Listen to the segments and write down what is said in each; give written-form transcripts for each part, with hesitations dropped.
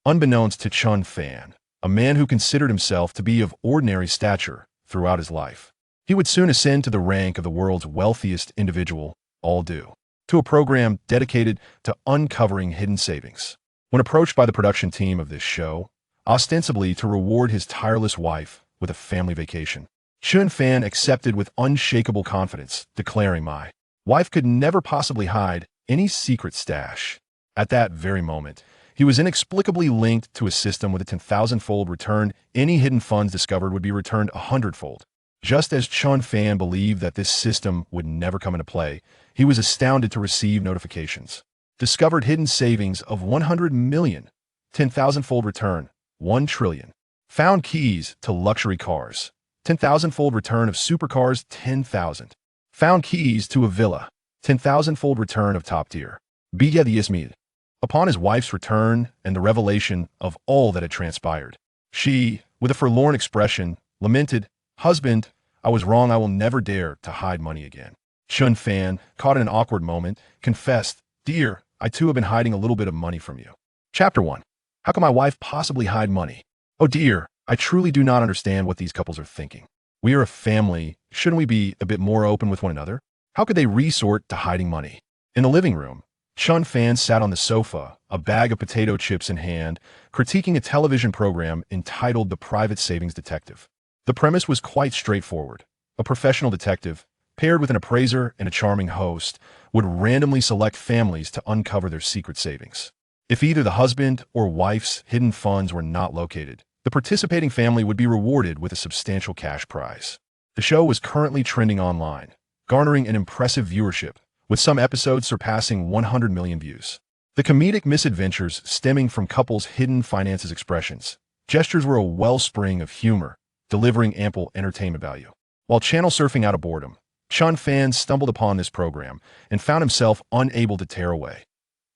Unbeknownst to Chen Fan, a man who considered himself to be of ordinary stature throughout his life, he would soon ascend to the rank of the world's wealthiest individual, all due to a program dedicated to uncovering hidden savings. When approached by the production team of this show, ostensibly to reward his tireless wife with a family vacation, Chen Fan accepted with unshakable confidence, declaring, "My wife could never possibly hide any secret stash." At that very moment, he was inexplicably linked to a system with a 10,000-fold return. Any hidden funds discovered would be returned 100-fold. Just as Chen Fan believed that this system would never come into play, he was astounded to receive notifications. Discovered hidden savings of 100 million, 10,000-fold return, 1 trillion. Found keys to luxury cars, 10,000-fold return of supercars, 10,000. Found keys to a villa, 10,000-fold return of top tier. Billionaires. Upon his wife's return and the revelation of all that had transpired, she, with a forlorn expression, lamented, "Husband, I was wrong. I will never dare to hide money again." Chen Fan, caught in an awkward moment, confessed, "Dear, I too have been hiding a little bit of money from you." Chapter 1. How can my wife possibly hide money? Oh dear, I truly do not understand what these couples are thinking. We are a family. Shouldn't we be a bit more open with one another? How could they resort to hiding money? In the living room, Chen Fan sat on the sofa, a bag of potato chips in hand, critiquing a television program entitled The Private Savings Detective. The premise was quite straightforward. A professional detective, paired with an appraiser and a charming host, would randomly select families to uncover their secret savings. If either the husband or wife's hidden funds were not located, the participating family would be rewarded with a substantial cash prize. The show was currently trending online, garnering an impressive viewership, with some episodes surpassing 100 million views. The comedic misadventures stemming from couples' hidden finances expressions, gestures were a wellspring of humor, delivering ample entertainment value. While channel surfing out of boredom, Chen Fan stumbled upon this program and found himself unable to tear away.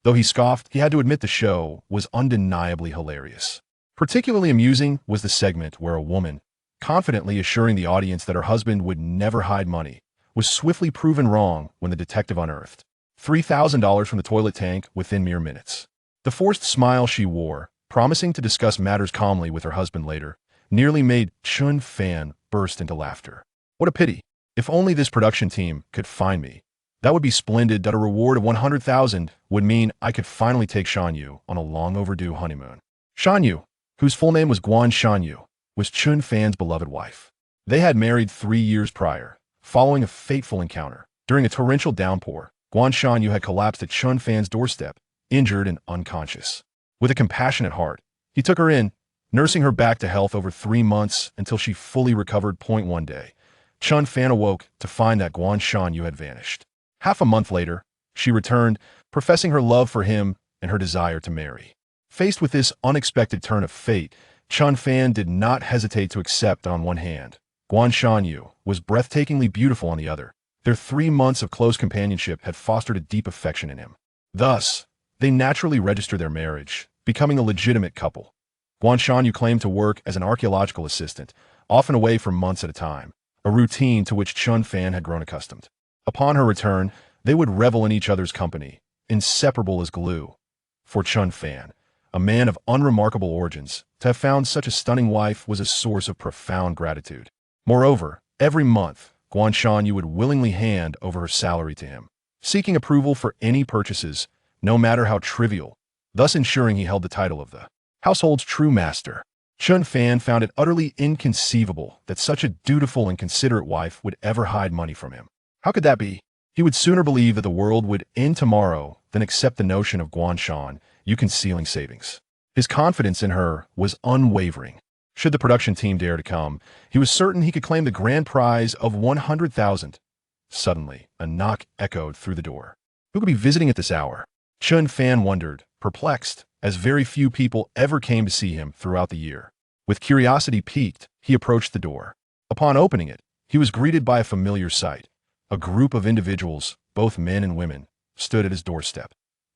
Though he scoffed, he had to admit the show was undeniably hilarious. Particularly amusing was the segment where a woman, confidently assuring the audience that her husband would never hide money, was swiftly proven wrong when the detective unearthed $3,000 from the toilet tank within mere minutes. The forced smile she wore, promising to discuss matters calmly with her husband later, nearly made Chen Fan burst into laughter. What a pity. If only this production team could find me. That would be splendid. That a reward of 100,000 would mean I could finally take Shanyu on a long overdue honeymoon. Shanyu, whose full name was Guan Shanyu, was Chen Fan's beloved wife. They had married 3 years prior, following a fateful encounter. During a torrential downpour, Guan Shanyu had collapsed at Chen Fan's doorstep, injured and unconscious. With a compassionate heart, he took her in, nursing her back to health over 3 months until she fully recovered. One day, Chen Fan awoke to find that Guan Shanyu had vanished. Half a month later, she returned, professing her love for him and her desire to marry. Faced with this unexpected turn of fate, Chen Fan did not hesitate to accept. On one hand, Guan Shanyu was breathtakingly beautiful on the other. Their 3 months of close companionship had fostered a deep affection in him. Thus, they naturally registered their marriage, becoming a legitimate couple. Guan Shanyu claimed to work as an archaeological assistant, often away for months at a time, a routine to which Chen Fan had grown accustomed. Upon her return, they would revel in each other's company, inseparable as glue. For Chen Fan, a man of unremarkable origins, to have found such a stunning wife was a source of profound gratitude. Moreover, every month, Guan Shanyu would willingly hand over her salary to him, seeking approval for any purchases, no matter how trivial, thus ensuring he held the title of the household's true master. Chen Fan found it utterly inconceivable that such a dutiful and considerate wife would ever hide money from him. How could that be? He would sooner believe that the world would end tomorrow than accept the notion of Guan Shanyu concealing savings. His confidence in her was unwavering. Should the production team dare to come, he was certain he could claim the grand prize of 100,000. Suddenly, a knock echoed through the door. Who could be visiting at this hour? Chen Fan wondered, perplexed, as very few people ever came to see him throughout the year. With curiosity piqued, he approached the door. Upon opening it, he was greeted by a familiar sight. A group of individuals, both men and women, stood at his doorstep.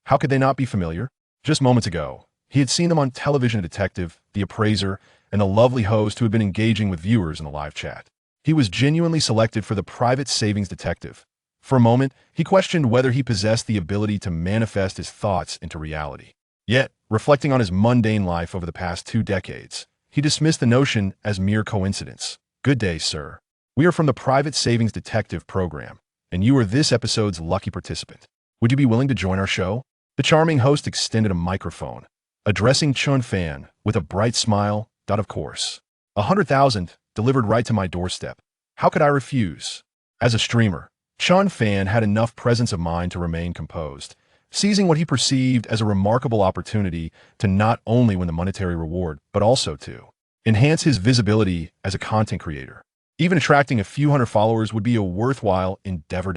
How could they not be familiar? Just moments ago, he had seen them on television: a detective, the appraiser, and the lovely host who had been engaging with viewers in the live chat. He was genuinely selected for the private savings detective. For a moment, he questioned whether he possessed the ability to manifest his thoughts into reality. Yet, Reflecting on his mundane life over the past 2 decades, he dismissed the notion as mere coincidence. Good day, sir. We are from the Private Savings Detective Program, and you are this episode's lucky participant. Would you be willing to join our show? The charming host extended a microphone, addressing Chen Fan with a bright smile. Of course. 100,000 delivered right to my doorstep. How could I refuse? As a streamer, Chen Fan had enough presence of mind to remain composed, seizing what he perceived as a remarkable opportunity to not only win the monetary reward, but also to enhance his visibility as a content creator. Even attracting a few hundred followers would be a worthwhile endeavor.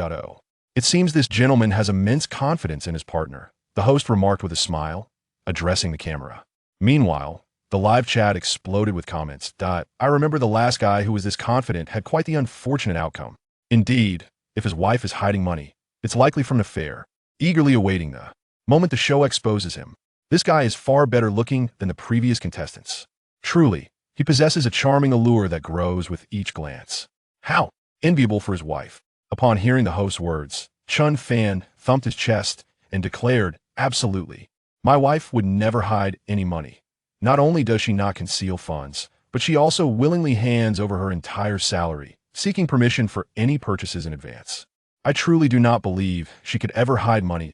It seems this gentleman has immense confidence in his partner, the host remarked with a smile, addressing the camera. Meanwhile, the live chat exploded with comments. I remember the last guy who was this confident had quite the unfortunate outcome. Indeed, if his wife is hiding money, it's likely from an affair. Eagerly awaiting the moment the show exposes him. This guy is far better looking than the previous contestants. Truly, he possesses a charming allure that grows with each glance. How enviable for his wife. Upon hearing the host's words, Chen Fan thumped his chest and declared, absolutely. My wife would never hide any money. Not only does she not conceal funds, but she also willingly hands over her entire salary, seeking permission for any purchases in advance. I truly do not believe she could ever hide money.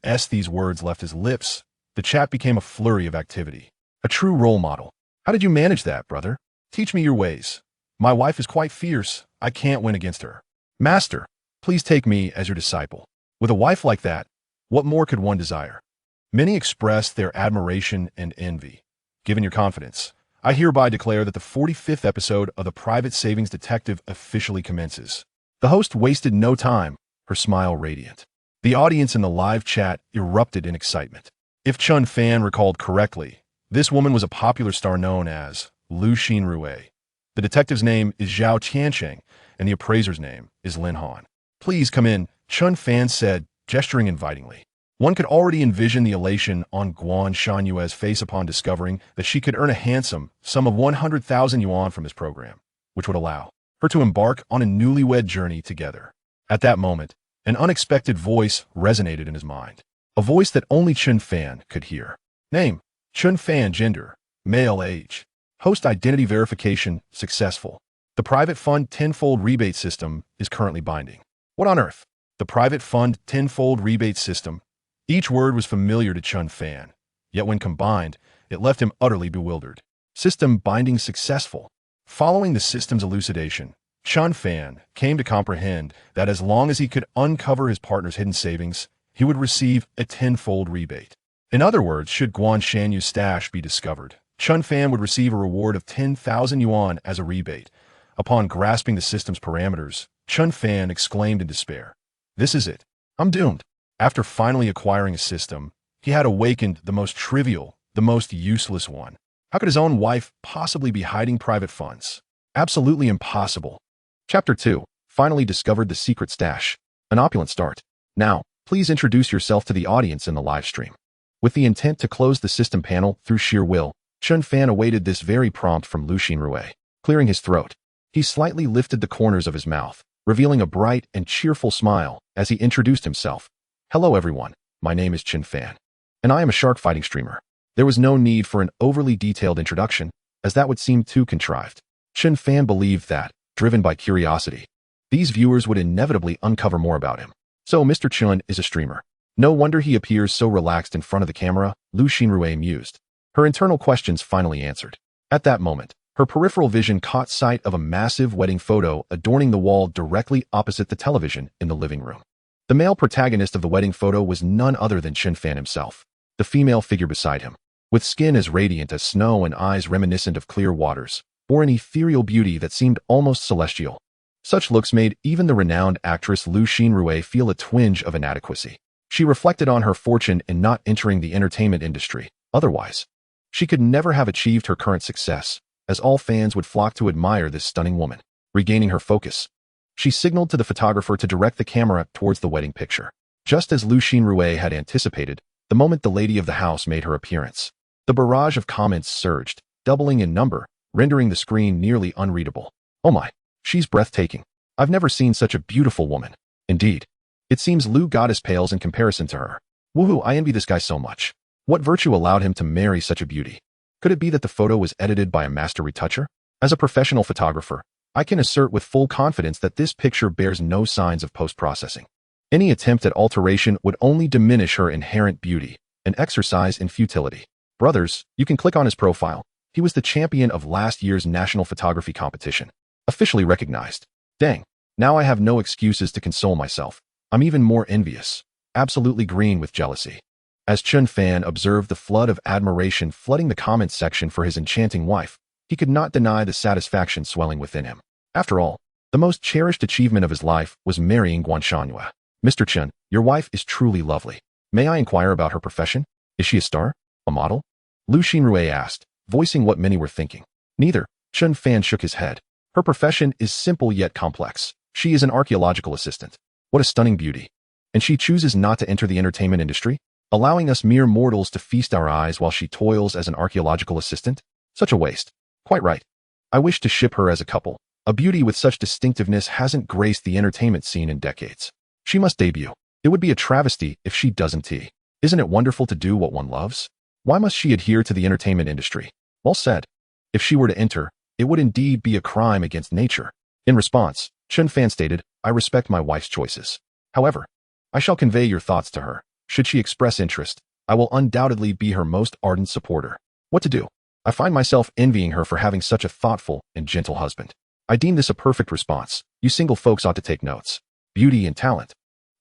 As these words left his lips, the chat became a flurry of activity. A true role model. How did you manage that, brother? Teach me your ways. My wife is quite fierce. I can't win against her. Master, please take me as your disciple. With a wife like that, what more could one desire? Many expressed their admiration and envy. Given your confidence, I hereby declare that the 45th episode of the Private Savings Detective officially commences. The host wasted no time, her smile radiant. The audience in the live chat erupted in excitement. If Chen Fan recalled correctly, this woman was a popular star known as Lu Xinrui. The detective's name is Zhao Tiancheng, and the appraiser's name is Lin Han. Please come in, Chen Fan said, gesturing invitingly. One could already envision the elation on Guan Shanyue's face upon discovering that she could earn a handsome sum of 100,000 yuan from this program, which would allow her to embark on a newlywed journey together. At that moment, an unexpected voice resonated in his mind, a voice that only Chen Fan could hear. Name, Chen Fan. Gender, male. Age. Host identity verification, successful. The private fund tenfold rebate system is currently binding. What on earth? The private fund tenfold rebate system. Each word was familiar to Chen Fan, yet when combined, it left him utterly bewildered. System binding successful. Following the system's elucidation, Chen Fan came to comprehend that as long as he could uncover his partner's hidden savings, he would receive a tenfold rebate. In other words, should Guan Shanyu's stash be discovered, Chen Fan would receive a reward of 10,000 yuan as a rebate. Upon grasping the system's parameters, Chen Fan exclaimed in despair, "This is it. I'm doomed." After finally acquiring a system, he had awakened the most trivial, the most useless one. How could his own wife possibly be hiding private funds? Absolutely impossible. Chapter 2. Finally discovered the secret stash. An opulent start. Now, please introduce yourself to the audience in the live stream. With the intent to close the system panel through sheer will, Chen Fan awaited this very prompt from Lu Xinrui. Clearing his throat, he slightly lifted the corners of his mouth, revealing a bright and cheerful smile as he introduced himself. Hello everyone, my name is Chen Fan, and I am a shark fighting streamer. There was no need for an overly detailed introduction, as that would seem too contrived. Chen Fan believed that, driven by curiosity, these viewers would inevitably uncover more about him. So Mr. Chen is a streamer. No wonder he appears so relaxed in front of the camera, Lu Xinrui mused. Her internal questions finally answered. At that moment, her peripheral vision caught sight of a massive wedding photo adorning the wall directly opposite the television in the living room. The male protagonist of the wedding photo was none other than Chen Fan himself, the female figure beside him, with skin as radiant as snow and eyes reminiscent of clear waters, bore an ethereal beauty that seemed almost celestial. Such looks made even the renowned actress Lu Xinrui feel a twinge of inadequacy. She reflected on her fortune in not entering the entertainment industry. Otherwise, she could never have achieved her current success, as all fans would flock to admire this stunning woman. Regaining her focus, she signaled to the photographer to direct the camera towards the wedding picture. Just as Lu Xinrui had anticipated, the moment the lady of the house made her appearance, the barrage of comments surged, doubling in number, rendering the screen nearly unreadable. Oh my, she's breathtaking. I've never seen such a beautiful woman. Indeed, it seems Lu Goddess pales in comparison to her. Woohoo, I envy this guy so much. What virtue allowed him to marry such a beauty? Could it be that the photo was edited by a master retoucher? As a professional photographer, I can assert with full confidence that this picture bears no signs of post-processing. Any attempt at alteration would only diminish her inherent beauty, an exercise in futility. Brothers, you can click on his profile. He was the champion of last year's national photography competition. Officially recognized. Dang, now I have no excuses to console myself. I'm even more envious. Absolutely green with jealousy. As Chen Fan observed the flood of admiration flooding the comments section for his enchanting wife, he could not deny the satisfaction swelling within him. After all, the most cherished achievement of his life was marrying Guanshanhua. Mr. Chen, your wife is truly lovely. May I inquire about her profession? Is she a star? A model? Lu Xinrui asked, voicing what many were thinking. Neither. Chen Fan shook his head. Her profession is simple yet complex. She is an archaeological assistant. What a stunning beauty. And she chooses not to enter the entertainment industry, allowing us mere mortals to feast our eyes while she toils as an archaeological assistant? Such a waste. Quite right. I wish to ship her as a couple. A beauty with such distinctiveness hasn't graced the entertainment scene in decades. She must debut. It would be a travesty if she doesn't. Isn't it wonderful to do what one loves? Why must she adhere to the entertainment industry? Well said. If she were to enter, it would indeed be a crime against nature. In response, Chen Fan stated, I respect my wife's choices. However, I shall convey your thoughts to her. Should she express interest, I will undoubtedly be her most ardent supporter. What to do? I find myself envying her for having such a thoughtful and gentle husband. I deem this a perfect response. You single folks ought to take notes. Beauty and talent.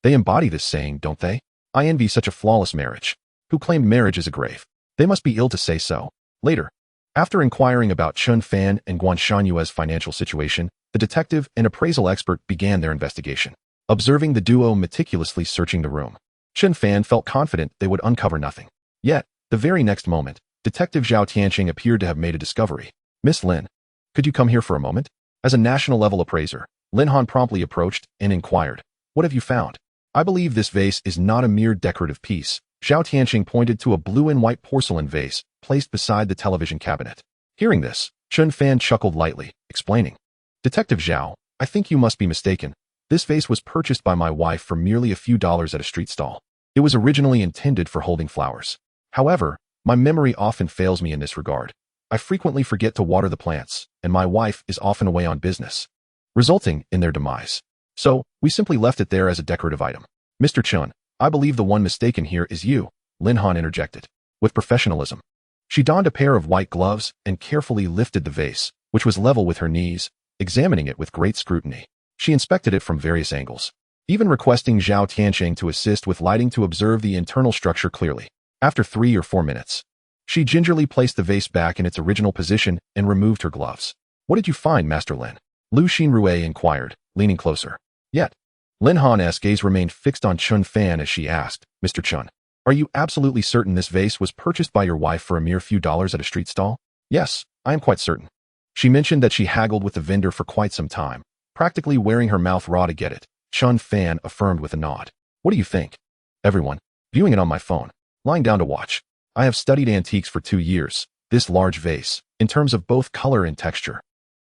They embody this saying, don't they? I envy such a flawless marriage. Who claimed marriage is a grave? They must be ill to say so. Later, after inquiring about Chen Fan and Guanshanhua's financial situation, the detective and appraisal expert began their investigation. Observing the duo meticulously searching the room, Chen Fan felt confident they would uncover nothing. Yet, the very next moment, Detective Zhao Tianqing appeared to have made a discovery. Miss Lin, could you come here for a moment? As a national-level appraiser, Lin Han promptly approached and inquired, what have you found? I believe this vase is not a mere decorative piece. Zhao Tianqing pointed to a blue and white porcelain vase placed beside the television cabinet. Hearing this, Chen Fan chuckled lightly, explaining, Detective Zhao, I think you must be mistaken. This vase was purchased by my wife for merely a few dollars at a street stall. It was originally intended for holding flowers. However, my memory often fails me in this regard. I frequently forget to water the plants, and my wife is often away on business, resulting in their demise. So, we simply left it there as a decorative item. Mr. Chen, I believe the one mistaken here is you, Lin Han interjected. With professionalism. She donned a pair of white gloves and carefully lifted the vase, which was level with her knees, examining it with great scrutiny. She inspected it from various angles, even requesting Zhao Tianqing to assist with lighting to observe the internal structure clearly. After 3 or 4 minutes, she gingerly placed the vase back in its original position and removed her gloves. What did you find, Master Lin? Lu Xinrui inquired, leaning closer. Yet, Lin Han's gaze remained fixed on Chen Fan as she asked, Mr. Chen, are you absolutely certain this vase was purchased by your wife for a mere few dollars at a street stall? Yes, I am quite certain. She mentioned that she haggled with the vendor for quite some time, practically wearing her mouth raw to get it. Chen Fan affirmed with a nod. What do you think? Everyone, viewing it on my phone, lying down to watch. I have studied antiques for 2 years. This large vase, in terms of both color and texture,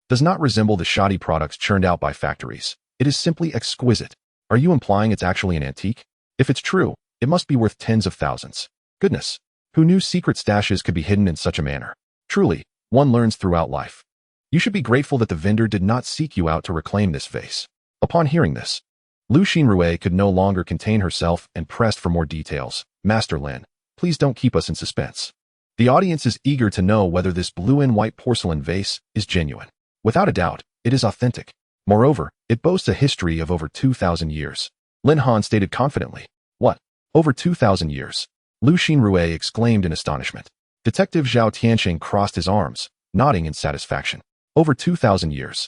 does not resemble the shoddy products churned out by factories. It is simply exquisite. Are you implying it's actually an antique? If it's true, it must be worth tens of thousands. Goodness, who knew secret stashes could be hidden in such a manner? Truly, one learns throughout life. You should be grateful that the vendor did not seek you out to reclaim this vase. Upon hearing this, Lu Xinrui could no longer contain herself and pressed for more details. Master Lin, please don't keep us in suspense. The audience is eager to know whether this blue and white porcelain vase is genuine. Without a doubt, it is authentic. Moreover, it boasts a history of over 2,000 years. Lin Han stated confidently. What? Over 2,000 years? Lu Xinrui exclaimed in astonishment. Detective Zhao Tianqing crossed his arms, nodding in satisfaction. Over 2,000 years.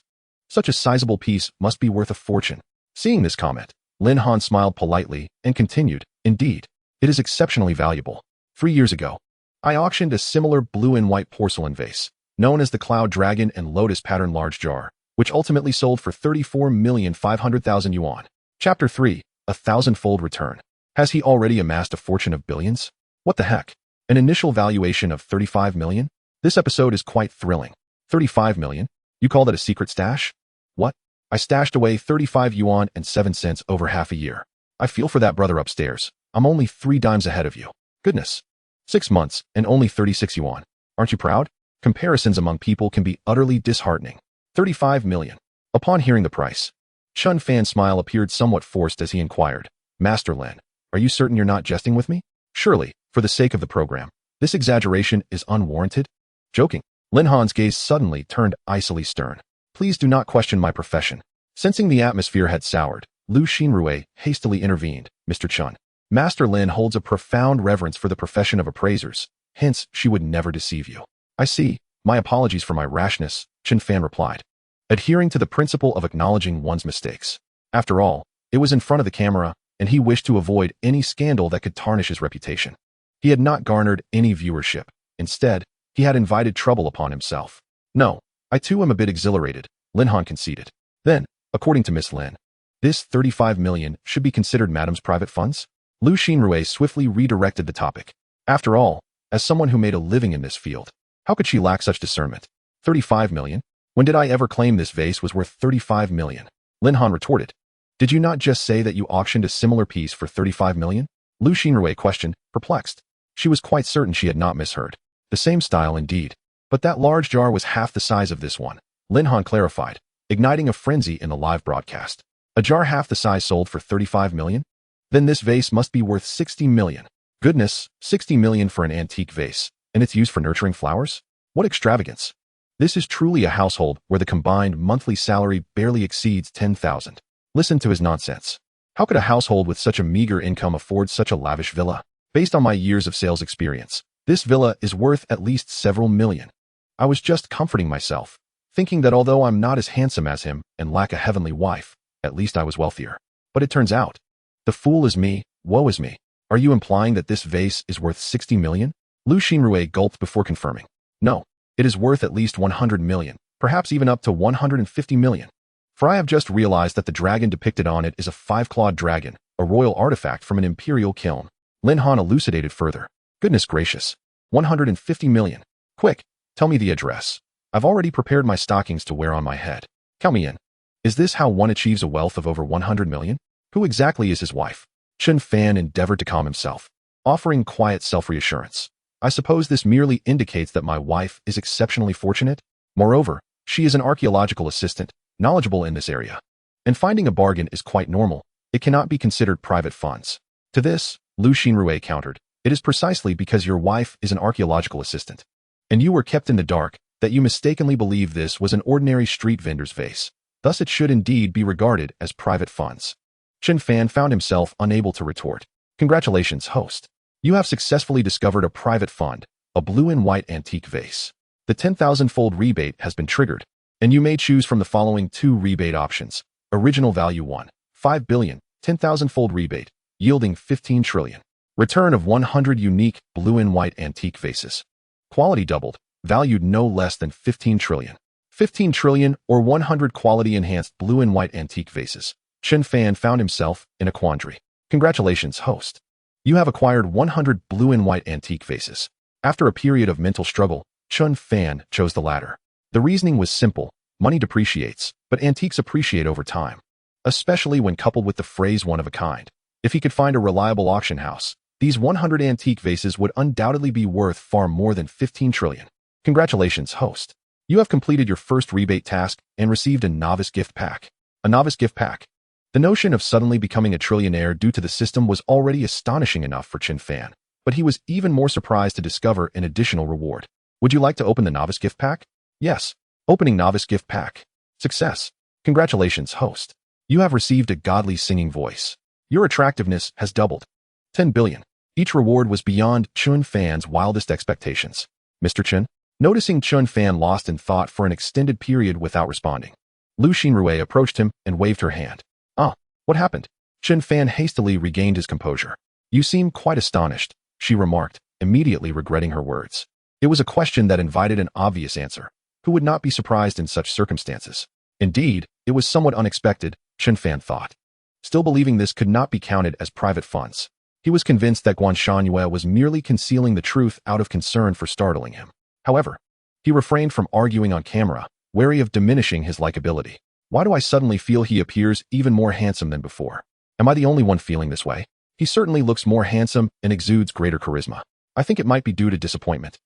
Such a sizable piece must be worth a fortune. Seeing this comment, Lin Han smiled politely and continued, Indeed, it is exceptionally valuable. 3 years ago, I auctioned a similar blue and white porcelain vase, known as the Cloud Dragon and Lotus Pattern Large Jar, which ultimately sold for 34,500,000 yuan. Chapter 3, A Thousandfold Return. Has he already amassed a fortune of billions? What the heck? An initial valuation of 35 million? This episode is quite thrilling. 35 million? You call that a secret stash? What? I stashed away 35 yuan and 7 cents over half a year. I feel for that brother upstairs. I'm only 3 dimes ahead of you. Goodness. 6 months and only 36 yuan. Aren't you proud? Comparisons among people can be utterly disheartening. 35 million. Upon hearing the price, Chen Fan's smile appeared somewhat forced as he inquired, Master Lin, are you certain you're not jesting with me? Surely, for the sake of the program, this exaggeration is unwarranted? Joking. Lin Han's gaze suddenly turned icily stern. Please do not question my profession. Sensing the atmosphere had soured, Lu Xinrui hastily intervened. Mr. Chen, Master Lin holds a profound reverence for the profession of appraisers, hence she would never deceive you. I see. My apologies for my rashness, Chen Fan replied, adhering to the principle of acknowledging one's mistakes. After all, it was in front of the camera, and he wished to avoid any scandal that could tarnish his reputation. He had not garnered any viewership. Instead, he had invited trouble upon himself. No, I too am a bit exhilarated, Lin Han conceded. Then, according to Miss Lin, this 35 million should be considered Madame's private funds? Lu Xinrui swiftly redirected the topic. After all, as someone who made a living in this field, how could she lack such discernment? 35 million? When did I ever claim this vase was worth 35 million? Lin Han retorted. Did you not just say that you auctioned a similar piece for 35 million? Lu Xinrui questioned, perplexed. She was quite certain she had not misheard. The same style indeed. But that large jar was half the size of this one, Lin Han clarified, igniting a frenzy in the live broadcast. A jar half the size sold for 35 million? Then this vase must be worth 60 million. Goodness, 60 million for an antique vase, and it's used for nurturing flowers? What extravagance! This is truly a household where the combined monthly salary barely exceeds 10,000. Listen to his nonsense. How could a household with such a meager income afford such a lavish villa? Based on my years of sales experience, this villa is worth at least several million. I was just comforting myself, thinking that although I'm not as handsome as him and lack a heavenly wife, at least I was wealthier. But it turns out, the fool is me, woe is me. Are you implying that this vase is worth 60 million? Lu Xinrui gulped before confirming. No, it is worth at least 100 million, perhaps even up to 150 million. For I have just realized that the dragon depicted on it is a 5-clawed dragon, a royal artifact from an imperial kiln. Lin Han elucidated further. Goodness gracious, 150 million. Quick, tell me the address. I've already prepared my stockings to wear on my head. Count me in. Is this how one achieves a wealth of over 100 million? Who exactly is his wife? Chen Fan endeavored to calm himself, offering quiet self-reassurance. I suppose this merely indicates that my wife is exceptionally fortunate. Moreover, she is an archaeological assistant, knowledgeable in this area. And finding a bargain is quite normal. It cannot be considered private funds. To this, Lu Xinrui countered, it is precisely because your wife is an archaeological assistant, and you were kept in the dark, that you mistakenly believe this was an ordinary street vendor's vase. Thus it should indeed be regarded as private funds. Chen Fan found himself unable to retort. Congratulations, host. You have successfully discovered a private fund, a blue and white antique vase. The 10,000-fold rebate has been triggered, and you may choose from the following 2 rebate options. Original value 1, 5 billion, 10,000-fold rebate, yielding 15 trillion. Return of 100 unique blue and white antique vases. Quality doubled, valued no less than 15 trillion. 15 trillion or 100 quality-enhanced blue and white antique vases. Chen Fan found himself in a quandary. Congratulations, host. You have acquired 100 blue and white antique vases. After a period of mental struggle, Chen Fan chose the latter. The reasoning was simple. Money depreciates, but antiques appreciate over time, especially when coupled with the phrase one of a kind. If he could find a reliable auction house, these 100 antique vases would undoubtedly be worth far more than 15 trillion. Congratulations, host. You have completed your first rebate task and received a novice gift pack. A novice gift pack. The notion of suddenly becoming a trillionaire due to the system was already astonishing enough for Chen Fan, but he was even more surprised to discover an additional reward. Would you like to open the novice gift pack? Yes. Opening novice gift pack. Success. Congratulations, host. You have received a godly singing voice. Your attractiveness has doubled. 10 billion. Each reward was beyond Chen Fan's wildest expectations. Mr. Chen, noticing Chen Fan lost in thought for an extended period without responding, Lu Xinrui approached him and waved her hand. Ah, what happened? Chen Fan hastily regained his composure. You seem quite astonished, she remarked, immediately regretting her words. It was a question that invited an obvious answer. Who would not be surprised in such circumstances? Indeed, it was somewhat unexpected, Chen Fan thought. Still believing this could not be counted as private funds, he was convinced that Guan Shangyue was merely concealing the truth out of concern for startling him. However, he refrained from arguing on camera, wary of diminishing his likability. Why do I suddenly feel he appears even more handsome than before? Am I the only one feeling this way? He certainly looks more handsome and exudes greater charisma. I think it might be due to disappointment.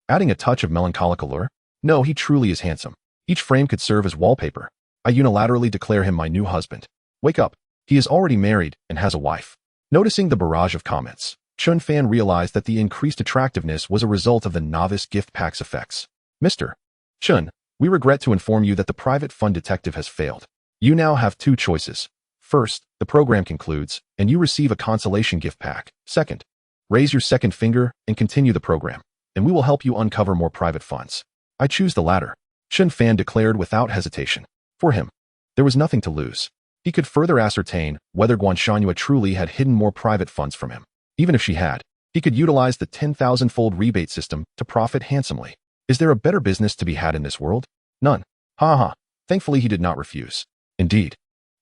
Adding a touch of melancholic allure? No, he truly is handsome. Each frame could serve as wallpaper. I unilaterally declare him my new husband. Wake up. He is already married and has a wife. Noticing the barrage of comments, Chen Fan realized that the increased attractiveness was a result of the novice gift packs effects. Mr. Chen, we regret to inform you that the private fund detective has failed. You now have two choices. First, the program concludes, and you receive a consolation gift pack. Second, raise your second finger and continue the program, and we will help you uncover more private funds. I choose the latter, Chen Fan declared without hesitation. For him, there was nothing to lose. He could further ascertain whether Guanshanhua truly had hidden more private funds from him. Even if she had, he could utilize the 10,000-fold rebate system to profit handsomely. Is there a better business to be had in this world? None. Ha ha. Thankfully, he did not refuse. Indeed,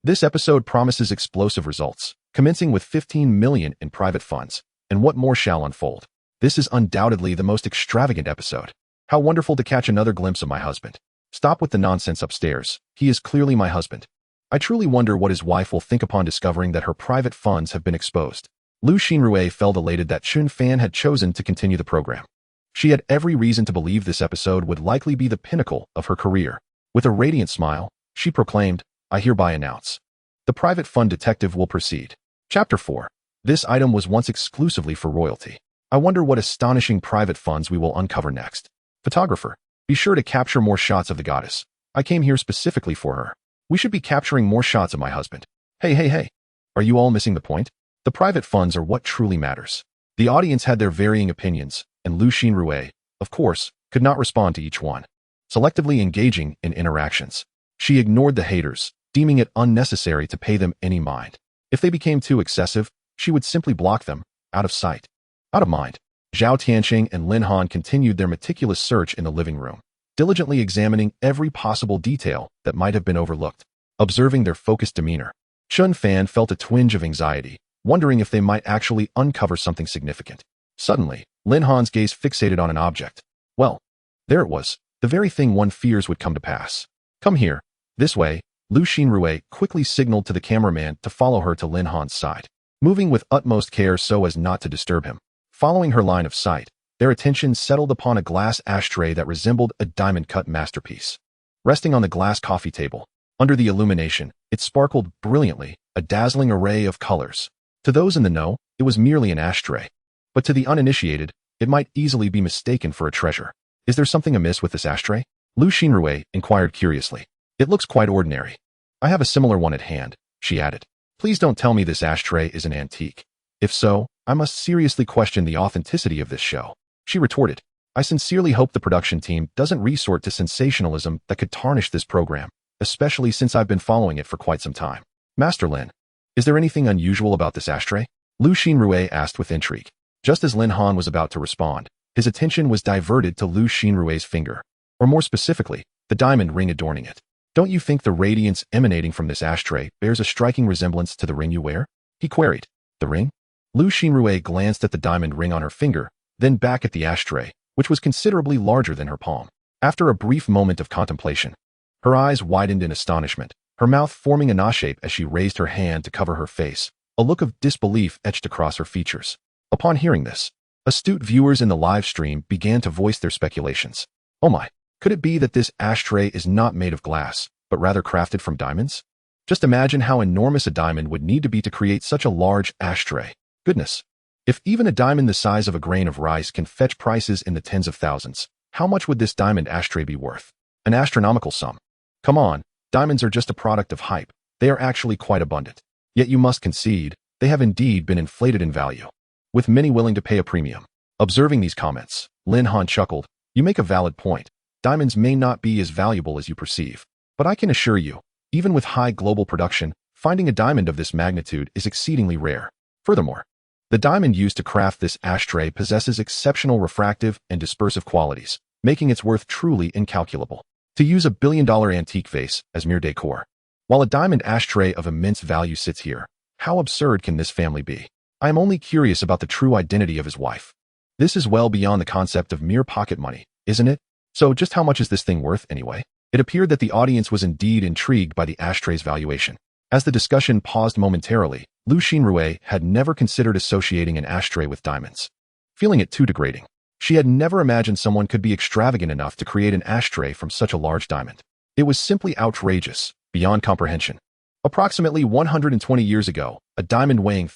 this episode promises explosive results, commencing with 15 million in private funds, and what more shall unfold. This is undoubtedly the most extravagant episode. How wonderful to catch another glimpse of my husband. Stop with the nonsense upstairs. He is clearly my husband. I truly wonder what his wife will think upon discovering that her private funds have been exposed. Lu Xinrui felt elated that Chen Fan had chosen to continue the program. She had every reason to believe this episode would likely be the pinnacle of her career. With a radiant smile, she proclaimed, I hereby announce. The private fund detective will proceed. Chapter 4. This item was once exclusively for royalty. I wonder what astonishing private funds we will uncover next. Photographer, be sure to capture more shots of the goddess. I came here specifically for her. We should be capturing more shots of my husband. Hey. Are you all missing the point? The private funds are what truly matters. The audience had their varying opinions, and Lu Xinrui, of course, could not respond to each one. Selectively engaging in interactions, she ignored the haters, deeming it unnecessary to pay them any mind. If they became too excessive, she would simply block them, out of sight, out of mind. Zhao Tianqing and Lin Han continued their meticulous search in the living room, diligently examining every possible detail that might have been overlooked. Observing their focused demeanor, Chen Fan felt a twinge of anxiety, wondering if they might actually uncover something significant. Suddenly, Lin Han's gaze fixated on an object. Well, there it was, the very thing one fears would come to pass. Come here, this way. Lu Xinrui quickly signaled to the cameraman to follow her to Lin Han's side, moving with utmost care so as not to disturb him. Following her line of sight, their attention settled upon a glass ashtray that resembled a diamond-cut masterpiece. Resting on the glass coffee table, under the illumination, it sparkled brilliantly, a dazzling array of colors. To those in the know, it was merely an ashtray. But to the uninitiated, it might easily be mistaken for a treasure. Is there something amiss with this ashtray? Lu Xinrui inquired curiously. It looks quite ordinary. I have a similar one at hand, she added. Please don't tell me this ashtray is an antique. If so, I must seriously question the authenticity of this show. She retorted. I sincerely hope the production team doesn't resort to sensationalism that could tarnish this program, especially since I've been following it for quite some time. Master Lin, is there anything unusual about this ashtray? Lu Xinrui asked with intrigue. Just as Lin Han was about to respond, his attention was diverted to Lu Xinrui's finger, or more specifically, the diamond ring adorning it. Don't you think the radiance emanating from this ashtray bears a striking resemblance to the ring you wear? He queried. The ring? Lu Xinrui glanced at the diamond ring on her finger, then back at the ashtray, which was considerably larger than her palm. After a brief moment of contemplation, her eyes widened in astonishment, her mouth forming an S shape as she raised her hand to cover her face. A look of disbelief etched across her features. Upon hearing this, astute viewers in the live stream began to voice their speculations. Oh my, could it be that this ashtray is not made of glass, but rather crafted from diamonds? Just imagine how enormous a diamond would need to be to create such a large ashtray. Goodness. If even a diamond the size of a grain of rice can fetch prices in the tens of thousands, how much would this diamond ashtray be worth? An astronomical sum. Come on, diamonds are just a product of hype. They are actually quite abundant. Yet you must concede, they have indeed been inflated in value, with many willing to pay a premium. Observing these comments, Lin Han chuckled. You make a valid point. Diamonds may not be as valuable as you perceive. But I can assure you, even with high global production, finding a diamond of this magnitude is exceedingly rare. Furthermore, the diamond used to craft this ashtray possesses exceptional refractive and dispersive qualities, making its worth truly incalculable. To use a billion-dollar antique vase as mere decor, while a diamond ashtray of immense value sits here, how absurd can this family be? I am only curious about the true identity of his wife. This is well beyond the concept of mere pocket money, isn't it? So just how much is this thing worth anyway? It appeared that the audience was indeed intrigued by the ashtray's valuation. As the discussion paused momentarily, Lu Xinrui had never considered associating an ashtray with diamonds. feeling it too degrading. She had never imagined someone could be extravagant enough to create an ashtray from such a large diamond. It was simply outrageous, beyond comprehension. Approximately 120 years ago, a diamond weighing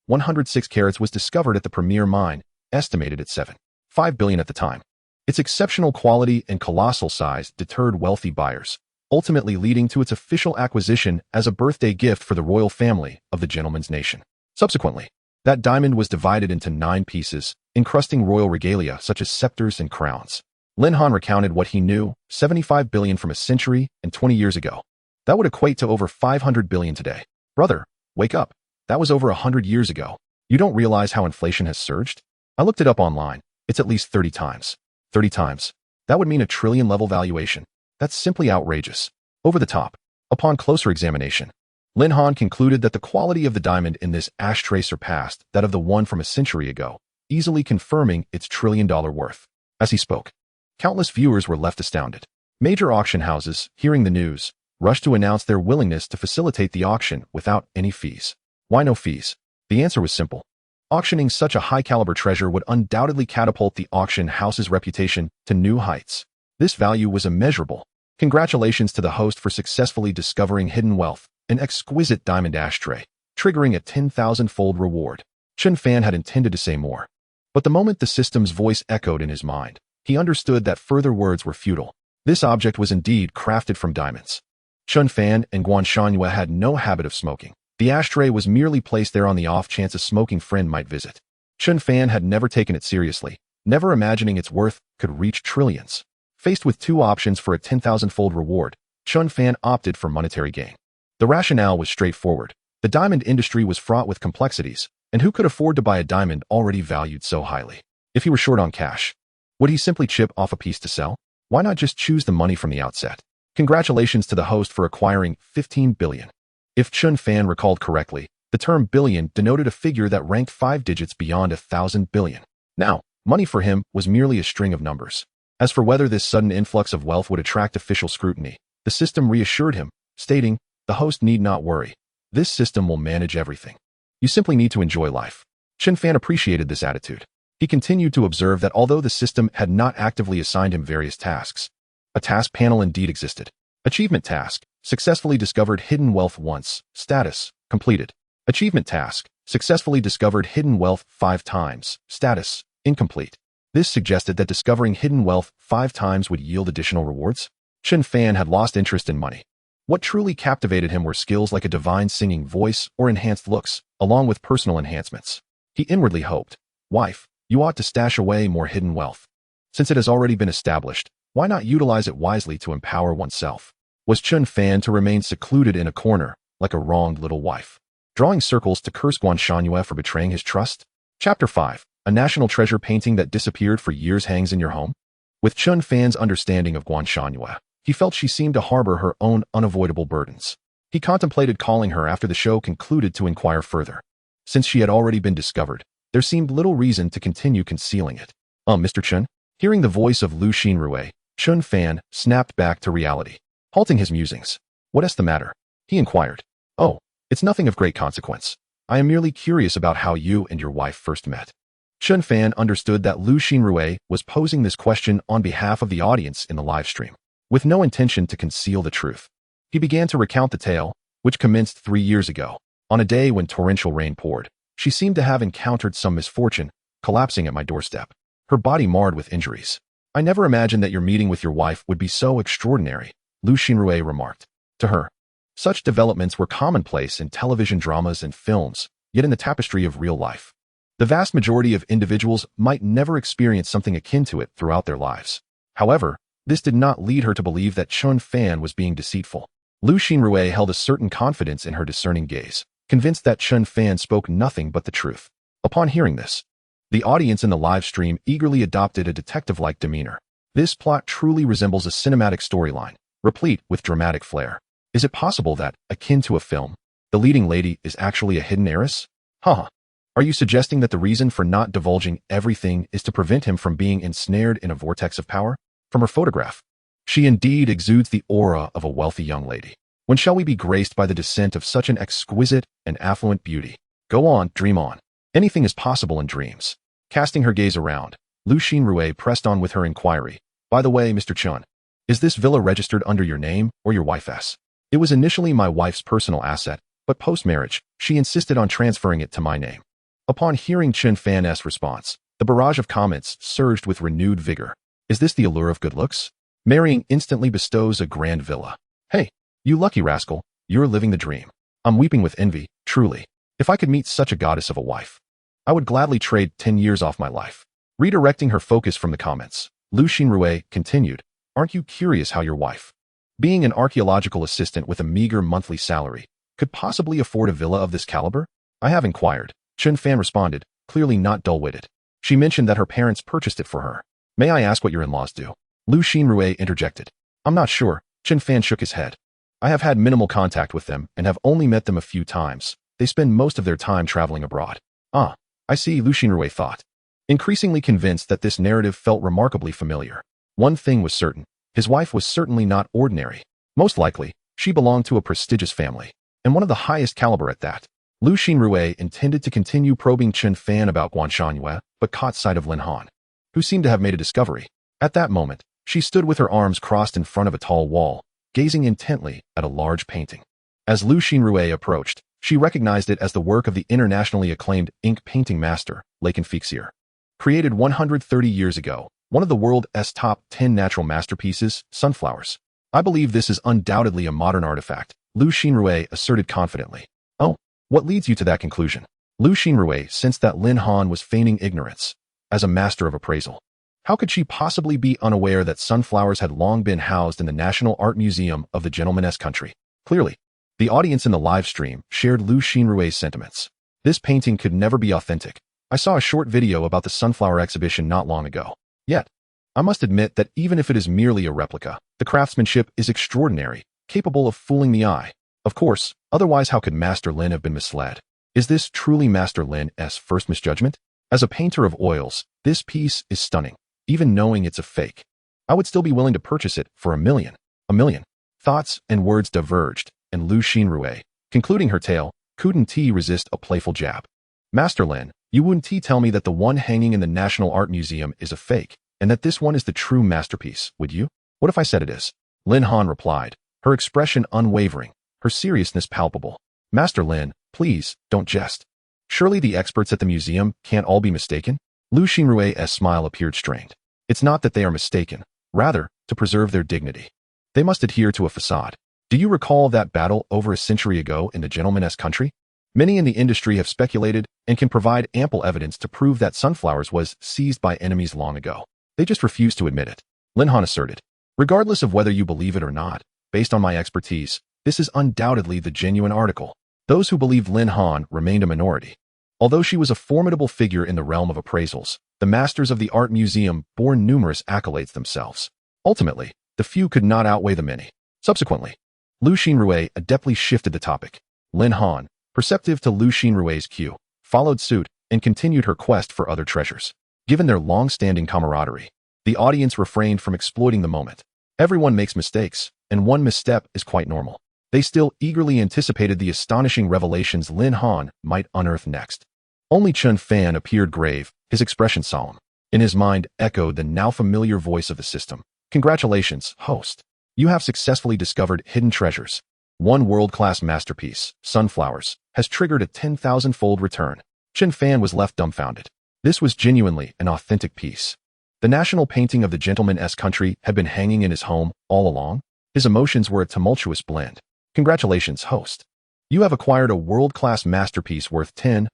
106 carats was discovered at the Premier mine, estimated at 7.5 billion at the time. Its exceptional quality and colossal size deterred wealthy buyers, ultimately leading to its official acquisition as a birthday gift for the royal family of the gentleman's nation. Subsequently, that diamond was divided into 9 pieces, encrusting royal regalia such as scepters and crowns. Lin Han recounted what he knew, 75 billion from a century and 20 years ago. That would equate to over 500 billion today. Brother, wake up. That was over 100 years ago. You don't realize how inflation has surged? I looked it up online. It's at least 30 times. 30 times. That would mean a trillion-level valuation. That's simply outrageous. Over the top. Upon closer examination, Lin Han concluded that the quality of the diamond in this ashtray surpassed that of the one from a century ago, easily confirming its trillion-dollar worth. As he spoke, countless viewers were left astounded. Major auction houses, hearing the news, rushed to announce their willingness to facilitate the auction without any fees. Why no fees? The answer was simple. Auctioning such a high-caliber treasure would undoubtedly catapult the auction house's reputation to new heights. This value was immeasurable. Congratulations to the host for successfully discovering hidden wealth, an exquisite diamond ashtray, triggering a 10,000-fold reward. Chen Fan had intended to say more, but the moment the system's voice echoed in his mind, he understood that further words were futile. This object was indeed crafted from diamonds. Chen Fan and Guan Shangyue had no habit of smoking. The ashtray was merely placed there on the off chance a smoking friend might visit. Chen Fan had never taken it seriously, never imagining its worth could reach trillions. Faced with 2 options for a 10,000-fold reward, Chen Fan opted for monetary gain. The rationale was straightforward. The diamond industry was fraught with complexities, and who could afford to buy a diamond already valued so highly? If he were short on cash, would he simply chip off a piece to sell? Why not just choose the money from the outset? Congratulations to the host for acquiring 15 billion. If Chen Fan recalled correctly, the term billion denoted a figure that ranked 5 digits beyond 1,000 billion. Now, money for him was merely a string of numbers. As for whether this sudden influx of wealth would attract official scrutiny, the system reassured him, stating, "The host need not worry. This system will manage everything. You simply need to enjoy life." Chen Fan appreciated this attitude. He continued to observe that although the system had not actively assigned him various tasks, a task panel indeed existed. Achievement task: successfully discovered hidden wealth once. Status: completed. Achievement task: successfully discovered hidden wealth 5 times. Status: incomplete. This suggested that discovering hidden wealth 5 times would yield additional rewards. Chen Fan had lost interest in money. What truly captivated him were skills like a divine singing voice or enhanced looks, along with personal enhancements. He inwardly hoped, "Wife, you ought to stash away more hidden wealth. Since it has already been established, why not utilize it wisely to empower oneself?" Was Chen Fan to remain secluded in a corner, like a wronged little wife, drawing circles to curse Guan Shangyue for betraying his trust? Chapter 5. A national treasure painting that disappeared for years hangs in your home? With Chen Fan's understanding of Guan Shangyue, he felt she seemed to harbor her own unavoidable burdens. He contemplated calling her after the show concluded to inquire further. Since she had already been discovered, there seemed little reason to continue concealing it. Mr. Chen?" Hearing the voice of Lu Xinrui, Chen Fan snapped back to reality, halting his musings. "What's the matter?" he inquired. "Oh, it's nothing of great consequence. I am merely curious about how you and your wife first met." Chen Fan understood that Lu Xinrui was posing this question on behalf of the audience in the live stream, with no intention to conceal the truth. He began to recount the tale, which commenced 3 years ago. On a day when torrential rain poured, she seemed to have encountered some misfortune, collapsing at my doorstep, her body marred with injuries. "I never imagined that your meeting with your wife would be so extraordinary," Lu Xinrui remarked. To her, such developments were commonplace in television dramas and films, yet in the tapestry of real life, the vast majority of individuals might never experience something akin to it throughout their lives. However, this did not lead her to believe that Chen Fan was being deceitful. Lu Xinrui held a certain confidence in her discerning gaze, convinced that Chen Fan spoke nothing but the truth. Upon hearing this, the audience in the live stream eagerly adopted a detective-like demeanor. This plot truly resembles a cinematic storyline, replete with dramatic flair. Is it possible that, akin to a film, the leading lady is actually a hidden heiress? Haha. Are you suggesting that the reason for not divulging everything is to prevent him from being ensnared in a vortex of power? From her photograph, she indeed exudes the aura of a wealthy young lady. When shall we be graced by the descent of such an exquisite and affluent beauty? Go on, dream on. Anything is possible in dreams. Casting her gaze around, Lu Xinrui pressed on with her inquiry. By the way, Mr. Chen, is this villa registered under your name or your wife's? It was initially my wife's personal asset, but post-marriage, she insisted on transferring it to my name. Upon hearing Chen Fan's response, the barrage of comments surged with renewed vigor. Is this the allure of good looks? Marrying instantly bestows a grand villa. Hey, you lucky rascal, you're living the dream. I'm weeping with envy, truly. If I could meet such a goddess of a wife, I would gladly trade 10 years off my life. Redirecting her focus from the comments, Lu Xinrui continued, aren't you curious how your wife, being an archaeological assistant with a meager monthly salary, could possibly afford a villa of this caliber? I have inquired, Chen Fan responded, clearly not dull-witted. She mentioned that her parents purchased it for her. May I ask what your in-laws do? Lu Xinrui interjected. I'm not sure, Chen Fan shook his head. I have had minimal contact with them and have only met them a few times. They spend most of their time traveling abroad. Ah, I see, Lu Xinrui thought, increasingly convinced that this narrative felt remarkably familiar. One thing was certain, his wife was certainly not ordinary. Most likely, she belonged to a prestigious family, and one of the highest caliber at that. Lu Xinrui intended to continue probing Chen Fan about Guanshan, but caught sight of Lin Han, who seemed to have made a discovery. At that moment, she stood with her arms crossed in front of a tall wall, gazing intently at a large painting. As Lu Xinrui approached, she recognized it as the work of the internationally acclaimed ink painting master, Fixier. Created 130 years ago, one of the world's top 10 natural masterpieces, sunflowers. I believe this is undoubtedly a modern artifact, Lu Xinrui asserted confidently. Oh, what leads you to that conclusion? Lu Xinrui sensed that Lin Han was feigning ignorance. As a master of appraisal, how could she possibly be unaware that sunflowers had long been housed in the National Art Museum of the gentleman's country? Clearly, the audience in the live stream shared Lu Xinrui's sentiments. This painting could never be authentic. I saw a short video about the sunflower exhibition not long ago. Yet, I must admit that even if it is merely a replica, the craftsmanship is extraordinary, capable of fooling the eye. Of course, otherwise how could Master Lin have been misled? Is this truly Master Lin's first misjudgment? As a painter of oils, this piece is stunning. Even knowing it's a fake, I would still be willing to purchase it for $1 million. $1 million. Thoughts and words diverged, and Lu Xinrui, concluding her tale, couldn't resist a playful jab. Master Lin, you wouldn't tell me that the one hanging in the National Art Museum is a fake, and that this one is the true masterpiece, would you? What if I said it is? Lin Han replied, her expression unwavering, her seriousness palpable. Master Lin, please, don't jest. Surely the experts at the museum can't all be mistaken? Lu Xinrui's smile appeared strained. It's not that they are mistaken. Rather, to preserve their dignity, they must adhere to a facade. Do you recall that battle over a century ago in the gentleman's country? Many in the industry have speculated and can provide ample evidence to prove that sunflowers was seized by enemies long ago. They just refuse to admit it. Lin Han asserted. Regardless of whether you believe it or not, based on my expertise, this is undoubtedly the genuine article. Those who believed Lin Han remained a minority. Although she was a formidable figure in the realm of appraisals, the masters of the art museum bore numerous accolades themselves. Ultimately, the few could not outweigh the many. Subsequently, Lu Xinrui adeptly shifted the topic. Lin Han, perceptive to Lu Xinrui's cue, followed suit and continued her quest for other treasures. Given their long-standing camaraderie, the audience refrained from exploiting the moment. Everyone makes mistakes, and one misstep is quite normal. They still eagerly anticipated the astonishing revelations Lin Han might unearth next. Only Chen Fan appeared grave, his expression solemn. In his mind echoed the now familiar voice of the system. Congratulations, host. You have successfully discovered hidden treasures. One world-class masterpiece, sunflowers, has triggered a 10,000-fold return. Chen Fan was left dumbfounded. This was genuinely an authentic piece. The national painting of the gentleman's country had been hanging in his home all along. His emotions were a tumultuous blend. Congratulations, host. You have acquired a world-class masterpiece worth 10,000.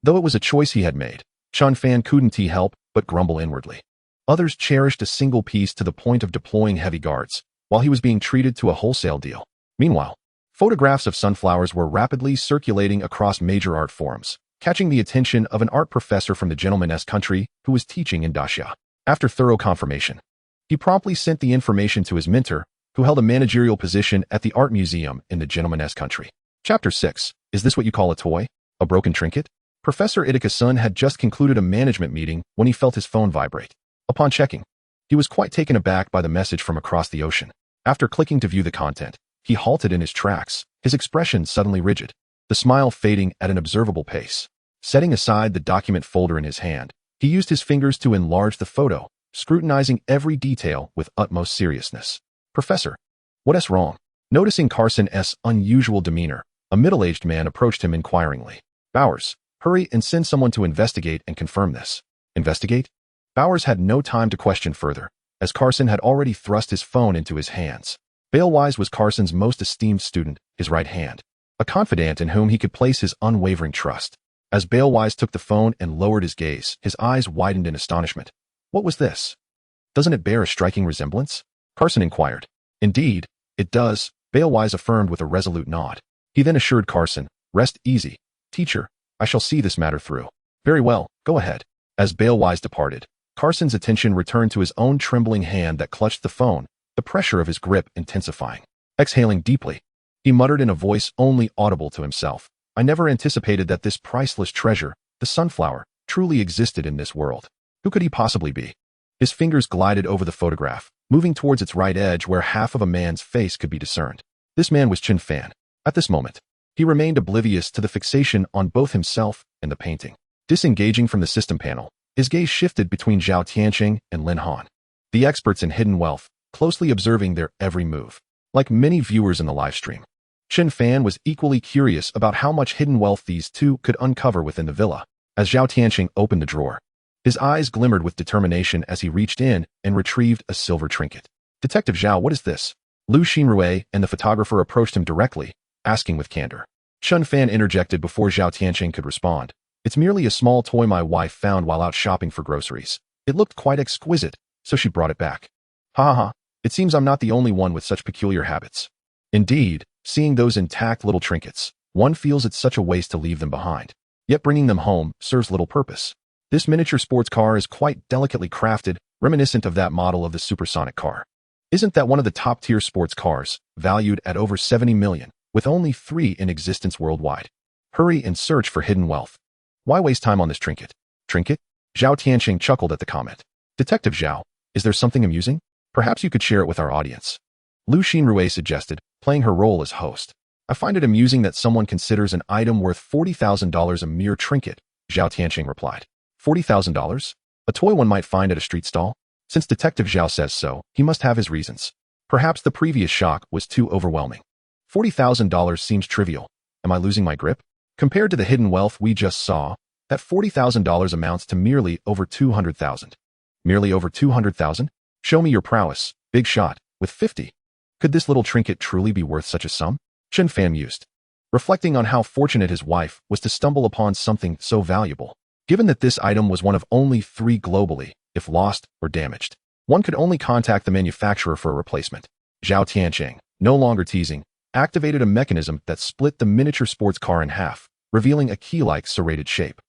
Though it was a choice he had made, Chen Fan couldn't help but grumble inwardly. Others cherished a single piece to the point of deploying heavy guards, while he was being treated to a wholesale deal. Meanwhile, photographs of sunflowers were rapidly circulating across major art forums, catching the attention of an art professor from the gentleman's country who was teaching in Daxia. After thorough confirmation, he promptly sent the information to his mentor, who held a managerial position at the art museum in the gentleman's country. Chapter 6. Is this what you call a toy? A broken trinket? Professor Itaka-sun had just concluded a management meeting when he felt his phone vibrate. Upon checking, he was quite taken aback by the message from across the ocean. After clicking to view the content, he halted in his tracks, his expression suddenly rigid, the smile fading at an observable pace. Setting aside the document folder in his hand, he used his fingers to enlarge the photo, scrutinizing every detail with utmost seriousness. Professor, what's wrong? Noticing Carson's unusual demeanor, a middle-aged man approached him inquiringly. Bowers, hurry and send someone to investigate and confirm this. Investigate? Bowers had no time to question further, as Carson had already thrust his phone into his hands. Balewise was Carson's most esteemed student, his right hand, a confidant in whom he could place his unwavering trust. As Balewise took the phone and lowered his gaze, his eyes widened in astonishment. What was this? Doesn't it bear a striking resemblance? Carson inquired. Indeed, it does, Balewise affirmed with a resolute nod. He then assured Carson, rest easy. Teacher, I shall see this matter through. Very well, go ahead. As Balewise departed, Carson's attention returned to his own trembling hand that clutched the phone, the pressure of his grip intensifying. Exhaling deeply, he muttered in a voice only audible to himself. I never anticipated that this priceless treasure, the sunflower, truly existed in this world. Who could he possibly be? His fingers glided over the photograph, moving towards its right edge where half of a man's face could be discerned. This man was Chen Fan. At this moment, he remained oblivious to the fixation on both himself and the painting. Disengaging from the system panel, his gaze shifted between Zhao Tianqing and Lin Han, the experts in hidden wealth, closely observing their every move. Like many viewers in the livestream, Chen Fan was equally curious about how much hidden wealth these two could uncover within the villa. As Zhao Tianqing opened the drawer, his eyes glimmered with determination as he reached in and retrieved a silver trinket. Detective Zhao, what is this? Lu Xinrui and the photographer approached him directly, asking with candor. Chen Fan interjected before Zhao Tianqing could respond. It's merely a small toy my wife found while out shopping for groceries. It looked quite exquisite, so she brought it back. Ha ha ha, it seems I'm not the only one with such peculiar habits. Indeed, seeing those intact little trinkets, one feels it's such a waste to leave them behind. Yet bringing them home serves little purpose. This miniature sports car is quite delicately crafted, reminiscent of that model of the supersonic car. Isn't that one of the top-tier sports cars, valued at over 70 million, with only 3 in existence worldwide? Hurry and search for hidden wealth. Why waste time on this trinket? Trinket? Zhao Tianqing chuckled at the comment. Detective Zhao, is there something amusing? Perhaps you could share it with our audience. Lu Xinrui suggested, playing her role as host. I find it amusing that someone considers an item worth $40,000 a mere trinket, Zhao Tianqing replied. $40,000? A toy one might find at a street stall? Since Detective Zhao says so, he must have his reasons. Perhaps the previous shock was too overwhelming. $40,000 seems trivial. Am I losing my grip? Compared to the hidden wealth we just saw, that $40,000 amounts to merely over 200,000. Merely over 200,000? Show me your prowess, big shot, with 50. Could this little trinket truly be worth such a sum? Chen Fan mused, reflecting on how fortunate his wife was to stumble upon something so valuable. Given that this item was one of only 3 globally, if lost or damaged, one could only contact the manufacturer for a replacement. Zhao Tianqing, no longer teasing, activated a mechanism that split the miniature sports car in half, revealing a key-like serrated shape.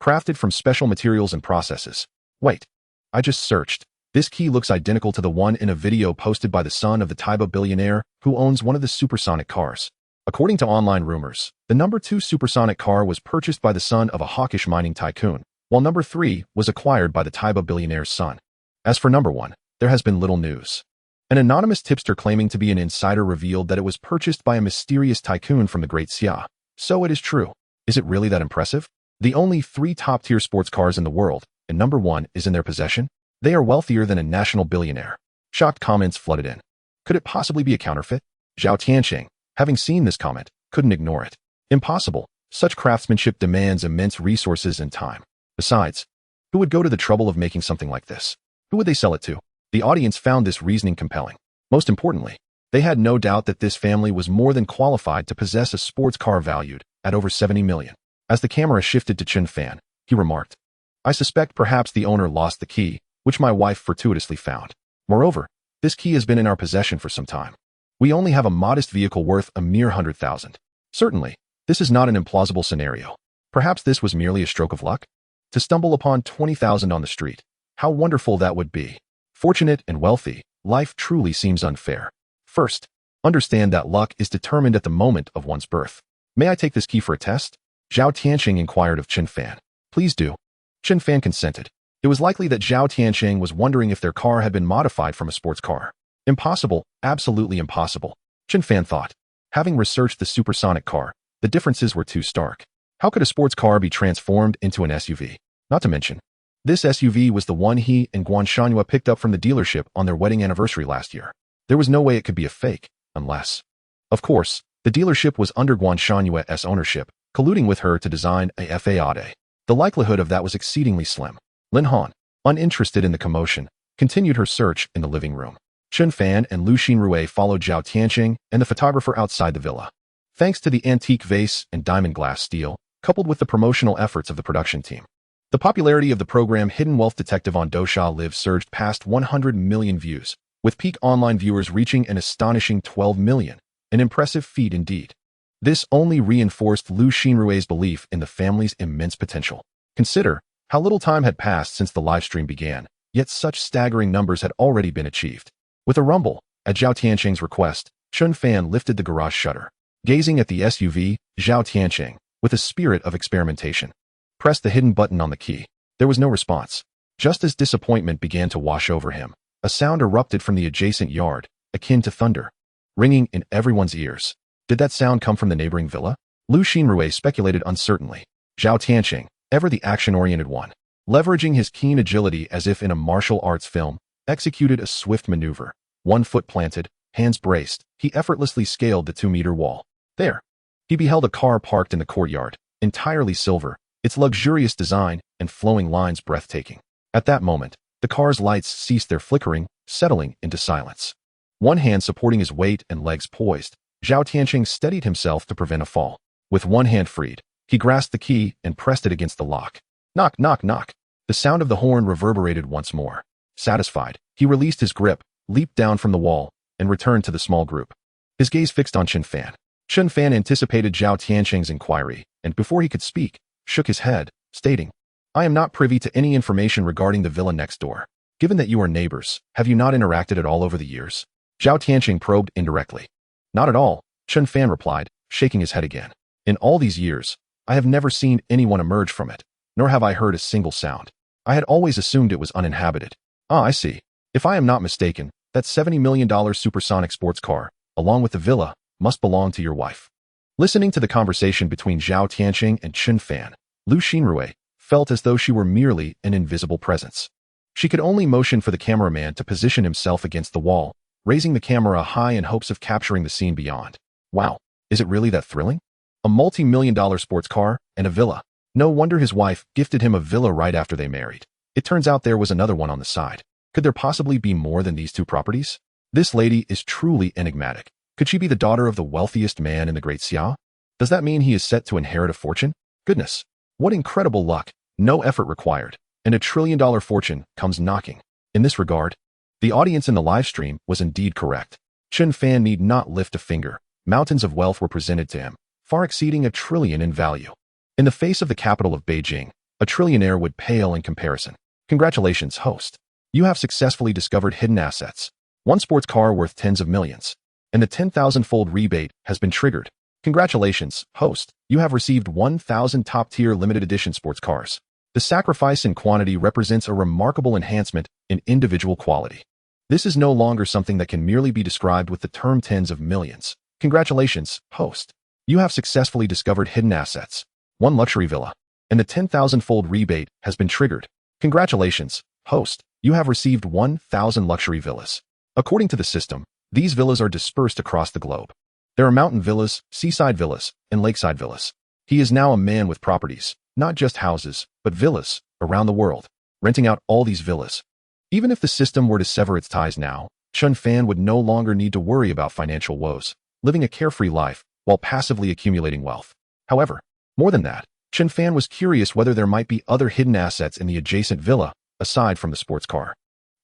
Crafted from special materials and processes. Wait, I just searched. This key looks identical to the one in a video posted by the son of the Taiba billionaire who owns one of the supersonic cars. According to online rumors, the number 2 supersonic car was purchased by the son of a hawkish mining tycoon, while number 3 was acquired by the Taiba billionaire's son. As for number 1, there has been little news. An anonymous tipster claiming to be an insider revealed that it was purchased by a mysterious tycoon from the Great Xia. So it is true. Is it really that impressive? The only 3 top-tier sports cars in the world, and number 1 is in their possession? They are wealthier than a national billionaire. Shocked comments flooded in. Could it possibly be a counterfeit? Zhao Tianqing, having seen this comment, couldn't ignore it. Impossible. Such craftsmanship demands immense resources and time. Besides, who would go to the trouble of making something like this? Who would they sell it to? The audience found this reasoning compelling. Most importantly, they had no doubt that this family was more than qualified to possess a sports car valued at over 70 million. As the camera shifted to Chen Fan, he remarked, I suspect perhaps the owner lost the key, which my wife fortuitously found. Moreover, this key has been in our possession for some time. We only have a modest vehicle worth a mere 100,000. Certainly, this is not an implausible scenario. Perhaps this was merely a stroke of luck? To stumble upon 20,000 on the street. How wonderful that would be. Fortunate and wealthy, life truly seems unfair. First, understand that luck is determined at the moment of one's birth. May I take this key for a test? Zhao Tianqing inquired of Chen Fan. Please do. Chen Fan consented. It was likely that Zhao Tianqing was wondering if their car had been modified from a sports car. Impossible, absolutely impossible, Chen Fan thought. Having researched the supersonic car, the differences were too stark. How could a sports car be transformed into an SUV? Not to mention, this SUV was the one he and Guan Shanhua picked up from the dealership on their wedding anniversary last year. There was no way it could be a fake, unless… Of course, the dealership was under Guan Shanhua's ownership, colluding with her to design a FAAD. The likelihood of that was exceedingly slim. Lin Han, uninterested in the commotion, continued her search in the living room. Chen Fan and Lu Xinrui followed Zhao Tianqing and the photographer outside the villa. Thanks to the antique vase and diamond glass steel, coupled with the promotional efforts of the production team, the popularity of the program Hidden Wealth Detective on Douxia Live surged past 100 million views, with peak online viewers reaching an astonishing 12 million, an impressive feat indeed. This only reinforced Lu Xinrui's belief in the family's immense potential. Consider how little time had passed since the livestream began, yet such staggering numbers had already been achieved. With a rumble, at Zhao Tianqing's request, Chen Fan lifted the garage shutter. Gazing at the SUV, Zhao Tianqing, with a spirit of experimentation, pressed the hidden button on the key. There was no response. Just as disappointment began to wash over him, a sound erupted from the adjacent yard, akin to thunder, ringing in everyone's ears. Did that sound come from the neighboring villa? Lu Xinrui speculated uncertainly. Zhao Tianqing, ever the action-oriented one, leveraging his keen agility as if in a martial arts film, executed a swift maneuver. 1 foot planted, hands braced, he effortlessly scaled the 2-meter wall. There, he beheld a car parked in the courtyard, entirely silver, its luxurious design and flowing lines breathtaking. At that moment, the car's lights ceased their flickering, settling into silence. One hand supporting his weight and legs poised, Zhao Tianqing steadied himself to prevent a fall. With one hand freed, he grasped the key and pressed it against the lock. Knock, knock, knock. The sound of the horn reverberated once more. Satisfied, he released his grip, leaped down from the wall, and returned to the small group. His gaze fixed on Chen Fan. Chen Fan anticipated Zhao Tianqing's inquiry, and before he could speak, shook his head, stating, "I am not privy to any information regarding the villa next door. Given that you are neighbors, have you not interacted at all over the years?" Zhao Tianqing probed indirectly. "Not at all," Chen Fan replied, shaking his head again. "In all these years, I have never seen anyone emerge from it, nor have I heard a single sound. I had always assumed it was uninhabited." "Ah, I see. If I am not mistaken, that $70 million supersonic sports car, along with the villa, must belong to your wife." Listening to the conversation between Zhao Tianqing and Chen Fan, Lu Xinrui felt as though she were merely an invisible presence. She could only motion for the cameraman to position himself against the wall, raising the camera high in hopes of capturing the scene beyond. Wow, is it really that thrilling? A multi-million-dollar sports car and a villa. No wonder his wife gifted him a villa right after they married. It turns out there was another one on the side. Could there possibly be more than these 2 properties? This lady is truly enigmatic. Could she be the daughter of the wealthiest man in the Great Xia? Does that mean he is set to inherit a fortune? Goodness, what incredible luck, no effort required, and a $1 trillion fortune comes knocking. In this regard, the audience in the live stream was indeed correct. Chen Fan need not lift a finger. Mountains of wealth were presented to him, far exceeding $1 trillion in value. In the face of the capital of Beijing, a trillionaire would pale in comparison. Congratulations, host. You have successfully discovered hidden assets. 1 sports car worth tens of millions. And the 10,000-fold rebate has been triggered. Congratulations, host. You have received 1,000 top-tier limited edition sports cars. The sacrifice in quantity represents a remarkable enhancement in individual quality. This is no longer something that can merely be described with the term tens of millions. Congratulations, host. You have successfully discovered hidden assets. 1 luxury villa. And the 10,000-fold rebate has been triggered. Congratulations, host. You have received 1,000 luxury villas. According to the system, these villas are dispersed across the globe. There are mountain villas, seaside villas, and lakeside villas. He is now a man with properties, not just houses, but villas, around the world, renting out all these villas. Even if the system were to sever its ties now, Chen Fan would no longer need to worry about financial woes, living a carefree life while passively accumulating wealth. However, more than that, Chen Fan was curious whether there might be other hidden assets in the adjacent villa, aside from the sports car.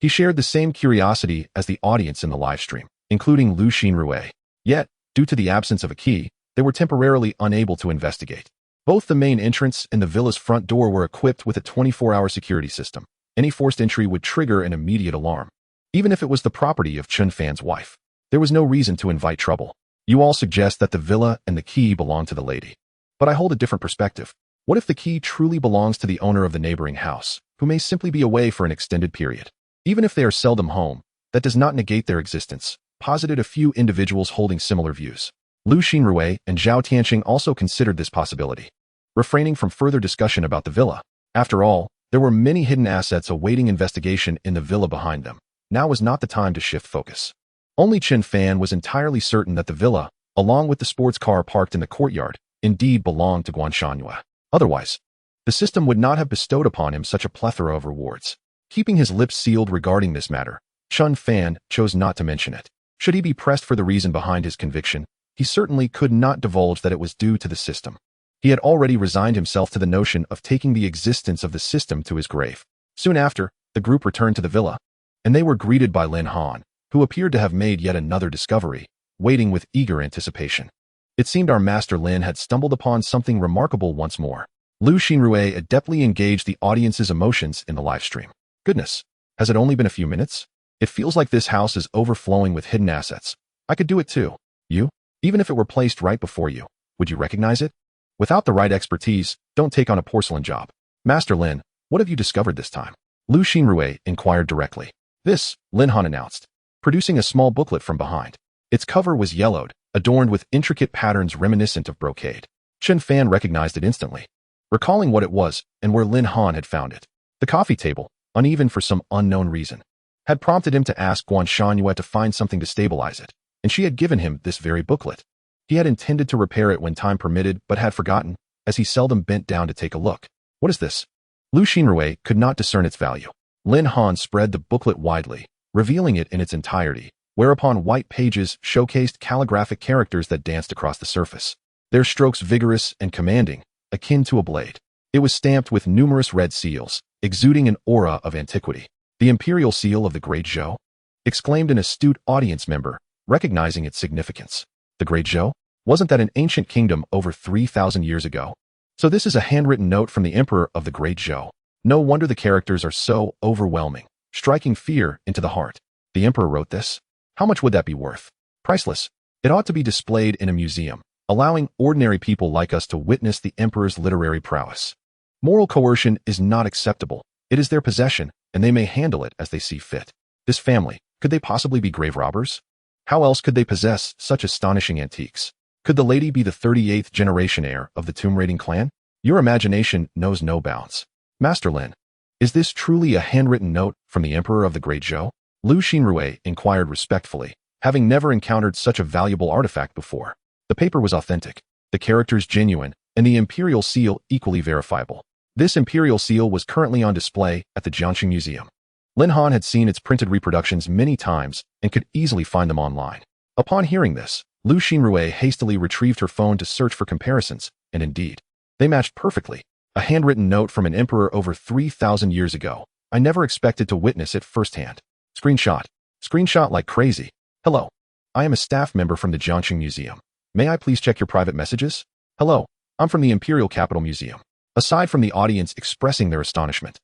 He shared the same curiosity as the audience in the live stream, including Lu Xinrui. Yet, due to the absence of a key, they were temporarily unable to investigate. Both the main entrance and the villa's front door were equipped with a 24-hour security system. Any forced entry would trigger an immediate alarm. Even if it was the property of Chen Fan's wife, there was no reason to invite trouble. You all suggest that the villa and the key belong to the lady. But I hold a different perspective. What if the key truly belongs to the owner of the neighboring house, who may simply be away for an extended period? Even if they are seldom home, that does not negate their existence, posited a few individuals holding similar views. Lu Xinrui and Zhao Tianqing also considered this possibility. refraining from further discussion about the villa. After all, there were many hidden assets awaiting investigation in the villa behind them. Now was not the time to shift focus. Only Chen Fan was entirely certain that the villa, along with the sports car parked in the courtyard, indeed belonged to Guanshanhua. Otherwise, the system would not have bestowed upon him such a plethora of rewards. Keeping his lips sealed regarding this matter, Chen Fan chose not to mention it. Should he be pressed for the reason behind his conviction, he certainly could not divulge that it was due to the system. He had already resigned himself to the notion of taking the existence of the system to his grave. Soon after, the group returned to the villa, and they were greeted by Lin Han, who appeared to have made yet another discovery, waiting with eager anticipation. It seemed our master Lin had stumbled upon something remarkable once more. Lu Xinrui adeptly engaged the audience's emotions in the live stream. Goodness, has it only been a few minutes? It feels like this house is overflowing with hidden assets. I could do it too. You? Even if it were placed right before you, would you recognize it? Without the right expertise, don't take on a porcelain job. Master Lin, what have you discovered this time? Lu Xinrui inquired directly. This, Lin Han announced, producing a small booklet from behind. Its cover was yellowed, adorned with intricate patterns reminiscent of brocade. Chen Fan recognized it instantly, recalling what it was and where Lin Han had found it. The coffee table, uneven for some unknown reason, had prompted him to ask Guanshanhua to find something to stabilize it, and she had given him this very booklet. He had intended to repair it when time permitted, but had forgotten, as he seldom bent down to take a look. What is this? Lu Xinrui could not discern its value. Lin Han spread the booklet widely, revealing it in its entirety, whereupon white pages showcased calligraphic characters that danced across the surface, their strokes vigorous and commanding, akin to a blade. It was stamped with numerous red seals, exuding an aura of antiquity. The imperial seal of the Great Zhou? Exclaimed an astute audience member, recognizing its significance. The Great Zhou? Wasn't that an ancient kingdom over 3,000 years ago? So this is a handwritten note from the emperor of the Great Zhou. No wonder the characters are so overwhelming, striking fear into the heart. The emperor wrote this? How much would that be worth? Priceless. It ought to be displayed in a museum, allowing ordinary people like us to witness the emperor's literary prowess. Moral coercion is not acceptable. It is their possession, and they may handle it as they see fit. This family, could they possibly be grave robbers? How else could they possess such astonishing antiques? Could the lady be the 38th generation heir of the tomb raiding clan? Your imagination knows no bounds. Master Lin, is this truly a handwritten note from the emperor of the Great Zhou? Lu Xinrui inquired respectfully, having never encountered such a valuable artifact before. The paper was authentic, the characters genuine, and the imperial seal equally verifiable. This imperial seal was currently on display at the Jiangxing Museum. Lin Han had seen its printed reproductions many times and could easily find them online. Upon hearing this, Lu Xinrui hastily retrieved her phone to search for comparisons, and indeed, they matched perfectly. A handwritten note from an emperor over 3,000 years ago. I never expected to witness it firsthand. Screenshot. Screenshot like crazy. Hello. I am a staff member from the Jiangxing Museum. May I please check your private messages? Hello. I'm from the Imperial Capital Museum. Aside from the audience expressing their astonishment,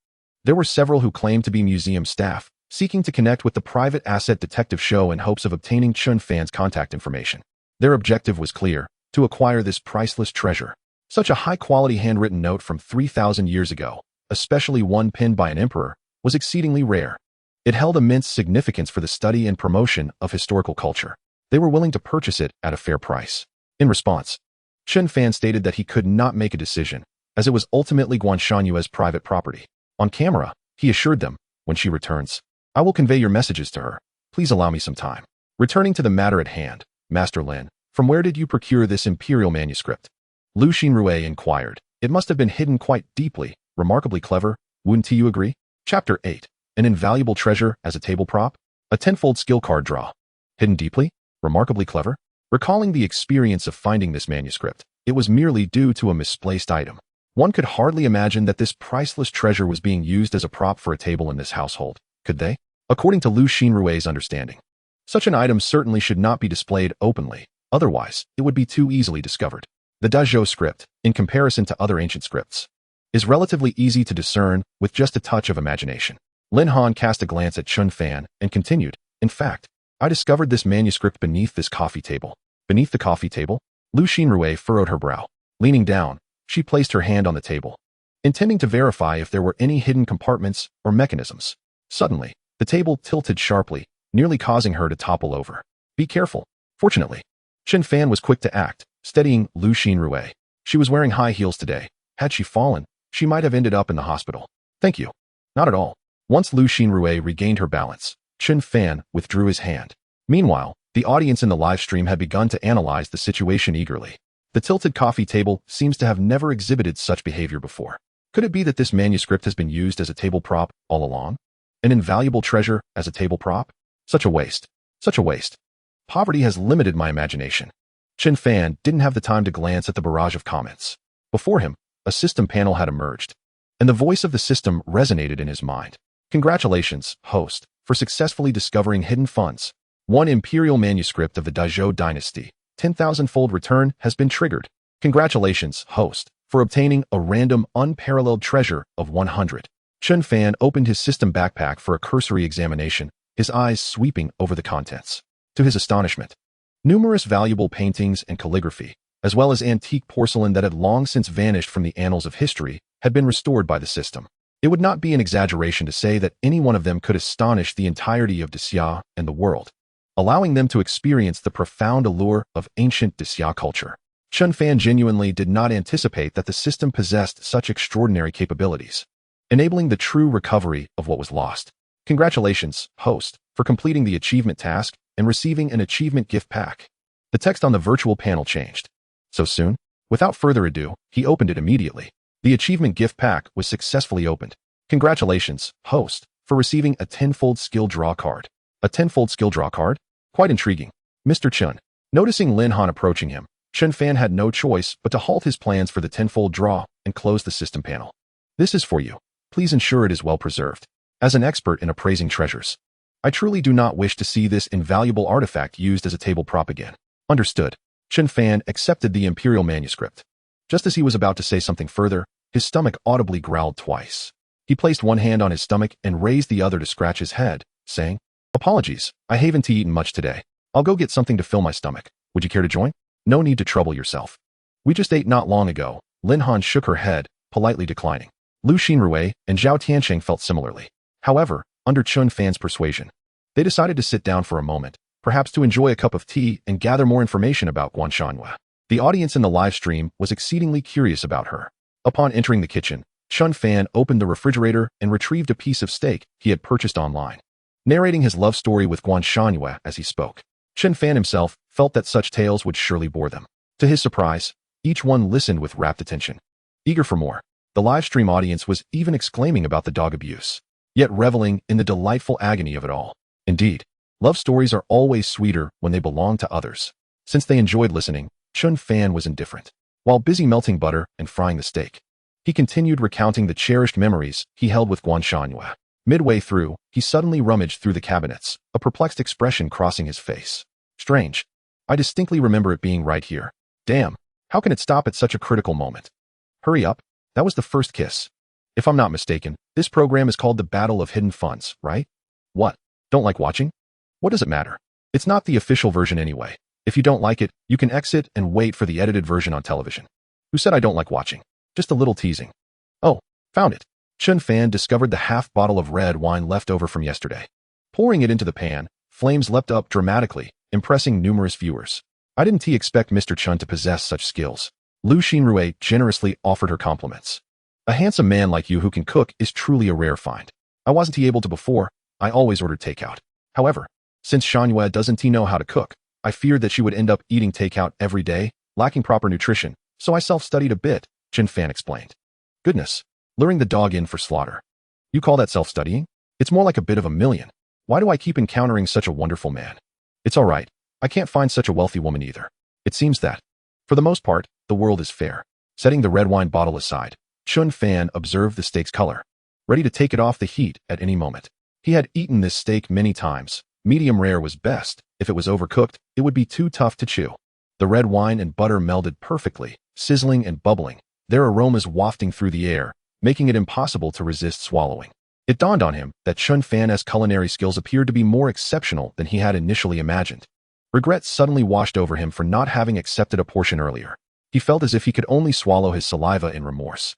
there were several who claimed to be museum staff, seeking to connect with the private asset detective show in hopes of obtaining Chen Fan's contact information. Their objective was clear, to acquire this priceless treasure. Such a high-quality handwritten note from 3,000 years ago, especially one penned by an emperor, was exceedingly rare. It held immense significance for the study and promotion of historical culture. They were willing to purchase it at a fair price. In response, Chen Fan stated that he could not make a decision, as it was ultimately Guanshanhua's private property. On camera, he assured them, when she returns, I will convey your messages to her. Please allow me some time. Returning to the matter at hand, Master Lin, from where did you procure this imperial manuscript? Lu Xinrui inquired. It must have been hidden quite deeply, remarkably clever, wouldn't you agree? Chapter 8. An invaluable treasure as a table prop? A tenfold skill card draw. Hidden deeply? Remarkably clever? Recalling the experience of finding this manuscript, it was merely due to a misplaced item. One could hardly imagine that this priceless treasure was being used as a prop for a table in this household, could they? According to Lu Xinrui's understanding, such an item certainly should not be displayed openly, otherwise it would be too easily discovered. The Dazhou script, in comparison to other ancient scripts, is relatively easy to discern with just a touch of imagination. Lin Han cast a glance at Chen Fan and continued, in fact, I discovered this manuscript beneath this coffee table. Beneath the coffee table? Lu Xinrui furrowed her brow. Leaning down, she placed her hand on the table, intending to verify if there were any hidden compartments or mechanisms. Suddenly, the table tilted sharply, nearly causing her to topple over. Be careful. Fortunately, Chen Fan was quick to act, steadying Lu Xinrui. She was wearing high heels today, Had she fallen, she might have ended up in the hospital. Thank you. Not at all. Once Lu Xinrui regained her balance, Chen Fan withdrew his hand. Meanwhile, the audience in the live stream had begun to analyze the situation eagerly. The tilted coffee table seems to have never exhibited such behavior before. Could it be that this manuscript has been used as a table prop all along? An invaluable treasure as a table prop? Such a waste. Such a waste. Poverty has limited my imagination. Chen Fan didn't have the time to glance at the barrage of comments. Before him, a system panel had emerged, and the voice of the system resonated in his mind. Congratulations, host, for successfully discovering hidden funds. One imperial manuscript of the Dazhou dynasty, 10,000-fold return, has been triggered. Congratulations, host, for obtaining a random unparalleled treasure of 100. Chen Fan opened his system backpack for a cursory examination, his eyes sweeping over the contents. To his astonishment, numerous valuable paintings and calligraphy, as well as antique porcelain that had long since vanished from the annals of history, had been restored by the system. It would not be an exaggeration to say that any one of them could astonish the entirety of Dixia and the world, allowing them to experience the profound allure of ancient Dixia culture. Chen Fan genuinely did not anticipate that the system possessed such extraordinary capabilities, enabling the true recovery of what was lost. Congratulations, host, for completing the achievement task and receiving an achievement gift pack. The text on the virtual panel changed. So soon? Without further ado, he opened it immediately. The achievement gift pack was successfully opened. Congratulations, host, for receiving a 10-fold skill draw card. A 10-fold skill draw card? Quite intriguing. Mr. Chen. Noticing Lin Han approaching him, Chen Fan had no choice but to halt his plans for the 10-fold draw and close the system panel. This is for you. Please ensure it is well preserved. As an expert in appraising treasures, I truly do not wish to see this invaluable artifact used as a table prop again. Understood. Chen Fan accepted the imperial manuscript. Just as he was about to say something further, his stomach audibly growled twice. He placed one hand on his stomach and raised the other to scratch his head, saying, "Apologies, I haven't eaten much today. I'll go get something to fill my stomach. Would you care to join? No need to trouble yourself. We just ate not long ago." Lin Han shook her head, politely declining. Lu Xinrui and Zhao Tiansheng felt similarly. However, under Chen Fan's persuasion, they decided to sit down for a moment, perhaps to enjoy a cup of tea and gather more information about Guan Shanhua. The audience in the live stream was exceedingly curious about her. Upon entering the kitchen, Chen Fan opened the refrigerator and retrieved a piece of steak he had purchased online, narrating his love story with Guan Shanhua as he spoke. Chen Fan himself felt that such tales would surely bore them. To his surprise, each one listened with rapt attention. Eager for more, the live stream audience was even exclaiming about the dog abuse, yet reveling in the delightful agony of it all. Indeed, love stories are always sweeter when they belong to others. Since they enjoyed listening, Chen Fan was indifferent. While busy melting butter and frying the steak, he continued recounting the cherished memories he held with Guan Shanhua. Midway through, he suddenly rummaged through the cabinets, a perplexed expression crossing his face. Strange. I distinctly remember it being right here. Damn, how can it stop at such a critical moment? Hurry up. That was the first kiss. If I'm not mistaken, this program is called the Battle of Hidden Funds, right? What? Don't like watching? What does it matter? It's not the official version anyway. If you don't like it, you can exit and wait for the edited version on television. Who said I don't like watching? Just a little teasing. Oh, found it. Chen Fan discovered the half bottle of red wine left over from yesterday. Pouring it into the pan, flames leapt up dramatically, impressing numerous viewers. I didn't expect Mr. Chen to possess such skills. Lu Xinrui generously offered her compliments. A handsome man like you who can cook is truly a rare find. I wasn't able to before. I always ordered takeout. However, since Shanhua doesn't know how to cook, I feared that she would end up eating takeout every day, lacking proper nutrition, so I self-studied a bit, Chen Fan explained. Goodness, luring the dog in for slaughter. You call that self-studying? It's more like a bit of a million. Why do I keep encountering such a wonderful man? It's all right. I can't find such a wealthy woman either. It seems that, for the most part, the world is fair. Setting the red wine bottle aside, Chen Fan observed the steak's color, ready to take it off the heat at any moment. He had eaten this steak many times. Medium rare was best. If it was overcooked, it would be too tough to chew. The red wine and butter melded perfectly, sizzling and bubbling, their aromas wafting through the air, making it impossible to resist swallowing. It dawned on him that Chen Fan's culinary skills appeared to be more exceptional than he had initially imagined. Regret suddenly washed over him for not having accepted a portion earlier. He felt as if he could only swallow his saliva in remorse.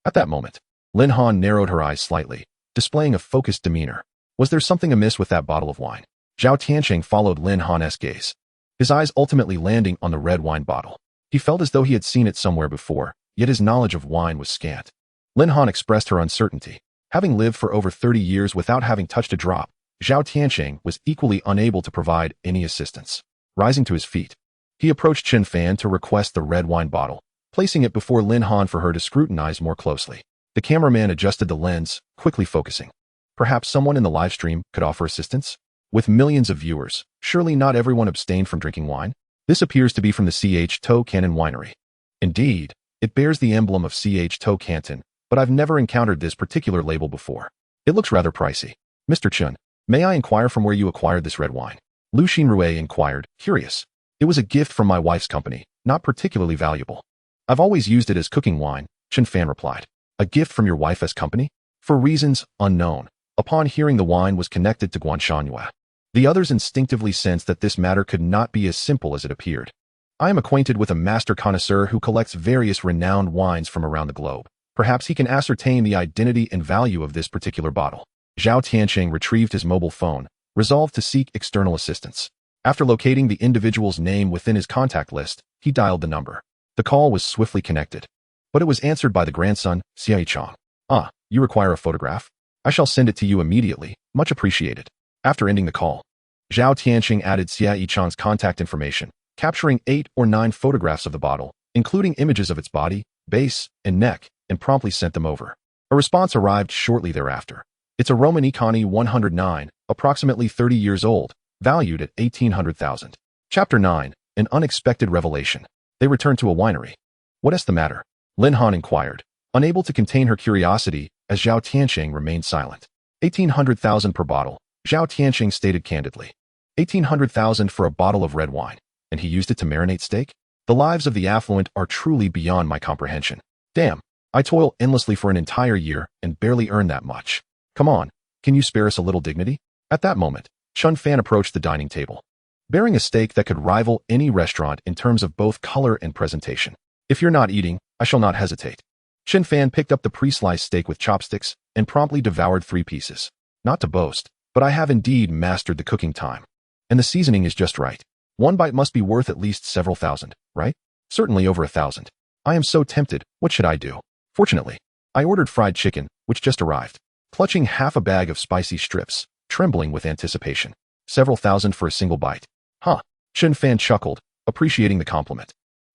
At that moment, Lin Han narrowed her eyes slightly, displaying a focused demeanor. Was there something amiss with that bottle of wine? Zhao Tiansheng followed Lin Han's gaze, his eyes ultimately landing on the red wine bottle. He felt as though he had seen it somewhere before, yet his knowledge of wine was scant. Lin Han expressed her uncertainty. Having lived for over 30 years without having touched a drop, Zhao Tianqing was equally unable to provide any assistance. Rising to his feet, he approached Chen Fan to request the red wine bottle, placing it before Lin Han for her to scrutinize more closely. The cameraman adjusted the lens, quickly focusing. Perhaps someone in the live stream could offer assistance? With millions of viewers, surely not everyone abstained from drinking wine? This appears to be from the CH To Canton Winery. Indeed, it bears the emblem of CH To Canton, but I've never encountered this particular label before. It looks rather pricey. Mr. Chen, may I inquire from where you acquired this red wine? Lu Xinrui inquired, curious. It was a gift from my wife's company, not particularly valuable. I've always used it as cooking wine, Chen Fan replied. A gift from your wife's company? For reasons unknown, upon hearing the wine was connected to Guanshanhua, the others instinctively sensed that this matter could not be as simple as it appeared. I am acquainted with a master connoisseur who collects various renowned wines from around the globe. Perhaps he can ascertain the identity and value of this particular bottle. Zhao Tianqing retrieved his mobile phone, resolved to seek external assistance. After locating the individual's name within his contact list, he dialed the number. The call was swiftly connected, but it was answered by the grandson, Xia Yichang. Ah, you require a photograph? I shall send it to you immediately, much appreciated. After ending the call, Zhao Tianqing added Xia Yichang's contact information, capturing 8 or 9 photographs of the bottle, including images of its body, base, and neck, and promptly sent them over. A response arrived shortly thereafter. It's a Roman Economy 109, approximately 30 years old, valued at 1800,000. Chapter 9, An Unexpected Revelation. They returned to a winery. What is the matter? Lin Han inquired, unable to contain her curiosity as Zhao Tianqing remained silent. 1800,000 per bottle, Zhao Tianqing stated candidly. 1800,000 for a bottle of red wine, and he used it to marinate steak? The lives of the affluent are truly beyond my comprehension. Damn, I toil endlessly for an entire year and barely earn that much. Come on, can you spare us a little dignity? At that moment, Chen Fan approached the dining table, bearing a steak that could rival any restaurant in terms of both color and presentation. If you're not eating, I shall not hesitate. Chen Fan picked up the pre-sliced steak with chopsticks and promptly devoured 3 pieces. Not to boast, but I have indeed mastered the cooking time. And the seasoning is just right. One bite must be worth at least several thousand, right? Certainly over 1,000. I am so tempted, what should I do? Fortunately, I ordered fried chicken, which just arrived. Clutching half a bag of spicy strips, trembling with anticipation. Several thousand for a single bite. Huh. Chen Fan chuckled, appreciating the compliment,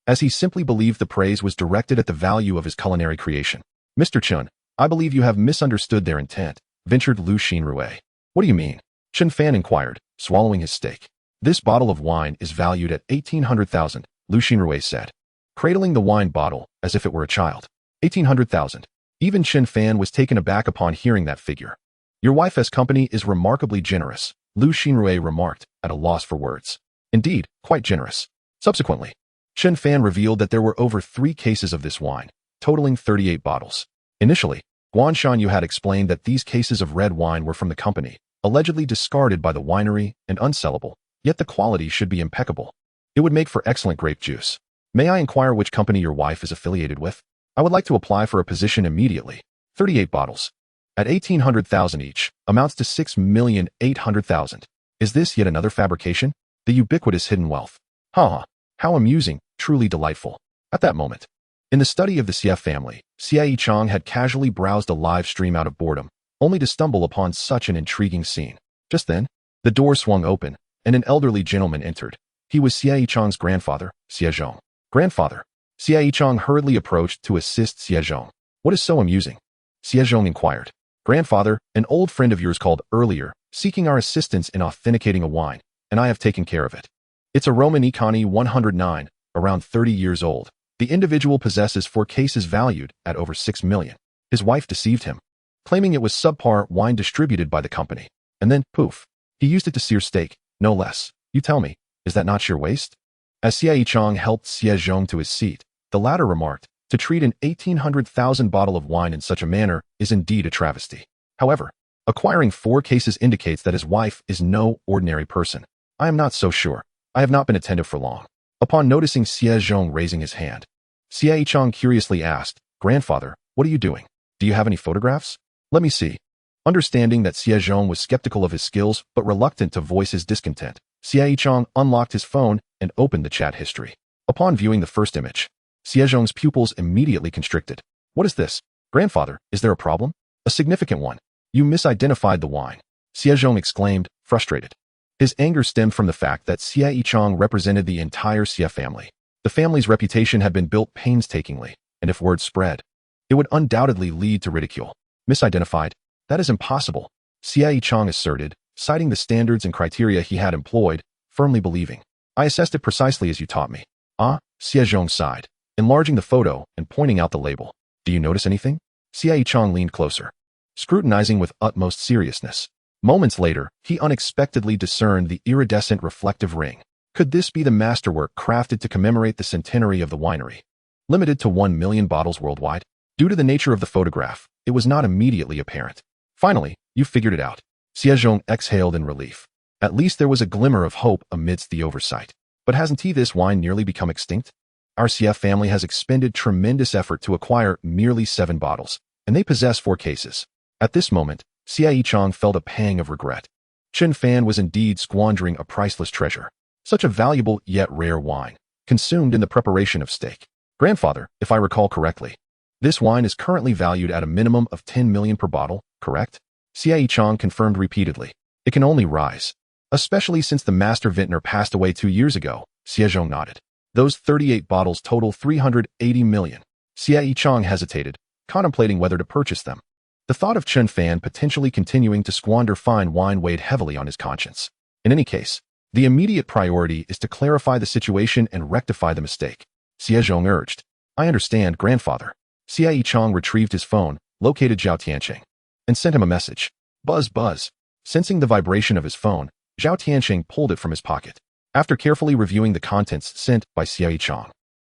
as he simply believed the praise was directed at the value of his culinary creation. Mr. Chen, I believe you have misunderstood their intent, ventured Lu Xinrui. What do you mean? Chen Fan inquired, swallowing his steak. This bottle of wine is valued at 1800,000, Lu Xinrui said, cradling the wine bottle as if it were a child. 1800,000. Even Chen Fan was taken aback upon hearing that figure. Your wife's company is remarkably generous, Lu Xinrui remarked, at a loss for words. Indeed, quite generous. Subsequently, Chen Fan revealed that there were over 3 cases of this wine, totaling 38 bottles. Initially, Guan Shanyu had explained that these cases of red wine were from the company, allegedly discarded by the winery and unsellable, yet the quality should be impeccable. It would make for excellent grape juice. May I inquire which company your wife is affiliated with? I would like to apply for a position immediately. 38 bottles. At 1800,000 each, amounts to 6,800,000. Is this yet another fabrication? The ubiquitous hidden wealth. Ha! How amusing, truly delightful. At that moment, in the study of the Xia family, Xia Yichang had casually browsed a live stream out of boredom, only to stumble upon such an intriguing scene. Just then, the door swung open, and an elderly gentleman entered. He was Xia Yichang's grandfather, Xia Zhong. Grandfather. Xia Yichang hurriedly approached to assist Xia Zhong. What is so amusing? Xia Zhong inquired. Grandfather, an old friend of yours called earlier, seeking our assistance in authenticating a wine, and I have taken care of it. It's a Roman Economy 109, around 30 years old. The individual possesses 4 cases valued at over 6 million. His wife deceived him, claiming it was subpar wine distributed by the company. And then, poof, he used it to sear steak, no less. You tell me, is that not sheer waste? As Xia Yichang helped Xia Zhong to his seat, the latter remarked, to treat an 1800,000 bottle of wine in such a manner is indeed a travesty. However, acquiring 4 cases indicates that his wife is no ordinary person. I am not so sure. I have not been attentive for long. Upon noticing Xia Zhong raising his hand, Xia Yichang curiously asked, Grandfather, what are you doing? Do you have any photographs? Let me see. Understanding that Xia Zhong was skeptical of his skills but reluctant to voice his discontent, Xia Yichang unlocked his phone and opened the chat history. Upon viewing the first image, Xiezhong's pupils immediately constricted. What is this? Grandfather, is there a problem? A significant one. You misidentified the wine. Xiezhong exclaimed, frustrated. His anger stemmed from the fact that Xie Yichang represented the entire Xie family. The family's reputation had been built painstakingly, and if word spread, it would undoubtedly lead to ridicule. Misidentified? That is impossible, Xie Yichang asserted, citing the standards and criteria he had employed, firmly believing. I assessed it precisely as you taught me. Ah, Xiezhong sighed, enlarging the photo and pointing out the label. Do you notice anything? Xie Yichang leaned closer, scrutinizing with utmost seriousness. Moments later, he unexpectedly discerned the iridescent reflective ring. Could this be the masterwork crafted to commemorate the centenary of the winery? Limited to 1 million bottles worldwide? Due to the nature of the photograph, it was not immediately apparent. Finally, you figured it out. Xiezhong exhaled in relief. At least there was a glimmer of hope amidst the oversight. But hasn't this wine nearly become extinct? Our Xie family has expended tremendous effort to acquire merely 7 bottles, and they possess 4 cases. At this moment, Xie Yichang felt a pang of regret. Chen Fan was indeed squandering a priceless treasure. Such a valuable yet rare wine, consumed in the preparation of steak. Grandfather, if I recall correctly, this wine is currently valued at a minimum of 10 million per bottle, correct? Xie Yichang confirmed repeatedly. It can only rise. Especially since the master vintner passed away 2 years ago, Xiezhong nodded. Those 38 bottles total 380 million. Xie Yichang hesitated, contemplating whether to purchase them. The thought of Chen Fan potentially continuing to squander fine wine weighed heavily on his conscience. In any case, the immediate priority is to clarify the situation and rectify the mistake, Xiezhong urged. I understand, grandfather. Xie Yichang retrieved his phone, located Zhao Tianqing, and sent him a message. Buzz, buzz. Sensing the vibration of his phone, Zhao Tianqing pulled it from his pocket. After carefully reviewing the contents sent by Xie Yichang,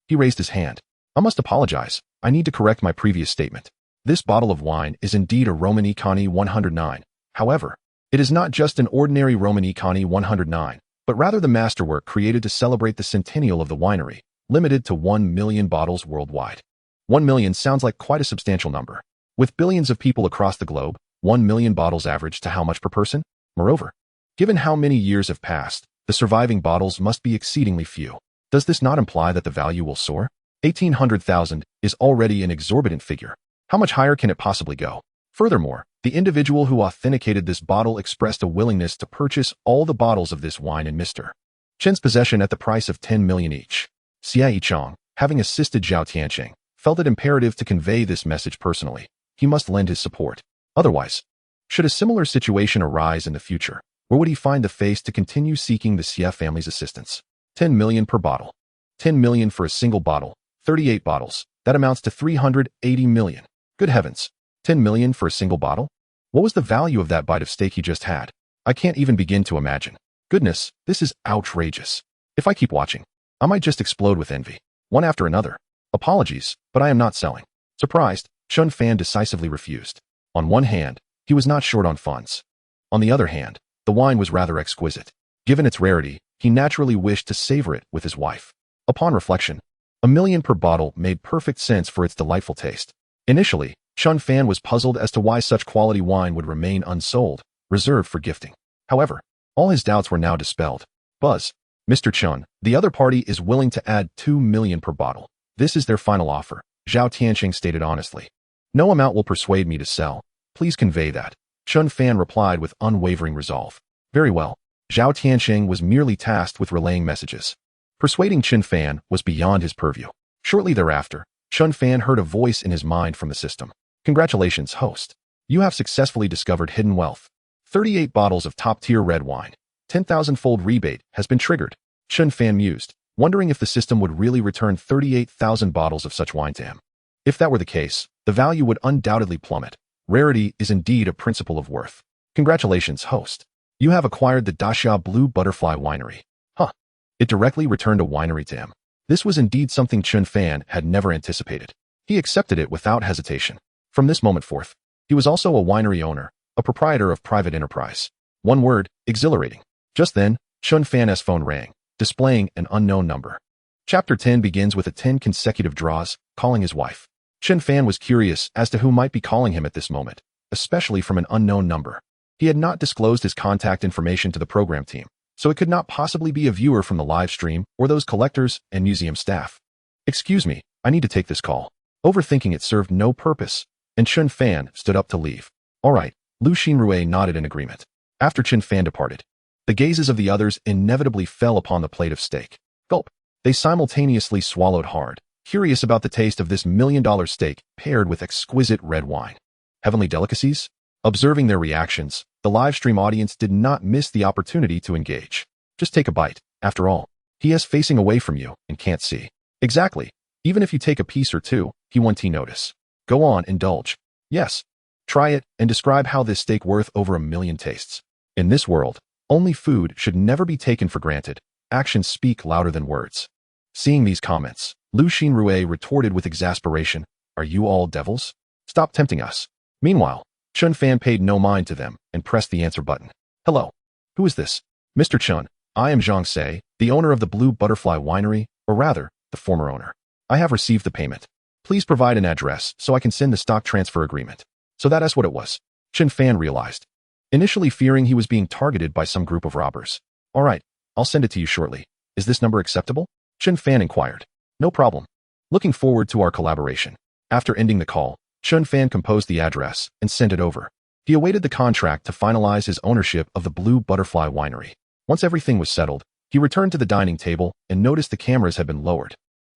he raised his hand. I must apologize. I need to correct my previous statement. This bottle of wine is indeed a Romancebooks 109. However, it is not just an ordinary Romancebooks 109, but rather the masterwork created to celebrate the centennial of the winery, limited to 1 million bottles worldwide. 1 million sounds like quite a substantial number. With billions of people across the globe, 1 million bottles average to how much per person? Moreover, given how many years have passed, the surviving bottles must be exceedingly few. Does this not imply that the value will soar? 1,800,000 is already an exorbitant figure. How much higher can it possibly go? Furthermore, the individual who authenticated this bottle expressed a willingness to purchase all the bottles of this wine in Mr. Chen's possession at the price of 10 million each. Xie Yichang, having assisted Zhao Tianqing, felt it imperative to convey this message personally. He must lend his support. Otherwise, should a similar situation arise in the future, where would he find the face to continue seeking the Xie family's assistance? 10 million per bottle. 10 million for a single bottle. 38 bottles. That amounts to 380 million. Good heavens. 10 million for a single bottle? What was the value of that bite of steak he just had? I can't even begin to imagine. Goodness, this is outrageous. If I keep watching, I might just explode with envy. One after another. Apologies, but I am not selling. Surprised, Chen Fan decisively refused. On one hand, he was not short on funds. On the other hand, the wine was rather exquisite. Given its rarity, he naturally wished to savor it with his wife. Upon reflection, 1 million per bottle made perfect sense for its delightful taste. Initially, Chen Fan was puzzled as to why such quality wine would remain unsold, reserved for gifting. However, all his doubts were now dispelled. Buzz, Mr. Chen, the other party is willing to add 2 million per bottle. This is their final offer, Zhao Tianqing stated honestly. No amount will persuade me to sell. Please convey that. Chen Fan replied with unwavering resolve. Very well. Zhao Tianqing was merely tasked with relaying messages. Persuading Chen Fan was beyond his purview. Shortly thereafter, Chen Fan heard a voice in his mind from the system. Congratulations, host. You have successfully discovered hidden wealth. 38 bottles of top-tier red wine. 10,000-fold rebate has been triggered. Chen Fan mused, wondering if the system would really return 38,000 bottles of such wine to him. If that were the case, the value would undoubtedly plummet. Rarity is indeed a principle of worth. Congratulations, host. You have acquired the Daxia Blue Butterfly Winery. Huh. It directly returned a winery to him. This was indeed something Chen Fan had never anticipated. He accepted it without hesitation. From this moment forth, he was also a winery owner, a proprietor of private enterprise. One word, exhilarating. Just then, Chen Fan's phone rang, displaying an unknown number. Chapter 10 begins with 10 consecutive draws, calling his wife. Chen Fan was curious as to who might be calling him at this moment, especially from an unknown number. He had not disclosed his contact information to the program team, so it could not possibly be a viewer from the live stream or those collectors and museum staff. Excuse me, I need to take this call. Overthinking it served no purpose, and Chen Fan stood up to leave. All right, Lu Xinrui nodded in agreement. After Chen Fan departed, the gazes of the others inevitably fell upon the plate of steak. Gulp. They simultaneously swallowed hard, curious about the taste of this $1,000,000 steak paired with exquisite red wine. Heavenly delicacies? Observing their reactions, the livestream audience did not miss the opportunity to engage. Just take a bite. After all, he is facing away from you and can't see. Exactly. Even if you take a piece or two, he won't notice. Go on, indulge. Yes. Try it and describe how this steak worth over 1,000,000 tastes. In this world, only food should never be taken for granted. Actions speak louder than words. Seeing these comments, Lu Xinrui retorted with exasperation, "Are you all devils? Stop tempting us." Meanwhile, Chen Fan paid no mind to them and pressed the answer button. "Hello. Who is this?" "Mr. Chen, I am Zhang Sei, the owner of the Blue Butterfly Winery, or rather, the former owner. I have received the payment. Please provide an address so I can send the stock transfer agreement." So that's what it was. Chen Fan realized, initially fearing he was being targeted by some group of robbers. "All right, I'll send it to you shortly. Is this number acceptable?" Chen Fan inquired. "No problem. Looking forward to our collaboration." After ending the call, Chen Fan composed the address and sent it over. He awaited the contract to finalize his ownership of the Blue Butterfly Winery. Once everything was settled, he returned to the dining table and noticed the cameras had been lowered.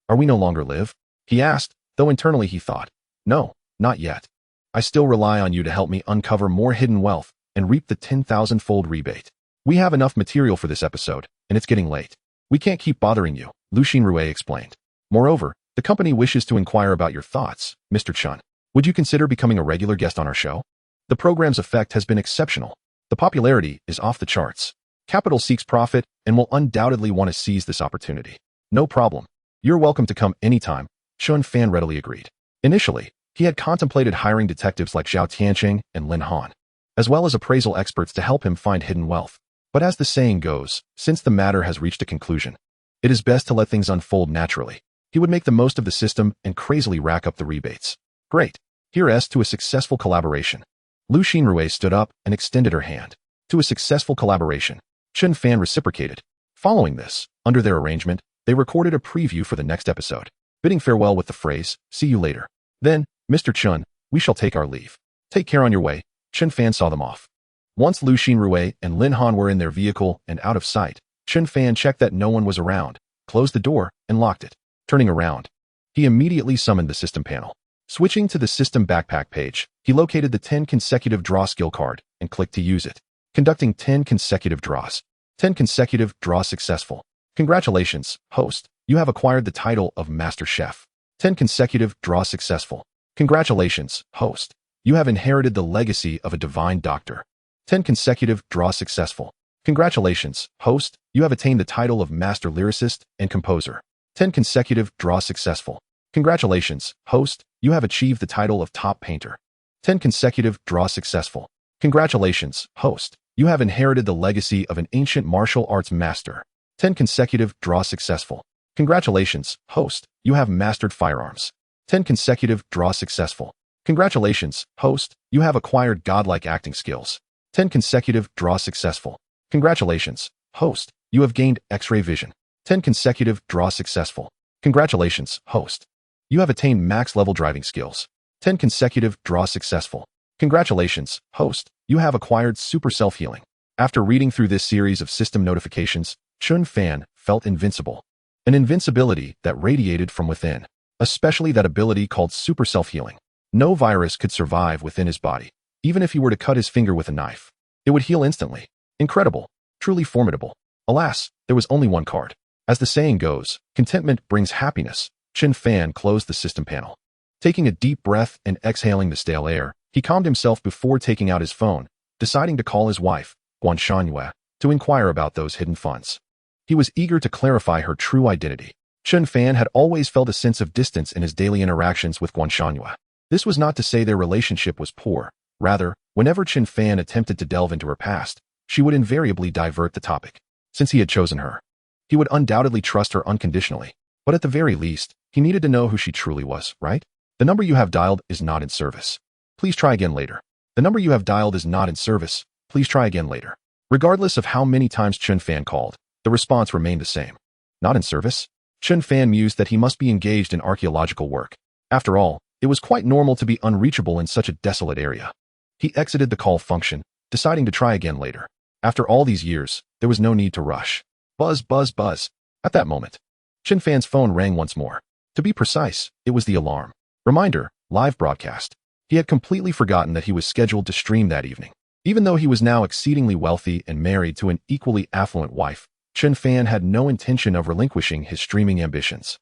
"Are we no longer live?" he asked, though internally he thought, "No, not yet. I still rely on you to help me uncover more hidden wealth and reap the 10,000-fold rebate. We have enough material for this episode, and it's getting late. We can't keep bothering you," Lu Xinrui explained. "Moreover, the company wishes to inquire about your thoughts, Mr. Chen. Would you consider becoming a regular guest on our show? The program's effect has been exceptional. The popularity is off the charts. Capital seeks profit and will undoubtedly want to seize this opportunity." "No problem. You're welcome to come anytime," Chen Fan readily agreed. Initially, he had contemplated hiring detectives like Zhao Tianqing and Lin Han, as well as appraisal experts to help him find hidden wealth. But as the saying goes, since the matter has reached a conclusion, it is best to let things unfold naturally. He would make the most of the system and crazily rack up the rebates. "Great. Here's to a successful collaboration." Lu Xinrui stood up and extended her hand. To a successful collaboration. Chen Fan reciprocated. Following this, under their arrangement, they recorded a preview for the next episode, bidding farewell with the phrase, "See you later." Then, "Mr. Chen, we shall take our leave. Take care on your way." Chen Fan saw them off. Once Lu Xinrui and Lin Han were in their vehicle and out of sight, Chen Fan checked that no one was around, closed the door, and locked it. Turning around, he immediately summoned the system panel. Switching to the system backpack page, he located the 10 consecutive draw skill card and clicked to use it. Conducting 10 consecutive draws. 10 consecutive draw successful. Congratulations, host. You have acquired the title of Master Chef. 10 consecutive draw successful. Congratulations, host. You have inherited the legacy of a divine doctor. 10 consecutive draw successful. Congratulations, host. You have attained the title of Master Lyricist and Composer. 10 consecutive draw successful. Congratulations, host. You have achieved the title of Top Painter. 10 consecutive draw successful. Congratulations, host. You have inherited the legacy of an ancient martial arts master. 10 consecutive draw successful. Congratulations, host. You have mastered firearms. 10 consecutive draw successful. Congratulations, host. You have acquired godlike acting skills. 10 consecutive draw successful. Congratulations, host. You have gained X-ray vision. 10 consecutive draw successful. Congratulations, host. You have attained max level driving skills. 10 consecutive draw successful. Congratulations, host. You have acquired super self-healing. After reading through this series of system notifications, Chen Fan felt invincible. An invincibility that radiated from within, especially that ability called super self-healing. No virus could survive within his body. Even if he were to cut his finger with a knife, it would heal instantly. Incredible. Truly formidable. Alas, there was only one card. As the saying goes, contentment brings happiness. Chen Fan closed the system panel. Taking a deep breath and exhaling the stale air, he calmed himself before taking out his phone, deciding to call his wife, Guan Shangyue, to inquire about those hidden funds. He was eager to clarify her true identity. Chen Fan had always felt a sense of distance in his daily interactions with Guan Shangyue. This was not to say their relationship was poor. Rather, whenever Chen Fan attempted to delve into her past, she would invariably divert the topic. Since he had chosen her, he would undoubtedly trust her unconditionally. But at the very least, he needed to know who she truly was, right? The number you have dialed is not in service. Please try again later. The number you have dialed is not in service. Please try again later. Regardless of how many times Chen Fan called, the response remained the same. Not in service? Chen Fan mused that he must be engaged in archaeological work. After all, it was quite normal to be unreachable in such a desolate area. He exited the call function, deciding to try again later. After all these years, there was no need to rush. Buzz, buzz, buzz. At that moment, Chen Fan's phone rang once more. To be precise, it was the alarm. Reminder, live broadcast. He had completely forgotten that he was scheduled to stream that evening. Even though he was now exceedingly wealthy and married to an equally affluent wife, Chen Fan had no intention of relinquishing his streaming ambitions.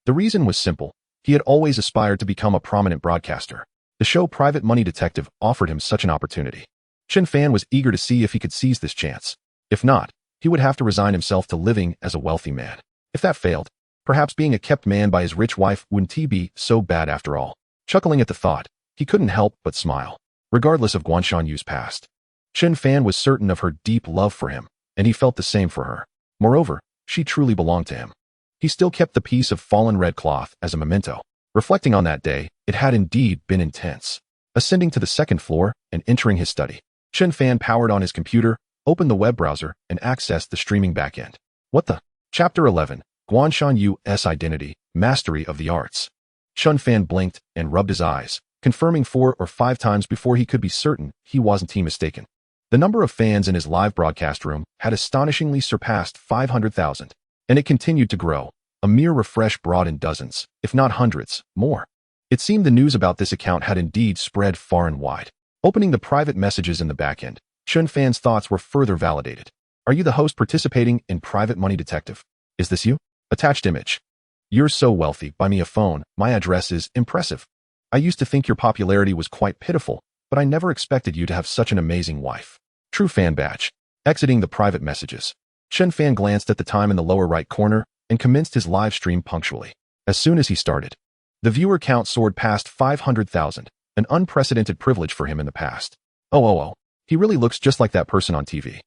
The reason was simple. He had always aspired to become a prominent broadcaster. The show Private Money Detective offered him such an opportunity. Chen Fan was eager to see if he could seize this chance. If not, he would have to resign himself to living as a wealthy man. If that failed, perhaps being a kept man by his rich wife wouldn't be so bad after all. Chuckling at the thought, he couldn't help but smile. Regardless of Guanshan Yu's past, Chen Fan was certain of her deep love for him, and he felt the same for her. Moreover, she truly belonged to him. He still kept the piece of fallen red cloth as a memento. Reflecting on that day, it had indeed been intense. Ascending to the second floor and entering his study, Chen Fan powered on his computer, opened the web browser, and accessed the streaming backend. What the? Chapter 11, Guanshan Yu's Identity, Mastery of the Arts. Chen Fan blinked and rubbed his eyes, confirming 4 or 5 times before he could be certain he wasn't mistaken. The number of fans in his live broadcast room had astonishingly surpassed 500,000, and it continued to grow. A mere refresh brought in dozens, if not hundreds, more. It seemed the news about this account had indeed spread far and wide. Opening the private messages in the backend, Chen Fan's thoughts were further validated. Are you the host participating in Private Money Detective? Is this you? Attached image. You're so wealthy, buy me a phone, my address is impressive. I used to think your popularity was quite pitiful, but I never expected you to have such an amazing wife. True fan badge. Exiting the private messages, Chen Fan glanced at the time in the lower right corner and commenced his live stream punctually. As soon as he started, the viewer count soared past 500,000, an unprecedented privilege for him in the past. Oh, he really looks just like that person on TV.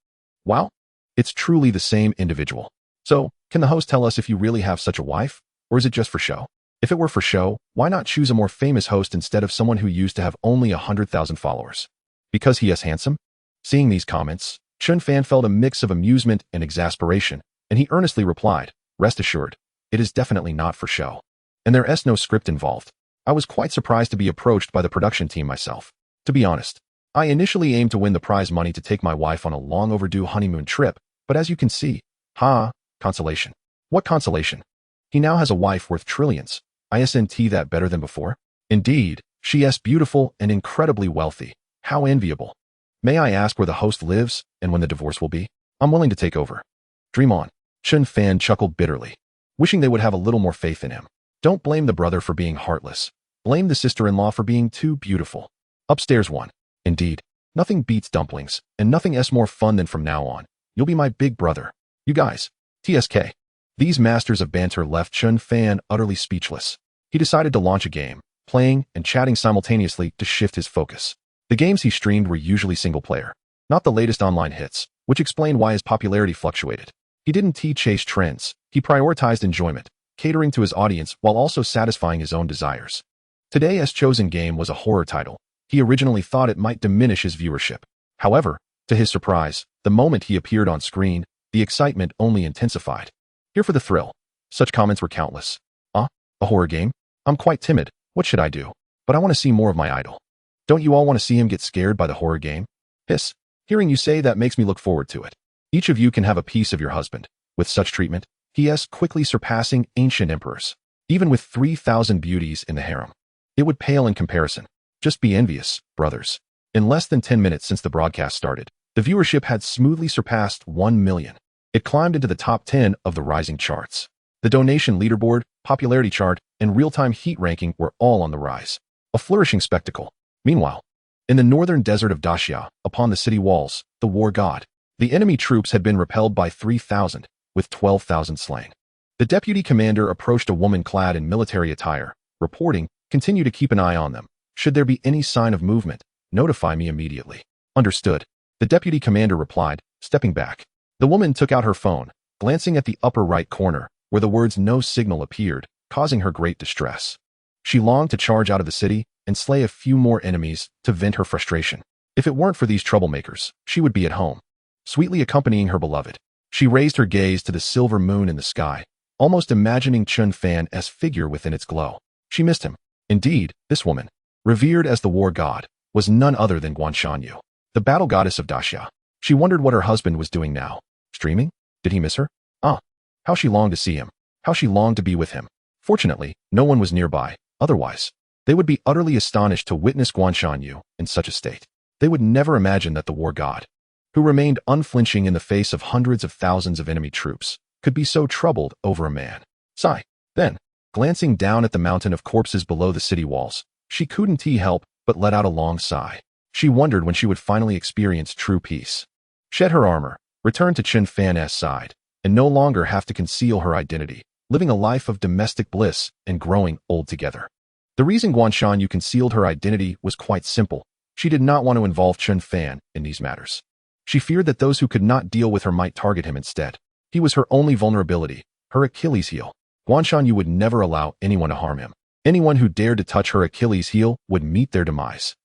Wow, it's truly the same individual. So, can the host tell us if you really have such a wife, or is it just for show? If it were for show, why not choose a more famous host instead of someone who used to have only 100,000 followers? Because he is handsome? Seeing these comments, Chen Fan felt a mix of amusement and exasperation, and he earnestly replied, rest assured, it is definitely not for show. And there is no script involved. I was quite surprised to be approached by the production team myself. To be honest, I initially aimed to win the prize money to take my wife on a long overdue honeymoon trip, but as you can see, consolation. What consolation? He now has a wife worth trillions. Isn't that better than before? Indeed, she is beautiful and incredibly wealthy. How enviable. May I ask where the host lives and when the divorce will be? I'm willing to take over. Dream on. Chen Fan chuckled bitterly, wishing they would have a little more faith in him. Don't blame the brother for being heartless. Blame the sister-in-law for being too beautiful. Upstairs 1. Indeed, nothing beats dumplings, and nothing is more fun than from now on. You'll be my big brother. You guys. TSK. These masters of banter left Chen Fan utterly speechless. He decided to launch a game, playing and chatting simultaneously to shift his focus. The games he streamed were usually single-player, not the latest online hits, which explained why his popularity fluctuated. He didn't chase trends. He prioritized enjoyment, catering to his audience while also satisfying his own desires. Today's chosen game was a horror title. He originally thought it might diminish his viewership. However, to his surprise, the moment he appeared on screen, the excitement only intensified. Here for the thrill. Such comments were countless. A horror game? I'm quite timid. What should I do? But I want to see more of my idol. Don't you all want to see him get scared by the horror game? Hiss. Hearing you say that makes me look forward to it. Each of you can have a piece of your husband. With such treatment, he is quickly surpassing ancient emperors. Even with 3,000 beauties in the harem, it would pale in comparison. Just be envious, brothers. In less than 10 minutes since the broadcast started, the viewership had smoothly surpassed 1 million. It climbed into the top 10 of the rising charts. The donation leaderboard, popularity chart, and real-time heat ranking were all on the rise. A flourishing spectacle. Meanwhile, in the northern desert of Daxia, upon the city walls, the war god, the enemy troops had been repelled by 3,000, with 12,000 slain. The deputy commander approached a woman clad in military attire, reporting, continue to keep an eye on them. Should there be any sign of movement, notify me immediately. Understood. The deputy commander replied, stepping back. The woman took out her phone, glancing at the upper right corner, where the words no signal appeared, causing her great distress. She longed to charge out of the city and slay a few more enemies to vent her frustration. If it weren't for these troublemakers, she would be at home, sweetly accompanying her beloved. She raised her gaze to the silver moon in the sky, almost imagining Chen Fan's figure within its glow. She missed him. Indeed, this woman, revered as the war god, was none other than Guanshanyu, the battle goddess of Daxia. She wondered what her husband was doing now. Streaming? Did he miss her? How she longed to see him. How she longed to be with him. Fortunately, no one was nearby. Otherwise, they would be utterly astonished to witness Guanshanyu in such a state. They would never imagine that the war god, who remained unflinching in the face of hundreds of thousands of enemy troops, could be so troubled over a man. Sigh. Then, glancing down at the mountain of corpses below the city walls, she couldn't help but let out a long sigh. She wondered when she would finally experience true peace. Shed her armor, return to Chen Fan's side, and no longer have to conceal her identity, living a life of domestic bliss and growing old together. The reason Guanshanyu concealed her identity was quite simple. She did not want to involve Chen Fan in these matters. She feared that those who could not deal with her might target him instead. He was her only vulnerability, her Achilles heel. Guanshanyu would never allow anyone to harm him. Anyone who dared to touch her Achilles heel would meet their demise.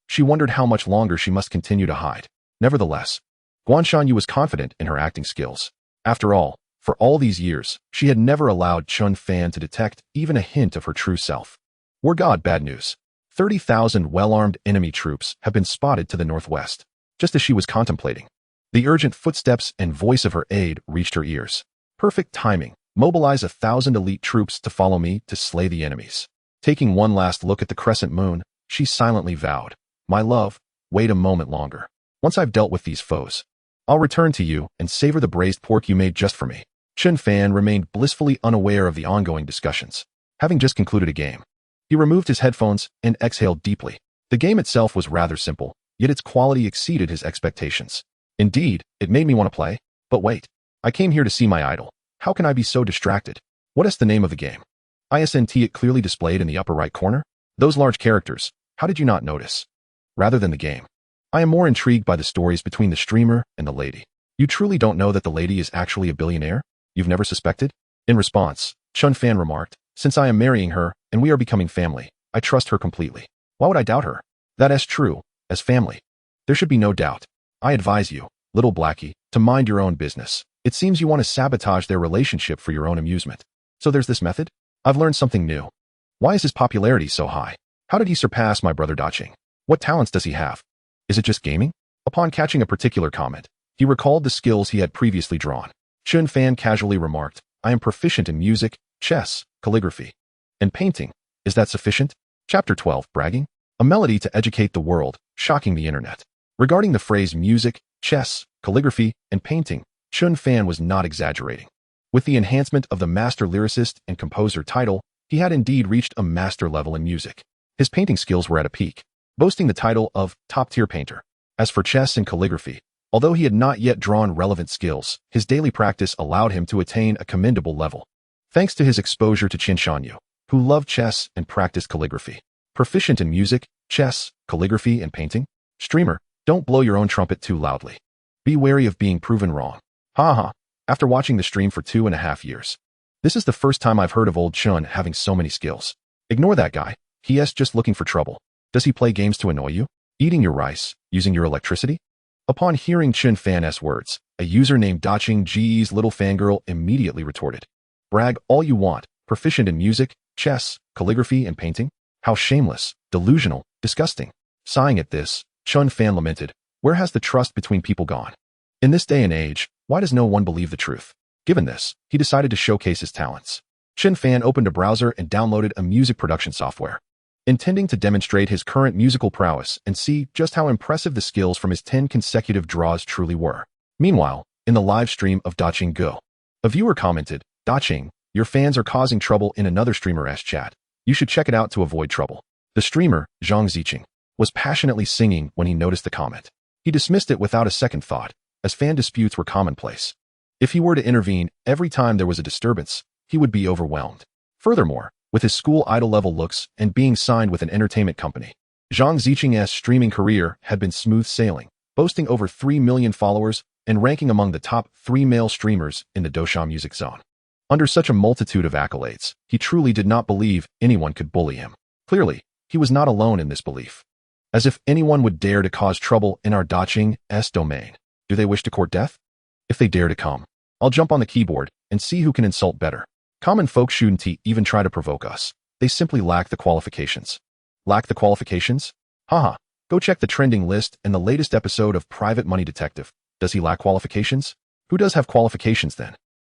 She wondered how much longer she must continue to hide. Nevertheless, Guanshanyu was confident in her acting skills. After all, for all these years, she had never allowed Chen Fan to detect even a hint of her true self. War god, bad news. 30,000 well-armed enemy troops have been spotted to the northwest. Just as she was contemplating, the urgent footsteps and voice of her aide reached her ears. Perfect timing. Mobilize 1,000 elite troops to follow me to slay the enemies. Taking one last look at the crescent moon, she silently vowed, "My love, wait a moment longer. Once I've dealt with these foes, I'll return to you and savor the braised pork you made just for me." Chen Fan remained blissfully unaware of the ongoing discussions. Having just concluded a game, he removed his headphones and exhaled deeply. The game itself was rather simple, yet its quality exceeded his expectations. Indeed, it made me want to play. But wait, I came here to see my idol. How can I be so distracted? What is the name of the game? Isn't it clearly displayed in the upper right corner? Those large characters, how did you not notice? Rather than the game, I am more intrigued by the stories between the streamer and the lady. You truly don't know that the lady is actually a billionaire? You've never suspected? In response, Chen Fan remarked, "Since I am marrying her and we are becoming family, I trust her completely. Why would I doubt her? That is true, as family. There should be no doubt. I advise you, little Blackie, to mind your own business. It seems you want to sabotage their relationship for your own amusement. So there's this method? I've learned something new. Why is his popularity so high? How did he surpass my brother Daching? What talents does he have? Is it just gaming?" Upon catching a particular comment, he recalled the skills he had previously drawn. Chen Fan casually remarked, "I am proficient in music, chess, calligraphy, and painting. Is that sufficient?" Chapter 12, Bragging. A melody to educate the world, shocking the internet. Regarding the phrase music, chess, calligraphy, and painting, Chen Fan was not exaggerating. With the enhancement of the master lyricist and composer title, he had indeed reached a master level in music. His painting skills were at a peak, boasting the title of top-tier painter. As for chess and calligraphy, although he had not yet drawn relevant skills, his daily practice allowed him to attain a commendable level. Thanks to his exposure to Guanshanyu, who loved chess and practiced calligraphy. Proficient in music, chess, calligraphy, and painting? Streamer, don't blow your own trumpet too loudly. Be wary of being proven wrong. After watching the stream for 2.5 years, this is the first time I've heard of old Chun having so many skills. Ignore that guy. He is just looking for trouble. Does he play games to annoy you? Eating your rice, using your electricity? Upon hearing Chen Fan's words, a user named Daching G's little fangirl immediately retorted, "Brag all you want, proficient in music, chess, calligraphy, and painting? How shameless, delusional, disgusting." Sighing at this, Chen Fan lamented, "Where has the trust between people gone? In this day and age, why does no one believe the truth?" Given this, he decided to showcase his talents. Chen Fan opened a browser and downloaded a music production software, intending to demonstrate his current musical prowess and see just how impressive the skills from his 10 consecutive draws truly were. Meanwhile, in the live stream of Daching Go, a viewer commented, "Daching, your fans are causing trouble in another streamer's chat. You should check it out to avoid trouble." The streamer, Zhang Ziqing, was passionately singing when he noticed the comment. He dismissed it without a second thought, as fan disputes were commonplace. If he were to intervene every time there was a disturbance, he would be overwhelmed. Furthermore, with his school idol level looks and being signed with an entertainment company, Zhang Ziqing's streaming career had been smooth sailing, boasting over 3 million followers and ranking among the top 3 male streamers in the Dosha music zone. Under such a multitude of accolades, he truly did not believe anyone could bully him. Clearly, he was not alone in this belief. As if anyone would dare to cause trouble in our Daching's domain. Do they wish to court death? If they dare to come, I'll jump on the keyboard and see who can insult better. Common folk shouldn't even try to provoke us. They simply lack the qualifications. Lack the qualifications? Haha. Go check the trending list and the latest episode of Private Money Detective. Does he lack qualifications? Who does have qualifications then?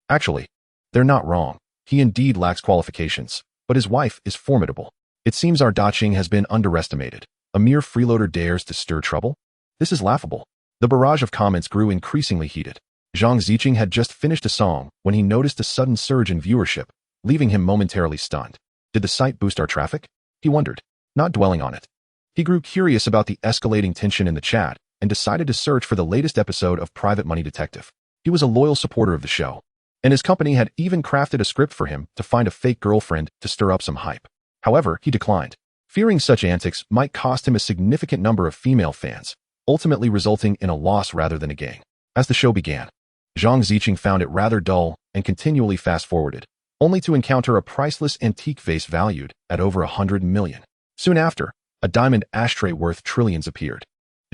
Actually, they're not wrong. He indeed lacks qualifications, but his wife is formidable. It seems our Daching has been underestimated. A mere freeloader dares to stir trouble? This is laughable. The barrage of comments grew increasingly heated. Zhang Ziqing had just finished a song when he noticed a sudden surge in viewership, leaving him momentarily stunned. Did the site boost our traffic? He wondered, not dwelling on it. He grew curious about the escalating tension in the chat and decided to search for the latest episode of Private Money Detective. He was a loyal supporter of the show, and his company had even crafted a script for him to find a fake girlfriend to stir up some hype. However, he declined, fearing such antics might cost him a significant number of female fans, ultimately resulting in a loss rather than a gain. As the show began, Zhang Ziqing found it rather dull and continually fast-forwarded, only to encounter a priceless antique vase valued at over 100 million. Soon after, a diamond ashtray worth trillions appeared.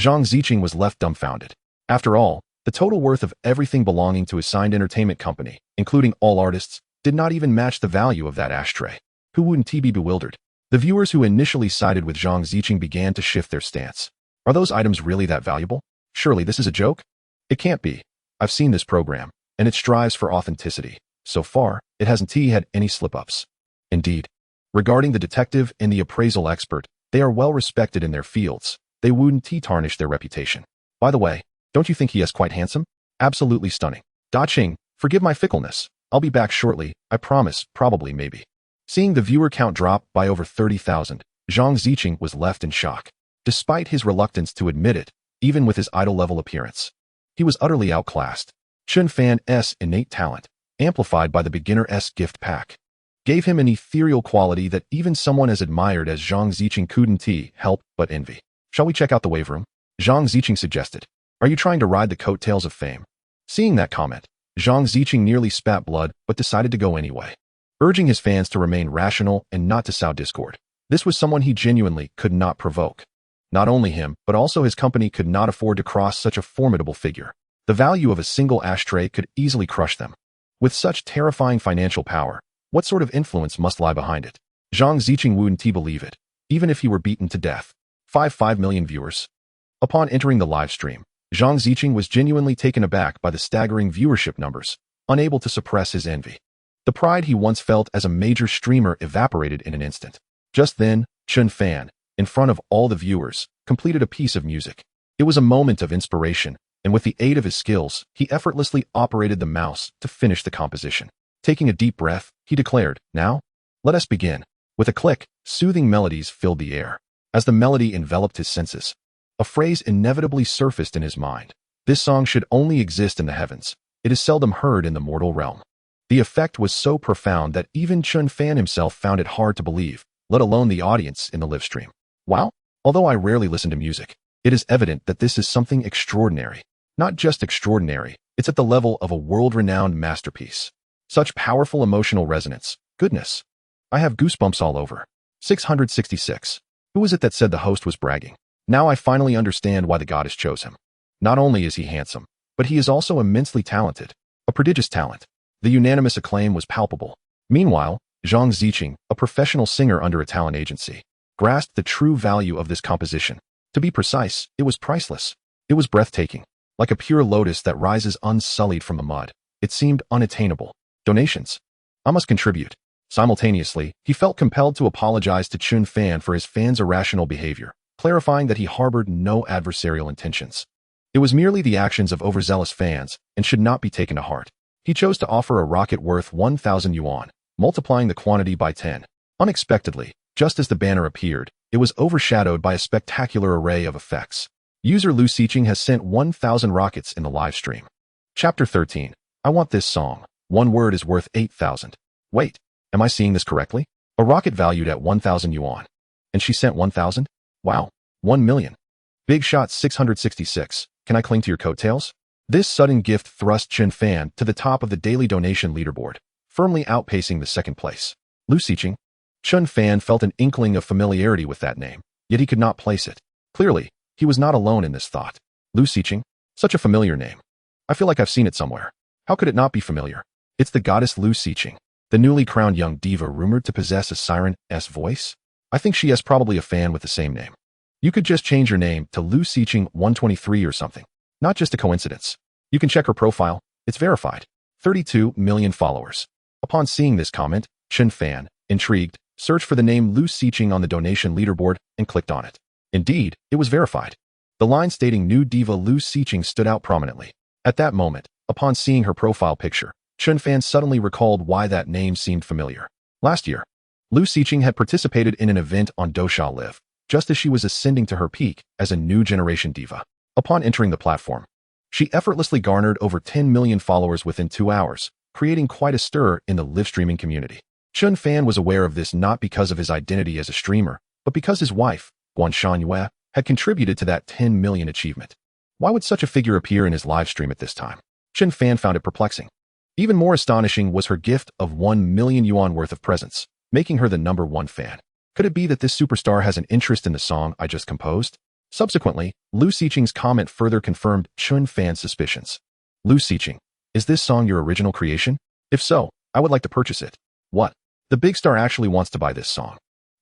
Zhang Ziqing was left dumbfounded. After all, the total worth of everything belonging to his signed entertainment company, including all artists, did not even match the value of that ashtray. Who wouldn't be bewildered? The viewers who initially sided with Zhang Ziqing began to shift their stance. Are those items really that valuable? Surely this is a joke? It can't be. I've seen this program, and it strives for authenticity. So far, it hasn't had any slip-ups. Indeed. Regarding the detective and the appraisal expert, they are well respected in their fields. They wouldn't tarnish their reputation. By the way, don't you think he is quite handsome? Absolutely stunning. Daching, forgive my fickleness. I'll be back shortly, I promise, probably maybe. Seeing the viewer count drop by over 30,000, Zhang Ziqing was left in shock. Despite his reluctance to admit it, even with his idol-level appearance, he was utterly outclassed. Chen Fan's innate talent, amplified by the beginner's gift pack, gave him an ethereal quality that even someone as admired as Zhang Ziqing couldn't help but envy. Shall we check out the wave room? Zhang Ziqing suggested. Are you trying to ride the coattails of fame? Seeing that comment, Zhang Ziqing nearly spat blood but decided to go anyway, urging his fans to remain rational and not to sow discord. This was someone he genuinely could not provoke. Not only him, but also his company could not afford to cross such a formidable figure. The value of a single ashtray could easily crush them. With such terrifying financial power, what sort of influence must lie behind it? Zhang Ziqing wouldn't believe it, even if he were beaten to death. 5 million viewers. Upon entering the live stream, Zhang Ziqing was genuinely taken aback by the staggering viewership numbers, unable to suppress his envy. The pride he once felt as a major streamer evaporated in an instant. Just then, Chen Fan, in front of all the viewers, completed a piece of music. It was a moment of inspiration, and with the aid of his skills, he effortlessly operated the mouse to finish the composition. Taking a deep breath, he declared, "Now, let us begin." With a click, soothing melodies filled the air. As the melody enveloped his senses, a phrase inevitably surfaced in his mind. This song should only exist in the heavens. It is seldom heard in the mortal realm. The effect was so profound that even Chen Fan himself found it hard to believe, let alone the audience in the live stream. Wow! Although I rarely listen to music, it is evident that this is something extraordinary. Not just extraordinary, it's at the level of a world-renowned masterpiece. Such powerful emotional resonance. Goodness. I have goosebumps all over. 666. Who was it that said the host was bragging? Now I finally understand why the goddess chose him. Not only is he handsome, but he is also immensely talented. A prodigious talent. The unanimous acclaim was palpable. Meanwhile, Zhang Ziqing, a professional singer under a talent agency, grasped the true value of this composition. To be precise, it was priceless. It was breathtaking. Like a pure lotus that rises unsullied from the mud. It seemed unattainable. Donations. I must contribute. Simultaneously, he felt compelled to apologize to Chen Fan for his fans' irrational behavior, clarifying that he harbored no adversarial intentions. It was merely the actions of overzealous fans and should not be taken to heart. He chose to offer a rocket worth 1,000 yuan, multiplying the quantity by 10. Unexpectedly, just as the banner appeared, it was overshadowed by a spectacular array of effects. User Lu Xiqing has sent 1,000 rockets in the live stream. Chapter 13. I want this song. One word is worth 8,000. Wait, am I seeing this correctly? A rocket valued at 1,000 yuan. And she sent 1,000? Wow. 1 million. Big shot 666. Can I cling to your coattails? This sudden gift thrust Chen Fan to the top of the daily donation leaderboard, firmly outpacing the second place. Lu Xiqing. Chen Fan felt an inkling of familiarity with that name, yet he could not place it. Clearly, he was not alone in this thought. Lu Xiqing? Such a familiar name. I feel like I've seen it somewhere. How could it not be familiar? It's the goddess Lu Siqing, the newly crowned young diva rumored to possess a siren's voice. I think she is probably a fan with the same name. You could just change your name to Lu Siqing 123 or something. Not just a coincidence. You can check her profile. It's verified. 32 million followers. Upon seeing this comment, Chen Fan, intrigued, searched for the name Lu Siqing on the donation leaderboard and clicked on it. Indeed, it was verified. The line stating new diva Lu Siqing stood out prominently. At that moment, upon seeing her profile picture, Chen Fan suddenly recalled why that name seemed familiar. Last year, Lu Siqing had participated in an event on Dousha Live, just as she was ascending to her peak as a new generation diva. Upon entering the platform, she effortlessly garnered over 10 million followers within 2 hours, creating quite a stir in the live streaming community. Chen Fan was aware of this not because of his identity as a streamer, but because his wife, Guan Shangyue, had contributed to that 10 million achievement. Why would such a figure appear in his live stream at this time? Chen Fan found it perplexing. Even more astonishing was her gift of 1 million yuan worth of presents, making her the #1 fan. Could it be that this superstar has an interest in the song I just composed? Subsequently, Lu Siqing's comment further confirmed Chen Fan's suspicions. Lu Siqing, is this song your original creation? If so, I would like to purchase it. What? The big star actually wants to buy this song.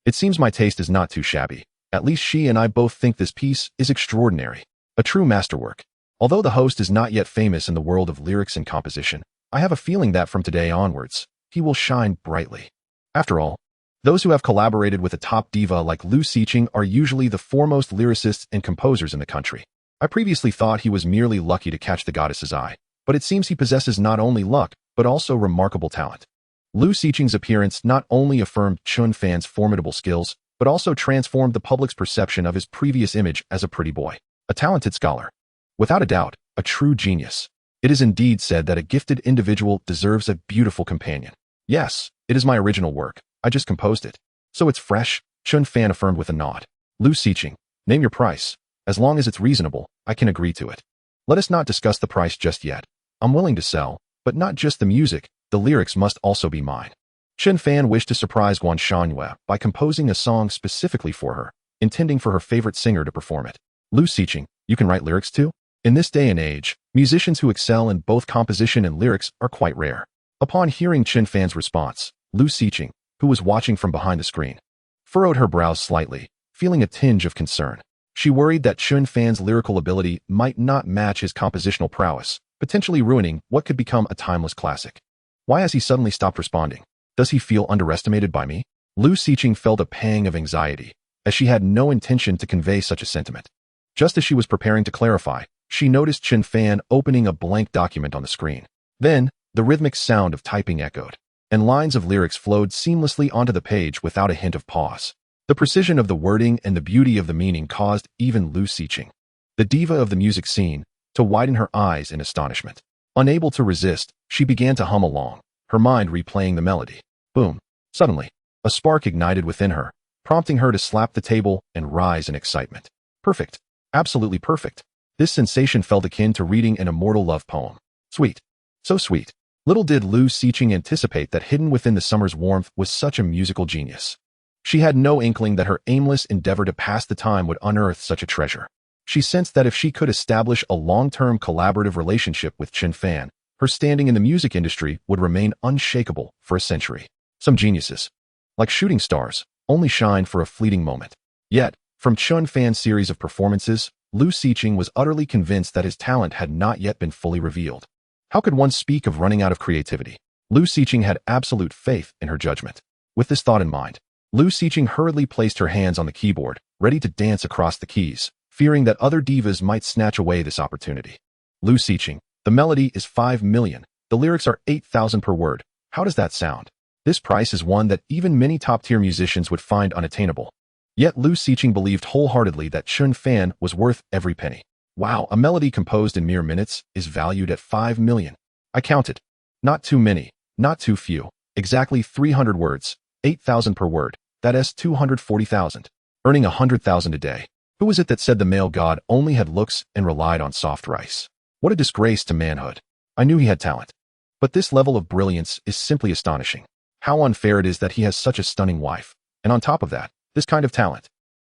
It seems my taste is not too shabby. At least she and I both think this piece is extraordinary. A true masterwork. Although the host is not yet famous in the world of lyrics and composition, I have a feeling that from today onwards, he will shine brightly. After all, those who have collaborated with a top diva like Lu Siqing are usually the foremost lyricists and composers in the country. I previously thought he was merely lucky to catch the goddess's eye, but it seems he possesses not only luck, but also remarkable talent. Lu Siqing's appearance not only affirmed Chen Fan's formidable skills, but also transformed the public's perception of his previous image as a pretty boy, a talented scholar. Without a doubt, a true genius. It is indeed said that a gifted individual deserves a beautiful companion. Yes, it is my original work. I just composed it. So it's fresh, Chen Fan affirmed with a nod. Lu Siqing, name your price. As long as it's reasonable, I can agree to it. Let us not discuss the price just yet. I'm willing to sell, but not just the music, the lyrics must also be mine. Chen Fan wished to surprise Guan Shangyue by composing a song specifically for her, intending for her favorite singer to perform it. Lu Siqing, you can write lyrics too? In this day and age, musicians who excel in both composition and lyrics are quite rare. Upon hearing Chen Fan's response, Lu Siqing, who was watching from behind the screen, furrowed her brows slightly, feeling a tinge of concern. She worried that Chen Fan's lyrical ability might not match his compositional prowess, potentially ruining what could become a timeless classic. Why has he suddenly stopped responding? Does he feel underestimated by me? Lu Siqing felt a pang of anxiety, as she had no intention to convey such a sentiment. Just as she was preparing to clarify, she noticed Chen Fan opening a blank document on the screen. Then, the rhythmic sound of typing echoed, and lines of lyrics flowed seamlessly onto the page without a hint of pause. The precision of the wording and the beauty of the meaning caused even Lu Siqing, the diva of the music scene, to widen her eyes in astonishment. Unable to resist, she began to hum along, her mind replaying the melody. Boom. Suddenly, a spark ignited within her, prompting her to slap the table and rise in excitement. Perfect. Absolutely perfect. This sensation felt akin to reading an immortal love poem. Sweet. So sweet. Little did Lu Siqing anticipate that hidden within the summer's warmth was such a musical genius. She had no inkling that her aimless endeavor to pass the time would unearth such a treasure. She sensed that if she could establish a long-term collaborative relationship with Chen Fan, her standing in the music industry would remain unshakable for a century. Some geniuses, like shooting stars, only shine for a fleeting moment. Yet, from Chen Fan's series of performances, Lu Siqing was utterly convinced that his talent had not yet been fully revealed. How could one speak of running out of creativity? Lu Siqing had absolute faith in her judgment. With this thought in mind, Lu Siqing hurriedly placed her hands on the keyboard, ready to dance across the keys, fearing that other divas might snatch away this opportunity. Lu Siqing, the melody is 5 million, the lyrics are 8,000 per word. How does that sound? This price is one that even many top-tier musicians would find unattainable. Yet Lu Siqing believed wholeheartedly that Chen Fan was worth every penny. Wow, a melody composed in mere minutes is valued at 5 million. I counted. Not too many, not too few. Exactly 300 words, 8,000 per word. That is 240,000. Earning 100,000 a day. Who was it that said the male god only had looks and relied on soft rice? What a disgrace to manhood. I knew he had talent. But this level of brilliance is simply astonishing. How unfair it is that he has such a stunning wife. And on top of that, this kind of talent.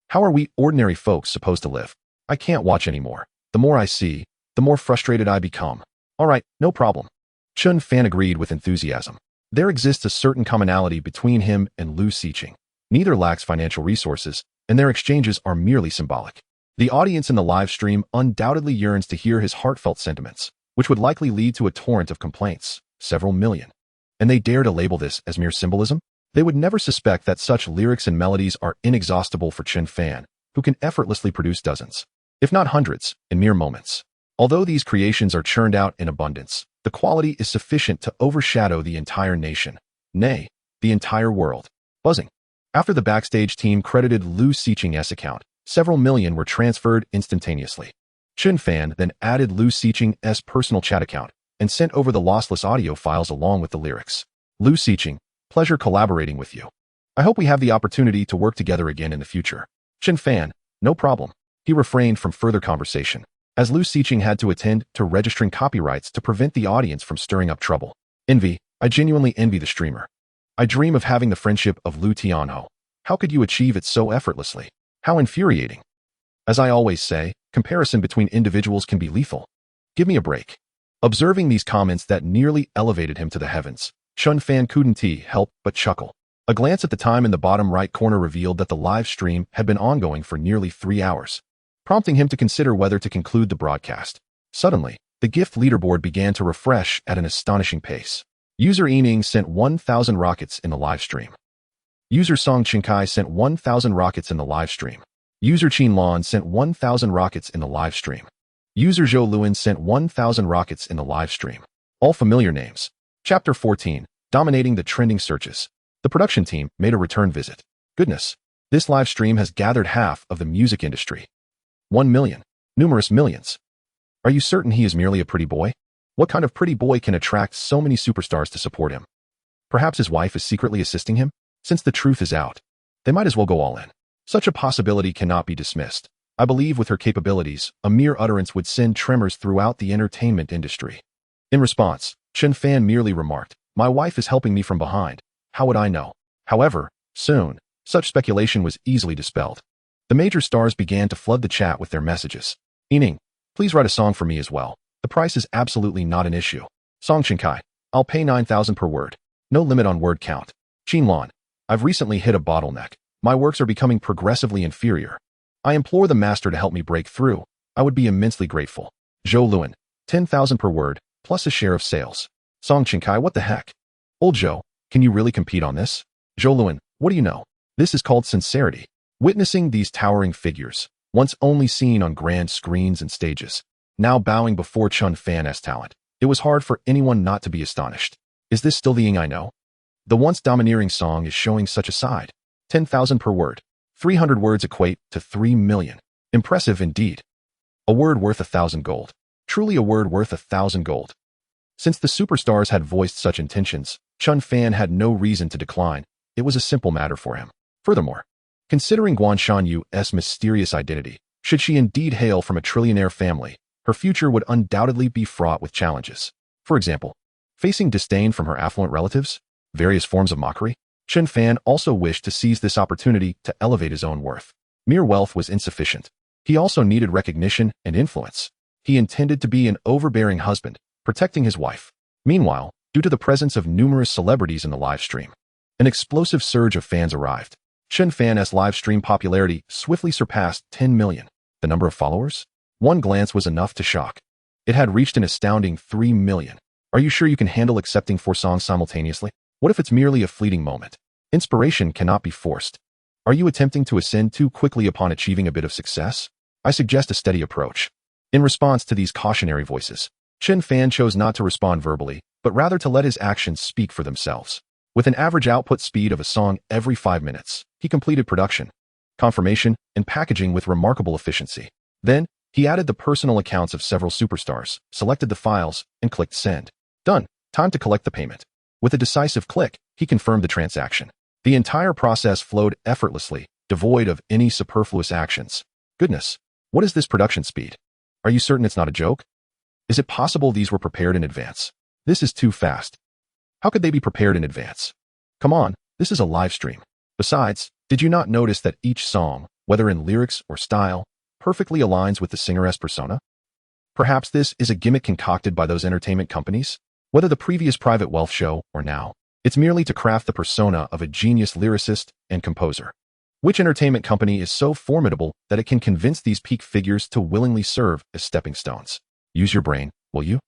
How are we ordinary folks supposed to live? I can't watch anymore. The more I see, the more frustrated I become. All right, no problem. Chen Fan agreed with enthusiasm. There exists a certain commonality between him and Lu Xiqing. Neither lacks financial resources, and their exchanges are merely symbolic. The audience in the live stream undoubtedly yearns to hear his heartfelt sentiments, which would likely lead to a torrent of complaints, several million. And they dare to label this as mere symbolism? They would never suspect that such lyrics and melodies are inexhaustible for Chen Fan, who can effortlessly produce dozens, if not hundreds, in mere moments. Although these creations are churned out in abundance, the quality is sufficient to overshadow the entire nation, nay, the entire world. Buzzing. After the backstage team credited Lu Xiqing's account, several million were transferred instantaneously. Chen Fan then added Lu Xiqing's personal chat account and sent over the lossless audio files along with the lyrics. Lu Xiqing, pleasure collaborating with you. I hope we have the opportunity to work together again in the future. Chen Fan, no problem. He refrained from further conversation, as Lu Xiqing had to attend to registering copyrights to prevent the audience from stirring up trouble. Envy. I genuinely envy the streamer. I dream of having the friendship of Lu Tianhou. How could you achieve it so effortlessly? How infuriating. As I always say, comparison between individuals can be lethal. Give me a break. Observing these comments that nearly elevated him to the heavens, Chen Fan couldn't help but chuckle. A glance at the time in the bottom right corner revealed that the live stream had been ongoing for nearly 3 hours, prompting him to consider whether to conclude the broadcast. Suddenly, the gift leaderboard began to refresh at an astonishing pace. User Ening sent 1,000 rockets in the live stream. User Song Qingkai sent 1,000 rockets in the live stream. User Qin Lan sent 1,000 rockets in the live stream. User Zhou Luan sent 1,000 rockets in the live stream. All familiar names. Chapter 14, Dominating the Trending Searches. The production team made a return visit. Goodness, this live stream has gathered half of the music industry. 1 million. Numerous millions. Are you certain he is merely a pretty boy? What kind of pretty boy can attract so many superstars to support him? Perhaps his wife is secretly assisting him? Since the truth is out, they might as well go all in. Such a possibility cannot be dismissed. I believe with her capabilities, a mere utterance would send tremors throughout the entertainment industry. In response, Chen Fan merely remarked, "My wife is helping me from behind. How would I know?" However, soon, such speculation was easily dispelled. The major stars began to flood the chat with their messages. Ening, please write a song for me as well. The price is absolutely not an issue. Song Qingkai, I'll pay 9,000 per word. No limit on word count. Qin Lan, I've recently hit a bottleneck. My works are becoming progressively inferior. I implore the master to help me break through. I would be immensely grateful. Zhou Luan, 10,000 per word, plus a share of sales. Song Qingkai, what the heck? Old Zhou, can you really compete on this? Zhou Luan, what do you know? This is called sincerity. Witnessing these towering figures, once only seen on grand screens and stages, now bowing before Chen Fan's talent, it was hard for anyone not to be astonished. Is this still the Ying I know? The once domineering song is showing such a side. 10,000 per word. 300 words equate to 3 million. Impressive indeed. A word worth 1,000 gold. Truly a word worth 1,000 gold. Since the superstars had voiced such intentions, Chen Fan had no reason to decline. It was a simple matter for him. Furthermore, considering Guanshan Yu's mysterious identity, should she indeed hail from a trillionaire family, her future would undoubtedly be fraught with challenges. For example, facing disdain from her affluent relatives, various forms of mockery. Chen Fan also wished to seize this opportunity to elevate his own worth. Mere wealth was insufficient. He also needed recognition and influence. He intended to be an overbearing husband, protecting his wife. Meanwhile, due to the presence of numerous celebrities in the live stream, an explosive surge of fans arrived. Chen Fan's live stream popularity swiftly surpassed 10 million. The number of followers? One glance was enough to shock. It had reached an astounding 3 million. Are you sure you can handle accepting 4 songs simultaneously? What if it's merely a fleeting moment? Inspiration cannot be forced. Are you attempting to ascend too quickly upon achieving a bit of success? I suggest a steady approach. In response to these cautionary voices, Chen Fan chose not to respond verbally, but rather to let his actions speak for themselves. With an average output speed of a song every 5 minutes, he completed production, confirmation, and packaging with remarkable efficiency. Then, he added the personal accounts of several superstars, selected the files, and clicked send. Done. Time to collect the payment. With a decisive click, he confirmed the transaction. The entire process flowed effortlessly, devoid of any superfluous actions. Goodness, what is this production speed? Are you certain it's not a joke? Is it possible these were prepared in advance? This is too fast. How could they be prepared in advance? Come on, this is a live stream. Besides, did you not notice that each song, whether in lyrics or style, perfectly aligns with the singer's persona? Perhaps this is a gimmick concocted by those entertainment companies? Whether the previous private wealth show or now, it's merely to craft the persona of a genius lyricist and composer. Which entertainment company is so formidable that it can convince these peak figures to willingly serve as stepping stones? Use your brain, will you?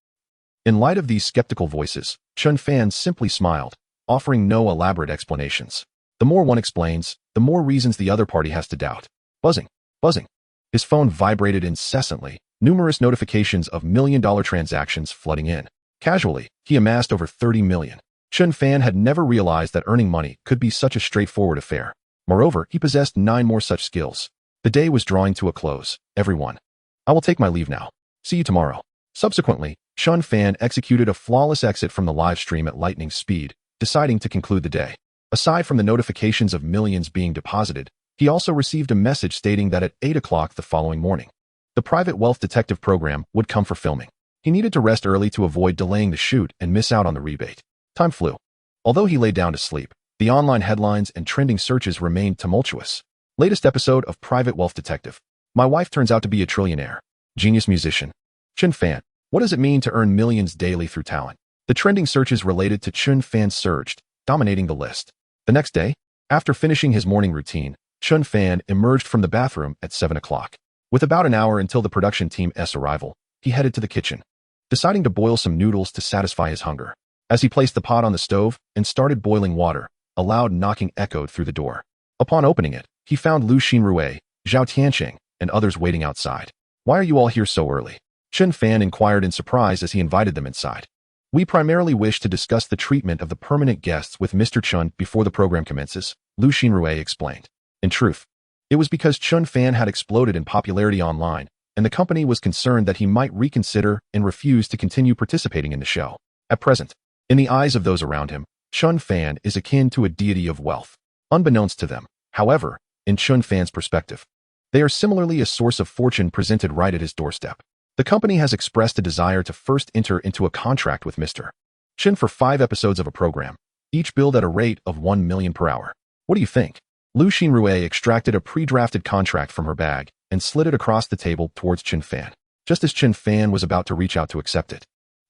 In light of these skeptical voices, Chen Fan simply smiled, offering no elaborate explanations. The more one explains, the more reasons the other party has to doubt. Buzzing, buzzing. His phone vibrated incessantly, numerous notifications of million-dollar transactions flooding in. Casually, he amassed over 30 million. Chen Fan had never realized that earning money could be such a straightforward affair. Moreover, he possessed 9 more such skills. The day was drawing to a close. Everyone. I will take my leave now. See you tomorrow. Subsequently, Chen Fan executed a flawless exit from the live stream at lightning speed, deciding to conclude the day. Aside from the notifications of millions being deposited, he also received a message stating that at 8 o'clock the following morning, the private wealth detective program would come for filming. He needed to rest early to avoid delaying the shoot and miss out on the rebate. Time flew. Although he lay down to sleep, the online headlines and trending searches remained tumultuous. Latest episode of Private Wealth Detective. My wife turns out to be a trillionaire. Genius musician. Chen Fan. What does it mean to earn millions daily through talent? The trending searches related to Chen Fan surged, dominating the list. The next day, after finishing his morning routine, Chen Fan emerged from the bathroom at 7 o'clock. With about an hour until the production team's arrival, he headed to the kitchen, deciding to boil some noodles to satisfy his hunger. As he placed the pot on the stove and started boiling water, a loud knocking echoed through the door. Upon opening it, he found Lu Xinrui, Zhao Tianqing, and others waiting outside. Why are you all here so early? Chen Fan inquired in surprise as he invited them inside. We primarily wish to discuss the treatment of the permanent guests with Mr. Chen before the program commences, Lu Xinrui explained. In truth, it was because Chen Fan had exploded in popularity online, and the company was concerned that he might reconsider and refuse to continue participating in the show. At present, in the eyes of those around him, Chen Fan is akin to a deity of wealth. Unbeknownst to them, however, in Chen Fan's perspective, they are similarly a source of fortune presented right at his doorstep. The company has expressed a desire to first enter into a contract with Mr. Chen for 5 episodes of a program, each billed at a rate of 1 million per hour. What do you think? Lu Xinrui extracted a pre-drafted contract from her bag and slid it across the table towards Chen Fan. Just as Chen Fan was about to reach out to accept it,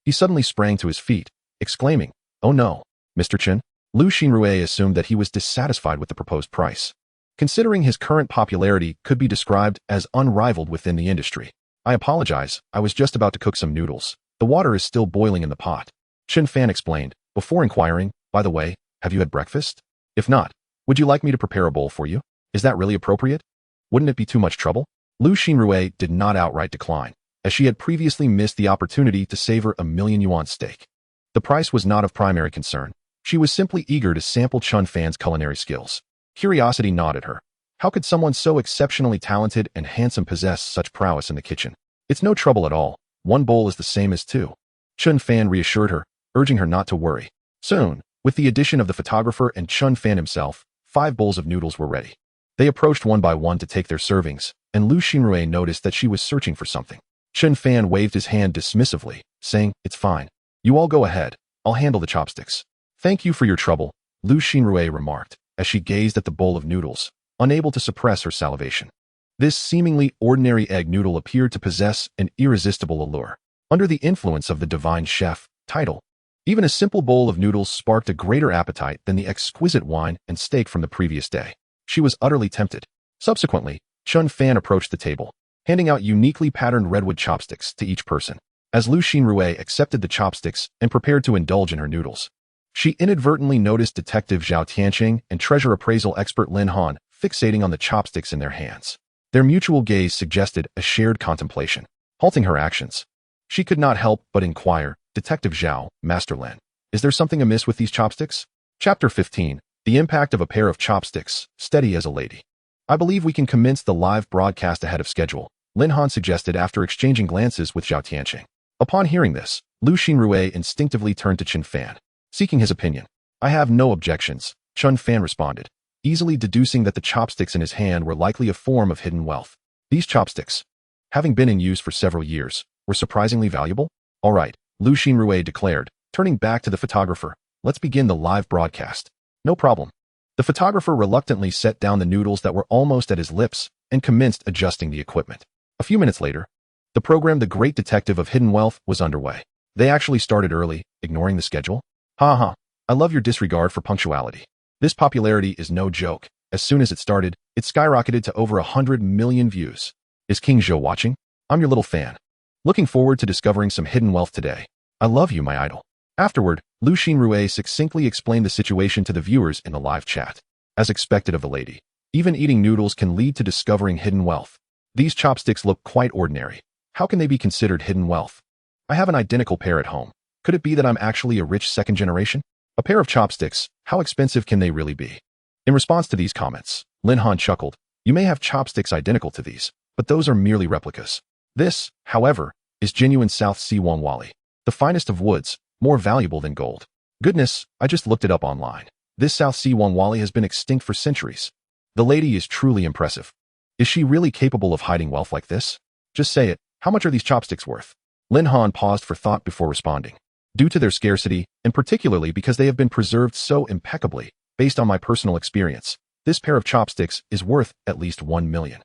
he suddenly sprang to his feet, exclaiming, "Oh no, Mr. Chen?" Lu Xinrui assumed that he was dissatisfied with the proposed price. Considering his current popularity could be described as unrivaled within the industry. I apologize, I was just about to cook some noodles. The water is still boiling in the pot. Chen Fan explained, before inquiring, by the way, have you had breakfast? If not, would you like me to prepare a bowl for you? Is that really appropriate? Wouldn't it be too much trouble? Lu Xinrui did not outright decline, as she had previously missed the opportunity to savor a million-yuan steak. The price was not of primary concern. She was simply eager to sample Chen Fan's culinary skills. Curiosity gnawed at her. How could someone so exceptionally talented and handsome possess such prowess in the kitchen? It's no trouble at all. 1 bowl is the same as 2. Chen Fan reassured her, urging her not to worry. Soon, with the addition of the photographer and Chen Fan himself, 5 bowls of noodles were ready. They approached one by one to take their servings, and Lu Xinrui noticed that she was searching for something. Chen Fan waved his hand dismissively, saying, "It's fine. You all go ahead. I'll handle the chopsticks." "Thank you for your trouble," Lu Xinrui remarked, as she gazed at the bowl of noodles, unable to suppress her salivation. This seemingly ordinary egg noodle appeared to possess an irresistible allure. Under the influence of the divine chef title, even a simple bowl of noodles sparked a greater appetite than the exquisite wine and steak from the previous day. She was utterly tempted. Subsequently, Chen Fan approached the table, handing out uniquely patterned redwood chopsticks to each person. As Lu Xinrui accepted the chopsticks and prepared to indulge in her noodles, she inadvertently noticed Detective Zhao Tianqing and treasure appraisal expert Lin Han fixating on the chopsticks in their hands. Their mutual gaze suggested a shared contemplation. Halting her actions, she could not help but inquire, "Detective Zhao, Master Lin, is there something amiss with these chopsticks?" Chapter 15. The impact of a pair of chopsticks, steady as a lady. "I believe we can commence the live broadcast ahead of schedule," Lin Han suggested after exchanging glances with Zhao Tianqing. Upon hearing this, Lu Xinrui instinctively turned to Chen Fan, seeking his opinion. "I have no objections," Chen Fan responded, easily deducing that the chopsticks in his hand were likely a form of hidden wealth. These chopsticks, having been in use for several years, were surprisingly valuable. "All right," Lu Xinrui declared, turning back to the photographer. "Let's begin the live broadcast." "No problem." The photographer reluctantly set down the noodles that were almost at his lips and commenced adjusting the equipment. A few minutes later, the program The Great Detective of Hidden Wealth was underway. They actually started early, ignoring the schedule? Ha ha. I love your disregard for punctuality. This popularity is no joke. As soon as it started, it skyrocketed to over 100 million views. Is King Zhou watching? I'm your little fan. Looking forward to discovering some hidden wealth today. I love you, my idol. Afterward, Lu Xinrui succinctly explained the situation to the viewers in the live chat. As expected of the lady, even eating noodles can lead to discovering hidden wealth. These chopsticks look quite ordinary. How can they be considered hidden wealth? I have an identical pair at home. Could it be that I'm actually a rich second generation? A pair of chopsticks, how expensive can they really be? In response to these comments, Lin Han chuckled. You may have chopsticks identical to these, but those are merely replicas. This, however, is genuine South Sea Wangwali, the finest of woods, more valuable than gold. Goodness, I just looked it up online. This South Sea Wangwali has been extinct for centuries. The lady is truly impressive. Is she really capable of hiding wealth like this? Just say it. How much are these chopsticks worth? Lin Han paused for thought before responding. Due to their scarcity, and particularly because they have been preserved so impeccably, based on my personal experience, this pair of chopsticks is worth at least 1 million.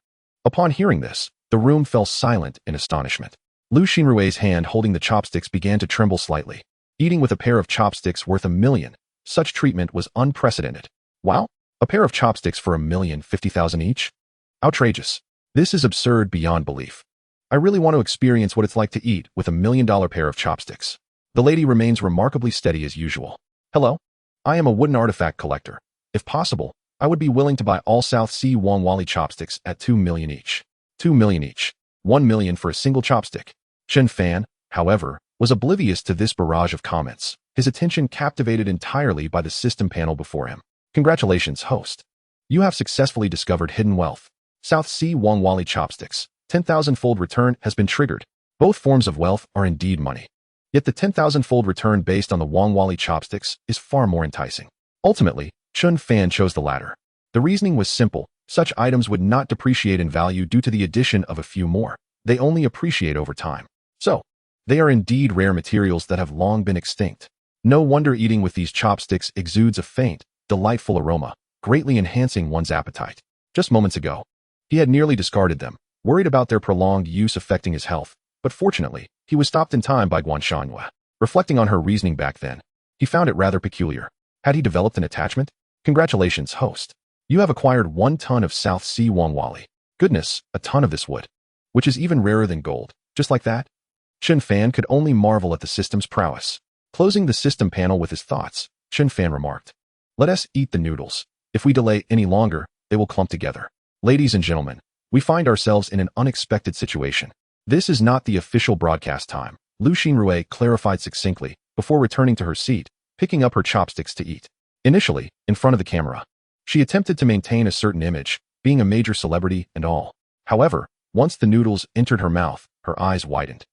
Upon hearing this, the room fell silent in astonishment. Lu Xinrui's hand holding the chopsticks began to tremble slightly. Eating with a pair of chopsticks worth 1 million. Such treatment was unprecedented. Wow, a pair of chopsticks for 1,050,000 each? Outrageous. This is absurd beyond belief. I really want to experience what it's like to eat with $1 million pair of chopsticks. The lady remains remarkably steady as usual. Hello? I am a wooden artifact collector. If possible, I would be willing to buy all South Sea Wangwali chopsticks at 2 million each. 2 million each. 1 million for a single chopstick. Chen Fan, however, was oblivious to this barrage of comments, his attention captivated entirely by the system panel before him. Congratulations, host. You have successfully discovered hidden wealth. South Sea Wangwali chopsticks. 10,000-fold return has been triggered. Both forms of wealth are indeed money. Yet the 10,000-fold return based on the Wangwali chopsticks is far more enticing. Ultimately, Chen Fan chose the latter. The reasoning was simple. Such items would not depreciate in value due to the addition of a few more. They only appreciate over time. So, they are indeed rare materials that have long been extinct. No wonder eating with these chopsticks exudes a faint, delightful aroma, greatly enhancing one's appetite. Just moments ago, he had nearly discarded them, worried about their prolonged use affecting his health, but fortunately, he was stopped in time by Guan Shanhua. Reflecting on her reasoning back then, he found it rather peculiar. Had he developed an attachment? Congratulations, host. You have acquired 1 ton of South Sea Wangwali. Goodness, a ton of this wood. Which is even rarer than gold. Just like that? Chen Fan could only marvel at the system's prowess. Closing the system panel with his thoughts, Chen Fan remarked, Let us eat the noodles. If we delay any longer, they will clump together. Ladies and gentlemen, we find ourselves in an unexpected situation. This is not the official broadcast time, Lu Xinrui clarified succinctly, before returning to her seat, picking up her chopsticks to eat. Initially, in front of the camera, she attempted to maintain a certain image, being a major celebrity and all. However, once the noodles entered her mouth, her eyes widened,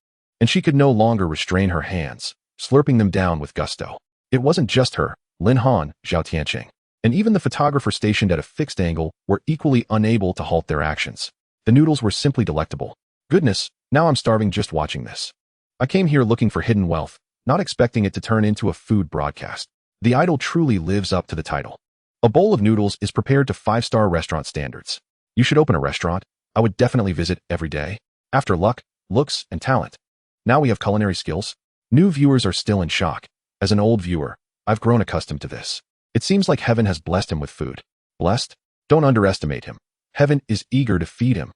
and she could no longer restrain her hands, slurping them down with gusto. It wasn't just her, Lin Han, Zhao Tianqing, and even the photographer stationed at a fixed angle were equally unable to halt their actions. The noodles were simply delectable. Goodness, now I'm starving just watching this. I came here looking for hidden wealth, not expecting it to turn into a food broadcast. The idol truly lives up to the title. A bowl of noodles is prepared to 5-star restaurant standards. You should open a restaurant. I would definitely visit every day. After luck, looks, and talent. Now we have culinary skills. New viewers are still in shock. As an old viewer, I've grown accustomed to this. It seems like heaven has blessed him with food. Blessed? Don't underestimate him. Heaven is eager to feed him.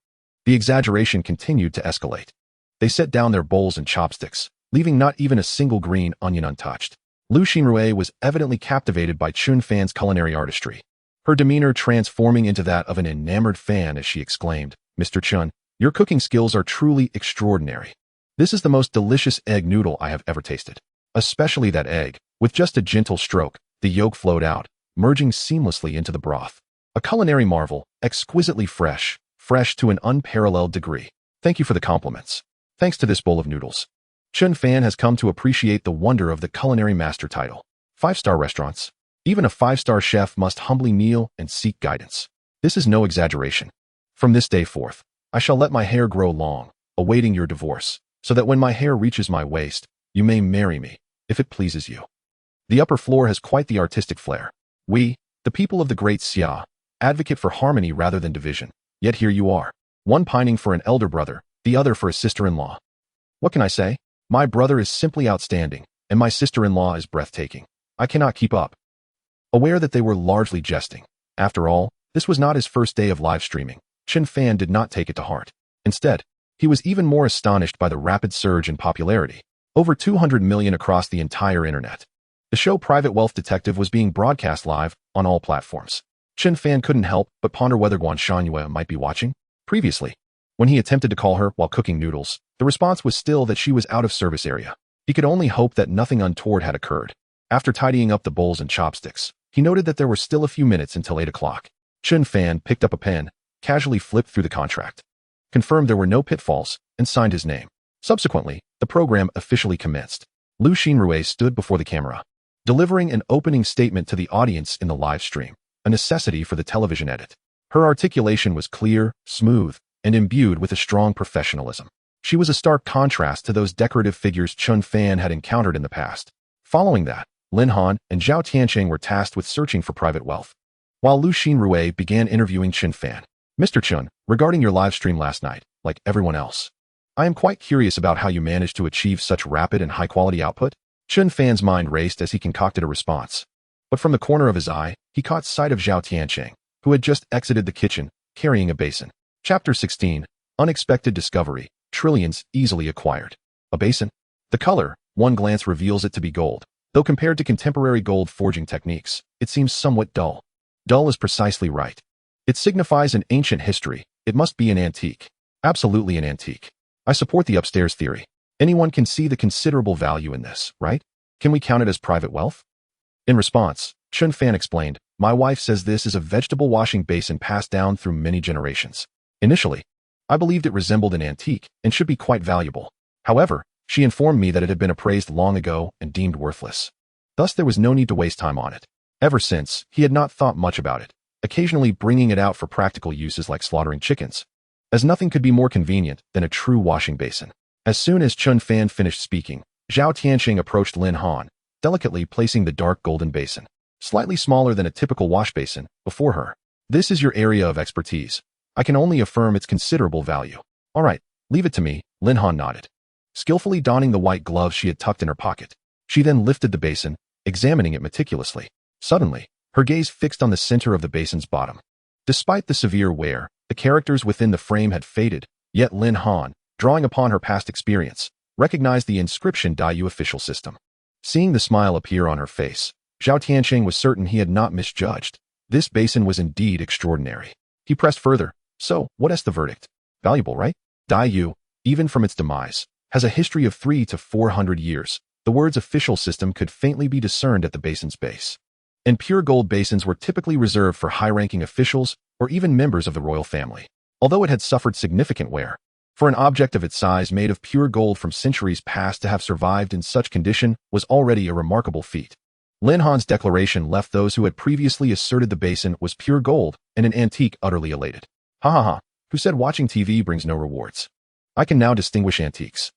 The exaggeration continued to escalate. They set down their bowls and chopsticks, leaving not even a single green onion untouched. Lu Xinrui was evidently captivated by Chen Fan's culinary artistry, her demeanor transforming into that of an enamored fan as she exclaimed, Mr. Chen, your cooking skills are truly extraordinary. This is the most delicious egg noodle I have ever tasted. Especially that egg. With just a gentle stroke, the yolk flowed out, merging seamlessly into the broth. A culinary marvel, exquisitely fresh to an unparalleled degree. Thank you for the compliments. Thanks to this bowl of noodles, Chen Fan has come to appreciate the wonder of the culinary master title. 5-star restaurants. Even a 5-star chef must humbly kneel and seek guidance. This is no exaggeration. From this day forth, I shall let my hair grow long, awaiting your divorce, so that when my hair reaches my waist, you may marry me, if it pleases you. The upper floor has quite the artistic flair. We, the people of the great Xia, advocate for harmony rather than division. Yet here you are, one pining for an elder brother, the other for a sister-in-law. What can I say? My brother is simply outstanding, and my sister-in-law is breathtaking. I cannot keep up." Aware that they were largely jesting. After all, this was not his first day of live streaming. Chen Fan did not take it to heart. Instead, he was even more astonished by the rapid surge in popularity. Over 200 million across the entire internet. The show Private Wealth Detective was being broadcast live on all platforms. Chen Fan couldn't help but ponder whether Guan Shangyue might be watching. Previously, when he attempted to call her while cooking noodles, the response was still that she was out of service area. He could only hope that nothing untoward had occurred. After tidying up the bowls and chopsticks, he noted that there were still a few minutes until 8 o'clock. Chen Fan picked up a pen, casually flipped through the contract, confirmed there were no pitfalls, and signed his name. Subsequently, the program officially commenced. Lu Xinrui stood before the camera, delivering an opening statement to the audience in the live stream, a necessity for the television edit. Her articulation was clear, smooth, and imbued with a strong professionalism. She was a stark contrast to those decorative figures Chen Fan had encountered in the past. Following that, Lin Han and Zhao Tianqing were tasked with searching for private wealth, while Lu Xinrui began interviewing Chen Fan. "Mr. Chen, regarding your live stream last night, like everyone else, I am quite curious about how you managed to achieve such rapid and high-quality output." Chen Fan's mind raced as he concocted a response. But from the corner of his eye, he caught sight of Zhao Tianqing, who had just exited the kitchen, carrying a basin. Chapter 16. Unexpected Discovery. Trillions easily acquired. A basin? The color, one glance reveals it to be gold. Though compared to contemporary gold forging techniques, it seems somewhat dull. Dull is precisely right. It signifies an ancient history. It must be an antique. Absolutely an antique. I support the upstairs theory. Anyone can see the considerable value in this, right? Can we count it as private wealth? In response, Chen Fan explained, "My wife says this is a vegetable washing basin passed down through many generations. Initially, I believed it resembled an antique and should be quite valuable. However, she informed me that it had been appraised long ago and deemed worthless. Thus there was no need to waste time on it. Ever since, he had not thought much about it, occasionally bringing it out for practical uses like slaughtering chickens, as nothing could be more convenient than a true washing basin." As soon as Chen Fan finished speaking, Zhao Tianqing approached Lin Han, delicately placing the dark golden basin, slightly smaller than a typical wash basin, before her. "This is your area of expertise. I can only affirm its considerable value." "All right, leave it to me," Lin Han nodded, skillfully donning the white gloves she had tucked in her pocket. She then lifted the basin, examining it meticulously. Suddenly, her gaze fixed on the center of the basin's bottom. Despite the severe wear, the characters within the frame had faded, yet Lin Han, drawing upon her past experience, recognized the inscription Daiyu official system. Seeing the smile appear on her face, Zhao Tianqing was certain he had not misjudged. This basin was indeed extraordinary. He pressed further. "So, what is the verdict? Valuable, right? Daiyu, even from its demise, has a history of 300 to 400 years. The words official system could faintly be discerned at the basin's base. And pure gold basins were typically reserved for high-ranking officials or even members of the royal family. Although it had suffered significant wear, for an object of its size made of pure gold from centuries past to have survived in such condition was already a remarkable feat." Lin Han's declaration left those who had previously asserted the basin was pure gold and an antique utterly elated. "Ha ha ha, who said watching TV brings no rewards? I can now distinguish antiques.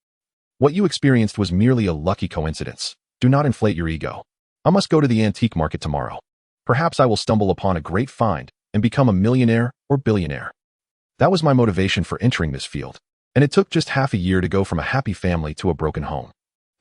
What you experienced was merely a lucky coincidence. Do not inflate your ego. I must go to the antique market tomorrow. Perhaps I will stumble upon a great find and become a millionaire or billionaire." That was my motivation for entering this field. And it took just half a year to go from a happy family to a broken home.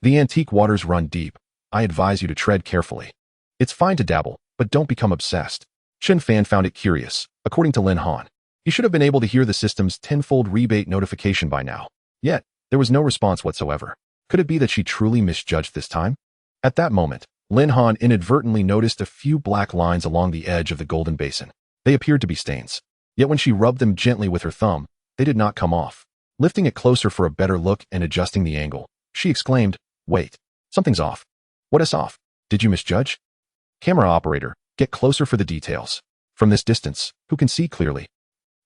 The antique waters run deep. I advise you to tread carefully. It's fine to dabble, but don't become obsessed. Chen Fan found it curious. According to Lin Han, he should have been able to hear the system's tenfold rebate notification by now. Yet, there was no response whatsoever. Could it be that she truly misjudged this time? At that moment, Lin Han inadvertently noticed a few black lines along the edge of the golden basin. They appeared to be stains. Yet when she rubbed them gently with her thumb, they did not come off. Lifting it closer for a better look and adjusting the angle, she exclaimed, "Wait, something's off." "What is off? Did you misjudge?" "Camera operator, get closer for the details. From this distance, who can see clearly?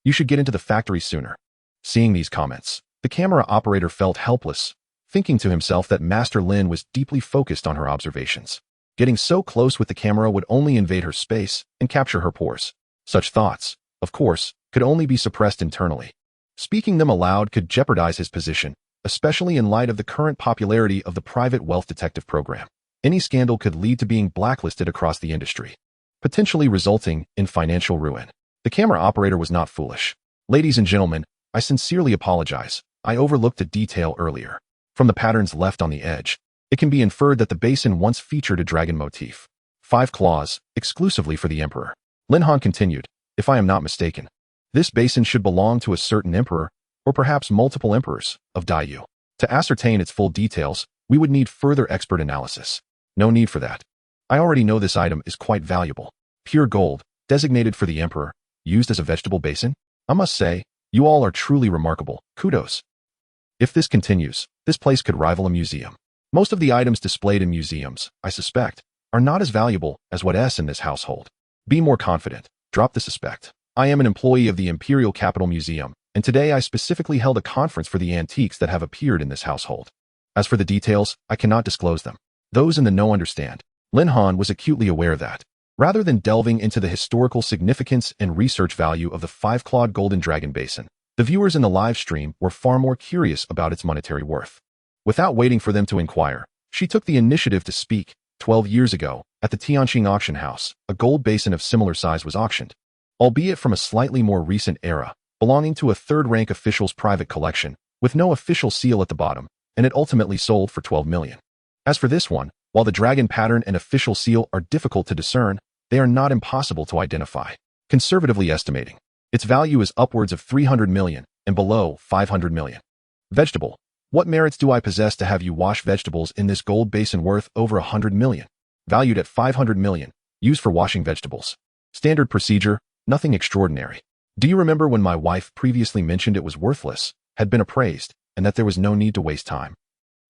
You should get into the factory sooner." Seeing these comments, the camera operator felt helpless, thinking to himself that Master Lin was deeply focused on her observations. Getting so close with the camera would only invade her space and capture her pores. Such thoughts, of course, could only be suppressed internally. Speaking them aloud could jeopardize his position, especially in light of the current popularity of the private wealth detective program. Any scandal could lead to being blacklisted across the industry, potentially resulting in financial ruin. The camera operator was not foolish. "Ladies and gentlemen, I sincerely apologize. I overlooked a detail earlier. From the patterns left on the edge, it can be inferred that the basin once featured a dragon motif. 5 claws, exclusively for the emperor. Lin Han continued, if I am not mistaken, this basin should belong to a certain emperor, or perhaps multiple emperors, of Dayu. To ascertain its full details, we would need further expert analysis. No need for that. I already know this item is quite valuable. Pure gold, designated for the emperor, used as a vegetable basin? I must say, you all are truly remarkable. Kudos. If this continues, this place could rival a museum. Most of the items displayed in museums, I suspect, are not as valuable as what is in this household. Be more confident. Drop the suspect. I am an employee of the Imperial Capital Museum, and today I specifically held a conference for the antiques that have appeared in this household. As for the details, I cannot disclose them. Those in the know understand. Lin Han was acutely aware that, rather than delving into the historical significance and research value of the 5-clawed golden dragon basin, the viewers in the live stream were far more curious about its monetary worth. Without waiting for them to inquire, she took the initiative to speak. 12 years ago, at the Tianqing auction house, a gold basin of similar size was auctioned, albeit from a slightly more recent era, belonging to a third-rank official's private collection, with no official seal at the bottom, and it ultimately sold for 12 million. As for this one, while the dragon pattern and official seal are difficult to discern, they are not impossible to identify. Conservatively estimating, its value is upwards of 300 million, and below 500 million. Vegetable. What merits do I possess to have you wash vegetables in this gold basin worth over 100 million? Valued at 500 million, used for washing vegetables. Standard procedure, nothing extraordinary. Do you remember when my wife previously mentioned it was worthless, had been appraised, and that there was no need to waste time?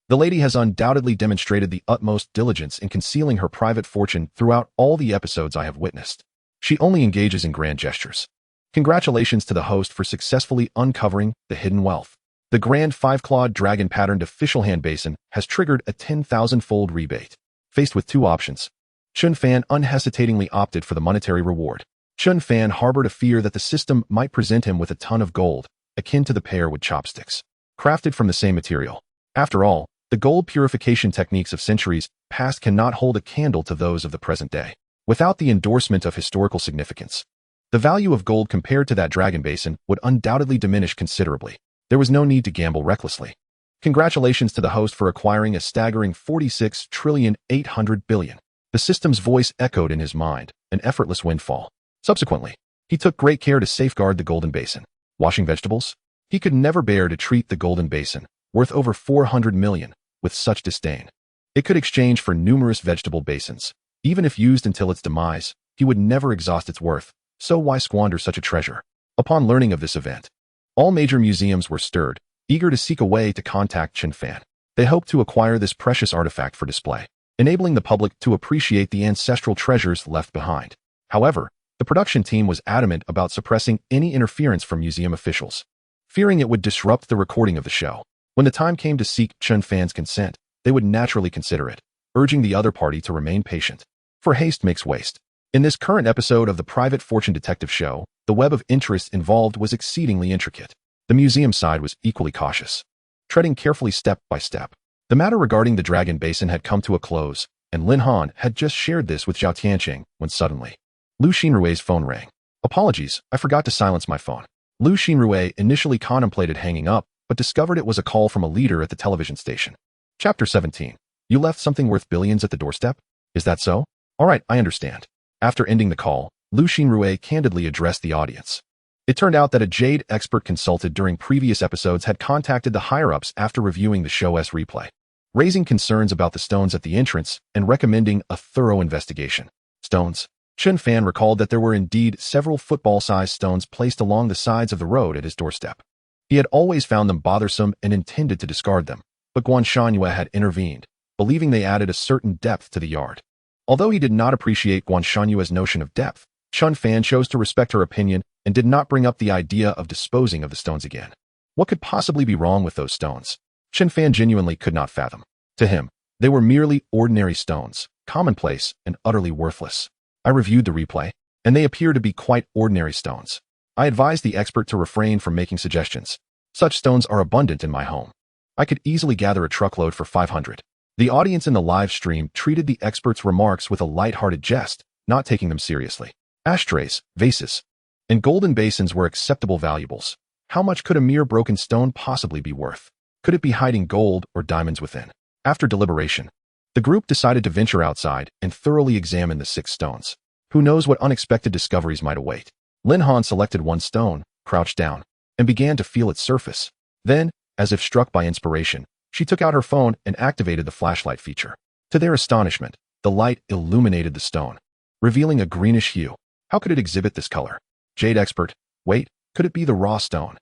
The lady has undoubtedly demonstrated the utmost diligence in concealing her private fortune throughout all the episodes I have witnessed. She only engages in grand gestures. Congratulations to the host for successfully uncovering the hidden wealth. The grand 5-clawed dragon-patterned official hand basin has triggered a 10,000-fold rebate. Faced with two options, Chen Fan unhesitatingly opted for the monetary reward. Chen Fan harbored a fear that the system might present him with a ton of gold, akin to the pear with chopsticks, crafted from the same material. After all, the gold purification techniques of centuries past cannot hold a candle to those of the present day. Without the endorsement of historical significance, the value of gold compared to that dragon basin would undoubtedly diminish considerably. There was no need to gamble recklessly. Congratulations to the host for acquiring a staggering 46,800 billion. The system's voice echoed in his mind, an effortless windfall. Subsequently, he took great care to safeguard the golden basin. Washing vegetables? He could never bear to treat the golden basin, worth over 400 million, with such disdain. It could exchange for numerous vegetable basins. Even if used until its demise, he would never exhaust its worth, so why squander such a treasure? Upon learning of this event, all major museums were stirred, eager to seek a way to contact Chen Fan. They hoped to acquire this precious artifact for display, enabling the public to appreciate the ancestral treasures left behind. However, the production team was adamant about suppressing any interference from museum officials, fearing it would disrupt the recording of the show. When the time came to seek Chen Fan's consent, they would naturally consider it, urging the other party to remain patient. For haste makes waste. In this current episode of the Private Fortune Detective Show, the web of interest involved was exceedingly intricate. The museum side was equally cautious, treading carefully step by step. The matter regarding the dragon basin had come to a close, and Lin Han had just shared this with Zhao Tianqing when suddenly, Lu Xinrue's phone rang. Apologies, I forgot to silence my phone. Lu Xinrue initially contemplated hanging up, but discovered it was a call from a leader at the television station. Chapter 17. You left something worth billions at the doorstep? Is that so? All right, I understand. After ending the call, Lu Xinrue candidly addressed the audience. It turned out that a Jade expert consulted during previous episodes had contacted the higher-ups after reviewing the show's replay, raising concerns about the stones at the entrance and recommending a thorough investigation. Stones. Chen Fan recalled that there were indeed several football-sized stones placed along the sides of the road at his doorstep. He had always found them bothersome and intended to discard them, but Guan Shangyue had intervened, believing they added a certain depth to the yard. Although he did not appreciate Guan Shanyue's notion of depth, Chen Fan chose to respect her opinion and did not bring up the idea of disposing of the stones again. What could possibly be wrong with those stones? Chen Fan genuinely could not fathom. To him, they were merely ordinary stones, commonplace and utterly worthless. I reviewed the replay, and they appear to be quite ordinary stones. I advised the expert to refrain from making suggestions. Such stones are abundant in my home. I could easily gather a truckload for 500. The audience in the live stream treated the expert's remarks with a light-hearted jest, not taking them seriously. Ashtrays, vases, and golden basins were acceptable valuables. How much could a mere broken stone possibly be worth? Could it be hiding gold or diamonds within? After deliberation, the group decided to venture outside and thoroughly examine the 6 stones. Who knows what unexpected discoveries might await? Lin Han selected one stone, crouched down, and began to feel its surface. Then, as if struck by inspiration, she took out her phone and activated the flashlight feature. To their astonishment, the light illuminated the stone, revealing a greenish hue. How could it exhibit this color? Jade expert. Wait, could it be the raw stone?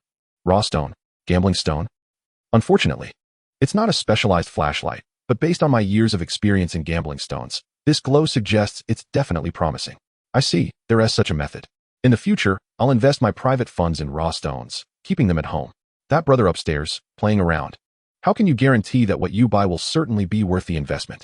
Raw stone? Gambling stone? Unfortunately, it's not a specialized flashlight, but based on my years of experience in gambling stones, this glow suggests it's definitely promising. I see, there is such a method. In the future, I'll invest my private funds in raw stones, keeping them at home. That brother upstairs, playing around. How can you guarantee that what you buy will certainly be worth the investment?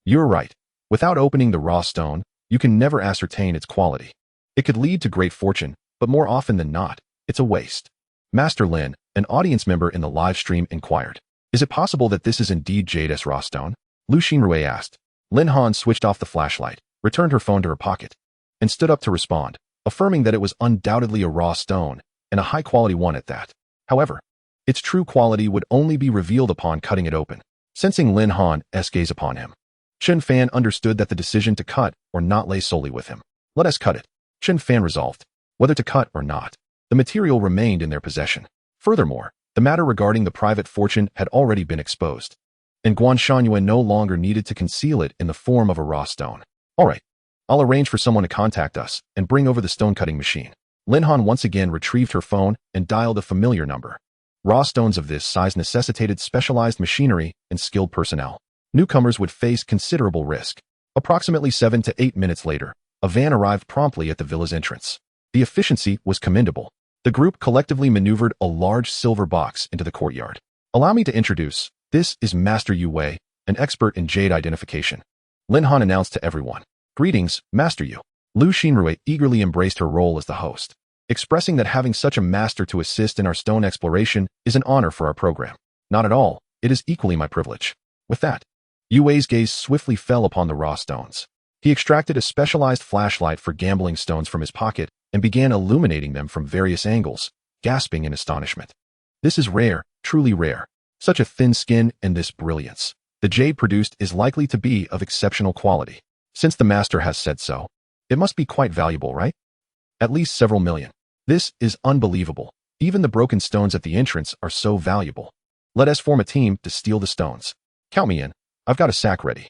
You're right. Without opening the raw stone, you can never ascertain its quality. It could lead to great fortune, but more often than not, it's a waste. Master Lin, an audience member in the live stream, inquired. Is it possible that this is indeed Jade's raw stone? Lu Xinrui asked. Lin Han switched off the flashlight, returned her phone to her pocket, and stood up to respond, affirming that it was undoubtedly a raw stone, and a high-quality one at that. However, its true quality would only be revealed upon cutting it open. Sensing Lin Han's gaze upon him, Chen Fan understood that the decision to cut or not lay solely with him. Let us cut it, Chen Fan resolved. Whether to cut or not, the material remained in their possession. Furthermore, the matter regarding the private fortune had already been exposed, and Guan Shangyuan no longer needed to conceal it in the form of a raw stone. All right, I'll arrange for someone to contact us and bring over the stone-cutting machine. Lin Han once again retrieved her phone and dialed a familiar number. Raw stones of this size necessitated specialized machinery and skilled personnel. Newcomers would face considerable risk. Approximately 7 to 8 minutes later, a van arrived promptly at the villa's entrance. The efficiency was commendable. The group collectively maneuvered a large silver box into the courtyard. Allow me to introduce, this is Master Yu Wei, an expert in jade identification. Lin Han announced to everyone. Greetings, Master Yu. Lu Xinrui eagerly embraced her role as the host, expressing that having such a master to assist in our stone exploration is an honor for our program. Not at all, it is equally my privilege. With that, Yu Wei's gaze swiftly fell upon the raw stones. He extracted a specialized flashlight for gambling stones from his pocket and began illuminating them from various angles, gasping in astonishment. This is rare, truly rare. Such a thin skin and this brilliance. The jade produced is likely to be of exceptional quality. Since the master has said so, it must be quite valuable, right? At least several million. This is unbelievable. Even the broken stones at the entrance are so valuable. Let us form a team to steal the stones. Count me in. I've got a sack ready.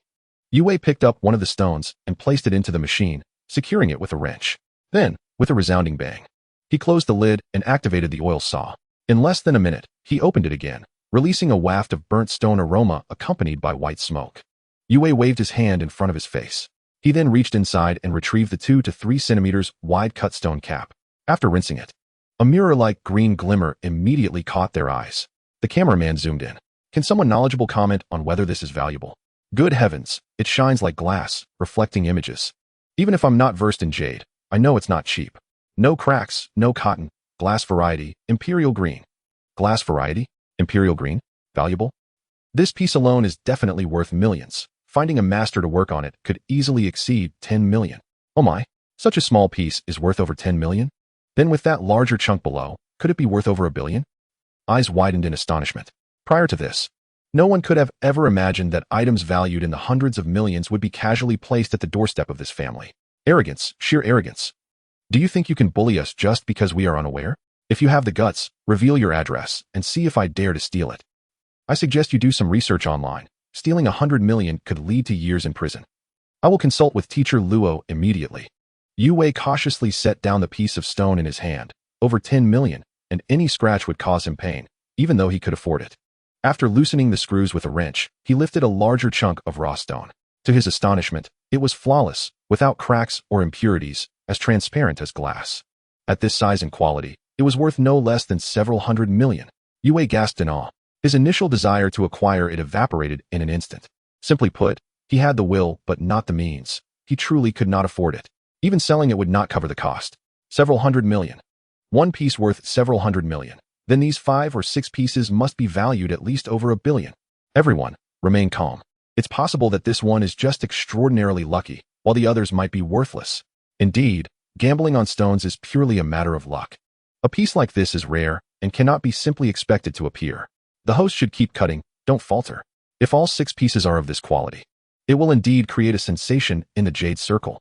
Yu Wei picked up one of the stones and placed it into the machine, securing it with a wrench. Then, with a resounding bang, he closed the lid and activated the oil saw. In less than a minute, he opened it again, releasing a waft of burnt stone aroma accompanied by white smoke. Yu Wei waved his hand in front of his face. He then reached inside and retrieved the 2 to 3 centimeters wide cut stone cap. After rinsing it, a mirror-like green glimmer immediately caught their eyes. The cameraman zoomed in. Can someone knowledgeable comment on whether this is valuable? Good heavens, it shines like glass, reflecting images. Even if I'm not versed in jade, I know it's not cheap. No cracks, no cotton, glass variety, imperial green. Glass variety, imperial green, valuable? This piece alone is definitely worth millions. Finding a master to work on it could easily exceed 10 million. Oh my, such a small piece is worth over 10 million? Then with that larger chunk below, could it be worth over 1 billion? Eyes widened in astonishment. Prior to this, no one could have ever imagined that items valued in the hundreds of millions would be casually placed at the doorstep of this family. Arrogance, sheer arrogance. Do you think you can bully us just because we are unaware? If you have the guts, reveal your address and see if I dare to steal it. I suggest you do some research online. Stealing 100 million could lead to years in prison. I will consult with Teacher Luo immediately. Yu Wei cautiously set down the piece of stone in his hand. Over 10 million, and any scratch would cause him pain, even though he could afford it. After loosening the screws with a wrench, he lifted a larger chunk of raw stone. To his astonishment, it was flawless, without cracks or impurities, as transparent as glass. At this size and quality, it was worth no less than several 100 million. Yu Wei gasped in awe. His initial desire to acquire it evaporated in an instant. Simply put, he had the will but not the means. He truly could not afford it. Even selling it would not cover the cost. Several 100 million. One piece worth several 100 million. Then these 5 or 6 pieces must be valued at least over 1 billion. Everyone, remain calm. It's possible that this one is just extraordinarily lucky, while the others might be worthless. Indeed, gambling on stones is purely a matter of luck. A piece like this is rare and cannot be simply expected to appear. The host should keep cutting, don't falter. If all 6 pieces are of this quality, it will indeed create a sensation in the jade circle.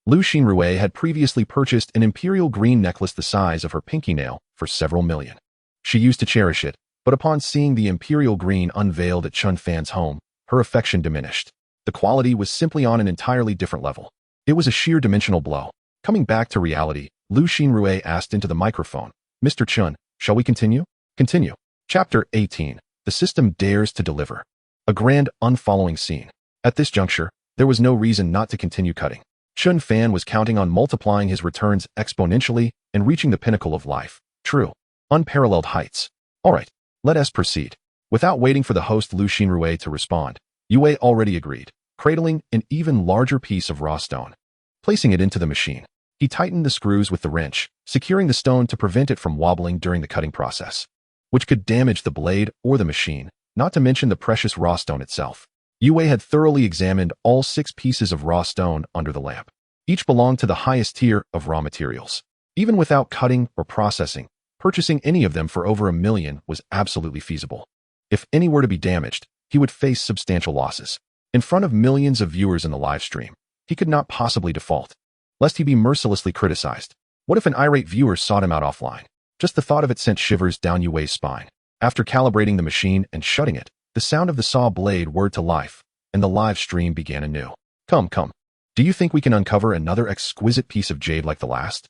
Lu Xinrui had previously purchased an imperial green necklace the size of her pinky nail for several million. She used to cherish it, but upon seeing the imperial green unveiled at Chen Fan's home, her affection diminished. The quality was simply on an entirely different level. It was a sheer dimensional blow. Coming back to reality, Lu Xinrui asked into the microphone, "Mr. Chen, shall we continue?" Continue. Chapter 18. The system dares to deliver. A grand unfollowing scene. At this juncture, there was no reason not to continue cutting. Chen Fan was counting on multiplying his returns exponentially and reaching the pinnacle of life. True. Unparalleled heights. All right, let us proceed. Without waiting for the host Lu Xinrui to respond, Yue already agreed, cradling an even larger piece of raw stone. Placing it into the machine, he tightened the screws with the wrench, securing the stone to prevent it from wobbling during the cutting process, which could damage the blade or the machine, not to mention the precious raw stone itself. Yue had thoroughly examined all 6 pieces of raw stone under the lamp. Each belonged to the highest tier of raw materials. Even without cutting or processing, purchasing any of them for over $1 million was absolutely feasible. If any were to be damaged, he would face substantial losses. In front of millions of viewers in the live stream, he could not possibly default, lest he be mercilessly criticized. What if an irate viewer sought him out offline? Just the thought of it sent shivers down Yue's spine. After calibrating the machine and shutting it, the sound of the saw blade whirred to life, and the live stream began anew. Come. Do you think we can uncover another exquisite piece of jade like the last?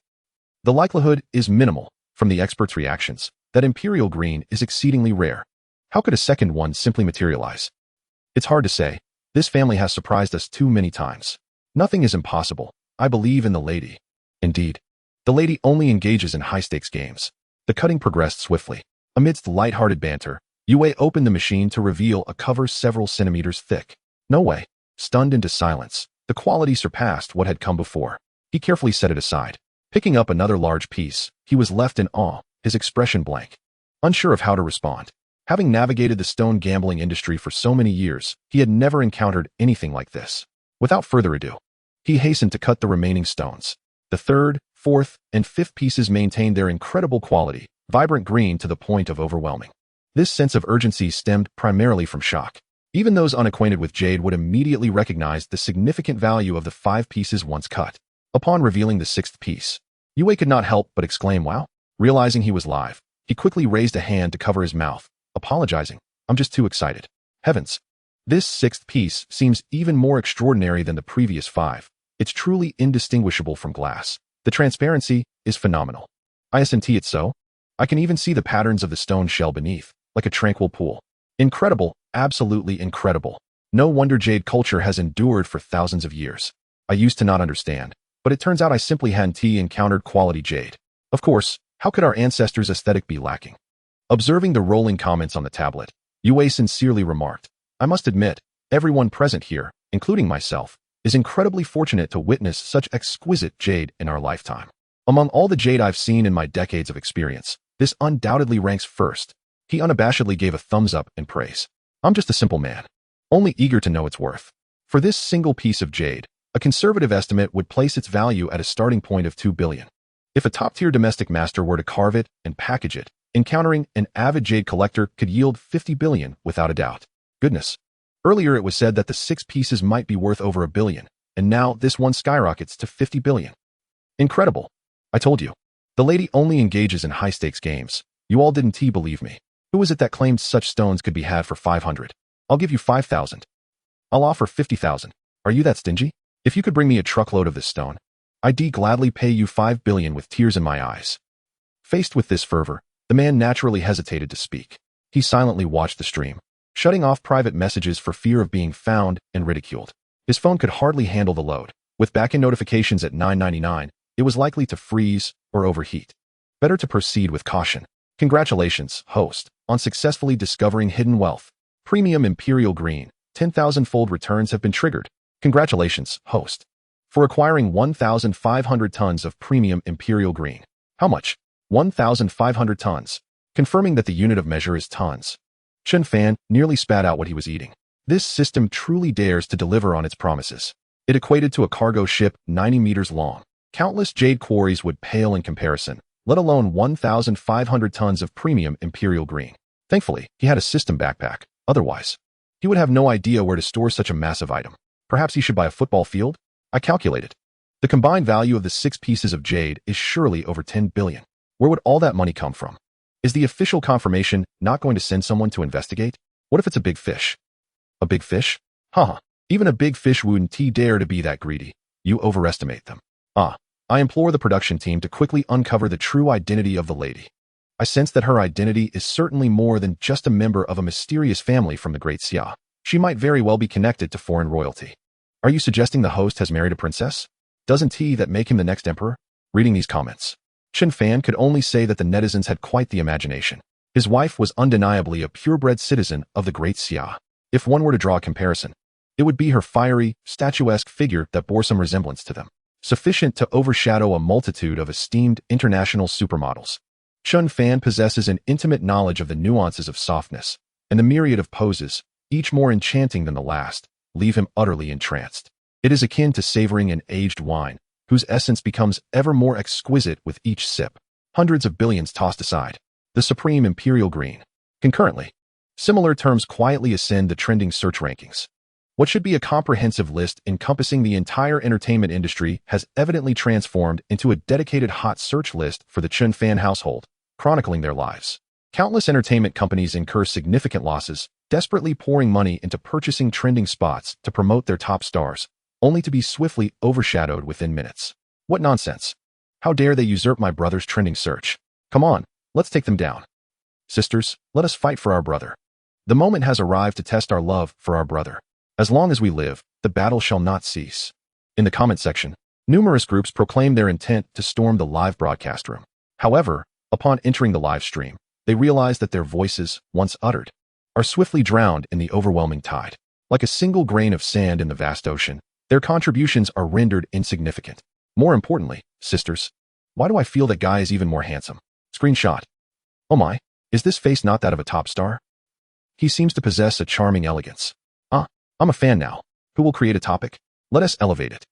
The likelihood is minimal, from the experts' reactions, that imperial green is exceedingly rare. How could a second one simply materialize? It's hard to say. This family has surprised us too many times. Nothing is impossible. I believe in the lady. Indeed, the lady only engages in high-stakes games. The cutting progressed swiftly. Amidst light-hearted banter, Yue opened the machine to reveal a cover several centimeters thick. No way. Stunned into silence, the quality surpassed what had come before. He carefully set it aside. Picking up another large piece, he was left in awe, his expression blank. Unsure of how to respond. Having navigated the stone gambling industry for so many years, he had never encountered anything like this. Without further ado, he hastened to cut the remaining stones. The 3rd, 4th, and 5th pieces maintained their incredible quality, vibrant green to the point of overwhelming. This sense of urgency stemmed primarily from shock. Even those unacquainted with jade would immediately recognize the significant value of the 5 pieces once cut. Upon revealing the 6th piece, Yue could not help but exclaim, "Wow!" Realizing he was live, he quickly raised a hand to cover his mouth, apologizing. "I'm just too excited." Heavens! This 6th piece seems even more extraordinary than the previous 5. It's truly indistinguishable from glass. The transparency is phenomenal. Isn't it so? I can even see the patterns of the stone shell beneath, like a tranquil pool. Incredible, absolutely incredible. No wonder jade culture has endured for thousands of years. I used to not understand, but it turns out I simply hadn't encountered quality jade. Of course, how could our ancestors' aesthetic be lacking? Observing the rolling comments on the tablet, Yue sincerely remarked, "I must admit, everyone present here, including myself, is incredibly fortunate to witness such exquisite jade in our lifetime. Among all the jade I've seen in my decades of experience, this undoubtedly ranks first." He unabashedly gave a thumbs up in praise. "I'm just a simple man, only eager to know its worth." For this single piece of jade, a conservative estimate would place its value at a starting point of $2 billion. If a top-tier domestic master were to carve it and package it, encountering an avid jade collector could yield $50 billion without a doubt. Goodness. Earlier it was said that the 6 pieces might be worth over $1 billion, and now this one skyrockets to $50 billion. Incredible. I told you. The lady only engages in high-stakes games. You all didn't believe me. Who is it that claimed such stones could be had for 500? I'll give you 5,000. I'll offer 50,000. Are you that stingy? If you could bring me a truckload of this stone, I'd gladly pay you 5 billion with tears in my eyes. Faced with this fervor, the man naturally hesitated to speak. He silently watched the stream, shutting off private messages for fear of being found and ridiculed. His phone could hardly handle the load. With back-end notifications at 999, it was likely to freeze or overheat. Better to proceed with caution. Congratulations, host, on successfully discovering hidden wealth. Premium Imperial Green, 10,000-fold returns have been triggered. Congratulations, host, for acquiring 1,500 tons of Premium Imperial Green. How much? 1,500 tons. Confirming that the unit of measure is tons. Chen Fan nearly spat out what he was eating. This system truly dares to deliver on its promises. It equated to a cargo ship 90 meters long. Countless jade quarries would pale in comparison, let alone 1,500 tons of Premium Imperial Green. Thankfully, he had a system backpack. Otherwise, he would have no idea where to store such a massive item. Perhaps he should buy a football field? I calculated. The combined value of the 6 pieces of jade is surely over 10 billion. Where would all that money come from? Is the official confirmation not going to send someone to investigate? What if it's a big fish? A big fish? Haha. Even a big fish wouldn't dare to be that greedy. You overestimate them. I implore the production team to quickly uncover the true identity of the lady. I sense that her identity is certainly more than just a member of a mysterious family from the Great Xia. She might very well be connected to foreign royalty. Are you suggesting the host has married a princess? Doesn't that make him the next emperor? Reading these comments, Chen Fan could only say that the netizens had quite the imagination. His wife was undeniably a purebred citizen of the Great Xia. If one were to draw a comparison, it would be her fiery, statuesque figure that bore some resemblance to them, sufficient to overshadow a multitude of esteemed international supermodels. Chen Fan possesses an intimate knowledge of the nuances of softness, and the myriad of poses, each more enchanting than the last, leave him utterly entranced. It is akin to savoring an aged wine, whose essence becomes ever more exquisite with each sip. Hundreds of billions tossed aside. The supreme imperial green. Concurrently, similar terms quietly ascend the trending search rankings. What should be a comprehensive list encompassing the entire entertainment industry has evidently transformed into a dedicated hot search list for the Chen Fan household, chronicling their lives. Countless entertainment companies incur significant losses, desperately pouring money into purchasing trending spots to promote their top stars, only to be swiftly overshadowed within minutes. What nonsense! How dare they usurp my brother's trending search? Come on, let's take them down. Sisters, let us fight for our brother. The moment has arrived to test our love for our brother. As long as we live, the battle shall not cease. In the comment section, numerous groups proclaim their intent to storm the live broadcast room. However, upon entering the live stream, they realize that their voices, once uttered, are swiftly drowned in the overwhelming tide. Like a single grain of sand in the vast ocean, their contributions are rendered insignificant. More importantly, sisters, why do I feel that guy is even more handsome? Screenshot. Oh my, is this face not that of a top star? He seems to possess a charming elegance. I'm a fan now. Who will create a topic? Let us elevate it.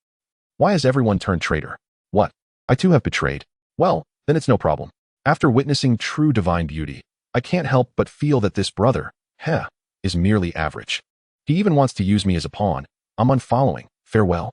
Why has everyone turned traitor? What? I too have betrayed? Well, then it's no problem. After witnessing true divine beauty, I can't help but feel that this brother, is merely average. He even wants to use me as a pawn. I'm unfollowing. Farewell.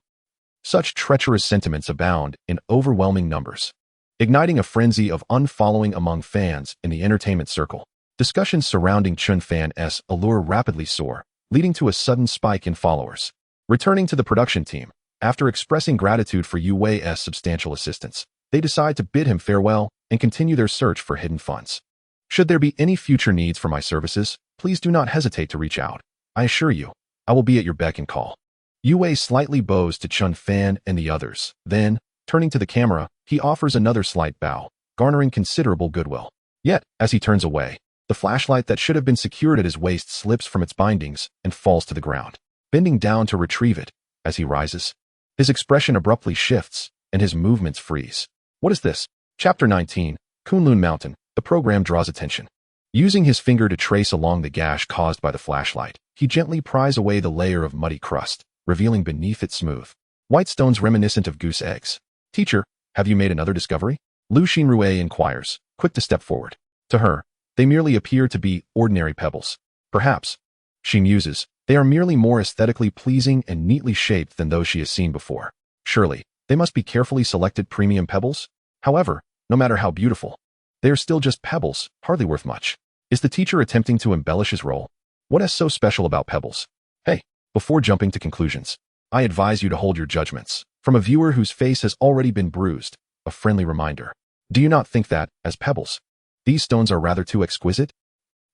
Such treacherous sentiments abound in overwhelming numbers, igniting a frenzy of unfollowing among fans in the entertainment circle. Discussions surrounding Chen Fan's allure rapidly soar, leading to a sudden spike in followers. Returning to the production team, after expressing gratitude for Yu Wei's substantial assistance, they decide to bid him farewell and continue their search for hidden funds. Should there be any future needs for my services, please do not hesitate to reach out. I assure you, I will be at your beck and call. Yu Wei slightly bows to Chen Fan and the others. Then, turning to the camera, he offers another slight bow, garnering considerable goodwill. Yet, as he turns away, the flashlight that should have been secured at his waist slips from its bindings and falls to the ground. Bending down to retrieve it, as he rises, his expression abruptly shifts, and his movements freeze. What is this? Chapter 19, Kunlun Mountain. The program draws attention. Using his finger to trace along the gash caused by the flashlight, he gently pries away the layer of muddy crust, revealing beneath it smooth white stones reminiscent of goose eggs. Teacher, have you made another discovery? Lu Xinrui inquires, quick to step forward. To her, they merely appear to be ordinary pebbles. Perhaps, she muses, they are merely more aesthetically pleasing and neatly shaped than those she has seen before. Surely, they must be carefully selected premium pebbles? However, no matter how beautiful, they are still just pebbles, hardly worth much. Is the teacher attempting to embellish his role? What is so special about pebbles? Hey, before jumping to conclusions, I advise you to hold your judgments. From a viewer whose face has already been bruised, a friendly reminder. Do you not think that, as pebbles, these stones are rather too exquisite?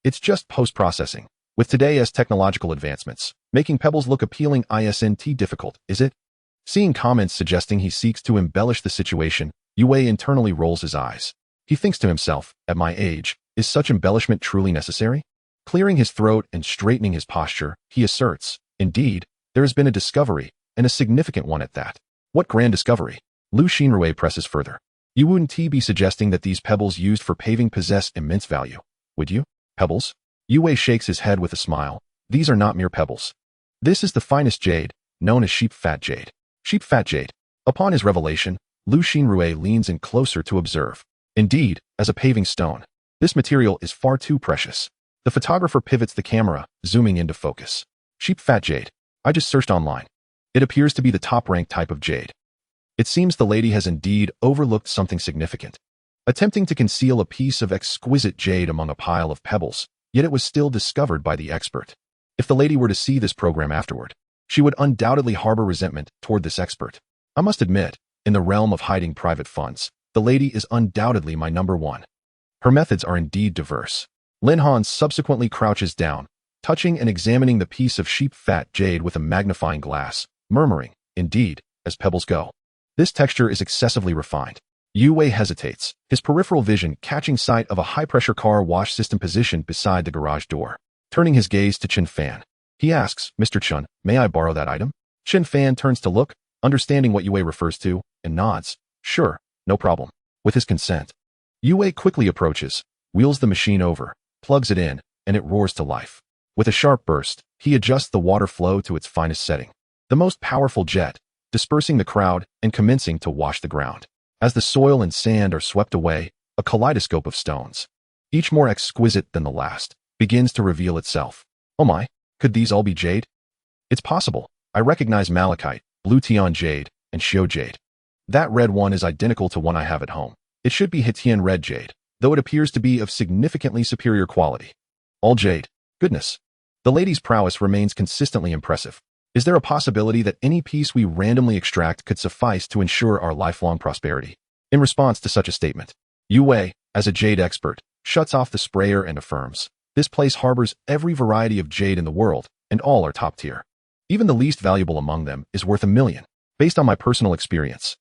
It's just post-processing. With today's technological advancements, making pebbles look appealing isn't difficult, is it? Seeing comments suggesting he seeks to embellish the situation, Yu Wei internally rolls his eyes. He thinks to himself, at my age, is such embellishment truly necessary? Clearing his throat and straightening his posture, he asserts, indeed, there has been a discovery, and a significant one at that. What grand discovery? Lu Xinrui presses further. You wouldn't be suggesting that these pebbles used for paving possess immense value, would you? Pebbles? Yu Wei shakes his head with a smile. These are not mere pebbles. This is the finest jade, known as sheep fat jade. Sheep fat jade. Upon his revelation, Lu Xinrui leans in closer to observe. Indeed, as a paving stone, this material is far too precious. The photographer pivots the camera, zooming into focus. Cheap fat jade. I just searched online. It appears to be the top-ranked type of jade. It seems the lady has indeed overlooked something significant, attempting to conceal a piece of exquisite jade among a pile of pebbles, yet it was still discovered by the expert. If the lady were to see this program afterward, she would undoubtedly harbor resentment toward this expert. I must admit, in the realm of hiding private funds, the lady is undoubtedly my number one. Her methods are indeed diverse. Lin Han subsequently crouches down, touching and examining the piece of sheep fat jade with a magnifying glass, murmuring, indeed, as pebbles go. This texture is excessively refined. Yu Wei hesitates, his peripheral vision catching sight of a high-pressure car wash system positioned beside the garage door. Turning his gaze to Chen Fan, he asks, Mr. Chen, may I borrow that item? Chen Fan turns to look, understanding what Yu Wei refers to, and nods. Sure, no problem. With his consent. Yu Wei quickly approaches, wheels the machine over, plugs it in, and it roars to life. With a sharp burst, he adjusts the water flow to its finest setting. The most powerful jet, dispersing the crowd and commencing to wash the ground. As the soil and sand are swept away, a kaleidoscope of stones, each more exquisite than the last, begins to reveal itself. Oh my, could these all be jade? It's possible. I recognize malachite, blue Tian jade, and Xiao jade. That red one is identical to one I have at home. It should be Hitian red jade, though it appears to be of significantly superior quality. All jade. Goodness. The lady's prowess remains consistently impressive. Is there a possibility that any piece we randomly extract could suffice to ensure our lifelong prosperity? In response to such a statement, Yu Wei, as a jade expert, shuts off the sprayer and affirms, this place harbors every variety of jade in the world, and all are top tier. Even the least valuable among them is worth $1 million. Based on my personal experience,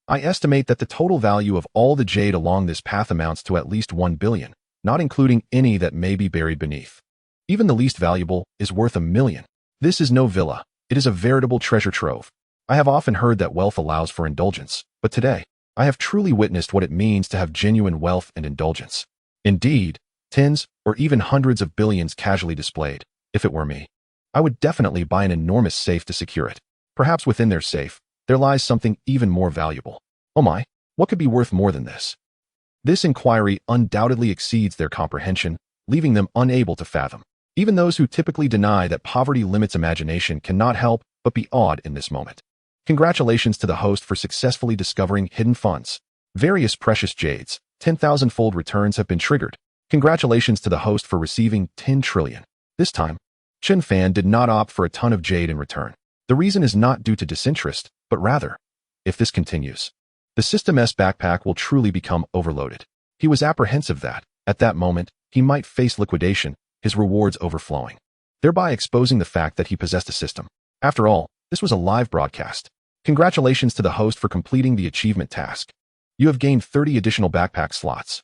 I estimate that the total value of all the jade along this path amounts to at least $1 billion, not including any that may be buried beneath. Even the least valuable is worth $1 million. This is no villa. It is a veritable treasure trove. I have often heard that wealth allows for indulgence, but today, I have truly witnessed what it means to have genuine wealth and indulgence. Indeed, tens or even hundreds of billions casually displayed. If it were me, I would definitely buy an enormous safe to secure it. Perhaps within their safe, there lies something even more valuable. Oh my, what could be worth more than this? This inquiry undoubtedly exceeds their comprehension, leaving them unable to fathom. Even those who typically deny that poverty limits imagination cannot help but be awed in this moment. Congratulations to the host for successfully discovering hidden funds. Various precious jades, 10,000-fold returns have been triggered. Congratulations to the host for receiving 10 trillion. This time, Chen Fan did not opt for a ton of jade in return. The reason is not due to disinterest, but rather, if this continues, the System S backpack will truly become overloaded. He was apprehensive that, at that moment, he might face liquidation, his rewards overflowing, thereby exposing the fact that he possessed a system. After all, this was a live broadcast. Congratulations to the host for completing the achievement task. You have gained 30 additional backpack slots.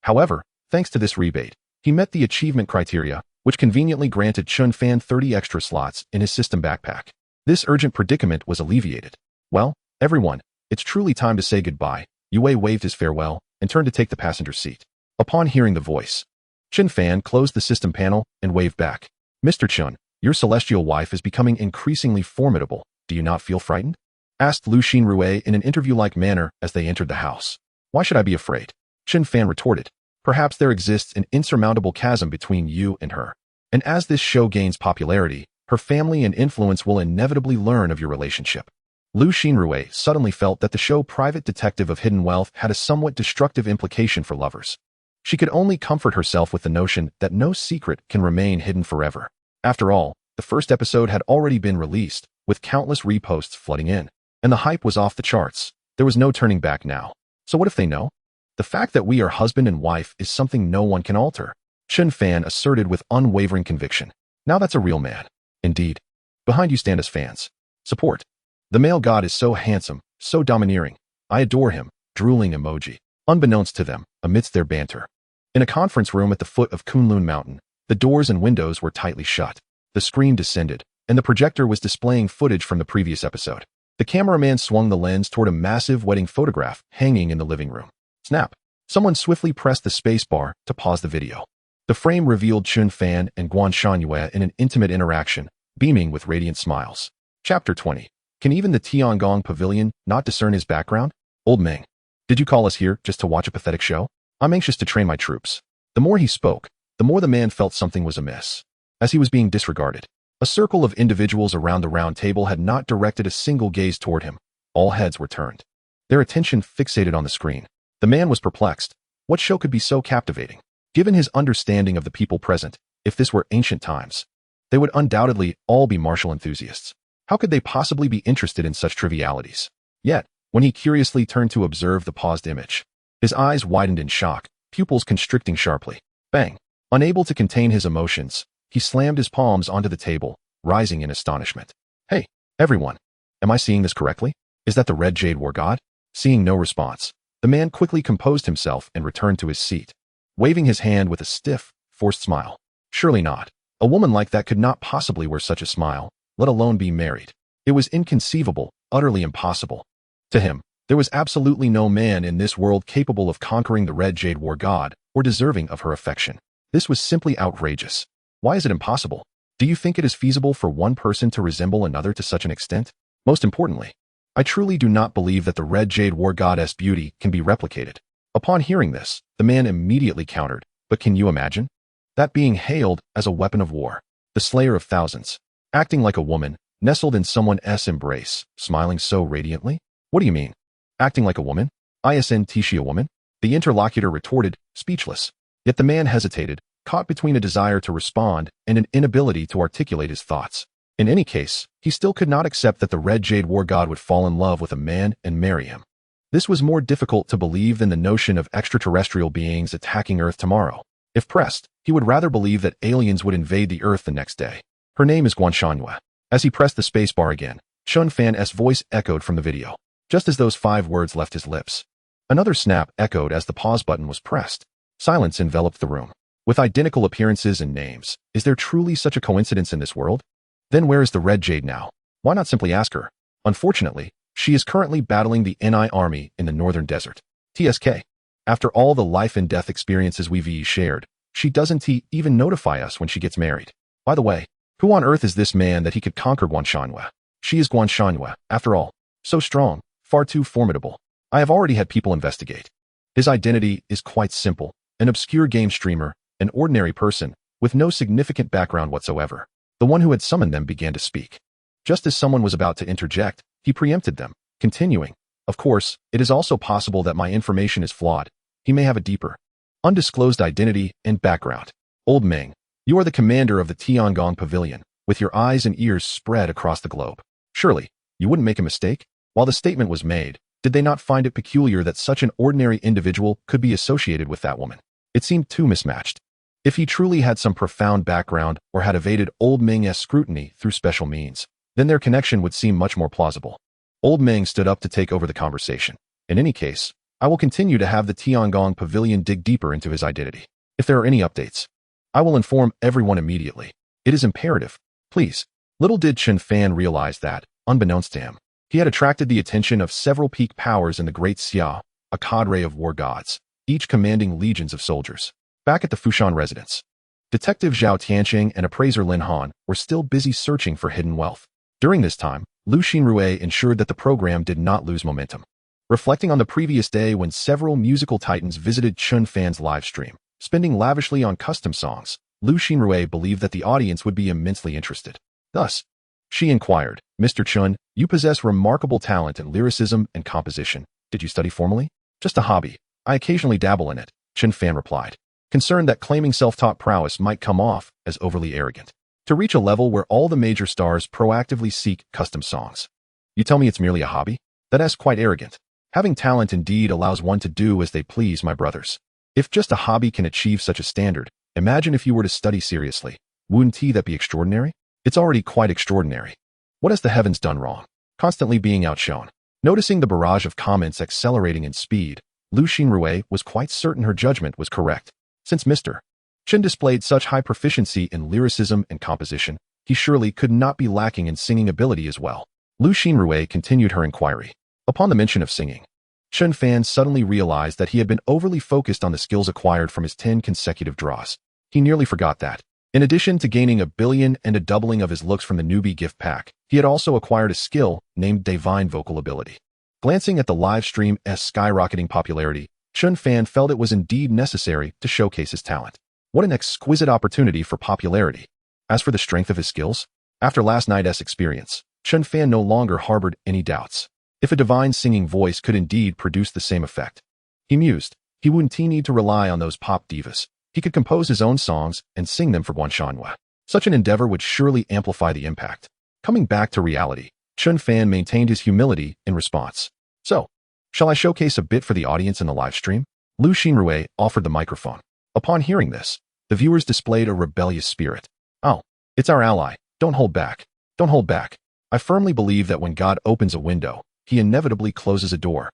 However, thanks to this rebate, he met the achievement criteria, which conveniently granted Chen Fan 30 extra slots in his system backpack. This urgent predicament was alleviated. Well, everyone, it's truly time to say goodbye. Yu Wei waved his farewell and turned to take the passenger seat. Upon hearing the voice, Chen Fan closed the system panel and waved back. Mr. Chen, your celestial wife is becoming increasingly formidable. Do you not feel frightened? Asked Lu Xinrui in an interview-like manner as they entered the house. Why should I be afraid? Chen Fan retorted. Perhaps there exists an insurmountable chasm between you and her. And as this show gains popularity, her family and influence will inevitably learn of your relationship. Lu Xinrui suddenly felt that the show Private Detective of Hidden Wealth had a somewhat destructive implication for lovers. She could only comfort herself with the notion that no secret can remain hidden forever. After all, the first episode had already been released, with countless reposts flooding in, and the hype was off the charts. There was no turning back now. So what if they know? The fact that we are husband and wife is something no one can alter, Chen Fan asserted with unwavering conviction. Now that's a real man. Indeed. Behind you stand as fans. Support. The male god is so handsome, so domineering. I adore him, drooling emoji. Unbeknownst to them, amidst their banter. In a conference room at the foot of Kunlun Mountain, the doors and windows were tightly shut. The screen descended, and the projector was displaying footage from the previous episode. The cameraman swung the lens toward a massive wedding photograph hanging in the living room. Snap. Someone swiftly pressed the spacebar to pause the video. The frame revealed Chen Fan and Guan Shangyue in an intimate interaction, beaming with radiant smiles. Chapter 20. Can even the Tiangong Pavilion not discern his background? Old Meng. Did you call us here just to watch a pathetic show? I'm anxious to train my troops. The more he spoke, the more the man felt something was amiss. As he was being disregarded, a circle of individuals around the round table had not directed a single gaze toward him. All heads were turned, their attention fixated on the screen. The man was perplexed. What show could be so captivating? Given his understanding of the people present, if this were ancient times, they would undoubtedly all be martial enthusiasts. How could they possibly be interested in such trivialities? Yet, when he curiously turned to observe the paused image, his eyes widened in shock, pupils constricting sharply. Bang! Unable to contain his emotions, he slammed his palms onto the table, rising in astonishment. Hey, everyone! Am I seeing this correctly? Is that the Red Jade War God? Seeing no response, the man quickly composed himself and returned to his seat, waving his hand with a stiff, forced smile. Surely not. A woman like that could not possibly wear such a smile, let alone be married. It was inconceivable, utterly impossible. To him, there was absolutely no man in this world capable of conquering the Red Jade War God or deserving of her affection. This was simply outrageous. Why is it impossible? Do you think it is feasible for one person to resemble another to such an extent? Most importantly, I truly do not believe that the Red Jade War Goddess beauty can be replicated. Upon hearing this, the man immediately countered, but can you imagine? That being hailed as a weapon of war, the slayer of thousands, acting like a woman, nestled in someone's embrace, smiling so radiantly? What do you mean? Acting like a woman? Isn't she a woman? The interlocutor retorted, speechless. Yet the man hesitated, caught between a desire to respond and an inability to articulate his thoughts. In any case, he still could not accept that the Red Jade War God would fall in love with a man and marry him. This was more difficult to believe than the notion of extraterrestrial beings attacking Earth tomorrow. If pressed, he would rather believe that aliens would invade the Earth the next day. Her name is Guanshanhua. As he pressed the spacebar again, Chen Fan's voice echoed from the video. Just as those 5 words left his lips, another snap echoed as the pause button was pressed. Silence enveloped the room. With identical appearances and names, is there truly such a coincidence in this world? Then where is the Red Jade now? Why not simply ask her? Unfortunately, she is currently battling the NI army in the northern desert. TSK. After all the life and death experiences we've shared, she doesn't even notify us when she gets married. By the way, who on earth is this man that he could conquer Guanshanhua? She is Guanshanhua, after all. So strong, far too formidable. I have already had people investigate. His identity is quite simple. An obscure game streamer, an ordinary person, with no significant background whatsoever. The one who had summoned them began to speak. Just as someone was about to interject, he preempted them, continuing, "Of course, it is also possible that my information is flawed. He may have a deeper, undisclosed identity and background. Old Ming, you are the commander of the Tiangong Pavilion, with your eyes and ears spread across the globe. Surely, you wouldn't make a mistake?" While the statement was made, did they not find it peculiar that such an ordinary individual could be associated with that woman? It seemed too mismatched. If he truly had some profound background or had evaded Old Ming's scrutiny through special means, then their connection would seem much more plausible. Old Ming stood up to take over the conversation. In any case, I will continue to have the Tiangong Pavilion dig deeper into his identity. If there are any updates, I will inform everyone immediately. It is imperative. Please. Little did Chen Fan realize that, unbeknownst to him, he had attracted the attention of several peak powers in the Great Xia, a cadre of war gods, each commanding legions of soldiers. Back at the Fushan residence, Detective Zhao Tianqing and appraiser Lin Han were still busy searching for hidden wealth. During this time, Lu Xinrui ensured that the program did not lose momentum. Reflecting on the previous day when several musical titans visited Chen Fan's live stream, spending lavishly on custom songs, Lu Xinrui believed that the audience would be immensely interested. Thus, she inquired, "Mr. Chen, you possess remarkable talent in lyricism and composition. Did you study formally?" "Just a hobby. I occasionally dabble in it," Chen Fan replied, concerned that claiming self-taught prowess might come off as overly arrogant. To reach a level where all the major stars proactively seek custom songs. You tell me it's merely a hobby? That's quite arrogant. Having talent indeed allows one to do as they please, my brothers. If just a hobby can achieve such a standard, imagine if you were to study seriously. Wouldn't that be extraordinary? It's already quite extraordinary. What has the heavens done wrong? Constantly being outshone. Noticing the barrage of comments accelerating in speed, Lu Xinrui was quite certain her judgment was correct. Since Mr. Chen displayed such high proficiency in lyricism and composition, he surely could not be lacking in singing ability as well. Lu Xinrui continued her inquiry. Upon the mention of singing, Chen Fan suddenly realized that he had been overly focused on the skills acquired from his 10 consecutive draws. He nearly forgot that, in addition to gaining 1 billion and a doubling of his looks from the newbie gift pack, he had also acquired a skill named Divine Vocal Ability. Glancing at the live stream's skyrocketing popularity, Chen Fan felt it was indeed necessary to showcase his talent. What an exquisite opportunity for popularity. As for the strength of his skills, after last night's experience, Chen Fan no longer harbored any doubts. If a divine singing voice could indeed produce the same effect, he mused, he wouldn't need to rely on those pop divas. He could compose his own songs and sing them for Guanshanhua. Such an endeavor would surely amplify the impact. Coming back to reality, Chen Fan maintained his humility in response. So, shall I showcase a bit for the audience in the live stream? Lu Xinrui offered the microphone. Upon hearing this, the viewers displayed a rebellious spirit. Oh, it's our ally. Don't hold back. Don't hold back. I firmly believe that when God opens a window, he inevitably closes a door.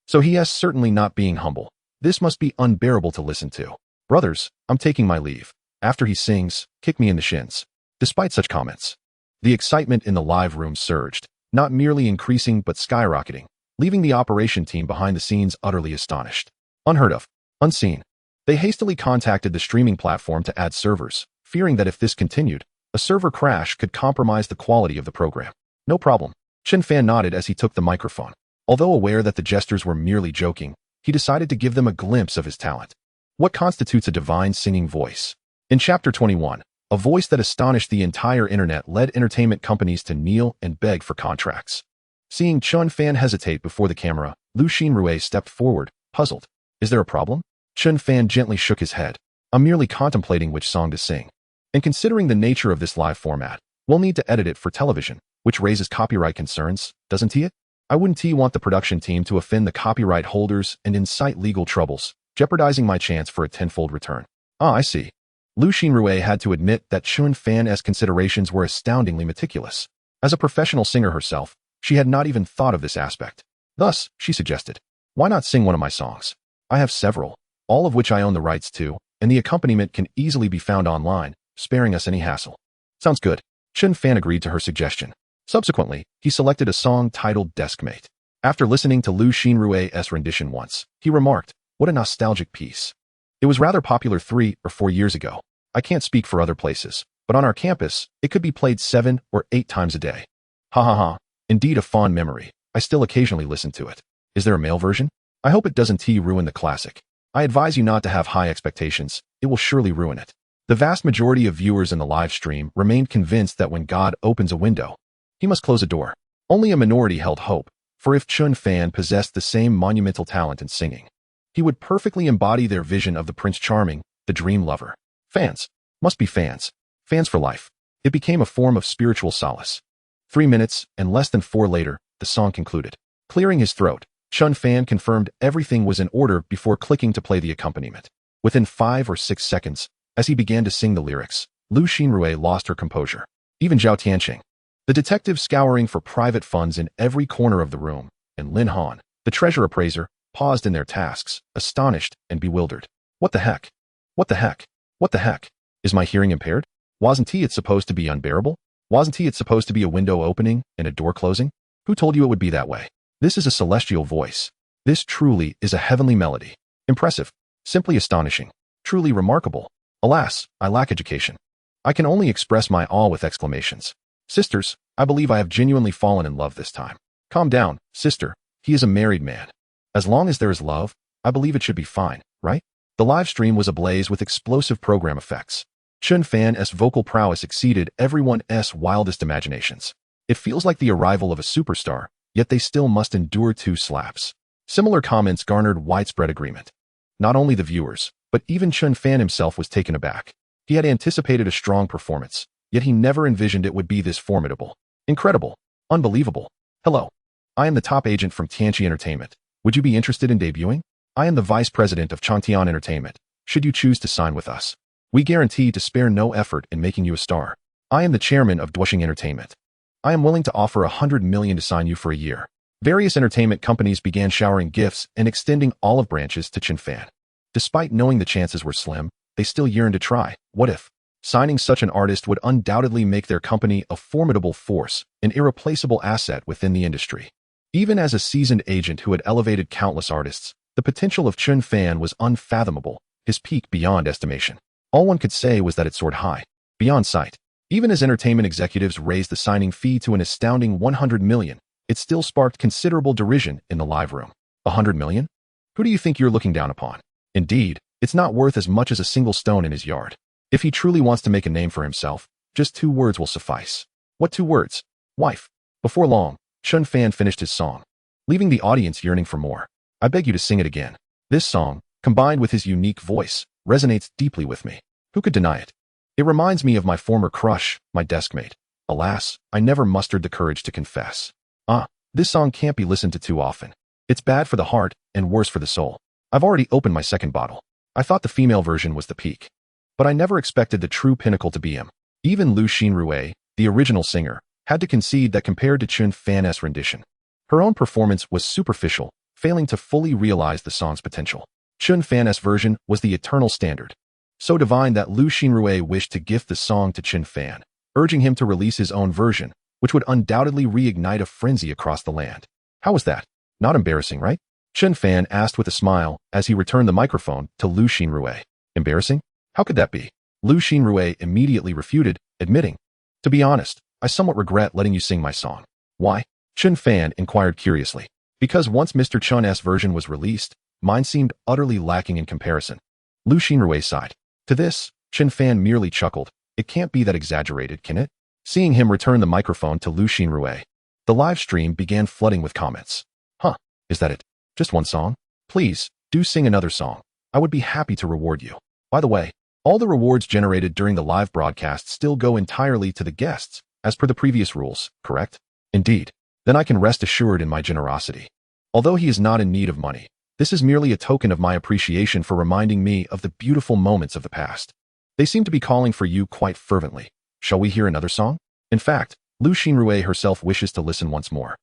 So he is certainly not being humble. This must be unbearable to listen to. Brothers, I'm taking my leave. After he sings, kick me in the shins. Despite such comments, the excitement in the live room surged, not merely increasing but skyrocketing, leaving the operation team behind the scenes utterly astonished. Unheard of. Unseen. They hastily contacted the streaming platform to add servers, fearing that if this continued, a server crash could compromise the quality of the program. No problem. Chen Fan nodded as he took the microphone. Although aware that the jesters were merely joking, he decided to give them a glimpse of his talent. What constitutes a divine singing voice? In Chapter 21, a voice that astonished the entire internet led entertainment companies to kneel and beg for contracts. Seeing Chen Fan hesitate before the camera, Lu Xinrui stepped forward, puzzled. Is there a problem? Chen Fan gently shook his head. I'm merely contemplating which song to sing. And considering the nature of this live format, we'll need to edit it for television, which raises copyright concerns, doesn't it? I wouldn't want the production team to offend the copyright holders and incite legal troubles, jeopardizing my chance for a tenfold return. Ah, I see. Lu Xinrui had to admit that Chen Fan's considerations were astoundingly meticulous. As a professional singer herself, she had not even thought of this aspect. Thus, she suggested, why not sing one of my songs? I have several, all of which I own the rights to, and the accompaniment can easily be found online, sparing us any hassle. Sounds good. Chen Fan agreed to her suggestion. Subsequently, he selected a song titled Deskmate. After listening to Lu Xinrui's rendition once, he remarked, what a nostalgic piece. It was rather popular 3 or 4 years ago. I can't speak for other places, but on our campus, it could be played 7 or 8 times a day. Ha ha ha. Indeed a fond memory. I still occasionally listen to it. Is there a male version? I hope it doesn't ruin the classic. I advise you not to have high expectations. It will surely ruin it. The vast majority of viewers in the live stream remained convinced that when God opens a window, he must close a door. Only a minority held hope, for if Chen Fan possessed the same monumental talent in singing, he would perfectly embody their vision of the Prince Charming, the dream lover. Fans. Must be fans. Fans for life. It became a form of spiritual solace. 3 minutes, and less than 4 later, the song concluded. Clearing his throat, Chen Fan confirmed everything was in order before clicking to play the accompaniment. Within 5 or 6 seconds, as he began to sing the lyrics, Lu Xinrui lost her composure. Even Zhao Tianqing, the detective scouring for private funds in every corner of the room, and Lin Han, the treasure appraiser, paused in their tasks, astonished and bewildered. What the heck? What the heck? What the heck? Is my hearing impaired? Wasn't it supposed to be unbearable? Wasn't it supposed to be a window opening and a door closing? Who told you it would be that way? This is a celestial voice. This truly is a heavenly melody. Impressive. Simply astonishing. Truly remarkable. Alas, I lack education. I can only express my awe with exclamations. Sisters, I believe I have genuinely fallen in love this time. Calm down, sister. He is a married man. As long as there is love, I believe it should be fine, right? The live stream was ablaze with explosive program effects. Chen Fan's vocal prowess exceeded everyone's wildest imaginations. It feels like the arrival of a superstar, yet they still must endure 2 slaps. Similar comments garnered widespread agreement. Not only the viewers, but even Chen Fan himself was taken aback. He had anticipated a strong performance, yet he never envisioned it would be this formidable. Incredible. Unbelievable. Hello. I am the top agent from Tianqi Entertainment. Would you be interested in debuting? I am the vice president of Changtian Entertainment. Should you choose to sign with us, we guarantee to spare no effort in making you a star. I am the chairman of Duoxing Entertainment. I am willing to offer 100 million to sign you for a year. Various entertainment companies began showering gifts and extending olive branches to Chen Fan. Despite knowing the chances were slim, they still yearned to try. What if? Signing such an artist would undoubtedly make their company a formidable force, an irreplaceable asset within the industry. Even as a seasoned agent who had elevated countless artists, the potential of Chen Fan was unfathomable, his peak beyond estimation. All one could say was that it soared high, beyond sight. Even as entertainment executives raised the signing fee to an astounding 100 million, it still sparked considerable derision in the live room. 100 million? Who do you think you're looking down upon? Indeed, It's not worth as much as a single stone in his yard. If he truly wants to make a name for himself, just 2 words will suffice. What 2 words? Wife. Before long, Chen Fan finished his song, leaving the audience yearning for more. I beg you to sing it again. This song, combined with his unique voice, resonates deeply with me. Who could deny it? It reminds me of my former crush, my deskmate. Alas, I never mustered the courage to confess. This song can't be listened to too often. It's bad for the heart and worse for the soul. I've already opened my second bottle. I thought the female version was the peak. But I never expected the true pinnacle to be him. Even Lu Xinrui, the original singer, had to concede that compared to Chen Fan's rendition, her own performance was superficial, failing to fully realize the song's potential. Chen Fan's version was the eternal standard, so divine that Lu Xinrui wished to gift the song to Chen Fan, urging him to release his own version, which would undoubtedly reignite a frenzy across the land. How was that? Not embarrassing, right? Chen Fan asked with a smile as he returned the microphone to Lu Xinrui. Embarrassing? How could that be? Lu Xinrui immediately refuted, admitting, "To be honest, I somewhat regret letting you sing my song." Why? Chen Fan inquired curiously. Because once Mr. Chen's version was released, mine seemed utterly lacking in comparison. Lu Xinrui sighed. To this, Chen Fan merely chuckled. It can't be that exaggerated, can it? Seeing him return the microphone to Lu Xinrui, the live stream began flooding with comments. Is that it? Just one song? Please, do sing another song. I would be happy to reward you. By the way, all the rewards generated during the live broadcast still go entirely to the guests, as per the previous rules, correct? Indeed. Then I can rest assured in my generosity. Although he is not in need of money, this is merely a token of my appreciation for reminding me of the beautiful moments of the past. They seem to be calling for you quite fervently. Shall we hear another song? In fact, Lu Xinrui herself wishes to listen once more,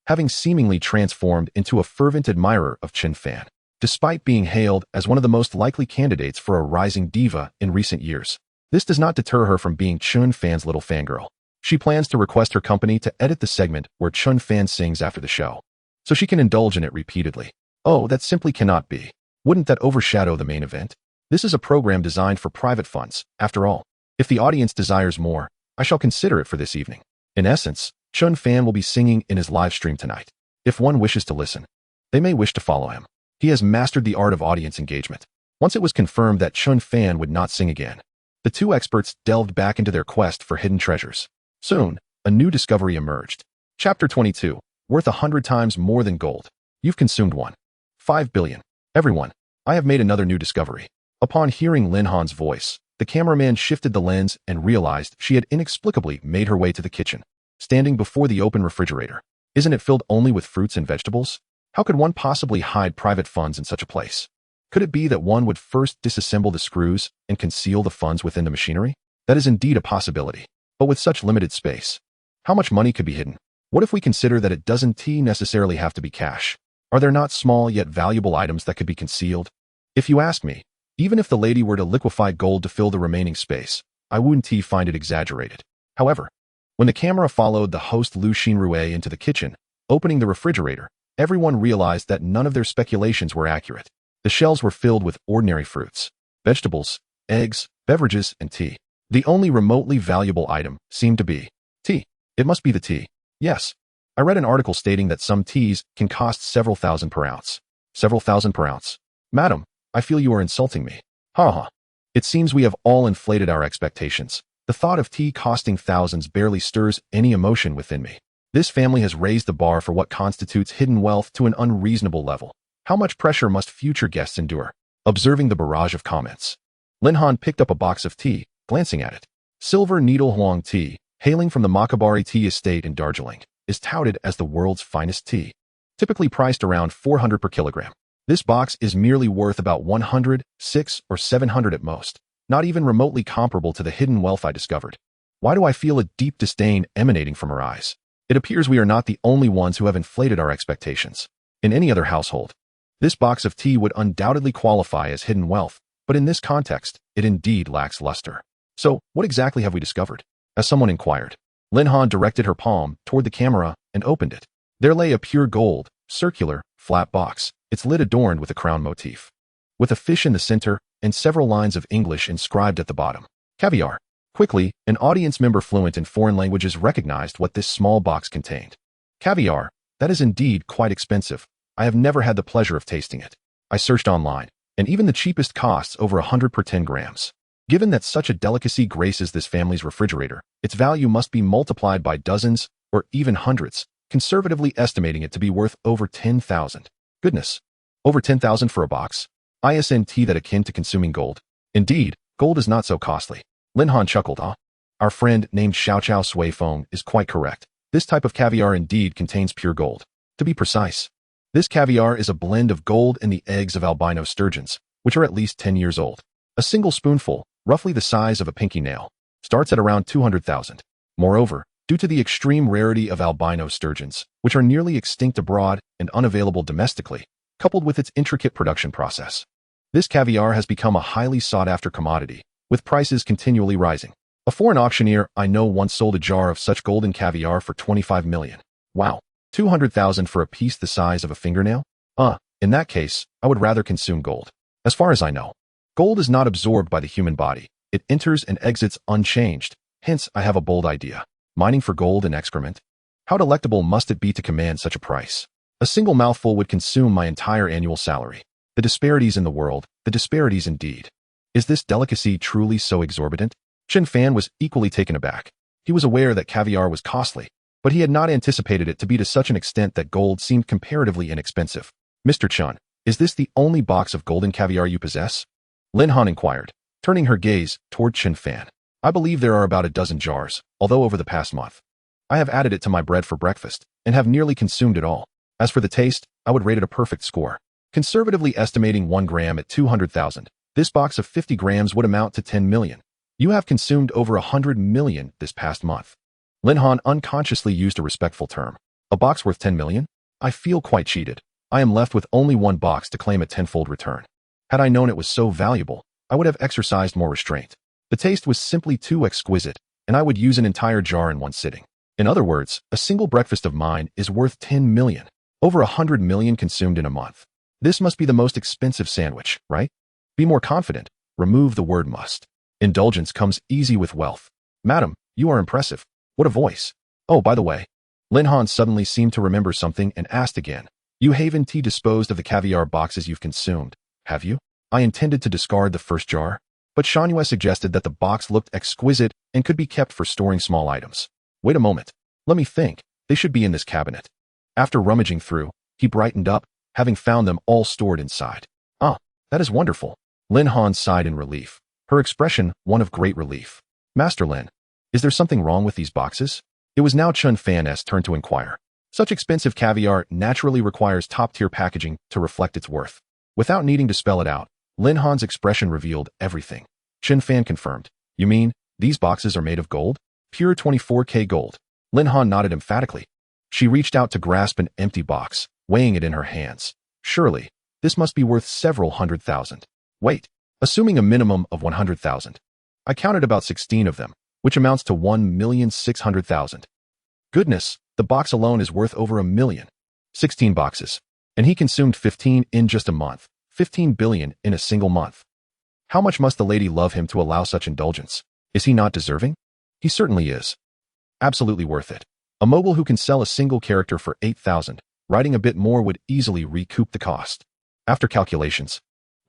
having seemingly transformed into a fervent admirer of Chen Fan, despite being hailed as one of the most likely candidates for a rising diva in recent years. This does not deter her from being Chen Fan's little fangirl. She plans to request her company to edit the segment where Chen Fan sings after the show, so she can indulge in it repeatedly. Oh, that simply cannot be. Wouldn't that overshadow the main event? This is a program designed for private funds, after all. If the audience desires more, I shall consider it for this evening. In essence, Chen Fan will be singing in his live stream tonight. If one wishes to listen, they may wish to follow him. He has mastered the art of audience engagement. Once it was confirmed that Chen Fan would not sing again, the 2 experts delved back into their quest for hidden treasures. Soon, a new discovery emerged. Chapter 22, worth 100 times more than gold. You've consumed 1.5 billion. Everyone, I have made another new discovery. Upon hearing Lin Han's voice, the cameraman shifted the lens and realized she had inexplicably made her way to the kitchen, standing before the open refrigerator. Isn't it filled only with fruits and vegetables? How could one possibly hide private funds in such a place? Could it be that one would first disassemble the screws and conceal the funds within the machinery? That is indeed a possibility. But with such limited space, how much money could be hidden? What if we consider that it doesn't necessarily have to be cash? Are there not small yet valuable items that could be concealed? If you ask me, even if the lady were to liquefy gold to fill the remaining space, I wouldn't find it exaggerated. However, when the camera followed the host Lu Xinrui into the kitchen, opening the refrigerator, everyone realized that none of their speculations were accurate. The shelves were filled with ordinary fruits, vegetables, eggs, beverages, and tea. The only remotely valuable item seemed to be tea. It must be the tea. Yes. I read an article stating that some teas can cost several thousand per ounce. Several thousand per ounce. Madam, I feel you are insulting me. It seems we have all inflated our expectations. The thought of tea costing thousands barely stirs any emotion within me. This family has raised the bar for what constitutes hidden wealth to an unreasonable level. How much pressure must future guests endure? Observing the barrage of comments, Lin Han picked up a box of tea, glancing at it. Silver Needle Huang tea, hailing from the Makabari tea estate in Darjeeling, is touted as the world's finest tea, typically priced around 400 per kilogram. This box is merely worth about 100, 6, or 700 at most, not even remotely comparable to the hidden wealth I discovered. Why do I feel a deep disdain emanating from her eyes? It appears we are not the only ones who have inflated our expectations. In any other household, this box of tea would undoubtedly qualify as hidden wealth, but in this context, it indeed lacks luster. So, what exactly have we discovered? As someone inquired, Lin Han directed her palm toward the camera and opened it. There lay a pure gold, circular, flat box, its lid adorned with a crown motif, with a fish in the center and several lines of English inscribed at the bottom. Caviar. Quickly, an audience member fluent in foreign languages recognized what this small box contained. Caviar. That is indeed quite expensive. I have never had the pleasure of tasting it. I searched online, and even the cheapest costs over 100 per 10 grams. Given that such a delicacy graces this family's refrigerator, its value must be multiplied by dozens or even hundreds, conservatively estimating it to be worth over 10,000. Goodness. Over 10,000 for a box? Isn't that akin to consuming gold? Indeed, gold is not so costly. Lin Han chuckled, huh? Our friend named Xiao Chao Sui Feng is quite correct. This type of caviar indeed contains pure gold. To be precise, this caviar is a blend of gold and the eggs of albino sturgeons, which are at least 10 years old. A single spoonful, roughly the size of a pinky nail, starts at around 200,000. Moreover, due to the extreme rarity of albino sturgeons, which are nearly extinct abroad and unavailable domestically, coupled with its intricate production process, this caviar has become a highly sought-after commodity, with prices continually rising. A foreign auctioneer I know once sold a jar of such golden caviar for 25 million. Wow, 200,000 for a piece the size of a fingernail? In that case, I would rather consume gold. As far as I know, gold is not absorbed by the human body. It enters and exits unchanged. Hence, I have a bold idea. Mining for gold and excrement? How delectable must it be to command such a price? A single mouthful would consume my entire annual salary. The disparities in the world, the disparities indeed. Is this delicacy truly so exorbitant? Chen Fan was equally taken aback. He was aware that caviar was costly, but he had not anticipated it to be to such an extent that gold seemed comparatively inexpensive. Mr. Chen, is this the only box of golden caviar you possess? Lin Han inquired, turning her gaze toward Chen Fan. I believe there are about a dozen jars, although over the past month, I have added it to my bread for breakfast and have nearly consumed it all. As for the taste, I would rate it a perfect score. Conservatively estimating 1 gram at 200,000, this box of 50 grams would amount to 10 million. You have consumed over 100 million this past month. Lin Han unconsciously used a respectful term. A box worth 10 million? I feel quite cheated. I am left with only one box to claim a tenfold return. Had I known it was so valuable, I would have exercised more restraint. The taste was simply too exquisite, and I would use an entire jar in one sitting. In other words, a single breakfast of mine is worth 10 million. Over 100 million consumed in a month. This must be the most expensive sandwich, right? Be more confident. Remove the word must. Indulgence comes easy with wealth. Madam, you are impressive. What a voice. Oh, by the way. Lin Han suddenly seemed to remember something and asked again. You haven't disposed of the caviar boxes you've consumed, have you? I intended to discard the first jar, but Shanyue suggested that the box looked exquisite and could be kept for storing small items. Wait a moment. Let me think. They should be in this cabinet. After rummaging through, he brightened up, having found them all stored inside. Ah, that is wonderful. Lin Han sighed in relief, her expression one of great relief. Master Lin, is there something wrong with these boxes? It was now Chen Fan's turn to inquire. Such expensive caviar naturally requires top-tier packaging to reflect its worth. Without needing to spell it out, Lin Han's expression revealed everything. Chen Fan confirmed. You mean, these boxes are made of gold? Pure 24K gold. Lin Han nodded emphatically. She reached out to grasp an empty box, weighing it in her hands. Surely, this must be worth several 100,000. Wait, assuming a minimum of 100,000. I counted about 16 of them, which amounts to 1,600,000. Goodness, the box alone is worth over 1 million. 16 boxes. And he consumed 15 in just a month. 15 billion in a single month. How much must the lady love him to allow such indulgence? Is he not deserving? He certainly is. Absolutely worth it. A mogul who can sell a single character for 8,000, writing a bit more would easily recoup the cost. After calculations,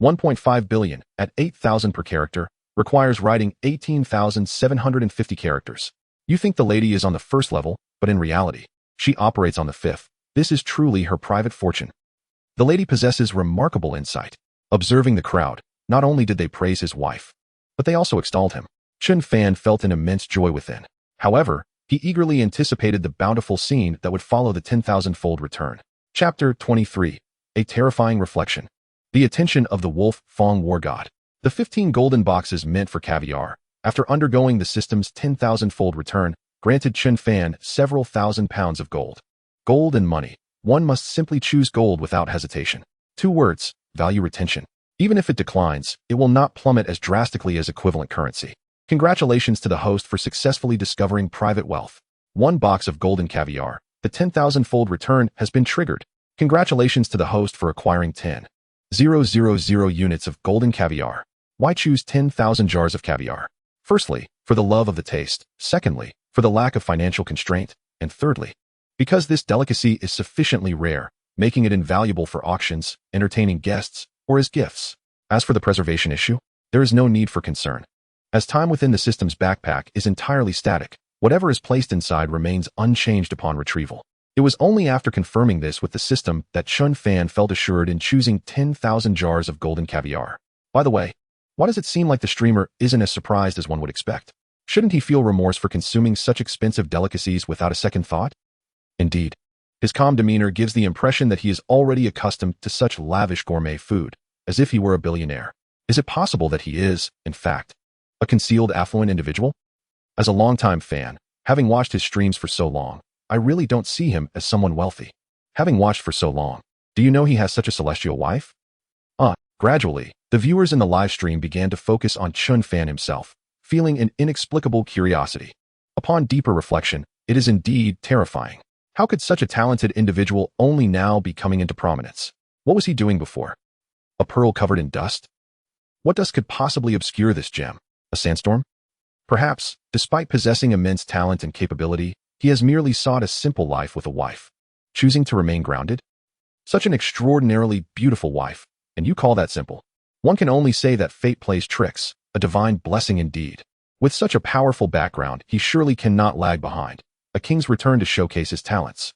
1.5 billion at 8,000 per character requires writing 18,750 characters. You think the lady is on the first level, but in reality, she operates on the fifth. This is truly her private fortune. The lady possesses remarkable insight. Observing the crowd, not only did they praise his wife, but they also extolled him. Chen Fan felt an immense joy within. However, he eagerly anticipated the bountiful scene that would follow the 10,000-fold return. Chapter 23. A terrifying reflection. The attention of the wolf Fong war god. The 15 golden boxes meant for caviar, after undergoing the system's 10,000-fold return, granted Chen Fan several thousand pounds of gold. Gold and money. One must simply choose gold without hesitation. 2 words, value retention. Even if it declines, it will not plummet as drastically as equivalent currency. Congratulations to the host for successfully discovering private wealth. 1 box of golden caviar. The 10,000-fold return has been triggered. Congratulations to the host for acquiring 10,000 units of golden caviar. Why choose 10,000 jars of caviar? Firstly, for the love of the taste. Secondly, for the lack of financial constraint. And thirdly, because this delicacy is sufficiently rare, making it invaluable for auctions, entertaining guests, or as gifts. As for the preservation issue, there is no need for concern. As time within the system's backpack is entirely static, whatever is placed inside remains unchanged upon retrieval. It was only after confirming this with the system that Chen Fan felt assured in choosing 10,000 jars of golden caviar. By the way, why does it seem like the streamer isn't as surprised as one would expect? Shouldn't he feel remorse for consuming such expensive delicacies without a second thought? Indeed, his calm demeanor gives the impression that he is already accustomed to such lavish gourmet food, as if he were a billionaire. Is it possible that he is, in fact, a concealed affluent individual? As a longtime fan, having watched his streams for so long, I really don't see him as someone wealthy. Having watched for so long, do you know he has such a celestial wife? Gradually, the viewers in the live stream began to focus on Chen Fan himself, feeling an inexplicable curiosity. Upon deeper reflection, it is indeed terrifying. How could such a talented individual only now be coming into prominence? What was he doing before? A pearl covered in dust? What dust could possibly obscure this gem? A sandstorm? Perhaps, despite possessing immense talent and capability, he has merely sought a simple life with a wife, choosing to remain grounded? Such an extraordinarily beautiful wife, and you call that simple? One can only say that fate plays tricks, a divine blessing indeed. With such a powerful background, he surely cannot lag behind. A king's return to showcase his talents.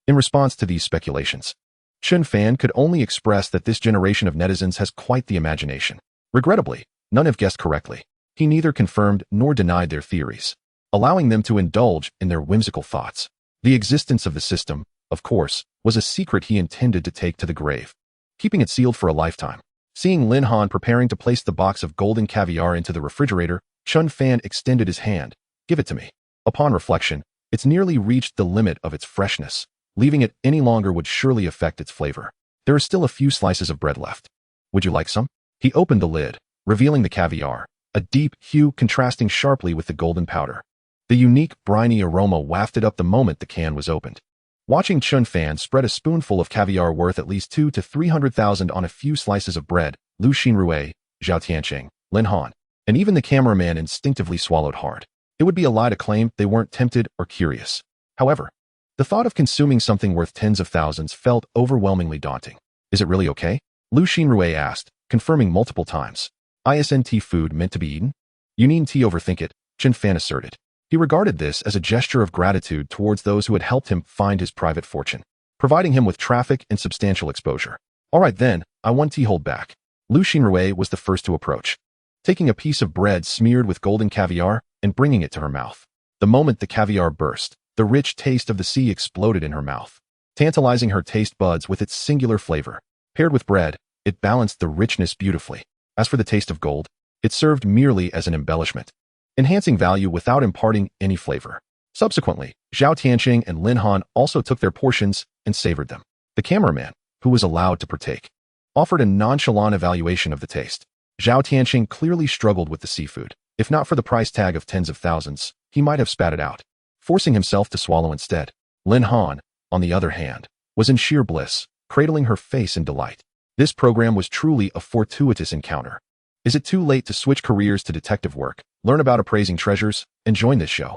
In response to these speculations, Chen Fan could only express that this generation of netizens has quite the imagination. Regrettably, none have guessed correctly. He neither confirmed nor denied their theories, allowing them to indulge in their whimsical thoughts. The existence of the system, of course, was a secret he intended to take to the grave, keeping it sealed for a lifetime. Seeing Lin Han preparing to place the box of golden caviar into the refrigerator, Chen Fan extended his hand. Give it to me. Upon reflection, it's nearly reached the limit of its freshness. Leaving it any longer would surely affect its flavor. There are still a few slices of bread left. Would you like some? He opened the lid, revealing the caviar, a deep hue contrasting sharply with the golden powder. The unique, briny aroma wafted up the moment the can was opened. Watching Chen Fan spread a spoonful of caviar worth at least 200,000 to 300,000 on a few slices of bread, Lu Xinrui, Zhao Tianqing, Lin Han, and even the cameraman instinctively swallowed hard. It would be a lie to claim they weren't tempted or curious. However, the thought of consuming something worth tens of thousands felt overwhelmingly daunting. Is it really okay? Lu Xinrui asked, confirming multiple times. Isn't food meant to be eaten? You needn't overthink it, Chen Fan asserted. He regarded this as a gesture of gratitude towards those who had helped him find his private fortune, providing him with traffic and substantial exposure. All right then, I won't hold back. Lu Xinrui was the first to approach, taking a piece of bread smeared with golden caviar and bringing it to her mouth. The moment the caviar burst, the rich taste of the sea exploded in her mouth, tantalizing her taste buds with its singular flavor. Paired with bread, it balanced the richness beautifully. As for the taste of gold, it served merely as an embellishment, enhancing value without imparting any flavor. Subsequently, Zhao Tianqing and Lin Han also took their portions and savored them. The cameraman, who was allowed to partake, offered a nonchalant evaluation of the taste. Zhao Tianqing clearly struggled with the seafood. If not for the price tag of tens of thousands, he might have spat it out, forcing himself to swallow instead. Lin Han, on the other hand, was in sheer bliss, cradling her face in delight. This program was truly a fortuitous encounter. Is it too late to switch careers to detective work, learn about appraising treasures, and join this show?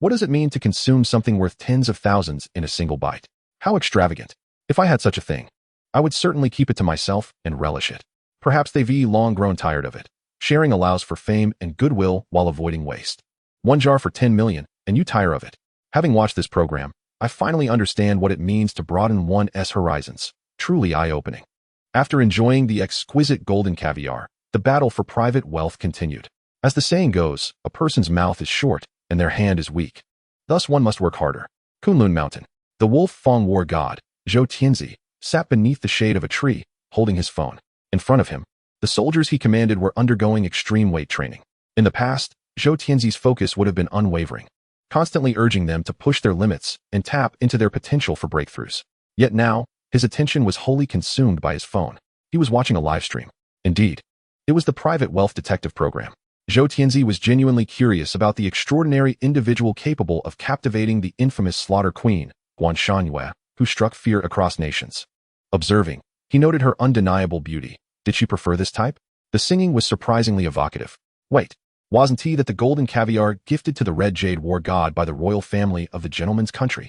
What does it mean to consume something worth tens of thousands in a single bite? How extravagant. If I had such a thing, I would certainly keep it to myself and relish it. Perhaps they've long grown tired of it. Sharing allows for fame and goodwill while avoiding waste. One jar for 10 million, and you tire of it. Having watched this program, I finally understand what it means to broaden one's horizons. Truly eye-opening. After enjoying the exquisite golden caviar, the battle for private wealth continued. As the saying goes, a person's mouth is short and their hand is weak. Thus one must work harder. Kunlun Mountain. The wolf Feng war god, Zhou Tianzi, sat beneath the shade of a tree, holding his phone. In front of him, the soldiers he commanded were undergoing extreme weight training. In the past, Zhou Tianzi's focus would have been unwavering, constantly urging them to push their limits and tap into their potential for breakthroughs. Yet now, his attention was wholly consumed by his phone. He was watching a live stream. Indeed, it was the private wealth detective program. Zhou Tianzi was genuinely curious about the extraordinary individual capable of captivating the infamous slaughter queen, Guan Shangyue, who struck fear across nations. Observing, he noted her undeniable beauty. Did she prefer this type? The singing was surprisingly evocative. Wait, wasn't he that the golden caviar gifted to the red jade war god by the royal family of the gentleman's country?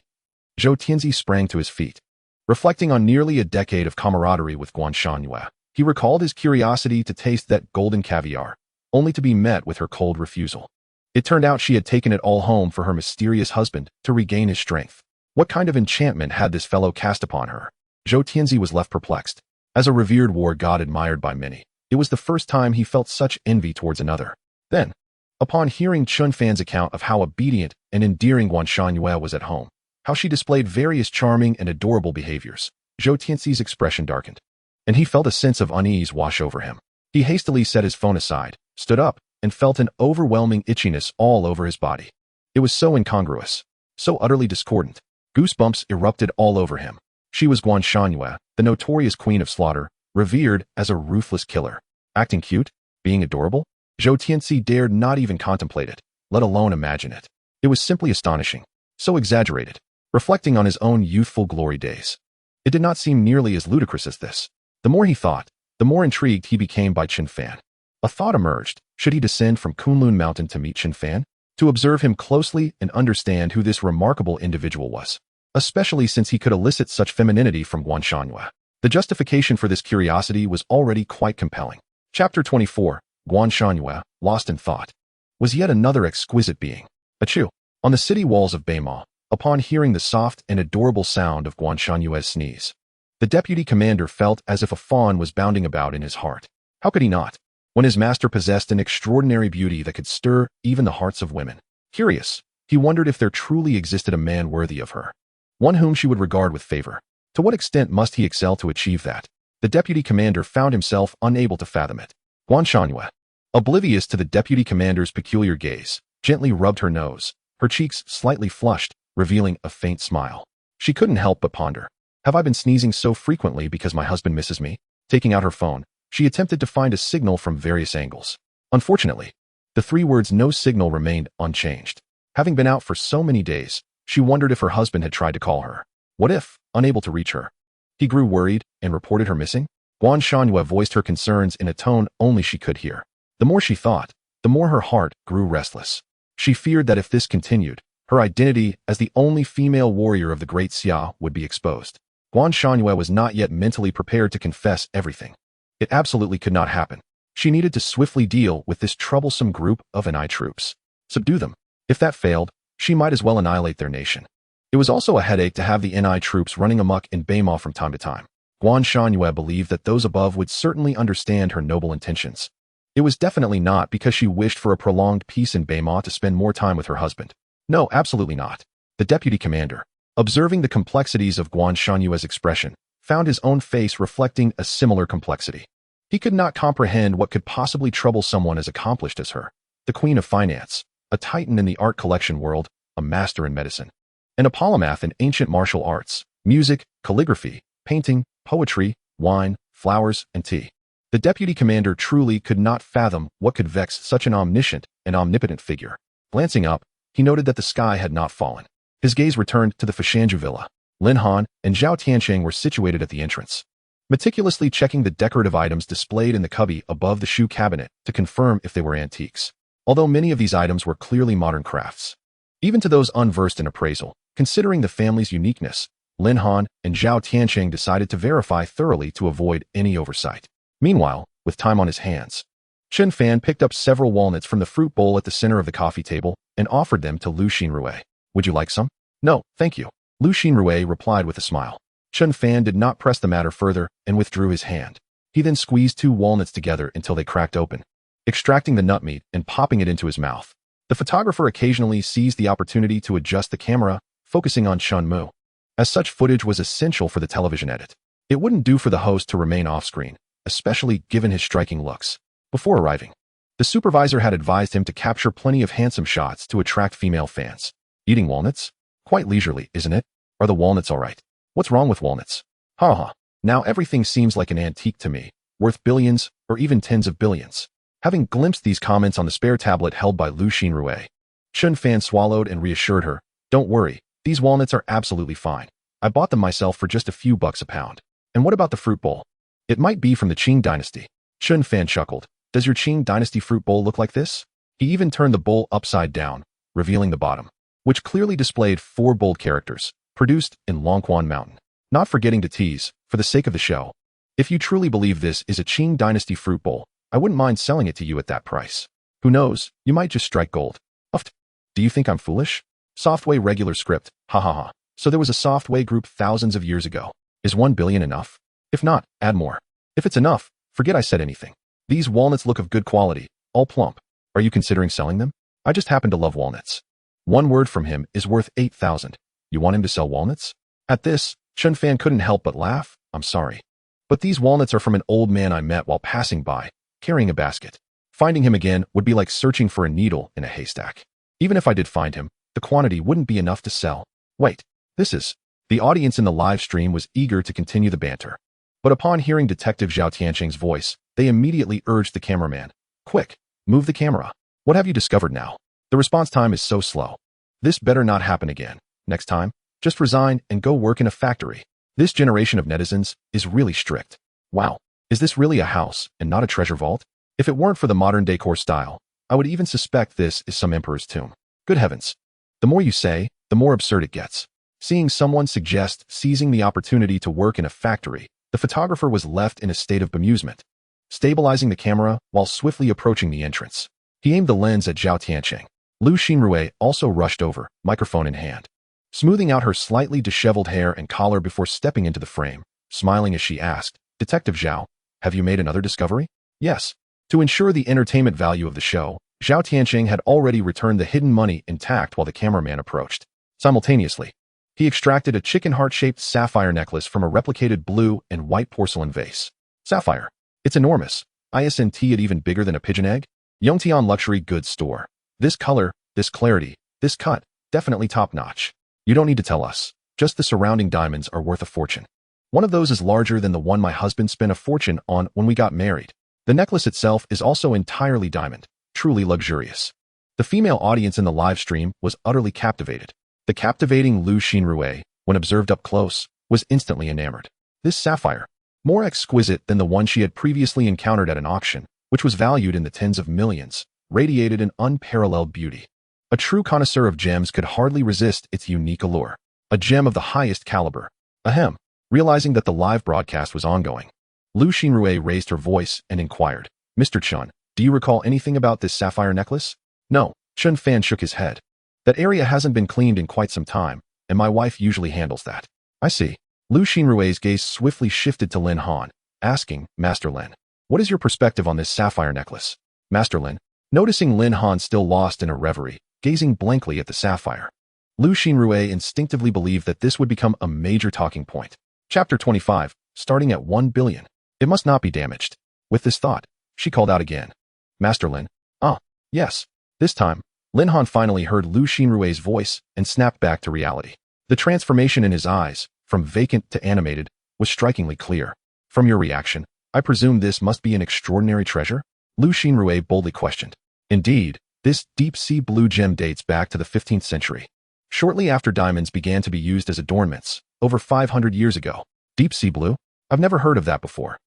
Zhou Tianzi sprang to his feet, reflecting on nearly a decade of camaraderie with Guan Shangyue. He recalled his curiosity to taste that golden caviar, only to be met with her cold refusal. It turned out she had taken it all home for her mysterious husband to regain his strength. What kind of enchantment had this fellow cast upon her? Zhou Tianzi was left perplexed. As a revered war god admired by many, it was the first time he felt such envy towards another. Then, upon hearing Chen Fan's account of how obedient and endearing Guanshan was at home, how she displayed various charming and adorable behaviors, Zhou Tianzi's expression darkened, and he felt a sense of unease wash over him. He hastily set his phone aside, stood up, and felt an overwhelming itchiness all over his body. It was so incongruous, so utterly discordant. Goosebumps erupted all over him. She was Guanshan, the notorious queen of slaughter, revered as a ruthless killer. Acting cute? Being adorable? Zhou Tianzi dared not even contemplate it, let alone imagine it. It was simply astonishing, so exaggerated, reflecting on his own youthful glory days. It did not seem nearly as ludicrous as this. The more he thought, the more intrigued he became by Chen Fan. A thought emerged. Should he descend from Kunlun Mountain to meet Chen Fan? To observe him closely and understand who this remarkable individual was, especially since he could elicit such femininity from Guanshan. The justification for this curiosity was already quite compelling. Chapter 24, Guanshan, lost in thought, was yet another exquisite being. Achoo! On the city walls of Beima, upon hearing the soft and adorable sound of Guanshan sneeze, the deputy commander felt as if a fawn was bounding about in his heart. How could he not, when his master possessed an extraordinary beauty that could stir even the hearts of women? Curious, he wondered if there truly existed a man worthy of her, one whom she would regard with favor. To what extent must he excel to achieve that? The deputy commander found himself unable to fathom it. Guanshan, oblivious to the deputy commander's peculiar gaze, gently rubbed her nose, her cheeks slightly flushed, revealing a faint smile. She couldn't help but ponder. Have I been sneezing so frequently because my husband misses me? Taking out her phone, she attempted to find a signal from various angles. Unfortunately, the three words "no signal" remained unchanged. Having been out for so many days, she wondered if her husband had tried to call her. What if, unable to reach her, he grew worried and reported her missing? Guanshan voiced her concerns in a tone only she could hear. The more she thought, the more her heart grew restless. She feared that if this continued, her identity as the only female warrior of the Great Xia would be exposed. Guanshan was not yet mentally prepared to confess everything. It absolutely could not happen. She needed to swiftly deal with this troublesome group of NI troops. Subdue them. If that failed, she might as well annihilate their nation. It was also a headache to have the NI troops running amok in Beima from time to time. Guanshan believed that those above would certainly understand her noble intentions. It was definitely not because she wished for a prolonged peace in Beima to spend more time with her husband. No, absolutely not. The deputy commander, observing the complexities of Guanshan expression, found his own face reflecting a similar complexity. He could not comprehend what could possibly trouble someone as accomplished as her, the queen of finance, a titan in the art collection world, a master in medicine, and a polymath in ancient martial arts, music, calligraphy, painting, poetry, wine, flowers, and tea. The deputy commander truly could not fathom what could vex such an omniscient and omnipotent figure. Glancing up, he noted that the sky had not fallen. His gaze returned to the Fashanju villa. Lin Han and Zhao Tiancheng were situated at the entrance, meticulously checking the decorative items displayed in the cubby above the shoe cabinet to confirm if they were antiques, although many of these items were clearly modern crafts. Even to those unversed in appraisal, considering the family's uniqueness, Lin Han and Zhao Tiancheng decided to verify thoroughly to avoid any oversight. Meanwhile, with time on his hands, Chen Fan picked up several walnuts from the fruit bowl at the center of the coffee table and offered them to Lu Xinrui. Would you like some? No, thank you. Lu Xinrui replied with a smile. Chen Fan did not press the matter further and withdrew his hand. He then squeezed two walnuts together until they cracked open, extracting the nut meat and popping it into his mouth. The photographer occasionally seized the opportunity to adjust the camera, focusing on Chun Mu, as such footage was essential for the television edit. It wouldn't do for the host to remain off-screen, especially given his striking looks. Before arriving, the supervisor had advised him to capture plenty of handsome shots to attract female fans. Eating walnuts? Quite leisurely, isn't it? Are the walnuts all right? What's wrong with walnuts? Ha ha. Now everything seems like an antique to me, worth billions or even tens of billions. Having glimpsed these comments on the spare tablet held by Lu Xinrui, Chen Fan swallowed and reassured her, "Don't worry, these walnuts are absolutely fine. I bought them myself for just a few bucks a pound. And what about the fruit bowl? It might be from the Qing dynasty." Chen Fan chuckled. "Does your Qing dynasty fruit bowl look like this?" He even turned the bowl upside down, revealing the bottom, which clearly displayed 4 bold characters, produced in Longquan Mountain. Not forgetting to tease, for the sake of the show, If you truly believe this is a Qing dynasty fruit bowl, I wouldn't mind selling it to you at that price. Who knows, you might just strike gold. Uft. Do you think I'm foolish? Softway regular script, ha ha ha. So there was a Softway group thousands of years ago. Is 1 billion enough? If not, add more. If it's enough, forget I said anything. These walnuts look of good quality, all plump. Are you considering selling them? I just happen to love walnuts. One word from him is worth 8,000. You want him to sell walnuts? At this, Chen Fan couldn't help but laugh. I'm sorry. But these walnuts are from an old man I met while passing by, carrying a basket. Finding him again would be like searching for a needle in a haystack. Even if I did find him, the quantity wouldn't be enough to sell. Wait, this is... The audience in the live stream was eager to continue the banter. But upon hearing Detective Zhao Tianqing's voice, they immediately urged the cameraman, quick, move the camera. What have you discovered now? The response time is so slow. This better not happen again. Next time, just resign and go work in a factory. This generation of netizens is really strict. Wow, is this really a house and not a treasure vault? If it weren't for the modern decor style, I would even suspect this is some emperor's tomb. Good heavens. The more you say, the more absurd it gets. Seeing someone suggest seizing the opportunity to work in a factory, the photographer was left in a state of bemusement, stabilizing the camera while swiftly approaching the entrance. He aimed the lens at Zhao Tianqing. Lu Xinrui also rushed over, microphone in hand, smoothing out her slightly disheveled hair and collar before stepping into the frame, smiling as she asked, Detective Zhao, have you made another discovery? Yes. To ensure the entertainment value of the show, Zhao Tianqing had already returned the hidden money intact while the cameraman approached. Simultaneously, he extracted a chicken heart-shaped sapphire necklace from a replicated blue and white porcelain vase. Sapphire. It's enormous. Isn't it even bigger than a pigeon egg? Yongtian Luxury Goods Store. This color, this clarity, this cut, definitely top-notch. You don't need to tell us. Just the surrounding diamonds are worth a fortune. One of those is larger than the one my husband spent a fortune on when we got married. The necklace itself is also entirely diamond, truly luxurious. The female audience in the live stream was utterly captivated. The captivating Lu Xinrui, when observed up close, was instantly enamored. This sapphire, more exquisite than the one she had previously encountered at an auction, which was valued in the tens of millions, radiated an unparalleled beauty. A true connoisseur of gems could hardly resist its unique allure. A gem of the highest caliber. Ahem. Realizing that the live broadcast was ongoing, Lu Xinrui raised her voice and inquired, Mr. Chen, do you recall anything about this sapphire necklace? No, Chen Fan shook his head. That area hasn't been cleaned in quite some time, and my wife usually handles that. I see. Lu Xinrui's gaze swiftly shifted to Lin Han, asking, Master Lin, what is your perspective on this sapphire necklace? Master Lin, noticing Lin Han still lost in a reverie, gazing blankly at the sapphire. Lu Xinrui instinctively believed that this would become a major talking point. Chapter 25, starting at 1 billion. It must not be damaged. With this thought, she called out again. Master Lin. Ah, yes. This time, Lin Han finally heard Lu Xinrui's voice and snapped back to reality. The transformation in his eyes, from vacant to animated, was strikingly clear. From your reaction, I presume this must be an extraordinary treasure? Lu Xinrui boldly questioned. Indeed, this deep-sea blue gem dates back to the 15th century. Shortly after diamonds began to be used as adornments, over 500 years ago. Deep-sea blue? I've never heard of that before.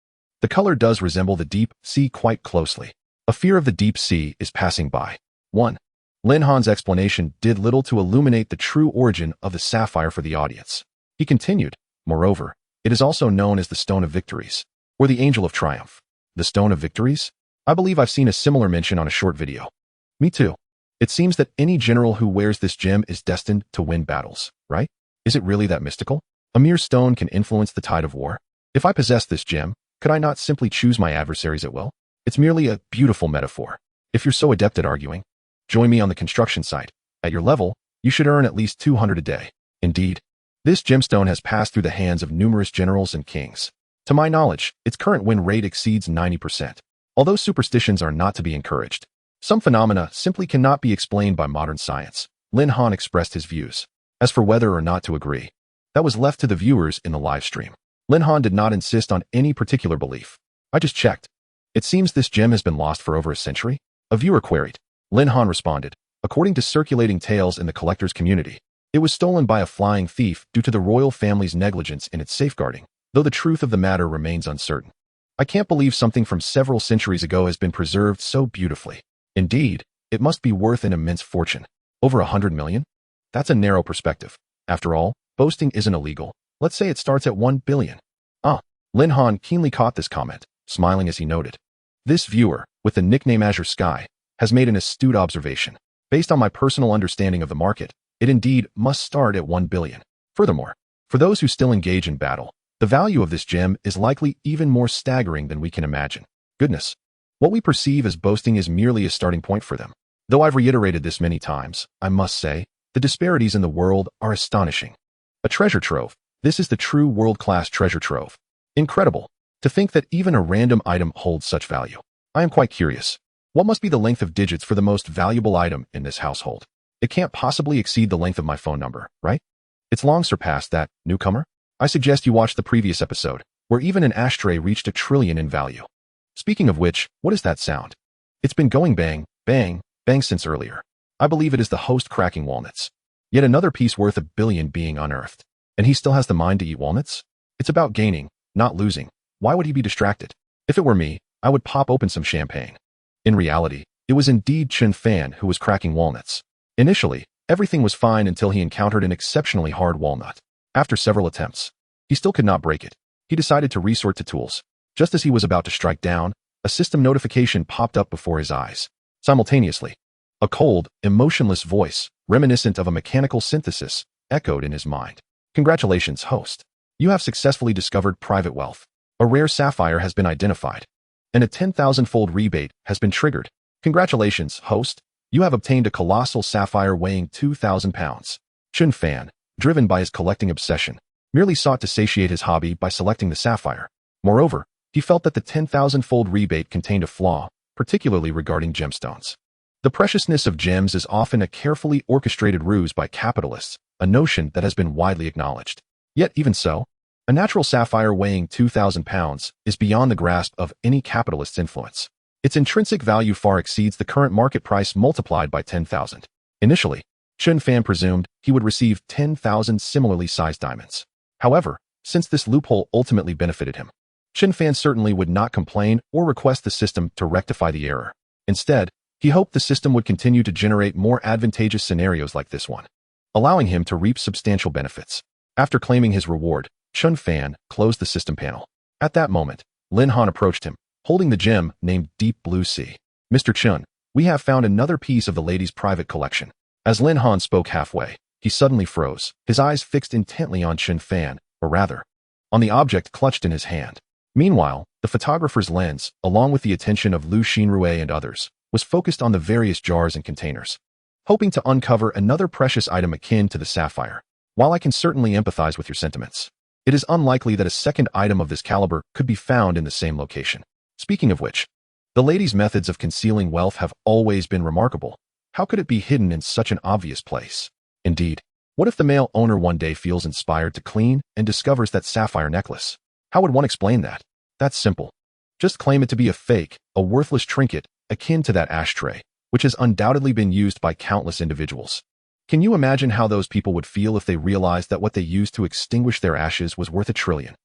The color does resemble the deep sea quite closely. A fear of the deep sea is passing by. 1. Lin Han's explanation did little to illuminate the true origin of the sapphire for the audience. He continued, moreover, it is also known as the Stone of Victories, or the Angel of Triumph. The Stone of Victories? I believe I've seen a similar mention on a short video. Me too. It seems that any general who wears this gem is destined to win battles, right? Is it really that mystical? A mere stone can influence the tide of war? If I possess this gem, could I not simply choose my adversaries at will? It's merely a beautiful metaphor. If you're so adept at arguing, join me on the construction site. At your level, you should earn at least 200 a day. Indeed, this gemstone has passed through the hands of numerous generals and kings. To my knowledge, its current win rate exceeds 90%. Although superstitions are not to be encouraged, some phenomena simply cannot be explained by modern science. Lin Han expressed his views. As for whether or not to agree, that was left to the viewers in the live stream. Lin Han did not insist on any particular belief. I just checked. It seems this gem has been lost for over a century? A viewer queried. Lin Han responded, according to circulating tales in the collector's community, it was stolen by a flying thief due to the royal family's negligence in its safeguarding, though the truth of the matter remains uncertain. I can't believe something from several centuries ago has been preserved so beautifully. Indeed, it must be worth an immense fortune. Over 100 million? That's a narrow perspective. After all, boasting isn't illegal. Let's say it starts at 1 billion. Ah, Lin Han keenly caught this comment, smiling as he noted. This viewer, with the nickname Azure Sky, has made an astute observation. Based on my personal understanding of the market, it indeed must start at 1 billion. Furthermore, for those who still engage in battle, the value of this gem is likely even more staggering than we can imagine. Goodness. What we perceive as boasting is merely a starting point for them. Though I've reiterated this many times, I must say, the disparities in the world are astonishing. A treasure trove. This is the true world-class treasure trove. Incredible. To think that even a random item holds such value. I am quite curious. What must be the length of digits for the most valuable item in this household? It can't possibly exceed the length of my phone number, right? It's long surpassed that, newcomer. I suggest you watch the previous episode, where even an ashtray reached 1 trillion in value. Speaking of which, what is that sound? It's been going bang, bang, bang since earlier. I believe it is the host cracking walnuts. Yet another piece worth 1 billion being unearthed. And he still has the mind to eat walnuts? It's about gaining, not losing. Why would he be distracted? If it were me, I would pop open some champagne. In reality, it was indeed Chen Fan who was cracking walnuts. Initially, everything was fine until he encountered an exceptionally hard walnut. After several attempts, he still could not break it. He decided to resort to tools. Just as he was about to strike down, a system notification popped up before his eyes. Simultaneously, a cold, emotionless voice, reminiscent of a mechanical synthesis, echoed in his mind. Congratulations, host. You have successfully discovered private wealth. A rare sapphire has been identified, and a 10,000-fold rebate has been triggered. Congratulations, host. You have obtained a colossal sapphire weighing 2,000 pounds. Chen Fan, driven by his collecting obsession, merely sought to satiate his hobby by selecting the sapphire. Moreover, he felt that the 10,000-fold rebate contained a flaw, particularly regarding gemstones. The preciousness of gems is often a carefully orchestrated ruse by capitalists, a notion that has been widely acknowledged. Yet even so, a natural sapphire weighing 2,000 pounds is beyond the grasp of any capitalist's influence. Its intrinsic value far exceeds the current market price multiplied by 10,000. Initially, Chen Fan presumed he would receive 10,000 similarly sized diamonds. However, since this loophole ultimately benefited him, Chen Fan certainly would not complain or request the system to rectify the error. Instead, he hoped the system would continue to generate more advantageous scenarios like this one, allowing him to reap substantial benefits. After claiming his reward, Chen Fan closed the system panel. At that moment, Lin Han approached him, holding the gem named Deep Blue Sea. Mr. Chen, we have found another piece of the lady's private collection. As Lin Han spoke halfway, he suddenly froze, his eyes fixed intently on Chen Fan, or rather, on the object clutched in his hand. Meanwhile, the photographer's lens, along with the attention of Lu Xinrui and others, was focused on the various jars and containers, hoping to uncover another precious item akin to the sapphire. While I can certainly empathize with your sentiments, it is unlikely that a second item of this caliber could be found in the same location. Speaking of which, the lady's methods of concealing wealth have always been remarkable. How could it be hidden in such an obvious place? Indeed, what if the male owner one day feels inspired to clean and discovers that sapphire necklace? How would one explain that? That's simple. Just claim it to be a fake, a worthless trinket, akin to that ashtray, which has undoubtedly been used by countless individuals. Can you imagine how those people would feel if they realized that what they used to extinguish their ashes was worth 1 trillion?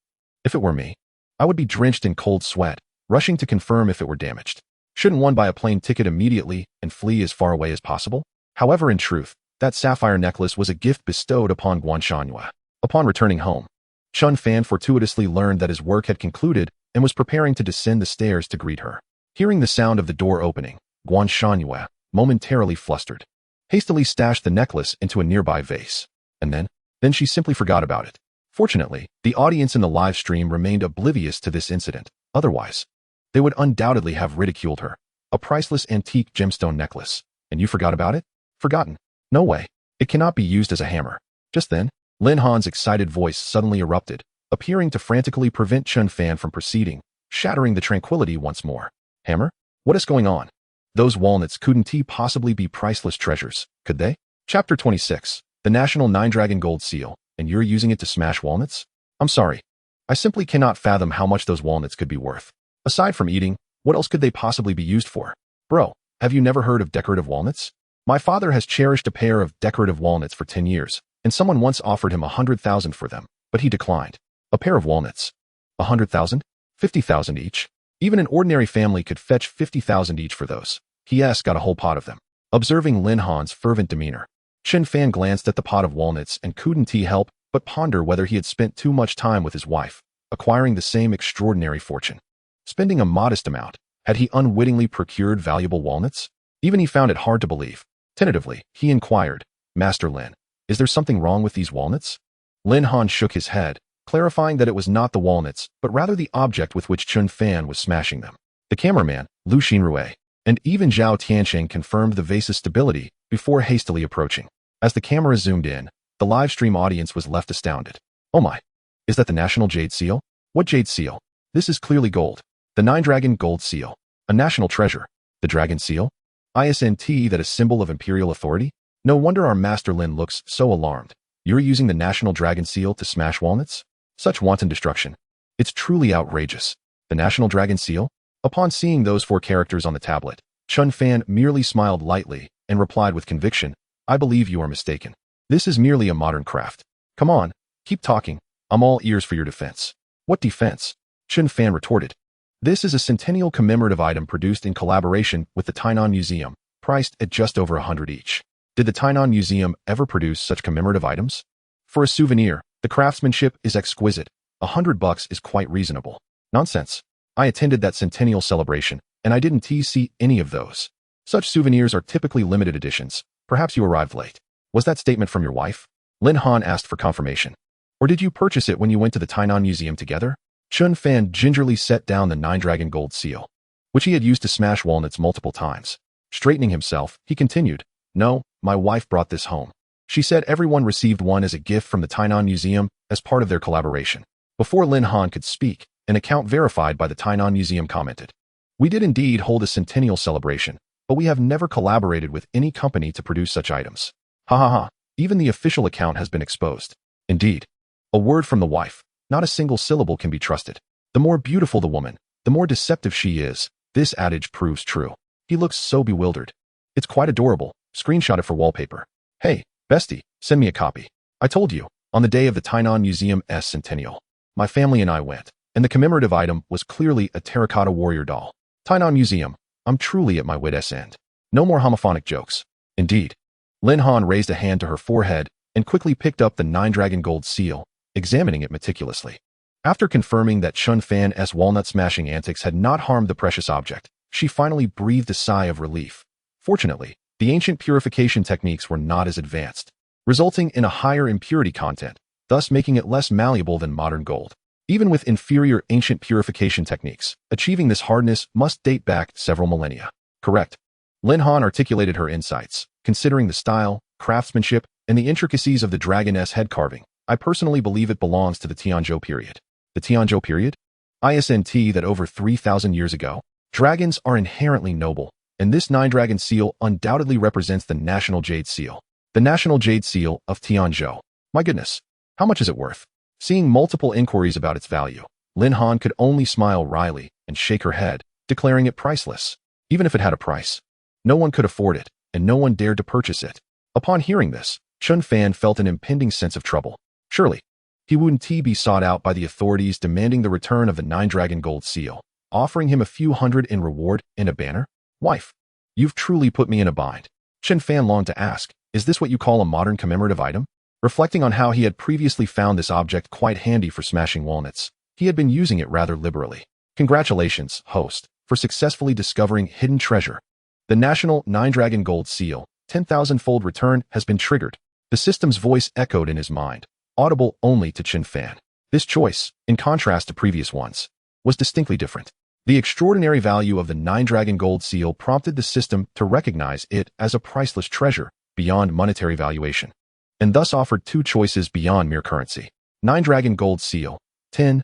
If it were me, I would be drenched in cold sweat, rushing to confirm if it were damaged. Shouldn't one buy a plane ticket immediately and flee as far away as possible? However, in truth, that sapphire necklace was a gift bestowed upon Guanshanhua. Upon returning home, Chen Fan fortuitously learned that his work had concluded and was preparing to descend the stairs to greet her. Hearing the sound of the door opening, Guanshanhua, momentarily flustered, hastily stashed the necklace into a nearby vase. And then she simply forgot about it. Fortunately, the audience in the live stream remained oblivious to this incident. Otherwise, they would undoubtedly have ridiculed her. A priceless antique gemstone necklace. And you forgot about it? Forgotten? No way. It cannot be used as a hammer. Just then, Lin Han's excited voice suddenly erupted, appearing to frantically prevent Chen Fan from proceeding, shattering the tranquility once more. Hammer? What is going on? Those walnuts couldn't possibly be priceless treasures, could they? Chapter 26. The National 9-Dragon Gold Seal, and you're using it to smash walnuts? I'm sorry. I simply cannot fathom how much those walnuts could be worth. Aside from eating, what else could they possibly be used for? Bro, have you never heard of decorative walnuts? My father has cherished a pair of decorative walnuts for 10 years, and someone once offered him 100,000 for them, but he declined. A pair of walnuts. 100,000? 50,000 each? Even an ordinary family could fetch 50,000 each for those. He got a whole pot of them. Observing Lin Han's fervent demeanor, Chen Fan glanced at the pot of walnuts and couldn't help but ponder whether he had spent too much time with his wife. acquiring the same extraordinary fortune. Spending a modest amount, had he unwittingly procured valuable walnuts? Even he found it hard to believe. Tentatively, he inquired, Master Lin, is there something wrong with these walnuts? Lin Han shook his head, clarifying that it was not the walnuts, but rather the object with which Chen Fan was smashing them. The cameraman, Lu Xinrui, and even Zhao Tiansheng confirmed the vase's stability before hastily approaching. As the camera zoomed in, the live stream audience was left astounded. Oh my! Is that the national jade seal? What jade seal? This is clearly gold. The Nine-Dragon Gold Seal. A national treasure. The Dragon Seal? Isn't that a symbol of imperial authority? No wonder our Master Lin looks so alarmed. You're using the National Dragon Seal to smash walnuts? Such wanton destruction. It's truly outrageous. The National Dragon Seal? Upon seeing those 4 characters on the tablet, Chen Fan merely smiled lightly and replied with conviction, I believe you are mistaken. This is merely a modern craft. Come on, keep talking. I'm all ears for your defense. What defense? Chen Fan retorted. This is a centennial commemorative item produced in collaboration with the Tainan Museum, priced at just over 100 each. Did the Tainan Museum ever produce such commemorative items? For a souvenir, the craftsmanship is exquisite. $100 is quite reasonable. Nonsense. I attended that centennial celebration, and I didn't see any of those. Such souvenirs are typically limited editions. Perhaps you arrived late. Was that statement from your wife? Lin Han asked for confirmation. Or did you purchase it when you went to the Tainan Museum together? Chen Fan gingerly set down the Nine-Dragon Gold Seal, which he had used to smash walnuts multiple times. Straightening himself, he continued, No, my wife brought this home. She said everyone received one as a gift from the Tainan Museum as part of their collaboration. Before Lin Han could speak, an account verified by the Tainan Museum commented, We did indeed hold a centennial celebration, but we have never collaborated with any company to produce such items. Ha ha ha, even the official account has been exposed. Indeed. A word from the wife. Not a single syllable can be trusted. The more beautiful the woman, the more deceptive she is. This adage proves true. He looks so bewildered. It's quite adorable. Screenshot it for wallpaper. Hey, bestie, send me a copy. I told you, on the day of the Tainan Museum's centennial, my family and I went, and the commemorative item was clearly a terracotta warrior doll. Tainan Museum, I'm truly at my wit's end. No more homophonic jokes. Indeed. Lin Han raised a hand to her forehead and quickly picked up the Nine-Dragon Gold Seal, examining it meticulously. After confirming that Chen Fan's walnut-smashing antics had not harmed the precious object, she finally breathed a sigh of relief. Fortunately, the ancient purification techniques were not as advanced, resulting in a higher impurity content, thus making it less malleable than modern gold. Even with inferior ancient purification techniques, achieving this hardness must date back several millennia. Correct. Lin Han articulated her insights, considering the style, craftsmanship, and the intricacies of the dragoness head carving. I personally believe it belongs to the Tianzhou period. The Tianzhou period? Isn't that over 3,000 years ago? Dragons are inherently noble, and this Nine-Dragon Seal undoubtedly represents the National Jade Seal. The National Jade Seal of Tianzhou. My goodness, how much is it worth? Seeing multiple inquiries about its value, Lin Han could only smile wryly and shake her head, declaring it priceless. Even if it had a price, no one could afford it, and no one dared to purchase it. Upon hearing this, Chen Fan felt an impending sense of trouble. Surely, he wouldn't be sought out by the authorities demanding the return of the Nine-Dragon Gold Seal, offering him a few hundred in reward and a banner? Wife, you've truly put me in a bind. Chen Fan longed to ask, is this what you call a modern commemorative item? Reflecting on how he had previously found this object quite handy for smashing walnuts, he had been using it rather liberally. Congratulations, host, for successfully discovering hidden treasure. The National Nine-Dragon Gold Seal, 10,000-fold return has been triggered. The system's voice echoed in his mind, audible only to Chen Fan. This choice, in contrast to previous ones, was distinctly different. The extraordinary value of the Nine-Dragon Gold Seal prompted the system to recognize it as a priceless treasure beyond monetary valuation, and thus offered 2 choices beyond mere currency. Nine-Dragon Gold Seal, 10,000.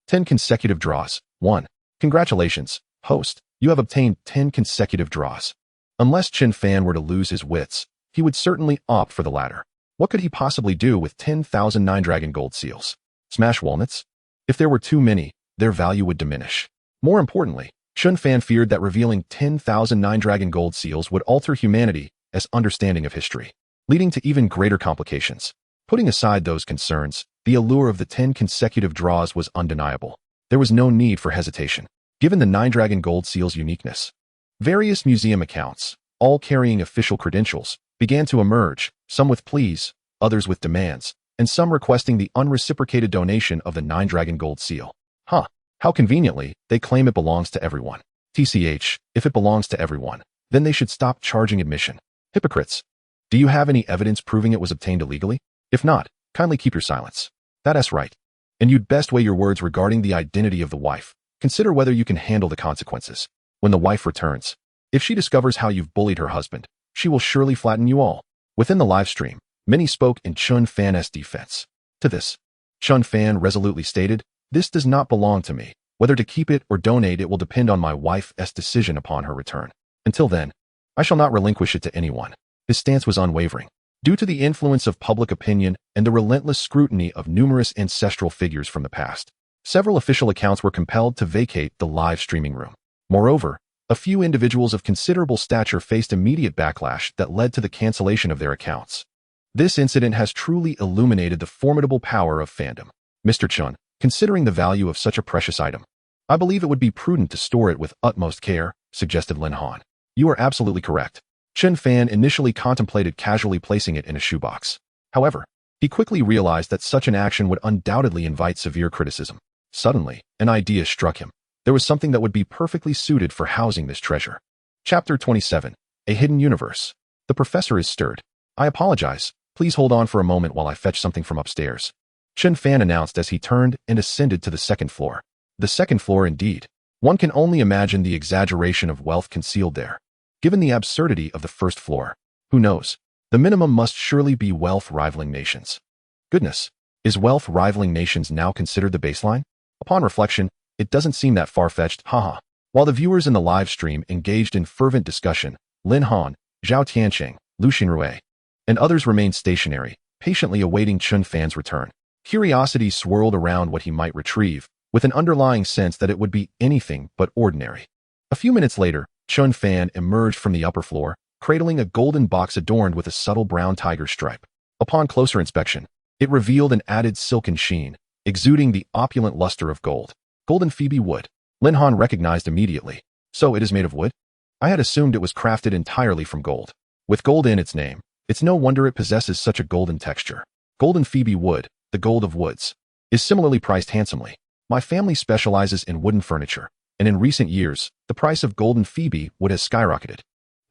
10 consecutive draws. 1. Congratulations, host, you have obtained 10 consecutive draws. Unless Chen Fan were to lose his wits, he would certainly opt for the latter. What could he possibly do with 10,000 Nine-Dragon Gold Seals? Smash walnuts? If there were too many, their value would diminish. More importantly, Chen Fan feared that revealing 10,000 Nine-Dragon Gold Seals would alter humanity's understanding of history, leading to even greater complications. Putting aside those concerns, the allure of the 10 consecutive draws was undeniable. There was no need for hesitation, given the Nine-Dragon Gold Seal's uniqueness. Various museum accounts, all carrying official credentials, began to emerge, some with pleas, others with demands, and some requesting the unreciprocated donation of the 9-dragon gold seal. Huh. How conveniently, they claim it belongs to everyone. TCH, if it belongs to everyone, then they should stop charging admission. Hypocrites. Do you have any evidence proving it was obtained illegally? If not, kindly keep your silence. That's right. And you'd best weigh your words regarding the identity of the wife. Consider whether you can handle the consequences. When the wife returns, if she discovers how you've bullied her husband, she will surely flatten you all. Within the live stream, many spoke in Chen Fan's defense. To this, Chen Fan resolutely stated, "This does not belong to me. Whether to keep it or donate it will depend on my wife's decision upon her return. Until then, I shall not relinquish it to anyone." His stance was unwavering. Due to the influence of public opinion and the relentless scrutiny of numerous ancestral figures from the past, several official accounts were compelled to vacate the live streaming room. Moreover, a few individuals of considerable stature faced immediate backlash that led to the cancellation of their accounts. This incident has truly illuminated the formidable power of fandom. Mr. Chen, considering the value of such a precious item, I believe it would be prudent to store it with utmost care, suggested Lin Han. You are absolutely correct. Chen Fan initially contemplated casually placing it in a shoebox. However, he quickly realized that such an action would undoubtedly invite severe criticism. Suddenly, an idea struck him. There was something that would be perfectly suited for housing this treasure. Chapter 27. A Hidden Universe. The professor is stirred. I apologize. Please hold on for a moment while I fetch something from upstairs. Chen Fan announced as he turned and ascended to the second floor. The second floor indeed. One can only imagine the exaggeration of wealth concealed there. Given the absurdity of the first floor, who knows? The minimum must surely be wealth rivaling nations. Goodness, is wealth rivaling nations now considered the baseline? Upon reflection, it doesn't seem that far-fetched, haha. While the viewers in the live stream engaged in fervent discussion, Lin Han, Zhao Tianqing, Lu Xinrui, and others remained stationary, patiently awaiting Chen Fan's return. Curiosity swirled around what he might retrieve, with an underlying sense that it would be anything but ordinary. A few minutes later, Chen Fan emerged from the upper floor, cradling a golden box adorned with a subtle brown tiger stripe. Upon closer inspection, it revealed an added silken sheen, exuding the opulent luster of gold. Golden Phoebe wood. Lin Han recognized immediately. So it is made of wood? I had assumed it was crafted entirely from gold. With gold in its name, it's no wonder it possesses such a golden texture. Golden Phoebe wood, the gold of woods, is similarly priced handsomely. My family specializes in wooden furniture, and in recent years, the price of golden Phoebe wood has skyrocketed.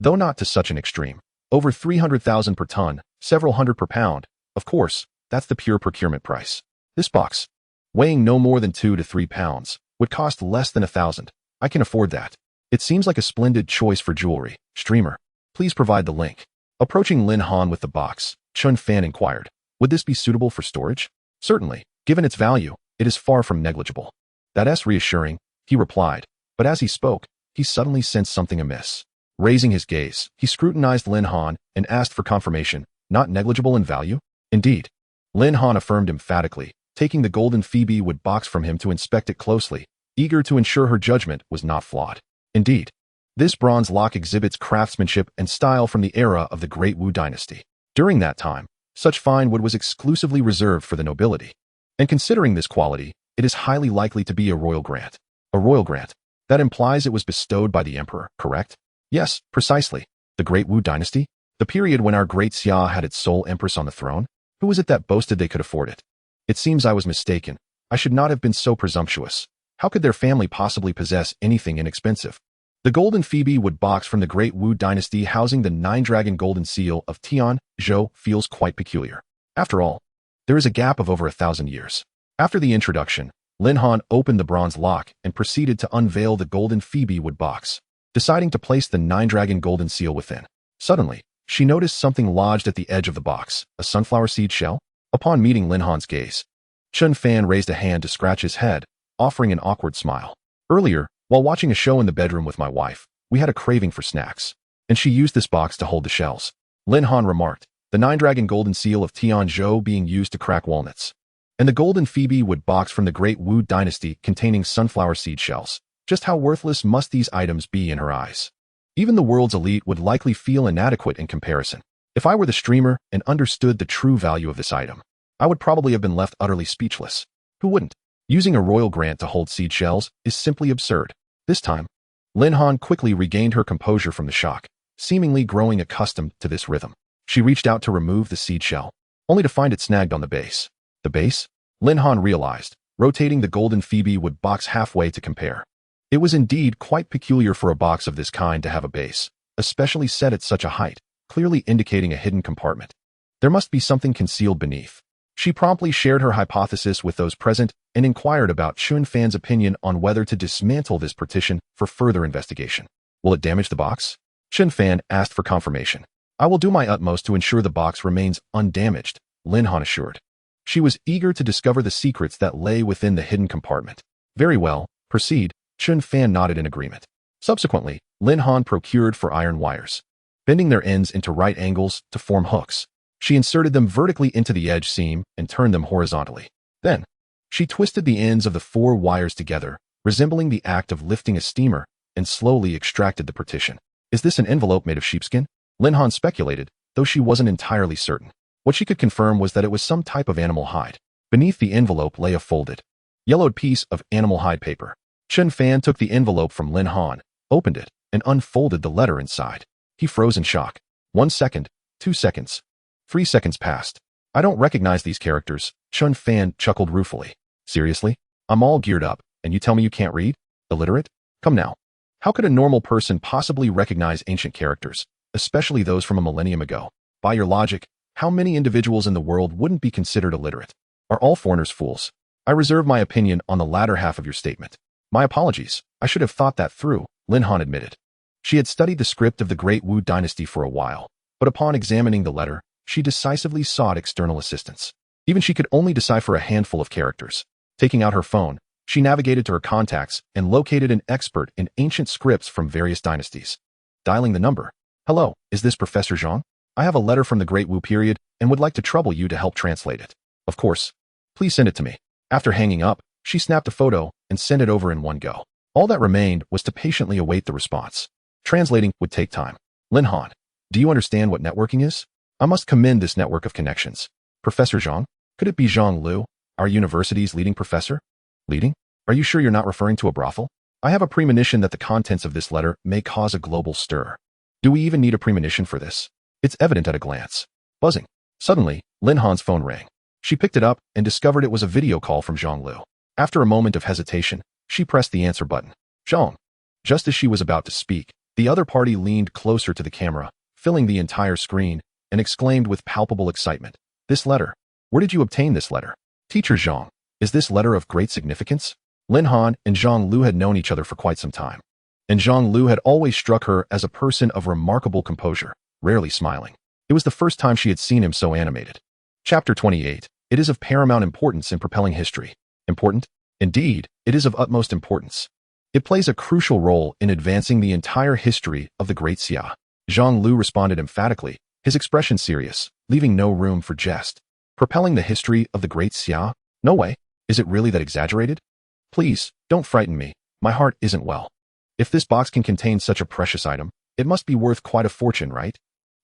Though not to such an extreme. Over 300,000 per ton, several hundred per pound. Of course, that's the pure procurement price. This box, weighing no more than 2 to 3 pounds, would cost less than 1,000. I can afford that. It seems like a splendid choice for jewelry. Streamer, please provide the link. Approaching Lin Han with the box, Chen Fan inquired, would this be suitable for storage? Certainly, given its value, it is far from negligible. That's reassuring, he replied, but as he spoke, he suddenly sensed something amiss. Raising his gaze, he scrutinized Lin Han and asked for confirmation, not negligible in value? Indeed. Lin Han affirmed emphatically, taking the golden Phoebe wood box from him to inspect it closely, eager to ensure her judgment was not flawed. Indeed, this bronze lock exhibits craftsmanship and style from the era of the Great Wu Dynasty. During that time, such fine wood was exclusively reserved for the nobility. And considering this quality, it is highly likely to be a royal grant. A royal grant. That implies it was bestowed by the emperor, correct? Yes, precisely. The Great Wu Dynasty? The period when our great Xia had its sole empress on the throne? Who was it that boasted they could afford it? It seems I was mistaken. I should not have been so presumptuous. How could their family possibly possess anything inexpensive? The golden Phoebe wood box from the Great Wu Dynasty housing the 9-dragon golden seal of Tian Zhou feels quite peculiar. After all, there is a gap of over 1,000 years. After the introduction, Lin Han opened the bronze lock and proceeded to unveil the golden Phoebe wood box, deciding to place the 9-dragon golden seal within. Suddenly, she noticed something lodged at the edge of the box, a sunflower seed shell. Upon meeting Lin Han's gaze, Chen Fan raised a hand to scratch his head, offering an awkward smile. Earlier, while watching a show in the bedroom with my wife, we had a craving for snacks, and she used this box to hold the shells. Lin Han remarked, the 9-dragon golden seal of Tian Zhou being used to crack walnuts, and the golden Phoebe wood box from the Great Wu Dynasty containing sunflower seed shells. Just how worthless must these items be in her eyes? Even the world's elite would likely feel inadequate in comparison. If I were the streamer and understood the true value of this item, I would probably have been left utterly speechless. Who wouldn't? Using a royal grant to hold seed shells is simply absurd. This time, Lin Han quickly regained her composure from the shock, seemingly growing accustomed to this rhythm. She reached out to remove the seed shell. only to find it snagged on the base. The base? Lin Han realized, rotating the golden Phoebe wood box halfway to compare. It was indeed quite peculiar for a box of this kind to have a base, especially set at such a height, clearly indicating a hidden compartment. There must be something concealed beneath. She promptly shared her hypothesis with those present and inquired about Chen Fan's opinion on whether to dismantle this partition for further investigation. Will it damage the box? Chen Fan asked for confirmation. I will do my utmost to ensure the box remains undamaged, Lin Han assured. She was eager to discover the secrets that lay within the hidden compartment. Very well, proceed, Chen Fan nodded in agreement. Subsequently, Lin Han procured for iron wires, bending their ends into right angles to form hooks. She inserted them vertically into the edge seam and turned them horizontally. Then, she twisted the ends of the 4 wires together, resembling the act of lifting a steamer, and slowly extracted the partition. Is this an envelope made of sheepskin? Lin Han speculated, though she wasn't entirely certain. What she could confirm was that it was some type of animal hide. Beneath the envelope lay a folded, yellowed piece of animal hide paper. Chen Fan took the envelope from Lin Han, opened it, and unfolded the letter inside. He froze in shock. 1 second, 2 seconds. 3 seconds passed. I don't recognize these characters, Chen Fan chuckled ruefully. Seriously? I'm all geared up, and you tell me you can't read? Illiterate? Come now. How could a normal person possibly recognize ancient characters, especially those from a millennium ago? By your logic, how many individuals in the world wouldn't be considered illiterate? Are all foreigners fools? I reserve my opinion on the latter half of your statement. My apologies, I should have thought that through, Lin Han admitted. She had studied the script of the Great Wu dynasty for a while, but upon examining the letter, she decisively sought external assistance. Even she could only decipher a handful of characters. Taking out her phone, she navigated to her contacts and located an expert in ancient scripts from various dynasties. Dialing the number. Hello, is this Professor Zhang? I have a letter from the Great Wu period and would like to trouble you to help translate it. Of course. Please send it to me. After hanging up, she snapped a photo and sent it over in one go. All that remained was to patiently await the response. Translating would take time. Lin Han, do you understand what networking is? I must commend this network of connections. Professor Zhang? Could it be Zhang Lu, our university's leading professor? Leading? Are you sure you're not referring to a brothel? I have a premonition that the contents of this letter may cause a global stir. Do we even need a premonition for this? It's evident at a glance. Buzzing. Suddenly, Lin Han's phone rang. She picked it up and discovered it was a video call from Zhang Lu. After a moment of hesitation, she pressed the answer button. Zhang. Just as she was about to speak, the other party leaned closer to the camera, filling the entire screen, and exclaimed with palpable excitement. This letter. Where did you obtain this letter? Teacher Zhang. Is this letter of great significance? Lin Han and Zhang Lu had known each other for quite some time, and Zhang Lu had always struck her as a person of remarkable composure, rarely smiling. It was the first time she had seen him so animated. Chapter 28. It is of paramount importance in propelling history. Important? Indeed, it is of utmost importance. It plays a crucial role in advancing the entire history of the Great Xia. Zhang Lu responded emphatically, his expression serious, leaving no room for jest. Propelling the history of the Great Xia? No way. Is it really that exaggerated? Please, don't frighten me. My heart isn't well. If this box can contain such a precious item, it must be worth quite a fortune, right?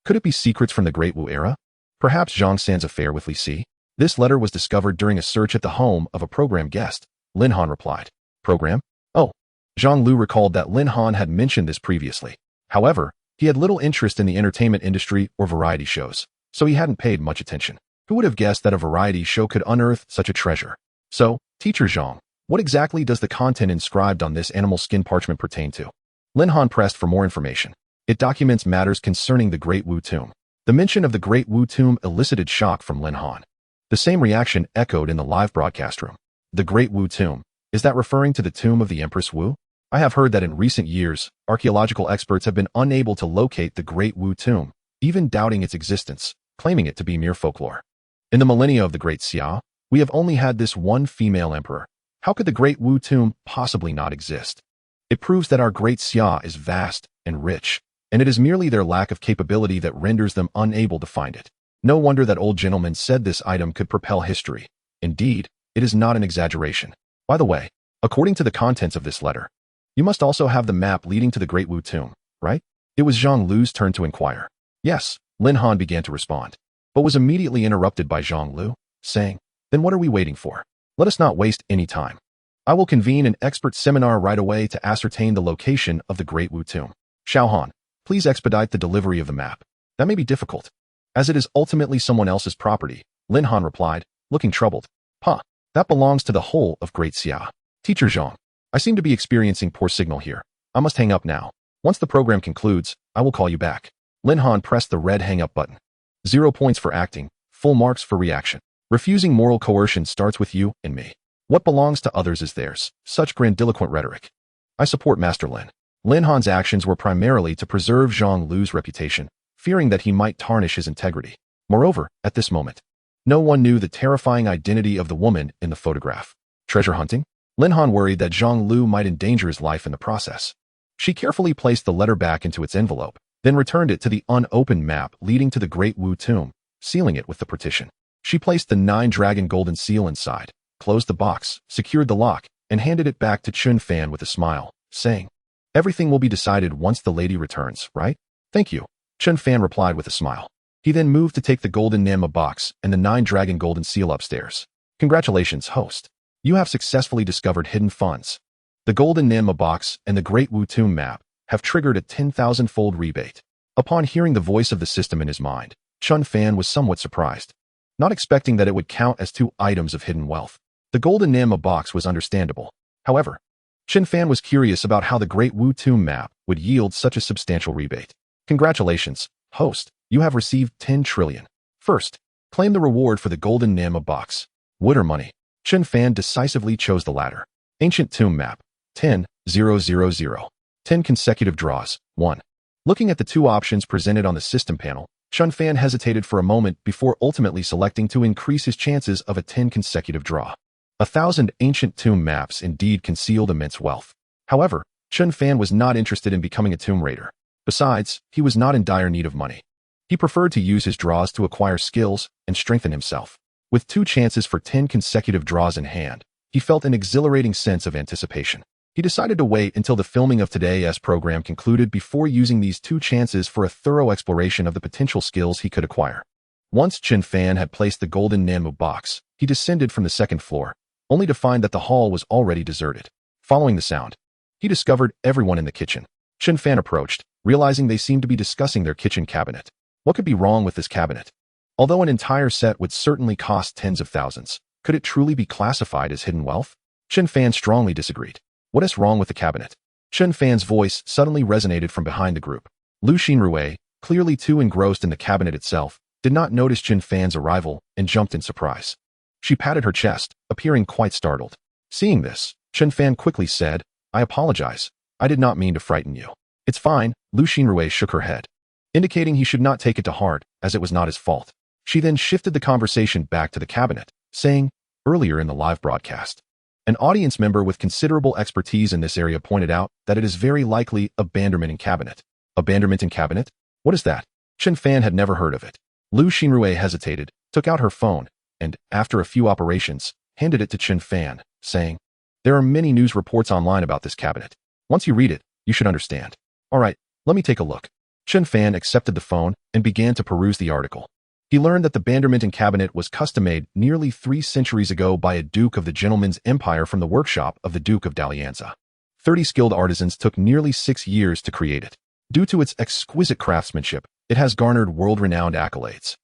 Could it be secrets from the Great Wu era? Perhaps Zhang San's affair with Li Si? This letter was discovered during a search at the home of a program guest, Lin Han replied. Program? Oh. Zhang Lu recalled that Lin Han had mentioned this previously. However, he had little interest in the entertainment industry or variety shows, so he hadn't paid much attention. Who would have guessed that a variety show could unearth such a treasure? So, Teacher Zhang, what exactly does the content inscribed on this animal skin parchment pertain to? Lin Han pressed for more information. It documents matters concerning the Great Wu tomb. The mention of the Great Wu tomb elicited shock from Lin Han. The same reaction echoed in the live broadcast room. The Great Wu tomb. Is that referring to the tomb of the Empress Wu? I have heard that in recent years, archaeological experts have been unable to locate the Great Wu tomb, even doubting its existence, claiming it to be mere folklore. In the millennia of the Great Xia, we have only had this one female emperor. How could the Great Wu tomb possibly not exist? It proves that our Great Xia is vast and rich, and it is merely their lack of capability that renders them unable to find it. No wonder that old gentleman said this item could propel history. Indeed, it is not an exaggeration. By the way, according to the contents of this letter, you must also have the map leading to the Great Wu tomb, right? It was Zhang Lu's turn to inquire. Yes, Lin Han began to respond, but was immediately interrupted by Zhang Lu, saying, then what are we waiting for? Let us not waste any time. I will convene an expert seminar right away to ascertain the location of the Great Wu tomb. Xiaohan, please expedite the delivery of the map. That may be difficult, as it is ultimately someone else's property, Lin Han replied, looking troubled. Huh, that belongs to the whole of Great Xia. Teacher Zhang, I seem to be experiencing poor signal here. I must hang up now. Once the program concludes, I will call you back. Lin Han pressed the red hang-up button. 0 points for acting, full marks for reaction. Refusing moral coercion starts with you and me. What belongs to others is theirs. Such grandiloquent rhetoric. I support Master Lin. Lin Han's actions were primarily to preserve Zhang Lu's reputation, fearing that he might tarnish his integrity. Moreover, at this moment, no one knew the terrifying identity of the woman in the photograph. Treasure hunting? Lin Han worried that Zhang Lu might endanger his life in the process. She carefully placed the letter back into its envelope, then returned it to the unopened map leading to the Great Wu tomb, sealing it with the partition. She placed the 9-dragon golden seal inside, closed the box, secured the lock, and handed it back to Chen Fan with a smile, saying, "Everything will be decided once the lady returns, right?" "Thank you," Chen Fan replied with a smile. He then moved to take the golden Nama box and the 9-dragon golden seal upstairs. "Congratulations, host. You have successfully discovered hidden funds. The golden Nama box and the Great Wu tomb map have triggered a 10,000-fold rebate." Upon hearing the voice of the system in his mind, Chen Fan was somewhat surprised, not expecting that it would count as 2 items of hidden wealth. The golden Nama box was understandable. However, Chen Fan was curious about how the Great Wu tomb map would yield such a substantial rebate. "Congratulations, host. You have received 10 trillion. First, claim the reward for the golden Nama box. Wood or money?" Chen Fan decisively chose the latter. Ancient tomb map. 10,000. 10 consecutive draws. 1. Looking at the 2 options presented on the system panel, Chen Fan hesitated for a moment before ultimately selecting to increase his chances of a 10 consecutive draw. 1,000 ancient tomb maps indeed concealed immense wealth. However, Chen Fan was not interested in becoming a tomb raider. Besides, he was not in dire need of money. He preferred to use his draws to acquire skills and strengthen himself. With 2 chances for 10 consecutive draws in hand, he felt an exhilarating sense of anticipation. He decided to wait until the filming of today's program concluded before using these 2 chances for a thorough exploration of the potential skills he could acquire. Once Chen Fan had placed the golden Namu box, he descended from the 2nd floor, only to find that the hall was already deserted. Following the sound, he discovered everyone in the kitchen. Chen Fan approached, realizing they seemed to be discussing their kitchen cabinet. What could be wrong with this cabinet? Although an entire set would certainly cost tens of thousands, could it truly be classified as hidden wealth? Chen Fan strongly disagreed. What is wrong with the cabinet? Chen Fan's voice suddenly resonated from behind the group. Lu Xinrui, clearly too engrossed in the cabinet itself, did not notice Chen Fan's arrival and jumped in surprise. She patted her chest, appearing quite startled. Seeing this, Chen Fan quickly said, "I apologize. I did not mean to frighten you." "It's fine," Lu Xinrui shook her head, indicating he should not take it to heart, as it was not his fault. She then shifted the conversation back to the cabinet, saying, "Earlier in the live broadcast, an audience member with considerable expertise in this area pointed out that it is very likely a Banderman cabinet." "A Banderman cabinet? What is that?" Chen Fan had never heard of it. Lu Xinrui hesitated, took out her phone, and, after a few operations, handed it to Chen Fan, saying, "There are many news reports online about this cabinet. Once you read it, you should understand." "All right, let me take a look." Chen Fan accepted the phone and began to peruse the article. He learned that the Banderminton cabinet was custom-made nearly 3 centuries ago by a Duke of the Gentleman's Empire from the workshop of the Duke of Dalianza. 30 skilled artisans took nearly 6 years to create it. Due to its exquisite craftsmanship, it has garnered world-renowned accolades,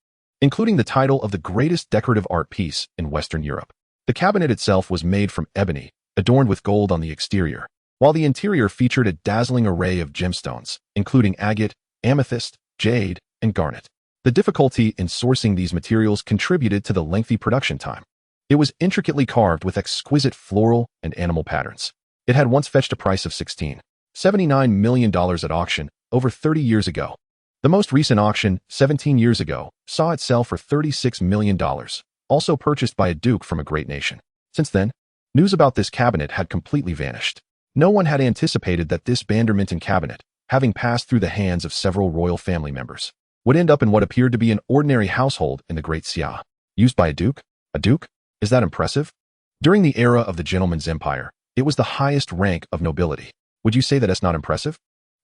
including the title of the greatest decorative art piece in Western Europe. The cabinet itself was made from ebony, adorned with gold on the exterior, while the interior featured a dazzling array of gemstones, including agate, amethyst, jade, and garnet. The difficulty in sourcing these materials contributed to the lengthy production time. It was intricately carved with exquisite floral and animal patterns. It had once fetched a price of $16.79 million at auction over 30 years ago. The most recent auction, 17 years ago, saw it sell for $36 million, also purchased by a duke from a great nation. Since then, news about this cabinet had completely vanished. No one had anticipated that this Banderminton cabinet, having passed through the hands of several royal family members, would end up in what appeared to be an ordinary household in the Great Xia. Used by a duke? A duke? Is that impressive? During the era of the Gentleman's Empire, it was the highest rank of nobility. Would you say that it's not impressive?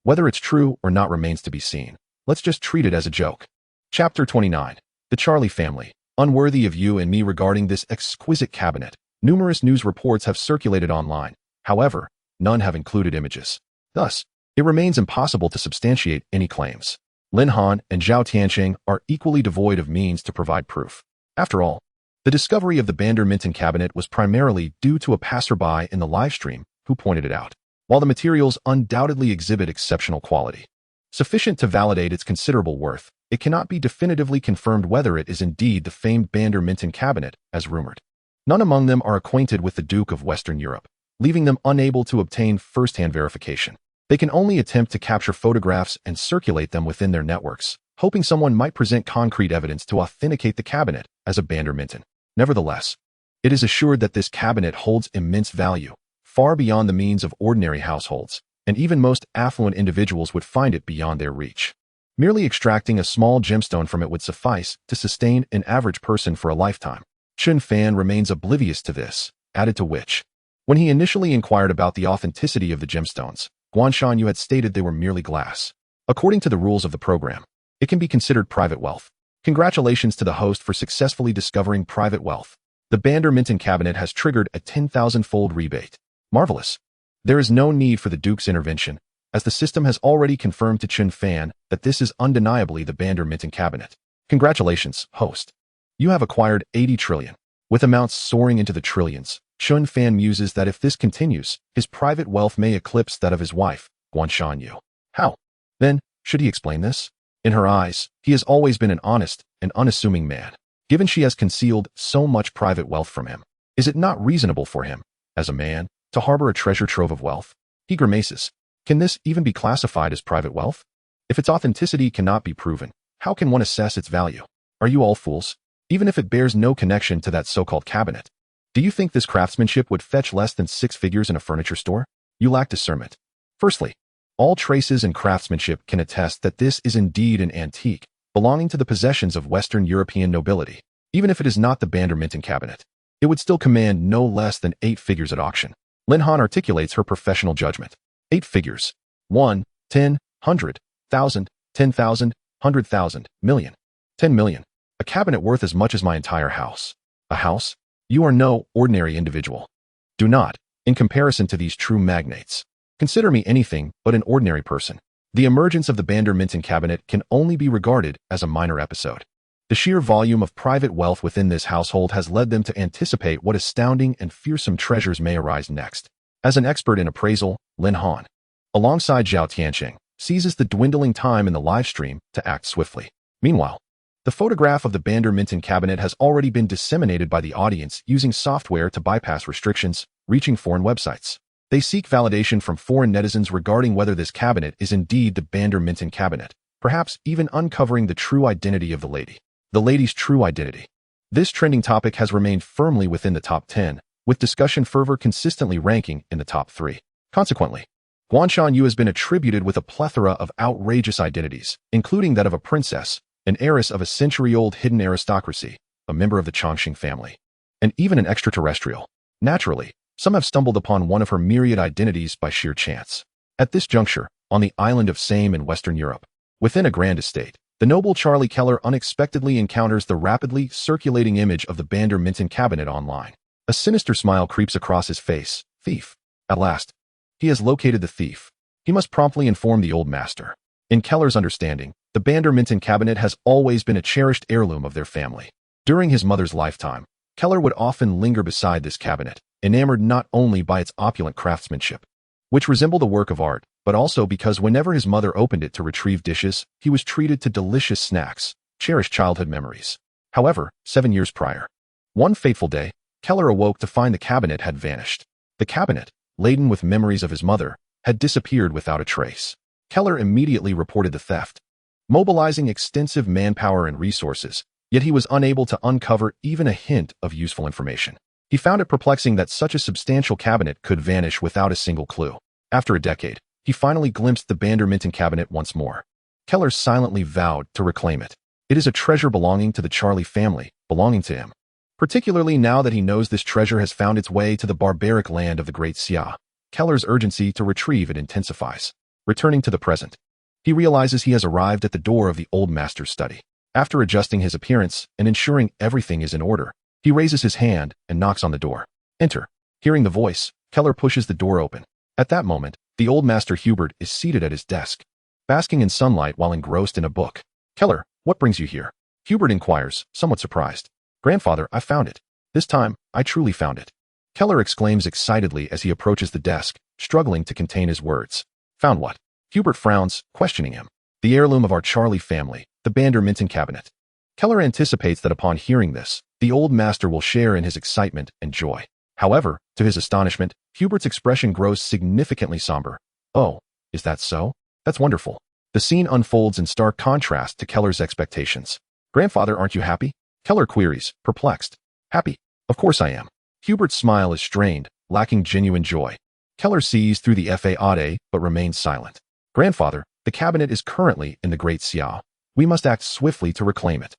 Whether it's true or not remains to be seen. Let's just treat it as a joke. Chapter 29. The Charlie Family. Unworthy of you and me regarding this exquisite cabinet. Numerous news reports have circulated online. However, none have included images. Thus, it remains impossible to substantiate any claims. Lin Han and Zhao Tianqing are equally devoid of means to provide proof. After all, the discovery of the Banderminton cabinet was primarily due to a passerby in the livestream who pointed it out. While the materials undoubtedly exhibit exceptional quality, sufficient to validate its considerable worth, it cannot be definitively confirmed whether it is indeed the famed Banderminton cabinet, as rumored. None among them are acquainted with the Duke of Western Europe, leaving them unable to obtain first-hand verification. They can only attempt to capture photographs and circulate them within their networks, hoping someone might present concrete evidence to authenticate the cabinet as a Banderminton. Nevertheless, it is assured that this cabinet holds immense value, far beyond the means of ordinary households, and even most affluent individuals would find it beyond their reach. Merely extracting a small gemstone from it would suffice to sustain an average person for a lifetime. Chen Fan remains oblivious to this, added to which, when he initially inquired about the authenticity of the gemstones, Guanshanyu had stated they were merely glass. According to the rules of the program, it can be considered private wealth. Congratulations to the host for successfully discovering private wealth. The Banderminton cabinet has triggered a 10,000-fold rebate. Marvelous. There is no need for the Duke's intervention, as the system has already confirmed to Chen Fan that this is undeniably the Banderminton cabinet. Congratulations, host. You have acquired 80 trillion. With amounts soaring into the trillions, Chen Fan muses that if this continues, his private wealth may eclipse that of his wife, Guanshanyu. How? Then, should he explain this? In her eyes, he has always been an honest and unassuming man. Given she has concealed so much private wealth from him, is it not reasonable for him, as a man, to harbor a treasure trove of wealth? He grimaces. Can this even be classified as private wealth? If its authenticity cannot be proven, how can one assess its value? Are you all fools? Even if it bears no connection to that so-called cabinet, do you think this craftsmanship would fetch less than 6 figures in a furniture store? You lack discernment. Firstly, all traces and craftsmanship can attest that this is indeed an antique, belonging to the possessions of Western European nobility. Even if it is not the Banderminton cabinet, it would still command no less than 8 figures at auction. Lin Han articulates her professional judgment. 8 figures. 1, 10, 100, 1,000, 10,000, 100,000, million. 10 million. A cabinet worth as much as my entire house. A house? You are no ordinary individual. Do not, in comparison to these true magnates, consider me anything but an ordinary person. The emergence of the Banderminton cabinet can only be regarded as a minor episode. The sheer volume of private wealth within this household has led them to anticipate what astounding and fearsome treasures may arise next. As an expert in appraisal, Lin Han, alongside Zhao Tianqing, seizes the dwindling time in the live stream to act swiftly. Meanwhile, the photograph of the Banderminton cabinet has already been disseminated by the audience using software to bypass restrictions, reaching foreign websites. They seek validation from foreign netizens regarding whether this cabinet is indeed the Banderminton cabinet, perhaps even uncovering the true identity of the lady. The lady's true identity. This trending topic has remained firmly within the top 10, with discussion fervor consistently ranking in the top 3. Consequently, Guanshanyu has been attributed with a plethora of outrageous identities, including that of a princess, an heiress of a century-old hidden aristocracy, a member of the Chongqing family, and even an extraterrestrial. Naturally, some have stumbled upon one of her myriad identities by sheer chance. At this juncture, on the island of Same in Western Europe, within a grand estate, the noble Charlie Keller unexpectedly encounters the rapidly circulating image of the Banderminton cabinet online. A sinister smile creeps across his face. Thief. At last, he has located the thief. He must promptly inform the old master. In Keller's understanding, the Banderminton cabinet has always been a cherished heirloom of their family. During his mother's lifetime, Keller would often linger beside this cabinet, enamored not only by its opulent craftsmanship, which resembled a work of art, but also because whenever his mother opened it to retrieve dishes, he was treated to delicious snacks, cherished childhood memories. However, 7 years prior, one fateful day, Keller awoke to find the cabinet had vanished. The cabinet, laden with memories of his mother, had disappeared without a trace. Keller immediately reported the theft, mobilizing extensive manpower and resources, yet he was unable to uncover even a hint of useful information. He found it perplexing that such a substantial cabinet could vanish without a single clue. After a decade, he finally glimpsed the Banderminton cabinet once more. Keller silently vowed to reclaim it. It is a treasure belonging to the Charlie family, belonging to him. Particularly now that he knows this treasure has found its way to the barbaric land of the Great Xia, Keller's urgency to retrieve it intensifies. Returning to the present, he realizes he has arrived at the door of the old master's study. After adjusting his appearance and ensuring everything is in order, he raises his hand and knocks on the door. Enter. Hearing the voice, Keller pushes the door open. At that moment, the old master Hubert is seated at his desk, basking in sunlight while engrossed in a book. Keller, what brings you here? Hubert inquires, somewhat surprised. Grandfather, I found it. This time, I truly found it. Keller exclaims excitedly as he approaches the desk, struggling to contain his words. Found what? Hubert frowns, questioning him. The heirloom of our Charlie family, the Banderminton cabinet. Keller anticipates that upon hearing this, the old master will share in his excitement and joy. However, to his astonishment, Hubert's expression grows significantly somber. Oh, is that so? That's wonderful. The scene unfolds in stark contrast to Keller's expectations. Grandfather, aren't you happy? Keller queries, perplexed. Happy? Of course I am. Hubert's smile is strained, lacking genuine joy. Keller sees through the facade but remains silent. Grandfather, the cabinet is currently in the Great Xiao. We must act swiftly to reclaim it.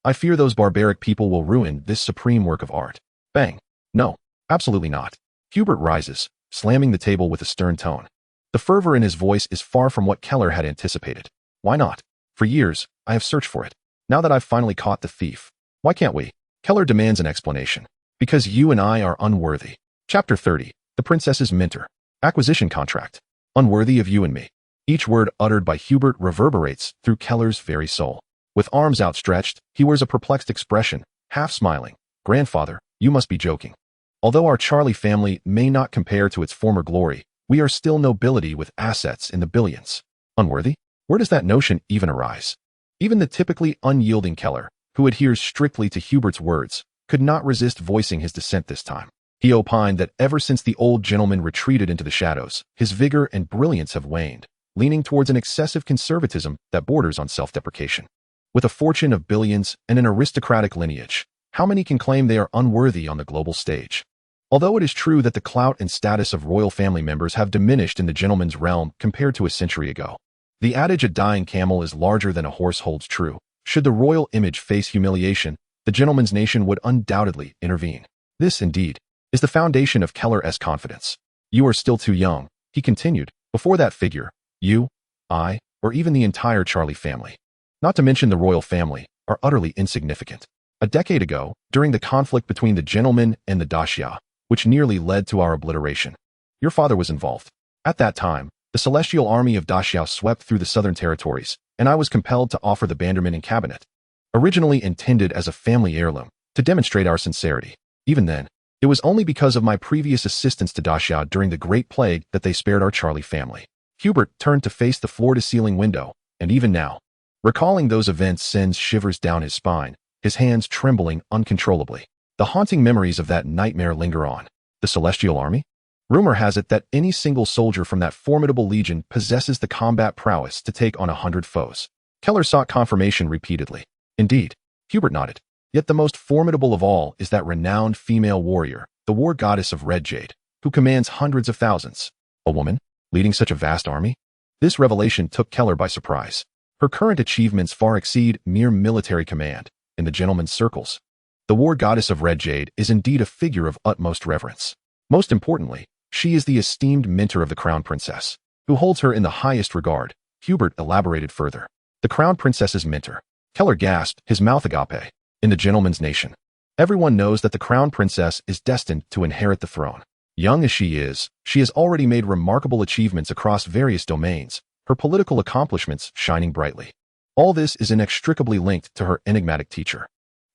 I fear those barbaric people will ruin this supreme work of art. Bang. No, absolutely not. Hubert rises, slamming the table with a stern tone. The fervor in his voice is far from what Keller had anticipated. Why not? For years, I have searched for it. Now that I've finally caught the thief, why can't we? Keller demands an explanation. Because you and I are unworthy. Chapter 30. The Princess's Mentor. Acquisition contract. Unworthy of you and me. Each word uttered by Hubert reverberates through Keller's very soul. With arms outstretched, he wears a perplexed expression, half smiling. Grandfather, you must be joking. Although our Charlie family may not compare to its former glory, we are still nobility with assets in the billions. Unworthy? Where does that notion even arise? Even the typically unyielding Keller, who adheres strictly to Hubert's words, could not resist voicing his dissent this time. He opined that ever since the old gentleman retreated into the shadows, his vigor and brilliance have waned, leaning towards an excessive conservatism that borders on self-deprecation. With a fortune of billions and an aristocratic lineage, how many can claim they are unworthy on the global stage? Although it is true that the clout and status of royal family members have diminished in the gentleman's realm compared to a century ago, the adage a dying camel is larger than a horse holds true. Should the royal image face humiliation, the gentleman's nation would undoubtedly intervene. This, indeed, is the foundation of Keller's confidence. You are still too young, he continued, before that figure, you, I, or even the entire Charlie family, not to mention the royal family, are utterly insignificant. A decade ago, during the conflict between the gentleman and the daxia, which nearly led to our obliteration, your father was involved. At that time, the celestial army of daxia swept through the southern territories, and I was compelled to offer the Banderminton cabinet, originally intended as a family heirloom, to demonstrate our sincerity. Even then, it was only because of my previous assistance to daxia during the Great Plague that they spared our Charlie family. Hubert turned to face the floor-to-ceiling window, and even now, recalling those events sends shivers down his spine, his hands trembling uncontrollably. The haunting memories of that nightmare linger on. The Celestial Army? Rumor has it that any single soldier from that formidable legion possesses the combat prowess to take on 100 foes. Keller sought confirmation repeatedly. Indeed, Hubert nodded. Yet the most formidable of all is that renowned female warrior, the war goddess of red jade, who commands hundreds of thousands. A woman, leading such a vast army? This revelation took Keller by surprise. Her current achievements far exceed mere military command in the gentleman's circles. The war goddess of red jade is indeed a figure of utmost reverence. Most importantly, she is the esteemed mentor of the crown princess, who holds her in the highest regard. Hubert elaborated further. The crown princess's mentor. Keller gasped, his mouth agape. In the gentleman's nation, everyone knows that the crown princess is destined to inherit the throne. Young as she has already made remarkable achievements across various domains, her political accomplishments shining brightly. All this is inextricably linked to her enigmatic teacher.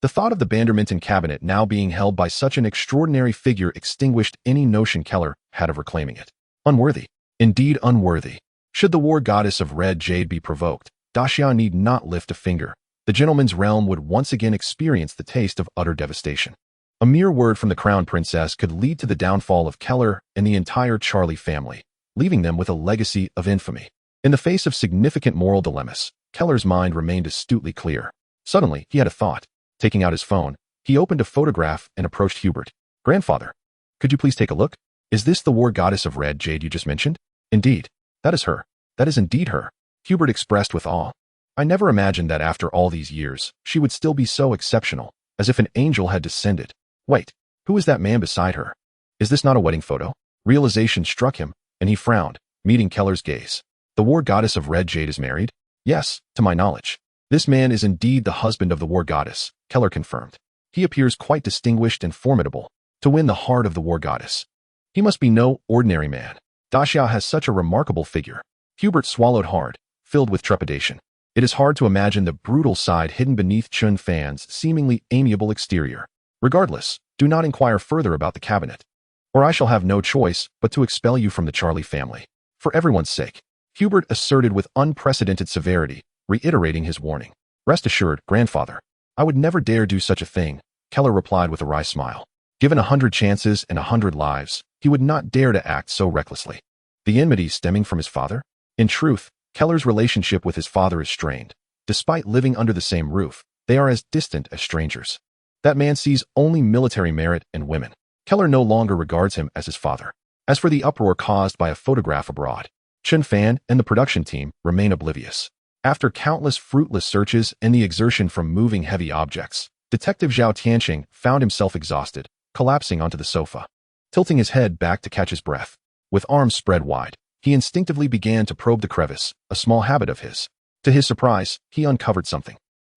The thought of the Banderminton cabinet now being held by such an extraordinary figure extinguished any notion Keller had of reclaiming it. Unworthy. Indeed unworthy. Should the war goddess of red jade be provoked, daxia need not lift a finger. The gentleman's realm would once again experience the taste of utter devastation. A mere word from the crown princess could lead to the downfall of Keller and the entire Charlie family, leaving them with a legacy of infamy. In the face of significant moral dilemmas, Keller's mind remained astutely clear. Suddenly, he had a thought. Taking out his phone, he opened a photograph and approached Hubert. Grandfather, could you please take a look? Is this the war goddess of red jade you just mentioned? Indeed, that is her. That is indeed her. Hubert expressed with awe. I never imagined that after all these years, she would still be so exceptional, as if an angel had descended. Wait, who is that man beside her? Is this not a wedding photo? Realization struck him, and he frowned, meeting Keller's gaze. The war goddess of red jade is married? Yes, to my knowledge. This man is indeed the husband of the war goddess, Keller confirmed. He appears quite distinguished and formidable, to win the heart of the war goddess. He must be no ordinary man. Daxia has such a remarkable figure. Hubert swallowed hard, filled with trepidation. It is hard to imagine the brutal side hidden beneath Chen Fan's seemingly amiable exterior. Regardless, do not inquire further about the cabinet, or I shall have no choice but to expel you from the Charlie family. For everyone's sake, Hubert asserted with unprecedented severity, reiterating his warning. Rest assured, grandfather, I would never dare do such a thing, Keller replied with a wry smile. Given 100 chances and 100 lives, he would not dare to act so recklessly. The enmity stemming from his father? In truth, Keller's relationship with his father is strained. Despite living under the same roof, they are as distant as strangers. That man sees only military merit and women. Keller no longer regards him as his father. As for the uproar caused by a photograph abroad, Chen Fan and the production team remain oblivious. After countless fruitless searches and the exertion from moving heavy objects, Detective Zhao Tianqing found himself exhausted, collapsing onto the sofa. Tilting his head back to catch his breath, with arms spread wide, he instinctively began to probe the crevice, a small habit of his. To his surprise, he uncovered something.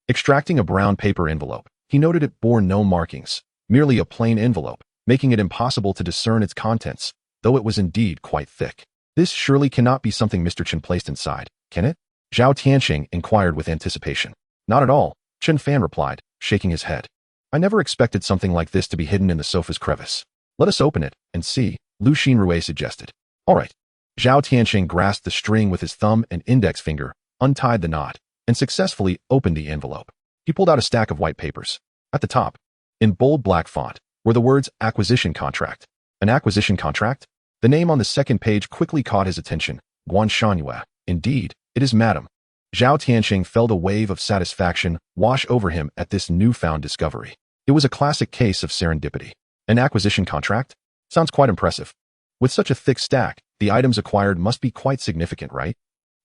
Extracting a brown paper envelope, he noted it bore no markings, merely a plain envelope, making it impossible to discern its contents, though it was indeed quite thick. This surely cannot be something Mr. Chen placed inside, can it? Zhao Tianqing inquired with anticipation. Not at all, Chen Fan replied, shaking his head. I never expected something like this to be hidden in the sofa's crevice. Let us open it and see, Lu Xinrui suggested. All right. Zhao Tianqing grasped the string with his thumb and index finger, untied the knot, and successfully opened the envelope. He pulled out a stack of white papers. At the top, in bold black font, were the words acquisition contract. An acquisition contract? The name on the second page quickly caught his attention. Guan Shanyue. Indeed, it is Madam. Zhao Tianqing felt a wave of satisfaction wash over him at this newfound discovery. It was a classic case of serendipity. An acquisition contract? Sounds quite impressive. With such a thick stack, the items acquired must be quite significant, right?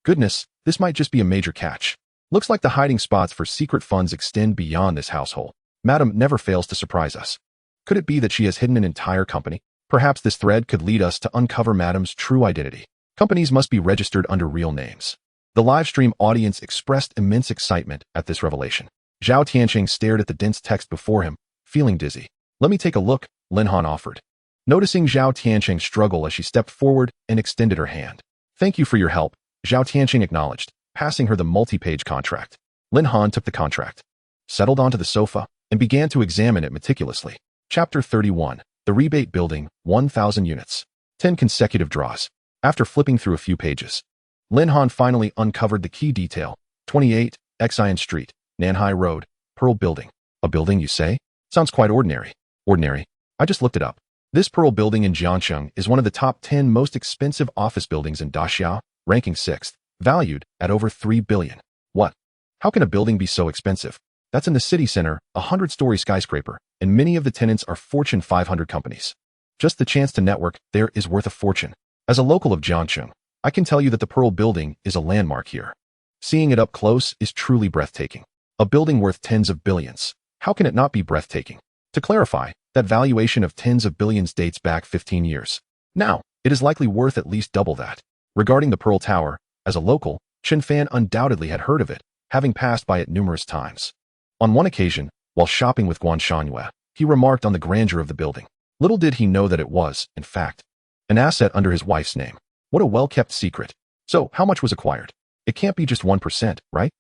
Goodness, this might just be a major catch. Looks like the hiding spots for secret funds extend beyond this household. Madam never fails to surprise us. Could it be that she has hidden an entire company? Perhaps this thread could lead us to uncover Madam's true identity. Companies must be registered under real names. The livestream audience expressed immense excitement at this revelation. Zhao Tianqing stared at the dense text before him, feeling dizzy. Let me take a look, Lin Han offered. Noticing Zhao Tianqing struggle as she stepped forward and extended her hand. Thank you for your help, Zhao Tianqing acknowledged, passing her the multi-page contract. Lin Han took the contract, settled onto the sofa, and began to examine it meticulously. Chapter 31. The Rebate Building, 1,000 units. 10 consecutive draws. After flipping through a few pages, Lin Han finally uncovered the key detail. 28, Xian Street, Nanhai Road, Pearl Building. A building, you say? Sounds quite ordinary. Ordinary. I just looked it up. This Pearl Building in Jiangcheng is one of the top 10 most expensive office buildings in Daxia, ranking 6th, valued at over 3 billion. What? How can a building be so expensive? That's in the city center, a 100-story skyscraper, and many of the tenants are Fortune 500 companies. Just the chance to network there is worth a fortune. As a local of Jiangcheng, I can tell you that the Pearl Building is a landmark here. Seeing it up close is truly breathtaking. A building worth tens of billions. How can it not be breathtaking? To clarify, that valuation of tens of billions dates back 15 years. Now, it is likely worth at least double that. Regarding the Pearl Tower, as a local, Chen Fan undoubtedly had heard of it, having passed by it numerous times. On one occasion, while shopping with Guan Shanyue, he remarked on the grandeur of the building. Little did he know that it was, in fact, an asset under his wife's name. What a well-kept secret. So, how much was acquired? It can't be just 1%, right?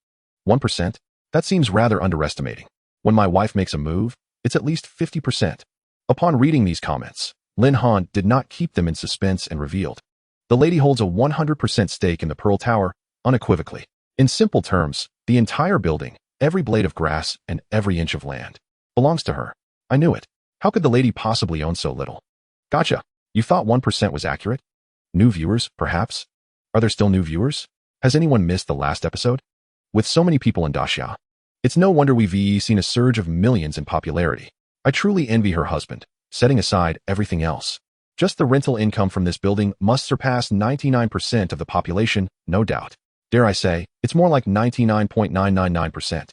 1%? That seems rather underestimating. When my wife makes a move, it's at least 50%. Upon reading these comments, Lin Han did not keep them in suspense and revealed. The lady holds a 100% stake in the Pearl Tower, unequivocally. In simple terms, the entire building, every blade of grass, and every inch of land belongs to her. I knew it. How could the lady possibly own so little? Gotcha. You thought 1% was accurate? New viewers, perhaps? Are there still new viewers? Has anyone missed the last episode? With so many people in Daxia, it's no wonder we've seen a surge of millions in popularity. I truly envy her husband, setting aside everything else. Just the rental income from this building must surpass 99% of the population, no doubt. Dare I say, it's more like 99.999%.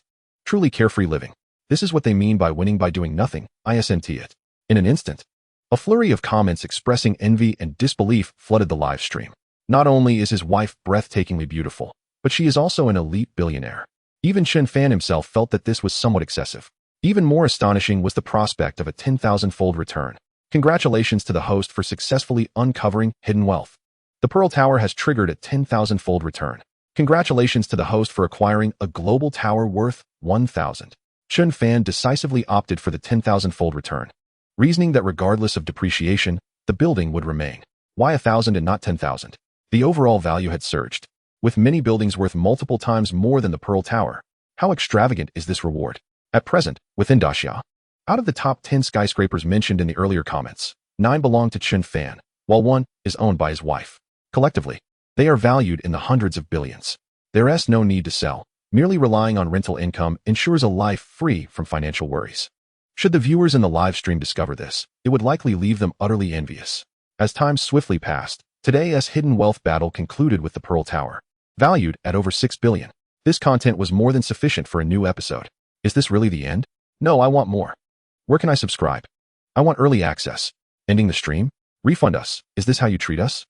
Truly carefree living. This is what they mean by winning by doing nothing, ISNT it. In an instant, a flurry of comments expressing envy and disbelief flooded the live stream. Not only is his wife breathtakingly beautiful, but she is also an elite billionaire. Even Chen Fan himself felt that this was somewhat excessive. Even more astonishing was the prospect of a 10,000-fold return. Congratulations to the host for successfully uncovering hidden wealth. The Pearl Tower has triggered a 10,000-fold return. Congratulations to the host for acquiring a global tower worth 1,000. Chen Fan decisively opted for the 10,000-fold return, reasoning that regardless of depreciation, the building would remain. Why 1,000 and not 10,000? The overall value had surged, with many buildings worth multiple times more than the Pearl Tower. How extravagant is this reward? At present, within Daxia, out of the top 10 skyscrapers mentioned in the earlier comments, 9 belong to Chen Fan, while 1 is owned by his wife. Collectively, they are valued in the hundreds of billions. There is no need to sell. Merely relying on rental income ensures a life free from financial worries. Should the viewers in the live stream discover this, it would likely leave them utterly envious. As time swiftly passed, today's hidden wealth battle concluded with the Pearl Tower, valued at over 6 billion. This content was more than sufficient for a new episode. Is this really the end? No, I want more. Where can I subscribe? I want early access. Ending the stream? Refund us. Is this how you treat us?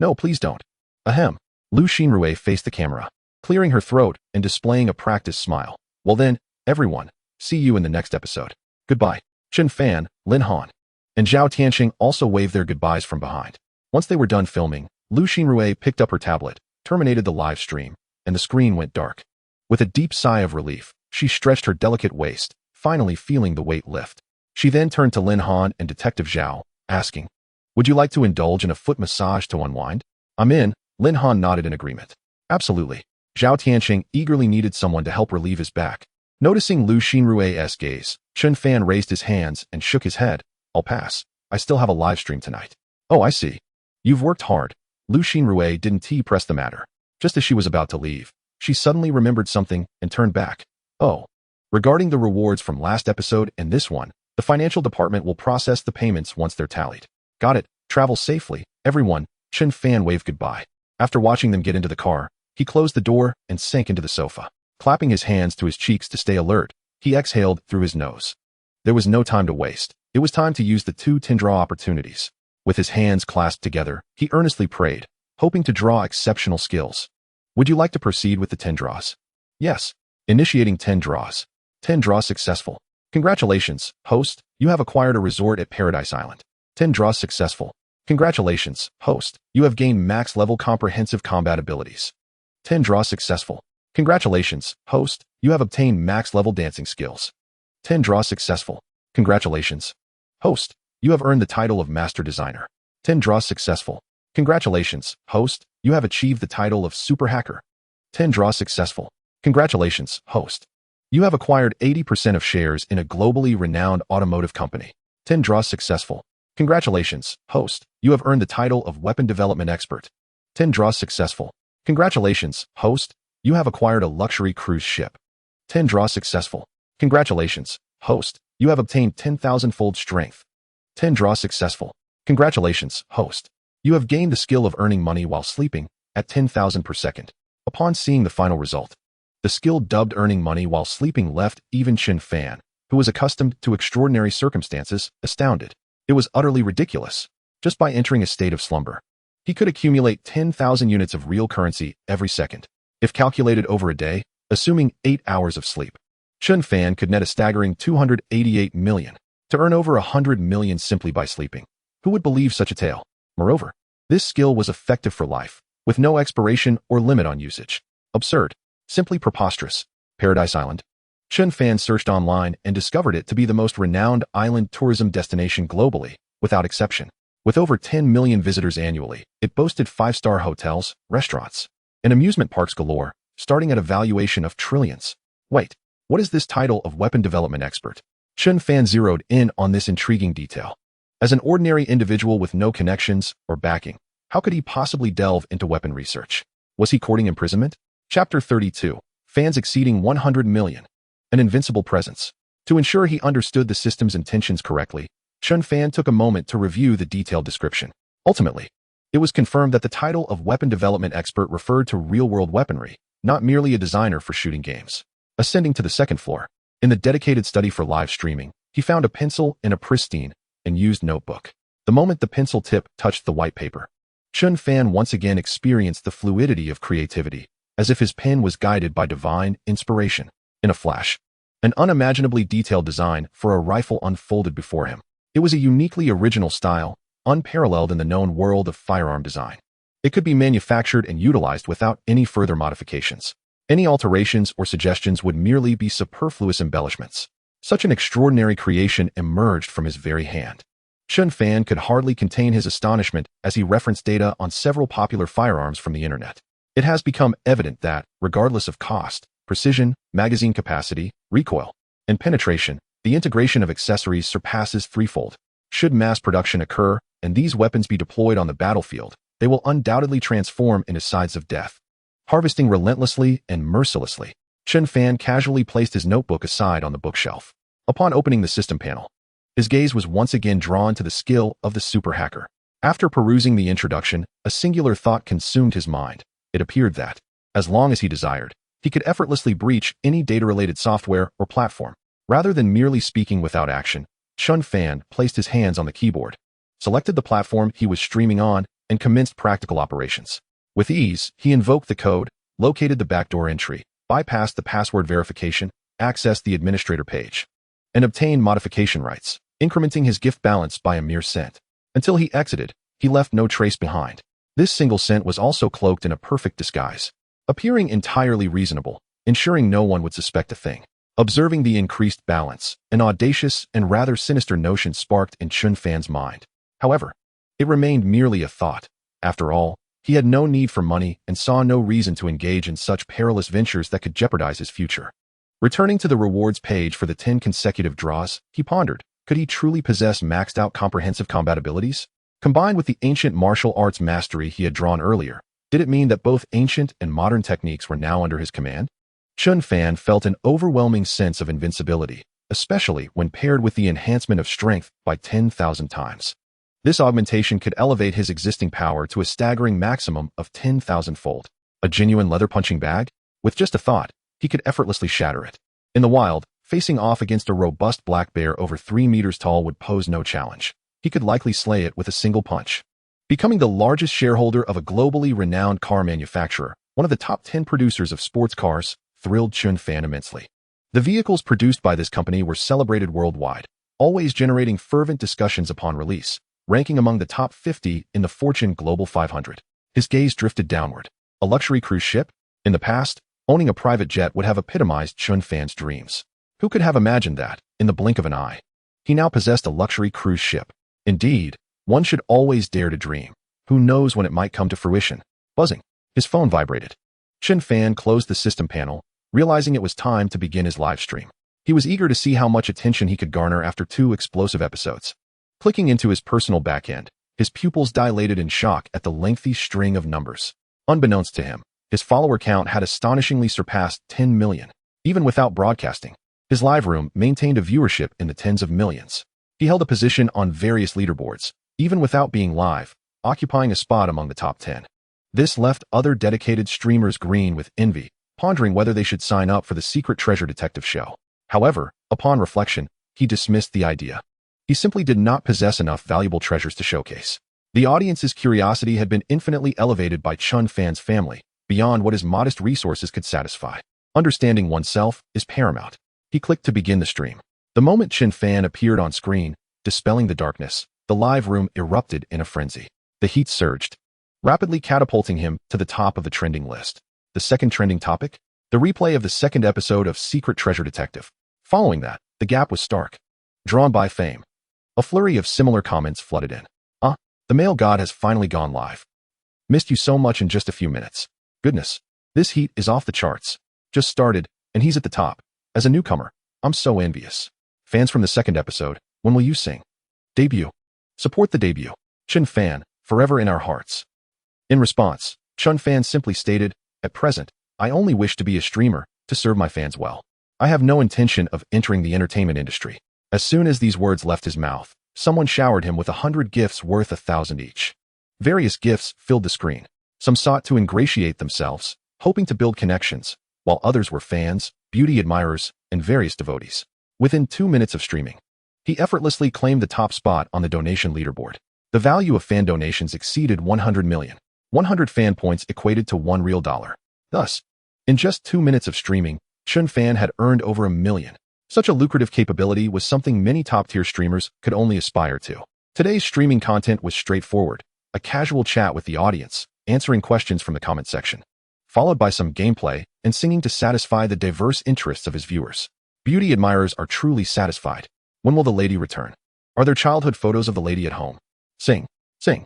No, please don't. Ahem. Lu Xinrui faced the camera, clearing her throat and displaying a practiced smile. Well then, everyone, see you in the next episode. Goodbye. Chen Fan, Lin Han, and Zhao Tianxing also waved their goodbyes from behind. Once they were done filming, Lu Xinrui picked up her tablet, terminated the live stream, and the screen went dark. With a deep sigh of relief, she stretched her delicate waist, finally feeling the weight lift. She then turned to Lin Han and Detective Zhao, asking, "Would you like to indulge in a foot massage to unwind?" "I'm in." Lin Han nodded in agreement. "Absolutely." Zhao Tianxing eagerly needed someone to help relieve his back. Noticing Lu Xinrui's gaze, Chen Fan raised his hands and shook his head. "I'll pass. I still have a live stream tonight." "Oh, I see. You've worked hard." Lu Xinrui didn't press the matter. Just as she was about to leave, she suddenly remembered something and turned back. "Oh. Regarding the rewards from last episode and this one, the financial department will process the payments once they're tallied." "Got it. Travel safely, everyone." Chen Fan waved goodbye. After watching them get into the car, he closed the door and sank into the sofa. Clapping his hands to his cheeks to stay alert, he exhaled through his nose. There was no time to waste. It was time to use the 2 10-draw opportunities. With his hands clasped together, he earnestly prayed, hoping to draw exceptional skills. "Would you like to proceed with the 10 draws?" "Yes." Initiating 10 draws. 10 draws successful. Congratulations, host. You have acquired a resort at Paradise Island. 10 draws successful. Congratulations, host. You have gained max-level comprehensive combat abilities. 10 draws successful. Congratulations, host. You have obtained max-level dancing skills. 10 draws successful. Congratulations, host. You have earned the title of Master Designer. 10 draws successful. Congratulations, host. You have achieved the title of Super Hacker. 10 draws successful. Congratulations, host. You have acquired 80% of shares in a globally renowned automotive company. 10 draws successful. Congratulations, host. You have earned the title of Weapon Development Expert. 10 draws successful. Congratulations, host. You have acquired a luxury cruise ship. 10 draws successful. Congratulations, host. You have obtained 10,000-fold strength. 10 draws successful. Congratulations, host. You have gained the skill of earning money while sleeping at 10,000 per second. Upon seeing the final result, the skill dubbed earning money while sleeping left even Chen Fan, who was accustomed to extraordinary circumstances, astounded. It was utterly ridiculous. Just by entering a state of slumber, he could accumulate 10,000 units of real currency every second. If calculated over a day, assuming 8 hours of sleep, Chen Fan could net a staggering 288 million. To earn over 100 million simply by sleeping. Who would believe such a tale? Moreover, this skill was effective for life, with no expiration or limit on usage. Absurd. Simply preposterous. Paradise Island. Chen Fan searched online and discovered it to be the most renowned island tourism destination globally, without exception. With over 10 million visitors annually, it boasted 5-star hotels, restaurants, and amusement parks galore, starting at a valuation of trillions. Wait, what is this title of Weapon Development Expert? Chen Fan zeroed in on this intriguing detail. As an ordinary individual with no connections or backing, how could he possibly delve into weapon research? Was he courting imprisonment? Chapter 32. Fans exceeding 100 million. An invincible presence. To ensure he understood the system's intentions correctly, Chen Fan took a moment to review the detailed description. Ultimately, it was confirmed that the title of Weapon Development Expert referred to real-world weaponry, not merely a designer for shooting games. Ascending to the second floor, in the dedicated study for live streaming, he found a pencil in a pristine and used notebook. The moment the pencil tip touched the white paper, Chen Fan once again experienced the fluidity of creativity, as if his pen was guided by divine inspiration. In a flash, an unimaginably detailed design for a rifle unfolded before him. It was a uniquely original style, unparalleled in the known world of firearm design. It could be manufactured and utilized without any further modifications. Any alterations or suggestions would merely be superfluous embellishments. Such an extraordinary creation emerged from his very hand. Chen Fan could hardly contain his astonishment as he referenced data on several popular firearms from the internet. It has become evident that, regardless of cost, precision, magazine capacity, recoil, and penetration, the integration of accessories surpasses threefold. Should mass production occur and these weapons be deployed on the battlefield, they will undoubtedly transform into sides of death. Harvesting relentlessly and mercilessly, Chen Fan casually placed his notebook aside on the bookshelf. Upon opening the system panel, his gaze was once again drawn to the skill of the super hacker. After perusing the introduction, a singular thought consumed his mind. It appeared that, as long as he desired, he could effortlessly breach any data-related software or platform. Rather than merely speaking without action, Chen Fan placed his hands on the keyboard, selected the platform he was streaming on, and commenced practical operations. With ease, he invoked the code, located the backdoor entry, bypassed the password verification, accessed the administrator page, and obtained modification rights, incrementing his gift balance by a mere cent. Until he exited, he left no trace behind. This single cent was also cloaked in a perfect disguise, appearing entirely reasonable, ensuring no one would suspect a thing. Observing the increased balance, an audacious and rather sinister notion sparked in Chen Fan's mind. However, it remained merely a thought. After all, he had no need for money and saw no reason to engage in such perilous ventures that could jeopardize his future. Returning to the rewards page for the 10 consecutive draws, he pondered, could he truly possess maxed-out comprehensive combat abilities? Combined with the ancient martial arts mastery he had drawn earlier, did it mean that both ancient and modern techniques were now under his command? Chen Fan felt an overwhelming sense of invincibility, especially when paired with the enhancement of strength by 10,000 times. This augmentation could elevate his existing power to a staggering maximum of 10,000-fold. A genuine leather punching bag? With just a thought, he could effortlessly shatter it. In the wild, facing off against a robust black bear over 3 meters tall would pose no challenge. He could likely slay it with a single punch. Becoming the largest shareholder of a globally renowned car manufacturer, one of the top 10 producers of sports cars, thrilled Chen Fan immensely. The vehicles produced by this company were celebrated worldwide, always generating fervent discussions upon release, ranking among the top 50 in the Fortune Global 500. His gaze drifted downward. A luxury cruise ship? In the past, owning a private jet would have epitomized Chen Fan's dreams. Who could have imagined that, in the blink of an eye? He now possessed a luxury cruise ship. Indeed, one should always dare to dream. Who knows when it might come to fruition? Buzzing. His phone vibrated. Chen Fan closed the system panel, realizing it was time to begin his live stream. He was eager to see how much attention he could garner after 2 explosive episodes. Clicking into his personal backend, his pupils dilated in shock at the lengthy string of numbers. Unbeknownst to him, his follower count had astonishingly surpassed 10 million. Even without broadcasting, his live room maintained a viewership in the tens of millions. He held a position on various leaderboards, even without being live, occupying a spot among the top 10. This left other dedicated streamers green with envy, pondering whether they should sign up for the secret treasure detective show. However, upon reflection, he dismissed the idea. He simply did not possess enough valuable treasures to showcase. The audience's curiosity had been infinitely elevated by Chen Fan's family, beyond what his modest resources could satisfy. Understanding oneself is paramount. He clicked to begin the stream. The moment Chen Fan appeared on screen, dispelling the darkness, the live room erupted in a frenzy. The heat surged, rapidly catapulting him to the top of the trending list. The second trending topic? The replay of the second episode of Secret Treasure Detective. Following that, the gap was stark. Drawn by fame. A flurry of similar comments flooded in. The male god has finally gone live. Missed you so much in just a few minutes. Goodness, this heat is off the charts. Just started, and he's at the top. As a newcomer, I'm so envious. Fans from the second episode, when will you sing? Debut. Support the debut. Chen Fan, forever in our hearts. In response, Chen Fan simply stated, at present, I only wish to be a streamer, to serve my fans well. I have no intention of entering the entertainment industry. As soon as these words left his mouth, someone showered him with 100 gifts worth 1,000 each. Various gifts filled the screen. Some sought to ingratiate themselves, hoping to build connections, while others were fans, beauty admirers, and various devotees. Within 2 minutes of streaming, he effortlessly claimed the top spot on the donation leaderboard. The value of fan donations exceeded 100 million. 100 fan points equated to $1 real. Thus, in just 2 minutes of streaming, Chen Fan had earned over $1 million. Such a lucrative capability was something many top-tier streamers could only aspire to. Today's streaming content was straightforward, a casual chat with the audience, answering questions from the comment section, followed by some gameplay and singing to satisfy the diverse interests of his viewers. Beauty admirers are truly satisfied. When will the lady return? Are there childhood photos of the lady at home? Sing, sing.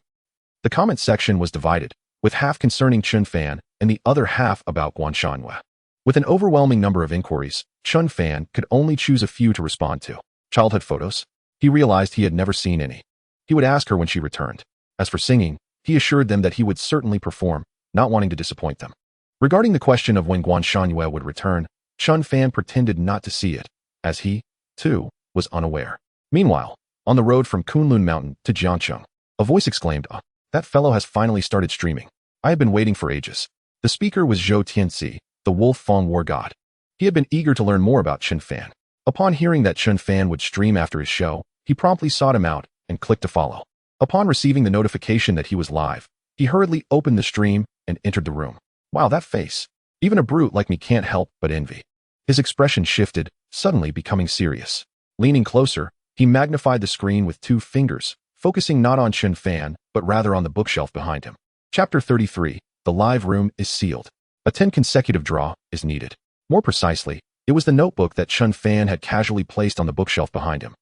The comment section was divided, with half concerning Chen Fan and the other half about Guanshanhua. With an overwhelming number of inquiries, Chen Fan could only choose a few to respond to. Childhood photos? He realized he had never seen any. He would ask her when she returned. As for singing, he assured them that he would certainly perform, not wanting to disappoint them. Regarding the question of when Guanshanhua would return, Chen Fan pretended not to see it, as he, too, was unaware. Meanwhile, on the road from Kunlun Mountain to Jiancheng, a voice exclaimed, "Ah, that fellow has finally started streaming. I have been waiting for ages." The speaker was Zhou Tianxi, the Wolf Fang War god. He had been eager to learn more about Chen Fan. Upon hearing that Chen Fan would stream after his show, he promptly sought him out and clicked to follow. Upon receiving the notification that he was live, he hurriedly opened the stream and entered the room. Wow, that face. Even a brute like me can't help but envy. His expression shifted, suddenly becoming serious. Leaning closer, he magnified the screen with 2 fingers, focusing not on Chen Fan, but rather on the bookshelf behind him. Chapter 33. The live room is sealed. A 10 consecutive draw is needed. More precisely, it was the notebook that Chen Fan had casually placed on the bookshelf behind him.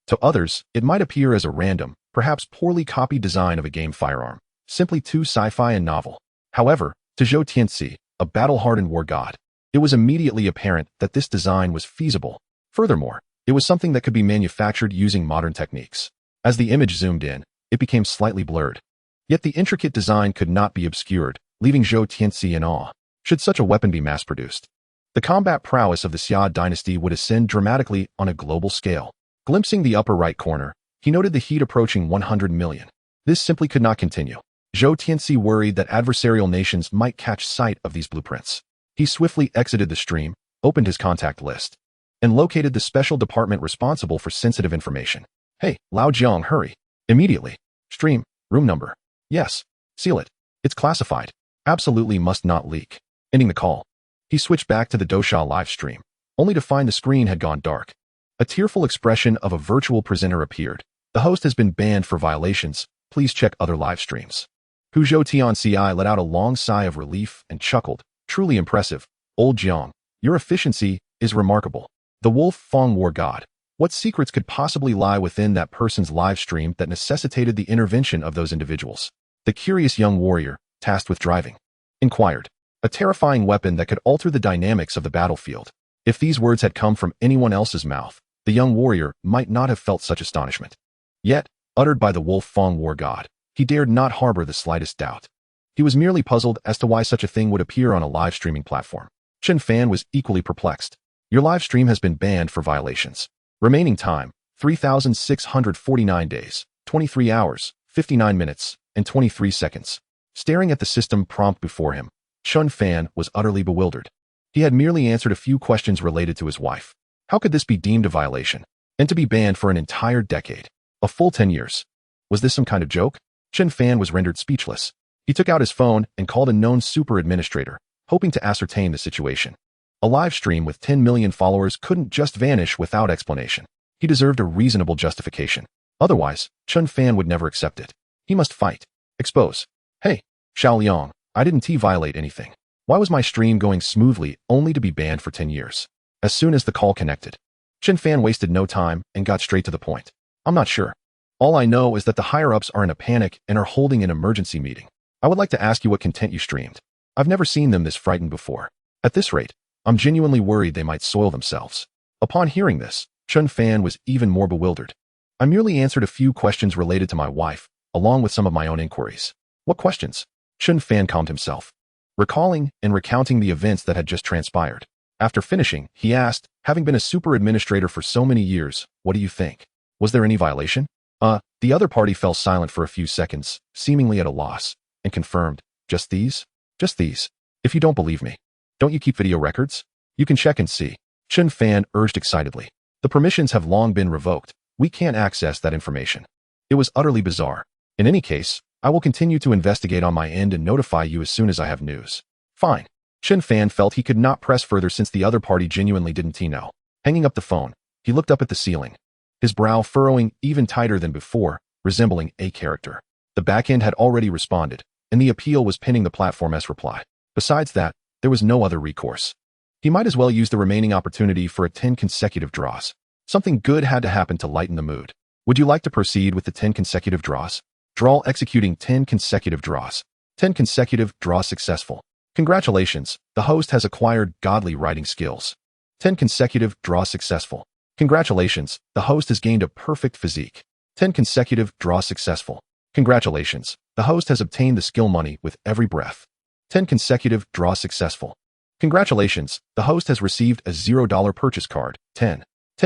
To others, it might appear as a random, perhaps poorly copied design of a game firearm, simply too sci-fi and novel. However, to Zhou Tianxi, a battle-hardened war god, it was immediately apparent that this design was feasible. Furthermore, it was something that could be manufactured using modern techniques. As the image zoomed in, it became slightly blurred. Yet the intricate design could not be obscured, leaving Zhou Tianxi in awe. Should such a weapon be mass-produced, the combat prowess of the Xia dynasty would ascend dramatically on a global scale. Glimpsing the upper right corner, he noted the heat approaching 100 million. This simply could not continue. Zhou Tianxi worried that adversarial nations might catch sight of these blueprints. He swiftly exited the stream, opened his contact list, and located the special department responsible for sensitive information. "Hey, Lao Jiang, hurry. Immediately. Stream, room number. Yes. Seal it. It's classified. Absolutely must not leak." Ending the call, he switched back to the Dosha live stream, only to find the screen had gone dark. A tearful expression of a virtual presenter appeared. "The host has been banned for violations. Please check other live streams." Hu Zhou Tianxi let out a long sigh of relief and chuckled. "Truly impressive, old Jiang. Your efficiency is remarkable." The Wolf Fang War god. What secrets could possibly lie within that person's live stream that necessitated the intervention of those individuals? The curious young warrior, tasked with driving, inquired. A terrifying weapon that could alter the dynamics of the battlefield. If these words had come from anyone else's mouth, the young warrior might not have felt such astonishment. Yet, uttered by the Wolf Fang War god, he dared not harbor the slightest doubt. He was merely puzzled as to why such a thing would appear on a live streaming platform. Chen Fan was equally perplexed. "Your live stream has been banned for violations. Remaining time, 3,649 days, 23 hours, 59 minutes, and 23 seconds. Staring at the system prompt before him, Chen Fan was utterly bewildered. He had merely answered a few questions related to his wife. How could this be deemed a violation? And to be banned for an entire decade? A full 10 years? Was this some kind of joke? Chen Fan was rendered speechless. He took out his phone and called a known super administrator, hoping to ascertain the situation. A live stream with 10 million followers couldn't just vanish without explanation. He deserved a reasonable justification. Otherwise, Chen Fan would never accept it. He must fight. Expose. "Hey, Xiaoliang, I didn't violate anything. Why was my stream going smoothly only to be banned for 10 years? As soon as the call connected, Chen Fan wasted no time and got straight to the point. "I'm not sure. All I know is that the higher-ups are in a panic and are holding an emergency meeting. I would like to ask you what content you streamed. I've never seen them this frightened before. At this rate, I'm genuinely worried they might soil themselves." Upon hearing this, Chen Fan was even more bewildered. "I merely answered a few questions related to my wife, along with some of my own inquiries." "What questions?" Chen Fan calmed himself, recalling and recounting the events that had just transpired. After finishing, he asked, "Having been a super administrator for so many years, what do you think? Was there any violation?" The other party fell silent for a few seconds, seemingly at a loss, and confirmed, "Just these? Just these. If you don't believe me, don't you keep video records? You can check and see." Chen Fan urged excitedly. "The permissions have long been revoked. We can't access that information." It was utterly bizarre. "In any case, I will continue to investigate on my end and notify you as soon as I have news." "Fine." Chen Fan felt he could not press further since the other party genuinely didn't know. Hanging up the phone, he looked up at the ceiling, his brow furrowing even tighter than before, resembling a character. The backend had already responded. and the appeal was pinning the platform's reply. Besides that, there was no other recourse. He might as well use the remaining opportunity for 10 consecutive draws. Something good had to happen to lighten the mood. Would you like to proceed with the 10 consecutive draws? Draw executing 10 consecutive draws. 10 consecutive draws successful. Congratulations, the host has acquired godly writing skills. 10 consecutive draws successful. Congratulations, the host has gained a perfect physique. 10 consecutive draws successful. Congratulations, the host has obtained the skill money with every breath. 10 consecutive draws successful. Congratulations, the host has received a $0 purchase card. 10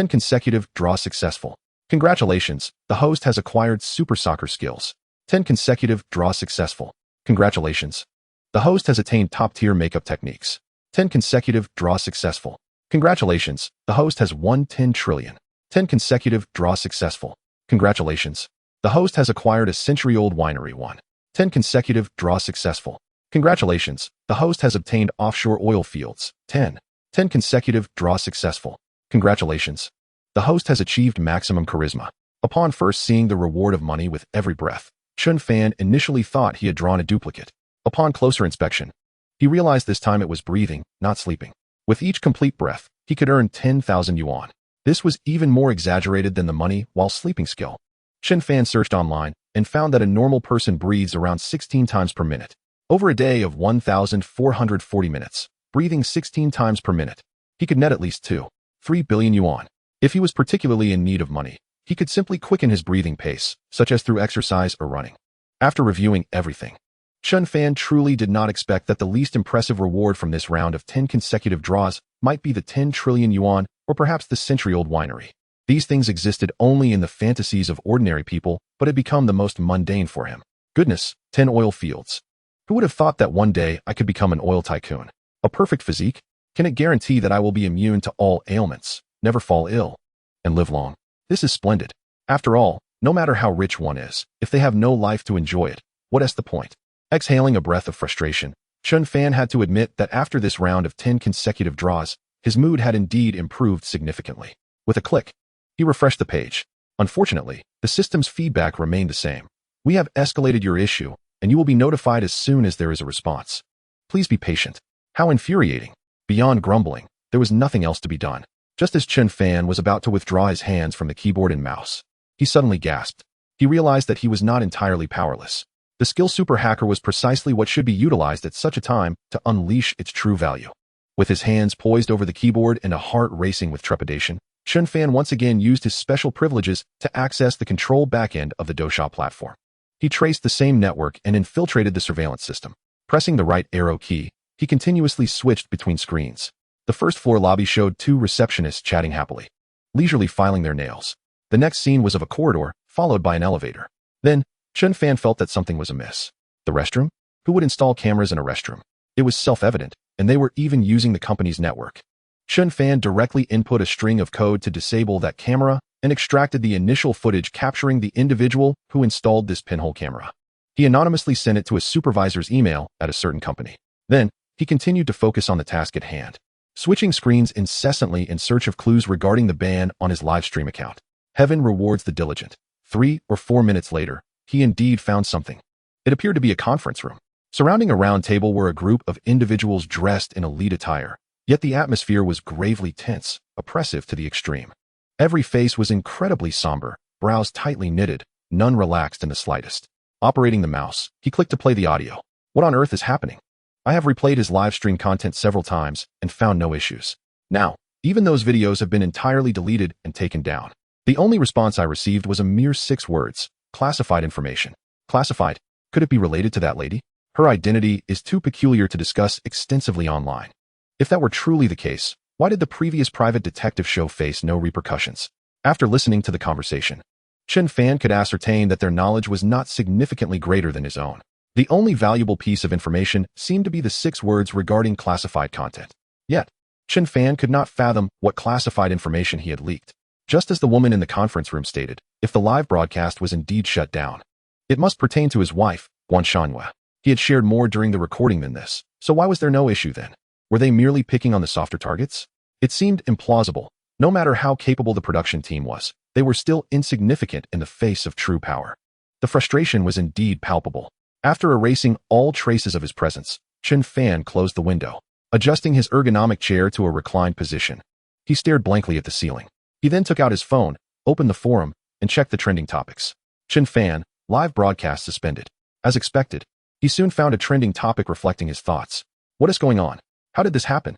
consecutive draws successful. Congratulations, the host has acquired super soccer skills. 10 consecutive draws successful. Congratulations. The host has attained top-tier makeup techniques. 10 consecutive draws successful. Congratulations, the host has won 10 trillion. 10 consecutive draws successful. Congratulations. The host has acquired a century-old winery. 10 consecutive draws successful. Congratulations, the host has obtained offshore oil fields. 10 consecutive draws successful. Congratulations. The host has achieved maximum charisma. Upon first seeing the reward of money with every breath, Chen Fan initially thought he had drawn a duplicate. Upon closer inspection, he realized this time it was breathing, not sleeping. With each complete breath, he could earn 10,000 yuan. This was even more exaggerated than the money while sleeping skill. Chen Fan searched online and found that a normal person breathes around 16 times per minute. Over a day of 1,440 minutes, breathing 16 times per minute, he could net at least 3 billion yuan. If he was particularly in need of money, he could simply quicken his breathing pace, such as through exercise or running. After reviewing everything, Chen Fan truly did not expect that the least impressive reward from this round of 10 consecutive draws might be the 10 trillion yuan or perhaps the century-old winery. These things existed only in the fantasies of ordinary people, but had become the most mundane for him. Goodness, 10 oil fields. Who would have thought that one day I could become an oil tycoon? A perfect physique? Can it guarantee that I will be immune to all ailments, never fall ill, and live long? This is splendid. After all, no matter how rich one is, if they have no life to enjoy it, what is the point? Exhaling a breath of frustration, Chen Fan had to admit that after this round of 10 consecutive draws, his mood had indeed improved significantly. With a click, he refreshed the page. Unfortunately, the system's feedback remained the same. We have escalated your issue, and you will be notified as soon as there is a response. Please be patient. How infuriating. Beyond grumbling, there was nothing else to be done. Just as Chen Fan was about to withdraw his hands from the keyboard and mouse, he suddenly gasped. He realized that he was not entirely powerless. The skill super hacker was precisely what should be utilized at such a time to unleash its true value. With his hands poised over the keyboard and a heart racing with trepidation, Chen Fan once again used his special privileges to access the control backend of the Dosha platform. He traced the same network and infiltrated the surveillance system. Pressing the right arrow key, he continuously switched between screens. The first-floor lobby showed two receptionists chatting happily, leisurely filing their nails. The next scene was of a corridor, followed by an elevator. Then, Chen Fan felt that something was amiss. The restroom? Who would install cameras in a restroom? It was self-evident, and they were even using the company's network. Chen Fan directly input a string of code to disable that camera and extracted the initial footage capturing the individual who installed this pinhole camera. He anonymously sent it to a supervisor's email at a certain company. Then, he continued to focus on the task at hand, switching screens incessantly in search of clues regarding the ban on his live stream account. Heaven rewards the diligent. 3 or 4 minutes later, he indeed found something. It appeared to be a conference room. Surrounding a round table were a group of individuals dressed in elite attire, yet the atmosphere was gravely tense, oppressive to the extreme. Every face was incredibly somber, brows tightly knitted, none relaxed in the slightest. Operating the mouse, he clicked to play the audio. What on earth is happening? I have replayed his live stream content several times and found no issues. Now, even those videos have been entirely deleted and taken down. The only response I received was a mere 6 words. Classified information. Classified? Could it be related to that lady? Her identity is too peculiar to discuss extensively online. If that were truly the case, why did the previous private detective show face no repercussions? After listening to the conversation, Chen Fan could ascertain that their knowledge was not significantly greater than his own. The only valuable piece of information seemed to be the 6 words regarding classified content. Yet, Chen Fan could not fathom what classified information he had leaked. Just as the woman in the conference room stated, if the live broadcast was indeed shut down, it must pertain to his wife, Guan Shanhua. He had shared more during the recording than this, so why was there no issue then? Were they merely picking on the softer targets? It seemed implausible. No matter how capable the production team was, they were still insignificant in the face of true power. The frustration was indeed palpable. After erasing all traces of his presence, Chen Fan closed the window, adjusting his ergonomic chair to a reclined position. He stared blankly at the ceiling. He then took out his phone, opened the forum, and checked the trending topics. Chen Fan, live broadcast suspended. As expected, he soon found a trending topic reflecting his thoughts. What is going on? How did this happen?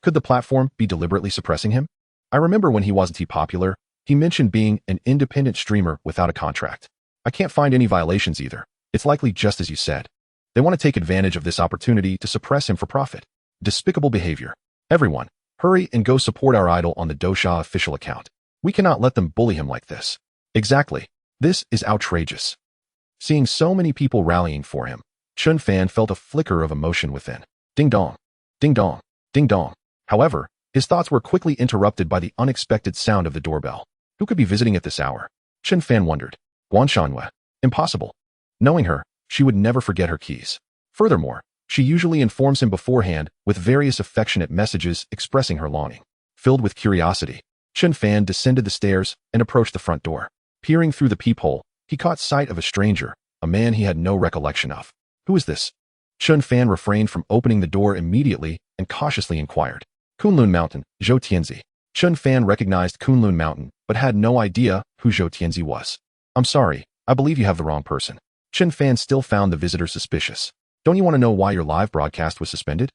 Could the platform be deliberately suppressing him? I remember when he wasn't popular, he mentioned being an independent streamer without a contract. I can't find any violations either. It's likely just as you said. They want to take advantage of this opportunity to suppress him for profit. Despicable behavior. Everyone, hurry and go support our idol on the Dosha official account. We cannot let them bully him like this. Exactly. This is outrageous. Seeing so many people rallying for him, Chen Fan felt a flicker of emotion within. Ding dong. Ding dong. Ding dong. However, his thoughts were quickly interrupted by the unexpected sound of the doorbell. Who could be visiting at this hour? Chen Fan wondered. Guan Shanhua. Impossible. Knowing her, she would never forget her keys. Furthermore, she usually informs him beforehand with various affectionate messages expressing her longing. Filled with curiosity, Chen Fan descended the stairs and approached the front door. Peering through the peephole, he caught sight of a stranger, a man he had no recollection of. Who is this? Chen Fan refrained from opening the door immediately and cautiously inquired. Kunlun Mountain, Zhou Tianzi. Chen Fan recognized Kunlun Mountain, but had no idea who Zhou Tianzi was. I'm sorry, I believe you have the wrong person. Chen Fan still found the visitor suspicious. Don't you want to know why your live broadcast was suspended?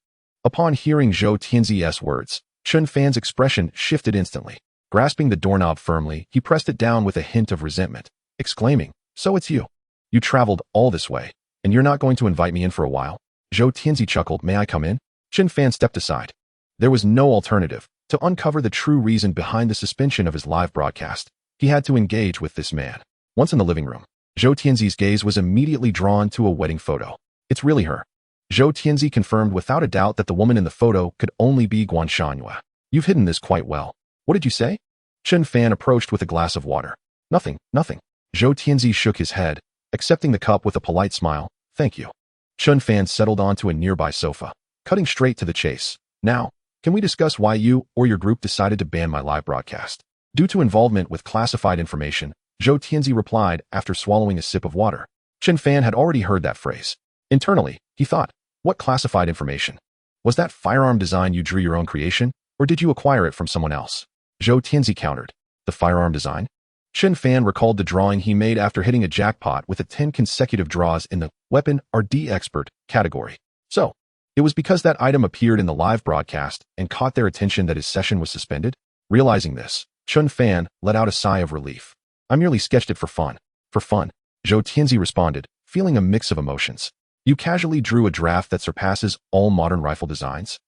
Upon hearing Zhou Tianzi's words, Chen Fan's expression shifted instantly. Grasping the doorknob firmly, he pressed it down with a hint of resentment, exclaiming, So it's you. You traveled all this way, and you're not going to invite me in for a while? Zhou Tianzi chuckled. May I come in? Chen Fan stepped aside. There was no alternative. To uncover the true reason behind the suspension of his live broadcast, he had to engage with this man. Once in the living room, Zhou Tianzi's gaze was immediately drawn to a wedding photo. It's really her. Zhou Tianzi confirmed without a doubt that the woman in the photo could only be Guan Shanhua. You've hidden this quite well. What did you say? Chen Fan approached with a glass of water. Nothing, nothing. Zhou Tianzi shook his head, accepting the cup with a polite smile. Thank you. Chen Fan settled onto a nearby sofa, cutting straight to the chase. Now, can we discuss why you or your group decided to ban my live broadcast? Due to involvement with classified information, Zhou Tianzi replied after swallowing a sip of water. Chen Fan had already heard that phrase. Internally, he thought, what classified information? Was that firearm design you drew your own creation, or did you acquire it from someone else? Zhou Tianzi countered. The firearm design? Chen Fan recalled the drawing he made after hitting a jackpot with 10 consecutive draws in the Weapon RD Expert category. So, it was because that item appeared in the live broadcast and caught their attention that his session was suspended? Realizing this, Chen Fan let out a sigh of relief. I merely sketched it for fun. For fun, Zhou Tianzi responded, feeling a mix of emotions. You casually drew a draft that surpasses all modern rifle designs?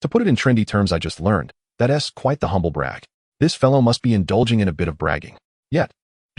To put it in trendy terms I just learned, that's quite the humble brag. This fellow must be indulging in a bit of bragging. Yet,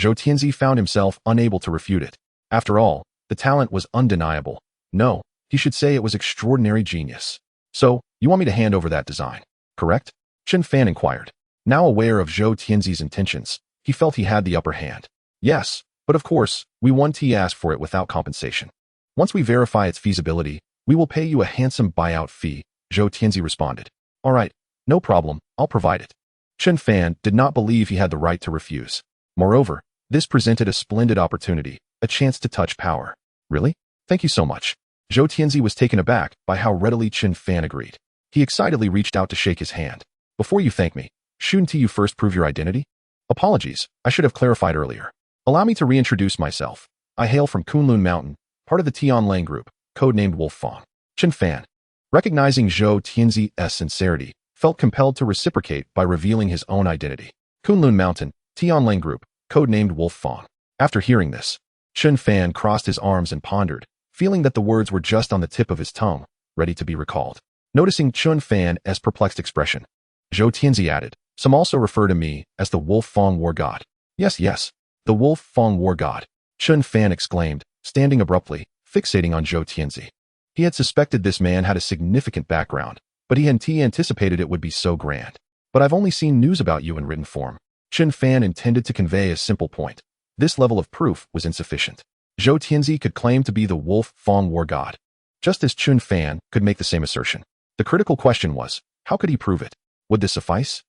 Zhou Tianzi found himself unable to refute it. After all, the talent was undeniable. No, he should say it was extraordinary genius. So, you want me to hand over that design, correct? Chen Fan inquired. Now aware of Zhou Tianzi's intentions, he felt he had the upper hand. Yes, but of course, we want to ask for it without compensation. Once we verify its feasibility, we will pay you a handsome buyout fee, Zhou Tianzi responded. All right, no problem, I'll provide it. Chen Fan did not believe he had the right to refuse. Moreover, this presented a splendid opportunity, a chance to touch power. Really? Thank you so much. Zhou Tianzi was taken aback by how readily Chen Fan agreed. He excitedly reached out to shake his hand. Before you thank me, shouldn't you first prove your identity? Apologies, I should have clarified earlier. Allow me to reintroduce myself. I hail from Kunlun Mountain, part of the Tianlang group, codenamed Wolf Fang. Chen Fan, recognizing Zhou Tianzi's sincerity, felt compelled to reciprocate by revealing his own identity. Kunlun Mountain, Tianlang group, codenamed Wolf Fang. After hearing this, Chen Fan crossed his arms and pondered, feeling that the words were just on the tip of his tongue, ready to be recalled. Noticing Chen Fan's perplexed expression, Zhou Tianzi added, some also refer to me as the Wolf Fang War God. Yes, yes, the Wolf Fang War God. Chen Fan exclaimed, standing abruptly, fixating on Zhou Tianzi. He had suspected this man had a significant background, but he hadn't anticipated it would be so grand. But I've only seen news about you in written form. Chen Fan intended to convey a simple point. This level of proof was insufficient. Zhou Tianzi could claim to be the Wolf Fang War God, just as Chen Fan could make the same assertion. The critical question was, how could he prove it? Would this suffice?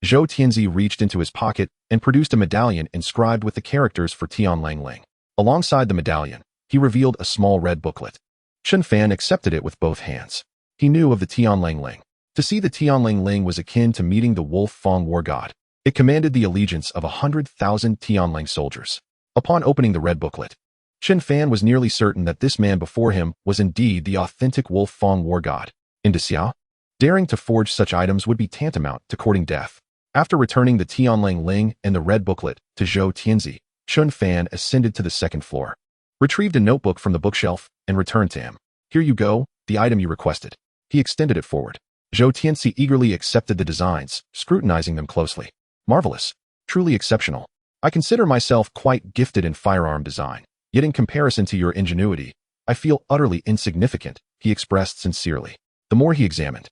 Zhou Tianzi reached into his pocket and produced a medallion inscribed with the characters for Tianlang Ling. Alongside the medallion, He revealed a small red booklet. Chen Fan accepted it with both hands. He knew of the Tianlang. To see the Tianlang was akin to meeting the Wolf Fang war god. It commanded the allegiance of 100,000 Tianlang soldiers. Upon opening the red booklet, Chen Fan was nearly certain that this man before him was indeed the authentic Wolf Fang war god. In Xiao, daring to forge such items would be tantamount to courting death. After returning the Tianlang and the red booklet to Zhou Tianzi, Chen Fan ascended to the second floor, retrieved a notebook from the bookshelf, and returned to him. Here you go, the item you requested. He extended it forward. Zhou Tianzi eagerly accepted the designs, scrutinizing them closely. Marvelous. Truly exceptional. I consider myself quite gifted in firearm design, yet in comparison to your ingenuity, I feel utterly insignificant, he expressed sincerely. The more he examined,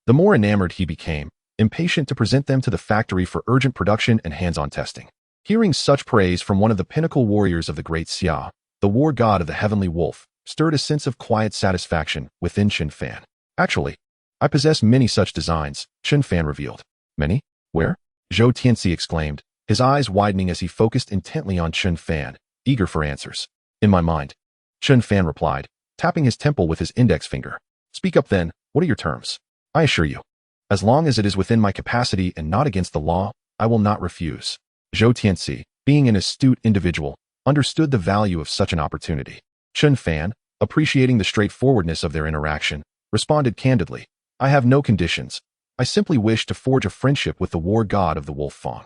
the more enamored he became, impatient to present them to the factory for urgent production and hands-on testing. Hearing such praise from one of the pinnacle warriors of the great Xia, the war god of the heavenly wolf, stirred a sense of quiet satisfaction within Chen Fan. Actually, I possess many such designs, Chen Fan revealed. Many? Where? Zhou Tianzi exclaimed, his eyes widening as he focused intently on Chen Fan, eager for answers. In my mind, Chen Fan replied, tapping his temple with his index finger. Speak up then, what are your terms? I assure you, as long as it is within my capacity and not against the law, I will not refuse. Zhou Tianzi, being an astute individual, understood the value of such an opportunity. Chen Fan, appreciating the straightforwardness of their interaction, responded candidly, I have no conditions. I simply wish to forge a friendship with the war god of the Wolf Fang.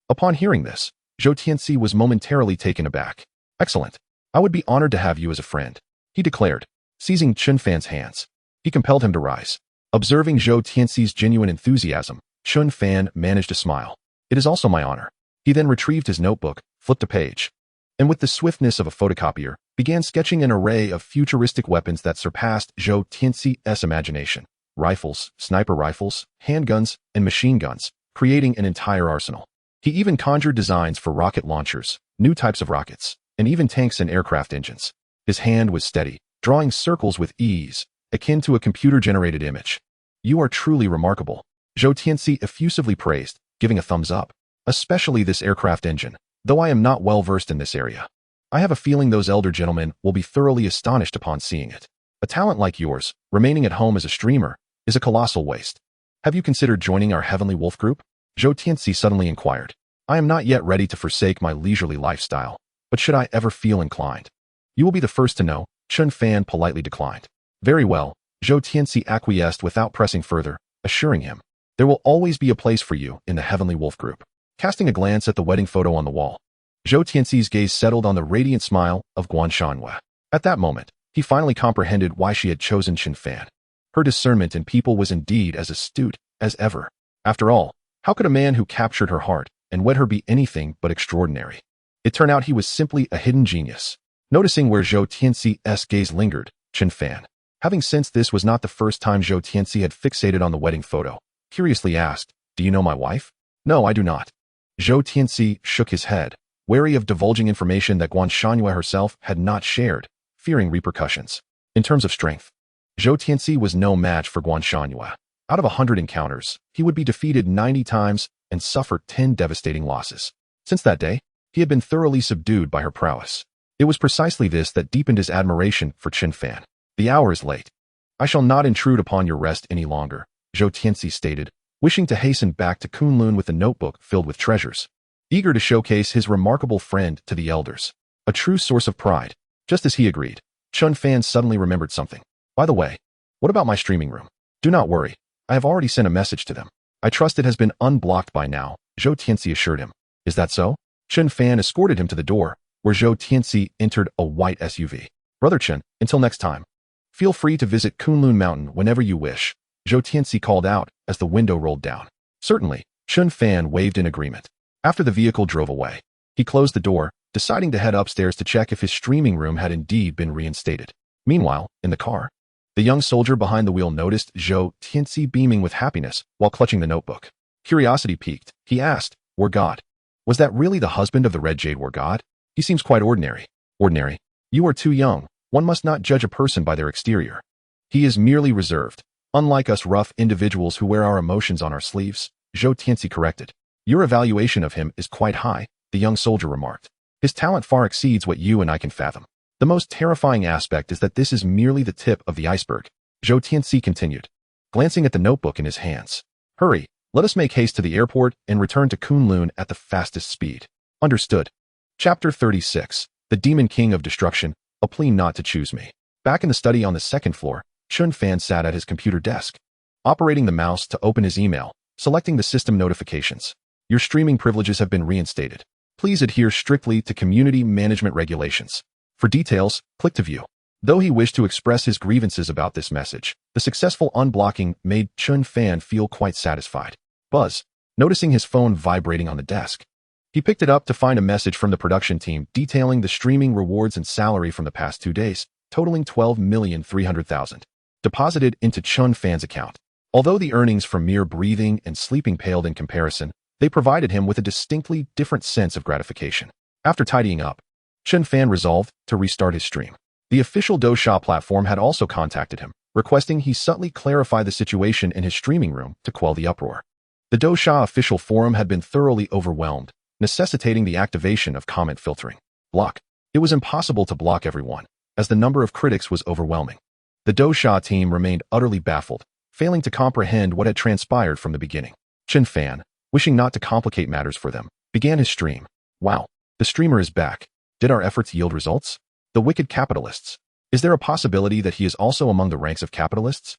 Upon hearing this, Zhou Tianzi was momentarily taken aback. Excellent. I would be honored to have you as a friend, he declared, seizing Chen Fan's hands. He compelled him to rise. Observing Zhou Tianzi's genuine enthusiasm, Chen Fan managed a smile. It is also my honor. He then retrieved his notebook, flipped a page, and with the swiftness of a photocopier, began sketching an array of futuristic weapons that surpassed Zhou Tianzi's imagination. Rifles, sniper rifles, handguns, and machine guns, creating an entire arsenal. He even conjured designs for rocket launchers, new types of rockets, and even tanks and aircraft engines. His hand was steady, drawing circles with ease, akin to a computer-generated image. You are truly remarkable, Zhou Tianzi effusively praised, giving a thumbs up. Especially this aircraft engine, though I am not well versed in this area. I have a feeling those elder gentlemen will be thoroughly astonished upon seeing it. A talent like yours, remaining at home as a streamer, is a colossal waste. Have you considered joining our Heavenly Wolf group? Zhou Tianzi suddenly inquired. I am not yet ready to forsake my leisurely lifestyle, but should I ever feel inclined? You will be the first to know, Chen Fan politely declined. Very well, Zhou Tianzi acquiesced without pressing further, assuring him, there will always be a place for you in the Heavenly Wolf group. Casting a glance at the wedding photo on the wall, Zhou Tianzi's gaze settled on the radiant smile of Guan Shanhua. At that moment, he finally comprehended why she had chosen Chen Fan. Her discernment in people was indeed as astute as ever. After all, how could a man who captured her heart and wed her be anything but extraordinary? It turned out he was simply a hidden genius. Noticing where Zhou Tianzi's gaze lingered, Chen Fan, having sensed this was not the first time Zhou Tianzi had fixated on the wedding photo, curiously asked, do you know my wife? No, I do not. Zhou Tianzi shook his head, wary of divulging information that Guan Shanhua herself had not shared, fearing repercussions. In terms of strength, Zhou Tianzi was no match for Guan Shanhua. Out of 100 encounters, he would be defeated 90 times and suffer 10 devastating losses. Since that day, he had been thoroughly subdued by her prowess. It was precisely this that deepened his admiration for Chen Fan. The hour is late. I shall not intrude upon your rest any longer, Zhou Tianzi stated, wishing to hasten back to Kunlun with a notebook filled with treasures, eager to showcase his remarkable friend to the elders. A true source of pride. Just as he agreed, Chen Fan suddenly remembered something. By the way, what about my streaming room? Do not worry, I have already sent a message to them. I trust it has been unblocked by now, Zhou Tianzi assured him. Is that so? Chen Fan escorted him to the door, where Zhou Tianzi entered a white SUV. Brother Chen, until next time. Feel free to visit Kunlun Mountain whenever you wish, Zhou Tianzi called out as the window rolled down. Certainly, Chen Fan waved in agreement. After the vehicle drove away, he closed the door, deciding to head upstairs to check if his streaming room had indeed been reinstated. Meanwhile, in the car, the young soldier behind the wheel noticed Zhou Tianzi beaming with happiness while clutching the notebook. Curiosity piqued, he asked, War God, was that really the husband of the Red Jade War God? He seems quite ordinary. Ordinary? You are too young. One must not judge a person by their exterior. He is merely reserved. Unlike us rough individuals who wear our emotions on our sleeves, Zhou Tianzi corrected. Your evaluation of him is quite high, the young soldier remarked. His talent far exceeds what you and I can fathom. The most terrifying aspect is that this is merely the tip of the iceberg. Zhou Tianxi continued, glancing at the notebook in his hands. Hurry, let us make haste to the airport and return to Kunlun at the fastest speed. Understood. Chapter 36. The Demon King of Destruction, a plea not to choose me. Back in the study on the second floor, Chen Fan sat at his computer desk, operating the mouse to open his email, selecting the system notifications. Your streaming privileges have been reinstated. Please adhere strictly to community management regulations. For details, click to view. Though he wished to express his grievances about this message, the successful unblocking made Chen Fan feel quite satisfied. Buzz, noticing his phone vibrating on the desk. He picked it up to find a message from the production team detailing the streaming rewards and salary from the past 2 days, totaling 12,300,000, deposited into Chen Fan's account. Although the earnings from mere breathing and sleeping paled in comparison, they provided him with a distinctly different sense of gratification. After tidying up, Chen Fan resolved to restart his stream. The official Douxia platform had also contacted him, requesting he subtly clarify the situation in his streaming room to quell the uproar. The Douxia official forum had been thoroughly overwhelmed, necessitating the activation of comment filtering. Block. It was impossible to block everyone, as the number of critics was overwhelming. The Douxia team remained utterly baffled, failing to comprehend what had transpired from the beginning. Chen Fan, wishing not to complicate matters for them, began his stream. Wow, the streamer is back. Did our efforts yield results? The wicked capitalists. Is there a possibility that he is also among the ranks of capitalists?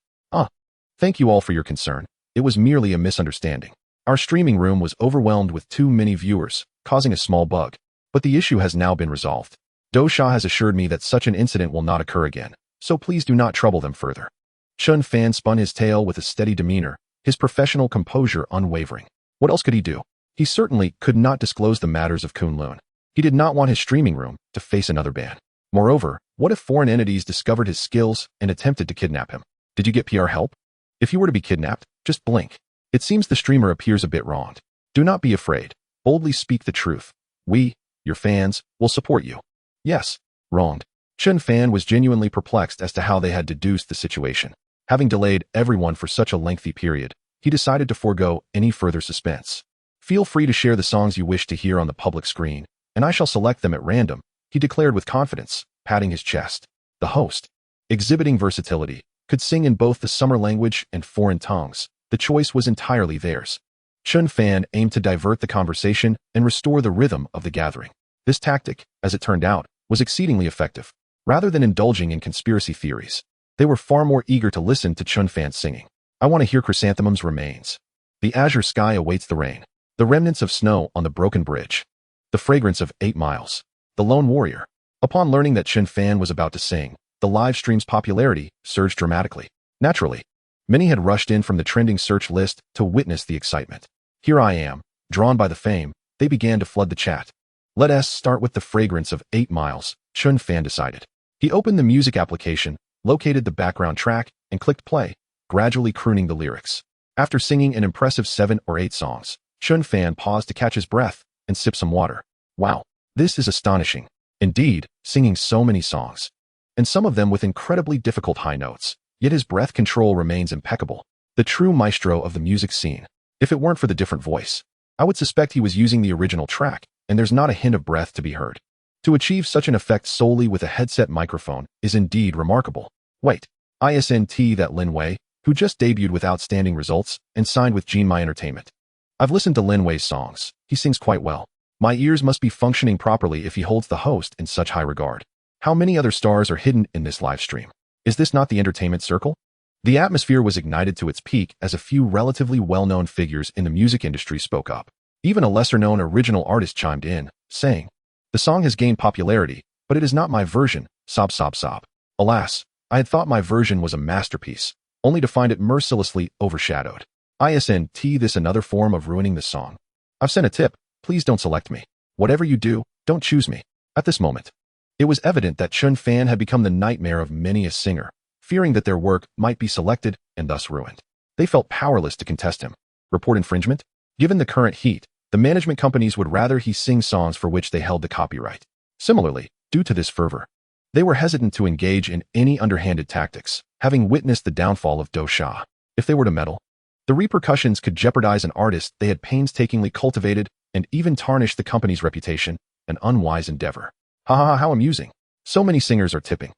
Thank you all for your concern. It was merely a misunderstanding. Our streaming room was overwhelmed with too many viewers, causing a small bug. But the issue has now been resolved. Douxia has assured me that such an incident will not occur again, so please do not trouble them further. Chen Fan spun his tale with a steady demeanor, his professional composure unwavering. What else could he do? He certainly could not disclose the matters of Kunlun. He did not want his streaming room to face another ban. Moreover, what if foreign entities discovered his skills and attempted to kidnap him? Did you get PR help? If you were to be kidnapped, just blink. It seems the streamer appears a bit wronged. Do not be afraid. Boldly speak the truth. We, your fans, will support you. Yes, wronged. Chen Fan was genuinely perplexed as to how they had deduced the situation. Having delayed everyone for such a lengthy period, he decided to forego any further suspense. Feel free to share the songs you wish to hear on the public screen, and I shall select them at random, he declared with confidence, patting his chest. The host, exhibiting versatility, could sing in both the summer language and foreign tongues. The choice was entirely theirs. Chen Fan aimed to divert the conversation and restore the rhythm of the gathering. This tactic, as it turned out, was exceedingly effective. Rather than indulging in conspiracy theories, they were far more eager to listen to Chen Fan singing. I want to hear chrysanthemums remains. The azure sky awaits the rain. The remnants of snow on the broken bridge. The fragrance of 8 miles. The lone warrior. Upon learning that Chen Fan was about to sing, the live stream's popularity surged dramatically. Naturally, many had rushed in from the trending search list to witness the excitement. Here I am, drawn by the fame, they began to flood the chat. Let us start with the fragrance of 8 miles, Chen Fan decided. He opened the music application, located the background track, and clicked play, gradually crooning the lyrics. After singing an impressive 7 or 8 songs, Chen Fan paused to catch his breath and sip some water. Wow, this is astonishing. Indeed, singing so many songs, and some of them with incredibly difficult high notes, yet his breath control remains impeccable. The true maestro of the music scene. If it weren't for the different voice, I would suspect he was using the original track, and there's not a hint of breath to be heard. To achieve such an effect solely with a headset microphone is indeed remarkable. Wait, isn't that Lin Wei, who just debuted with outstanding results and signed with Jinmai Entertainment? I've listened to Lin Wei's songs. He sings quite well. My ears must be functioning properly if he holds the host in such high regard. How many other stars are hidden in this live stream? Is this not the entertainment circle? The atmosphere was ignited to its peak as a few relatively well-known figures in the music industry spoke up. Even a lesser-known original artist chimed in, saying, "The song has gained popularity, but it is not my version, sob sob sob." Alas, I had thought my version was a masterpiece, only to find it mercilessly overshadowed. Isn't this another form of ruining the song? I've sent a tip, please don't select me. Whatever you do, don't choose me. At this moment, it was evident that Chen Fan had become the nightmare of many a singer, fearing that their work might be selected and thus ruined. They felt powerless to contest him. Report infringement? Given the current heat, the management companies would rather he sing songs for which they held the copyright. Similarly, due to this fervor, they were hesitant to engage in any underhanded tactics, having witnessed the downfall of Douxia. If they were to meddle, the repercussions could jeopardize an artist they had painstakingly cultivated and even tarnish the company's reputation, an unwise endeavor. Ha ha ha, how amusing. So many singers are tipping,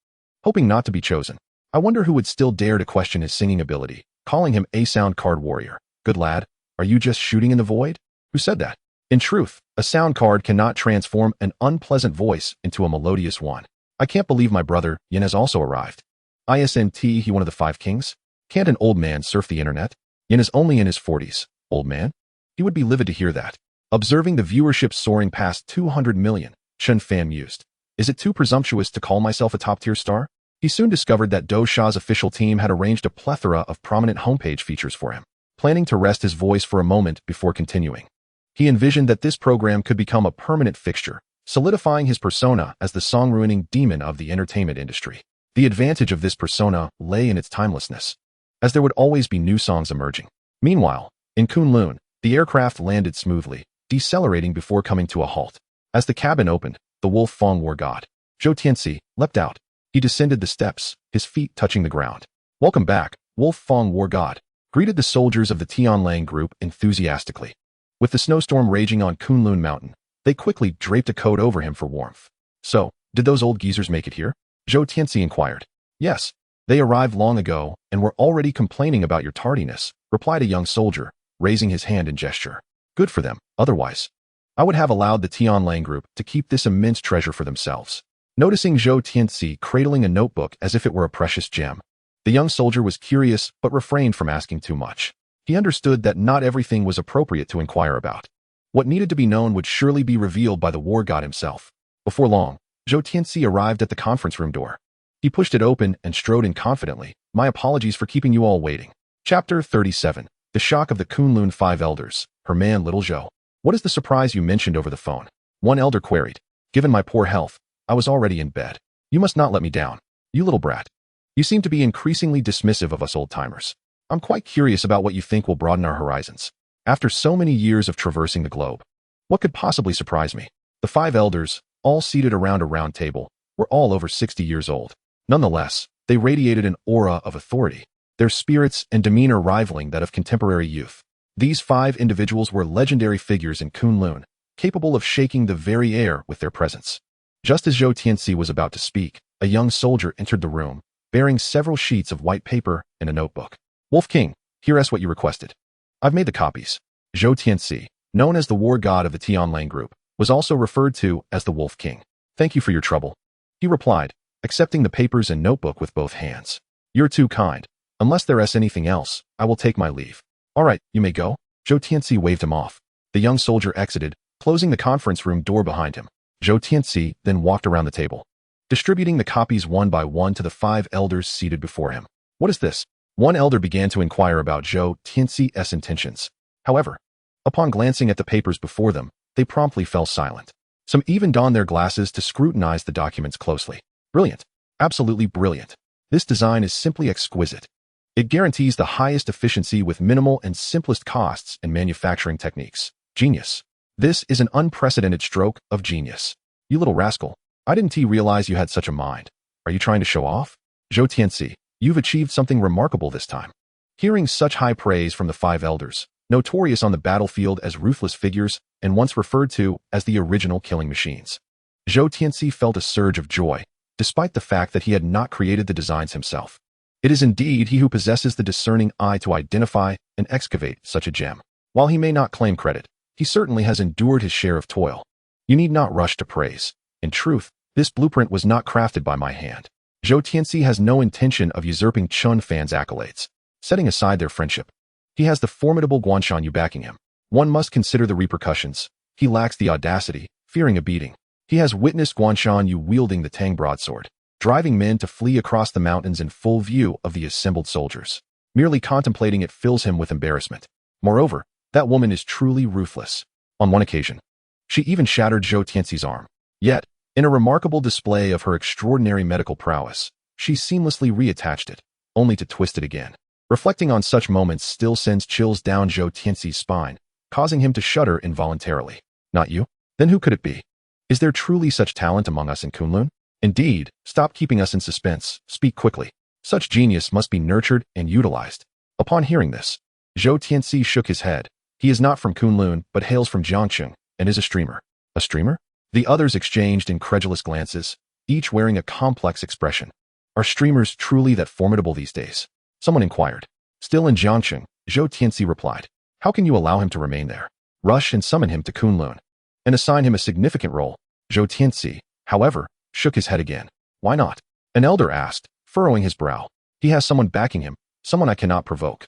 hoping not to be chosen. I wonder who would still dare to question his singing ability, calling him a sound card warrior. Good lad, are you just shooting in the void? Who said that? In truth, a sound card cannot transform an unpleasant voice into a melodious one. I can't believe my brother, Yin, has also arrived. Isn't he one of the 5 kings? Can't an old man surf the internet? Yin is only in his 40s. Old man? He would be livid to hear that. Observing the viewership soaring past 200 million, Chen Fan mused. Is it too presumptuous to call myself a top-tier star? He soon discovered that Do Sha's official team had arranged a plethora of prominent homepage features for him, planning to rest his voice for a moment before continuing. He envisioned that this program could become a permanent fixture, solidifying his persona as the song-ruining demon of the entertainment industry. The advantage of this persona lay in its timelessness, as there would always be new songs emerging. Meanwhile, in Kunlun, the aircraft landed smoothly, decelerating before coming to a halt. As the cabin opened, the Wolf Fong War God, Zhou Tianxi, leapt out. He descended the steps, his feet touching the ground. Welcome back, Wolf Fong War God, greeted the soldiers of the Tianlang group enthusiastically. With the snowstorm raging on Kunlun Mountain, they quickly draped a coat over him for warmth. So, did those old geezers make it here? Zhou Tianxi inquired. Yes, they arrived long ago and were already complaining about your tardiness, replied a young soldier, raising his hand in gesture. Good for them, otherwise I would have allowed the Tianlang group to keep this immense treasure for themselves. Noticing Zhou Tianxi cradling a notebook as if it were a precious gem, the young soldier was curious but refrained from asking too much. He understood that not everything was appropriate to inquire about. What needed to be known would surely be revealed by the war god himself. Before long, Zhou Tianxi arrived at the conference room door. He pushed it open and strode in confidently. My apologies for keeping you all waiting. Chapter 37. The Shock of the Kunlun 5 Elders. Her man, little Zhou. What is the surprise you mentioned over the phone? One elder queried. Given my poor health, I was already in bed. You must not let me down. You little brat. You seem to be increasingly dismissive of us old-timers. I'm quite curious about what you think will broaden our horizons. After so many years of traversing the globe, what could possibly surprise me? The 5 elders, all seated around a round table, were all over 60 years old. Nonetheless, they radiated an aura of authority, their spirits and demeanor rivaling that of contemporary youth. These 5 individuals were legendary figures in Kunlun, capable of shaking the very air with their presence. Just as Zhou Tianxi was about to speak, a young soldier entered the room, bearing several sheets of white paper and a notebook. Wolf King, here's what you requested. I've made the copies. Zhou Tianxi, known as the war god of the Tianlang group, was also referred to as the Wolf King. Thank you for your trouble, he replied, accepting the papers and notebook with both hands. You're too kind. Unless there is anything else, I will take my leave. All right, you may go. Zhou Tianxi waved him off. The young soldier exited, closing the conference room door behind him. Zhou Tianxi then walked around the table, distributing the copies one by one to the 5 elders seated before him. What is this? One elder began to inquire about Zhou Tianxi's intentions. However, upon glancing at the papers before them, they promptly fell silent. Some even donned their glasses to scrutinize the documents closely. Brilliant. Absolutely brilliant. This design is simply exquisite. It guarantees the highest efficiency with minimal and simplest costs and manufacturing techniques. Genius. This is an unprecedented stroke of genius. You little rascal. I didn't realize you had such a mind. Are you trying to show off? Zhou Tianxi, you've achieved something remarkable this time. Hearing such high praise from the 5 elders, notorious on the battlefield as ruthless figures and once referred to as the original killing machines, Zhou Tianxi felt a surge of joy, despite the fact that he had not created the designs himself. It is indeed he who possesses the discerning eye to identify and excavate such a gem. While he may not claim credit, he certainly has endured his share of toil. You need not rush to praise. In truth, this blueprint was not crafted by my hand. Zhou Tianxi has no intention of usurping Chen Fan's accolades. Setting aside their friendship, he has the formidable Guanshan Yu backing him. One must consider the repercussions. He lacks the audacity, fearing a beating. He has witnessed Guanshan Yu wielding the Tang broadsword, driving men to flee across the mountains in full view of the assembled soldiers. Merely contemplating it fills him with embarrassment. Moreover, that woman is truly ruthless. On one occasion, she even shattered Zhou Tianxi's arm. Yet, in a remarkable display of her extraordinary medical prowess, she seamlessly reattached it, only to twist it again. Reflecting on such moments still sends chills down Zhou Tianxi's spine, causing him to shudder involuntarily. Not you? Then who could it be? Is there truly such talent among us in Kunlun? Indeed, stop keeping us in suspense, speak quickly. Such genius must be nurtured and utilized. Upon hearing this, Zhou Tianxi shook his head. He is not from Kunlun, but hails from Jiangcheng, and is a streamer. A streamer? The others exchanged incredulous glances. each wearing a complex expression. Are streamers truly that formidable these days? Someone inquired. Still in Jiangcheng, Zhou Tianxi replied. How can you allow him to remain there? Rush and summon him to Kunlun and assign him a significant role. Zhou Tianxi, however, shook his head again. Why not? An elder asked, furrowing his brow. He has someone backing him, someone I cannot provoke.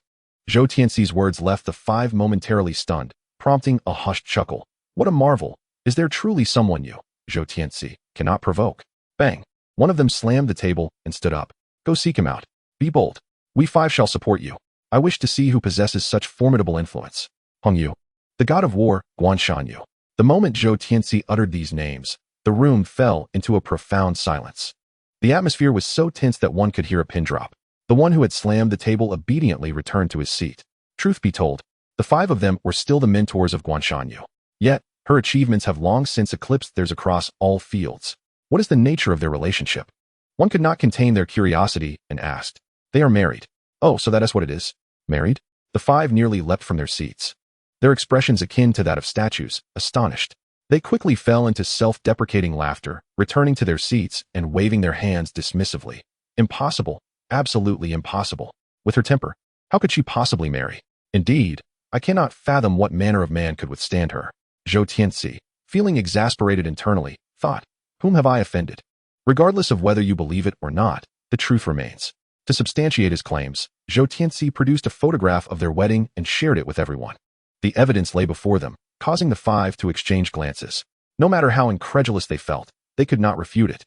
Zhou Tianxi's words left the five momentarily stunned, prompting a hushed chuckle. What a marvel! Is there truly someone you, Zhou Tianxi, cannot provoke? Bang! One of them slammed the table and stood up. Go seek him out. Be bold. We five shall support you. I wish to see who possesses such formidable influence. Hong Yu. The god of war, Guanshan Yu. The moment Zhou Tianxi uttered these names, the room fell into a profound silence. The atmosphere was so tense that one could hear a pin drop. The one who had slammed the table obediently returned to his seat. Truth be told, the five of them were still the mentors of Guanshan Yu. Yet, her achievements have long since eclipsed theirs across all fields. What is the nature of their relationship? One could not contain their curiosity and asked. They are married. Oh, so that is what it is? Married? The five nearly leapt from their seats. Their expressions akin to that of statues, astonished. They quickly fell into self-deprecating laughter, returning to their seats and waving their hands dismissively. Impossible. Absolutely impossible. With her temper, how could she possibly marry? Indeed, I cannot fathom what manner of man could withstand her. Zhou Tianxi, feeling exasperated internally, thought, whom have I offended? Regardless of whether you believe it or not, the truth remains. To substantiate his claims, Zhou Tianxi produced a photograph of their wedding and shared it with everyone. The evidence lay before them, causing the five to exchange glances. No matter how incredulous they felt, they could not refute it.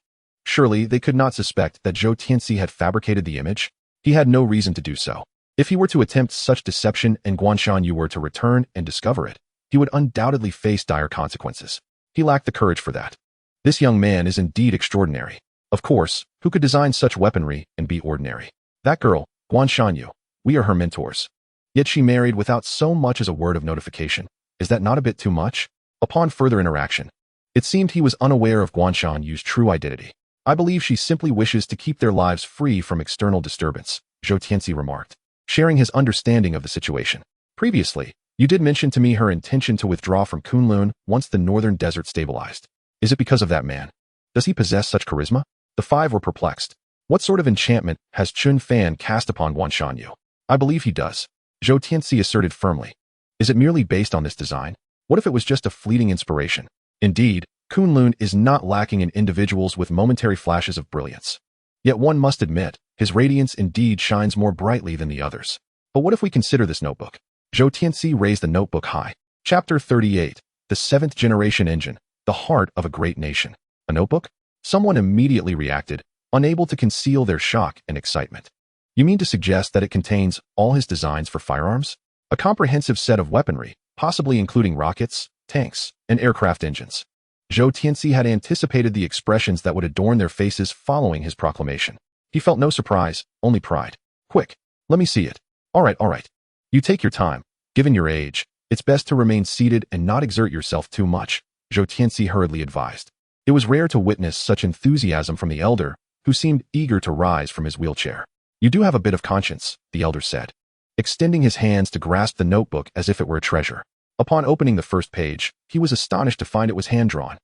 Surely they could not suspect that Zhou Tianxi had fabricated the image? He had no reason to do so. If he were to attempt such deception and Guanshan Yu were to return and discover it, he would undoubtedly face dire consequences. He lacked the courage for that. This young man is indeed extraordinary. Of course, who could design such weaponry and be ordinary? That girl, Guanshan Yu, we are her mentors. Yet she married without so much as a word of notification. Is that not a bit too much? Upon further interaction, it seemed he was unaware of Guanshan Yu's true identity. I believe she simply wishes to keep their lives free from external disturbance, Zhou Tianxi remarked, sharing his understanding of the situation. Previously, you did mention to me her intention to withdraw from Kunlun once the northern desert stabilized. Is it because of that man? Does he possess such charisma? The five were perplexed. What sort of enchantment has Chen Fan cast upon Guanshan Yu? I believe he does, Zhou Tianxi asserted firmly. Is it merely based on this design? What if it was just a fleeting inspiration? Indeed, Kunlun is not lacking in individuals with momentary flashes of brilliance. Yet one must admit, his radiance indeed shines more brightly than the others. But what if we consider this notebook? Zhou Tianxi raised the notebook high. Chapter 38, The Seventh Generation Engine, the Heart of a Great Nation. A notebook? Someone immediately reacted, unable to conceal their shock and excitement. You mean to suggest that it contains all his designs for firearms? A comprehensive set of weaponry, possibly including rockets, tanks, and aircraft engines. Zhou Tianxi had anticipated the expressions that would adorn their faces following his proclamation. He felt no surprise, only pride. Quick, let me see it. All right. You take your time. Given your age, it's best to remain seated and not exert yourself too much, Zhou Tianxi hurriedly advised. It was rare to witness such enthusiasm from the elder, who seemed eager to rise from his wheelchair. You do have a bit of conscience, the elder said, extending his hands to grasp the notebook as if it were a treasure. Upon opening the first page, he was astonished to find it was hand-drawn.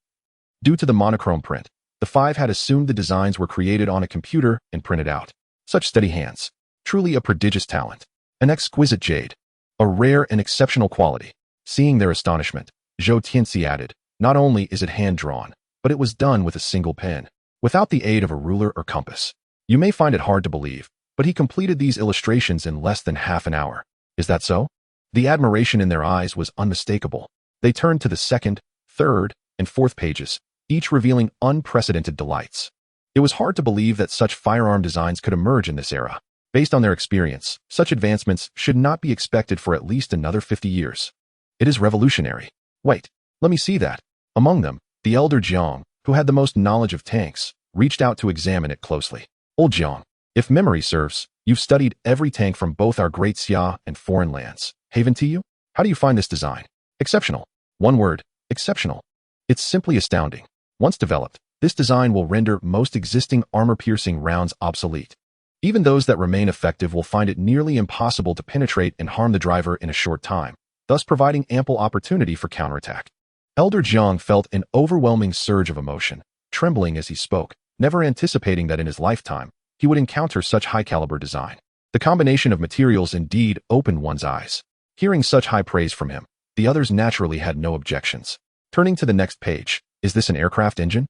Due to the monochrome print, the five had assumed the designs were created on a computer and printed out. Such steady hands. Truly a prodigious talent. An exquisite jade. A rare and exceptional quality. Seeing their astonishment, Zhou Tianxi added, not only is it hand-drawn, but it was done with a single pen, without the aid of a ruler or compass. You may find it hard to believe, but he completed these illustrations in less than half an hour. Is that so? The admiration in their eyes was unmistakable. They turned to the second, third, and fourth pages, each revealing unprecedented delights. It was hard to believe that such firearm designs could emerge in this era. Based on their experience, such advancements should not be expected for at least another 50 years. It is revolutionary. Wait, let me see that. Among them, the elder Jiang, who had the most knowledge of tanks, reached out to examine it closely. Old Jiang, if memory serves, you've studied every tank from both our great Xia and foreign lands. Haven to you? How do you find this design? Exceptional. One word, exceptional. It's simply astounding. Once developed, this design will render most existing armor-piercing rounds obsolete. Even those that remain effective will find it nearly impossible to penetrate and harm the driver in a short time, thus providing ample opportunity for counterattack. Elder Jiang felt an overwhelming surge of emotion, trembling as he spoke. never anticipating that in his lifetime, he would encounter such high-caliber design. The combination of materials indeed opened one's eyes. Hearing such high praise from him, the others naturally had no objections. Turning to the next page, is this an aircraft engine?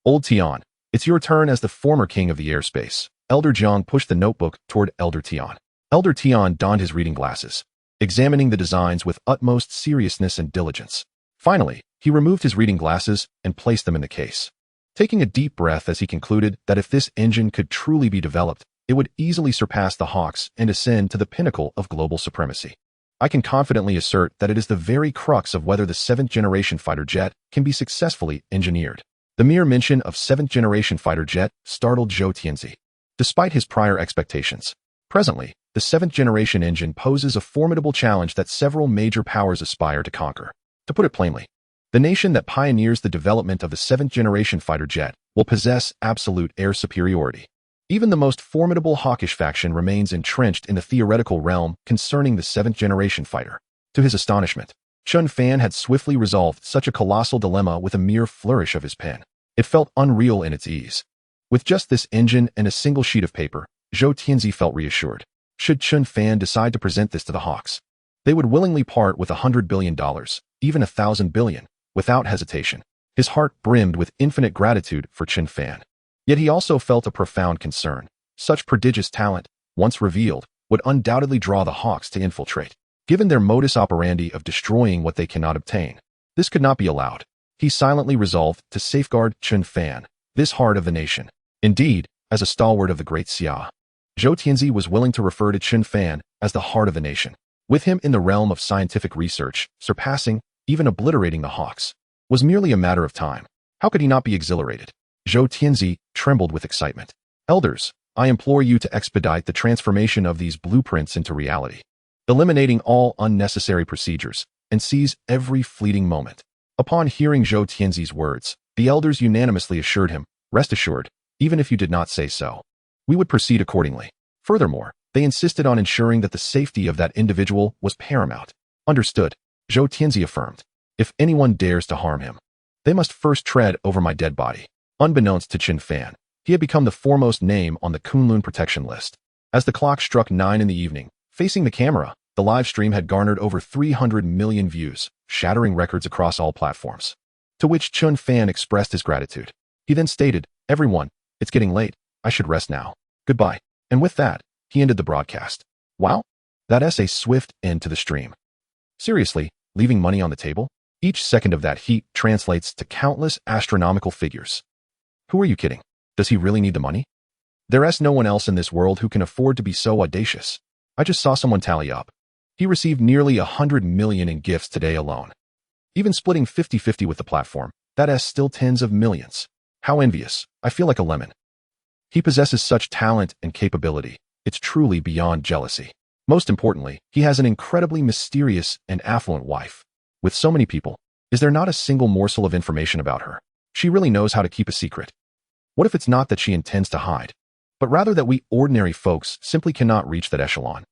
Old Tian, it's your turn as the former king of the airspace. Elder Jiang pushed the notebook toward Elder Tian. Elder Tian donned his reading glasses, examining the designs with utmost seriousness and diligence. Finally, he removed his reading glasses and placed them in the case. Taking a deep breath as he concluded that if this engine could truly be developed, it would easily surpass the Hawks and ascend to the pinnacle of global supremacy. I can confidently assert that it is the very crux of whether the 7th-generation fighter jet can be successfully engineered. The mere mention of 7th-generation fighter jet startled Zhou Tianzi. Despite his prior expectations, presently, the 7th-generation engine poses a formidable challenge that several major powers aspire to conquer. To put it plainly, the nation that pioneers the development of the 7th-generation fighter jet will possess absolute air superiority. Even the most formidable hawkish faction remains entrenched in the theoretical realm concerning the 7th-generation fighter. To his astonishment, Chen Fan had swiftly resolved such a colossal dilemma with a mere flourish of his pen. It felt unreal in its ease. With just this engine and a single sheet of paper, Zhou Tianzi felt reassured. Should Chen Fan decide to present this to the Hawks, they would willingly part with $100 billion, even $1,000 billion, without hesitation. His heart brimmed with infinite gratitude for Chen Fan. Yet he also felt a profound concern. Such prodigious talent, once revealed, would undoubtedly draw the Hawks to infiltrate. Given their modus operandi of destroying what they cannot obtain, this could not be allowed. He silently resolved to safeguard Chen Fan, this heart of the nation. Indeed, as a stalwart of the great Xia, Zhou Tianzi was willing to refer to Chen Fan as the heart of the nation. With him in the realm of scientific research, surpassing, even obliterating the Hawks, was merely a matter of time. How could he not be exhilarated? Zhou Tianzi trembled with excitement. Elders, I implore you to expedite the transformation of these blueprints into reality, eliminating all unnecessary procedures, and seize every fleeting moment. Upon hearing Zhou Tianzi's words, the elders unanimously assured him, rest assured, even if you did not say so, we would proceed accordingly. Furthermore, they insisted on ensuring that the safety of that individual was paramount. Understood, Zhou Tianzi affirmed. If anyone dares to harm him, they must first tread over my dead body. Unbeknownst to Chen Fan, he had become the foremost name on the Kunlun protection list. As the clock struck 9 in the evening, facing the camera, the live stream had garnered over 300 million views, shattering records across all platforms. To which Chen Fan expressed his gratitude. He then stated, everyone, it's getting late, I should rest now. Goodbye. And with that, he ended the broadcast. Wow, that's a swift end to the stream. Seriously, leaving money on the table? Each second of that heat translates to countless astronomical figures. Who are you kidding? Does he really need the money? There's no one else in this world who can afford to be so audacious. I just saw someone tally up. He received nearly 100 million in gifts today alone. Even splitting 50-50 with the platform, that's still tens of millions. How envious. I feel like a lemon. He possesses such talent and capability. It's truly beyond jealousy. Most importantly, he has an incredibly mysterious and affluent wife. With so many people, is there not a single morsel of information about her? She really knows how to keep a secret. What if it's not that she intends to hide, but rather that we ordinary folks simply cannot reach that echelon?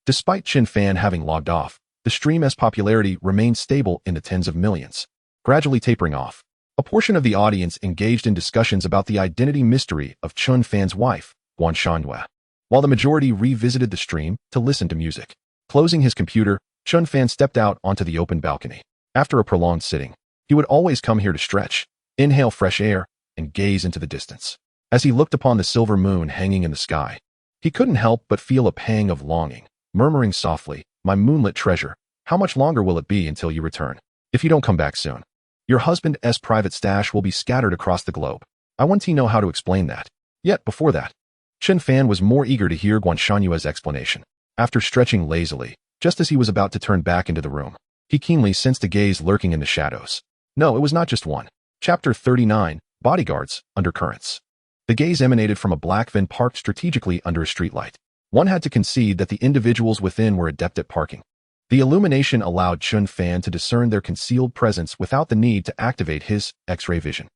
Despite Chen Fan having logged off, the stream's popularity remained stable in the tens of millions, gradually tapering off. A portion of the audience engaged in discussions about the identity mystery of Chen Fan's wife, Guan Shanhua, while the majority revisited the stream to listen to music. Closing his computer, Chen Fan stepped out onto the open balcony. After a prolonged sitting, he would always come here to stretch, inhale fresh air, and gaze into the distance. As he looked upon the silver moon hanging in the sky, he couldn't help but feel a pang of longing, murmuring softly, my moonlit treasure, how much longer will it be until you return? If you don't come back soon, your husband's private stash will be scattered across the globe. I want to know how to explain that. Yet, before that, Chen Fan was more eager to hear Guan Shanhua's explanation. After stretching lazily, just as he was about to turn back into the room, he keenly sensed a gaze lurking in the shadows. No, it was not just one. Chapter 39, Bodyguards, Undercurrents. The gaze emanated from a black van parked strategically under a streetlight. One had to concede that the individuals within were adept at parking. The illumination allowed Chen Fan to discern their concealed presence without the need to activate his X-ray vision.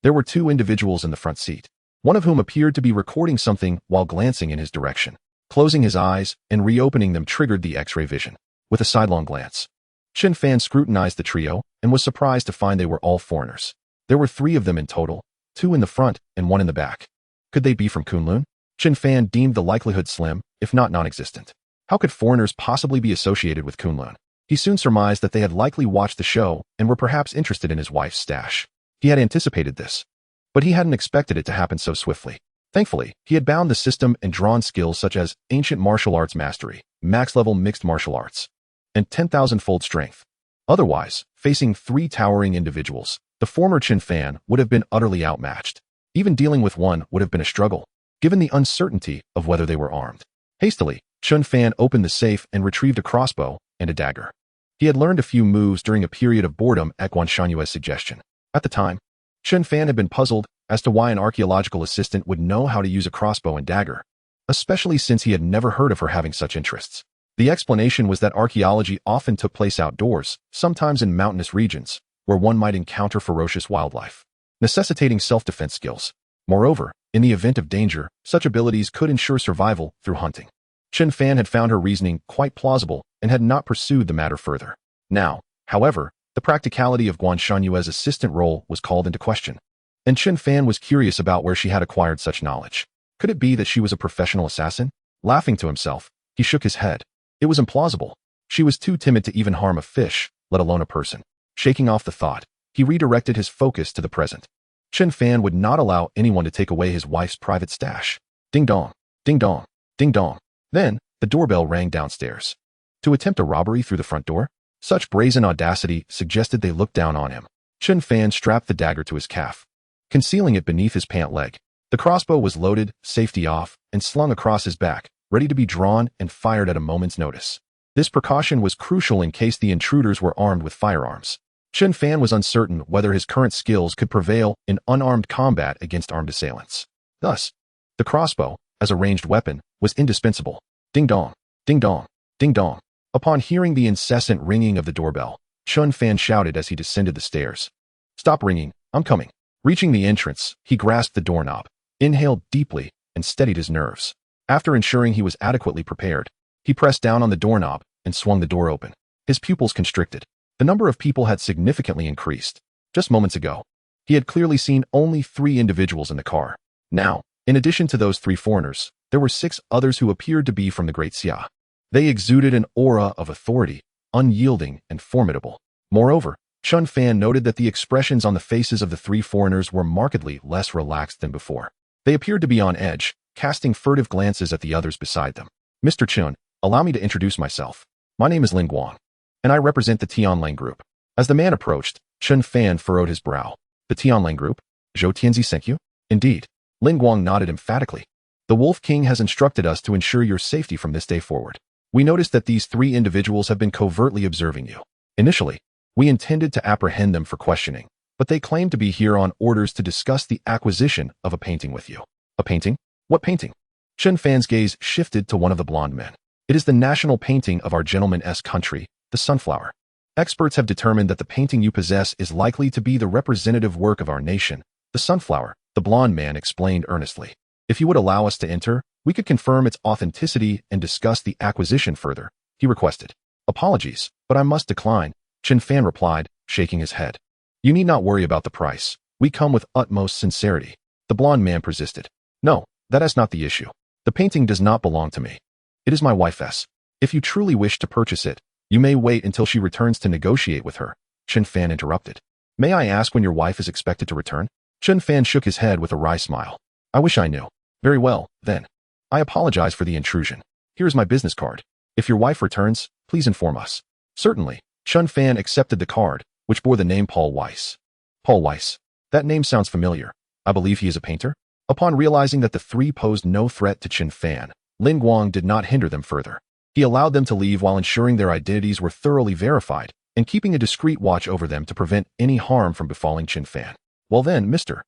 There were 2 individuals in the front seat, one of whom appeared to be recording something while glancing in his direction. Closing his eyes and reopening them triggered the X-ray vision. With a sidelong glance, Chen Fan scrutinized the trio and was surprised to find they were all foreigners. There were 3 of them in total, two in the front and one in the back. Could they be from Kunlun? Chen Fan deemed the likelihood slim, if not non-existent. How could foreigners possibly be associated with Kunlun? He soon surmised that they had likely watched the show and were perhaps interested in his wife's stash. He had anticipated this, but he hadn't expected it to happen so swiftly. Thankfully, he had bound the system and drawn skills such as ancient martial arts mastery, max-level mixed martial arts, and 10,000-fold strength. Otherwise, facing three towering individuals, the former Chen Fan would have been utterly outmatched. Even dealing with one would have been a struggle, given the uncertainty of whether they were armed. Hastily, Chen Fan opened the safe and retrieved a crossbow and a dagger. He had learned a few moves during a period of boredom at Guanshangyue's suggestion. At the time, Chen Fan had been puzzled as to why an archaeological assistant would know how to use a crossbow and dagger, especially since he had never heard of her having such interests. The explanation was that archaeology often took place outdoors, sometimes in mountainous regions, where one might encounter ferocious wildlife, necessitating self-defense skills. Moreover, in the event of danger, such abilities could ensure survival through hunting. Chen Fan had found her reasoning quite plausible and had not pursued the matter further. Now, however, the practicality of Guanshangyue's assistant role was called into question, and Chen Fan was curious about where she had acquired such knowledge. Could it be that she was a professional assassin? Laughing to himself, he shook his head. It was implausible. She was too timid to even harm a fish, let alone a person. Shaking off the thought, he redirected his focus to the present. Chen Fan would not allow anyone to take away his wife's private stash. Ding dong, ding dong, ding dong. Then, the doorbell rang downstairs. To attempt a robbery through the front door? Such brazen audacity suggested they look down on him. Chen Fan strapped the dagger to his calf, concealing it beneath his pant leg. The crossbow was loaded, safety off, and slung across his back, ready to be drawn and fired at a moment's notice. This precaution was crucial in case the intruders were armed with firearms. Chen Fan was uncertain whether his current skills could prevail in unarmed combat against armed assailants. Thus, the crossbow, as a ranged weapon, was indispensable. Ding dong, ding dong, ding dong. Upon hearing the incessant ringing of the doorbell, Chen Fan shouted as he descended the stairs. Stop ringing, I'm coming. Reaching the entrance, he grasped the doorknob, inhaled deeply, and steadied his nerves. After ensuring he was adequately prepared, he pressed down on the doorknob and swung the door open. His pupils constricted. The number of people had significantly increased. Just moments ago, he had clearly seen only 3 individuals in the car. Now, in addition to those 3 foreigners, there were 6 others who appeared to be from the Great Xia. They exuded an aura of authority, unyielding and formidable. Moreover, Chen Fan noted that the expressions on the faces of the 3 foreigners were markedly less relaxed than before. They appeared to be on edge, casting furtive glances at the others beside them. Mr. Chen, allow me to introduce myself. My name is Lin Guang, and I represent the Tianlang Group. As the man approached, Chen Fan furrowed his brow. The Tianlang Group? Zhou Tianzi sent you? Indeed. Lin Guang nodded emphatically. The Wolf King has instructed us to ensure your safety from this day forward. We noticed that these 3 individuals have been covertly observing you. Initially, we intended to apprehend them for questioning, but they claimed to be here on orders to discuss the acquisition of a painting with you. A painting? What painting? Chen Fan's gaze shifted to one of the blonde men. It is the national painting of our gentleman's country, the sunflower. Experts have determined that the painting you possess is likely to be the representative work of our nation, the sunflower, the blonde man explained earnestly. If you would allow us to enter, we could confirm its authenticity and discuss the acquisition further, he requested. Apologies, but I must decline, Chen Fan replied, shaking his head. You need not worry about the price. We come with utmost sincerity. The blonde man persisted. No, that is not the issue. The painting does not belong to me. It is my wife's. If you truly wish to purchase it, you may wait until she returns to negotiate with her, Chen Fan interrupted. May I ask when your wife is expected to return? Chen Fan shook his head with a wry smile. I wish I knew. Very well, then. I apologize for the intrusion. Here is my business card. If your wife returns, please inform us. Certainly. Chen Fan accepted the card, which bore the name Paul Weiss. Paul Weiss. That name sounds familiar. I believe he is a painter? Upon realizing that the 3 posed no threat to Chen Fan, Lin Guang did not hinder them further. He allowed them to leave while ensuring their identities were thoroughly verified and keeping a discreet watch over them to prevent any harm from befalling Chen Fan. Well then, Mr.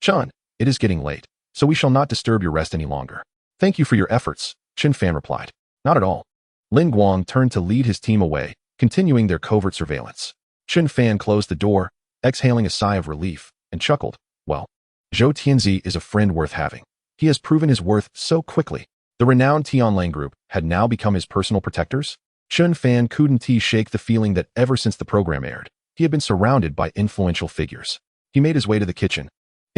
Chen, it is getting late, so we shall not disturb your rest any longer. Thank you for your efforts, Chen Fan replied. Not at all. Lin Guang turned to lead his team away, continuing their covert surveillance. Chen Fan closed the door, exhaling a sigh of relief, and chuckled. Well, Zhou Tianzi is a friend worth having. He has proven his worth so quickly. The renowned Tianlang Group had now become his personal protectors. Chen Fan couldn't shake the feeling that ever since the program aired, he had been surrounded by influential figures. He made his way to the kitchen.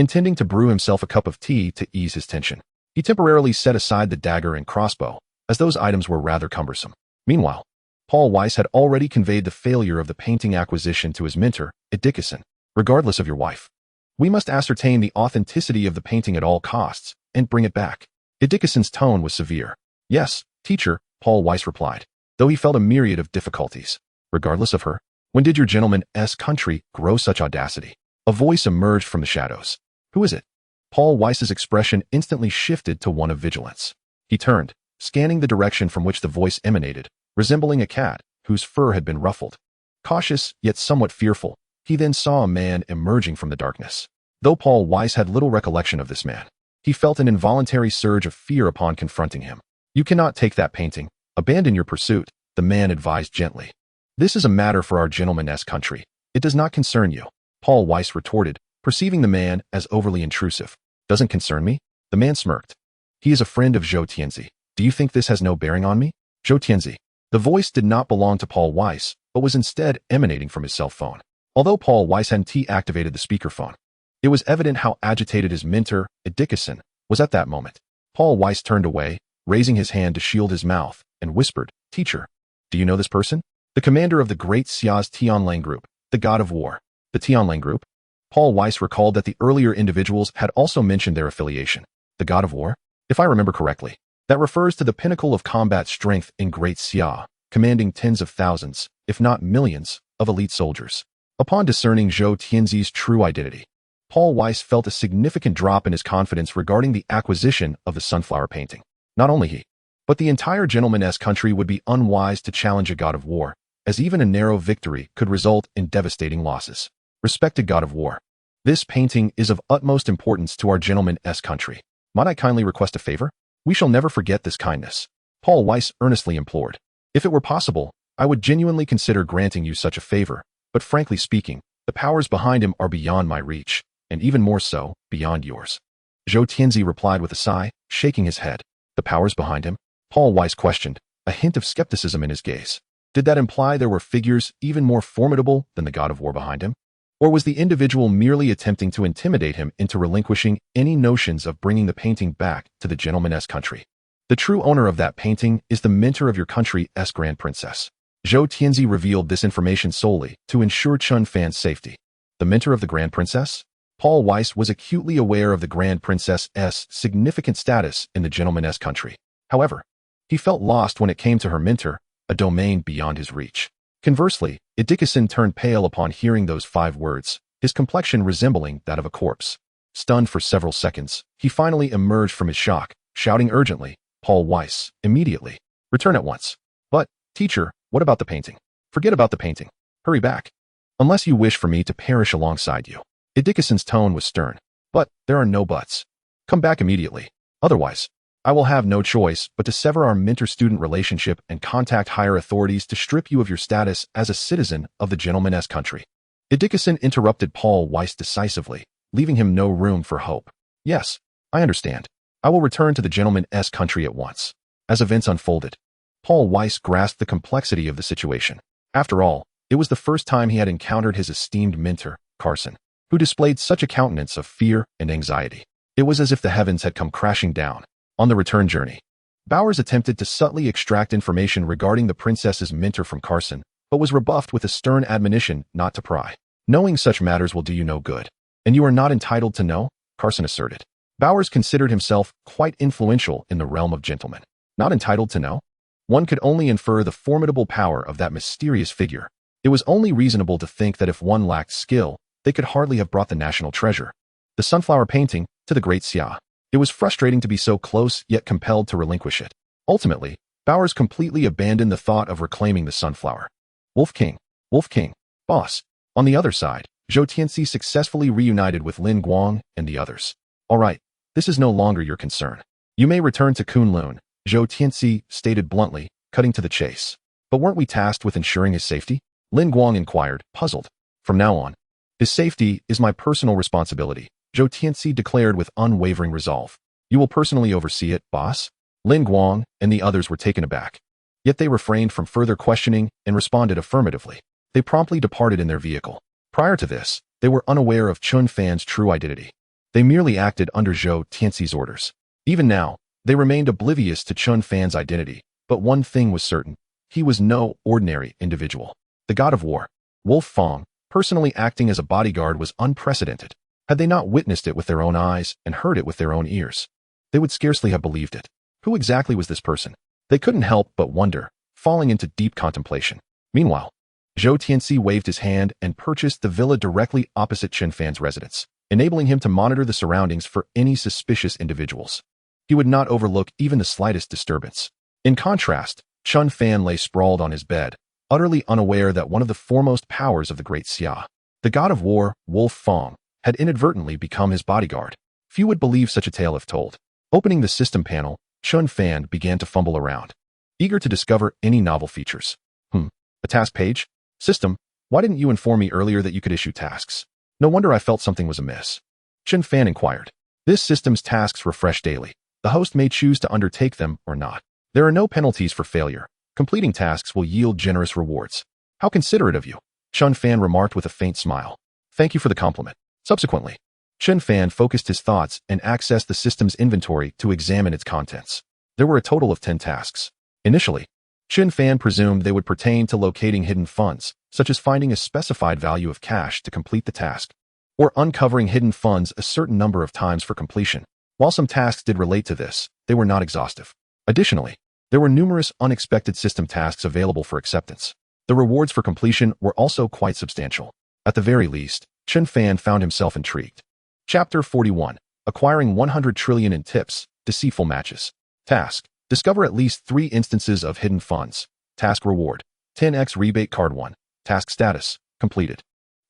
Intending to brew himself a cup of tea to ease his tension, he temporarily set aside the dagger and crossbow, as those items were rather cumbersome. Meanwhile, Paul Weiss had already conveyed the failure of the painting acquisition to his mentor, Dickinson. Regardless of your wife, we must ascertain the authenticity of the painting at all costs and bring it back. Dickinson's tone was severe. Yes, teacher, Paul Weiss replied, though he felt a myriad of difficulties. Regardless of her, when did your gentleman's country grow such audacity? A voice emerged from the shadows. Who is it? Paul Weiss's expression instantly shifted to one of vigilance. He turned, scanning the direction from which the voice emanated, resembling a cat whose fur had been ruffled. Cautious, yet somewhat fearful, he then saw a man emerging from the darkness. Though Paul Weiss had little recollection of this man, he felt an involuntary surge of fear upon confronting him. You cannot take that painting. Abandon your pursuit, the man advised gently. This is a matter for our gentleman's country. It does not concern you, Paul Weiss retorted, perceiving the man as overly intrusive. Doesn't concern me? The man smirked. He is a friend of Zhou Tianzi. Do you think this has no bearing on me? Zhou Tianzi. The voice did not belong to Paul Weiss, but was instead emanating from his cell phone. Although Paul Weiss hadn't activated the speakerphone, it was evident how agitated his mentor, Dickinson, was at that moment. Paul Weiss turned away, raising his hand to shield his mouth, and whispered, Teacher, do you know this person? The commander of the great Xia's Tianlang group, the god of war. The Tianlang group? Paul Weiss recalled that the earlier individuals had also mentioned their affiliation. The god of war? If I remember correctly, that refers to the pinnacle of combat strength in Great Xia, commanding tens of thousands, if not millions, of elite soldiers. Upon discerning Zhou Tianzi's true identity, Paul Weiss felt a significant drop in his confidence regarding the acquisition of the sunflower painting. Not only he, but the entire gentleman's country would be unwise to challenge a god of war, as even a narrow victory could result in devastating losses. Respected god of war, this painting is of utmost importance to our gentleman's country. Might I kindly request a favor? We shall never forget this kindness, Paul Weiss earnestly implored. If it were possible, I would genuinely consider granting you such a favor, but frankly speaking, the powers behind him are beyond my reach, and even more so, beyond yours. Zhou Tianzi replied with a sigh, shaking his head. The powers behind him? Paul Weiss questioned, a hint of skepticism in his gaze. Did that imply there were figures even more formidable than the god of war behind him? Or was the individual merely attempting to intimidate him into relinquishing any notions of bringing the painting back to the gentleman's country? The true owner of that painting is the mentor of your country's Grand Princess. Zhou Tianzi revealed this information solely to ensure Chen Fan's safety. The mentor of the Grand Princess? Paul Weiss was acutely aware of the Grand Princess's significant status in the gentleman's country. However, he felt lost when it came to her mentor, a domain beyond his reach. Conversely, Dickinson turned pale upon hearing those 5 words, his complexion resembling that of a corpse. Stunned for several seconds, he finally emerged from his shock, shouting urgently, Paul Weiss, immediately. Return at once. But, teacher, what about the painting? Forget about the painting. Hurry back. Unless you wish for me to perish alongside you. Dickinson's tone was stern. But, there are no buts. Come back immediately. Otherwise, I will have no choice but to sever our mentor-student relationship and contact higher authorities to strip you of your status as a citizen of the gentleman's country. Dickinson interrupted Paul Weiss decisively, leaving him no room for hope. Yes, I understand. I will return to the gentleman's country at once. As events unfolded, Paul Weiss grasped the complexity of the situation. After all, it was the first time he had encountered his esteemed mentor, Carson, who displayed such a countenance of fear and anxiety. It was as if the heavens had come crashing down. On the return journey, Bowers attempted to subtly extract information regarding the princess's mentor from Carson, but was rebuffed with a stern admonition not to pry. Knowing such matters will do you no good, and you are not entitled to know, Carson asserted. Bowers considered himself quite influential in the realm of gentlemen. Not entitled to know? One could only infer the formidable power of that mysterious figure. It was only reasonable to think that if one lacked skill, they could hardly have brought the national treasure, the sunflower painting, to the Great Xia. It was frustrating to be so close yet compelled to relinquish it. Ultimately, Bowers completely abandoned the thought of reclaiming the sunflower. Wolf King, boss. On the other side, Zhou Tianzi successfully reunited with Lin Guang and the others. All right, this is no longer your concern. You may return to Kunlun, Zhou Tianzi stated bluntly, cutting to the chase. But weren't we tasked with ensuring his safety? Lin Guang inquired, puzzled. From now on, his safety is my personal responsibility, Zhou Tianzi declared with unwavering resolve. You will personally oversee it, boss? Lin Guang and the others were taken aback. Yet they refrained from further questioning and responded affirmatively. They promptly departed in their vehicle. Prior to this, they were unaware of Chen Fan's true identity. They merely acted under Zhou Tianxi's orders. Even now, they remained oblivious to Chen Fan's identity, but one thing was certain. He was no ordinary individual. The god of war, Wolf Fang, personally acting as a bodyguard was unprecedented. Had they not witnessed it with their own eyes and heard it with their own ears, they would scarcely have believed it. Who exactly was this person? They couldn't help but wonder, falling into deep contemplation. Meanwhile, Zhou Tianxi waved his hand and purchased the villa directly opposite Chen Fan's residence, enabling him to monitor the surroundings for any suspicious individuals. He would not overlook even the slightest disturbance. In contrast, Chen Fan lay sprawled on his bed, utterly unaware that one of the foremost powers of the Great Xia, the god of war, Wolf Fang, had inadvertently become his bodyguard. Few would believe such a tale if told. Opening the system panel, Chen Fan began to fumble around, eager to discover any novel features. A task page? System, why didn't you inform me earlier that you could issue tasks? No wonder I felt something was amiss. Chen Fan inquired. This system's tasks refresh daily. The host may choose to undertake them or not. There are no penalties for failure. Completing tasks will yield generous rewards. How considerate of you, Chen Fan remarked with a faint smile. Thank you for the compliment. Subsequently, Chen Fan focused his thoughts and accessed the system's inventory to examine its contents. There were a total of 10 tasks. Initially, Chen Fan presumed they would pertain to locating hidden funds, such as finding a specified value of cash to complete the task, or uncovering hidden funds a certain number of times for completion. While some tasks did relate to this, they were not exhaustive. Additionally, there were numerous unexpected system tasks available for acceptance. The rewards for completion were also quite substantial. At the very least, Chen Fan found himself intrigued. Chapter 41. Acquiring 100 trillion in tips, deceitful matches. Task. Discover at least 3 instances of hidden funds. Task reward. 10x rebate card 1. Task status. Completed.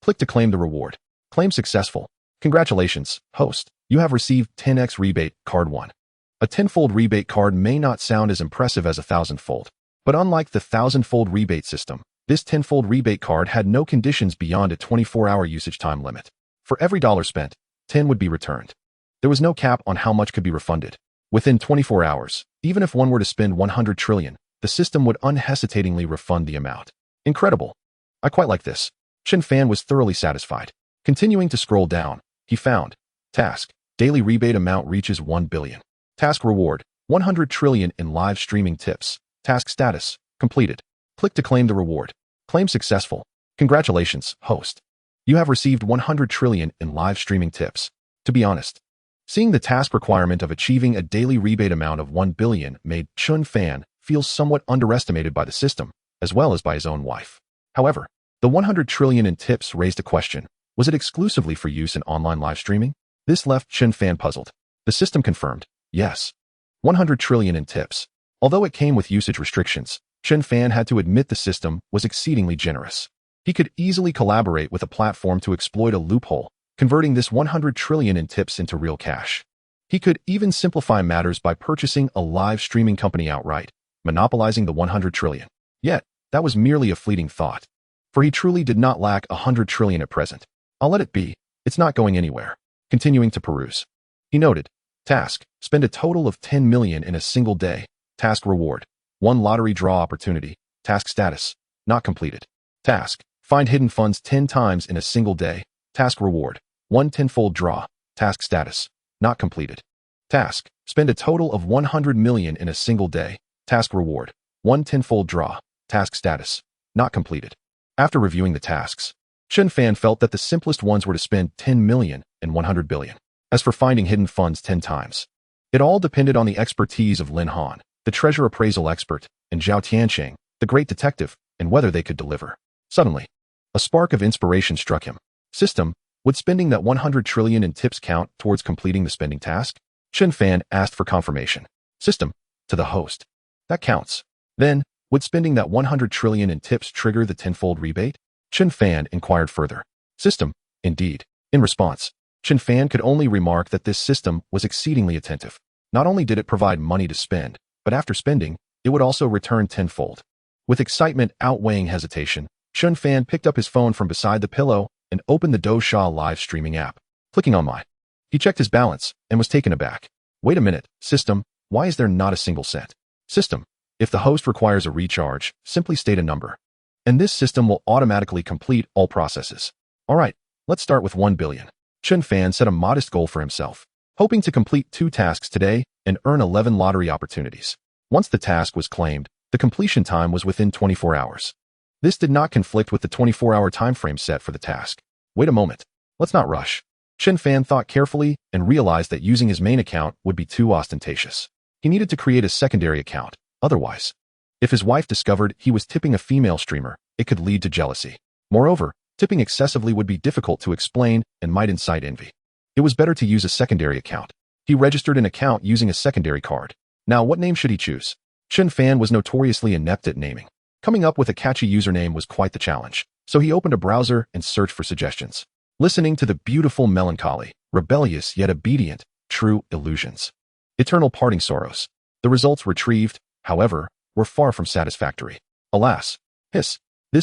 Click to claim the reward. Claim successful. Congratulations, host. You have received 10x rebate card 1. A 10-fold rebate card may not sound as impressive as a 1,000-fold, but unlike the 1,000-fold rebate system, this 10-fold rebate card had no conditions beyond a 24-hour usage time limit. For every dollar spent, 10 would be returned. There was no cap on how much could be refunded. Within 24 hours, even if one were to spend 100 trillion, the system would unhesitatingly refund the amount. Incredible. I quite like this. Chen Fan was thoroughly satisfied. Continuing to scroll down, he found task. Daily rebate amount reaches 1 billion. Task reward, 100 trillion in live streaming tips. Task status, completed. Click to claim the reward. Claim successful. Congratulations, host. You have received 100 trillion in live streaming tips. To be honest, seeing the task requirement of achieving a daily rebate amount of 1 billion made Chen Fan feel somewhat underestimated by the system, as well as by his own wife. However, the 100 trillion in tips raised a question. Was it exclusively for use in online live streaming? This left Chen Fan puzzled. The system confirmed, yes. 100 trillion in tips. Although it came with usage restrictions, Chen Fan had to admit the system was exceedingly generous. He could easily collaborate with a platform to exploit a loophole, converting this 100 trillion in tips into real cash. He could even simplify matters by purchasing a live streaming company outright, monopolizing the 100 trillion. Yet, that was merely a fleeting thought. For he truly did not lack 100 trillion at present. I'll let it be. It's not going anywhere. Continuing to peruse. He noted, task, spend a total of 10 million in a single day. Task reward, 1 lottery draw opportunity. Task status, not completed. Task, find hidden funds 10 times in a single day. Task reward, 1 10-fold draw. Task status, not completed. Task, spend a total of 100 million in a single day. Task reward, 1 10-fold draw. Task status, not completed. After reviewing the tasks, Chen Fan felt that the simplest ones were to spend 10 million and 100 billion. As for finding hidden funds 10 times, it all depended on the expertise of Lin Han, the treasure appraisal expert, and Zhao Tiancheng, the great detective, and whether they could deliver. Suddenly, a spark of inspiration struck him. System, would spending that 100 trillion in tips count towards completing the spending task? Chen Fan asked for confirmation. System, to the host. That counts. Then, would spending that 100 trillion in tips trigger the 10-fold rebate? Chen Fan inquired further. System, indeed. In response, Chen Fan could only remark that this system was exceedingly attentive. Not only did it provide money to spend, but after spending, it would also return 10-fold. With excitement outweighing hesitation, Chen Fan picked up his phone from beside the pillow and opened the Dousha live streaming app. Clicking on my. He checked his balance and was taken aback. Wait a minute, system, why is there not a single cent? System, if the host requires a recharge, simply state a number. And this system will automatically complete all processes. Alright, let's start with 1 billion. Chen Fan set a modest goal for himself, hoping to complete 2 tasks today and earn 11 lottery opportunities. Once the task was claimed, the completion time was within 24 hours. This did not conflict with the 24-hour time frame set for the task. Wait a moment. Let's not rush. Chen Fan thought carefully and realized that using his main account would be too ostentatious. He needed to create a secondary account. Otherwise, if his wife discovered he was tipping a female streamer, it could lead to jealousy. Moreover, tipping excessively would be difficult to explain and might incite envy. It was better to use a secondary account. He registered an account using a secondary card. Now, what name should he choose? Chen Fan was notoriously inept at naming. Coming up with a catchy username was quite the challenge, so he opened a browser and searched for suggestions. Listening to the beautiful melancholy, rebellious yet obedient, true illusions. Eternal parting sorrows. The results retrieved, however, were far from satisfactory. Alas, this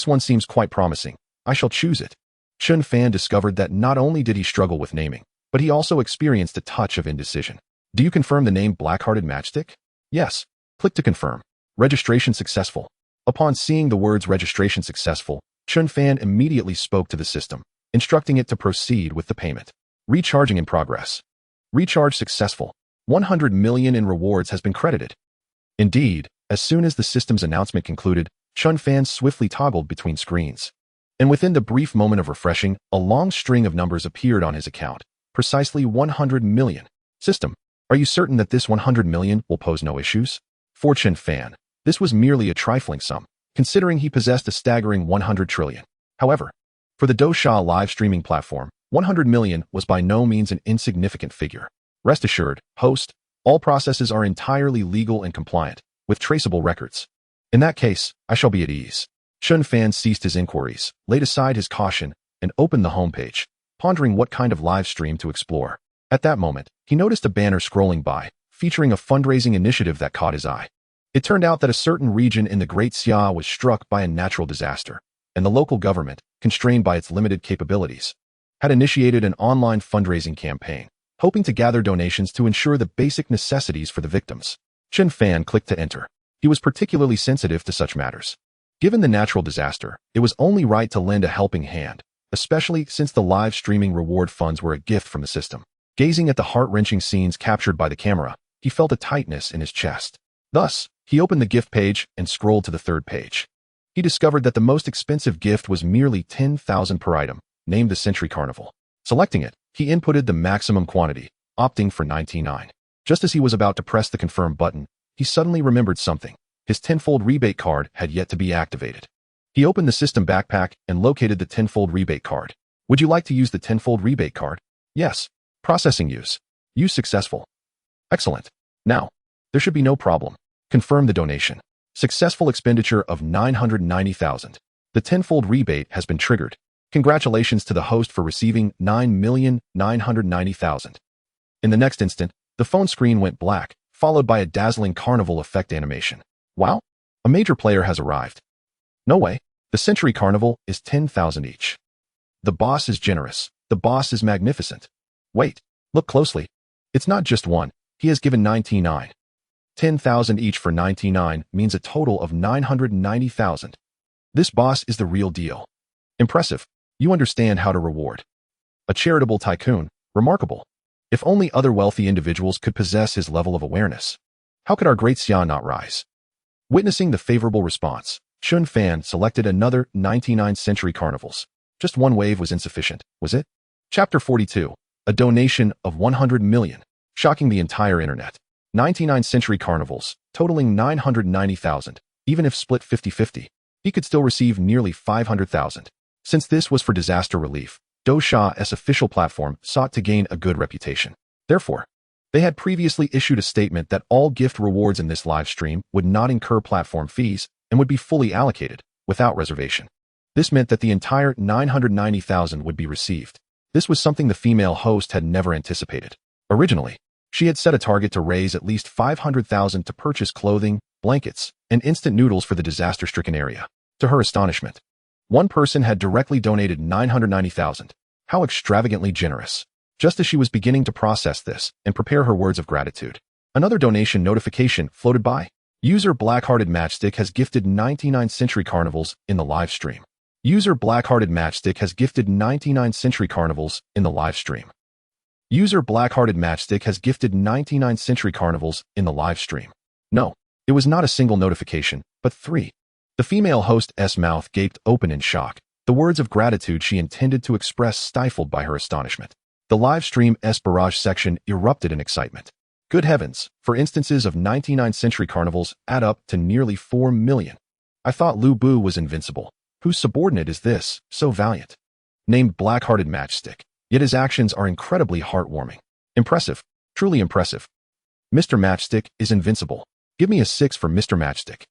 one seems quite promising. I shall choose it. Chen Fan discovered that not only did he struggle with naming, but he also experienced a touch of indecision. Do you confirm the name Black-Hearted Matchstick? Yes. Click to confirm. Registration successful. Upon seeing the words registration successful, Chen Fan immediately spoke to the system, instructing it to proceed with the payment. Recharging in progress. Recharge successful. 100 million in rewards has been credited. Indeed, as soon as the system's announcement concluded, Chen Fan swiftly toggled between screens. And within the brief moment of refreshing, a long string of numbers appeared on his account. Precisely 100 million. System, are you certain that this 100 million will pose no issues? For Chen Fan, this was merely a trifling sum, considering he possessed a staggering 100 trillion. However, for the Douxia live streaming platform, 100 million was by no means an insignificant figure. Rest assured, host, all processes are entirely legal and compliant, with traceable records. In that case, I shall be at ease. Chen Fan ceased his inquiries, laid aside his caution, and opened the homepage, pondering what kind of live stream to explore. At that moment, he noticed a banner scrolling by, featuring a fundraising initiative that caught his eye. It turned out that a certain region in the Great Xia was struck by a natural disaster, and the local government, constrained by its limited capabilities, had initiated an online fundraising campaign, hoping to gather donations to ensure the basic necessities for the victims. Chen Fan clicked to enter. He was particularly sensitive to such matters. Given the natural disaster, it was only right to lend a helping hand, especially since the live streaming reward funds were a gift from the system. Gazing at the heart-wrenching scenes captured by the camera, he felt a tightness in his chest. Thus, he opened the gift page and scrolled to the 3rd page. He discovered that the most expensive gift was merely 10,000 per item, named the Century Carnival. Selecting it, he inputted the maximum quantity, opting for 99. Just as he was about to press the confirm button, he suddenly remembered something. His tenfold rebate card had yet to be activated. He opened the system backpack and located the tenfold rebate card. Would you like to use the tenfold rebate card? Yes. Processing use. Use successful. Excellent. Now, there should be no problem. Confirm the donation. Successful expenditure of 990,000. The tenfold rebate has been triggered. Congratulations to the host for receiving 9,990,000. In the next instant, the phone screen went black, followed by a dazzling carnival effect animation. Wow! A major player has arrived. No way. The Century Carnival is 10,000 each. The boss is generous. The boss is magnificent. Wait, look closely. It's not just one. He has given 99. 10,000 each for 99 means a total of 990,000. This boss is the real deal. Impressive. You understand how to reward. A charitable tycoon. Remarkable. If only other wealthy individuals could possess his level of awareness. How could our great Xia not rise? Witnessing the favorable response, Chen Fan selected another 99 Century Carnivals. Just one wave was insufficient, was it? Chapter 42. A donation of 100 million. Shocking the entire internet. 99 Century Carnivals, totaling 990,000. Even if split 50-50, he could still receive nearly 500,000. Since this was for disaster relief, Douxia's official platform sought to gain a good reputation. Therefore, they had previously issued a statement that all gift rewards in this live stream would not incur platform fees and would be fully allocated, without reservation. This meant that the entire 990,000 would be received. This was something the female host had never anticipated. Originally, she had set a target to raise at least 500,000 to purchase clothing, blankets, and instant noodles for the disaster-stricken area. To her astonishment, one person had directly donated 990,000. How extravagantly generous. Just as she was beginning to process this and prepare her words of gratitude, another donation notification floated by. User Black-Hearted Matchstick has gifted 99 Century Carnivals in the live stream. User Blackhearted Matchstick has gifted 99 Century Carnivals in the live stream. User Blackhearted Matchstick has gifted 99 Century Carnivals in the live stream. No, it was not a single notification, but 3. The female host's mouth gaped open in shock, the words of gratitude she intended to express stifled by her astonishment. The live stream's barrage section erupted in excitement. Good heavens, for instances of 99 Century Carnivals add up to nearly 4 million. I thought Lu Bu was invincible. Whose subordinate is this, so valiant? Named Blackhearted Matchstick, yet his actions are incredibly heartwarming. Impressive, truly impressive. Mr. Matchstick is invincible. Give me a 6 for Mr. Matchstick.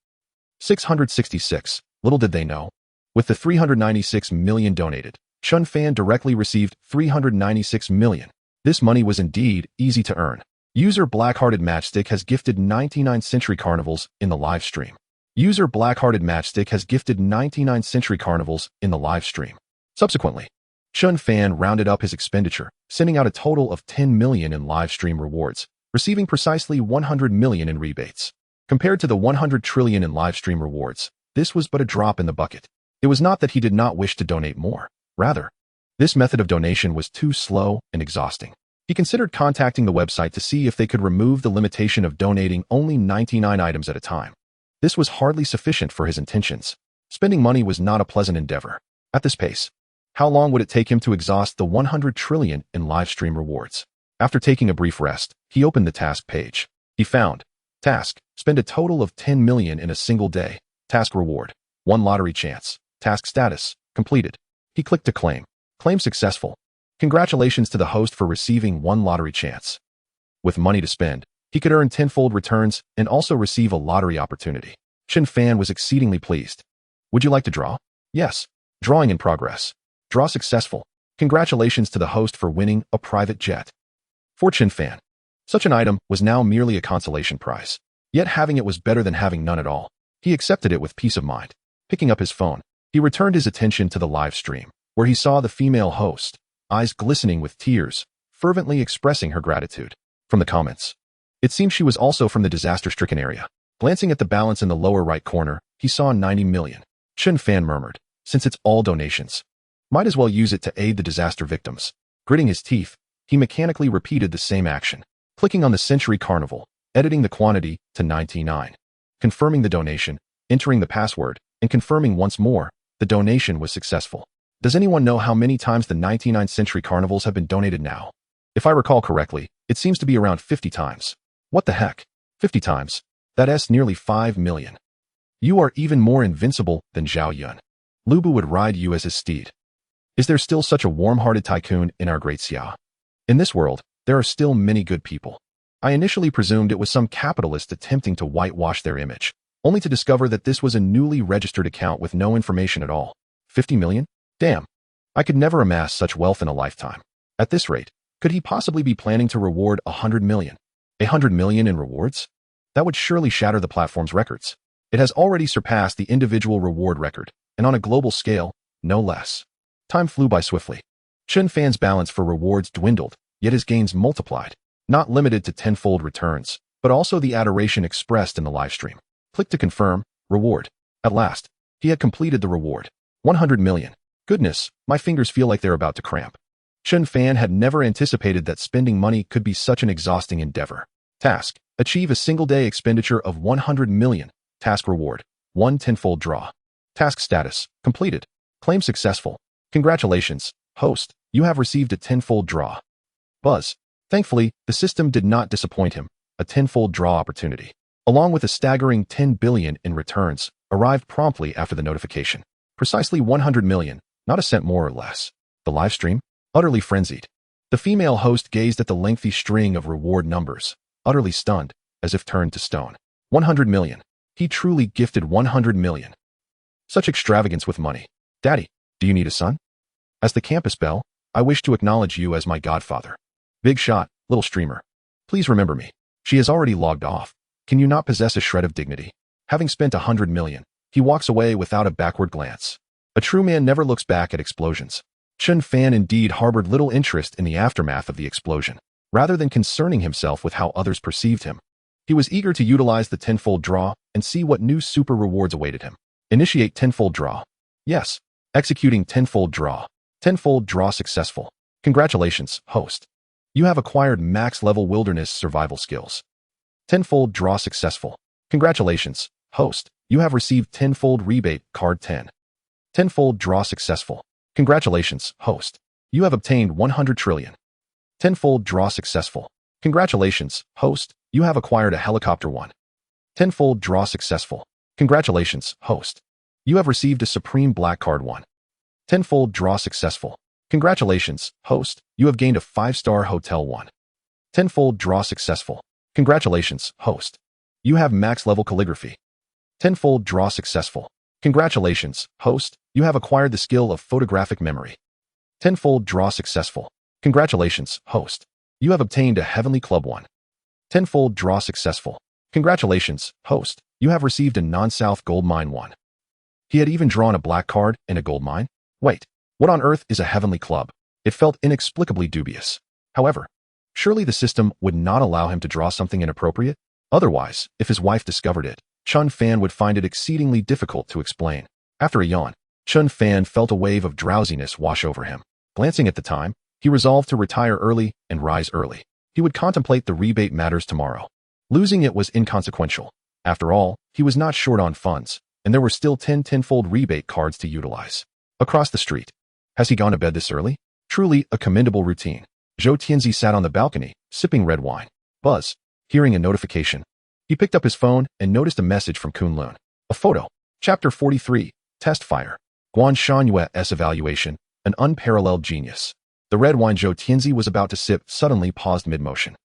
666, little did they know. With the 396 million donated, Chen Fan directly received 396 million. This money was indeed easy to earn. User Blackhearted Matchstick has gifted 99 Century Carnivals in the live stream. User Blackhearted Matchstick has gifted 99 Century Carnivals in the live stream. Subsequently, Chen Fan rounded up his expenditure, sending out a total of 10 million in live stream rewards, receiving precisely 100 million in rebates. Compared to the 100 trillion in live stream rewards, this was but a drop in the bucket. It was not that he did not wish to donate more. Rather, this method of donation was too slow and exhausting. He considered contacting the website to see if they could remove the limitation of donating only 99 items at a time. This was hardly sufficient for his intentions. Spending money was not a pleasant endeavor. At this pace, how long would it take him to exhaust the 100 trillion in live stream rewards? After taking a brief rest, he opened the task page. He found, task, spend a total of 10 million in a single day. Task reward, 1 lottery chance. Task status, completed. He clicked to claim. Claim successful. Congratulations to the host for receiving 1 lottery chance. With money to spend, he could earn tenfold returns and also receive a lottery opportunity. Chen Fan was exceedingly pleased. Would you like to draw? Yes. Drawing in progress. Draw successful. Congratulations to the host for winning a private jet. For Chen Fan, such an item was now merely a consolation prize. Yet having it was better than having none at all. He accepted it with peace of mind. Picking up his phone, he returned his attention to the live stream, where he saw the female host, eyes glistening with tears, fervently expressing her gratitude. From the comments, it seemed she was also from the disaster-stricken area. Glancing at the balance in the lower right corner, he saw 90 million. Chen Fan murmured, since it's all donations, might as well use it to aid the disaster victims. Gritting his teeth, he mechanically repeated the same action, clicking on the Century Carnival, editing the quantity to 99. Confirming the donation, entering the password, and confirming once more, the donation was successful. Does anyone know how many times the 99 Century Carnivals have been donated now? If I recall correctly, it seems to be around 50 times. What the heck? 50 times? That's nearly 5 million. You are even more invincible than Zhao Yun. Lu Bu would ride you as his steed. Is there still such a warm-hearted tycoon in our great Xia? In this world, there are still many good people. I initially presumed it was some capitalist attempting to whitewash their image, only to discover that this was a newly registered account with no information at all. 50 million? Damn. I could never amass such wealth in a lifetime. At this rate, could he possibly be planning to reward 100 million? 100 million in rewards? That would surely shatter the platform's records. It has already surpassed the individual reward record, and on a global scale, no less. Time flew by swiftly. Chen Fan's balance for rewards dwindled, yet his gains multiplied, not limited to tenfold returns, but also the adoration expressed in the livestream. Click to confirm, reward. At last, he had completed the reward. 100 million. Goodness, my fingers feel like they're about to cramp. Chen Fan had never anticipated that spending money could be such an exhausting endeavor. Task, achieve a single-day expenditure of 100 million. Task reward, 1 tenfold draw. Task status, completed. Claim successful. Congratulations, host, you have received a tenfold draw. Buzz. Thankfully, the system did not disappoint him. A tenfold draw opportunity, along with a staggering 10 billion in returns, arrived promptly after the notification. Precisely 100 million, not a cent more or less. The live stream? Utterly frenzied. The female host gazed at the lengthy string of reward numbers, utterly stunned, as if turned to stone. 100 million. He truly gifted 100 million. Such extravagance with money. Daddy, do you need a son? As the campus belle, I wish to acknowledge you as my godfather. Big shot, little streamer. Please remember me. She has already logged off. Can you not possess a shred of dignity? Having spent 100 million, he walks away without a backward glance. A true man never looks back at explosions. Chen Fan indeed harbored little interest in the aftermath of the explosion, rather than concerning himself with how others perceived him. He was eager to utilize the tenfold draw and see what new super rewards awaited him. Initiate tenfold draw. Yes. Executing tenfold draw. Tenfold draw successful. Congratulations, host. You have acquired max-level wilderness survival skills. Tenfold draw successful. Congratulations, host. You have received tenfold rebate card 10. Tenfold draw successful. Congratulations, host. You have obtained 100 trillion. Tenfold draw successful. Congratulations, host. You have acquired a helicopter 1. Tenfold draw successful. Congratulations, host. You have received a Supreme Black Card 1. Tenfold draw successful. Congratulations, host. You have gained a 5-star Hotel 1. Tenfold draw successful. Congratulations, host. You have max-level calligraphy. Tenfold draw successful. Congratulations, host. You have acquired the skill of photographic memory. Tenfold draw successful. Congratulations, host. You have obtained a Heavenly Club 1. Tenfold draw successful. Congratulations, host. You have received a non-South Gold Mine 1. He had even drawn a black card and a gold mine? Wait, what on earth is a Heavenly Club? It felt inexplicably dubious. However, surely the system would not allow him to draw something inappropriate? Otherwise, if his wife discovered it, Chen Fan would find it exceedingly difficult to explain. After a yawn, Chen Fan felt a wave of drowsiness wash over him. Glancing at the time, he resolved to retire early and rise early. He would contemplate the rebate matters tomorrow. Losing it was inconsequential. After all, he was not short on funds, and there were still 10 tenfold rebate cards to utilize. Across the street. Has he gone to bed this early? Truly a commendable routine. Zhou Tianzi sat on the balcony, sipping red wine. Buzz. Hearing a notification. He picked up his phone and noticed a message from Kunlun. A photo. Chapter 43. Test Fire. Guan Shanyue's evaluation. An unparalleled genius. The red wine Zhou Tianzi was about to sip suddenly paused mid-motion.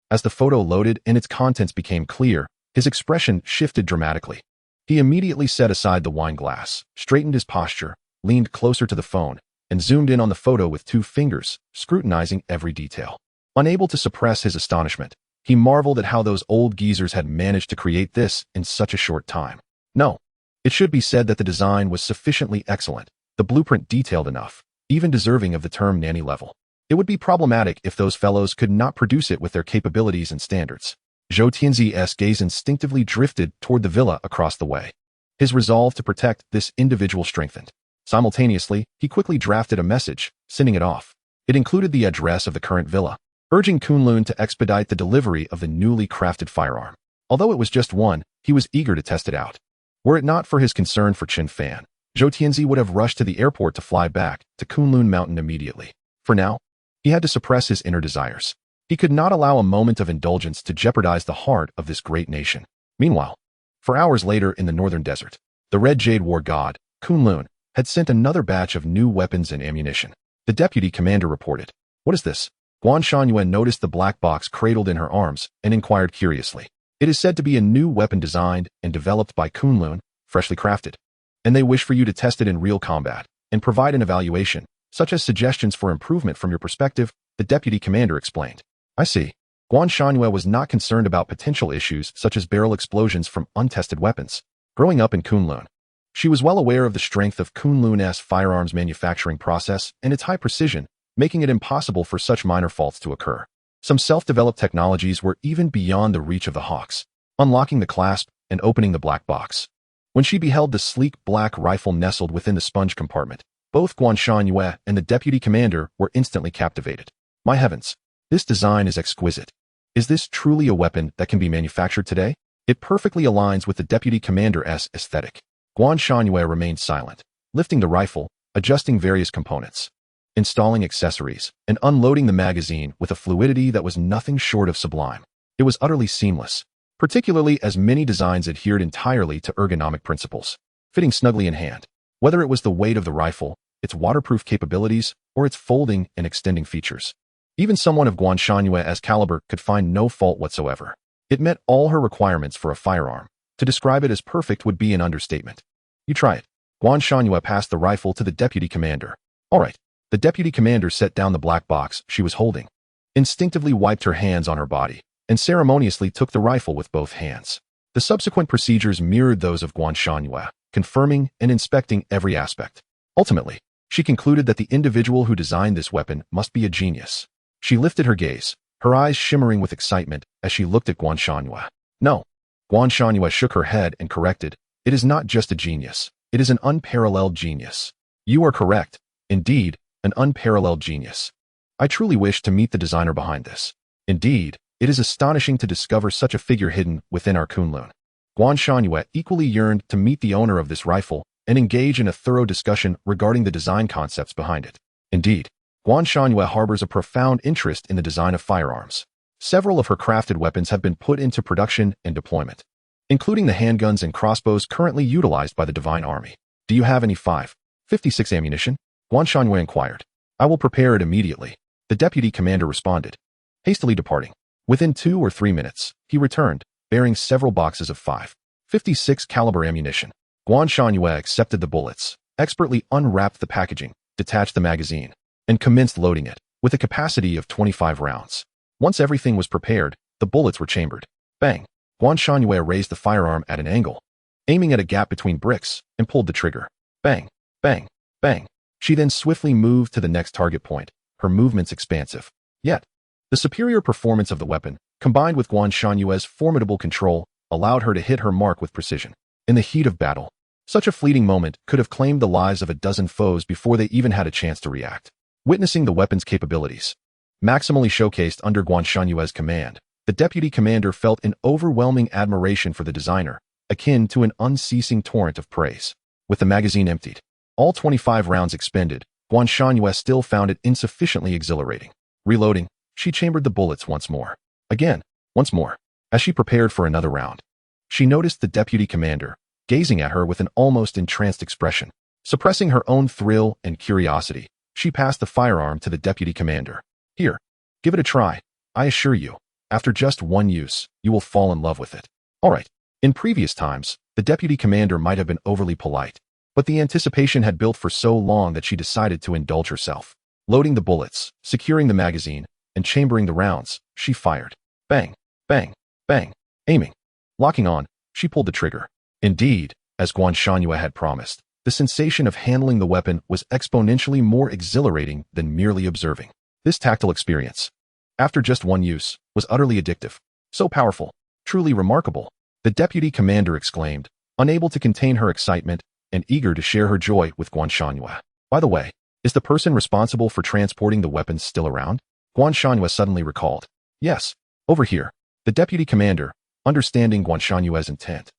As the photo loaded and its contents became clear, his expression shifted dramatically. He immediately set aside the wine glass, straightened his posture, leaned closer to the phone, and zoomed in on the photo with 2 fingers, scrutinizing every detail. Unable to suppress his astonishment, he marveled at how those old geezers had managed to create this in such a short time. No, it should be said that the design was sufficiently excellent, the blueprint detailed enough, even deserving of the term nanny level. It would be problematic if those fellows could not produce it with their capabilities and standards. Zhou Tianzi's gaze instinctively drifted toward the villa across the way. His resolve to protect this individual strengthened. Simultaneously, he quickly drafted a message, sending it off. It included the address of the current villa, urging Kunlun to expedite the delivery of the newly crafted firearm. Although it was just one, he was eager to test it out. Were it not for his concern for Chen Fan, Zhou Tianzi would have rushed to the airport to fly back to Kunlun Mountain immediately. For now, he had to suppress his inner desires. He could not allow a moment of indulgence to jeopardize the heart of this great nation. Meanwhile, 4 hours later in the northern desert, the Red Jade War God, Kunlun, had sent another batch of new weapons and ammunition. The deputy commander reported. What is this? Guan Shanyuan noticed the black box cradled in her arms and inquired curiously. It is said to be a new weapon designed and developed by Kunlun, freshly crafted. And they wish for you to test it in real combat and provide an evaluation, such as suggestions for improvement from your perspective, the deputy commander explained. I see. Guan Shanyue was not concerned about potential issues such as barrel explosions from untested weapons. Growing up in Kunlun, she was well aware of the strength of Kunlun's firearms manufacturing process and its high precision, making it impossible for such minor faults to occur. Some self-developed technologies were even beyond the reach of the hawks, unlocking the clasp and opening the black box. When she beheld the sleek black rifle nestled within the sponge compartment, both Guan Shanyue and the deputy commander were instantly captivated. My heavens, this design is exquisite. Is this truly a weapon that can be manufactured today? It perfectly aligns with the deputy commander's aesthetic. Guan Shanyue remained silent, lifting the rifle, adjusting various components, installing accessories, and unloading the magazine with a fluidity that was nothing short of sublime. It was utterly seamless, particularly as many designs adhered entirely to ergonomic principles, fitting snugly in hand. Whether it was the weight of the rifle, its waterproof capabilities, or its folding and extending features, even someone of Guan Shanyue's caliber could find no fault whatsoever. It met all her requirements for a firearm. To describe it as perfect would be an understatement. You try it. Guan Shanyue passed the rifle to the deputy commander. All right. The deputy commander set down the black box she was holding, instinctively wiped her hands on her body, and ceremoniously took the rifle with both hands. The subsequent procedures mirrored those of Guan Shanyue, confirming and inspecting every aspect. Ultimately, she concluded that the individual who designed this weapon must be a genius. She lifted her gaze, her eyes shimmering with excitement as she looked at Guan Shanyue. No. Guan Shanyue shook her head and corrected, it is not just a genius, it is an unparalleled genius. You are correct. Indeed, an unparalleled genius. I truly wish to meet the designer behind this. Indeed, it is astonishing to discover such a figure hidden within our Kunlun. Guan Shangyue equally yearned to meet the owner of this rifle and engage in a thorough discussion regarding the design concepts behind it. Indeed, Guan Shangyue harbors a profound interest in the design of firearms. Several of her crafted weapons have been put into production and deployment, including the handguns and crossbows currently utilized by the Divine Army. Do you have any 5.56 ammunition? Guan Shangyue inquired. I will prepare it immediately, the deputy commander responded, hastily departing. Within 2 or 3 minutes, he returned, bearing several boxes of 5.56 caliber ammunition. Guan Shangyue accepted the bullets, expertly unwrapped the packaging, detached the magazine, and commenced loading it, with a capacity of 25 rounds. Once everything was prepared, the bullets were chambered. Bang! Guan Shangyue raised the firearm at an angle, aiming at a gap between bricks, and pulled the trigger. Bang! Bang! Bang! She then swiftly moved to the next target point, her movements expansive. Yet, the superior performance of the weapon, combined with Guan Shanyue's formidable control, allowed her to hit her mark with precision. In the heat of battle, such a fleeting moment could have claimed the lives of a dozen foes before they even had a chance to react. Witnessing the weapon's capabilities, maximally showcased under Guan Shanyue's command, the deputy commander felt an overwhelming admiration for the designer, akin to an unceasing torrent of praise. With the magazine emptied, all 25 rounds expended, Guan Shanyue still found it insufficiently exhilarating. Reloading, she chambered the bullets once more. Again, once more. As she prepared for another round, she noticed the deputy commander, gazing at her with an almost entranced expression. Suppressing her own thrill and curiosity, she passed the firearm to the deputy commander. Here, give it a try. I assure you, after just one use, you will fall in love with it. All right. In previous times, the deputy commander might have been overly polite, but the anticipation had built for so long that she decided to indulge herself. Loading the bullets, securing the magazine, and chambering the rounds, she fired. Bang, bang, bang. Aiming. Locking on, she pulled the trigger. Indeed, as Guan Shanyue had promised, the sensation of handling the weapon was exponentially more exhilarating than merely observing. This tactile experience, after just one use, was utterly addictive. So powerful, truly remarkable, the deputy commander exclaimed, unable to contain her excitement and eager to share her joy with Guan Shanyue. By the way, is the person responsible for transporting the weapons still around? Guan Shanyue suddenly recalled. Yes, over here. The deputy commander, understanding Guan Shanyue's intent,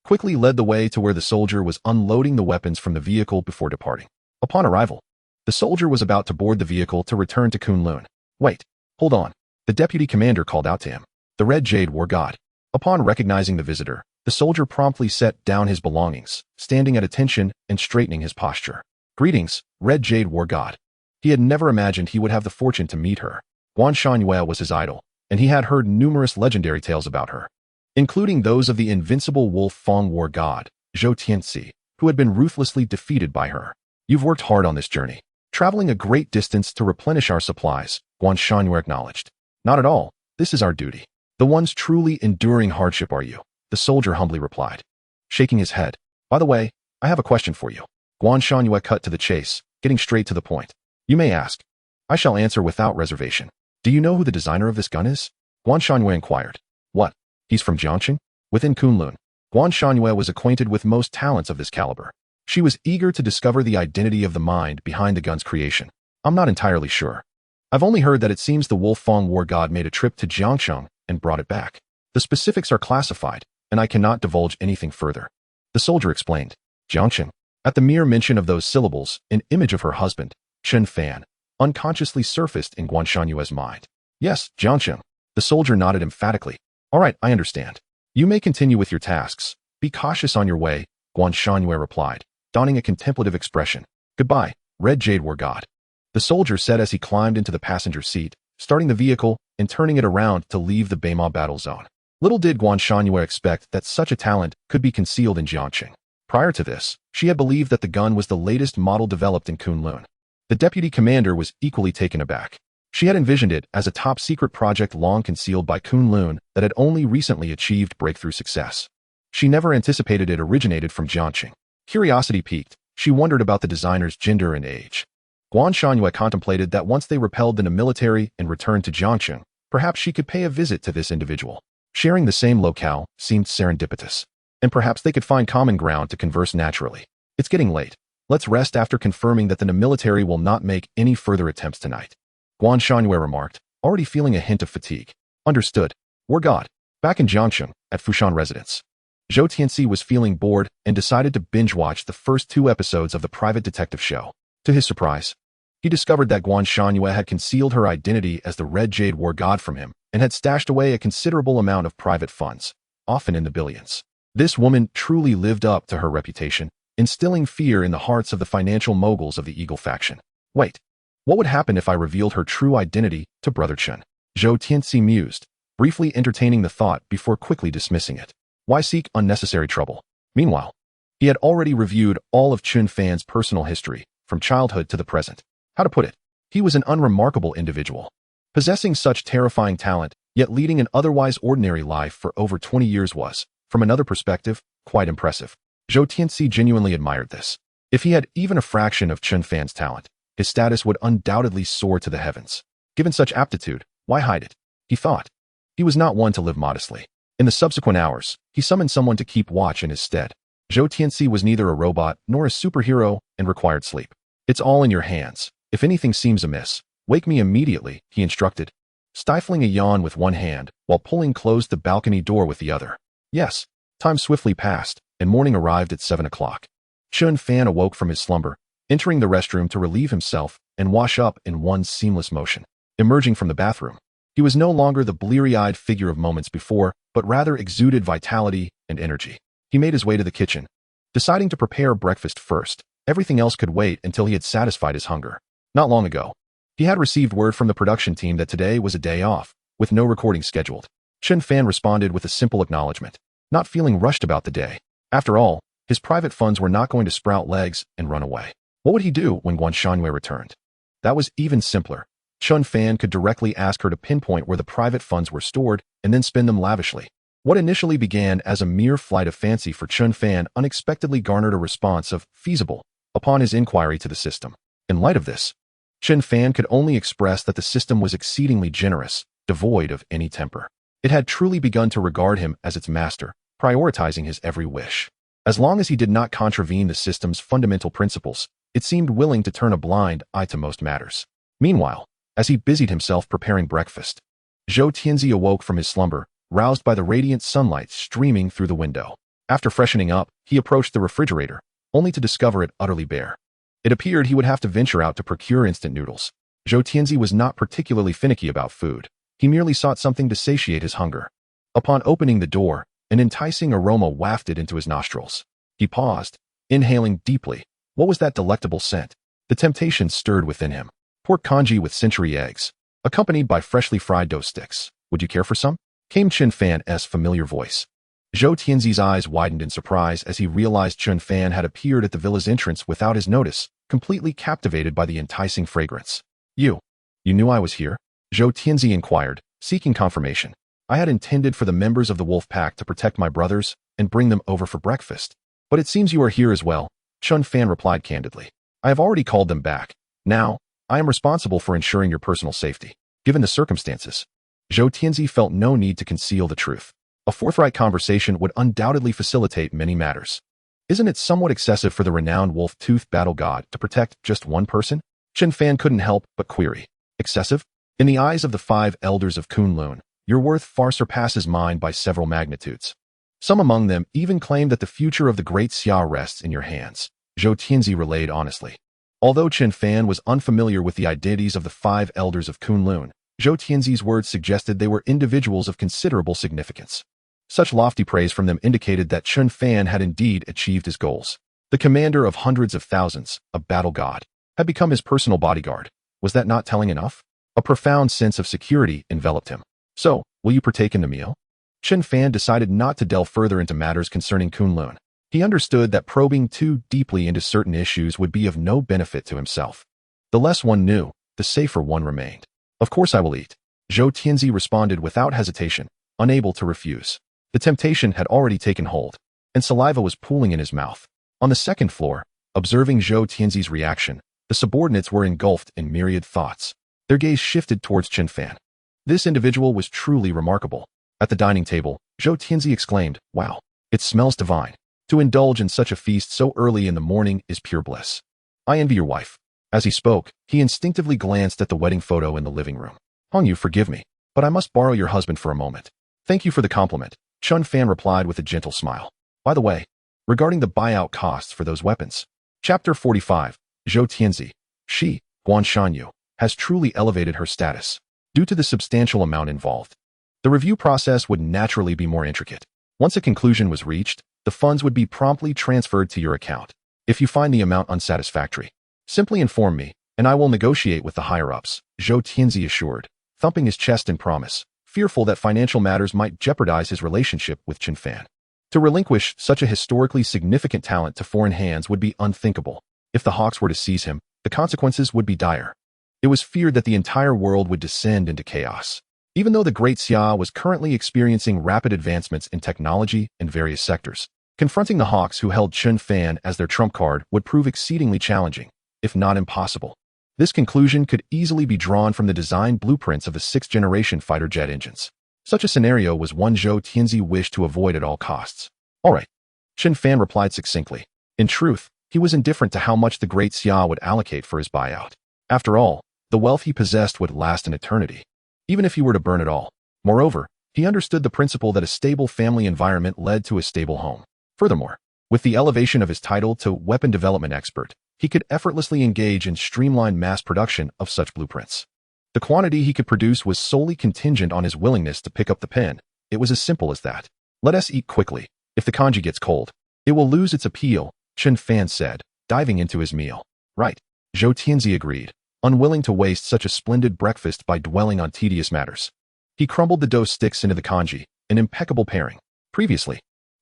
quickly led the way to where the soldier was unloading the weapons from the vehicle before departing. Upon arrival, the soldier was about to board the vehicle to return to Kunlun. Wait, hold on. The deputy commander called out to him. The Red Jade War God. Upon recognizing the visitor, the soldier promptly set down his belongings, standing at attention and straightening his posture. Greetings, Red Jade War God. He had never imagined he would have the fortune to meet her. Guan Shanyue was his idol, and he had heard numerous legendary tales about her, including those of the invincible Wolf Fang War God, Zhou Tianxi, who had been ruthlessly defeated by her. You've worked hard on this journey, traveling a great distance to replenish our supplies, Guan Shanyue acknowledged. Not at all. This is our duty. The ones truly enduring hardship are you, the soldier humbly replied, shaking his head. By the way, I have a question for you. Guan Shanyue cut to the chase, getting straight to the point. You may ask. I shall answer without reservation. Do you know who the designer of this gun is? Guan Shanyue inquired. What? He's from Jiangqing? Within Kunlun, Guan Shanyue was acquainted with most talents of this caliber. She was eager to discover the identity of the mind behind the gun's creation. I'm not entirely sure. I've only heard that it seems the Wolf Fang War God made a trip to Jiangqing and brought it back. The specifics are classified, and I cannot divulge anything further. The soldier explained. Jiangqing. At the mere mention of those syllables, an image of her husband, Chen Fan, unconsciously surfaced in Guan Shanyue's mind. Yes, Jiangqing. The soldier nodded emphatically. All right, I understand. You may continue with your tasks. Be cautious on your way, Guan Shanyue replied, donning a contemplative expression. Goodbye, Red Jade War God. The soldier said as he climbed into the passenger seat, starting the vehicle and turning it around to leave the Beima battle zone. Little did Guan Shanyue expect that such a talent could be concealed in Jiangqing. Prior to this, she had believed that the gun was the latest model developed in Kunlun. The deputy commander was equally taken aback. She had envisioned it as a top-secret project long concealed by Kunlun that had only recently achieved breakthrough success. She never anticipated it originated from Jiangqing. Curiosity piqued, she wondered about the designer's gender and age. Guan Shanyue contemplated that once they repelled the military and returned to Jiangqing, perhaps she could pay a visit to this individual. Sharing the same locale seemed serendipitous, and perhaps they could find common ground to converse naturally. It's getting late. Let's rest after confirming that the military will not make any further attempts tonight. Guan Shangyue remarked, already feeling a hint of fatigue. Understood. War God. Back in Jiangcheng, at Fushan residence. Zhou Tianxi was feeling bored and decided to binge-watch the first 2 episodes of the private detective show. To his surprise, he discovered that Guan Shangyue had concealed her identity as the Red Jade War God from him and had stashed away a considerable amount of private funds, often in the billions. This woman truly lived up to her reputation, instilling fear in the hearts of the financial moguls of the Eagle faction. Wait, what would happen if I revealed her true identity to Brother Chen? Zhou Tianxi mused, briefly entertaining the thought before quickly dismissing it. Why seek unnecessary trouble? Meanwhile, he had already reviewed all of Chen Fan's personal history, from childhood to the present. How to put it? He was an unremarkable individual, possessing such terrifying talent, yet leading an otherwise ordinary life for over 20 years was, from another perspective, quite impressive. Zhou Tianxi genuinely admired this. If he had even a fraction of Chen Fan's talent, his status would undoubtedly soar to the heavens. Given such aptitude, why hide it? He thought. He was not one to live modestly. In the subsequent hours, he summoned someone to keep watch in his stead. Zhou Tianxi was neither a robot nor a superhero and required sleep. It's all in your hands. If anything seems amiss, wake me immediately, he instructed, stifling a yawn with one hand while pulling closed the balcony door with the other. Yes, time swiftly passed, and morning arrived at 7 o'clock. Chen Fan awoke from his slumber, entering the restroom to relieve himself and wash up in one seamless motion. Emerging from the bathroom, he was no longer the bleary-eyed figure of moments before, but rather exuded vitality and energy. He made his way to the kitchen, deciding to prepare breakfast first. Everything else could wait until he had satisfied his hunger. Not long ago, he had received word from the production team that today was a day off, with no recording scheduled. Chen Fan responded with a simple acknowledgement, not feeling rushed about the day. After all, his private funds were not going to sprout legs and run away. What would he do when Guan Shangyue returned? That was even simpler. Chen Fan could directly ask her to pinpoint where the private funds were stored and then spend them lavishly. What initially began as a mere flight of fancy for Chen Fan unexpectedly garnered a response of feasible upon his inquiry to the system. In light of this, Chen Fan could only express that the system was exceedingly generous, devoid of any temper. It had truly begun to regard him as its master, prioritizing his every wish. As long as he did not contravene the system's fundamental principles, it seemed willing to turn a blind eye to most matters. Meanwhile, as he busied himself preparing breakfast, Zhou Tianxi awoke from his slumber, roused by the radiant sunlight streaming through the window. After freshening up, he approached the refrigerator, only to discover it utterly bare. It appeared he would have to venture out to procure instant noodles. Zhou Tianxi was not particularly finicky about food. He merely sought something to satiate his hunger. Upon opening the door, an enticing aroma wafted into his nostrils. He paused, inhaling deeply. What was that delectable scent? The temptation stirred within him. Pork congee with century eggs, accompanied by freshly fried dough sticks. Would you care for some? Came Chen Fan's familiar voice. Zhou Tianxi's eyes widened in surprise as he realized Chen Fan had appeared at the villa's entrance without his notice, completely captivated by the enticing fragrance. You knew I was here? Zhou Tianxi inquired, seeking confirmation. I had intended for the members of the wolf pack to protect my brothers and bring them over for breakfast. But it seems you are here as well, Chen Fan replied candidly. I have already called them back. Now, I am responsible for ensuring your personal safety. Given the circumstances, Zhou Tianxi felt no need to conceal the truth. A forthright conversation would undoubtedly facilitate many matters. Isn't it somewhat excessive for the renowned wolf-toothed battle god to protect just one person? Chen Fan couldn't help but query. Excessive? In the eyes of the 5 elders of Kunlun, your worth far surpasses mine by several magnitudes. Some among them even claim that the future of the Great Xia rests in your hands, Zhou Tianxi relayed honestly. Although Chen Fan was unfamiliar with the identities of the 5 elders of Kunlun, Zhou Tianxi's words suggested they were individuals of considerable significance. Such lofty praise from them indicated that Chen Fan had indeed achieved his goals. The commander of hundreds of thousands, a battle god, had become his personal bodyguard. Was that not telling enough? A profound sense of security enveloped him. So, will you partake in the meal? Chen Fan decided not to delve further into matters concerning Kunlun. He understood that probing too deeply into certain issues would be of no benefit to himself. The less one knew, the safer one remained. Of course I will eat. Zhou Tianxi responded without hesitation, unable to refuse. The temptation had already taken hold, and saliva was pooling in his mouth. On the second floor, observing Zhou Tianxi's reaction, the subordinates were engulfed in myriad thoughts. Their gaze shifted towards Chen Fan. This individual was truly remarkable. At the dining table, Zhou Tianxi exclaimed, "Wow, it smells divine." To indulge in such a feast so early in the morning is pure bliss. I envy your wife. As he spoke, he instinctively glanced at the wedding photo in the living room. Hongyu, forgive me, but I must borrow your husband for a moment. Thank you for the compliment, Chen Fan replied with a gentle smile. By the way, regarding the buyout costs for those weapons. Chapter 45, Zhou Tianzi. She, Guan Shanyu, has truly elevated her status due to the substantial amount involved. The review process would naturally be more intricate. Once a conclusion was reached, the funds would be promptly transferred to your account. If you find the amount unsatisfactory, simply inform me, and I will negotiate with the higher-ups, Zhou Tianzi assured, thumping his chest in promise, fearful that financial matters might jeopardize his relationship with Chen Fan. To relinquish such a historically significant talent to foreign hands would be unthinkable. If the Hawks were to seize him, the consequences would be dire. It was feared that the entire world would descend into chaos. Even though the Great Xia was currently experiencing rapid advancements in technology in various sectors, confronting the Hawks who held Chen Fan as their trump card would prove exceedingly challenging, if not impossible. This conclusion could easily be drawn from the design blueprints of the 6th-generation fighter jet engines. Such a scenario was one Zhou Tianzi wished to avoid at all costs. All right, Chen Fan replied succinctly. In truth, he was indifferent to how much the Great Xia would allocate for his buyout. After all, the wealth he possessed would last an eternity, even if he were to burn it all. Moreover, he understood the principle that a stable family environment led to a stable home. Furthermore, with the elevation of his title to weapon development expert, he could effortlessly engage in streamlined mass production of such blueprints. The quantity he could produce was solely contingent on his willingness to pick up the pen. It was as simple as that. Let us eat quickly. If the kanji gets cold, it will lose its appeal, Chen Fan said, diving into his meal. Right, Zhou Tianzi agreed, unwilling to waste such a splendid breakfast by dwelling on tedious matters. He crumbled the dough sticks into the kanji, an impeccable pairing. Previously,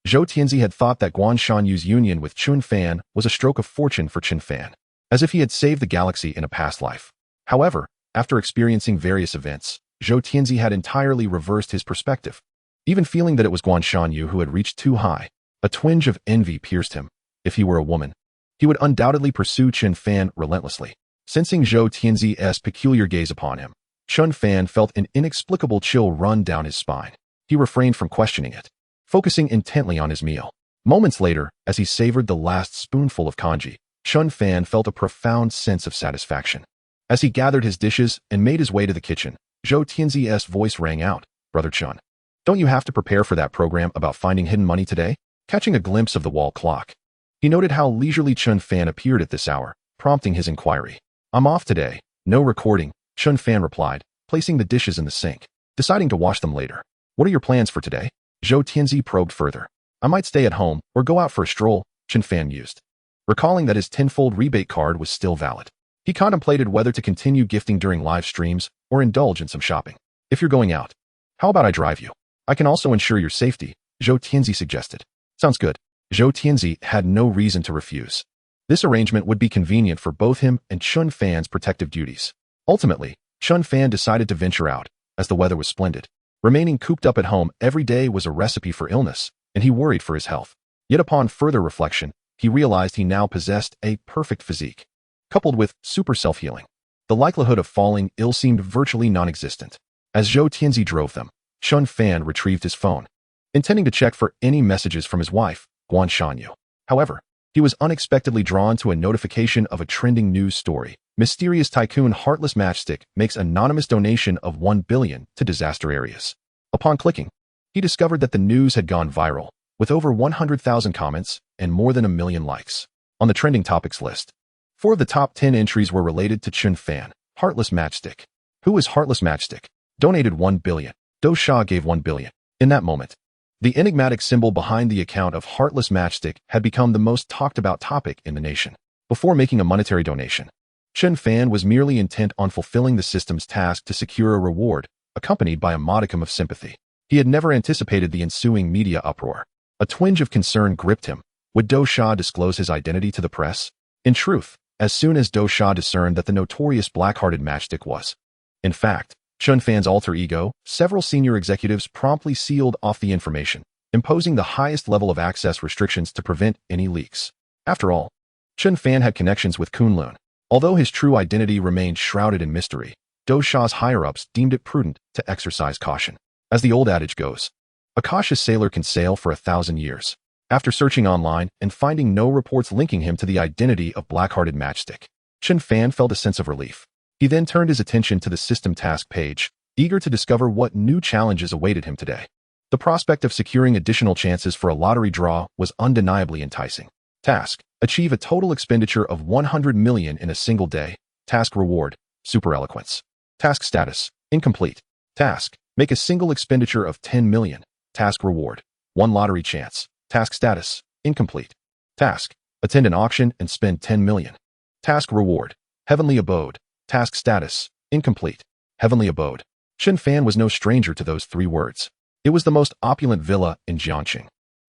Zhou Tianzi had thought that Guan Shanyu's union with Chen Fan was a stroke of fortune for Chen Fan, as if he had saved the galaxy in a past life. However, after experiencing various events, Zhou Tianzi had entirely reversed his perspective. Even feeling that it was Guan Shanyu who had reached too high, a twinge of envy pierced him. If he were a woman, he would undoubtedly pursue Chen Fan relentlessly. Sensing Zhou Tianzi's peculiar gaze upon him, Chen Fan felt an inexplicable chill run down his spine. He refrained from questioning it, focusing intently on his meal. Moments later, as he savored the last spoonful of kanji, Chen Fan felt a profound sense of satisfaction. As he gathered his dishes and made his way to the kitchen, Zhou Tianzi's voice rang out, Brother Chen, don't you have to prepare for that program about finding hidden money today? Catching a glimpse of the wall clock, he noted how leisurely Chen Fan appeared at this hour, prompting his inquiry. I'm off today. No recording, Chen Fan replied, placing the dishes in the sink, deciding to wash them later. What are your plans for today? Zhou Tianzi probed further. I might stay at home or go out for a stroll, Chen Fan mused, recalling that his tenfold rebate card was still valid. He contemplated whether to continue gifting during live streams or indulge in some shopping. If you're going out, how about I drive you? I can also ensure your safety, Zhou Tianzi suggested. Sounds good. Zhou Tianzi had no reason to refuse. This arrangement would be convenient for both him and Chen Fan's protective duties. Ultimately, Chen Fan decided to venture out, as the weather was splendid. Remaining cooped up at home every day was a recipe for illness, and he worried for his health. Yet upon further reflection, he realized he now possessed a perfect physique. Coupled with super self-healing, the likelihood of falling ill seemed virtually non-existent. As Zhou Tianzi drove them, Chen Fan retrieved his phone, intending to check for any messages from his wife, Guan Shanyu. However, he was unexpectedly drawn to a notification of a trending news story. Mysterious tycoon Heartless Matchstick makes anonymous donation of 1 billion to disaster areas. Upon clicking, he discovered that the news had gone viral, with over 100,000 comments and more than 1 million likes. On the trending topics list, 4 of the top 10 entries were related to Chen Fan. Heartless Matchstick. Who is Heartless Matchstick? Donated 1 billion. Do Sha gave 1 billion. In that moment, the enigmatic symbol behind the account of Heartless Matchstick had become the most talked about topic in the nation. Before making a monetary donation, Chen Fan was merely intent on fulfilling the system's task to secure a reward, accompanied by a modicum of sympathy. He had never anticipated the ensuing media uproar. A twinge of concern gripped him. Would Do Sha disclose his identity to the press? In truth, as soon as Do Sha discerned that the notorious black-hearted matchstick was, in fact, Chen Fan's alter ego, several senior executives promptly sealed off the information, imposing the highest level of access restrictions to prevent any leaks. After all, Chen Fan had connections with Kunlun. Although his true identity remained shrouded in mystery, Do Sha's higher-ups deemed it prudent to exercise caution. As the old adage goes, a cautious sailor can sail for 1,000 years. After searching online and finding no reports linking him to the identity of Black-Hearted Matchstick, Chen Fan felt a sense of relief. He then turned his attention to the system task page, eager to discover what new challenges awaited him today. The prospect of securing additional chances for a lottery draw was undeniably enticing. Task: achieve a total expenditure of 100 million in a single day. Task reward: super eloquence. Task status: incomplete. Task: make a single expenditure of 10 million. Task reward: 1 lottery chance. Task status: incomplete. Task: attend an auction and spend 10 million. Task reward: heavenly abode. Task status: incomplete. Heavenly abode. Chen Fan was no stranger to those 3 words. It was the most opulent villa in Jiangxing,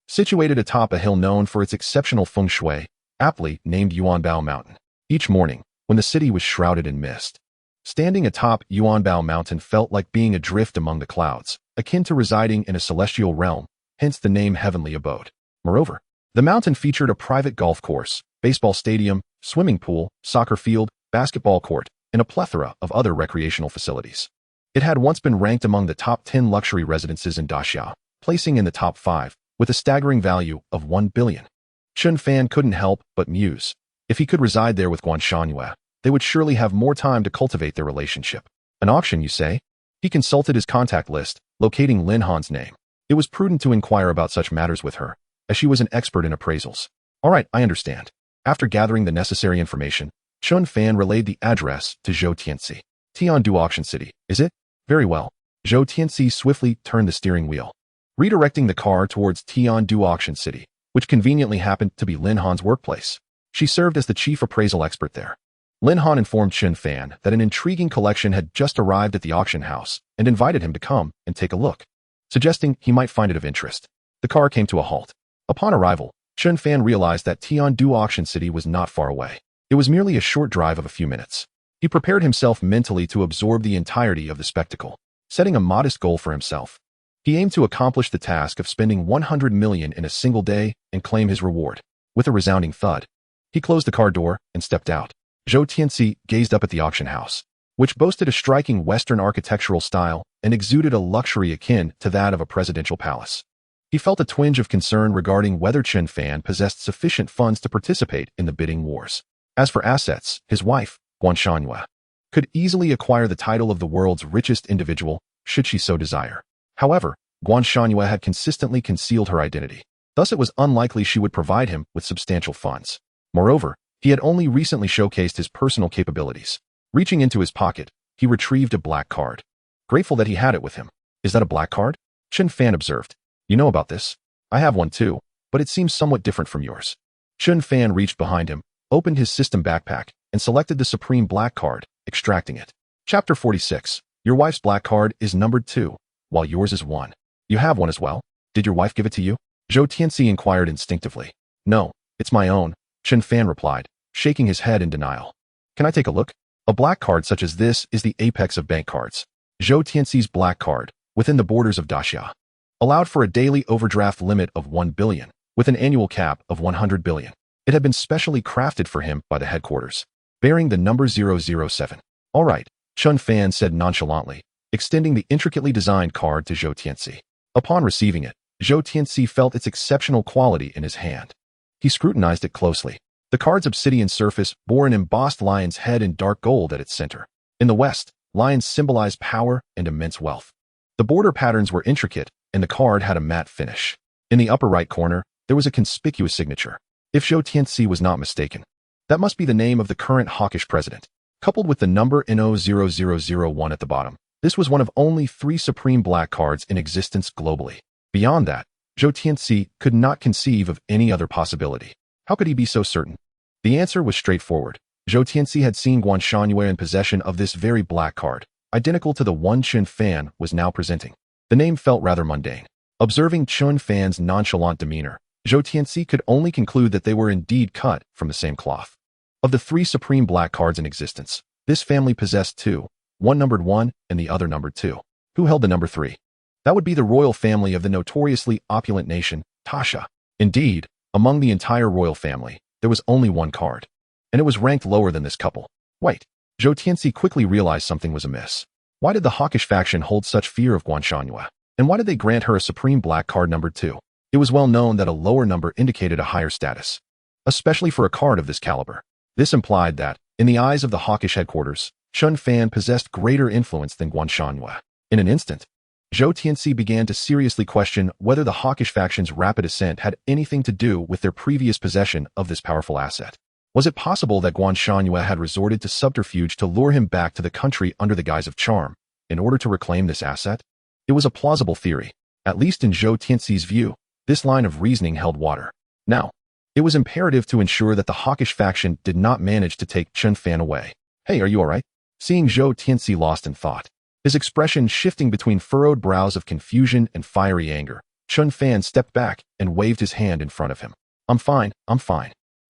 situated atop a hill known for its exceptional feng shui, aptly named Yuanbao Mountain. Each morning, when the city was shrouded in mist, standing atop Yuanbao Mountain felt like being adrift among the clouds, akin to residing in a celestial realm, hence the name Heavenly Abode. Moreover, the mountain featured a private golf course, baseball stadium, swimming pool, soccer field, basketball court, and a plethora of other recreational facilities. It had once been ranked among the top 10 luxury residences in Daxia, placing in the top 5, with a staggering value of 1 billion. Chen Fan couldn't help but muse. If he could reside there with Guan Shangyue, they would surely have more time to cultivate their relationship. An auction, you say? He consulted his contact list, locating Lin Han's name. It was prudent to inquire about such matters with her, as she was an expert in appraisals. All right, I understand. After gathering the necessary information, Chen Fan relayed the address to Zhou Tianxi. Tiandu Auction City, is it? Very well. Zhou Tianxi swiftly turned the steering wheel, redirecting the car towards Tiandu Auction City, which conveniently happened to be Lin Han's workplace. She served as the chief appraisal expert there. Lin Han informed Chen Fan that an intriguing collection had just arrived at the auction house and invited him to come and take a look, suggesting he might find it of interest. The car came to a halt. Upon arrival, Chen Fan realized that Tiandu Auction City was not far away. It was merely a short drive of a few minutes. He prepared himself mentally to absorb the entirety of the spectacle, setting a modest goal for himself. He aimed to accomplish the task of spending 100 million in a single day and claim his reward. With a resounding thud, he closed the car door and stepped out. Zhou Tianxi gazed up at the auction house, which boasted a striking Western architectural style and exuded a luxury akin to that of a presidential palace. He felt a twinge of concern regarding whether Chen Fan possessed sufficient funds to participate in the bidding wars. As for assets, his wife, Guan Shangyue, could easily acquire the title of the world's richest individual, should she so desire. However, Guan Shangyue had consistently concealed her identity. Thus it was unlikely she would provide him with substantial funds. Moreover, he had only recently showcased his personal capabilities. Reaching into his pocket, he retrieved a black card. Grateful that he had it with him. Is that a black card? Chen Fan observed. You know about this? I have one too, but it seems somewhat different from yours. Chen Fan reached behind him, opened his system backpack, and selected the Supreme Black card, extracting it. Chapter 46. Your wife's black card is numbered 2, while yours is 1. You have one as well. Did your wife give it to you? Zhou Tianxi inquired instinctively. No, it's my own, Chen Fan replied, shaking his head in denial. Can I take a look? A black card such as this is the apex of bank cards. Zhou Tianxi's black card, within the borders of Daxia, allowed for a daily overdraft limit of 1 billion, with an annual cap of 100 billion. It had been specially crafted for him by the headquarters, bearing the number 007. All right, Chen Fan said nonchalantly, extending the intricately designed card to Zhou Tianxi. Upon receiving it, Zhou Tianxi felt its exceptional quality in his hand. He scrutinized it closely. The card's obsidian surface bore an embossed lion's head in dark gold at its center. In the west, lions symbolized power and immense wealth. The border patterns were intricate, and the card had a matte finish. In the upper right corner, there was a conspicuous signature. If Zhou Tianxi was not mistaken, that must be the name of the current hawkish president. Coupled with the number NO0001 at the bottom, this was one of only 3 Supreme Black cards in existence globally. Beyond that, Zhou Tianxi could not conceive of any other possibility. How could he be so certain? The answer was straightforward. Zhou Tianxi had seen Guan Shangyue in possession of this very black card, identical to the one Chen Fan was now presenting. The name felt rather mundane. Observing Chen Fan's nonchalant demeanor, Zhou Tianxi could only conclude that they were indeed cut from the same cloth. Of the 3 Supreme Black cards in existence, this family possessed 2, one numbered 1 and the other numbered 2. Who held the number 3? That would be the royal family of the notoriously opulent nation, Daxia. Indeed, among the entire royal family, there was only 1 card, and it was ranked lower than this couple. Wait, Zhou Tianxi quickly realized something was amiss. Why did the hawkish faction hold such fear of Guan Shangyue? And why did they grant her a Supreme Black card numbered 2? It was well known that a lower number indicated a higher status, especially for a card of this caliber. This implied that, in the eyes of the hawkish headquarters, Chen Fan possessed greater influence than Guanshanhua. In an instant, Zhou Tianxi began to seriously question whether the hawkish faction's rapid ascent had anything to do with their previous possession of this powerful asset. Was it possible that Guanshanhua had resorted to subterfuge to lure him back to the country under the guise of charm, in order to reclaim this asset? It was a plausible theory. At least in Zhou Tianxi's view, this line of reasoning held water. Now, it was imperative to ensure that the hawkish faction did not manage to take Chen Fan away. "Hey, are you alright?" Seeing Zhou Tianxi lost in thought, his expression shifting between furrowed brows of confusion and fiery anger, Chen Fan stepped back and waved his hand in front of him. I'm fine.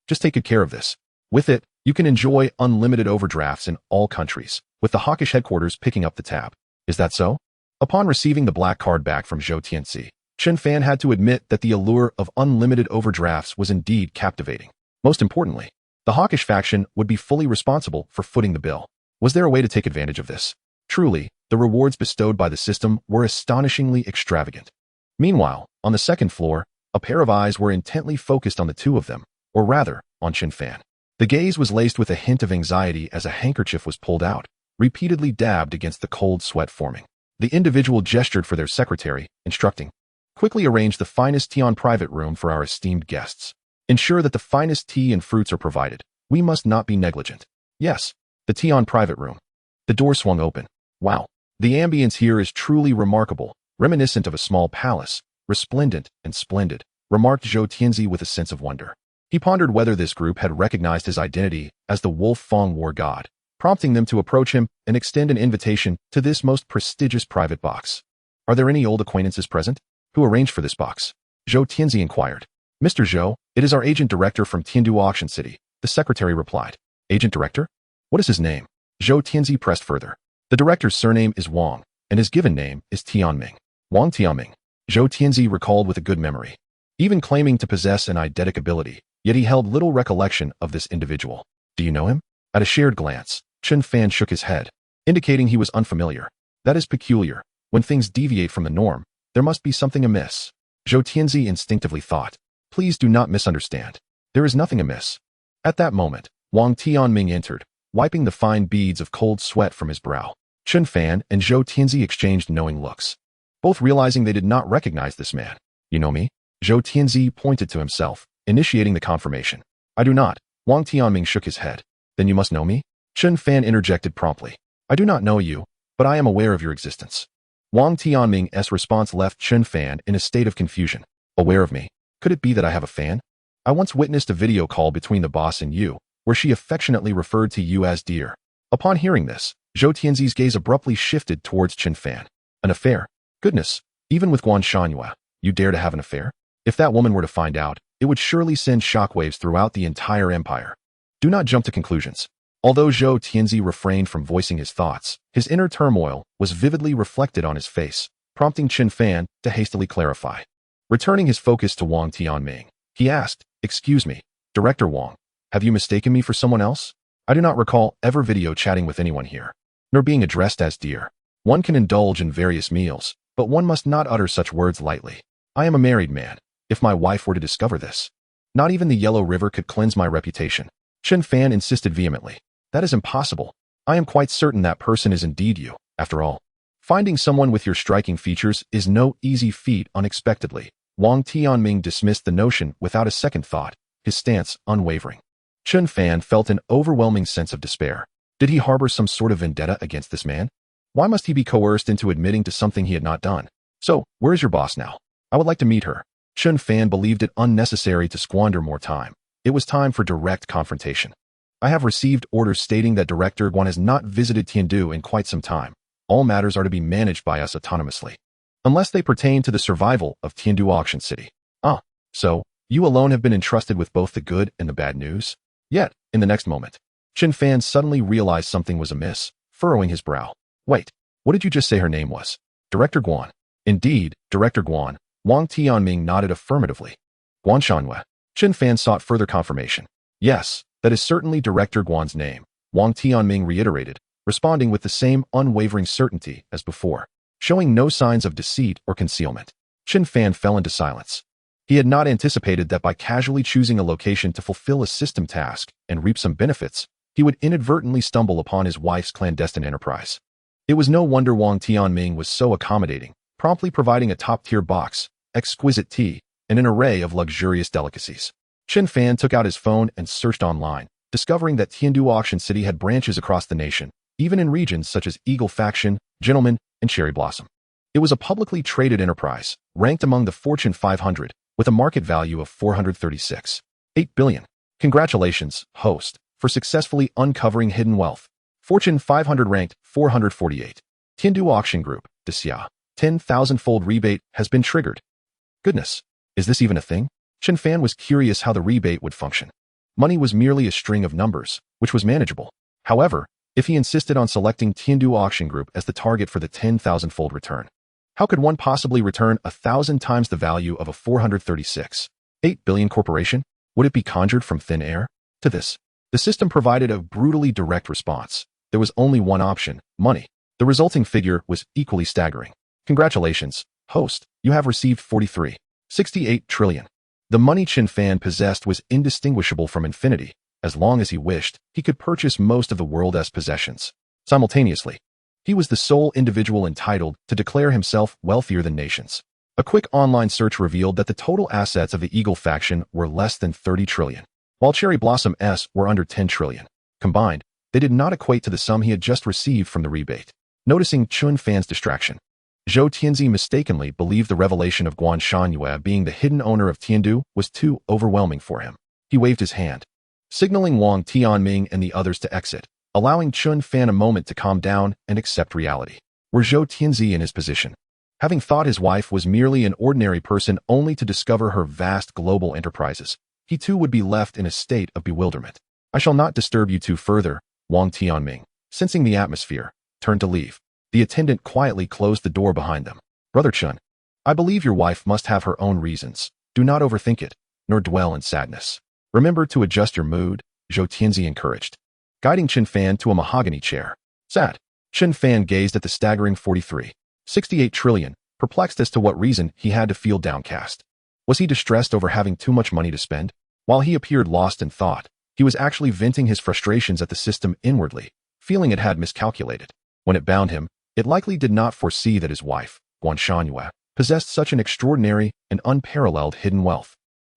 Just take good care of this. With it, you can enjoy unlimited overdrafts in all countries, with the hawkish headquarters picking up the tab. Is that so?" Upon receiving the black card back from Zhou Tianxi, Chen Fan had to admit that the allure of unlimited overdrafts was indeed captivating. Most importantly, the hawkish faction would be fully responsible for footing the bill. Was there a way to take advantage of this? Truly, the rewards bestowed by the system were astonishingly extravagant. Meanwhile, on the second floor, a pair of eyes were intently focused on the two of them, or rather, on Chen Fan. The gaze was laced with a hint of anxiety as a handkerchief was pulled out, repeatedly dabbed against the cold sweat forming. The individual gestured for their secretary, instructing, "Quickly arrange the finest tea on private room for our esteemed guests. Ensure that the finest tea and fruits are provided. We must not be negligent." Yes, the tea on private room. The door swung open. Wow, the ambience here is truly remarkable, reminiscent of a small palace, resplendent and splendid, remarked Zhou Tianxi with a sense of wonder. He pondered whether this group had recognized his identity as the Wolf Fong War God, prompting them to approach him and extend an invitation to this most prestigious private box. "Are there any old acquaintances present? Who arranged for this box?" Zhou Tianxi inquired. "Mr. Zhou, it is our agent director from Tiandu Auction City," the secretary replied. "Agent director? What is his name?" Zhou Tianxi pressed further. "The director's surname is Wang, and his given name is Tianming." Wang Tianming. Zhou Tianxi recalled with a good memory. Even claiming to possess an eidetic ability, yet he held little recollection of this individual. "Do you know him?" At a shared glance, Chen Fan shook his head, indicating he was unfamiliar. "That is peculiar. When things deviate from the norm, there must be something amiss." Zhou Tianxi instinctively thought. "Please do not misunderstand. There is nothing amiss." At that moment, Wang Tianming entered, wiping the fine beads of cold sweat from his brow. Chen Fan and Zhou Tianxi exchanged knowing looks, both realizing they did not recognize this man. "You know me?" Zhou Tianxi pointed to himself, initiating the confirmation. "I do not." Wang Tianming shook his head. "Then you must know me?" Chen Fan interjected promptly. "I do not know you, but I am aware of your existence." Wang Tianming's response left Chen Fan in a state of confusion. "Aware of me? Could it be that I have a fan? I once witnessed a video call between the boss and you, where she affectionately referred to you as dear." Upon hearing this, Zhou Tianxi's gaze abruptly shifted towards Chen Fan. "An affair? Goodness, even with Guanshanhua, you dare to have an affair? If that woman were to find out, it would surely send shockwaves throughout the entire empire." Do not jump to conclusions. Although Zhou Tianxi refrained from voicing his thoughts, his inner turmoil was vividly reflected on his face, prompting Chen Fan to hastily clarify. Returning his focus to Wang Tianming, he asked, "Excuse me, Director Wang, have you mistaken me for someone else? I do not recall ever video chatting with anyone here, nor being addressed as dear. One can indulge in various meals, but one must not utter such words lightly. I am a married man. If my wife were to discover this, not even the Yellow River could cleanse my reputation." Chen Fan insisted vehemently. "That is impossible. I am quite certain that person is indeed you. After all, finding someone with your striking features is no easy feat." Unexpectedly, Wang Tianming dismissed the notion without a second thought, his stance unwavering. Chen Fan felt an overwhelming sense of despair. Did he harbor some sort of vendetta against this man? Why must he be coerced into admitting to something he had not done? "So, where is your boss now? I would like to meet her." Chen Fan believed it unnecessary to squander more time. It was time for direct confrontation. "I have received orders stating that Director Guan has not visited Tiandu in quite some time. All matters are to be managed by us autonomously, unless they pertain to the survival of Tiandu Auction City." "Ah, so, you alone have been entrusted with both the good and the bad news?" Yet, in the next moment, Chen Fan suddenly realized something was amiss, furrowing his brow. "Wait, what did you just say her name was?" "Director Guan." "Indeed, Director Guan." Wang Tianming nodded affirmatively. "Guanshanhua." Chen Fan sought further confirmation. "Yes, that is certainly Director Guan's name," Wang Tianming reiterated, responding with the same unwavering certainty as before, showing no signs of deceit or concealment. Chen Fan fell into silence. He had not anticipated that by casually choosing a location to fulfill a system task and reap some benefits, he would inadvertently stumble upon his wife's clandestine enterprise. It was no wonder Wang Tianming was so accommodating, promptly providing a top-tier box, exquisite tea, and an array of luxurious delicacies. Chen Fan took out his phone and searched online, discovering that Tiandu Auction City had branches across the nation, even in regions such as Eagle Faction, Gentleman, and Cherry Blossom. It was a publicly traded enterprise, ranked among the Fortune 500, with a market value of 436.8 billion. Congratulations, host, for successfully uncovering hidden wealth. Fortune 500 ranked 448. Tiandu Auction Group, Xia. 10,000-fold rebate has been triggered. Goodness, is this even a thing? Chen Fan was curious how the rebate would function. Money was merely a string of numbers, which was manageable. However, if he insisted on selecting Tiandu Auction Group as the target for the 10,000-fold return, how could one possibly return 1,000 times the value of a 436.8 billion corporation? Would it be conjured from thin air? To this, the system provided a brutally direct response. There was only one option: money. The resulting figure was equally staggering. Congratulations, host, you have received 43.68 trillion. The money Chen Fan possessed was indistinguishable from infinity. As long as he wished, he could purchase most of the world's possessions. Simultaneously, he was the sole individual entitled to declare himself wealthier than nations. A quick online search revealed that the total assets of the Eagle faction were less than 30 trillion, while Cherry Blossom's were under 10 trillion. Combined, they did not equate to the sum he had just received from the rebate. Noticing Chen Fan's distraction, Zhou Tianzi mistakenly believed the revelation of Guan Shanyue being the hidden owner of Tiandu was too overwhelming for him. He waved his hand, signaling Wang Tianming and the others to exit, allowing Chen Fan a moment to calm down and accept reality. Were Zhou Tianzi in his position, having thought his wife was merely an ordinary person only to discover her vast global enterprises, he too would be left in a state of bewilderment. I shall not disturb you two further, Wang Tianming, sensing the atmosphere, turned to leave. The attendant quietly closed the door behind them. Brother Chen, I believe your wife must have her own reasons. Do not overthink it, nor dwell in sadness. Remember to adjust your mood, Zhou Tianzi encouraged, guiding Chen Fan to a mahogany chair. Sad. Chen Fan gazed at the staggering 43.68 trillion, perplexed as to what reason he had to feel downcast. Was he distressed over having too much money to spend? While he appeared lost in thought, he was actually venting his frustrations at the system inwardly, feeling it had miscalculated. When it bound him, it likely did not foresee that his wife, Guan Shanyue, possessed such an extraordinary and unparalleled hidden wealth.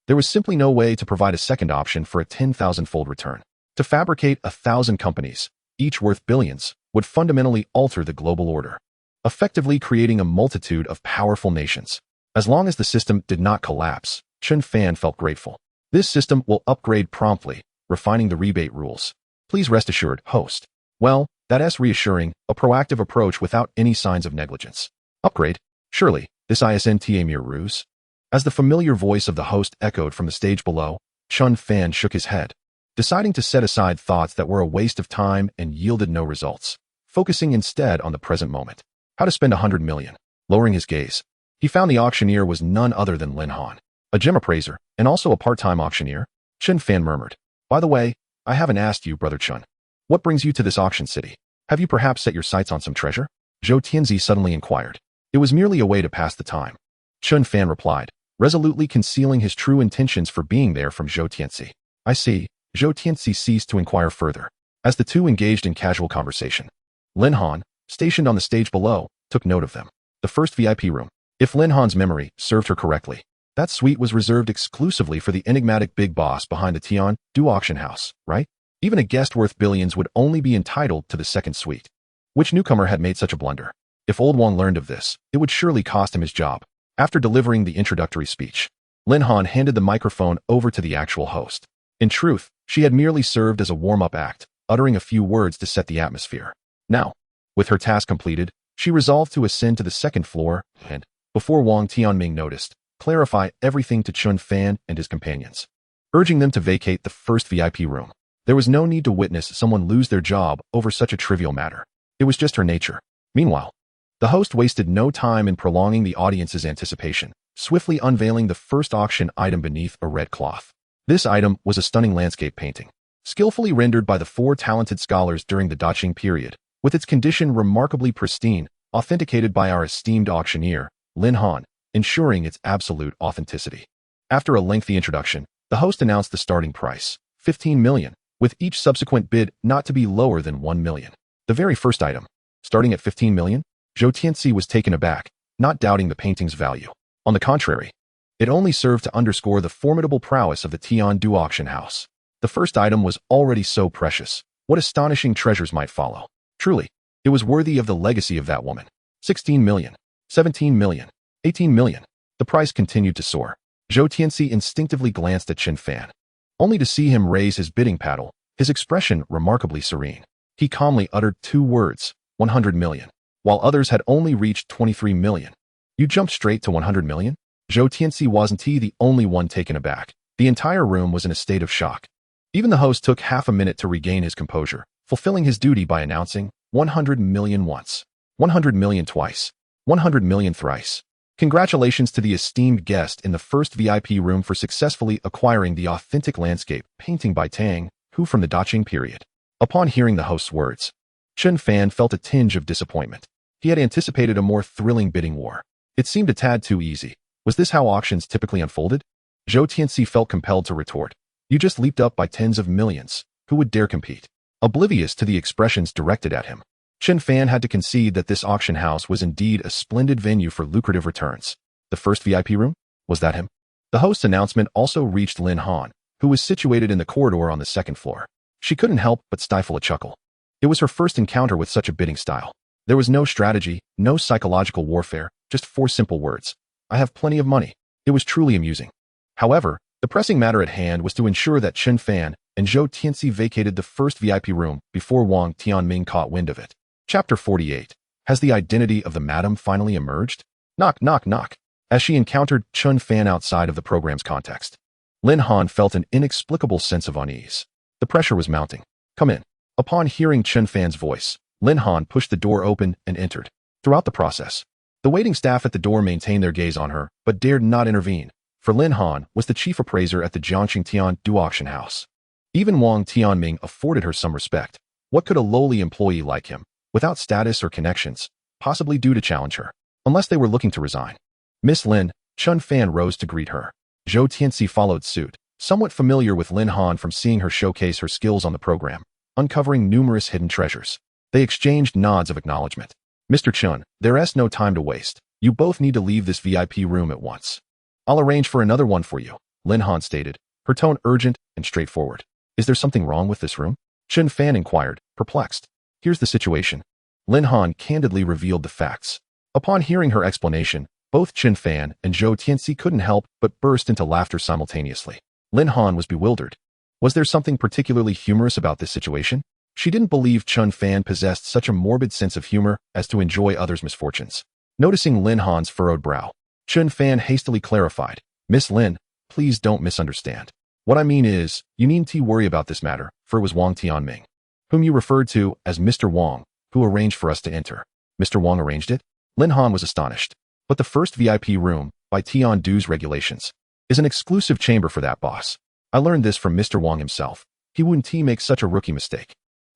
There was simply no way to provide a second option for a 10,000-fold return. To fabricate 1,000 companies, each worth billions, would fundamentally alter the global order, effectively creating a multitude of powerful nations. As long as the system did not collapse, Chen Fan felt grateful. This system will upgrade promptly, refining the rebate rules. Please rest assured, host. Well, that's reassuring, a proactive approach without any signs of negligence. Upgrade? Surely, this isn't a mere ruse? As the familiar voice of the host echoed from the stage below, Chen Fan shook his head, deciding to set aside thoughts that were a waste of time and yielded no results, focusing instead on the present moment. How to spend 100 million. Lowering his gaze, he found the auctioneer was none other than Lin Han, a gem appraiser and also a part-time auctioneer. Chen Fan murmured, By the way, I haven't asked you, Brother Chen. What brings you to this auction city? Have you perhaps set your sights on some treasure? Zhou Tianzi suddenly inquired. It was merely a way to pass the time. Chen Fan replied, resolutely concealing his true intentions for being there from Zhou Tianzi. I see. Zhou Tianzi ceased to inquire further, as the two engaged in casual conversation. Lin Han, stationed on the stage below, took note of them. The first VIP room. If Lin Han's memory served her correctly, that suite was reserved exclusively for the enigmatic big boss behind the Tiandu auction house, right? Even a guest worth billions would only be entitled to the second suite. Which newcomer had made such a blunder? If old Wang learned of this, it would surely cost him his job. After delivering the introductory speech, Lin Han handed the microphone over to the actual host. In truth, she had merely served as a warm-up act, uttering a few words to set the atmosphere. Now, with her task completed, she resolved to ascend to the second floor and, before Wang Tianming noticed, clarify everything to Chen Fan and his companions, urging them to vacate the first VIP room. There was no need to witness someone lose their job over such a trivial matter. It was just her nature. Meanwhile, the host wasted no time in prolonging the audience's anticipation, swiftly unveiling the first auction item beneath a red cloth. This item was a stunning landscape painting, skillfully rendered by the four talented scholars during the Daqing period, with its condition remarkably pristine, authenticated by our esteemed auctioneer, Lin Han, ensuring its absolute authenticity. After a lengthy introduction, the host announced the starting price, 15 million, with each subsequent bid not to be lower than 1 million. The very first item, starting at 15 million, Zhou Tianxi was taken aback, not doubting the painting's value. On the contrary, it only served to underscore the formidable prowess of the Tian-Du auction house. The first item was already so precious. What astonishing treasures might follow? Truly, it was worthy of the legacy of that woman. 16 million, 17 million, 18 million. The price continued to soar. Zhou Tianxi instinctively glanced at Chen Fan, only to see him raise his bidding paddle, his expression remarkably serene. He calmly uttered 2 words, 100 million, while others had only reached 23 million. You jumped straight to 100 million? Zhou Tianxi wasn't the only one taken aback. The entire room was in a state of shock. Even the host took half a minute to regain his composure, fulfilling his duty by announcing 100 million once, 100 million twice, 100 million thrice. Congratulations to the esteemed guest in the first VIP room for successfully acquiring the authentic landscape painting by Tang, who from the Daqing period. Upon hearing the host's words, Chen Fan felt a tinge of disappointment. He had anticipated a more thrilling bidding war. It seemed a tad too easy. Was this how auctions typically unfolded? Zhou Tianxi felt compelled to retort. You just leaped up by tens of millions. Who would dare compete? Oblivious to the expressions directed at him, Chen Fan had to concede that this auction house was indeed a splendid venue for lucrative returns. The first VIP room? Was that him? The host's announcement also reached Lin Han, who was situated in the corridor on the second floor. She couldn't help but stifle a chuckle. It was her first encounter with such a bidding style. There was no strategy, no psychological warfare, just 4 simple words. I have plenty of money. It was truly amusing. However, the pressing matter at hand was to ensure that Chen Fan and Zhou Tianxi vacated the first VIP room before Wang Tianming caught wind of it. Chapter 48. Has the identity of the madam finally emerged? Knock, knock, knock. As she encountered Chen Fan outside of the program's context, Lin Han felt an inexplicable sense of unease. The pressure was mounting. Come in. Upon hearing Chen Fan's voice, Lin Han pushed the door open and entered. Throughout the process, the waiting staff at the door maintained their gaze on her, but dared not intervene, for Lin Han was the chief appraiser at the Jiangxing Tian-Du auction house. Even Wang Tianming afforded her some respect. What could a lowly employee like him, without status or connections, possibly do to challenge her, unless they were looking to resign? Miss Lin, Chen Fan rose to greet her. Zhou Tianxi followed suit, somewhat familiar with Lin Han from seeing her showcase her skills on the program, uncovering numerous hidden treasures. They exchanged nods of acknowledgement. Mr. Chen, there's no time to waste. You both need to leave this VIP room at once. I'll arrange for another one for you, Lin Han stated, her tone urgent and straightforward. Is there something wrong with this room? Chen Fan inquired, perplexed. Here's the situation. Lin Han candidly revealed the facts. Upon hearing her explanation, both Chen Fan and Zhou Tianxi couldn't help but burst into laughter simultaneously. Lin Han was bewildered. Was there something particularly humorous about this situation? She didn't believe Chen Fan possessed such a morbid sense of humor as to enjoy others' misfortunes. Noticing Lin Han's furrowed brow, Chen Fan hastily clarified. Miss Lin, please don't misunderstand. What I mean is, you needn't worry about this matter, for it was Wang Tianming, whom you referred to as Mr. Wang, who arranged for us to enter. Mr. Wang arranged it? Lin Han was astonished. But the first VIP room, by Tian-Du's regulations, is an exclusive chamber for that boss. I learned this from Mr. Wang himself. He wouldn't make such a rookie mistake.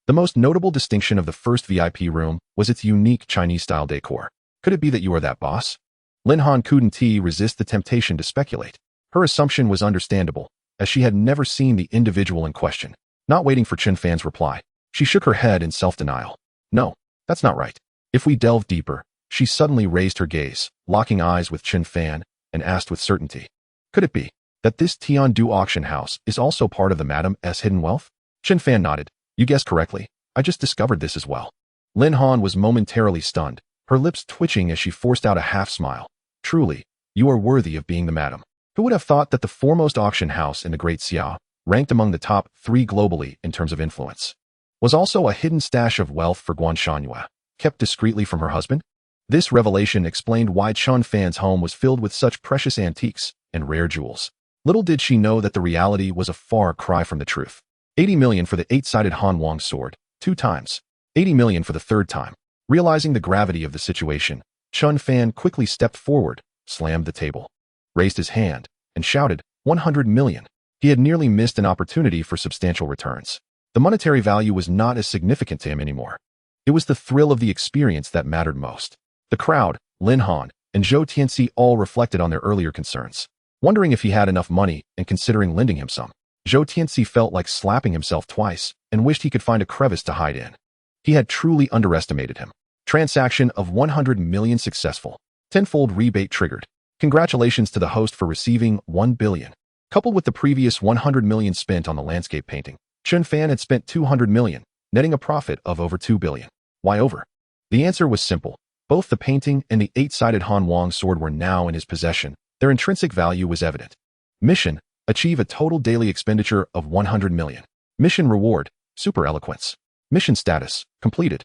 The most notable distinction of the first VIP room was its unique Chinese-style decor. Could it be that you are that boss? Lin Han couldn't resist the temptation to speculate. Her assumption was understandable, as she had never seen the individual in question. Not waiting for Chen Fan's reply, she shook her head in self-denial. No, that's not right. If we delve deeper, she suddenly raised her gaze, locking eyes with Chen Fan, and asked with certainty. Could it be that this Tian-Du auction house is also part of the Madam's hidden wealth? Chen Fan nodded. You guessed correctly. I just discovered this as well. Lin Han was momentarily stunned, her lips twitching as she forced out a half-smile. Truly, you are worthy of being the madam. Who would have thought that the foremost auction house in the Great Xiao, ranked among the top 3 globally in terms of influence, was also a hidden stash of wealth for Guan Shanyue, kept discreetly from her husband? This revelation explained why Chen Fan's home was filled with such precious antiques and rare jewels. Little did she know that the reality was a far cry from the truth. 80 million for the 8-sided Han Wang sword, 2 times. 80 million for the 3rd time. Realizing the gravity of the situation, Chen Fan quickly stepped forward, slammed the table, raised his hand, and shouted, 100 million. He had nearly missed an opportunity for substantial returns. The monetary value was not as significant to him anymore. It was the thrill of the experience that mattered most. The crowd, Lin Han, and Zhou Tianxi all reflected on their earlier concerns. wondering if he had enough money and considering lending him some. Zhou Tianxi felt like slapping himself twice and wished he could find a crevice to hide in. He had truly underestimated him. Transaction of 100 million successful. Tenfold rebate triggered. Congratulations to the host for receiving 1 billion. Coupled with the previous 100 million spent on the landscape painting, Chen Fan had spent 200 million, netting a profit of over 2 billion. Why over? The answer was simple. Both the painting and the 8-sided Han Wang sword were now in his possession. Their intrinsic value was evident. Mission: achieve a total daily expenditure of 100 million. Mission reward: super eloquence. Mission status: completed.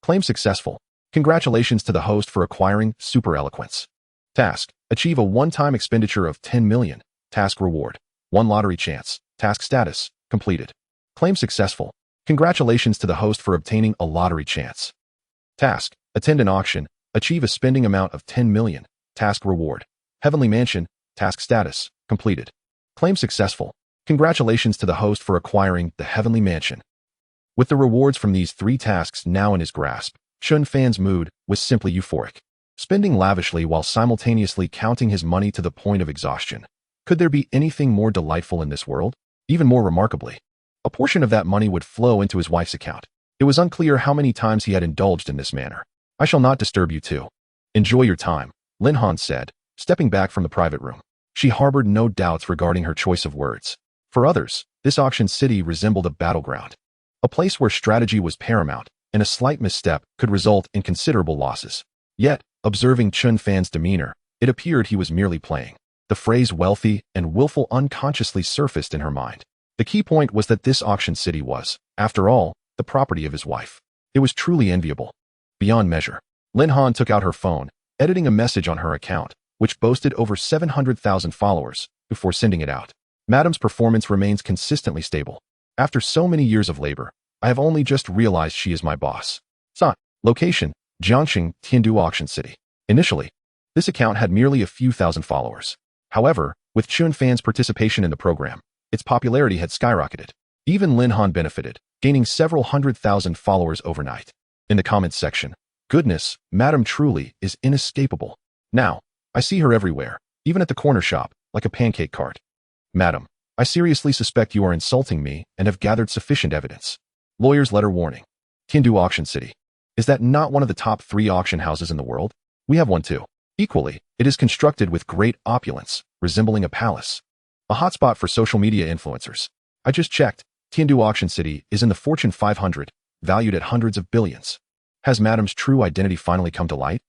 Claim successful. Congratulations to the host for acquiring super eloquence. Task: achieve a one-time expenditure of 10 million. Task reward: 1 lottery chance. Task status: completed. Claim successful. Congratulations to the host for obtaining a lottery chance. Task: attend an auction. Achieve a spending amount of 10 million. Task reward: Heavenly Mansion. Task status: completed. Claim successful. Congratulations to the host for acquiring the Heavenly Mansion. With the rewards from these 3 tasks now in his grasp, Chen Fan's mood was simply euphoric. Spending lavishly while simultaneously counting his money to the point of exhaustion. Could there be anything more delightful in this world? Even more remarkably, a portion of that money would flow into his wife's account. It was unclear how many times he had indulged in this manner. I shall not disturb you too. Enjoy your time, Lin Han said, stepping back from the private room. She harbored no doubts regarding her choice of words. For others, this auction city resembled a battleground. A place where strategy was paramount, and a slight misstep could result in considerable losses. Yet, observing Chen Fan's demeanor, it appeared he was merely playing. The phrase wealthy and willful unconsciously surfaced in her mind. The key point was that this auction city was, after all, the property of his wife. It was truly enviable. Beyond measure. Lin Han took out her phone, editing a message on her account, which boasted over 700,000 followers, before sending it out. Madam's performance remains consistently stable. After so many years of labor, I have only just realized she is my boss. San. Location: Jiangxing, Tiandu Auction City. Initially, this account had merely a few thousand followers. However, with Chen Fan's participation in the program, its popularity had skyrocketed. Even Lin Han benefited, gaining several 100,000 followers overnight. In the comments section, goodness, Madam truly is inescapable. Now, I see her everywhere, even at the corner shop, like a pancake cart. Madam, I seriously suspect you are insulting me and have gathered sufficient evidence. Lawyer's letter warning. Tiandu Auction City. Is that not one of the top 3 auction houses in the world? We have one too. Equally, it is constructed with great opulence, resembling a palace. A hotspot for social media influencers. I just checked. Tiandu Auction City is in the Fortune 500, valued at hundreds of billions. Has Madam's true identity finally come to light?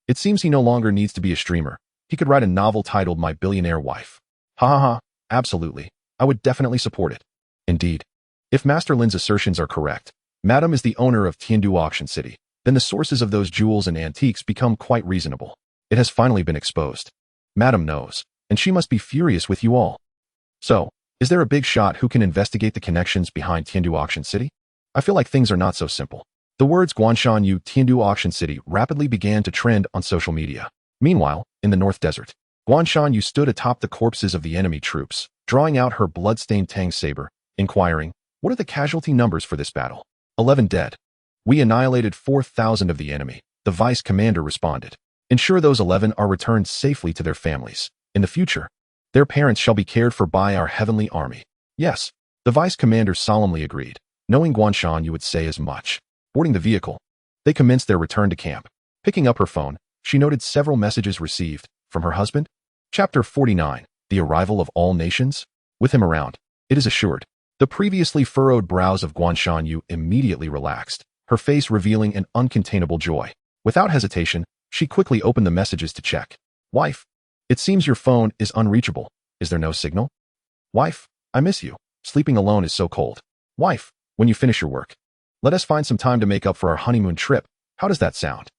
It seems he no longer needs to be a streamer. He could write a novel titled My Billionaire Wife. Ha ha ha, absolutely. I would definitely support it. Indeed. If Master Lin's assertions are correct, Madam is the owner of Tiandu Auction City, then the sources of those jewels and antiques become quite reasonable. It has finally been exposed. Madam knows, and she must be furious with you all. So, is there a big shot who can investigate the connections behind Tiandu Auction City? I feel like things are not so simple. The words Guanshan Yu Tiandu Auction City rapidly began to trend on social media. Meanwhile, in the North Desert, Guanshan Yu stood atop the corpses of the enemy troops, drawing out her blood-stained Tang saber, inquiring, what are the casualty numbers for this battle? 11 dead. We annihilated 4,000 of the enemy, the vice commander responded. Ensure those 11 are returned safely to their families. In the future, their parents shall be cared for by our heavenly army. Yes, the vice commander solemnly agreed, knowing Guanshan Yu would say as much. Boarding the vehicle, they commenced their return to camp. Picking up her phone, she noted several messages received from her husband. Chapter 49, The Arrival of All Nations. With him around, it is assured. The previously furrowed brows of Guanshan Yu immediately relaxed, her face revealing an uncontainable joy. Without hesitation, she quickly opened the messages to check. Wife, it seems your phone is unreachable. Is there no signal? Wife, I miss you. Sleeping alone is so cold. Wife, when you finish your work, let us find some time to make up for our honeymoon trip. How does that sound?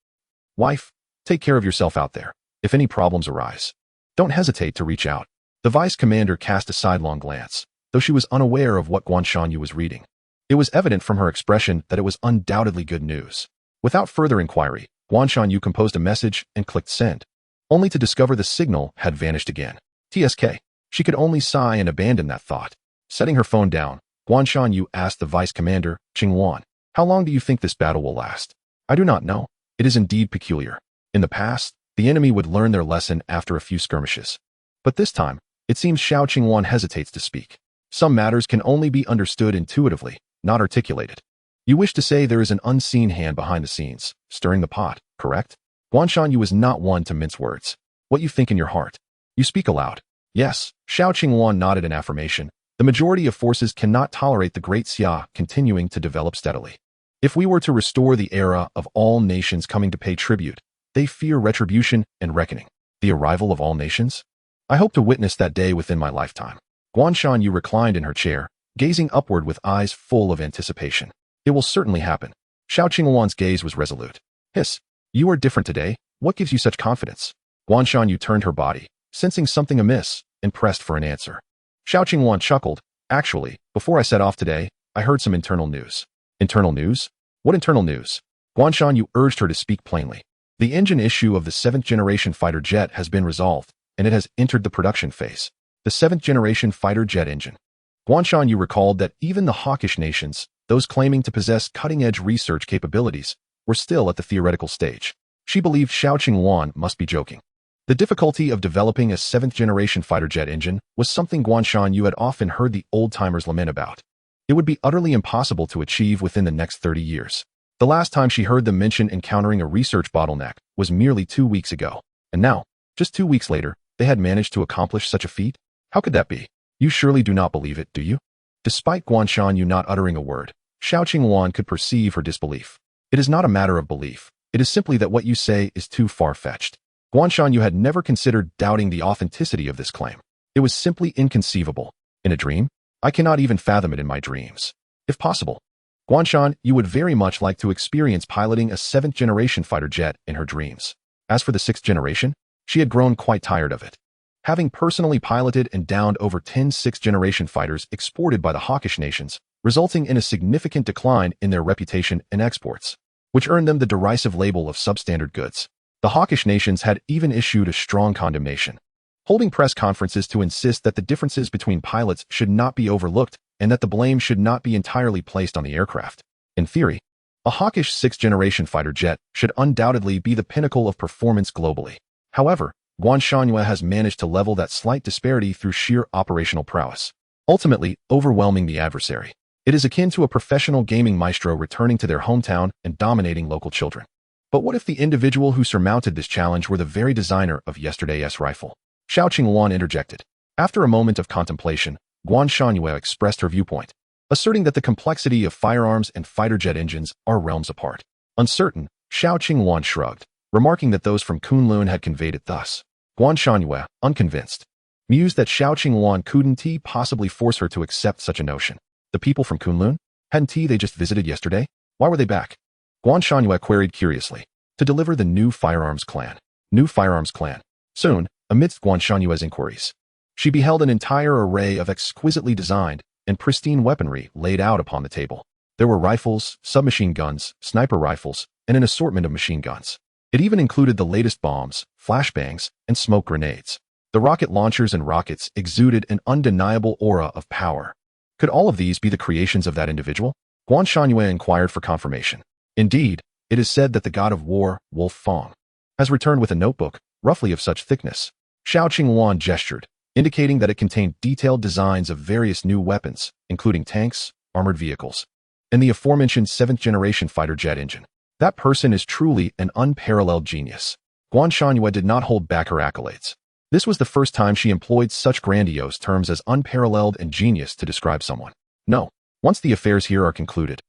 Wife, take care of yourself out there. If any problems arise, don't hesitate to reach out. The vice commander cast a sidelong glance, though she was unaware of what Guanshan Yu was reading. It was evident from her expression that it was undoubtedly good news. Without further inquiry, Guanshan Yu composed a message and clicked send, only to discover the signal had vanished again. TSK. She could only sigh and abandon that thought. Setting her phone down, Guanshan Yu asked the vice commander, Qing Wan, how long do you think this battle will last? I do not know. It is indeed peculiar. In the past, the enemy would learn their lesson after a few skirmishes. But this time, it seems Xiao Qingwan hesitates to speak. Some matters can only be understood intuitively, not articulated. You wish to say there is an unseen hand behind the scenes, stirring the pot, correct? Guanshan Yu is not one to mince words. What you think in your heart. You speak aloud. Yes, Xiao Qingwan nodded in affirmation. The majority of forces cannot tolerate the Great Xia continuing to develop steadily. If we were to restore the era of all nations coming to pay tribute, they fear retribution and reckoning. The arrival of all nations? I hope to witness that day within my lifetime. Guanshan Yu reclined in her chair, gazing upward with eyes full of anticipation. It will certainly happen. Xiao Qingwan's gaze was resolute. Hiss, you are different today. What gives you such confidence? Guanshan Yu turned her body, sensing something amiss, and pressed for an answer. Xiao Qingwan chuckled. Actually, before I set off today, I heard some internal news. Internal news? What internal news? Guanshan Yu urged her to speak plainly. The engine issue of the 7th-generation fighter jet has been resolved, and it has entered the production phase. The 7th-generation fighter jet engine. Guanshan Yu recalled that even the hawkish nations, those claiming to possess cutting-edge research capabilities, were still at the theoretical stage. She believed Xiao Qingwan must be joking. The difficulty of developing a 7th-generation fighter jet engine was something Guanshan Yu had often heard the old-timers lament about. It would be utterly impossible to achieve within the next 30 years. The last time she heard them mention encountering a research bottleneck was merely 2 weeks ago. And now, just 2 weeks later, they had managed to accomplish such a feat? How could that be? You surely do not believe it, do you? Despite Guanshan Yu not uttering a word, Xiao Qingwan could perceive her disbelief. It is not a matter of belief. It is simply that what you say is too far-fetched. Guanshan Yu had never considered doubting the authenticity of this claim. It was simply inconceivable. In a dream? I cannot even fathom it in my dreams. If possible, Guanshan Yu would very much like to experience piloting a 7th-generation fighter jet in her dreams. As for the 6th generation, she had grown quite tired of it. Having personally piloted and downed over 10 6th-generation fighters exported by the hawkish nations, resulting in a significant decline in their reputation and exports, which earned them the derisive label of substandard goods. The hawkish nations had even issued a strong condemnation, holding press conferences to insist that the differences between pilots should not be overlooked and that the blame should not be entirely placed on the aircraft. In theory, a hawkish 6th-generation fighter jet should undoubtedly be the pinnacle of performance globally. However, Guanshan Yu has managed to level that slight disparity through sheer operational prowess, ultimately overwhelming the adversary. It is akin to a professional gaming maestro returning to their hometown and dominating local children. But what if the individual who surmounted this challenge were the very designer of yesterday's rifle? Xiao Qingwan interjected. After a moment of contemplation, Guanshan Yu expressed her viewpoint, asserting that the complexity of firearms and fighter jet engines are realms apart. Uncertain, Xiao Qingwan shrugged, remarking that those from Kunlun had conveyed it thus. Guanshan Yu, unconvinced, mused that Xiao Qingwan couldn't possibly force her to accept such a notion. The people from Kunlun? Hadn't they just visited yesterday? Why were they back? Guanshan Yu queried curiously. To deliver the new firearms clan. New firearms clan. Soon, amidst Guanshan Yu's inquiries, she beheld an entire array of exquisitely designed and pristine weaponry laid out upon the table. There were rifles, submachine guns, sniper rifles, and an assortment of machine guns. It even included the latest bombs, flashbangs, and smoke grenades. The rocket launchers and rockets exuded an undeniable aura of power. Could all of these be the creations of that individual? Guanshan Yu inquired for confirmation. Indeed, it is said that the god of war, Wolf Fong, has returned with a notebook, roughly of such thickness. Xiao Qingwan gestured, indicating that it contained detailed designs of various new weapons, including tanks, armored vehicles, and the aforementioned 7th-generation fighter jet engine. That person is truly an unparalleled genius. Guanshan Yu did not hold back her accolades. This was the first time she employed such grandiose terms as unparalleled and genius to describe someone. No, once the affairs here are concluded,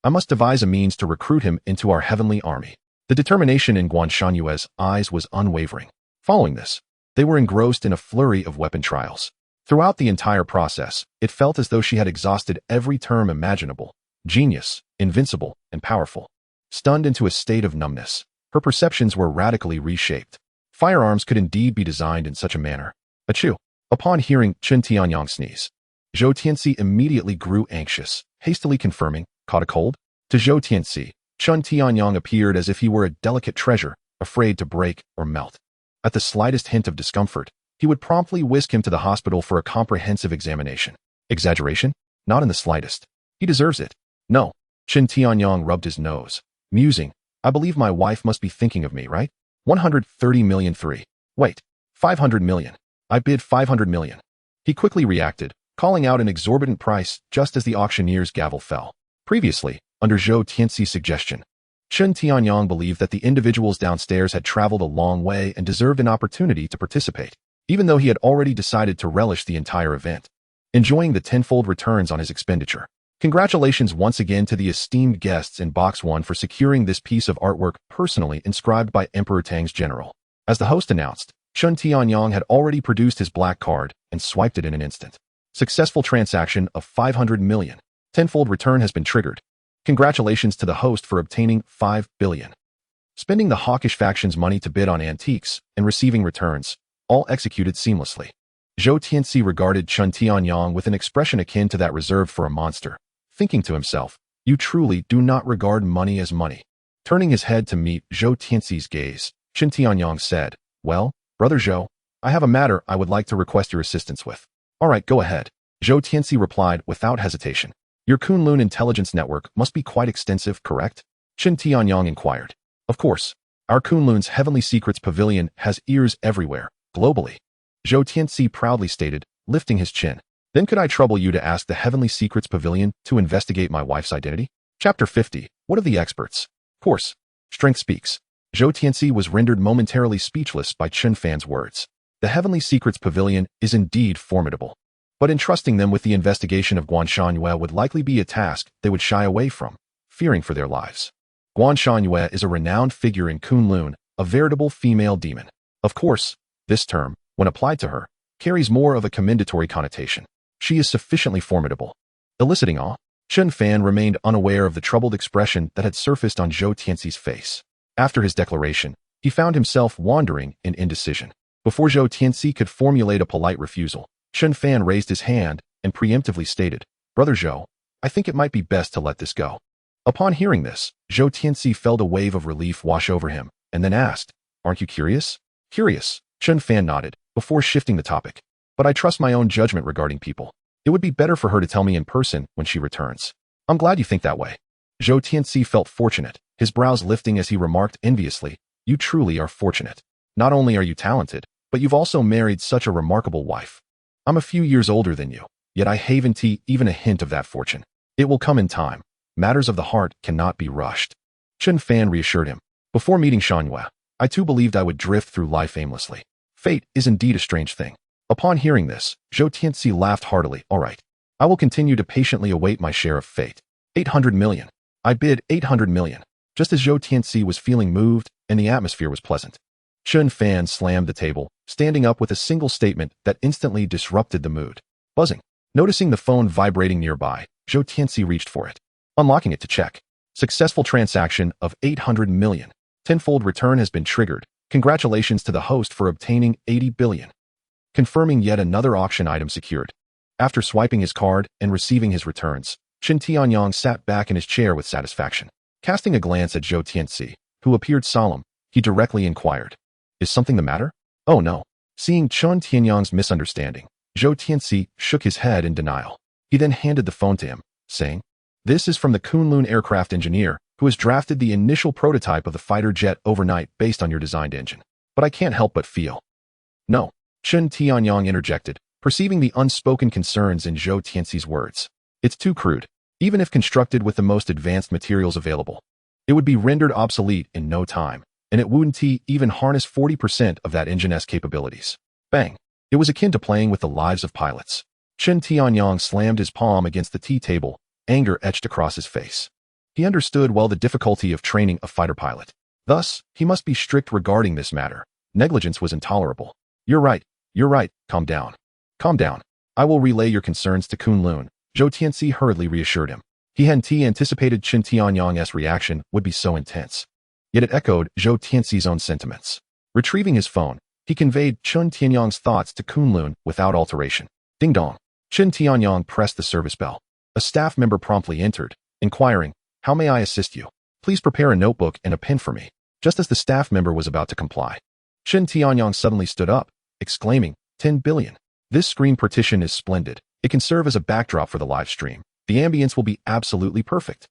I must devise a means to recruit him into our heavenly army. The determination in Guanshan Yu's eyes was unwavering. Following this, they were engrossed in a flurry of weapon trials. Throughout the entire process, it felt as though she had exhausted every term imaginable: genius, invincible, and powerful. Stunned into a state of numbness, her perceptions were radically reshaped. Firearms could indeed be designed in such a manner. Achoo! Upon hearing Chen Tianyang sneeze, Zhou Tianxi immediately grew anxious, hastily confirming, caught a cold? To Zhou Tianxi, Chen Tianyang appeared as if he were a delicate treasure, afraid to break or melt. At the slightest hint of discomfort, he would promptly whisk him to the hospital for a comprehensive examination. Exaggeration? Not in the slightest. He deserves it. No. Chen Tianyang rubbed his nose, musing, I believe my wife must be thinking of me, right? 130 million. Wait, 500 million. I bid 500 million. He quickly reacted, calling out an exorbitant price just as the auctioneer's gavel fell. Previously, under Zhou Tianxi's suggestion, Chen Tianyang believed that the individuals downstairs had traveled a long way and deserved an opportunity to participate, even though he had already decided to relish the entire event, enjoying the tenfold returns on his expenditure. Congratulations once again to the esteemed guests in Box 1 for securing this piece of artwork personally inscribed by Emperor Tang's general. As the host announced, Chen Tianyang had already produced his black card and swiped it in an instant. Successful transaction of 500 million. Tenfold return has been triggered. Congratulations to the host for obtaining 5 billion. Spending the hawkish faction's money to bid on antiques and receiving returns, all executed seamlessly. Zhou Tianxi regarded Chen Tianyang with an expression akin to that reserved for a monster, thinking to himself, "You truly do not regard money as money." Turning his head to meet Zhou Tianxi's gaze, Chen Tianyang said, "Well, Brother Zhou, I have a matter I would like to request your assistance with." "All right, go ahead." Zhou Tianxi replied without hesitation. "Your Kunlun intelligence network must be quite extensive, correct?" Chen Tianyang inquired. "Of course. Our Kunlun's Heavenly Secrets Pavilion has ears everywhere, globally," Zhou Tianxi proudly stated, lifting his chin. "Then could I trouble you to ask the Heavenly Secrets Pavilion to investigate my wife's identity?" Chapter 50. What of the experts? Of course. Strength speaks. Zhou Tianxi was rendered momentarily speechless by Chen Fan's words. The Heavenly Secrets Pavilion is indeed formidable, but entrusting them with the investigation of Guanshan Yue would likely be a task they would shy away from, fearing for their lives. Guanshan Yue is a renowned figure in Kunlun, a veritable female demon. Of course, this term, when applied to her, carries more of a commendatory connotation. She is sufficiently formidable. Eliciting awe, Chen Fan remained unaware of the troubled expression that had surfaced on Zhou Tianxi's face. After his declaration, he found himself wandering in indecision. Before Zhou Tianxi could formulate a polite refusal, Chen Fan raised his hand and preemptively stated, "Brother Zhou, I think it might be best to let this go." Upon hearing this, Zhou Tianxi felt a wave of relief wash over him, and then asked, "Aren't you curious?" "Curious," Chen Fan nodded, before shifting the topic. "But I trust my own judgment regarding people. It would be better for her to tell me in person when she returns." "I'm glad you think that way." Zhou Tianxi felt fortunate, his brows lifting as he remarked enviously, "You truly are fortunate. Not only are you talented, but you've also married such a remarkable wife. I'm a few years older than you, yet I haven't even a hint of that fortune. It will come in time. Matters of the heart cannot be rushed." Chen Fan reassured him. "Before meeting Shan Yue, I too believed I would drift through life aimlessly. Fate is indeed a strange thing." Upon hearing this, Zhou Tianxi laughed heartily. "All right. I will continue to patiently await my share of fate. 800 million. I bid 800 million. Just as Zhou Tianxi was feeling moved and the atmosphere was pleasant, Chen Fan slammed the table, standing up with a single statement that instantly disrupted the mood. Buzzing. Noticing the phone vibrating nearby, Zhou Tianxi reached for it, unlocking it to check. Successful transaction of 800 million. Tenfold return has been triggered. Congratulations to the host for obtaining 80 billion. Confirming yet another auction item secured. After swiping his card and receiving his returns, Chen Tianyang sat back in his chair with satisfaction. Casting a glance at Zhou Tianxi, who appeared solemn, he directly inquired, "Is something the matter?" "Oh no." Seeing Chen Tianyang's misunderstanding, Zhou Tianxi shook his head in denial. He then handed the phone to him, saying, "This is from the Kunlun aircraft engineer, who has drafted the initial prototype of the fighter jet overnight based on your designed engine. But I can't help but feel—" "No," Chen Tianyang interjected, perceiving the unspoken concerns in Zhou Tianxi's words. "It's too crude. Even if constructed with the most advanced materials available, it would be rendered obsolete in no time, and it wouldn't even harness 40% of that engine's capabilities." Bang! It was akin to playing with the lives of pilots. Chen Tianyang slammed his palm against the tea table, anger etched across his face. He understood well the difficulty of training a fighter pilot. Thus, he must be strict regarding this matter. Negligence was intolerable. You're right. Calm down. Calm down. I will relay your concerns to Kunlun," Zhou Tianxi hurriedly reassured him. He hadn't anticipated Chen Tianyang's reaction would be so intense. Yet it echoed Zhou Tianxi's own sentiments. Retrieving his phone, he conveyed Chen Tianyang's thoughts to Kunlun without alteration. Ding dong. Chen Tianyang pressed the service bell. A staff member promptly entered, inquiring, "How may I assist you? Please prepare a notebook and a pen for me." Just as the staff member was about to comply, Chen Tianyang suddenly stood up, exclaiming, 10 billion. This screen partition is splendid. It can serve as a backdrop for the live stream. The ambience will be absolutely perfect.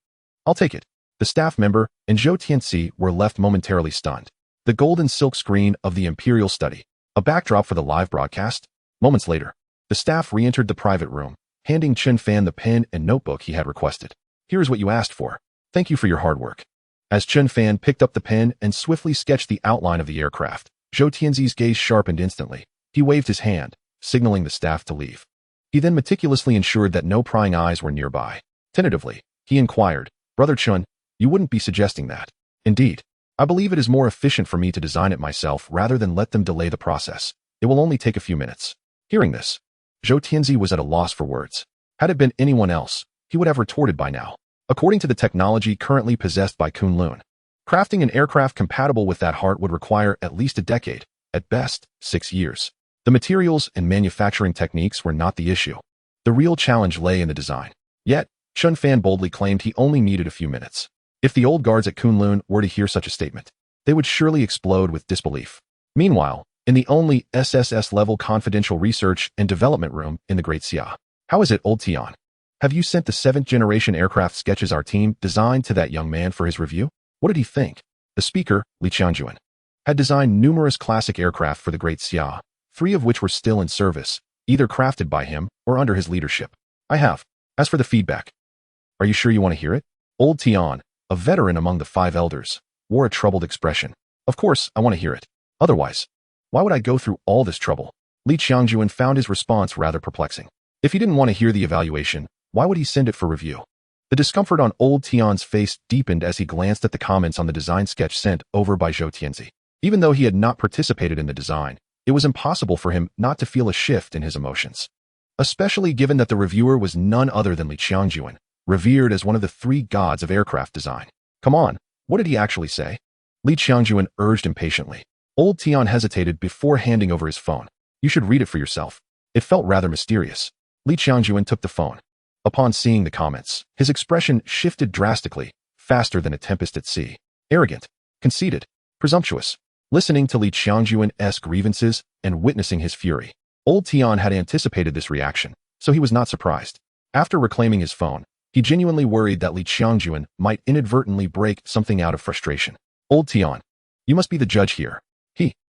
I'll take it. The staff member and Zhou Tianxi were left momentarily stunned. The golden silk screen of the imperial study, A backdrop for the live broadcast? Moments later, the staff re-entered the private room, handing Chen Fan the pen and notebook he had requested. Here's what you asked for. Thank you for your hard work. As Chen Fan picked up the pen and swiftly sketched the outline of the aircraft, Zhou Tianzi's gaze sharpened instantly. He waved his hand, signaling the staff to leave. He then meticulously ensured that no prying eyes were nearby. Tentatively, he inquired, Brother Chen, you wouldn't be suggesting that. Indeed, I believe it is more efficient for me to design it myself rather than let them delay the process. It will only take a few minutes. Hearing this, Zhou Tianzi was at a loss for words. Had it been anyone else, he would have retorted by now. According to the technology currently possessed by Kunlun, crafting an aircraft compatible with that heart would require at least a decade, at best, 6 years. The materials and manufacturing techniques were not the issue. The real challenge lay in the design. Yet, Chen Fan boldly claimed he only needed a few minutes. If the old guards at Kunlun were to hear such a statement, they would surely explode with disbelief. Meanwhile, in the only SSS-level confidential research and development room in the Great Xia. How is it, old Tian? Have you sent the 7th-generation aircraft sketches our team designed to that young man for his review? What did he think? The speaker, Li Qiangjuan, had designed numerous classic aircraft for the Great Xia, 3 of which were still in service, either crafted by him or under his leadership. I have. As for the feedback, are you sure you want to hear it? Old Tian, a veteran among the 5 elders, wore a troubled expression. Of course, I want to hear it. Otherwise, why would I go through all this trouble? Li Qiangjuan found his response rather perplexing. If he didn't want to hear the evaluation, why would he send it for review? The discomfort on old Tian's face deepened as he glanced at the comments on the design sketch sent over by Zhou Tianzi. Even though he had not participated in the design, it was impossible for him not to feel a shift in his emotions. Especially given that the reviewer was none other than Li Qiangjuan, revered as one of the 3 gods of aircraft design. Come on, what did he actually say? Li Qiangjuan urged impatiently. Old Tian hesitated before handing over his phone. You should read it for yourself. It felt rather mysterious. Li Qiangjuan took the phone. Upon seeing the comments, his expression shifted drastically, faster than a tempest at sea. Arrogant, conceited, presumptuous. Listening to Li Qiangjuan's grievances and witnessing his fury, old Tian had anticipated this reaction, so he was not surprised. After reclaiming his phone, he genuinely worried that Li Qiangjuan might inadvertently break something out of frustration. Old Tian, you must be the judge here.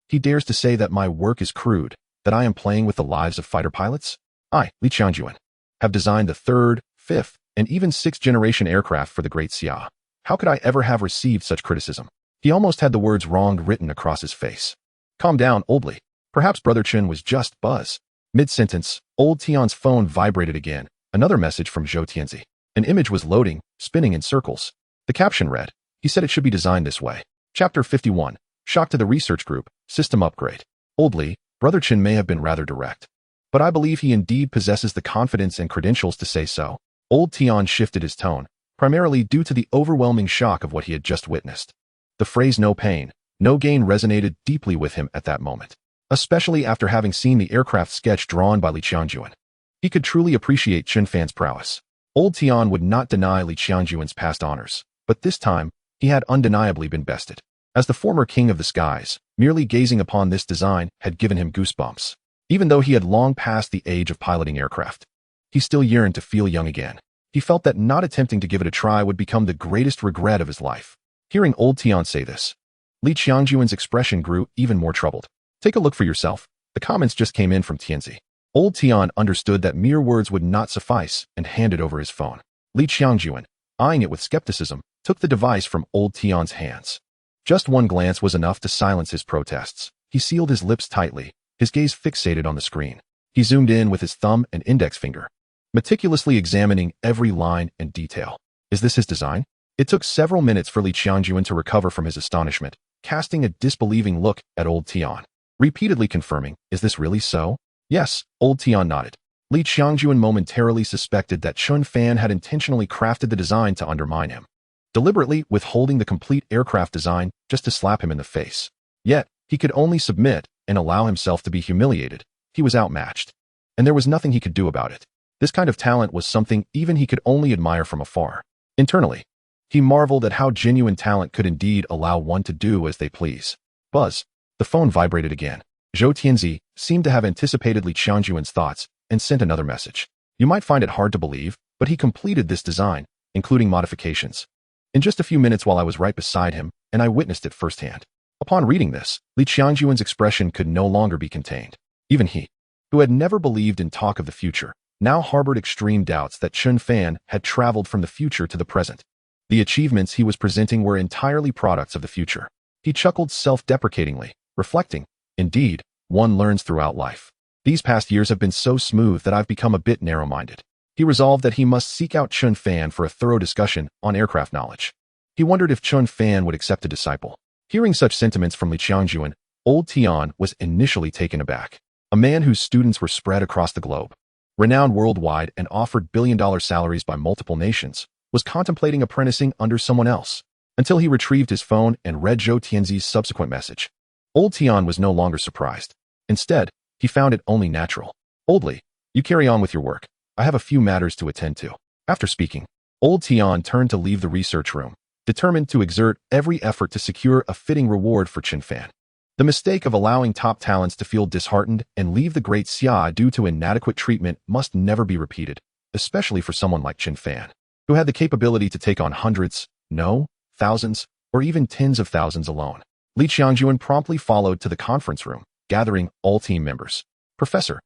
He dares to say that my work is crude, that I am playing with the lives of fighter pilots? I, Li Qiangjuan, have designed the 3rd, 5th, and even 6th-generation aircraft for the Great Xia. How could I ever have received such criticism? He almost had the words wrong written across his face. Calm down, old Li. Perhaps Brother Chen was just buzz. Mid-sentence, old Tian's phone vibrated again. Another message from Zhou Tianzi. An image was loading, spinning in circles. The caption read, he said it should be designed this way. Chapter 51. Shock to the research group, system upgrade. Old Li, Brother Chen may have been rather direct, but I believe he indeed possesses the confidence and credentials to say so. Old Tian shifted his tone, primarily due to the overwhelming shock of what he had just witnessed. The phrase no pain, no gain resonated deeply with him at that moment, especially after having seen the aircraft sketch drawn by Li Qiangjuan. He could truly appreciate Chen Fan's prowess. Old Tian would not deny Li Qiangjuan's past honors, but this time, he had undeniably been bested. As the former king of the skies, merely gazing upon this design had given him goosebumps. Even though he had long passed the age of piloting aircraft, he still yearned to feel young again. He felt that not attempting to give it a try would become the greatest regret of his life. Hearing old Tian say this, Li Qiangjuan's expression grew even more troubled. Take a look for yourself. The comments just came in from Tianzi. Old Tian understood that mere words would not suffice and handed over his phone. Li Qiangjuan, eyeing it with skepticism, took the device from old Tian's hands. Just one glance was enough to silence his protests. He sealed his lips tightly, his gaze fixated on the screen. He zoomed in with his thumb and index finger, meticulously examining every line and detail. Is this his design? It took several minutes for Li Qiangjuan to recover from his astonishment, casting a disbelieving look at old Tian, repeatedly confirming, is this really so? Yes, old Tian nodded. Li Qiangjuan momentarily suspected that Chen Fan had intentionally crafted the design to undermine him, deliberately withholding the complete aircraft design just to slap him in the face. Yet, he could only submit and allow himself to be humiliated. He was outmatched, and there was nothing he could do about it. This kind of talent was something even he could only admire from afar. Internally, he marveled at how genuine talent could indeed allow one to do as they please. Buzz. The phone vibrated again. Zhou Tianzi seemed to have anticipated Li Qiangjuan's thoughts and sent another message. You might find it hard to believe, but he completed this design, including modifications, in just a few minutes while I was right beside him, and I witnessed it firsthand. Upon reading this, Li Qiangyuan's expression could no longer be contained. Even he, who had never believed in talk of the future, now harbored extreme doubts that Chen Fan had traveled from the future to the present. The achievements he was presenting were entirely products of the future. He chuckled self-deprecatingly, reflecting, "Indeed, one learns throughout life. These past years have been so smooth that I've become a bit narrow-minded." He resolved that he must seek out Chen Fan for a thorough discussion on aircraft knowledge. He wondered if Chen Fan would accept a disciple. Hearing such sentiments from Li Qiangyuan, old Tian was initially taken aback. A man whose students were spread across the globe, renowned worldwide and offered billion-dollar salaries by multiple nations, was contemplating apprenticing under someone else, until he retrieved his phone and read Zhou Tianzi's subsequent message. Old Tian was no longer surprised. Instead, he found it only natural. "Oldly, you carry on with your work. I have a few matters to attend to." After speaking, old Tian turned to leave the research room, determined to exert every effort to secure a fitting reward for Chen Fan. The mistake of allowing top talents to feel disheartened and leave the great Xia due to inadequate treatment must never be repeated, especially for someone like Chen Fan, who had the capability to take on hundreds, no, thousands, or even tens of thousands alone. Li Qiangyuan promptly followed to the conference room, gathering all team members. "Professor,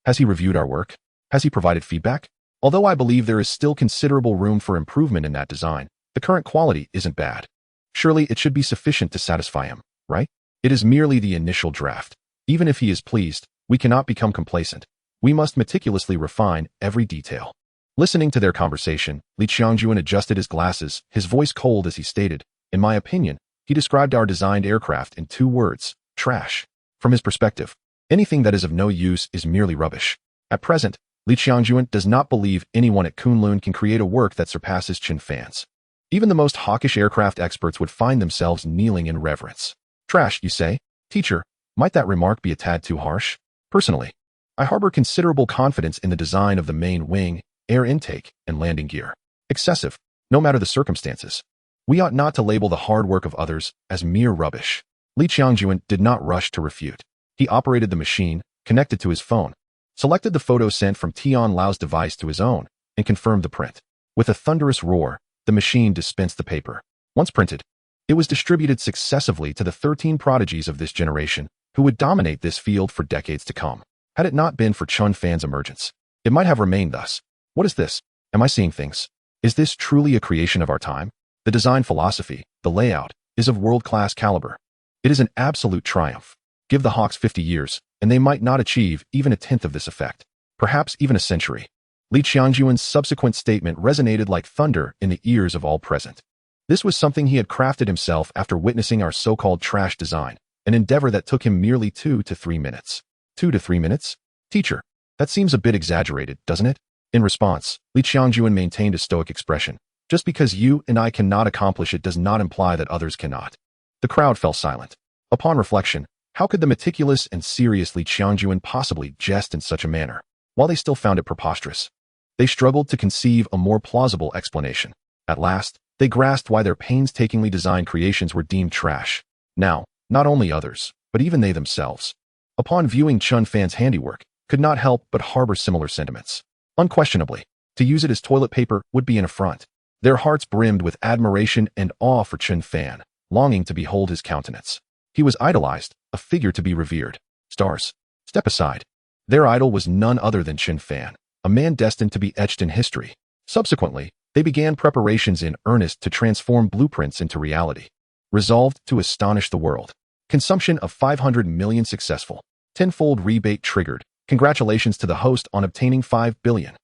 has he reviewed our work? Has he provided feedback? Although I believe there is still considerable room for improvement in that design, the current quality isn't bad. Surely it should be sufficient to satisfy him, right? It is merely the initial draft. Even if he is pleased, we cannot become complacent. We must meticulously refine every detail." Listening to their conversation, Li Qiangyuan adjusted his glasses, his voice cold as he stated, "In my opinion, he described our designed aircraft in 2 words, trash. From his perspective, anything that is of no use is merely rubbish." At present, Li Qiangyuan does not believe anyone at Kunlun can create a work that surpasses Chen Fan's. Even the most hawkish aircraft experts would find themselves kneeling in reverence. "Trash, you say? Teacher, might that remark be a tad too harsh? Personally, I harbor considerable confidence in the design of the main wing, air intake, and landing gear. Excessive, no matter the circumstances. We ought not to label the hard work of others as mere rubbish." Li Qiangyuan did not rush to refute. He operated the machine, connected to his phone, selected the photo sent from Tian Lao's device to his own, and confirmed the print. With a thunderous roar, the machine dispensed the paper. Once printed, it was distributed successively to the 13 prodigies of this generation, who would dominate this field for decades to come. Had it not been for Chen Fan's emergence, it might have remained thus. What is this? Am I seeing things? Is this truly a creation of our time? The design philosophy, the layout, is of world-class caliber. It is an absolute triumph. Give the Hawks 50 years, and they might not achieve even a tenth of this effect, perhaps even a century. Li Qiangyuan's subsequent statement resonated like thunder in the ears of all present. This was something he had crafted himself after witnessing our so-called trash design, an endeavor that took him merely 2 to 3 minutes. 2 to 3 minutes? Teacher, that seems a bit exaggerated, doesn't it? In response, Li Qiangyuan maintained a stoic expression. "Just because you and I cannot accomplish it does not imply that others cannot." The crowd fell silent. Upon reflection, how could the meticulous and serious Li Qiangyuan possibly jest in such a manner, while they still found it preposterous? They struggled to conceive a more plausible explanation. At last, they grasped why their painstakingly designed creations were deemed trash. Now, not only others, but even they themselves, upon viewing Chen Fan's handiwork, could not help but harbor similar sentiments. Unquestionably, to use it as toilet paper would be an affront. Their hearts brimmed with admiration and awe for Chen Fan, longing to behold his countenance. He was idolized, a figure to be revered. Stars, step aside. Their idol was none other than Chen Fan, a man destined to be etched in history. Subsequently, they began preparations in earnest to transform blueprints into reality. Resolved to astonish the world. Consumption of 500 million successful. Tenfold rebate triggered. Congratulations to the host on obtaining 5 billion.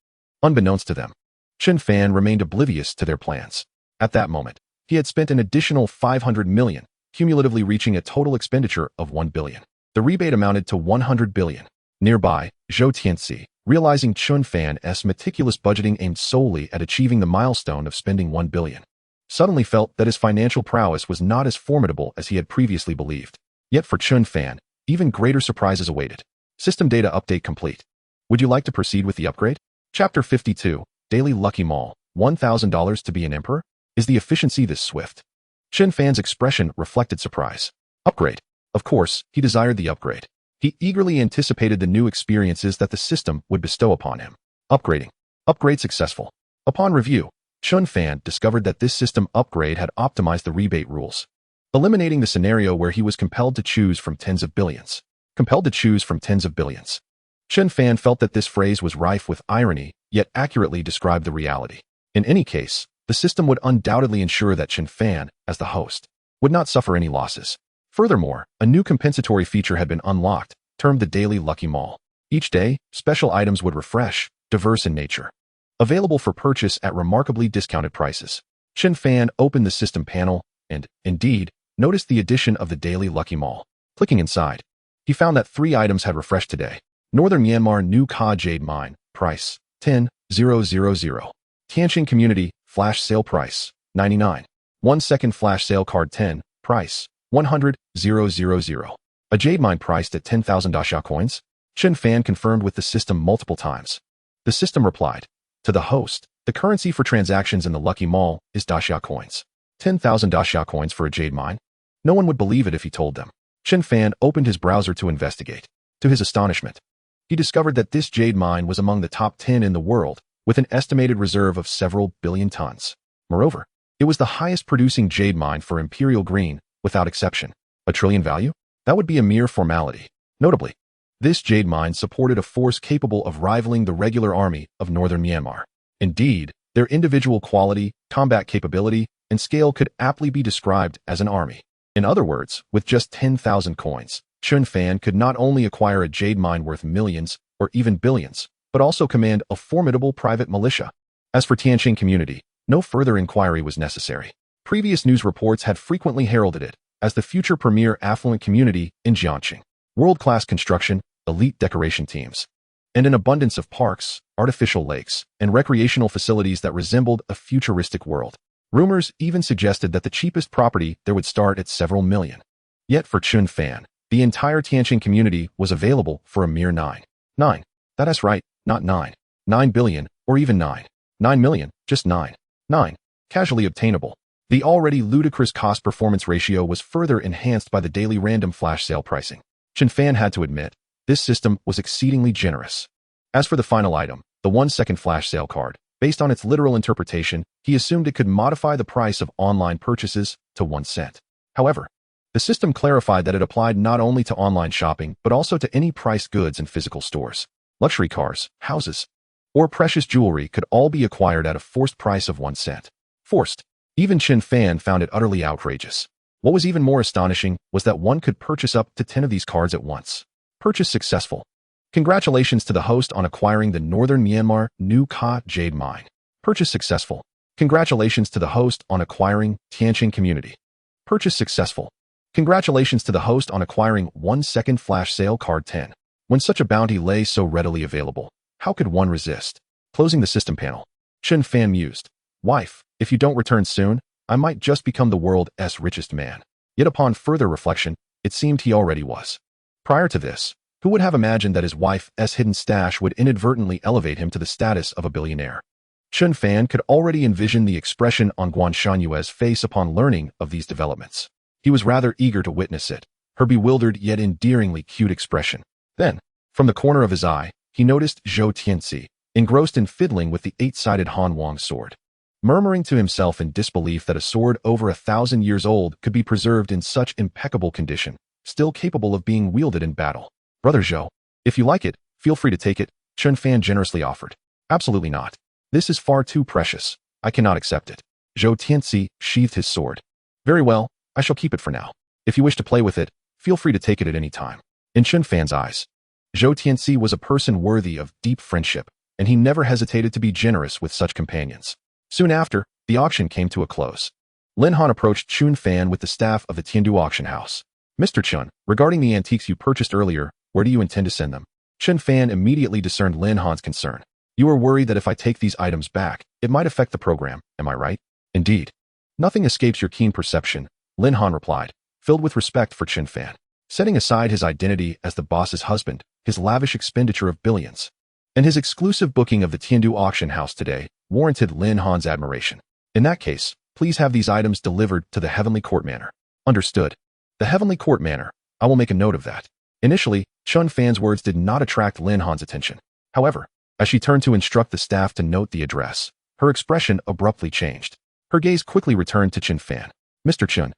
Unbeknownst to them, Chen Fan remained oblivious to their plans. At that moment, he had spent an additional 500 million, cumulatively reaching a total expenditure of 1 billion. The rebate amounted to 100 billion. Nearby, Zhou Tianzi, realizing Chen Fan's meticulous budgeting aimed solely at achieving the milestone of spending 1 billion, suddenly felt that his financial prowess was not as formidable as he had previously believed. Yet for Chen Fan, even greater surprises awaited. System data update complete. Would you like to proceed with the upgrade? Chapter 52, Daily Lucky Mall, $1,000 to be an emperor? Is the efficiency this swift? Chen Fan's expression reflected surprise. Upgrade. Of course, he desired the upgrade. He eagerly anticipated the new experiences that the system would bestow upon him. Upgrading. Upgrade successful. Upon review, Chen Fan discovered that this system upgrade had optimized the rebate rules. eliminating the scenario where he was compelled to choose from tens of billions. Compelled to choose from tens of billions. Chen Fan felt that this phrase was rife with irony, yet accurately described the reality. In any case, the system would undoubtedly ensure that Chen Fan, as the host, would not suffer any losses. Furthermore, a new compensatory feature had been unlocked, termed the Daily Lucky Mall. Each day, special items would refresh, diverse in nature. Available for purchase at remarkably discounted prices. Chen Fan opened the system panel and, indeed, noticed the addition of the Daily Lucky Mall. Clicking inside, he found that 3 items had refreshed today. Northern Myanmar New Ka Jade Mine, price, 10,000. Tianjin Community, flash sale price, 99. 1 second flash sale card 10, price, 100,000. A jade mine priced at 10,000 daxia coins? Chen Fan confirmed with the system multiple times. The system replied, to the host, the currency for transactions in the Lucky Mall is daxia coins. 10,000 daxia coins for a jade mine? No one would believe it if he told them. Chen Fan opened his browser to investigate. To his astonishment, he discovered that this jade mine was among the top 10 in the world, with an estimated reserve of several billion tons. Moreover, it was the highest producing jade mine for Imperial Green, without exception. A trillion value? That would be a mere formality. Notably, this jade mine supported a force capable of rivaling the regular army of northern Myanmar. Indeed, their individual quality, combat capability, and scale could aptly be described as an army. In other words, with just 10,000 coins, Chen Fan could not only acquire a jade mine worth millions, or even billions, but also command a formidable private militia. As for Tianjin Community, no further inquiry was necessary. Previous news reports had frequently heralded it as the future premier affluent community in Jiangxing. World-class construction, elite decoration teams, and an abundance of parks, artificial lakes, and recreational facilities that resembled a futuristic world. Rumors even suggested that the cheapest property there would start at several million. Yet for Chen Fan, the entire Tianjin community was available for a mere 9. That's right, not 9 billion, or even 9 million, just 9. Casually obtainable. The already ludicrous cost-performance ratio was further enhanced by the daily random flash sale pricing. Chen Fan had to admit, this system was exceedingly generous. As for the final item, the 1-second flash sale card, based on its literal interpretation, he assumed it could modify the price of online purchases to 1 cent. However, the system clarified that it applied not only to online shopping, but also to any priced goods in physical stores. Luxury cars, houses, or precious jewelry could all be acquired at a forced price of 1 cent. Forced. Even Chen Fan found it utterly outrageous. What was even more astonishing was that one could purchase up to 10 of these cards at once. Purchase successful. Congratulations to the host on acquiring the Northern Myanmar New Ka Jade Mine. Purchase successful. Congratulations to the host on acquiring Tianjin Community. Purchase successful. Congratulations to the host on acquiring 1-second flash sale card 10. When such a bounty lay so readily available, how could one resist? Closing the system panel, Chen Fan mused, "Wife, if you don't return soon, I might just become the world's richest man." Yet upon further reflection, it seemed he already was. Prior to this, who would have imagined that his wife's hidden stash would inadvertently elevate him to the status of a billionaire? Chen Fan could already envision the expression on Guan Shanyue's face upon learning of these developments. He was rather eager to witness it, her bewildered yet endearingly cute expression. Then, from the corner of his eye, he noticed Zhou Tianxi, engrossed in fiddling with the 8-sided Han Wang sword. Murmuring to himself in disbelief that a sword over 1,000 years old could be preserved in such impeccable condition, still capable of being wielded in battle. "Brother Zhou, if you like it, feel free to take it," Chen Fan generously offered. "Absolutely not. This is far too precious. I cannot accept it." Zhou Tianxi sheathed his sword. "Very well, I shall keep it for now. If you wish to play with it, feel free to take it at any time." In Chen Fan's eyes, Zhou Tianxi was a person worthy of deep friendship, and he never hesitated to be generous with such companions. Soon after, the auction came to a close. Lin Han approached Chen Fan with the staff of the Tiandu auction house. "Mr. Chen, regarding the antiques you purchased earlier, where do you intend to send them?" Chen Fan immediately discerned Lin Han's concern. "You are worried that if I take these items back, it might affect the program, am I right?" "Indeed. Nothing escapes your keen perception," Lin Han replied, filled with respect for Chen Fan. Setting aside his identity as the boss's husband, his lavish expenditure of billions, and his exclusive booking of the Tiandu auction house today warranted Lin Han's admiration. "In that case, please have these items delivered to the Heavenly Court Manor." "Understood. The Heavenly Court Manor. I will make a note of that." Initially, Chen Fan's words did not attract Lin Han's attention. However, as she turned to instruct the staff to note the address, her expression abruptly changed. Her gaze quickly returned to Chen Fan. "Mr. Chen,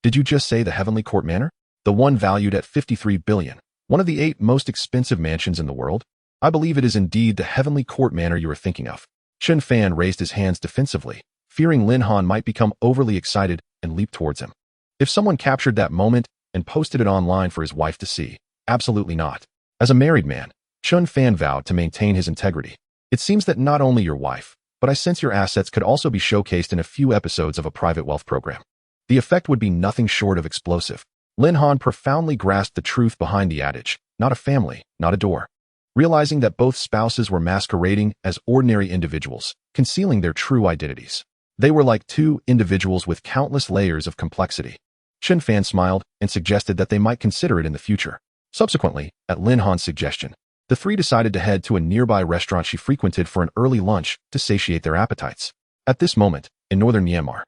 Did you just say the Heavenly Court Manor? The one valued at 53 billion, one of the 8 most expensive mansions in the world? I believe it is indeed the Heavenly Court Manor you are thinking of. Chen Fan raised his hands defensively, fearing Lin Han might become overly excited and leap towards him. If someone captured that moment and posted it online for his wife to see, absolutely not. As a married man, Chen Fan vowed to maintain his integrity. It seems that not only your wife, but I sense your assets could also be showcased in a few episodes of a private wealth program. The effect would be nothing short of explosive. Lin Han profoundly grasped the truth behind the adage, not a family, not a door. Realizing that both spouses were masquerading as ordinary individuals, concealing their true identities. They were like two individuals with countless layers of complexity. Chen Fan smiled and suggested that they might consider it in the future. Subsequently, at Lin Han's suggestion, the three decided to head to a nearby restaurant she frequented for an early lunch to satiate their appetites. At this moment, in northern Myanmar,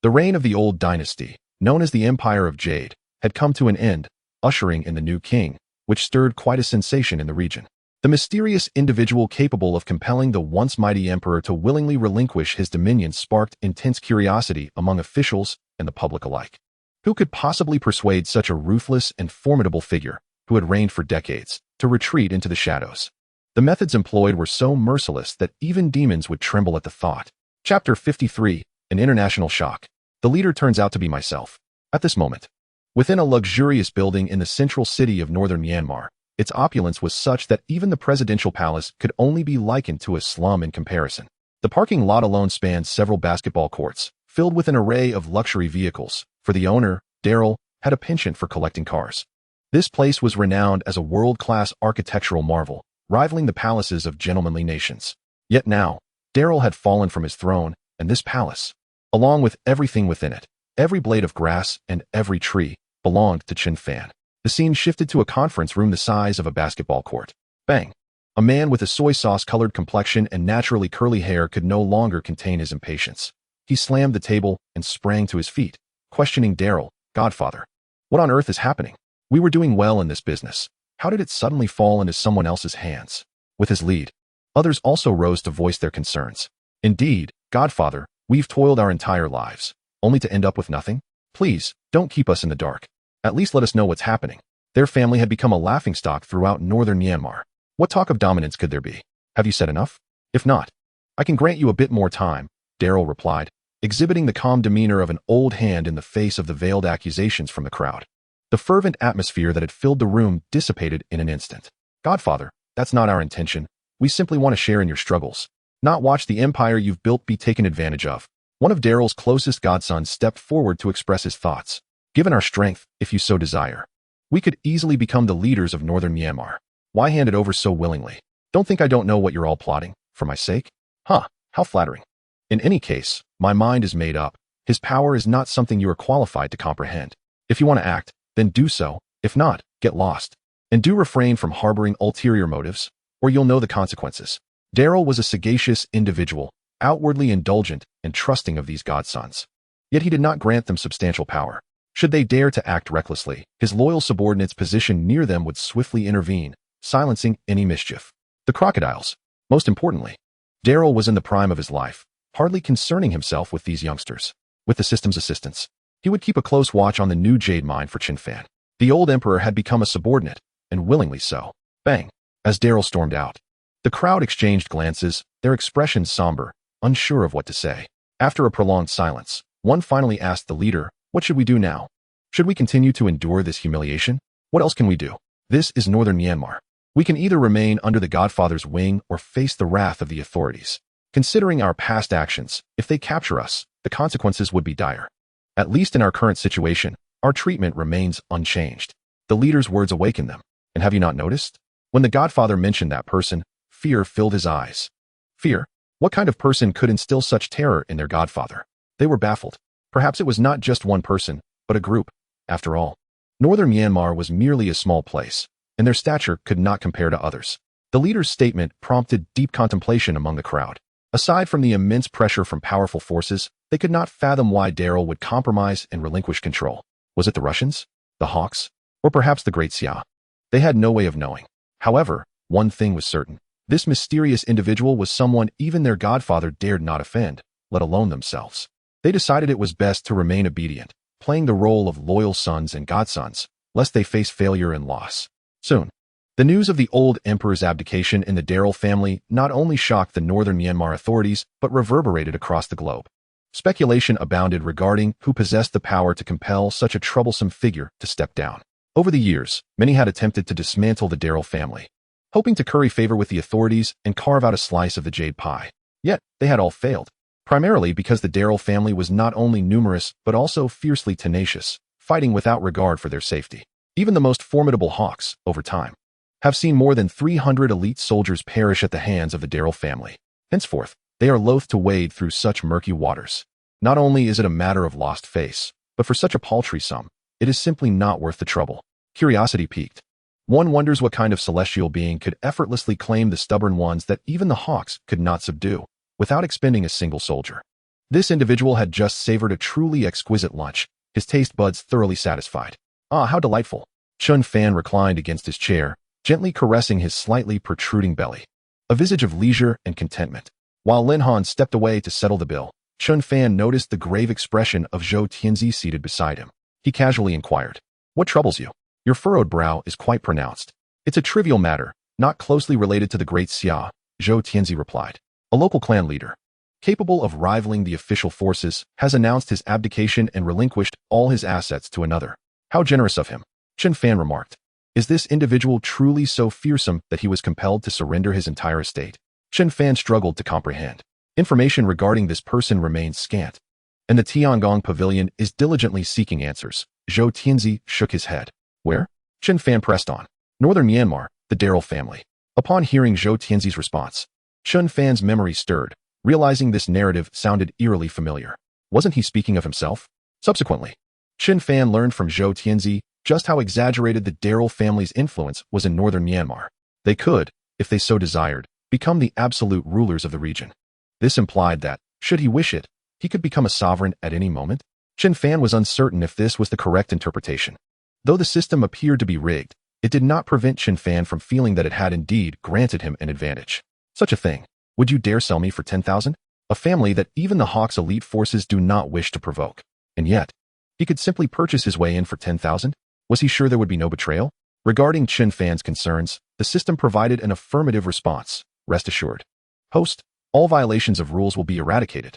the reign of the old dynasty, known as the Empire of Jade, had come to an end, ushering in the new king, which stirred quite a sensation in the region. The mysterious individual capable of compelling the once mighty emperor to willingly relinquish his dominions sparked intense curiosity among officials and the public alike. Who could possibly persuade such a ruthless and formidable figure, who had reigned for decades, to retreat into the shadows? The methods employed were so merciless that even demons would tremble at the thought. Chapter 53, An International Shock. The leader turns out to be myself. At this moment, within a luxurious building in the central city of northern Myanmar, its opulence was such that even the presidential palace could only be likened to a slum in comparison. The parking lot alone spanned several basketball courts, filled with an array of luxury vehicles. For the owner, Daryl, had a penchant for collecting cars. This place was renowned as a world-class architectural marvel, rivaling the palaces of gentlemanly nations. Yet now, Daryl had fallen from his throne, and this palace, along with everything within it, every blade of grass and every tree, belonged to Chen Fan. The scene shifted to a conference room the size of a basketball court. Bang! A man with a soy sauce-colored complexion and naturally curly hair could no longer contain his impatience. He slammed the table and sprang to his feet, questioning Daryl, "Godfather, what on earth is happening? We were doing well in this business. How did it suddenly fall into someone else's hands?" With his lead, others also rose to voice their concerns. "Indeed, Godfather, we've toiled our entire lives, only to end up with nothing? Please, don't keep us in the dark. At least let us know what's happening." Their family had become a laughingstock throughout northern Myanmar. What talk of dominance could there be? "Have you said enough? If not, I can grant you a bit more time," Daryl replied, exhibiting the calm demeanor of an old hand in the face of the veiled accusations from the crowd. The fervent atmosphere that had filled the room dissipated in an instant. "Godfather, that's not our intention. We simply want to share in your struggles, not watch the empire you've built be taken advantage of." One of Daryl's closest godsons stepped forward to express his thoughts. "Given our strength, if you so desire, we could easily become the leaders of northern Myanmar. Why hand it over so willingly? Don't think I don't know what you're all plotting, for my sake? Huh, how flattering. In any case, my mind is made up. His power is not something you are qualified to comprehend. If you want to act, then do so. If not, get lost. And do refrain from harboring ulterior motives, or you'll know the consequences." Daryl was a sagacious individual, outwardly indulgent and trusting of these godsons. Yet he did not grant them substantial power. Should they dare to act recklessly, his loyal subordinates positioned near them would swiftly intervene, silencing any mischief. The crocodiles. Most importantly, Daryl was in the prime of his life, hardly concerning himself with these youngsters. With the system's assistance, he would keep a close watch on the new jade mine for Chen Fan. The old emperor had become a subordinate, and willingly so. Bang! As Daryl stormed out, the crowd exchanged glances, their expressions somber, unsure of what to say. After a prolonged silence, one finally asked the leader, "What should we do now? Should we continue to endure this humiliation? What else can we do? This is northern Myanmar. We can either remain under the Godfather's wing or face the wrath of the authorities. Considering our past actions, if they capture us, the consequences would be dire. At least in our current situation, our treatment remains unchanged." The leader's words awakened them. And have you not noticed? When the Godfather mentioned that person, fear filled his eyes. Fear? What kind of person could instill such terror in their Godfather? They were baffled. Perhaps it was not just one person, but a group. After all, northern Myanmar was merely a small place, and their stature could not compare to others. The leader's statement prompted deep contemplation among the crowd. Aside from the immense pressure from powerful forces, they could not fathom why Daryl would compromise and relinquish control. Was it the Russians, the Hawks, or perhaps the Great Xia? They had no way of knowing. However, one thing was certain. This mysterious individual was someone even their Godfather dared not offend, let alone themselves. They decided it was best to remain obedient, playing the role of loyal sons and godsons, lest they face failure and loss. Soon, the news of the old emperor's abdication in the Daryl family not only shocked the northern Myanmar authorities, but reverberated across the globe. Speculation abounded regarding who possessed the power to compel such a troublesome figure to step down. Over the years, many had attempted to dismantle the Daryl family, hoping to curry favor with the authorities and carve out a slice of the jade pie. Yet, they had all failed, primarily because the Daryl family was not only numerous but also fiercely tenacious, fighting without regard for their safety. Even the most formidable hawks, over time, have seen more than 300 elite soldiers perish at the hands of the Daryl family. Henceforth, they are loath to wade through such murky waters. Not only is it a matter of lost face, but for such a paltry sum, it is simply not worth the trouble. Curiosity piqued. One wonders what kind of celestial being could effortlessly claim the stubborn ones that even the hawks could not subdue, without expending a single soldier. This individual had just savored a truly exquisite lunch, his taste buds thoroughly satisfied. Ah, how delightful! Chen Fan reclined against his chair, gently caressing his slightly protruding belly. A visage of leisure and contentment. While Lin Han stepped away to settle the bill, Chen Fan noticed the grave expression of Zhou Tianzi seated beside him. He casually inquired, "What troubles you? Your furrowed brow is quite pronounced." "It's a trivial matter, not closely related to the great Xia," Zhou Tianzi replied. "A local clan leader, capable of rivaling the official forces, has announced his abdication and relinquished all his assets to another." "How generous of him," Chen Fan remarked. "Is this individual truly so fearsome that he was compelled to surrender his entire estate?" Chen Fan struggled to comprehend. Information regarding this person remains scant, and the Tiangong Pavilion is diligently seeking answers. Zhou Tianzi shook his head. "Where?" Chen Fan pressed on. "Northern Myanmar, the Daryl family." Upon hearing Zhou Tianzi's response, Chen Fan's memory stirred, realizing this narrative sounded eerily familiar. Wasn't he speaking of himself? Subsequently, Chen Fan learned from Zhou Tianzi just how exaggerated the Daryl family's influence was in northern Myanmar. They could, if they so desired, become the absolute rulers of the region. This implied that, should he wish it, he could become a sovereign at any moment. Chen Fan was uncertain if this was the correct interpretation. Though the system appeared to be rigged, it did not prevent Chen Fan from feeling that it had indeed granted him an advantage. Such a thing. "Would you dare sell me for 10,000? A family that even the Hawk's elite forces do not wish to provoke. And yet, he could simply purchase his way in for 10,000? Was he sure there would be no betrayal? Regarding Chen Fan's concerns, the system provided an affirmative response. Rest assured. Host, all violations of rules will be eradicated.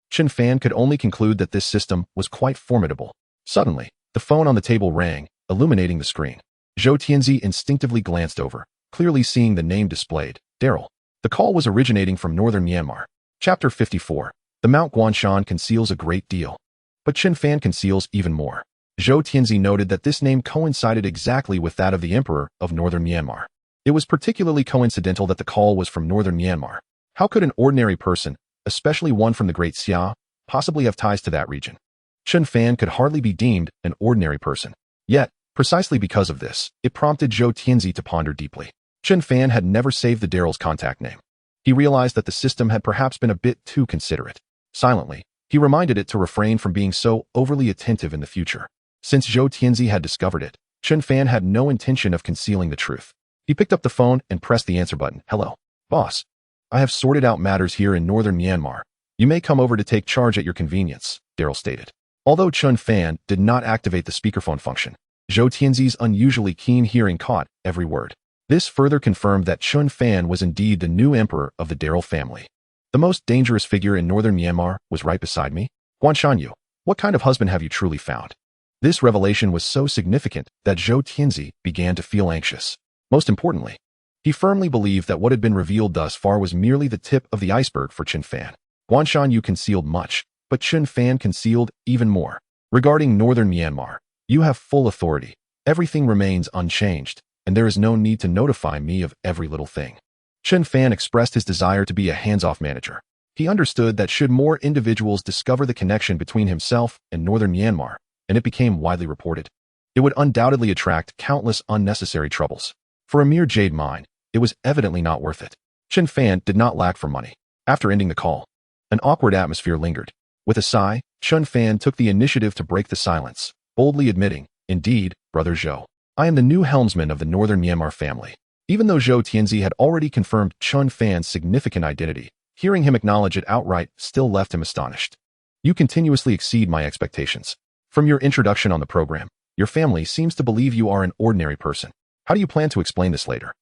Chen Fan could only conclude that this system was quite formidable. Suddenly, the phone on the table rang, illuminating the screen. Zhou Tianzi instinctively glanced over, clearly seeing the name displayed, Daryl. The call was originating from northern Myanmar. Chapter 54. The Mount Guanshan conceals a great deal, but Chen Fan conceals even more. Zhou Tianzi noted that this name coincided exactly with that of the emperor of northern Myanmar. It was particularly coincidental that the call was from northern Myanmar. How could an ordinary person, especially one from the Great Xia, possibly have ties to that region? Chen Fan could hardly be deemed an ordinary person. Yet, precisely because of this, it prompted Zhou Tianzi to ponder deeply. Chen Fan had never saved the Daryl's contact name. He realized that the system had perhaps been a bit too considerate. Silently, he reminded it to refrain from being so overly attentive in the future. Since Zhou Tianzi had discovered it, Chen Fan had no intention of concealing the truth. He picked up the phone and pressed the answer button. "Hello, boss. I have sorted out matters here in northern Myanmar. You may come over to take charge at your convenience," Daryl stated. Although Chen Fan did not activate the speakerphone function, Zhou Tianzi's unusually keen hearing caught every word. This further confirmed that Chen Fan was indeed the new emperor of the Daryl family. "The most dangerous figure in northern Myanmar was right beside me. Guanshan Yu, what kind of husband have you truly found?" This revelation was so significant that Zhou Tianzi began to feel anxious. Most importantly, he firmly believed that what had been revealed thus far was merely the tip of the iceberg for Chen Fan. Guanshan Yu concealed much, but Chen Fan concealed even more. "Regarding northern Myanmar, you have full authority. Everything remains unchanged, and there is no need to notify me of every little thing." Chen Fan expressed his desire to be a hands-off manager. He understood that should more individuals discover the connection between himself and northern Myanmar, and it became widely reported, it would undoubtedly attract countless unnecessary troubles. For a mere jade mine, it was evidently not worth it. Chen Fan did not lack for money. After ending the call, an awkward atmosphere lingered. With a sigh, Chen Fan took the initiative to break the silence, boldly admitting, "Indeed, Brother Zhou, I am the new helmsman of the northern Myanmar family." Even though Zhou Tianzi had already confirmed Chen Fan's significant identity, hearing him acknowledge it outright still left him astonished. "You continuously exceed my expectations. From your introduction on the program, your family seems to believe you are an ordinary person. How do you plan to explain this later?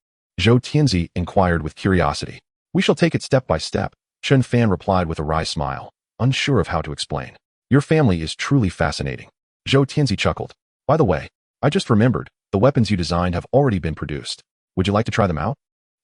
Zhou Tianzi inquired with curiosity. We shall take it step by step, Chen Fan replied with a wry smile, unsure of how to explain. Your family is truly fascinating. Zhou Tianzi chuckled. By the way, I just remembered, the weapons you designed have already been produced. Would you like to try them out?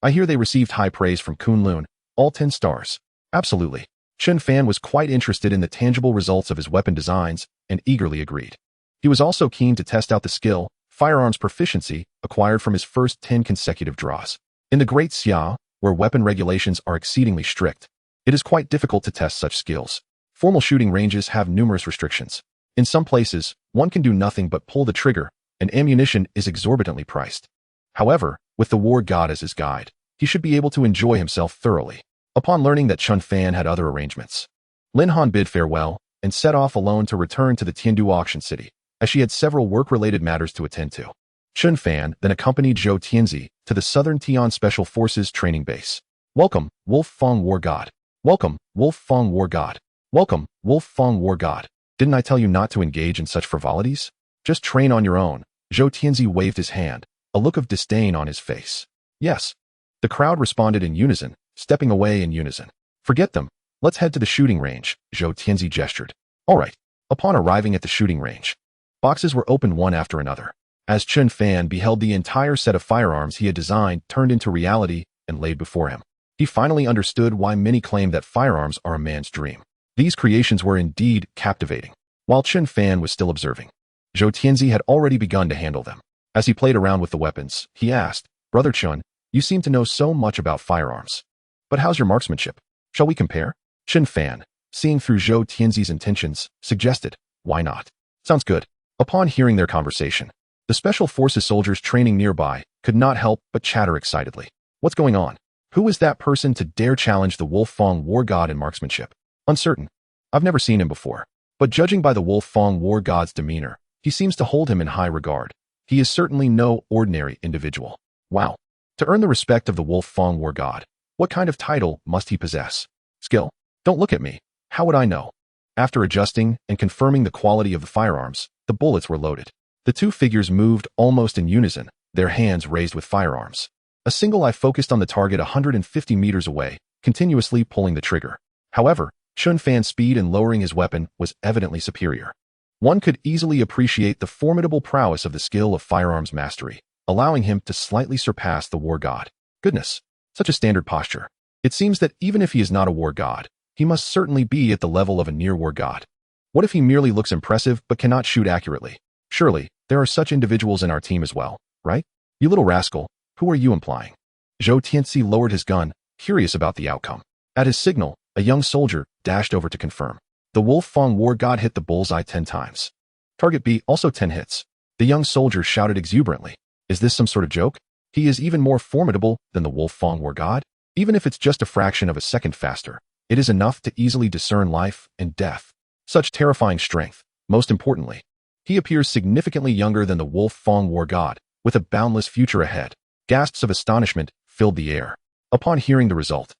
I hear they received high praise from Kunlun, all 10 stars. Absolutely. Chen Fan was quite interested in the tangible results of his weapon designs and eagerly agreed. He was also keen to test out the skill, firearms proficiency, acquired from his first 10 consecutive draws. In the Great Xia, where weapon regulations are exceedingly strict, it is quite difficult to test such skills. Formal shooting ranges have numerous restrictions. In some places, one can do nothing but pull the trigger, and ammunition is exorbitantly priced. However, with the war god as his guide, he should be able to enjoy himself thoroughly. Upon learning that Chen Fan had other arrangements, Lin Han bid farewell and set off alone to return to the Tiandu auction city, as she had several work-related matters to attend to. Chen Fan then accompanied Zhou Tianzi to the Southern Tian Special Forces training base. Welcome, Wolf Fong War God. Welcome, Wolf Fong War God. Welcome, Wolf Fong War God. Didn't I tell you not to engage in such frivolities? Just train on your own. Zhou Tianzi waved his hand, a look of disdain on his face. Yes. The crowd responded in unison, stepping away in unison. Forget them. Let's head to the shooting range, Zhou Tianzi gestured. All right. Upon arriving at the shooting range, boxes were opened one after another. As Chen Fan beheld the entire set of firearms he had designed turned into reality and laid before him, he finally understood why many claim that firearms are a man's dream. These creations were indeed captivating. While Chen Fan was still observing, Zhou Tianzi had already begun to handle them. As he played around with the weapons, he asked, Brother Chen, you seem to know so much about firearms. But how's your marksmanship? Shall we compare? Chen Fan, seeing through Zhou Tianzi's intentions, suggested, why not? Sounds good. Upon hearing their conversation, the Special Forces soldiers training nearby could not help but chatter excitedly. What's going on? Who is that person to dare challenge the Wolf Fong War God in marksmanship? Uncertain. I've never seen him before. But judging by the Wolf Fong War God's demeanor, he seems to hold him in high regard. He is certainly no ordinary individual. Wow. To earn the respect of the Wolf Fong War God, what kind of title must he possess? Skill? Don't look at me. How would I know? After adjusting and confirming the quality of the firearms, the bullets were loaded. The two figures moved almost in unison, their hands raised with firearms. A single eye focused on the target 150 meters away, continuously pulling the trigger. However, Chen Fan's speed in lowering his weapon was evidently superior. One could easily appreciate the formidable prowess of the skill of firearms mastery, allowing him to slightly surpass the war god. Goodness, such a standard posture. It seems that even if he is not a war god, he must certainly be at the level of a near-war god. What if he merely looks impressive but cannot shoot accurately? Surely, there are such individuals in our team as well, right? You little rascal, who are you implying? Zhou Tianzi lowered his gun, curious about the outcome. At his signal, a young soldier dashed over to confirm. The Wolf Fong War God hit the bullseye 10 times. Target B also 10 hits. The young soldier shouted exuberantly. Is this some sort of joke? He is even more formidable than the Wolf Fong War God? Even if it's just a fraction of a second faster, it is enough to easily discern life and death. Such terrifying strength. Most importantly, he appears significantly younger than the Wolf Fong War God, with a boundless future ahead. Gasps of astonishment filled the air. Upon hearing the result,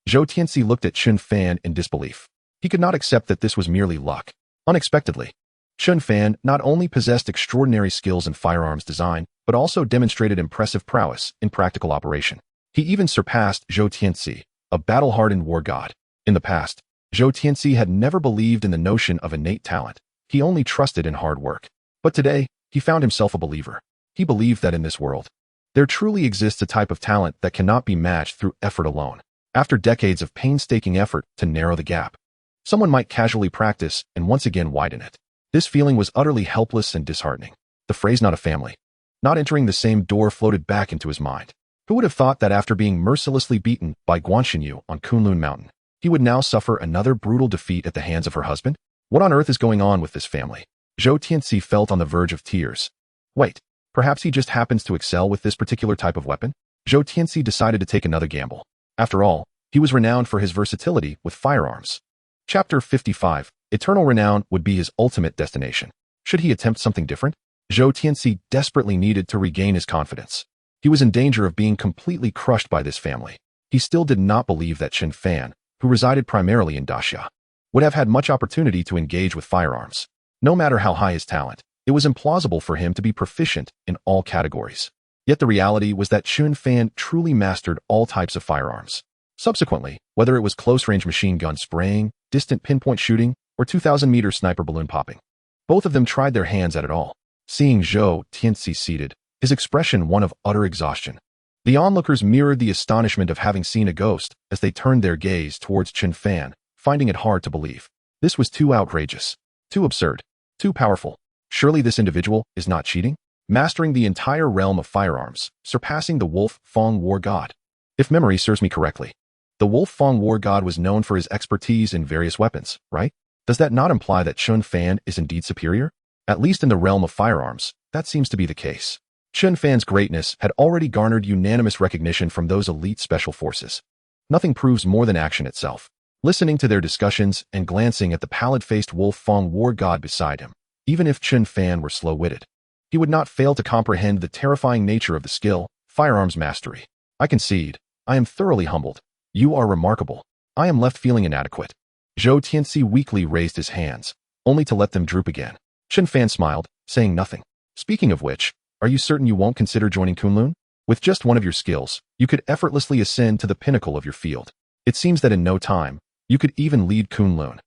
Zhou Tianzi looked at Chen Fan in disbelief. He could not accept that this was merely luck. Unexpectedly, Chen Fan not only possessed extraordinary skills in firearms design, but also demonstrated impressive prowess in practical operation. He even surpassed Zhou Tianzi, a battle-hardened war god. In the past, Zhou Tianzi had never believed in the notion of innate talent. He only trusted in hard work. But today, he found himself a believer. He believed that in this world, there truly exists a type of talent that cannot be matched through effort alone. After decades of painstaking effort to narrow the gap, someone might casually practice and once again widen it. This feeling was utterly helpless and disheartening. The phrase "not a family," not entering the same door floated back into his mind. Who would have thought that after being mercilessly beaten by Guanxinyu on Kunlun Mountain, he would now suffer another brutal defeat at the hands of her husband? What on earth is going on with this family? Zhou Tianzi felt on the verge of tears. Wait, perhaps he just happens to excel with this particular type of weapon? Zhou Tianzi decided to take another gamble. After all, he was renowned for his versatility with firearms. Chapter 55. Eternal renown would be his ultimate destination. Should he attempt something different? Zhou Tianzi desperately needed to regain his confidence. He was in danger of being completely crushed by this family. He still did not believe that Chen Fan, who resided primarily in Daxia, would have had much opportunity to engage with firearms. No matter how high his talent, it was implausible for him to be proficient in all categories. Yet the reality was that Chen Fan truly mastered all types of firearms. Subsequently, whether it was close-range machine gun spraying, distant pinpoint shooting, or 2,000-meter sniper balloon popping, both of them tried their hands at it all. Seeing Zhou Tianxi seated, his expression one of utter exhaustion, the onlookers mirrored the astonishment of having seen a ghost as they turned their gaze towards Chen Fan, finding it hard to believe. This was too outrageous, too absurd, too powerful. Surely this individual is not cheating? Mastering the entire realm of firearms, surpassing the Wolf Fong War God. If memory serves me correctly, the Wolf Fong War God was known for his expertise in various weapons, right? Does that not imply that Chen Fan is indeed superior? At least in the realm of firearms, that seems to be the case. Chen Fan's greatness had already garnered unanimous recognition from those elite special forces. Nothing proves more than action itself. Listening to their discussions and glancing at the pallid-faced Wolf Fong War God beside him, even if Chen Fan were slow-witted, he would not fail to comprehend the terrifying nature of the skill, firearms mastery. I concede, I am thoroughly humbled. You are remarkable. I am left feeling inadequate. Zhou Tianxi weakly raised his hands, only to let them droop again. Chen Fan smiled, saying nothing. Speaking of which, are you certain you won't consider joining Kunlun? With just one of your skills, you could effortlessly ascend to the pinnacle of your field. It seems that in no time, you could even lead Kunlun.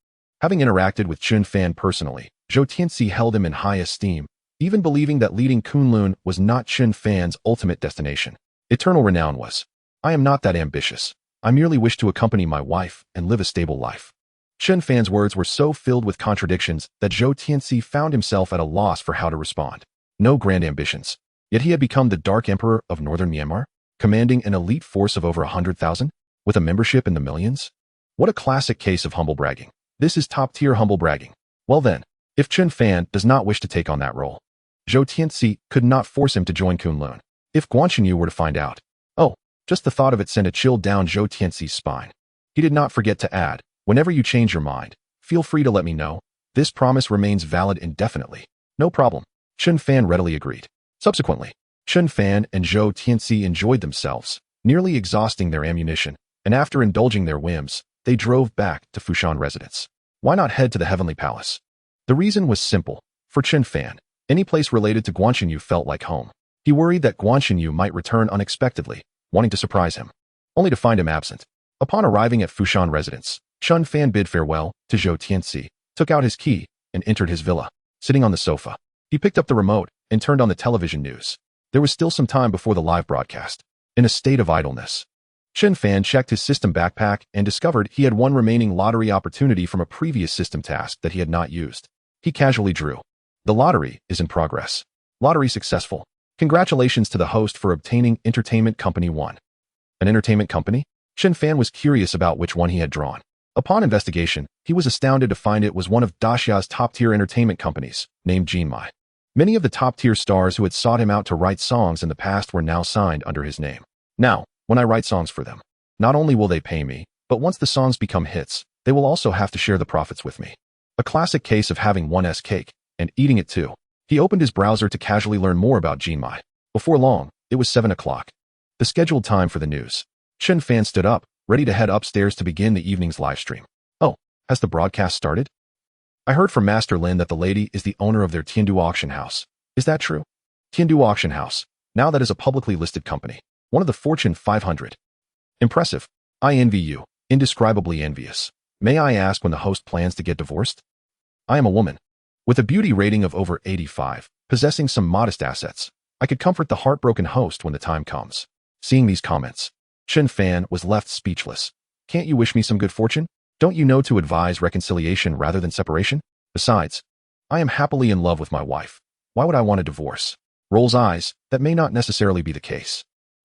Having interacted with Chen Fan personally, Zhou Tianxi held him in high esteem, even believing that leading Kunlun was not Chen Fan's ultimate destination. Eternal renown was. I am not that ambitious. I merely wish to accompany my wife and live a stable life. Chen Fan's words were so filled with contradictions that Zhou Tianxi found himself at a loss for how to respond. No grand ambitions. Yet he had become the Dark Emperor of Northern Myanmar, commanding an elite force of over 100,000, with a membership in the millions. What a classic case of humble bragging. This is top-tier humble bragging. Well then, if Chen Fan does not wish to take on that role, Zhou Tianxi could not force him to join Kunlun. If Guanxinyu were to find out, oh, just the thought of it sent a chill down Zhou Tianxi's spine. He did not forget to add, whenever you change your mind, feel free to let me know. This promise remains valid indefinitely. No problem. Chen Fan readily agreed. Subsequently, Chen Fan and Zhou Tianxi enjoyed themselves, nearly exhausting their ammunition, and after indulging their whims, they drove back to Fushan residence. Why not head to the Heavenly Palace? The reason was simple. For Chen Fan, any place related to Guanxinyu felt like home. He worried that Guanxinyu might return unexpectedly, wanting to surprise him, only to find him absent. Upon arriving at Fushan residence, Chen Fan bid farewell to Zhou Tianxi, took out his key, and entered his villa. Sitting on the sofa, he picked up the remote and turned on the television news. There was still some time before the live broadcast. In a state of idleness, Chen Fan checked his system backpack and discovered he had one remaining lottery opportunity from a previous system task that he had not used. He casually drew. The lottery is in progress. Lottery successful. Congratulations to the host for obtaining Entertainment Company 1. An entertainment company? Chen Fan was curious about which one he had drawn. Upon investigation, he was astounded to find it was one of Daxia's top-tier entertainment companies, named Jinmai. Many of the top-tier stars who had sought him out to write songs in the past were now signed under his name. Now, when I write songs for them, not only will they pay me, but once the songs become hits, they will also have to share the profits with me. A classic case of having one's cake and eating it too. He opened his browser to casually learn more about Jinmai. Before long, it was 7 o'clock. The scheduled time for the news. Chen Fan stood up, ready to head upstairs to begin the evening's live stream. Oh, has the broadcast started? I heard from Master Lin that the lady is the owner of their Tiandu auction house. Is that true? Tiandu auction house. Now that is a publicly listed company. One of the Fortune 500. Impressive. I envy you. Indescribably envious. May I ask when the host plans to get divorced? I am a woman. With a beauty rating of over 85, possessing some modest assets, I could comfort the heartbroken host when the time comes. Seeing these comments, Chen Fan was left speechless. Can't you wish me some good fortune? Don't you know to advise reconciliation rather than separation? Besides, I am happily in love with my wife. Why would I want a divorce? Rolls eyes, that may not necessarily be the case.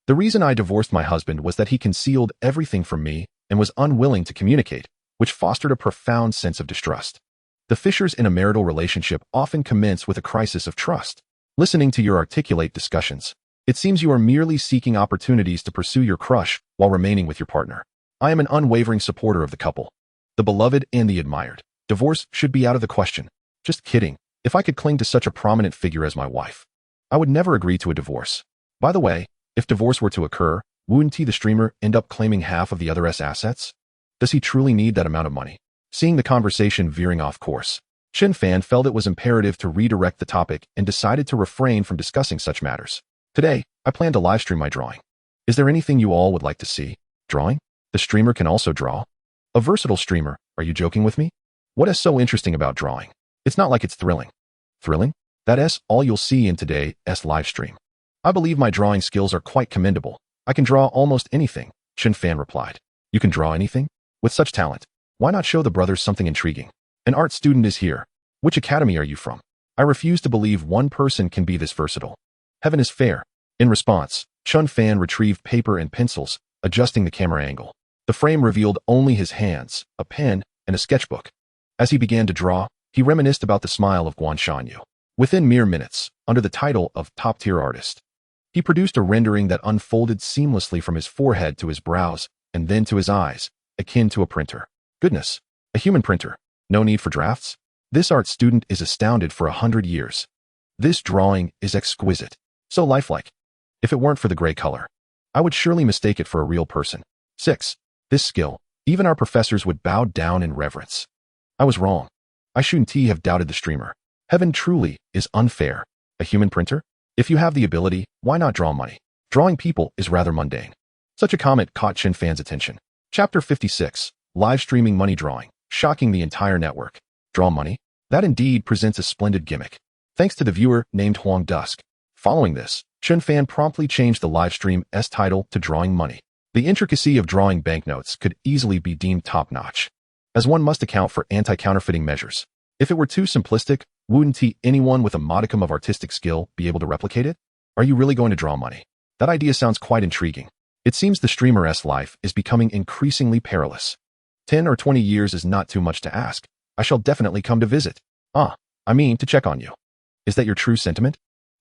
The reason I divorced my husband was that he concealed everything from me and was unwilling to communicate, which fostered a profound sense of distrust. The fissures in a marital relationship often commence with a crisis of trust. Listening to your articulate discussions, it seems you are merely seeking opportunities to pursue your crush while remaining with your partner. I am an unwavering supporter of the couple, the beloved and the admired. Divorce should be out of the question. Just kidding. If I could cling to such a prominent figure as my wife, I would never agree to a divorce. By the way, if divorce were to occur, wouldn't he, the streamer, end up claiming half of the other's assets? Does he truly need that amount of money? Seeing the conversation veering off course, Chen Fan felt it was imperative to redirect the topic and decided to refrain from discussing such matters. Today, I plan to livestream my drawing. Is there anything you all would like to see? Drawing? The streamer can also draw? A versatile streamer, are you joking with me? What is so interesting about drawing? It's not like it's thrilling. Thrilling? That's all you'll see in today's livestream. I believe my drawing skills are quite commendable. I can draw almost anything, Chen Fan replied. You can draw anything? With such talent, why not show the brothers something intriguing? An art student is here. Which academy are you from? I refuse to believe one person can be this versatile. Heaven is fair. In response, Chen Fan retrieved paper and pencils, adjusting the camera angle. The frame revealed only his hands, a pen, and a sketchbook. As he began to draw, he reminisced about the smile of Guan Shanyu. Within mere minutes, under the title of top-tier artist, he produced a rendering that unfolded seamlessly from his forehead to his brows, and then to his eyes, akin to a printer. Goodness, a human printer. No need for drafts? This art student is astounded for 100 years. This drawing is exquisite, so lifelike. If it weren't for the gray color, I would surely mistake it for a real person. 6. This skill, even our professors would bow down in reverence. I was wrong. I shouldn't have doubted the streamer. Heaven truly is unfair. A human printer? If you have the ability, why not draw money? Drawing people is rather mundane. Such a comment caught Chen Fan's attention. Chapter 56. Live streaming money drawing, shocking the entire network. Draw money? That indeed presents a splendid gimmick. Thanks to the viewer named Huang Dusk. Following this, Chen Fan promptly changed the livestream's title to Drawing Money. The intricacy of drawing banknotes could easily be deemed top-notch, as one must account for anti-counterfeiting measures. If it were too simplistic, wouldn't anyone with a modicum of artistic skill be able to replicate it? Are you really going to draw money? That idea sounds quite intriguing. It seems the streamer's life is becoming increasingly perilous. 10 or 20 years is not too much to ask. I shall definitely come to visit. To check on you. Is that your true sentiment?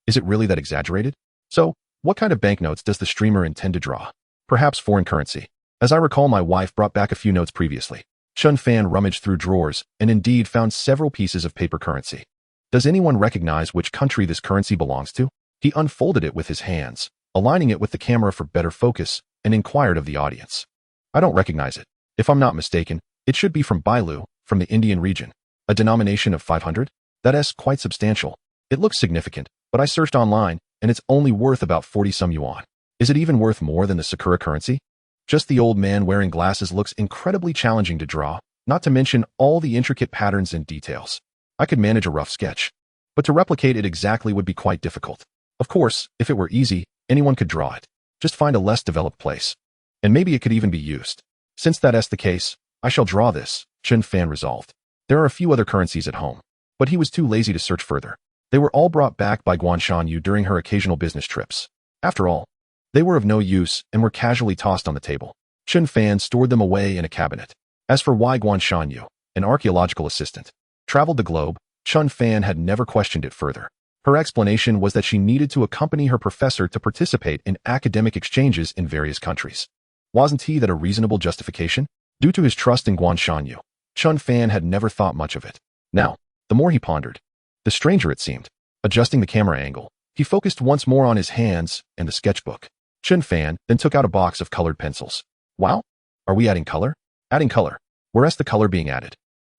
Is it really that exaggerated? So, what kind of banknotes does the streamer intend to draw? Perhaps foreign currency. As I recall, my wife brought back a few notes previously. Chen Fan rummaged through drawers and indeed found several pieces of paper currency. Does anyone recognize which country this currency belongs to? He unfolded it with his hands, aligning it with the camera for better focus, and inquired of the audience. I don't recognize it. If I'm not mistaken, it should be from Bailu, from the Indian region. A denomination of 500? That's quite substantial. It looks significant, but I searched online, and it's only worth about 40-some yuan. Is it even worth more than the Sakura currency? Just the old man wearing glasses looks incredibly challenging to draw, not to mention all the intricate patterns and details. I could manage a rough sketch, but to replicate it exactly would be quite difficult. Of course, if it were easy, anyone could draw it. Just find a less developed place. And maybe it could even be used. Since that's the case, I shall draw this, Chen Fan resolved. There are a few other currencies at home, but he was too lazy to search further. They were all brought back by Guan Shanyu during her occasional business trips. After all, they were of no use and were casually tossed on the table. Chen Fan stored them away in a cabinet. As for why Guan Shanyu, an archaeological assistant, traveled the globe, Chen Fan had never questioned it further. Her explanation was that she needed to accompany her professor to participate in academic exchanges in various countries. Wasn't that a reasonable justification? Due to his trust in Guan Shanyu, Chen Fan had never thought much of it. Now, the more he pondered, the stranger it seemed. Adjusting the camera angle, he focused once more on his hands and the sketchbook. Chen Fan then took out a box of colored pencils. Wow, are we adding color? Adding color. Where's the color being added?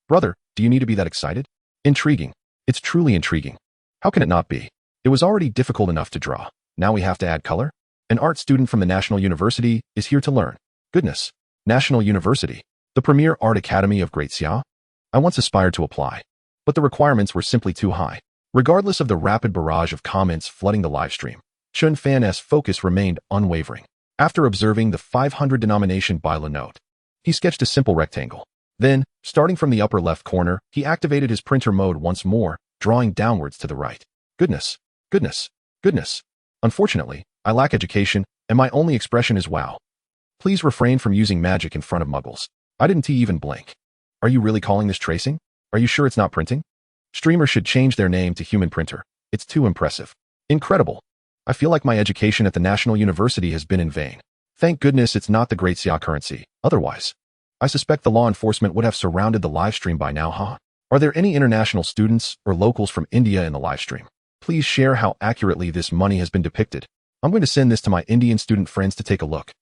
Brother, do you need to be that excited? Intriguing. It's truly intriguing. How can it not be? It was already difficult enough to draw. Now we have to add color? An art student from the National University is here to learn. Goodness. National University. The premier art academy of Great Xia? I once aspired to apply, but the requirements were simply too high. Regardless of the rapid barrage of comments flooding the livestream, Chen Fan's focus remained unwavering. After observing the 500 denomination Bailu note, he sketched a simple rectangle. Then, starting from the upper left corner, he activated his printer mode once more, drawing downwards to the right. Goodness, goodness, goodness. Unfortunately, I lack education, and my only expression is wow. Please refrain from using magic in front of muggles. I didn't even blink. Are you really calling this tracing? Are you sure it's not printing? Streamers should change their name to human printer. It's too impressive. Incredible. I feel like my education at the National University has been in vain. Thank goodness it's not the Great Xia currency. Otherwise, I suspect the law enforcement would have surrounded the livestream by now, huh? Are there any international students or locals from India in the livestream? Please share how accurately this money has been depicted. I'm going to send this to my Indian student friends to take a look.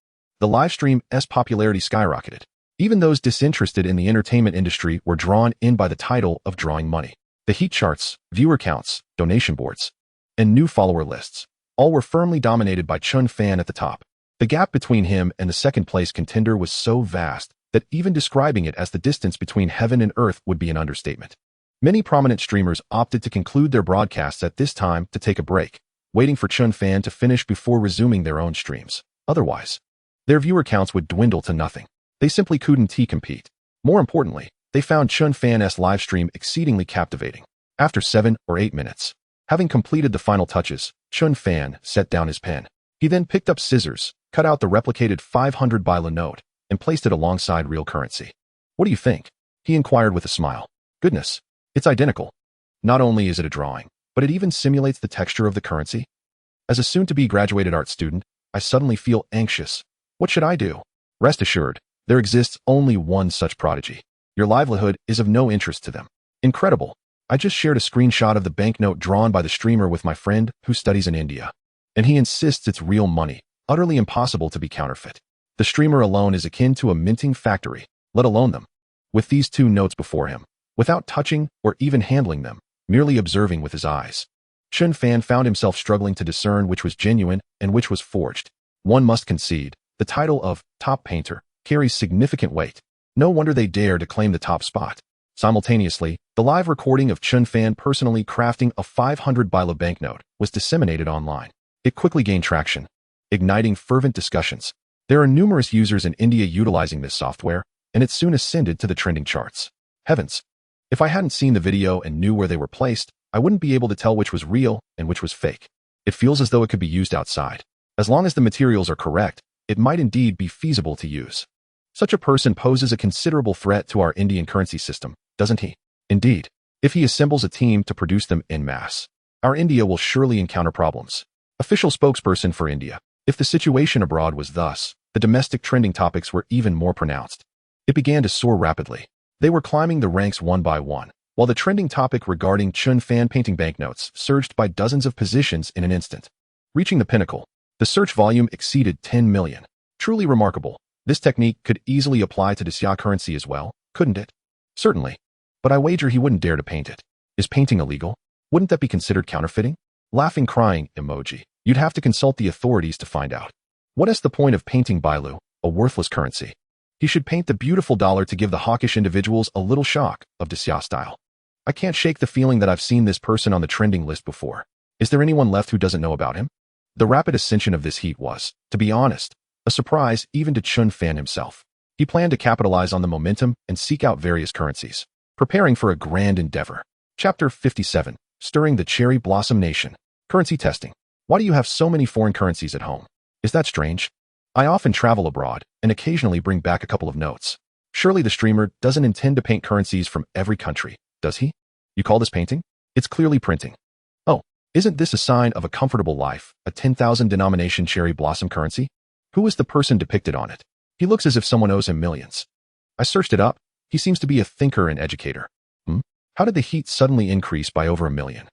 The livestream's popularity skyrocketed. Even those disinterested in the entertainment industry were drawn in by the title of Drawing Money. The heat charts, viewer counts, donation boards, and new follower lists, all were firmly dominated by Chen Fan at the top. The gap between him and the second-place contender was so vast that even describing it as the distance between heaven and earth would be an understatement. Many prominent streamers opted to conclude their broadcasts at this time to take a break, waiting for Chen Fan to finish before resuming their own streams. Otherwise, their viewer counts would dwindle to nothing. They simply couldn't compete. More importantly, they found Chen Fan's live stream exceedingly captivating. After 7 or 8 minutes, having completed the final touches, Chen Fan set down his pen. He then picked up scissors, cut out the replicated 500 baila note, and placed it alongside real currency. "What do you think?" he inquired with a smile. "Goodness, it's identical. Not only is it a drawing, but it even simulates the texture of the currency. As a soon-to-be graduated art student, I suddenly feel anxious. What should I do?" Rest assured, there exists only one such prodigy. Your livelihood is of no interest to them. Incredible. I just shared a screenshot of the banknote drawn by the streamer with my friend who studies in India, and he insists it's real money, utterly impossible to be counterfeit. The streamer alone is akin to a minting factory, let alone them. With these 2 notes before him, without touching or even handling them, merely observing with his eyes, Chen Fan found himself struggling to discern which was genuine and which was forged. One must concede, the title of top painter carries significant weight. No wonder they dare to claim the top spot. Simultaneously, the live recording of Chen Fan personally crafting a 500 baila banknote was disseminated online. It quickly gained traction, igniting fervent discussions. There are numerous users in India utilizing this software, and it soon ascended to the trending charts. Heavens! If I hadn't seen the video and knew where they were placed, I wouldn't be able to tell which was real and which was fake. It feels as though it could be used outside. As long as the materials are correct, it might indeed be feasible to use. Such a person poses a considerable threat to our Indian currency system, doesn't he? Indeed, if he assembles a team to produce them en masse, our India will surely encounter problems. Official spokesperson for India. If the situation abroad was thus, the domestic trending topics were even more pronounced. It began to soar rapidly. They were climbing the ranks one by one, while the trending topic regarding Chen Fan painting banknotes surged by dozens of positions in an instant. Reaching the pinnacle, the search volume exceeded 10 million. Truly remarkable. This technique could easily apply to Xia currency as well, couldn't it? Certainly. But I wager he wouldn't dare to paint it. Is painting illegal? Wouldn't that be considered counterfeiting? Laughing crying emoji. You'd have to consult the authorities to find out. What is the point of painting Bailu, a worthless currency? He should paint the beautiful dollar to give the hawkish individuals a little shock of Xia style. I can't shake the feeling that I've seen this person on the trending list before. Is there anyone left who doesn't know about him? The rapid ascension of this heat was, to be honest, a surprise even to Chen Fan himself. He planned to capitalize on the momentum and seek out various currencies, preparing for a grand endeavor. Chapter 57, Stirring the Cherry Blossom Nation. Currency testing. Why do you have so many foreign currencies at home? Is that strange? I often travel abroad and occasionally bring back a couple of notes. Surely the streamer doesn't intend to paint currencies from every country, does he? You call this painting? It's clearly printing. Oh, isn't this a sign of a comfortable life, a 10,000 denomination cherry blossom currency? Who is the person depicted on it? He looks as if someone owes him millions. I searched it up. He seems to be a thinker and educator. How did the heat suddenly increase by over 1 million?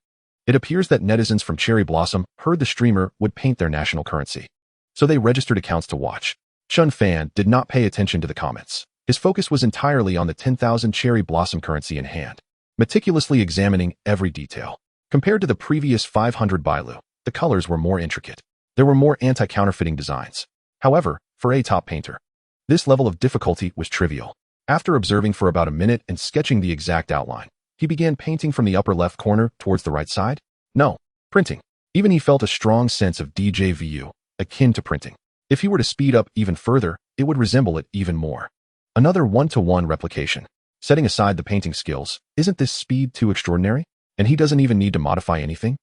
It appears that netizens from Cherry Blossom heard the streamer would paint their national currency, so they registered accounts to watch. Chen Fan did not pay attention to the comments. His focus was entirely on the 10,000 Cherry Blossom currency in hand, meticulously examining every detail. Compared to the previous 500 Bailu, the colors were more intricate. There were more anti-counterfeiting designs. However, for a top painter, this level of difficulty was trivial. After observing for about a minute and sketching the exact outline, he began painting from the upper left corner towards the right side. No, printing. Even he felt a strong sense of déjà vu, akin to printing. If he were to speed up even further, it would resemble it even more. Another one-to-one replication. Setting aside the painting skills, isn't this speed too extraordinary? And he doesn't even need to modify anything?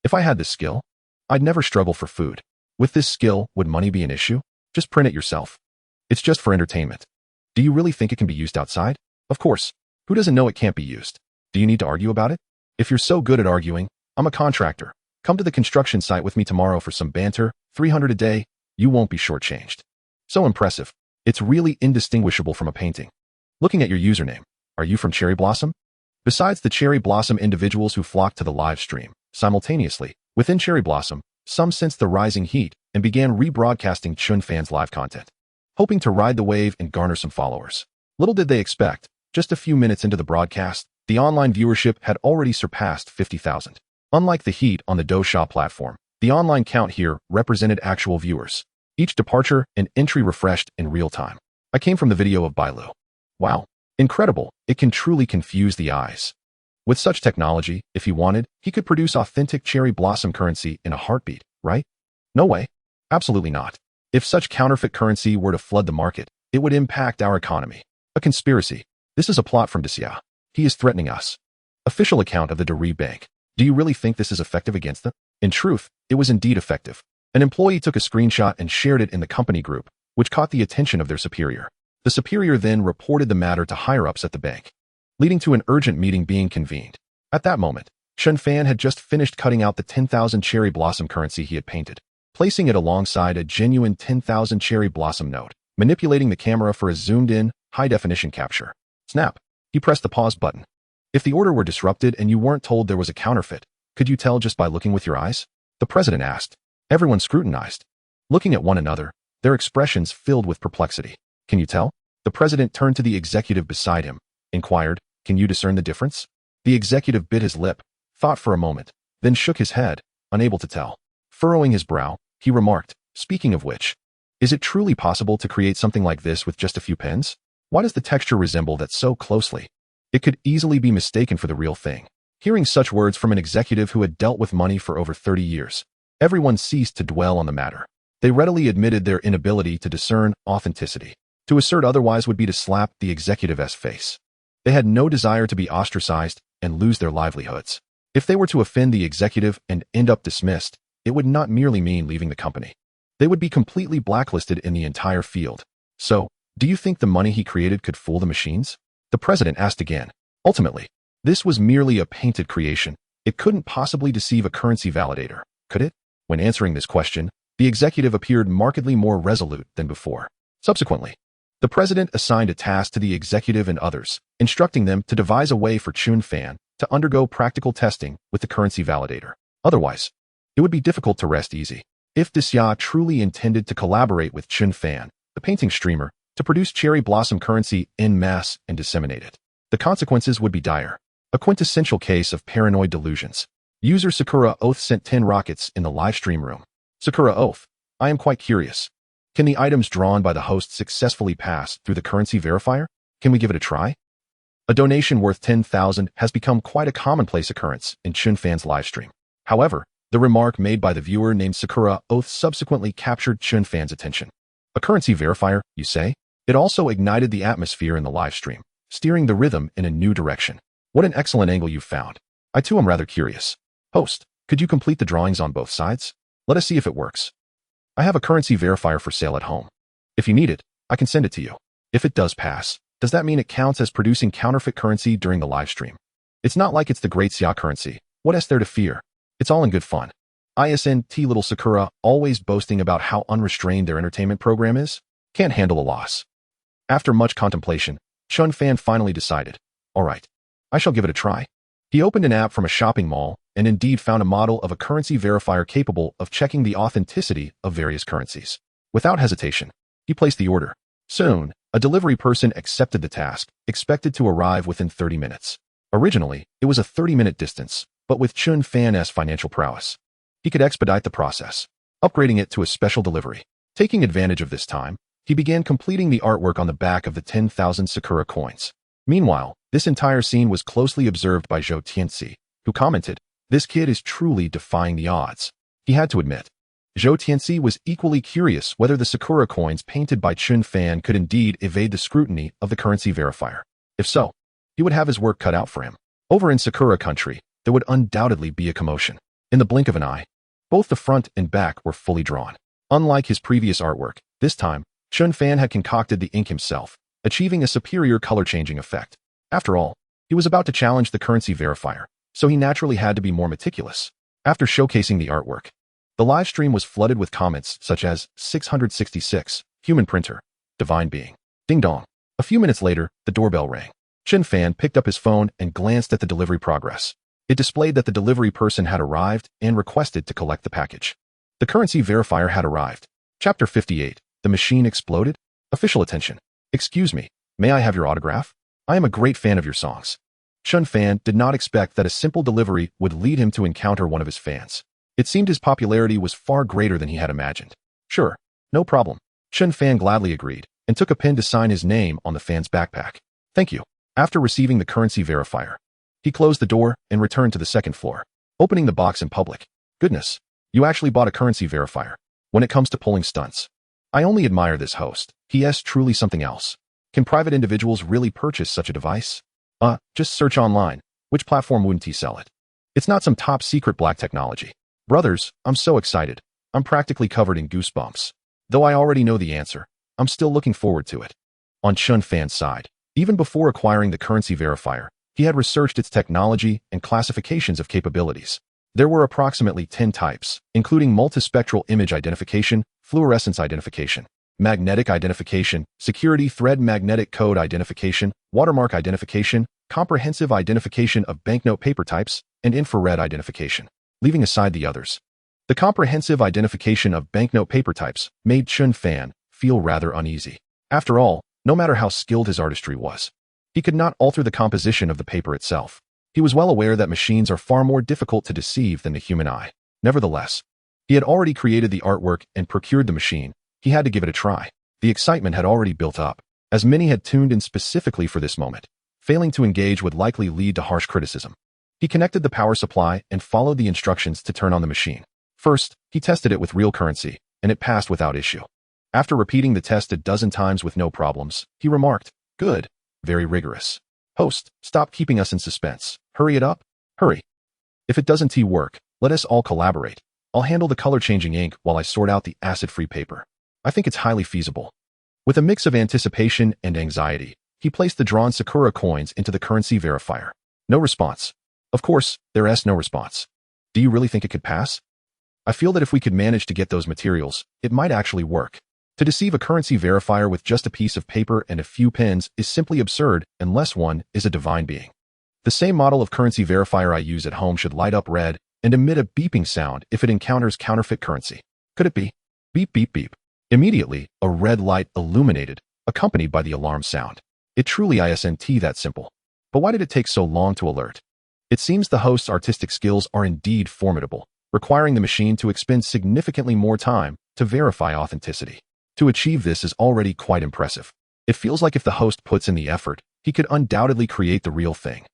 If I had this skill, I'd never struggle for food. With this skill, would money be an issue? Just print it yourself. It's just for entertainment. Do you really think it can be used outside? Of course. Who doesn't know it can't be used? Do you need to argue about it? If you're so good at arguing, I'm a contractor. Come to the construction site with me tomorrow for some banter, 300 a day, you won't be shortchanged. So impressive. It's really indistinguishable from a painting. Looking at your username, are you from Cherry Blossom? Besides the Cherry Blossom individuals who flocked to the live stream, simultaneously, within Cherry Blossom, some sensed the rising heat and began rebroadcasting Chen Fan's live content, hoping to ride the wave and garner some followers. Little did they expect, just a few minutes into the broadcast, The online viewership had already surpassed 50,000. Unlike the heat on the Douyin platform, the online count here represented actual viewers. Each departure and entry refreshed in real time. I came from the video of Bailu. Wow. Incredible. It can truly confuse the eyes. With such technology, if he wanted, he could produce authentic cherry blossom currency in a heartbeat, right? No way. Absolutely not. If such counterfeit currency were to flood the market, it would impact our economy. A conspiracy. This is a plot from Xia. He is threatening us. Official account of the Dari Bank. Do you really think this is effective against them? In truth, it was indeed effective. An employee took a screenshot and shared it in the company group, which caught the attention of their superior. The superior then reported the matter to higher-ups at the bank, leading to an urgent meeting being convened. At that moment, Chen Fan had just finished cutting out the 10,000 cherry blossom currency he had painted, placing it alongside a genuine 10,000 cherry blossom note, manipulating the camera for a zoomed-in, high-definition capture. Snap. He pressed the pause button. If the order were disrupted and you weren't told there was a counterfeit, could you tell just by looking with your eyes? The president asked. Everyone scrutinized, looking at one another, their expressions filled with perplexity. Can you tell? The president turned to the executive beside him, inquired, can you discern the difference? The executive bit his lip, thought for a moment, then shook his head, unable to tell. Furrowing his brow, he remarked, speaking of which, is it truly possible to create something like this with just a few pens? Why does the texture resemble that so closely? It could easily be mistaken for the real thing. Hearing such words from an executive who had dealt with money for over 30 years, everyone ceased to dwell on the matter. They readily admitted their inability to discern authenticity. To assert otherwise would be to slap the executive's face. They had no desire to be ostracized and lose their livelihoods. If they were to offend the executive and end up dismissed, it would not merely mean leaving the company. They would be completely blacklisted in the entire field. So, do you think the money he created could fool the machines? The president asked again. Ultimately, this was merely a painted creation. It couldn't possibly deceive a currency validator, could it? When answering this question, the executive appeared markedly more resolute than before. Subsequently, the president assigned a task to the executive and others, instructing them to devise a way for Chen Fan to undergo practical testing with the currency validator. Otherwise, it would be difficult to rest easy. If Xia truly intended to collaborate with Chen Fan, the painting streamer, to produce cherry blossom currency en masse and disseminate it, the consequences would be dire. A quintessential case of paranoid delusions. User Sakura Oath sent 10 rockets in the live stream room. Sakura Oath, I am quite curious. Can the items drawn by the host successfully pass through the currency verifier? Can we give it a try? A donation worth 10,000 has become quite a commonplace occurrence in Chen Fan's livestream. However, the remark made by the viewer named Sakura Oath subsequently captured Chen Fan's attention. A currency verifier, you say? It also ignited the atmosphere in the livestream, steering the rhythm in a new direction. What an excellent angle you've found. I too am rather curious. Host, could you complete the drawings on both sides? Let us see if it works. I have a currency verifier for sale at home. If you need it, I can send it to you. If it does pass, does that mean it counts as producing counterfeit currency during the live stream? It's not like it's the great Xia currency. What is there to fear? It's all in good fun. ISNT little Sakura, always boasting about how unrestrained their entertainment program is, can't handle a loss. After much contemplation, Chen Fan finally decided, all right, I shall give it a try. He opened an app from a shopping mall and indeed found a model of a currency verifier capable of checking the authenticity of various currencies. Without hesitation, he placed the order. Soon, a delivery person accepted the task, expected to arrive within 30 minutes. Originally, it was a 30-minute distance, but with Chen Fan's financial prowess, he could expedite the process, upgrading it to a special delivery. Taking advantage of this time, he began completing the artwork on the back of the 10,000 Sakura coins. Meanwhile, this entire scene was closely observed by Zhou Tianxi, who commented, this kid is truly defying the odds. He had to admit, Zhou Tianxi was equally curious whether the Sakura coins painted by Chen Fan could indeed evade the scrutiny of the currency verifier. If so, he would have his work cut out for him. Over in Sakura country, there would undoubtedly be a commotion. In the blink of an eye, both the front and back were fully drawn. Unlike his previous artwork, this time, Chen Fan had concocted the ink himself, achieving a superior color-changing effect. After all, he was about to challenge the currency verifier, so he naturally had to be more meticulous. After showcasing the artwork, the live stream was flooded with comments such as 666, human printer, divine being, ding dong. A few minutes later, the doorbell rang. Chen Fan picked up his phone and glanced at the delivery progress. It displayed that the delivery person had arrived and requested to collect the package. The currency verifier had arrived. Chapter 58. The machine exploded? Official attention. Excuse me, may I have your autograph? I am a great fan of your songs. Chen Fan did not expect that a simple delivery would lead him to encounter one of his fans. It seemed his popularity was far greater than he had imagined. Sure, no problem. Chen Fan gladly agreed and took a pen to sign his name on the fan's backpack. Thank you. After receiving the currency verifier, he closed the door and returned to the second floor, opening the box in public. Goodness, you actually bought a currency verifier. When it comes to pulling stunts, I only admire this host. He is truly something else. Can private individuals really purchase such a device? Just search online. Which platform wouldn't he sell it? It's not some top secret black technology. Brothers, I'm so excited. I'm practically covered in goosebumps. Though I already know the answer, I'm still looking forward to it. On Chen Fan's side, even before acquiring the currency verifier, he had researched its technology and classifications of capabilities. There were approximately 10 types, including multispectral image identification, fluorescence identification, magnetic identification, security thread magnetic code identification, watermark identification, comprehensive identification of banknote paper types, and infrared identification. Leaving aside the others, the comprehensive identification of banknote paper types made Chen Fan feel rather uneasy. After all, no matter how skilled his artistry was, he could not alter the composition of the paper itself. He was well aware that machines are far more difficult to deceive than the human eye. Nevertheless, he had already created the artwork and procured the machine. He had to give it a try. The excitement had already built up, as many had tuned in specifically for this moment. Failing to engage would likely lead to harsh criticism. He connected the power supply and followed the instructions to turn on the machine. First, he tested it with real currency, and it passed without issue. After repeating the test a dozen times with no problems, he remarked, "Good, very rigorous. Host, stop keeping us in suspense. Hurry it up. Hurry. If it doesn't work, let us all collaborate. I'll handle the color-changing ink while I sort out the acid-free paper. I think it's highly feasible." With a mix of anticipation and anxiety, he placed the drawn Sakura coins into the currency verifier. No response. Of course, there is no response. Do you really think it could pass? I feel that if we could manage to get those materials, it might actually work. To deceive a currency verifier with just a piece of paper and a few pens is simply absurd unless one is a divine being. The same model of currency verifier I use at home should light up red and emit a beeping sound if it encounters counterfeit currency. Could it be? Beep, beep, beep. Immediately, a red light illuminated, accompanied by the alarm sound. It truly isn't that simple. But why did it take so long to alert? It seems the host's artistic skills are indeed formidable, requiring the machine to expend significantly more time to verify authenticity. To achieve this is already quite impressive. It feels like if the host puts in the effort, he could undoubtedly create the real thing.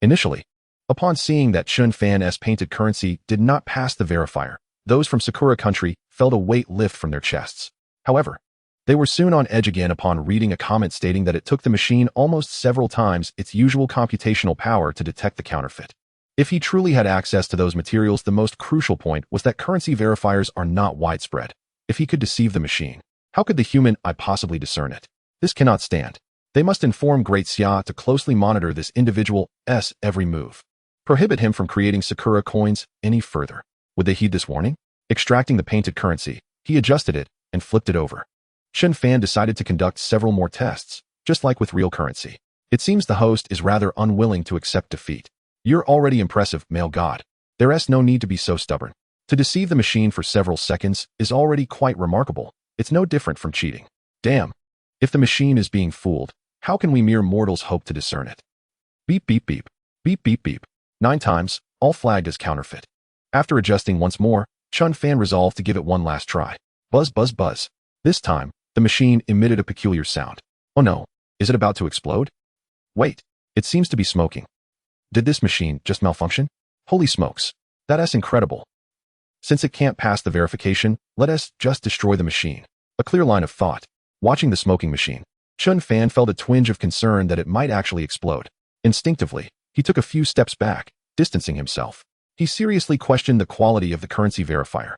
Initially, upon seeing that Chen Fan's painted currency did not pass the verifier, those from Sakura country felt a weight lift from their chests. However, they were soon on edge again upon reading a comment stating that it took the machine almost several times its usual computational power to detect the counterfeit. If he truly had access to those materials, the most crucial point was that currency verifiers are not widespread. If he could deceive the machine, how could the human eye possibly discern it? This cannot stand. They must inform Great Xia to closely monitor this individual's every move. Prohibit him from creating Sakura coins any further. Would they heed this warning? Extracting the painted currency, he adjusted it and flipped it over. Chen Fan decided to conduct several more tests, just like with real currency. It seems the host is rather unwilling to accept defeat. You're already impressive, male god. There is no need to be so stubborn. To deceive the machine for several seconds is already quite remarkable. It's no different from cheating. Damn. If the machine is being fooled, how can we mere mortals hope to discern it? Beep, beep, beep. Beep, beep, beep. 9 times, all flagged as counterfeit. After adjusting once more, Chen Fan resolved to give it one last try. Buzz, buzz, buzz. This time, the machine emitted a peculiar sound. Oh no, is it about to explode? Wait, it seems to be smoking. Did this machine just malfunction? Holy smokes, that is incredible. Since it can't pass the verification, let us just destroy the machine. A clear line of thought. Watching the smoking machine, Chen Fan felt a twinge of concern that it might actually explode. Instinctively, he took a few steps back, distancing himself. He seriously questioned the quality of the currency verifier.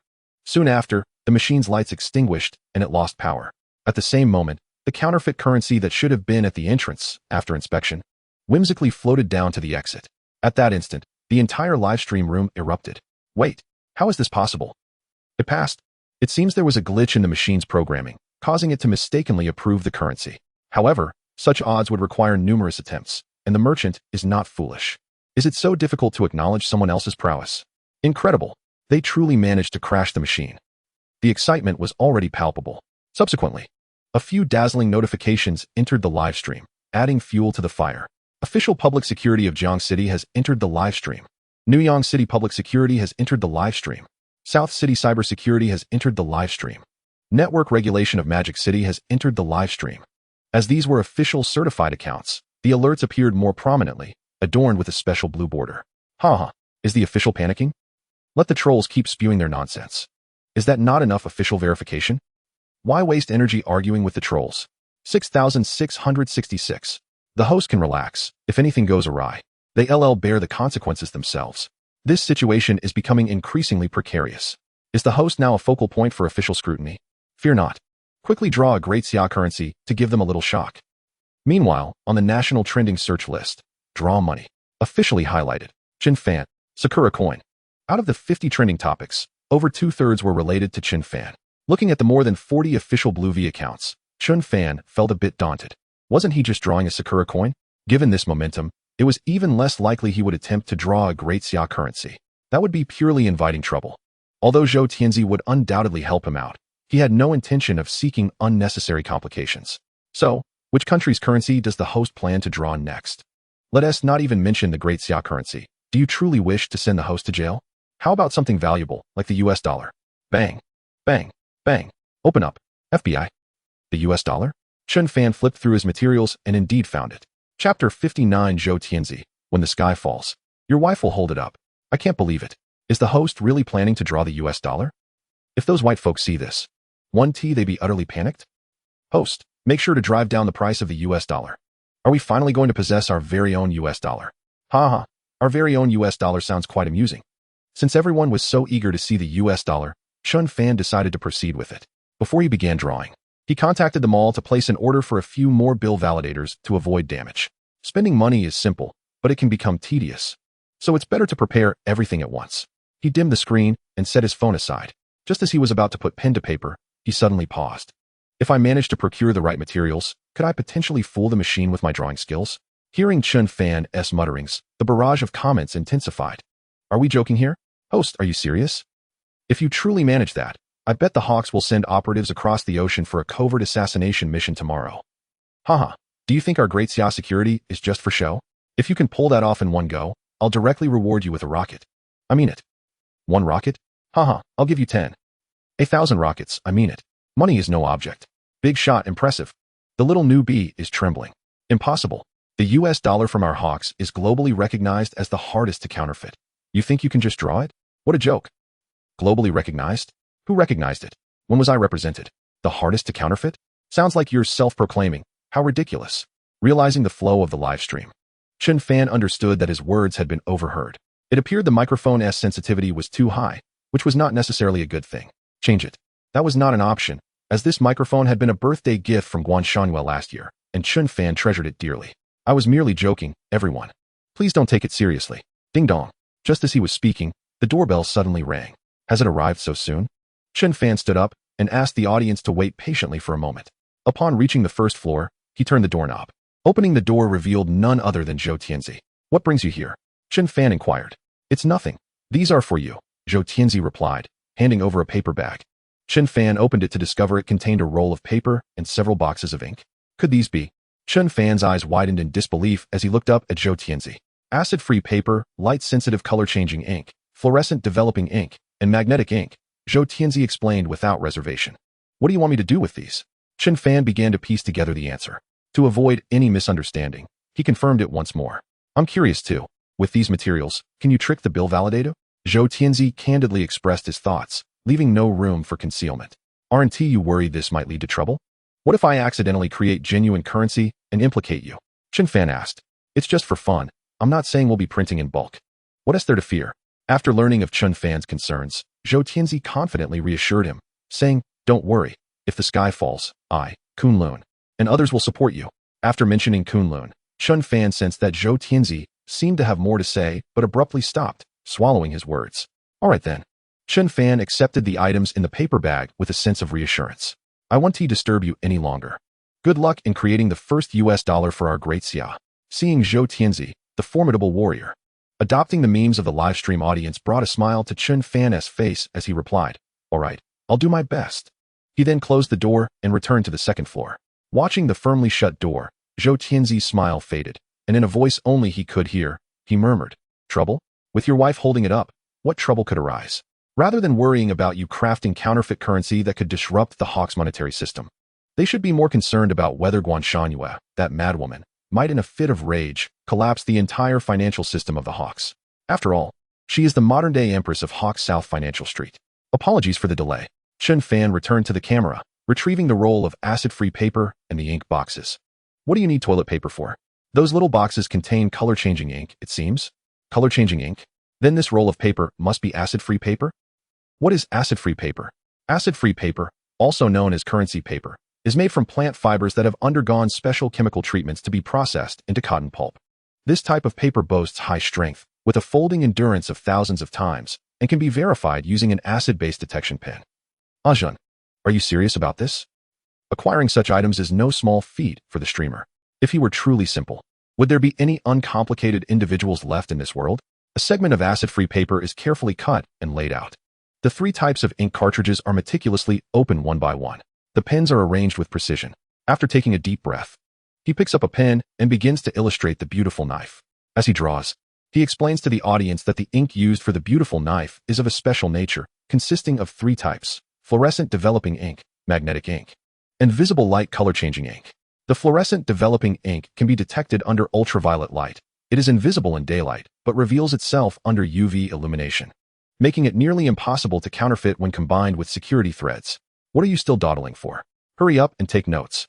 Soon after, the machine's lights extinguished and it lost power. At the same moment, the counterfeit currency that should have been at the entrance, after inspection, whimsically floated down to the exit. At that instant, the entire livestream room erupted. Wait, how is this possible? It passed. It seems there was a glitch in the machine's programming, causing it to mistakenly approve the currency. However, such odds would require numerous attempts, and the merchant is not foolish. Is it so difficult to acknowledge someone else's prowess? Incredible. They truly managed to crash the machine. The excitement was already palpable. Subsequently, a few dazzling notifications entered the live stream, adding fuel to the fire. Official Public Security of Jiang City has entered the live stream. Nuyang City Public Security has entered the live stream. South City Cybersecurity has entered the live stream. Network Regulation of Magic City has entered the live stream. As these were official certified accounts, the alerts appeared more prominently, adorned with a special blue border. Haha, is the official panicking? Let the trolls keep spewing their nonsense. Is that not enough official verification? Why waste energy arguing with the trolls? 6666. The host can relax. If anything goes awry, they bear the consequences themselves. This situation is becoming increasingly precarious. Is the host now a focal point for official scrutiny? Fear not. Quickly draw a great Xia currency to give them a little shock. Meanwhile, on the national trending search list, draw money. Officially highlighted. Chen Fan. Sakura coin. Out of the 50 trending topics, over 2/3 were related to Chen Fan. Looking at the more than 40 official Blue V accounts, Chen Fan felt a bit daunted. Wasn't he just drawing a Sakura coin? Given this momentum, it was even less likely he would attempt to draw a great Xia currency. That would be purely inviting trouble. Although Zhou Tianzi would undoubtedly help him out, he had no intention of seeking unnecessary complications. So, which country's currency does the host plan to draw next? Let us not even mention the great Xia currency. Do you truly wish to send the host to jail? How about something valuable, like the US dollar? Bang, bang, bang. Open up. FBI. The US dollar? Chen Fan flipped through his materials and indeed found it. Chapter 59 Zhou Tianzi. When the sky falls. Your wife will hold it up. I can't believe it. Is the host really planning to draw the US dollar? If those white folks see this, they be utterly panicked? Host, make sure to drive down the price of the US dollar. Are we finally going to possess our very own US dollar? Haha, our very own US dollar sounds quite amusing. Since everyone was so eager to see the US dollar, Chen Fan decided to proceed with it. Before he began drawing, he contacted the mall to place an order for a few more bill validators to avoid damage. Spending money is simple, but it can become tedious. So it's better to prepare everything at once. He dimmed the screen and set his phone aside. Just as he was about to put pen to paper, he suddenly paused. If I managed to procure the right materials, could I potentially fool the machine with my drawing skills? Hearing Chen Fan's mutterings, the barrage of comments intensified. Are we joking here? Host, are you serious? If you truly manage that, I bet the Hawks will send operatives across the ocean for a covert assassination mission tomorrow. Haha, do you think our great Xia security is just for show? If you can pull that off in one go, I'll directly reward you with a rocket. I mean it. 1 rocket? Haha, I'll give you 10. 1,000 rockets, I mean it. Money is no object. Big shot, impressive. The little newbie is trembling. Impossible. The US dollar from our Hawks is globally recognized as the hardest to counterfeit. You think you can just draw it? What a joke. Globally recognized? Who recognized it? When was I represented? The hardest to counterfeit? Sounds like you're self-proclaiming. How ridiculous. Realizing the flow of the live stream, Chen Fan understood that his words had been overheard. It appeared the microphone's sensitivity was too high, which was not necessarily a good thing. Change it. That was not an option, as this microphone had been a birthday gift from Guan Shanwell last year, and Chen Fan treasured it dearly. I was merely joking, everyone. Please don't take it seriously. Ding dong. Just as he was speaking, the doorbell suddenly rang. Has it arrived so soon? Chen Fan stood up and asked the audience to wait patiently for a moment. Upon reaching the first floor, he turned the doorknob. Opening the door revealed none other than Zhou Tianzi. What brings you here? Chen Fan inquired. It's nothing. These are for you, Zhou Tianzi replied, handing over a paper bag. Chen Fan opened it to discover it contained a roll of paper and several boxes of ink. Could these be? Chen Fan's eyes widened in disbelief as he looked up at Zhou Tianzi. Acid-free paper, light-sensitive color-changing ink, fluorescent developing ink, and magnetic ink, Zhou Tianzi explained without reservation. What do you want me to do with these? Chen Fan began to piece together the answer. To avoid any misunderstanding, he confirmed it once more. I'm curious too. With these materials, can you trick the bill validator? Zhou Tianzi candidly expressed his thoughts, leaving no room for concealment. Aren't you worried this might lead to trouble? What if I accidentally create genuine currency and implicate you? Chen Fan asked. It's just for fun. I'm not saying we'll be printing in bulk. What is there to fear? After learning of Chen Fan's concerns, Zhou Tianzi confidently reassured him, saying, don't worry. If the sky falls, I, Kunlun, and others will support you. After mentioning Kunlun, Chen Fan sensed that Zhou Tianzi seemed to have more to say, but abruptly stopped, swallowing his words. All right then. Chen Fan accepted the items in the paper bag with a sense of reassurance. I won't disturb you any longer. Good luck in creating the first US dollar for our great Xia. Seeing Zhou Tianzi, the formidable warrior, adopting the memes of the live stream audience brought a smile to Chen Fan's face as he replied, all right, I'll do my best. He then closed the door and returned to the second floor. Watching the firmly shut door, Zhou Tianzi's smile faded. and in a voice only he could hear, he murmured, "Trouble? With your wife holding it up, what trouble could arise?" Rather than worrying about you crafting counterfeit currency that could disrupt the Hawks' monetary system, they should be more concerned about whether Guanshanhua, that madwoman, might in a fit of rage collapse the entire financial system of the Hawks. After all, she is the modern-day empress of Hawks South Financial Street. Apologies for the delay. Chen Fan returned to the camera, retrieving the roll of acid-free paper and the ink boxes. What do you need toilet paper for? Those little boxes contain color-changing ink, it seems. Color-changing ink? Then this roll of paper must be acid-free paper? What is acid-free paper? Acid-free paper, also known as currency paper, is made from plant fibers that have undergone special chemical treatments to be processed into cotton pulp. This type of paper boasts high strength, with a folding endurance of thousands of times, and can be verified using an acid-based detection pen. Ajahn, are you serious about this? Acquiring such items is no small feat for the streamer. If he were truly simple, would there be any uncomplicated individuals left in this world? A segment of acid-free paper is carefully cut and laid out. The 3 types of ink cartridges are meticulously opened one by one. The pens are arranged with precision. After taking a deep breath, he picks up a pen and begins to illustrate the beautiful knife. As he draws, he explains to the audience that the ink used for the beautiful knife is of a special nature, consisting of 3 types: fluorescent developing ink, magnetic ink, and visible light color-changing ink. The fluorescent developing ink can be detected under ultraviolet light. It is invisible in daylight, but reveals itself under UV illumination, making it nearly impossible to counterfeit when combined with security threads. What are you still dawdling for? Hurry up and take notes.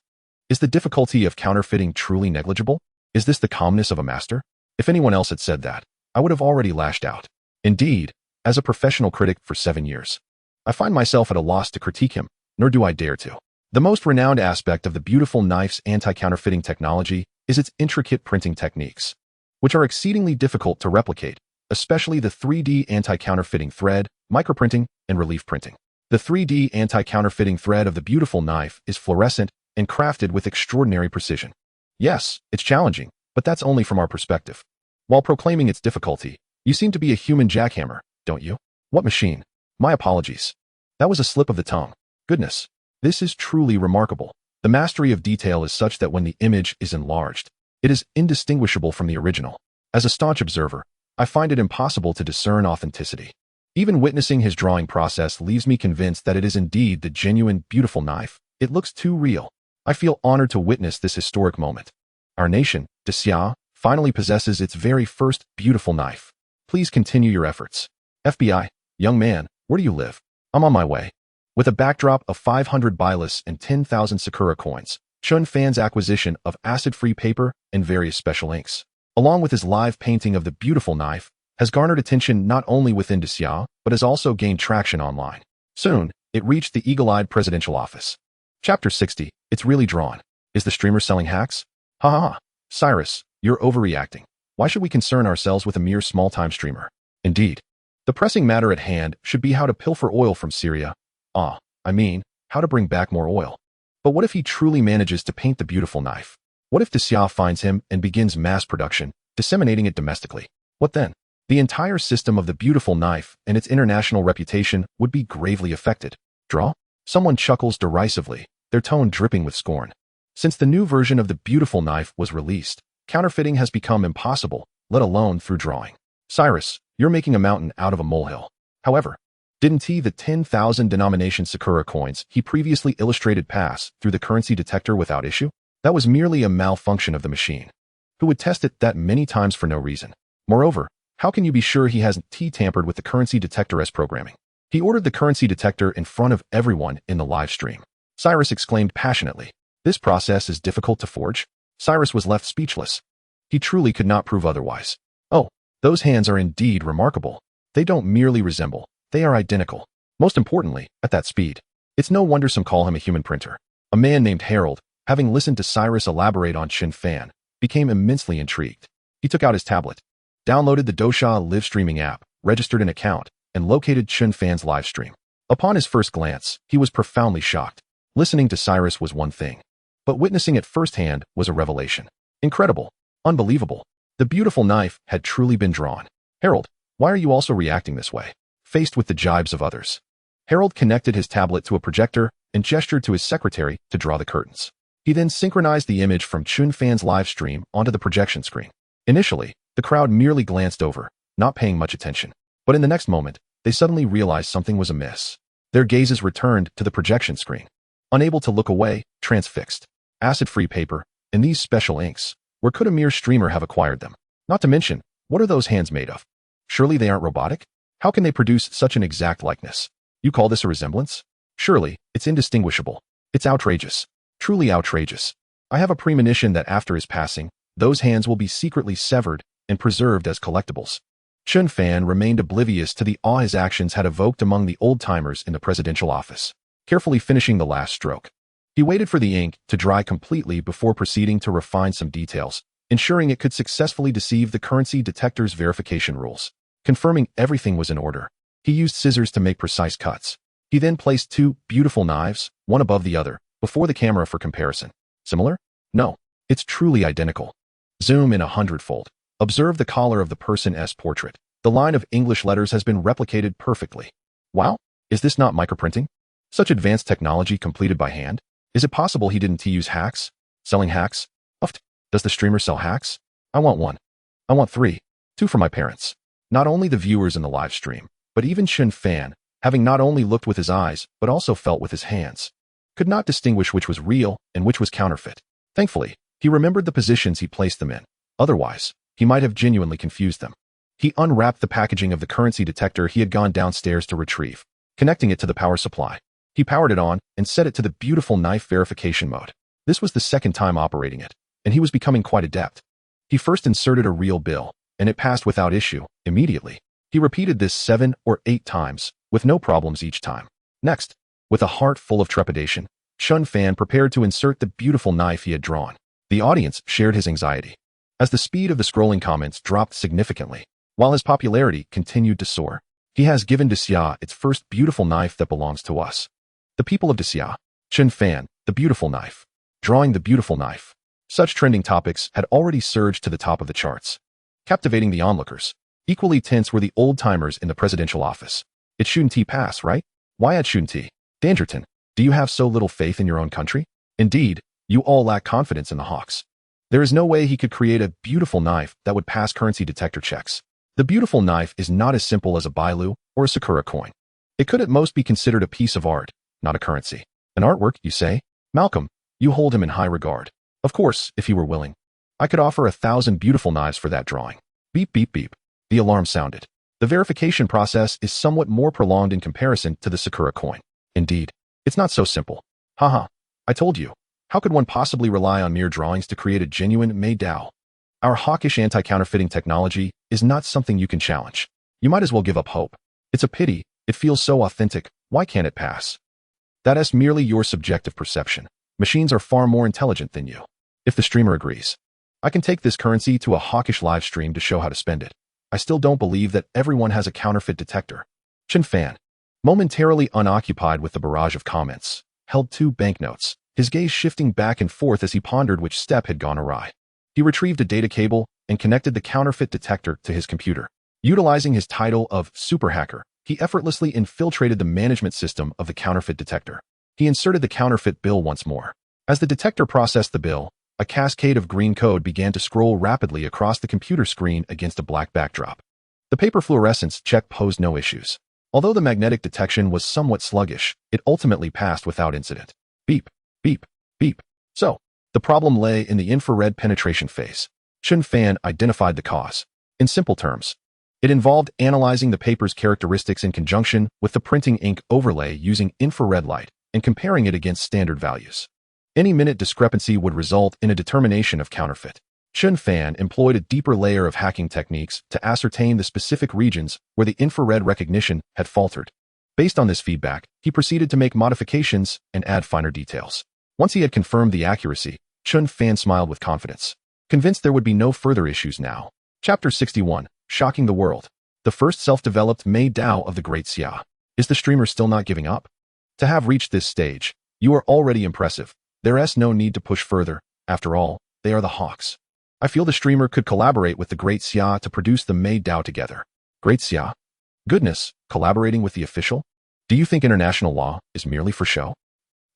Is the difficulty of counterfeiting truly negligible? Is this the calmness of a master? If anyone else had said that, I would have already lashed out. Indeed, as a professional critic for 7 years, I find myself at a loss to critique him, nor do I dare to. The most renowned aspect of the beautiful knife's anti-counterfeiting technology is its intricate printing techniques, which are exceedingly difficult to replicate, especially the 3D anti-counterfeiting thread, microprinting, and relief printing. The 3D anti-counterfeiting thread of the beautiful knife is fluorescent and crafted with extraordinary precision. Yes, it's challenging, but that's only from our perspective. While proclaiming its difficulty, you seem to be a human jackhammer, don't you? What machine? My apologies. That was a slip of the tongue. Goodness, this is truly remarkable. The mastery of detail is such that when the image is enlarged, it is indistinguishable from the original. As a staunch observer, I find it impossible to discern authenticity. Even witnessing his drawing process leaves me convinced that it is indeed the genuine, beautiful knife. It looks too real. I feel honored to witness this historic moment. Our nation, Xia, finally possesses its very first beautiful knife. Please continue your efforts. FBI, young man, where do you live? I'm on my way. With a backdrop of 500 Bylus and 10,000 Sakura coins, Chen Fan's acquisition of acid-free paper and various special inks, along with his live painting of the beautiful knife, has garnered attention not only within Xia, but has also gained traction online. Soon, it reached the eagle-eyed presidential office. Chapter 60, it's really drawn. Is the streamer selling hacks? Ha ha ha. Cyrus, you're overreacting. Why should we concern ourselves with a mere small-time streamer? Indeed, the pressing matter at hand should be how to pilfer oil from Syria. How to bring back more oil. But what if he truly manages to paint the beautiful knife? What if Xia finds him and begins mass production, disseminating it domestically? What then? The entire system of the beautiful knife and its international reputation would be gravely affected. Draw? Someone chuckles derisively, their tone dripping with scorn. Since the new version of the beautiful knife was released, counterfeiting has become impossible, let alone through drawing. Cyrus, you're making a mountain out of a molehill. However, didn't the 10,000 denomination Sakura coins he previously illustrated pass through the currency detector without issue? That was merely a malfunction of the machine. Who would test it that many times for no reason? Moreover, how can you be sure he hasn't tampered with the currency detector's programming? He ordered the currency detector in front of everyone in the live stream. Cyrus exclaimed passionately. This process is difficult to forge? Cyrus was left speechless. He truly could not prove otherwise. Oh, those hands are indeed remarkable. They don't merely resemble, they are identical. Most importantly, at that speed. It's no wonder some call him a human printer. A man named Harold, having listened to Cyrus elaborate on Chen Fan, became immensely intrigued. He took out his tablet, downloaded the Dosha live streaming app, registered an account, and located Chen Fan's live stream. Upon his first glance, he was profoundly shocked. Listening to Cyrus was one thing, but witnessing it firsthand was a revelation. Incredible. Unbelievable. The beautiful knife had truly been drawn. Harold, why are you also reacting this way? Faced with the jibes of others, Harold connected his tablet to a projector and gestured to his secretary to draw the curtains. He then synchronized the image from Chen Fan's live stream onto the projection screen. Initially, the crowd merely glanced over, not paying much attention. But in the next moment, they suddenly realized something was amiss. Their gazes returned to the projection screen. Unable to look away, transfixed. Acid-free paper, and these special inks. Where could a mere streamer have acquired them? Not to mention, what are those hands made of? Surely they aren't robotic? How can they produce such an exact likeness? You call this a resemblance? Surely, it's indistinguishable. It's outrageous. Truly outrageous. I have a premonition that after his passing, those hands will be secretly severed and preserved as collectibles. Chen Fan remained oblivious to the awe his actions had evoked among the old-timers in the presidential office, carefully finishing the last stroke. He waited for the ink to dry completely before proceeding to refine some details, ensuring it could successfully deceive the currency detector's verification rules. Confirming everything was in order, he used scissors to make precise cuts. He then placed two beautiful knives, one above the other, before the camera for comparison. Similar? No, it's truly identical. Zoom in 100-fold. Observe the collar of the person's portrait. The line of English letters has been replicated perfectly. Wow, is this not microprinting? Such advanced technology completed by hand? Is it possible he didn't use hacks? Selling hacks? Uft. Does the streamer sell hacks? I want one. I want three. Two for my parents. Not only the viewers in the live stream, but even Chen Fan, having not only looked with his eyes, but also felt with his hands, could not distinguish which was real and which was counterfeit. Thankfully, he remembered the positions he placed them in. Otherwise, he might have genuinely confused them. He unwrapped the packaging of the currency detector he had gone downstairs to retrieve, connecting it to the power supply. He powered it on and set it to the beautiful knife verification mode. This was the second time operating it, and he was becoming quite adept. He first inserted a real bill, and it passed without issue, immediately. He repeated this 7 or 8 times, with no problems each time. Next, with a heart full of trepidation, Chen Fan prepared to insert the beautiful knife he had drawn. The audience shared his anxiety, as the speed of the scrolling comments dropped significantly, while his popularity continued to soar. He has given Xia its first beautiful knife that belongs to us. The people of Xia. Chen Fan, the beautiful knife. Drawing the beautiful knife. Such trending topics had already surged to the top of the charts, captivating the onlookers. Equally tense were the old-timers in the presidential office. It shouldn't pass, right? Why it shouldn't? Dangerton, do you have so little faith in your own country? Indeed, you all lack confidence in the Hawks. There is no way he could create a beautiful knife that would pass currency detector checks. The beautiful knife is not as simple as a Bailu or a Sakura coin. It could at most be considered a piece of art, not a currency. An artwork, you say? Malcolm, you hold him in high regard. Of course, if he were willing. I could offer 1,000 beautiful knives for that drawing. Beep, beep, beep. The alarm sounded. The verification process is somewhat more prolonged in comparison to the Sakura coin. Indeed, it's not so simple. Haha, I told you. How could one possibly rely on mere drawings to create a genuine Mei Dao? Our hawkish anti-counterfeiting technology is not something you can challenge. You might as well give up hope. It's a pity, it feels so authentic, why can't it pass? That is merely your subjective perception. Machines are far more intelligent than you. If the streamer agrees, I can take this currency to a hawkish live stream to show how to spend it. I still don't believe that everyone has a counterfeit detector. Chen Fan, momentarily unoccupied with the barrage of comments, held 2 banknotes, his gaze shifting back and forth as he pondered which step had gone awry. He retrieved a data cable and connected the counterfeit detector to his computer. Utilizing his title of super hacker, he effortlessly infiltrated the management system of the counterfeit detector. He inserted the counterfeit bill once more. As the detector processed the bill, a cascade of green code began to scroll rapidly across the computer screen against a black backdrop. The paper fluorescence check posed no issues. Although the magnetic detection was somewhat sluggish, it ultimately passed without incident. Beep, beep, beep. So, the problem lay in the infrared penetration phase. Chen Fan identified the cause. In simple terms, it involved analyzing the paper's characteristics in conjunction with the printing ink overlay using infrared light and comparing it against standard values. Any minute discrepancy would result in a determination of counterfeit. Chen Fan employed a deeper layer of hacking techniques to ascertain the specific regions where the infrared recognition had faltered. Based on this feedback, he proceeded to make modifications and add finer details. Once he had confirmed the accuracy, Chen Fan smiled with confidence, convinced there would be no further issues now. Chapter 61, Shocking the World. The first self-developed Mei Dao of the Great Xia. Is the streamer still not giving up? To have reached this stage, you are already impressive. There is no need to push further. After all, they are the Hawks. I feel the streamer could collaborate with the Great Xia to produce the Mei Dao together. Great Xia? Goodness, collaborating with the official? Do you think international law is merely for show?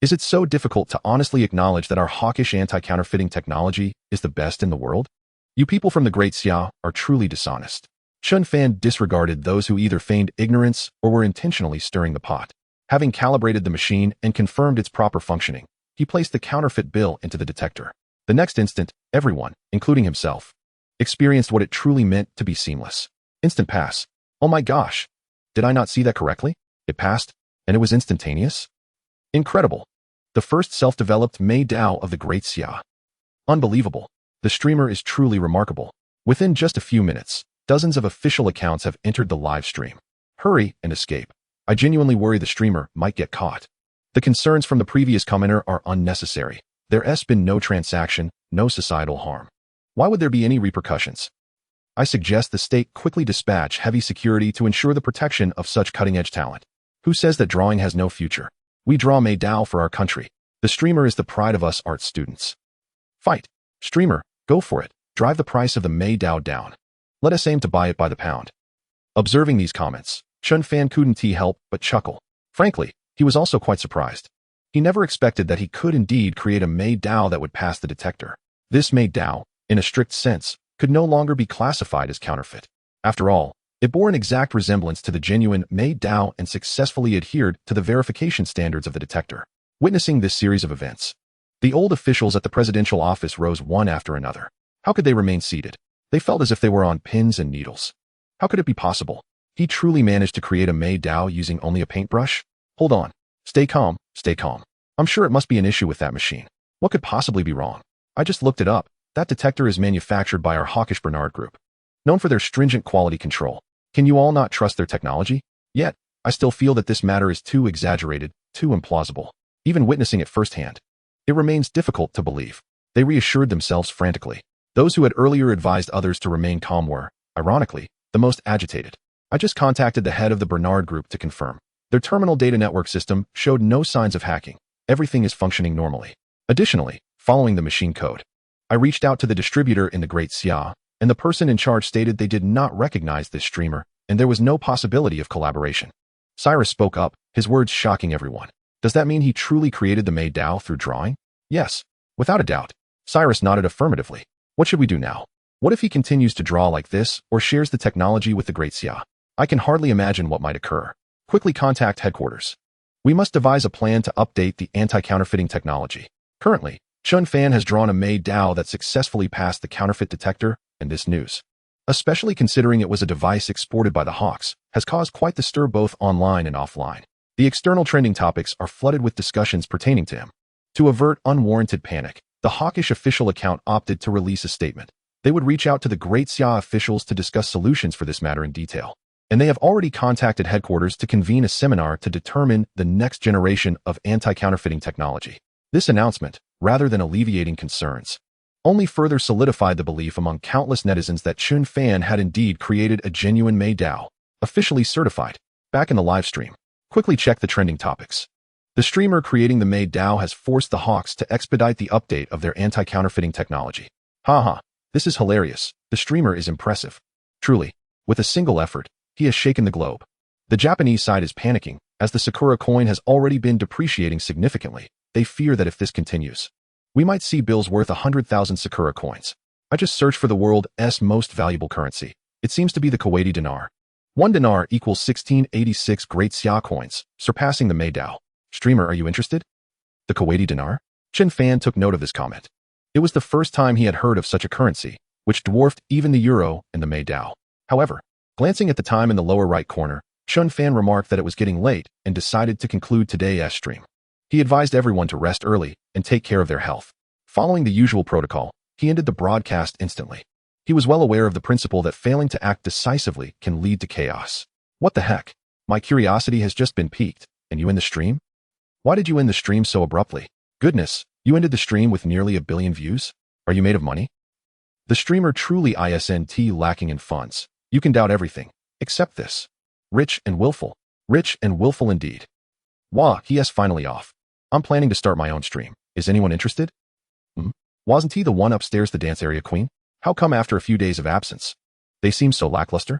Is it so difficult to honestly acknowledge that our hawkish anti-counterfeiting technology is the best in the world? You people from the Great Xia are truly dishonest. Chen Fan disregarded those who either feigned ignorance or were intentionally stirring the pot. Having calibrated the machine and confirmed its proper functioning, he placed the counterfeit bill into the detector. The next instant, everyone, including himself, experienced what it truly meant to be seamless. Instant pass. Oh my gosh! Did I not see that correctly? It passed, and it was instantaneous? Incredible. The first self-developed Mei Dao of the Great Xia. Unbelievable. The streamer is truly remarkable. Within just a few minutes, dozens of official accounts have entered the live stream. Hurry and escape. I genuinely worry the streamer might get caught. The concerns from the previous commenter are unnecessary. There's been no transaction, no societal harm. Why would there be any repercussions? I suggest the state quickly dispatch heavy security to ensure the protection of such cutting-edge talent. Who says that drawing has no future? We draw Mei Dao for our country. The streamer is the pride of us art students. Fight. Streamer, go for it. Drive the price of the Mei Dao down. Let us aim to buy it by the pound. Observing these comments, Chen Fan couldn't help but chuckle. Frankly, he was also quite surprised. He never expected that he could indeed create a Mei Dao that would pass the detector. This Mei Dao, in a strict sense, could no longer be classified as counterfeit. After all, it bore an exact resemblance to the genuine Mei Dao and successfully adhered to the verification standards of the detector. Witnessing this series of events, the old officials at the presidential office rose one after another. How could they remain seated? They felt as if they were on pins and needles. How could it be possible? He truly managed to create a Mei Dao using only a paintbrush? Hold on. Stay calm, stay calm. I'm sure it must be an issue with that machine. What could possibly be wrong? I just looked it up. That detector is manufactured by our hawkish Bernard Group, known for their stringent quality control. Can you all not trust their technology? Yet, I still feel that this matter is too exaggerated, too implausible. Even witnessing it firsthand, it remains difficult to believe. They reassured themselves frantically. Those who had earlier advised others to remain calm were, ironically, the most agitated. I just contacted the head of the Bernard Group to confirm. Their terminal data network system showed no signs of hacking. Everything is functioning normally. Additionally, following the machine code, I reached out to the distributor in the Great Xia, and the person in charge stated they did not recognize this streamer, and there was no possibility of collaboration. Cyrus spoke up, his words shocking everyone. Does that mean he truly created the Mei Dao through drawing? Yes, without a doubt. Cyrus nodded affirmatively. What should we do now? What if he continues to draw like this, or shares the technology with the Great Xia? I can hardly imagine what might occur. Quickly contact headquarters. We must devise a plan to update the anti-counterfeiting technology. Currently, Chen Fan has drawn a Mei Dao that successfully passed the counterfeit detector, and this news, especially considering it was a device exported by the Hawks, has caused quite the stir both online and offline. The external trending topics are flooded with discussions pertaining to him. To avert unwarranted panic, the hawkish official account opted to release a statement. They would reach out to the Great Xia officials to discuss solutions for this matter in detail. And they have already contacted headquarters to convene a seminar to determine the next generation of anti-counterfeiting technology. This announcement, rather than alleviating concerns, only further solidified the belief among countless netizens that Chen Fan had indeed created a genuine Mei Dao, officially certified. Back in the live stream, quickly check the trending topics. The streamer creating the Mei Dao has forced the Hawks to expedite the update of their anti-counterfeiting technology. Haha, this is hilarious. The streamer is impressive. Truly, with a single effort, he has shaken the globe. The Japanese side is panicking, as the Sakura coin has already been depreciating significantly. They fear that if this continues, we might see bills worth 100,000 Sakura coins. I just searched for the world's most valuable currency. It seems to be the Kuwaiti dinar. 1 dinar equals 1686 Great Xia coins, surpassing the Mei Dao. Streamer, are you interested? The Kuwaiti dinar? Chen Fan took note of this comment. It was the first time he had heard of such a currency, which dwarfed even the euro and the Mei Dao. However, glancing at the time in the lower right corner, Chen Fan remarked that it was getting late and decided to conclude today's stream. He advised everyone to rest early and take care of their health. Following the usual protocol, he ended the broadcast instantly. He was well aware of the principle that failing to act decisively can lead to chaos. What the heck? My curiosity has just been piqued, and you end the stream? Why did you end the stream so abruptly? Goodness, you ended the stream with nearly 1 billion views? Are you made of money? The streamer truly isn't lacking in funds. You can doubt everything, except this. Rich and willful. Rich and willful indeed. Wah, he is finally off. I'm planning to start my own stream. Is anyone interested? Wasn't he the one upstairs, the dance area queen? How come after a few days of absence? They seem so lackluster.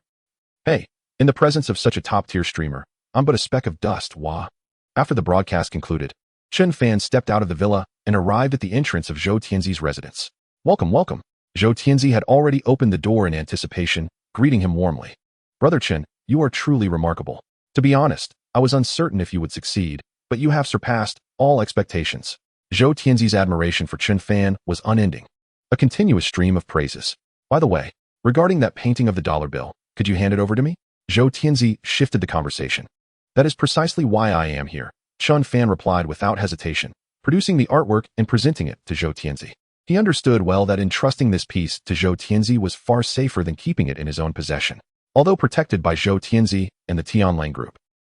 Hey, in the presence of such a top-tier streamer, I'm but a speck of dust, wah. After the broadcast concluded, Chen Fan stepped out of the villa and arrived at the entrance of Zhou Tianzi's residence. Welcome, welcome. Zhou Tianzi had already opened the door in anticipation, greeting him warmly. Brother Chen, you are truly remarkable. To be honest, I was uncertain if you would succeed, but you have surpassed all expectations. Zhou Tianzi's admiration for Chen Fan was unending, a continuous stream of praises. By the way, regarding that painting of the dollar bill, could you hand it over to me? Zhou Tianzi shifted the conversation. That is precisely why I am here, Chen Fan replied without hesitation, producing the artwork and presenting it to Zhou Tianzi. He understood well that entrusting this piece to Zhou Tianzi was far safer than keeping it in his own possession, although protected by Zhou Tianzi and the Tianlang group.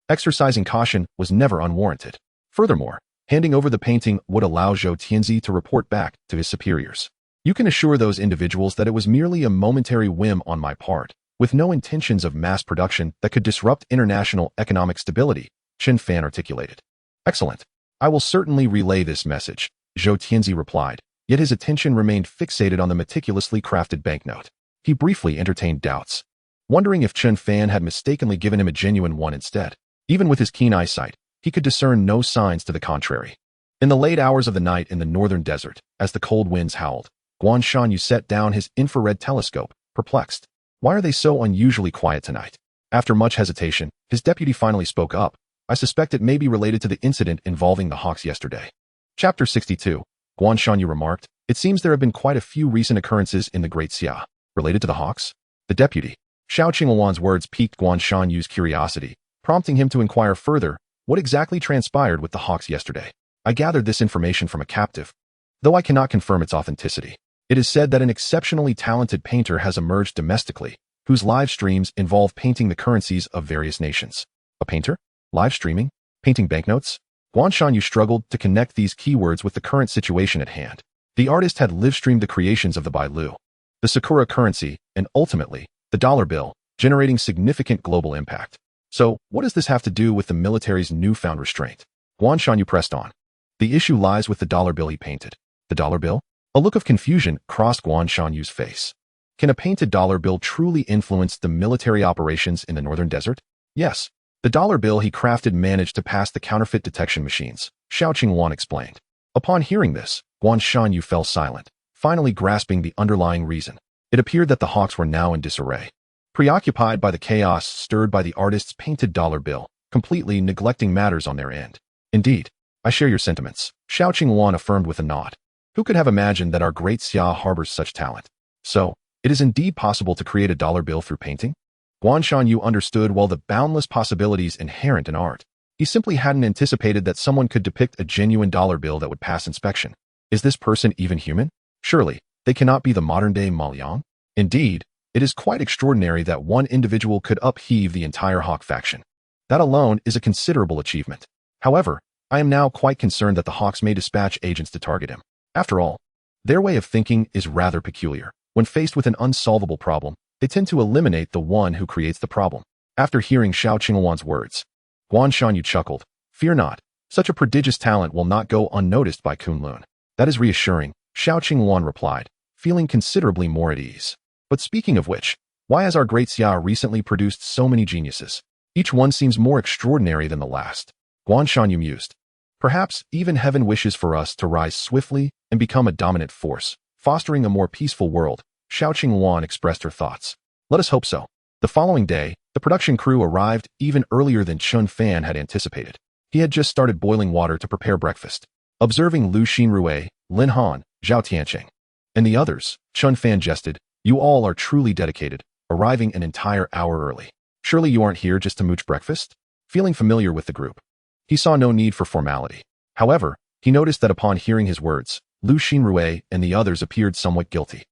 Exercising caution was never unwarranted. Furthermore, handing over the painting would allow Zhou Tianzi to report back to his superiors. You can assure those individuals that it was merely a momentary whim on my part, with no intentions of mass production that could disrupt international economic stability, Chen Fan articulated. Excellent. I will certainly relay this message, Zhou Tianzi replied, yet his attention remained fixated on the meticulously crafted banknote. He briefly entertained doubts, wondering if Chen Fan had mistakenly given him a genuine one instead. Even with his keen eyesight, he could discern no signs to the contrary. In the late hours of the night in the northern desert, as the cold winds howled, Guan Shanyu set down his infrared telescope, perplexed. Why are they so unusually quiet tonight? After much hesitation, his deputy finally spoke up. I suspect it may be related to the incident involving the hawks yesterday. Chapter 62. Guan Shanyu remarked, it seems there have been quite a few recent occurrences in the Great Xia. Related to the hawks? The deputy. Xiao Qingluan's words piqued Guan Shanyu's curiosity, prompting him to inquire further, what exactly transpired with the hawks yesterday? I gathered this information from a captive, though I cannot confirm its authenticity. It is said that an exceptionally talented painter has emerged domestically, whose live streams involve painting the currencies of various nations. A painter? Live streaming? Painting banknotes? Guan Shanyu struggled to connect these keywords with the current situation at hand. The artist had live-streamed the creations of the Bailu, the Sakura currency, and ultimately, the dollar bill, generating significant global impact. So, what does this have to do with the military's newfound restraint? Guan Shanyu pressed on. The issue lies with the dollar bill he painted. The dollar bill? A look of confusion crossed Guan Shanyu's face. Can a painted dollar bill truly influence the military operations in the northern desert? Yes. The dollar bill he crafted managed to pass the counterfeit detection machines, Xiao Qingluan explained. Upon hearing this, Guan Shanyu fell silent, finally grasping the underlying reason. It appeared that the hawks were now in disarray, preoccupied by the chaos stirred by the artist's painted dollar bill, completely neglecting matters on their end. Indeed, I share your sentiments, Xiao Qingluan affirmed with a nod. Who could have imagined that our great Xia harbors such talent? So, it is indeed possible to create a dollar bill through painting? Guan Shanyu understood well the boundless possibilities inherent in art. He simply hadn't anticipated that someone could depict a genuine dollar bill that would pass inspection. Is this person even human? Surely, they cannot be the modern-day Ma Liang? Indeed, it is quite extraordinary that one individual could upheave the entire hawk faction. That alone is a considerable achievement. However, I am now quite concerned that the hawks may dispatch agents to target him. After all, their way of thinking is rather peculiar. When faced with an unsolvable problem, they tend to eliminate the one who creates the problem. After hearing Xiao Qingluan's words, Guan Shanyu chuckled. Fear not, such a prodigious talent will not go unnoticed by Kunlun. That is reassuring, Xiao Qingluan replied, feeling considerably more at ease. But speaking of which, why has our great Xia recently produced so many geniuses? Each one seems more extraordinary than the last. Guan Shanyu mused. Perhaps even heaven wishes for us to rise swiftly and become a dominant force, fostering a more peaceful world. Xiao Qingluan expressed her thoughts. Let us hope so. The following day, the production crew arrived even earlier than Chen Fan had anticipated. He had just started boiling water to prepare breakfast. Observing Lu Xinrui, Lin Han, Zhao Tianqing, and the others, Chen Fan jested, you all are truly dedicated, arriving an entire hour early. Surely you aren't here just to mooch breakfast? Feeling familiar with the group, he saw no need for formality. However, he noticed that upon hearing his words, Lu Xinrui and the others appeared somewhat guilty.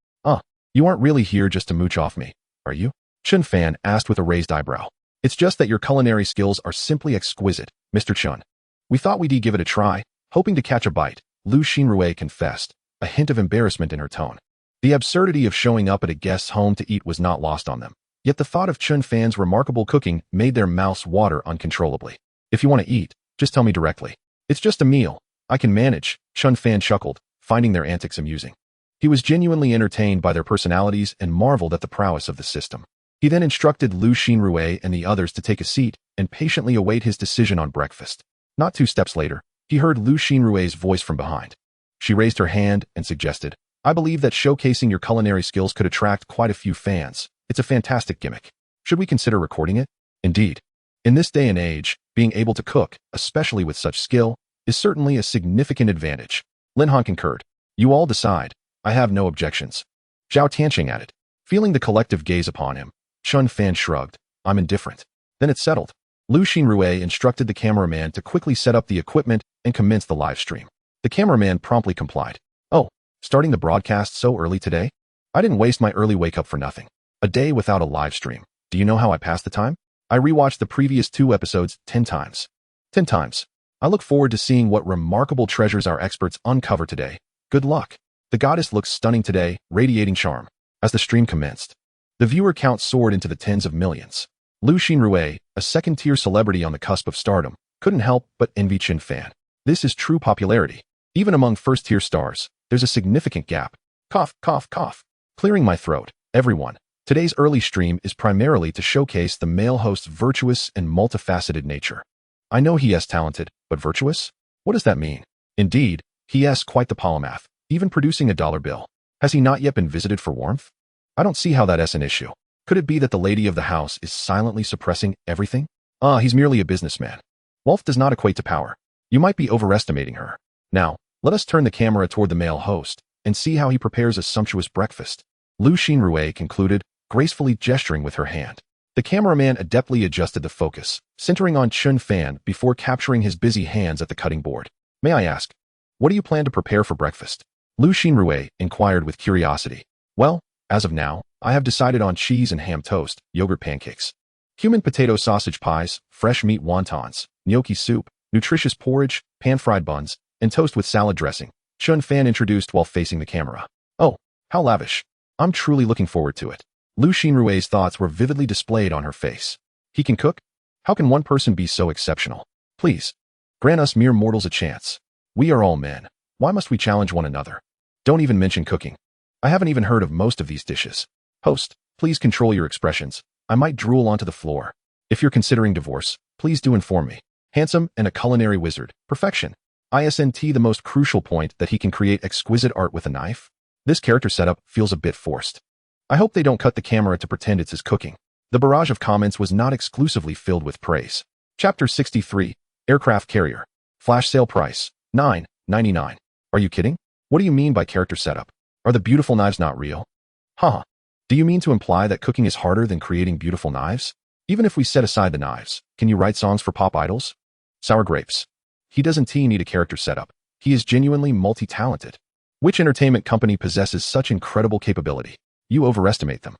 You aren't really here just to mooch off me, are you? Chen Fan asked with a raised eyebrow. It's just that your culinary skills are simply exquisite, Mr. Chen. We thought we'd give it a try, hoping to catch a bite, Lu Xinrui confessed, a hint of embarrassment in her tone. The absurdity of showing up at a guest's home to eat was not lost on them, yet the thought of Chen Fan's remarkable cooking made their mouths water uncontrollably. If you want to eat, just tell me directly. It's just a meal. I can manage, Chen Fan chuckled, finding their antics amusing. He was genuinely entertained by their personalities and marveled at the prowess of the system. He then instructed Lu Xinrui and the others to take a seat and patiently await his decision on breakfast. Not 2 steps later, He heard Lu Xinrui's voice from behind. She raised her hand and suggested, I believe that showcasing your culinary skills could attract quite a few fans. It's a fantastic gimmick. Should we consider recording it? Indeed. In this day and age, being able to cook, especially with such skill, is certainly a significant advantage. Lin Han concurred. You all decide. I have no objections. Zhao Tianqing added. Feeling the collective gaze upon him, Chen Fan shrugged. I'm indifferent. Then it's settled. Lu Xinrui instructed the cameraman to quickly set up the equipment and commence the live stream. The cameraman promptly complied. Oh, starting the broadcast so early today? I didn't waste my early wake-up for nothing. A day without a live stream. Do you know how I passed the time? I rewatched the previous 2 episodes 10 times. 10 times. I look forward to seeing what remarkable treasures our experts uncover today. Good luck. The goddess looks stunning today, radiating charm. As the stream commenced, the viewer count soared into the tens of millions. Lu Xinrui, a second-tier celebrity on the cusp of stardom, couldn't help but envy Chen Fan. This is true popularity. Even among first-tier stars, there's a significant gap. Cough, cough, cough. Clearing my throat. Everyone. Today's early stream is primarily to showcase the male host's virtuous and multifaceted nature. I know he is talented, but virtuous? What does that mean? Indeed, he is quite the polymath, even producing a dollar bill. Has he not yet been visited for warmth? I don't see how that is an issue. Could it be that the lady of the house is silently suppressing everything? He's merely a businessman. Wealth does not equate to power. You might be overestimating her. Now, let us turn the camera toward the male host and see how he prepares a sumptuous breakfast. Lu Xinrui concluded, gracefully gesturing with her hand. The cameraman adeptly adjusted the focus, centering on Chen Fan before capturing his busy hands at the cutting board. May I ask, what do you plan to prepare for breakfast? Lu Xinrui inquired with curiosity. Well, as of now, I have decided on cheese and ham toast, yogurt pancakes, cumin potato sausage pies, fresh meat wontons, gnocchi soup, nutritious porridge, pan-fried buns, and toast with salad dressing, Chen Fan introduced while facing the camera. Oh, how lavish. I'm truly looking forward to it. Lu Xinrui's thoughts were vividly displayed on her face. He can cook? How can one person be so exceptional? Please, grant us mere mortals a chance. We are all men. Why must we challenge one another? Don't even mention cooking. I haven't even heard of most of these dishes. Host, please control your expressions. I might drool onto the floor. If you're considering divorce, please do inform me. Handsome and a culinary wizard. Perfection. Isn't the most crucial point that he can create exquisite art with a knife? This character setup feels a bit forced. I hope they don't cut the camera to pretend it's his cooking. The barrage of comments was not exclusively filled with praise. Chapter 63, Aircraft Carrier. Flash sale price, $9.99. Are you kidding? What do you mean by character setup? Are the beautiful knives not real? Huh. Do you mean to imply that cooking is harder than creating beautiful knives? Even if we set aside the knives, can you write songs for pop idols? Sour grapes. He doesn't need a character setup. He is genuinely multi-talented. Which entertainment company possesses such incredible capability? You overestimate them.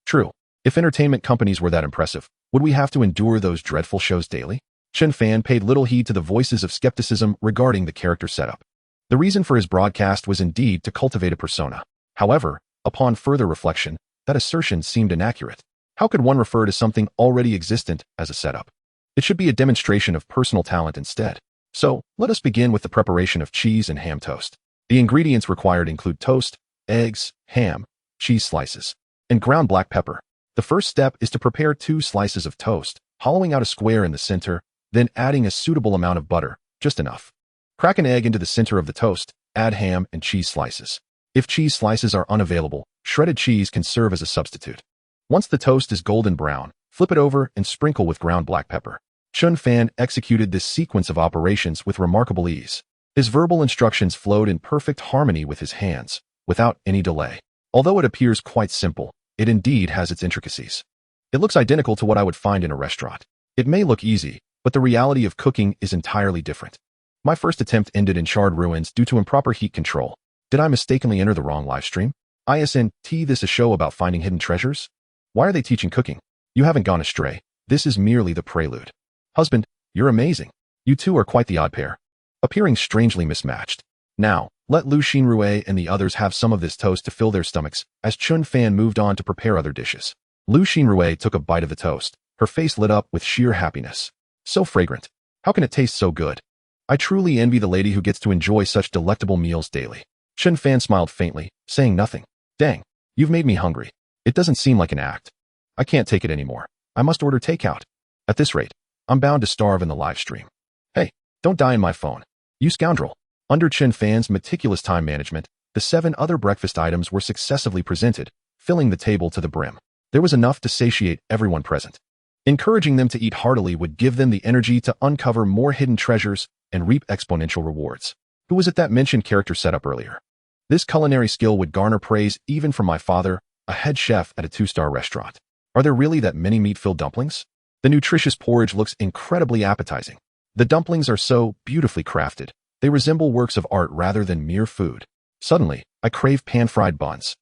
True. If entertainment companies were that impressive, would we have to endure those dreadful shows daily? Chen Fan paid little heed to the voices of skepticism regarding the character setup. The reason for his broadcast was indeed to cultivate a persona. However, upon further reflection, that assertion seemed inaccurate. How could one refer to something already existent as a setup? It should be a demonstration of personal talent instead. So, let us begin with the preparation of cheese and ham toast. The ingredients required include toast, eggs, ham, cheese slices, and ground black pepper. The first step is to prepare 2 slices of toast, hollowing out a square in the center, then adding a suitable amount of butter, just enough. Crack an egg into the center of the toast, add ham and cheese slices. If cheese slices are unavailable, shredded cheese can serve as a substitute. Once the toast is golden brown, flip it over and sprinkle with ground black pepper. Chen Fan executed this sequence of operations with remarkable ease. His verbal instructions flowed in perfect harmony with his hands, without any delay. Although it appears quite simple, it indeed has its intricacies. It looks identical to what I would find in a restaurant. It may look easy, but the reality of cooking is entirely different. My first attempt ended in charred ruins due to improper heat control. Did I mistakenly enter the wrong live stream? Isn't this a show about finding hidden treasures? Why are they teaching cooking? You haven't gone astray. This is merely the prelude. Husband, you're amazing. You two are quite the odd pair. Appearing strangely mismatched. Now, let Lu Xinrui and the others have some of this toast to fill their stomachs, as Chen Fan moved on to prepare other dishes. Lu Xinrui took a bite of the toast, her face lit up with sheer happiness. So fragrant. How can it taste so good? I truly envy the lady who gets to enjoy such delectable meals daily. Chen Fan smiled faintly, saying nothing. Dang, you've made me hungry. It doesn't seem like an act. I can't take it anymore. I must order takeout. At this rate, I'm bound to starve in the live stream. Hey, don't die in my phone. You scoundrel. Under Chen Fan's meticulous time management, the 7 other breakfast items were successively presented, filling the table to the brim. There was enough to satiate everyone present. Encouraging them to eat heartily would give them the energy to uncover more hidden treasures and reap exponential rewards. Who was it that mentioned character setup earlier? This culinary skill would garner praise even from my father, a head chef at a 2-star restaurant. Are there really that many meat-filled dumplings? The nutritious porridge looks incredibly appetizing. The dumplings are so beautifully crafted. They resemble works of art rather than mere food. Suddenly, I crave pan-fried buns.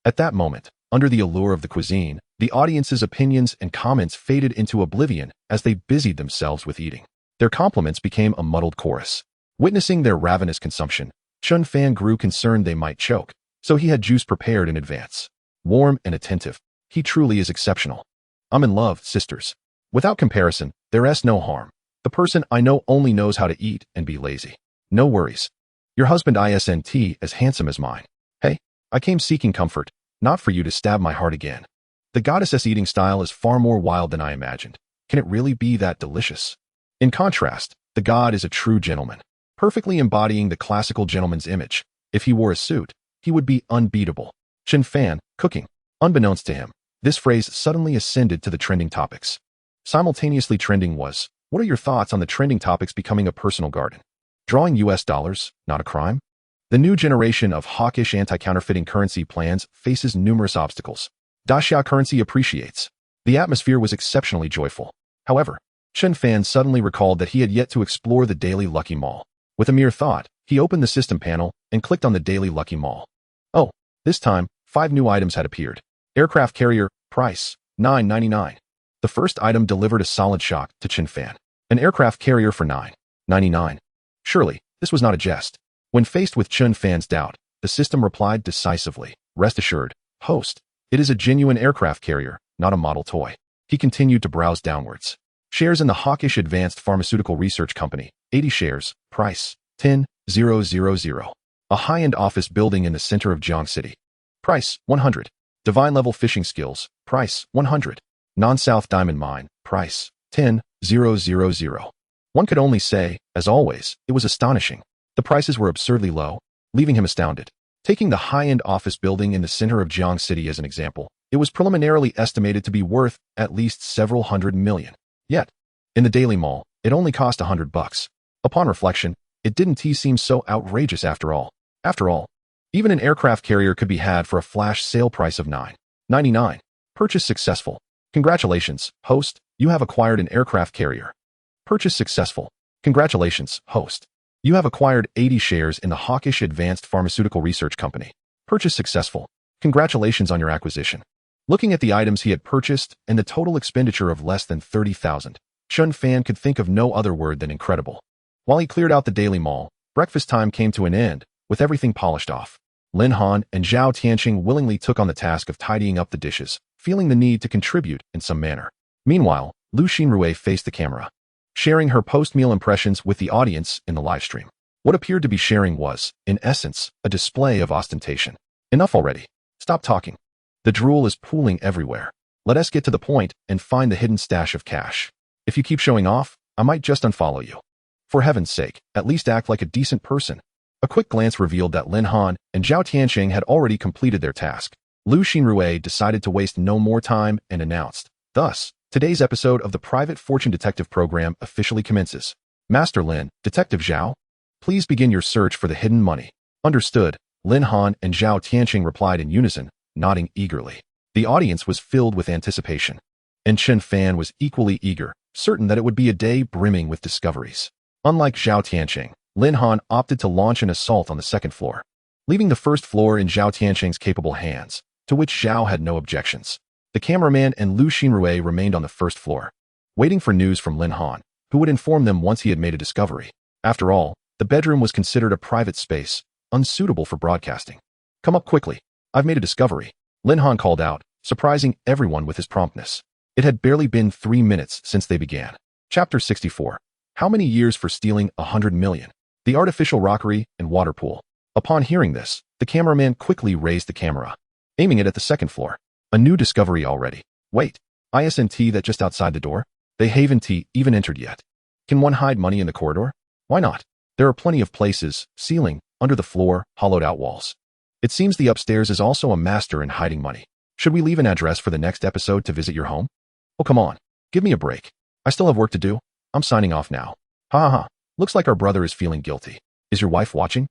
At that moment, under the allure of the cuisine, the audience's opinions and comments faded into oblivion as they busied themselves with eating. Their compliments became a muddled chorus. Witnessing their ravenous consumption, Chen Fan grew concerned they might choke, so he had juice prepared in advance. Warm and attentive, he truly is exceptional. I'm in love, sisters. Without comparison, there's no harm. The person I know only knows how to eat and be lazy. No worries. Your husband isn't as handsome as mine. Hey, I came seeking comfort, not for you to stab my heart again. The goddess's eating style is far more wild than I imagined. Can it really be that delicious? In contrast, the god is a true gentleman, perfectly embodying the classical gentleman's image. If he wore a suit, he would be unbeatable. Chen Fan, cooking. Unbeknownst to him, this phrase suddenly ascended to the trending topics. Simultaneously trending was, what are your thoughts on the trending topics becoming a personal garden? Drawing US dollars, not a crime? The new generation of hawkish anti-counterfeiting currency plans faces numerous obstacles. Daxia currency appreciates. The atmosphere was exceptionally joyful. However, Chen Fan suddenly recalled that he had yet to explore the Daily Lucky Mall. With a mere thought, he opened the system panel and clicked on the Daily Lucky Mall. Oh, this time, 5 new items had appeared. Aircraft carrier, price, $9.99. The first item delivered a solid shock to Chen Fan. An aircraft carrier for $9.99. Surely, this was not a jest. When faced with Chen Fan's doubt, the system replied decisively, rest assured, host, it is a genuine aircraft carrier, not a model toy. He continued to browse downwards. Shares in the hawkish Advanced Pharmaceutical Research Company, 80 shares, price, 10,000. A high-end office building in the center of Jiang City. Price, 100. Divine level fishing skills, price, 100. Non-South Diamond Mine, price, 10,000. One could only say, as always, it was astonishing. The prices were absurdly low, leaving him astounded. Taking the high-end office building in the center of Jiang City as an example, it was preliminarily estimated to be worth at least several hundred million. Yet, in the Daily Mall, it only cost $100. Upon reflection, it didn't seem so outrageous after all. After all, even an aircraft carrier could be had for a flash sale price of $9.99. Purchase successful. Congratulations, host, you have acquired an aircraft carrier. Purchase successful. Congratulations, host. You have acquired 80 shares in the hawkish Advanced Pharmaceutical Research Company. Purchase successful. Congratulations on your acquisition. Looking at the items he had purchased and the total expenditure of less than 30,000, Chen Fan could think of no other word than incredible. While he cleared out the Daily Mall, breakfast time came to an end, with everything polished off. Lin Han and Zhao Tianqing willingly took on the task of tidying up the dishes, feeling the need to contribute in some manner. Meanwhile, Lu Xinrui faced the camera, sharing her post-meal impressions with the audience in the livestream. What appeared to be sharing was, in essence, a display of ostentation. Enough already. Stop talking. The drool is pooling everywhere. Let us get to the point and find the hidden stash of cash. If you keep showing off, I might just unfollow you. For heaven's sake, at least act like a decent person. A quick glance revealed that Lin Han and Zhao Tianqing had already completed their task. Lu Xinrui decided to waste no more time and announced, thus, today's episode of the Private Fortune Detective Program officially commences. Master Lin, Detective Zhao, please begin your search for the hidden money. Understood, Lin Han and Zhao Tianqing replied in unison, nodding eagerly. The audience was filled with anticipation. And Chen Fan was equally eager, certain that it would be a day brimming with discoveries. Unlike Zhao Tianqing, Lin Han opted to launch an assault on the second floor, leaving the first floor in Zhao Tianqing's capable hands, to which Zhao had no objections. The cameraman and Lu Xinrui remained on the first floor, waiting for news from Lin Han, who would inform them once he had made a discovery. After all, the bedroom was considered a private space, unsuitable for broadcasting. Come up quickly. I've made a discovery. Lin Han called out, surprising everyone with his promptness. It had barely been 3 minutes since they began. Chapter 64. How many years for stealing 100 million? The artificial rockery and water pool. Upon hearing this, the cameraman quickly raised the camera, aiming it at the second floor. A new discovery already. Wait, isn't that just outside the door? They haven't even entered yet. Can one hide money in the corridor? Why not? There are plenty of places, ceiling, under the floor, hollowed-out walls. It seems the upstairs is also a master in hiding money. Should we leave an address for the next episode to visit your home? Oh, come on. Give me a break. I still have work to do. I'm signing off now. Ha ha ha. Looks like our brother is feeling guilty. Is your wife watching?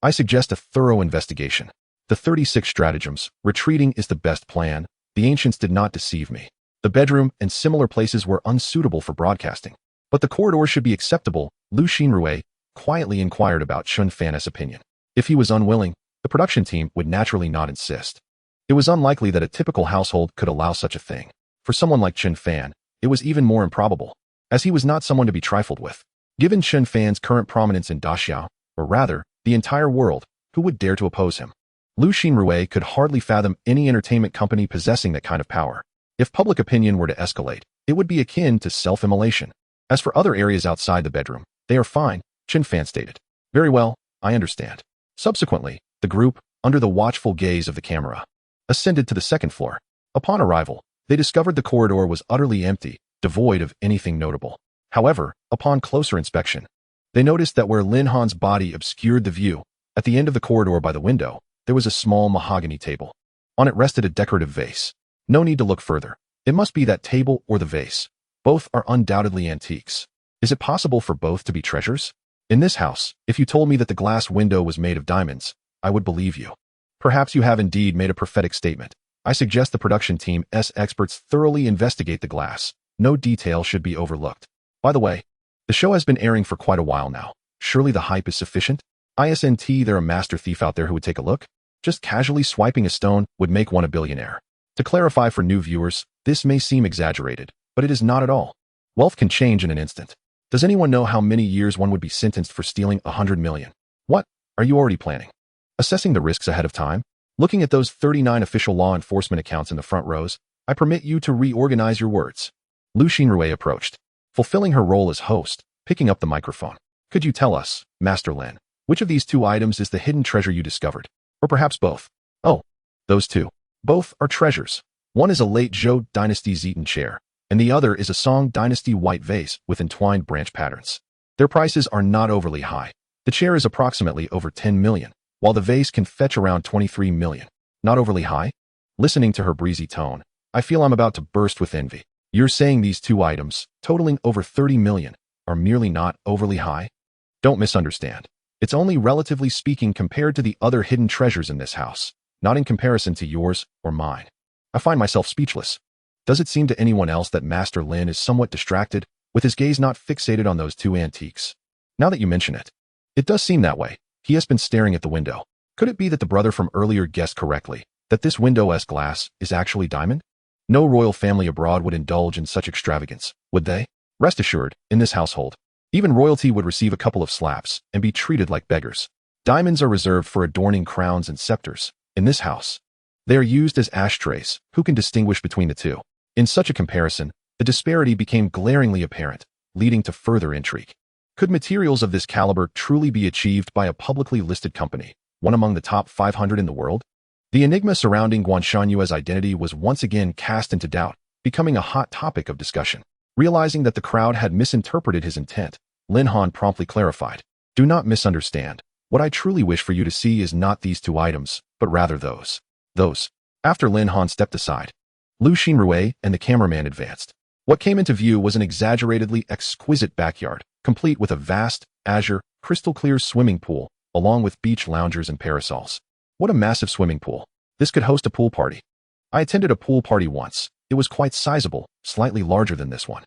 I suggest a thorough investigation. The 36 stratagems. Retreating is the best plan. The ancients did not deceive me. The bedroom and similar places were unsuitable for broadcasting. But the corridor should be acceptable. Lu Xinrui quietly inquired about Chen Fan's opinion. If he was unwilling, the production team would naturally not insist. It was unlikely that a typical household could allow such a thing. For someone like Chen Fan, it was even more improbable, as he was not someone to be trifled with. Given Chen Fan's current prominence in Daxiao, or rather, the entire world, who would dare to oppose him? Lu Xinrui could hardly fathom any entertainment company possessing that kind of power. If public opinion were to escalate, it would be akin to self-immolation. As for other areas outside the bedroom, they are fine, Chen Fan stated. Very well, I understand. Subsequently, the group, under the watchful gaze of the camera, ascended to the second floor. Upon arrival, they discovered the corridor was utterly empty, devoid of anything notable. However, upon closer inspection, they noticed that where Lin Han's body obscured the view, at the end of the corridor by the window, there was a small mahogany table. On it rested a decorative vase. No need to look further. It must be that table or the vase. Both are undoubtedly antiques. Is it possible for both to be treasures? In this house, if you told me that the glass window was made of diamonds, I would believe you. Perhaps you have indeed made a prophetic statement. I suggest the production team's experts thoroughly investigate the glass. No detail should be overlooked. By the way, the show has been airing for quite a while now. Surely the hype is sufficient? Isn't there a master thief out there who would take a look? Just casually swiping a stone would make one a billionaire. To clarify for new viewers, this may seem exaggerated, but it is not at all. Wealth can change in an instant. Does anyone know how many years one would be sentenced for stealing 100 million? What? Are you already planning? Assessing the risks ahead of time? Looking at those 39 official law enforcement accounts in the front rows, I permit you to reorganize your words. Lu Xinrui approached, fulfilling her role as host, picking up the microphone. Could you tell us, Master Lin, which of these two items is the hidden treasure you discovered? Or perhaps both? Oh, those two. Both are treasures. One is a late Zhou dynasty Zeton chair, and the other is a Song dynasty white vase with entwined branch patterns. Their prices are not overly high. The chair is approximately over 10 million, while the vase can fetch around 23 million. Not overly high? Listening to her breezy tone, I feel I'm about to burst with envy. You're saying these two items, totaling over 30 million, are merely not overly high? Don't misunderstand. It's only relatively speaking compared to the other hidden treasures in this house, not in comparison to yours or mine. I find myself speechless. Does it seem to anyone else that Master Lin is somewhat distracted, with his gaze not fixated on those two antiques? Now that you mention it, it does seem that way. He has been staring at the window. Could it be that the brother from earlier guessed correctly, that this window's glass is actually diamond? No royal family abroad would indulge in such extravagance, would they? Rest assured, in this household, even royalty would receive a couple of slaps and be treated like beggars. Diamonds are reserved for adorning crowns and scepters. In this house, they are used as ashtrays. Who can distinguish between the two? In such a comparison, the disparity became glaringly apparent, leading to further intrigue. Could materials of this caliber truly be achieved by a publicly listed company, one among the top 500 in the world? The enigma surrounding Guan Shangyue's identity was once again cast into doubt, becoming a hot topic of discussion. Realizing that the crowd had misinterpreted his intent, Lin Han promptly clarified. Do not misunderstand. What I truly wish for you to see is not these two items, but rather those. After Lin Han stepped aside, Lu Xinrui and the cameraman advanced. What came into view was an exaggeratedly exquisite backyard, complete with a vast, azure, crystal-clear swimming pool, along with beach loungers and parasols. What a massive swimming pool. This could host a pool party. I attended a pool party once. It was quite sizable, slightly larger than this one.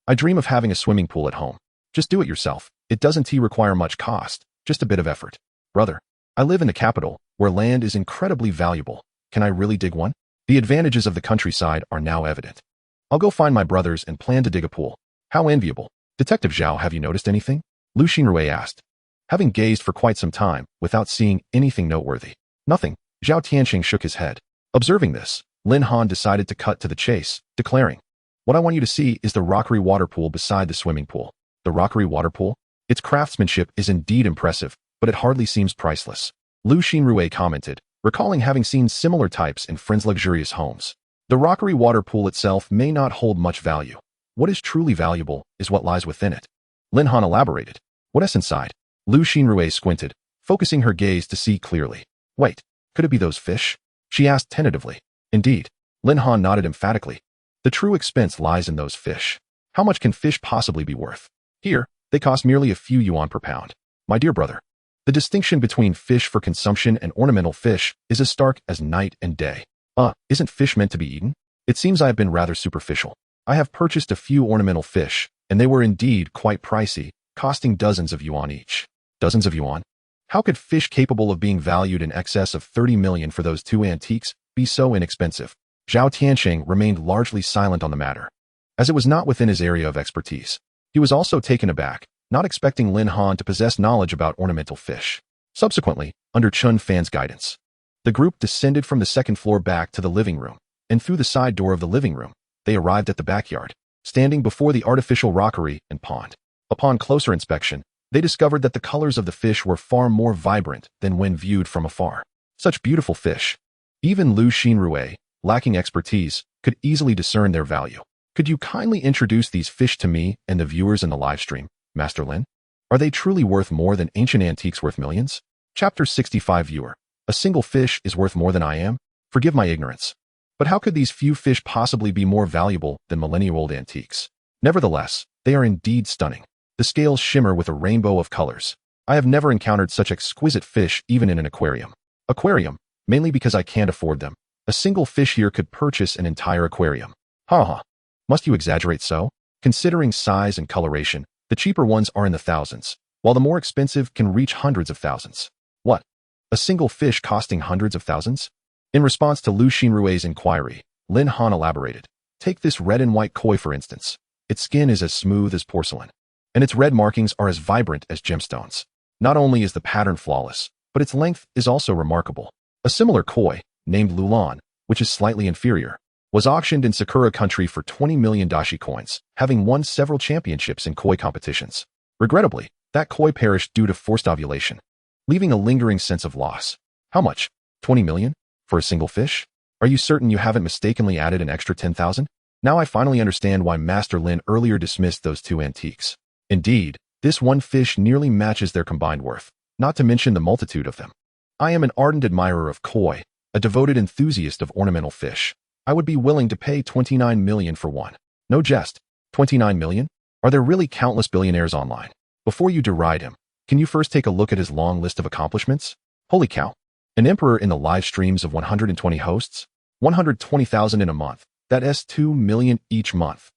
I dream of having a swimming pool at home. Just do it yourself. It doesn't require much cost, just a bit of effort. Brother, I live in the capital, where land is incredibly valuable. Can I really dig one? The advantages of the countryside are now evident. I'll go find my brothers and plan to dig a pool. How enviable. Detective Zhao, have you noticed anything? Lu Xinrui asked, having gazed for quite some time without seeing anything noteworthy. Nothing. Zhao Tianxing shook his head. Observing this, Lin Han decided to cut to the chase, declaring, what I want you to see is the rockery water pool beside the swimming pool. The rockery water pool? Its craftsmanship is indeed impressive, but it hardly seems priceless. Lu Xinrui commented, recalling having seen similar types in friends' luxurious homes. The rockery water pool itself may not hold much value. What is truly valuable is what lies within it. Lin Han elaborated. What's inside? Lu Xinrui squinted, focusing her gaze to see clearly. Wait, could it be those fish? She asked tentatively. Indeed. Lin Han nodded emphatically. The true expense lies in those fish. How much can fish possibly be worth? Here, they cost merely a few yuan per pound. My dear brother, the distinction between fish for consumption and ornamental fish is as stark as night and day. Isn't fish meant to be eaten? It seems I have been rather superficial. I have purchased a few ornamental fish, and they were indeed quite pricey, costing dozens of yuan each. Dozens of yuan? How could fish capable of being valued in excess of 30 million for those two antiques be so inexpensive? Zhao Tianxing remained largely silent on the matter, as it was not within his area of expertise. He was also taken aback, not expecting Lin Han to possess knowledge about ornamental fish. Subsequently, under Chen Fan's guidance, the group descended from the second floor back to the living room, and through the side door of the living room, they arrived at the backyard, standing before the artificial rockery and pond. Upon closer inspection, they discovered that the colors of the fish were far more vibrant than when viewed from afar. Such beautiful fish. Even Lu Xinrui, lacking expertise, could easily discern their value. Could you kindly introduce these fish to me and the viewers in the live stream, Master Lin? Are they truly worth more than ancient antiques worth millions? Chapter 65 Viewer. A single fish is worth more than I am? Forgive my ignorance. But how could these few fish possibly be more valuable than millennia-old antiques? Nevertheless, they are indeed stunning. The scales shimmer with a rainbow of colors. I have never encountered such exquisite fish even in an aquarium. Aquarium, mainly because I can't afford them. A single fish here could purchase an entire aquarium. Ha. Must you exaggerate so? Considering size and coloration, the cheaper ones are in the thousands, while the more expensive can reach hundreds of thousands. What? A single fish costing hundreds of thousands? In response to Lu Xinrui's inquiry, Lin Han elaborated. Take this red and white koi for instance. Its skin is as smooth as porcelain, and its red markings are as vibrant as gemstones. Not only is the pattern flawless, but its length is also remarkable. A similar koi, named Lulan, which is slightly inferior, was auctioned in Sakura country for 20 million dashi coins, having won several championships in koi competitions. Regrettably, that koi perished due to forced ovulation, leaving a lingering sense of loss. How much? 20 million? For a single fish? Are you certain you haven't mistakenly added an extra 10,000? Now I finally understand why Master Lin earlier dismissed those two antiques. Indeed, this one fish nearly matches their combined worth, not to mention the multitude of them. I am an ardent admirer of koi, a devoted enthusiast of ornamental fish. I would be willing to pay 29 million for one. No jest. 29 million? Are there really countless billionaires online? Before you deride him, can you first take a look at his long list of accomplishments? Holy cow. An emperor in the live streams of 120 hosts? 120,000 in a month. That's 2 million each month.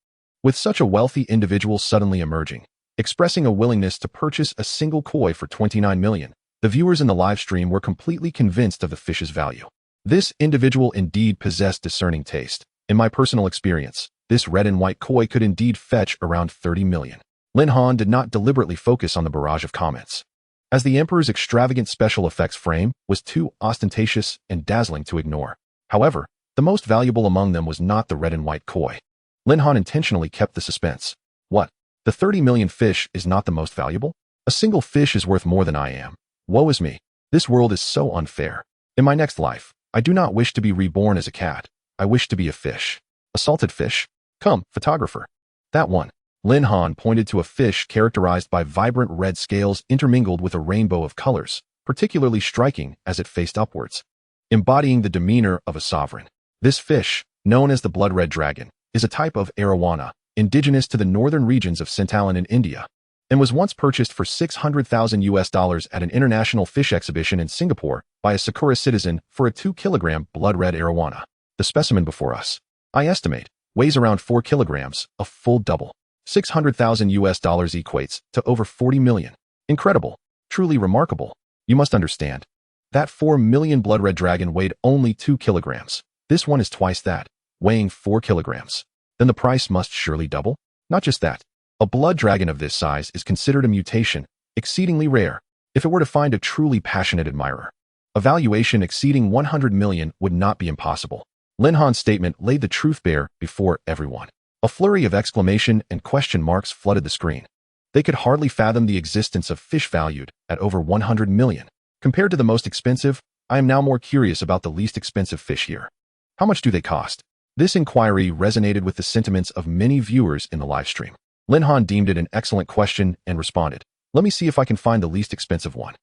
With such a wealthy individual suddenly emerging, expressing a willingness to purchase a single koi for 29 million, the viewers in the live stream were completely convinced of the fish's value. This individual indeed possessed discerning taste. In my personal experience, this red and white koi could indeed fetch around 30 million. Lin Han did not deliberately focus on the barrage of comments, as the emperor's extravagant special effects frame was too ostentatious and dazzling to ignore. However, the most valuable among them was not the red and white koi. Lin Han intentionally kept the suspense. What? The 30 million fish is not the most valuable? A single fish is worth more than I am. Woe is me. This world is so unfair. In my next life, I do not wish to be reborn as a cat. I wish to be a fish. A salted fish? Come, photographer. That one. Lin Han pointed to a fish characterized by vibrant red scales intermingled with a rainbow of colors, particularly striking as it faced upwards, embodying the demeanor of a sovereign. This fish, known as the blood-red dragon, is a type of arowana, indigenous to the northern regions of Sintalan in India, and was once purchased for $600,000 at an international fish exhibition in Singapore by a Sakura citizen for a 2-kilogram blood-red arowana. The specimen before us, I estimate, weighs around 4 kilograms, a full double. $600,000 equates to over 40 million. Incredible. Truly remarkable. You must understand. That 4 million blood-red dragon weighed only 2 kilograms. This one is twice that, weighing 4 kilograms. Then the price must surely double? Not just that. A blood dragon of this size is considered a mutation, exceedingly rare, if it were to find a truly passionate admirer. A valuation exceeding 100 million would not be impossible. Lin Han's statement laid the truth bare before everyone. A flurry of exclamation and question marks flooded the screen. They could hardly fathom the existence of fish valued at over 100 million. Compared to the most expensive, I am now more curious about the least expensive fish here. How much do they cost? This inquiry resonated with the sentiments of many viewers in the live stream. Lin Han deemed it an excellent question and responded. Let me see if I can find the least expensive one.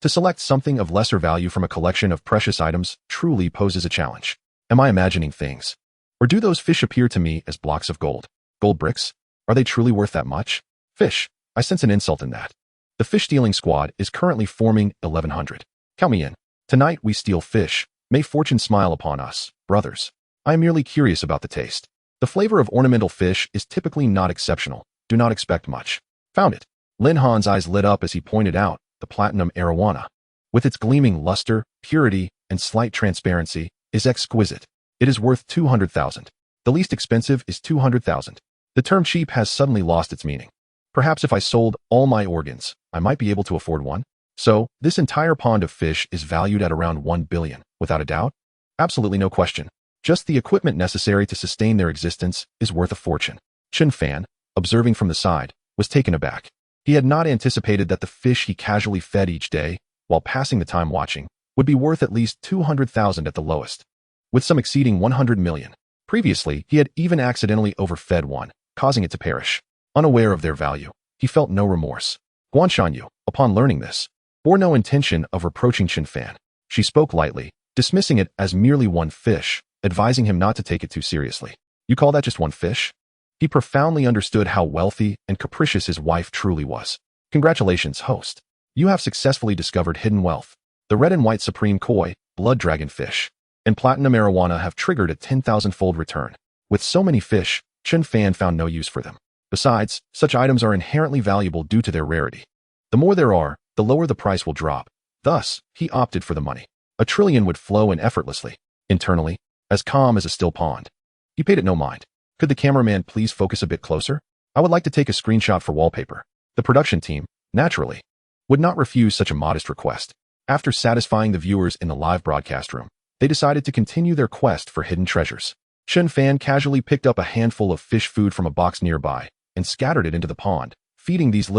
To select something of lesser value from a collection of precious items truly poses a challenge. Am I imagining things? Or do those fish appear to me as blocks of gold? Gold bricks? Are they truly worth that much? Fish. I sense an insult in that. The fish-stealing squad is currently forming 1,100. Count me in. Tonight we steal fish. May fortune smile upon us, brothers. I am merely curious about the taste. The flavor of ornamental fish is typically not exceptional. Do not expect much. Found it. Lin Han's eyes lit up as he pointed out the platinum arowana. With its gleaming luster, purity, and slight transparency, is exquisite. It is worth 200,000. The least expensive is 200,000. The term cheap has suddenly lost its meaning. Perhaps if I sold all my organs, I might be able to afford one. So, this entire pond of fish is valued at around 1 billion, without a doubt? Absolutely no question. Just the equipment necessary to sustain their existence is worth a fortune. Chen Fan, observing from the side, was taken aback. He had not anticipated that the fish he casually fed each day, while passing the time watching, would be worth at least 200,000 at the lowest, with some exceeding 100 million. Previously, he had even accidentally overfed one, causing it to perish. Unaware of their value, he felt no remorse. Guan Shanyu, upon learning this, bore no intention of reproaching Chen Fan. She spoke lightly, dismissing it as merely one fish, advising him not to take it too seriously. You call that just one fish? He profoundly understood how wealthy and capricious his wife truly was. Congratulations, host. You have successfully discovered hidden wealth. The red and white supreme koi, blood dragon fish, and platinum arowana have triggered a 10,000-fold return. With so many fish, Chen Fan found no use for them. Besides, such items are inherently valuable due to their rarity. The more there are, the lower the price will drop. Thus, he opted for the money. A trillion would flow in effortlessly, internally, as calm as a still pond. He paid it no mind. Could the cameraman please focus a bit closer? I would like to take a screenshot for wallpaper. The production team, naturally, would not refuse such a modest request. After satisfying the viewers in the live broadcast room, they decided to continue their quest for hidden treasures. Chen Fan casually picked up a handful of fish food from a box nearby and scattered it into the pond, feeding these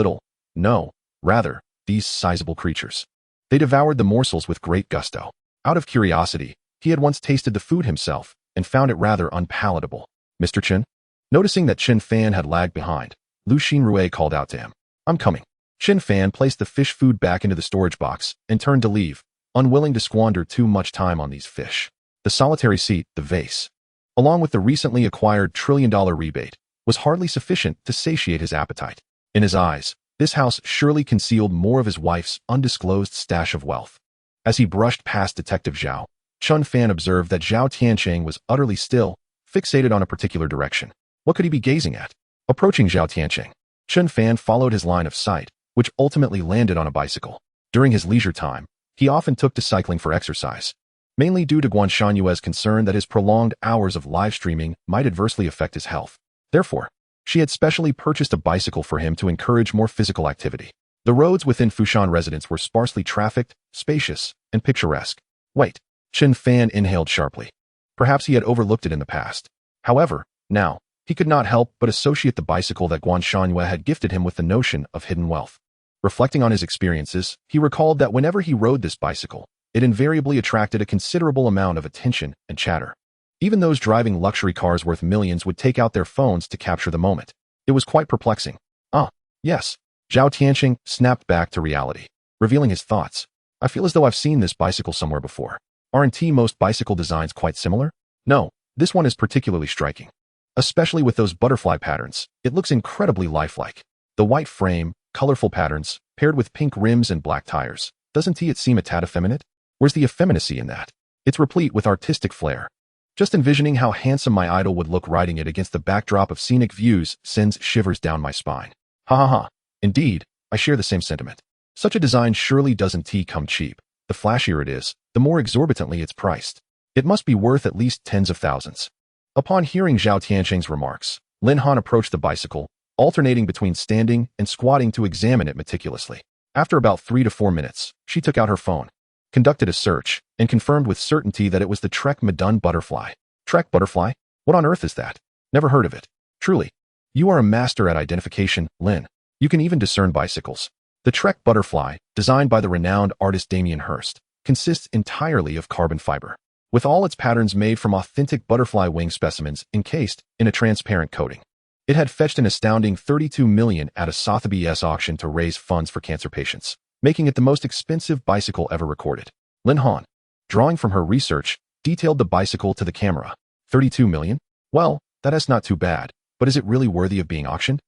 these sizable creatures. They devoured the morsels with great gusto. Out of curiosity, he had once tasted the food himself and found it rather unpalatable. Mr. Chen? Noticing that Chen Fan had lagged behind, Lu Xinrui called out to him. I'm coming. Chen Fan placed the fish food back into the storage box and turned to leave, unwilling to squander too much time on these fish. The solitary seat, the vase, along with the recently acquired trillion-dollar rebate, was hardly sufficient to satiate his appetite. In his eyes, this house surely concealed more of his wife's undisclosed stash of wealth. As he brushed past Detective Zhao, Chen Fan observed that Zhao Tiancheng was utterly still, fixated on a particular direction. What could he be gazing at? Approaching Zhao Tiancheng, Chen Fan followed his line of sight, which ultimately landed on a bicycle. During his leisure time, he often took to cycling for exercise, mainly due to Guan Shanyue's concern that his prolonged hours of live streaming might adversely affect his health. Therefore, she had specially purchased a bicycle for him to encourage more physical activity. The roads within Fushan residence were sparsely trafficked, spacious, and picturesque. Wait, Chen Fan inhaled sharply. Perhaps he had overlooked it in the past. However, now, he could not help but associate the bicycle that Guan Shanyue had gifted him with the notion of hidden wealth. Reflecting on his experiences, he recalled that whenever he rode this bicycle, it invariably attracted a considerable amount of attention and chatter. Even those driving luxury cars worth millions would take out their phones to capture the moment. It was quite perplexing. Yes. Zhao Tiancheng snapped back to reality, revealing his thoughts. I feel as though I've seen this bicycle somewhere before. Aren't most bicycle designs quite similar? No, this one is particularly striking. Especially with those butterfly patterns, it looks incredibly lifelike. The white frame, colorful patterns, paired with pink rims and black tires. Doesn't it seem a tad effeminate? Where's the effeminacy in that? It's replete with artistic flair. Just envisioning how handsome my idol would look riding it against the backdrop of scenic views sends shivers down my spine. Ha ha ha. Indeed, I share the same sentiment. Such a design surely doesn't come cheap. The flashier it is, the more exorbitantly it's priced. It must be worth at least tens of thousands. Upon hearing Zhao Tiancheng's remarks, Lin Han approached the bicycle, alternating between standing and squatting to examine it meticulously. After about 3 to 4 minutes, she took out her phone, conducted a search, and confirmed with certainty that it was the Trek Madun butterfly. Trek butterfly? What on earth is that? Never heard of it. Truly. You are a master at identification, Lin. You can even discern bicycles. The Trek butterfly, designed by the renowned artist Damien Hirst, consists entirely of carbon fiber, with all its patterns made from authentic butterfly wing specimens encased in a transparent coating. It had fetched an astounding $32 million at a Sotheby's auction to raise funds for cancer patients, making it the most expensive bicycle ever recorded. Lin Han, drawing from her research, detailed the bicycle to the camera. $32 million? Well, that is not too bad, but is it really worthy of being auctioned?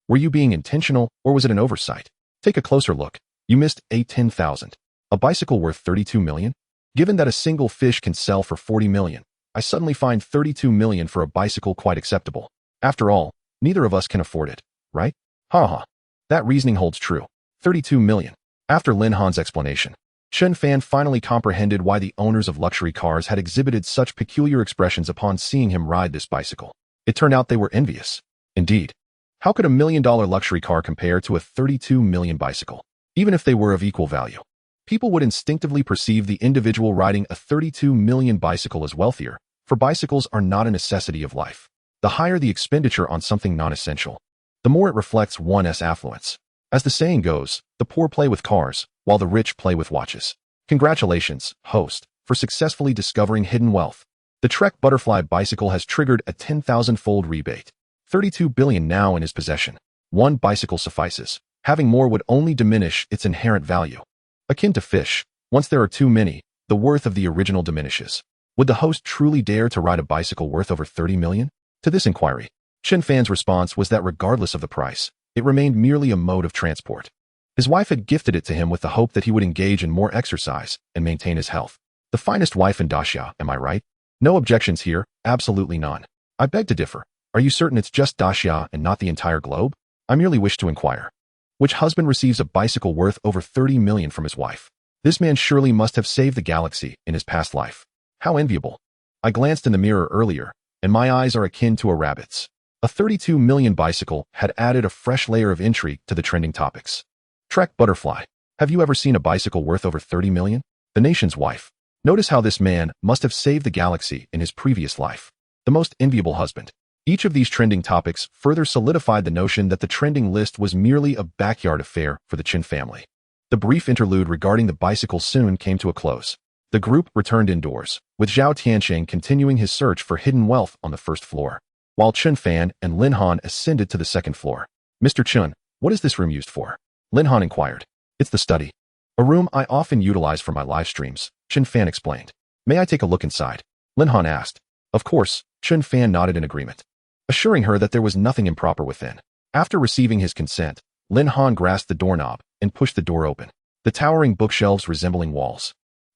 Were you being intentional, or was it an oversight? Take a closer look. You missed a 10,000. A bicycle worth $32 million? Given that a single fish can sell for $40 million, I suddenly find $32 million for a bicycle quite acceptable. After all, neither of us can afford it, right? Ha. That reasoning holds true. $32 million. After Lin Han's explanation, Chen Fan finally comprehended why the owners of luxury cars had exhibited such peculiar expressions upon seeing him ride this bicycle. It turned out they were envious. Indeed. How could a $1 million luxury car compare to a $32 million bicycle? Even if they were of equal value, people would instinctively perceive the individual riding a $32 million bicycle as wealthier, for bicycles are not a necessity of life. The higher the expenditure on something non-essential, the more it reflects one's affluence. As the saying goes, the poor play with cars, while the rich play with watches. Congratulations, host, for successfully discovering hidden wealth. The Trek Butterfly bicycle has triggered a 10,000-fold rebate. $32 billion now in his possession. One bicycle suffices. Having more would only diminish its inherent value. Akin to fish, once there are too many, the worth of the original diminishes. Would the host truly dare to ride a bicycle worth over $30 million? To this inquiry, Chen Fan's response was that regardless of the price, it remained merely a mode of transport. His wife had gifted it to him with the hope that he would engage in more exercise and maintain his health. The finest wife in Daxia, am I right? No objections here, absolutely none. I beg to differ. Are you certain it's just Daxia and not the entire globe? I merely wish to inquire. Which husband receives a bicycle worth over $30 million from his wife? This man surely must have saved the galaxy in his past life. How enviable. I glanced in the mirror earlier, and my eyes are akin to a rabbit's. A $32 million bicycle had added a fresh layer of intrigue to the trending topics. Trek Butterfly. Have you ever seen a bicycle worth over $30 million? The nation's wife. Notice how this man must have saved the galaxy in his previous life. The most enviable husband. Each of these trending topics further solidified the notion that the trending list was merely a backyard affair for the Chen family. The brief interlude regarding the bicycle soon came to a close. The group returned indoors, with Zhao Tiancheng continuing his search for hidden wealth on the first floor, while Chen Fan and Lin Han ascended to the second floor. Mr. Chen, what is this room used for? Lin Han inquired. It's the study. A room I often utilize for my live streams, Chen Fan explained. May I take a look inside? Lin Han asked. Of course, Chen Fan nodded in agreement, assuring her that there was nothing improper within. After receiving his consent, Lin Han grasped the doorknob and pushed the door open. The towering bookshelves resembling walls,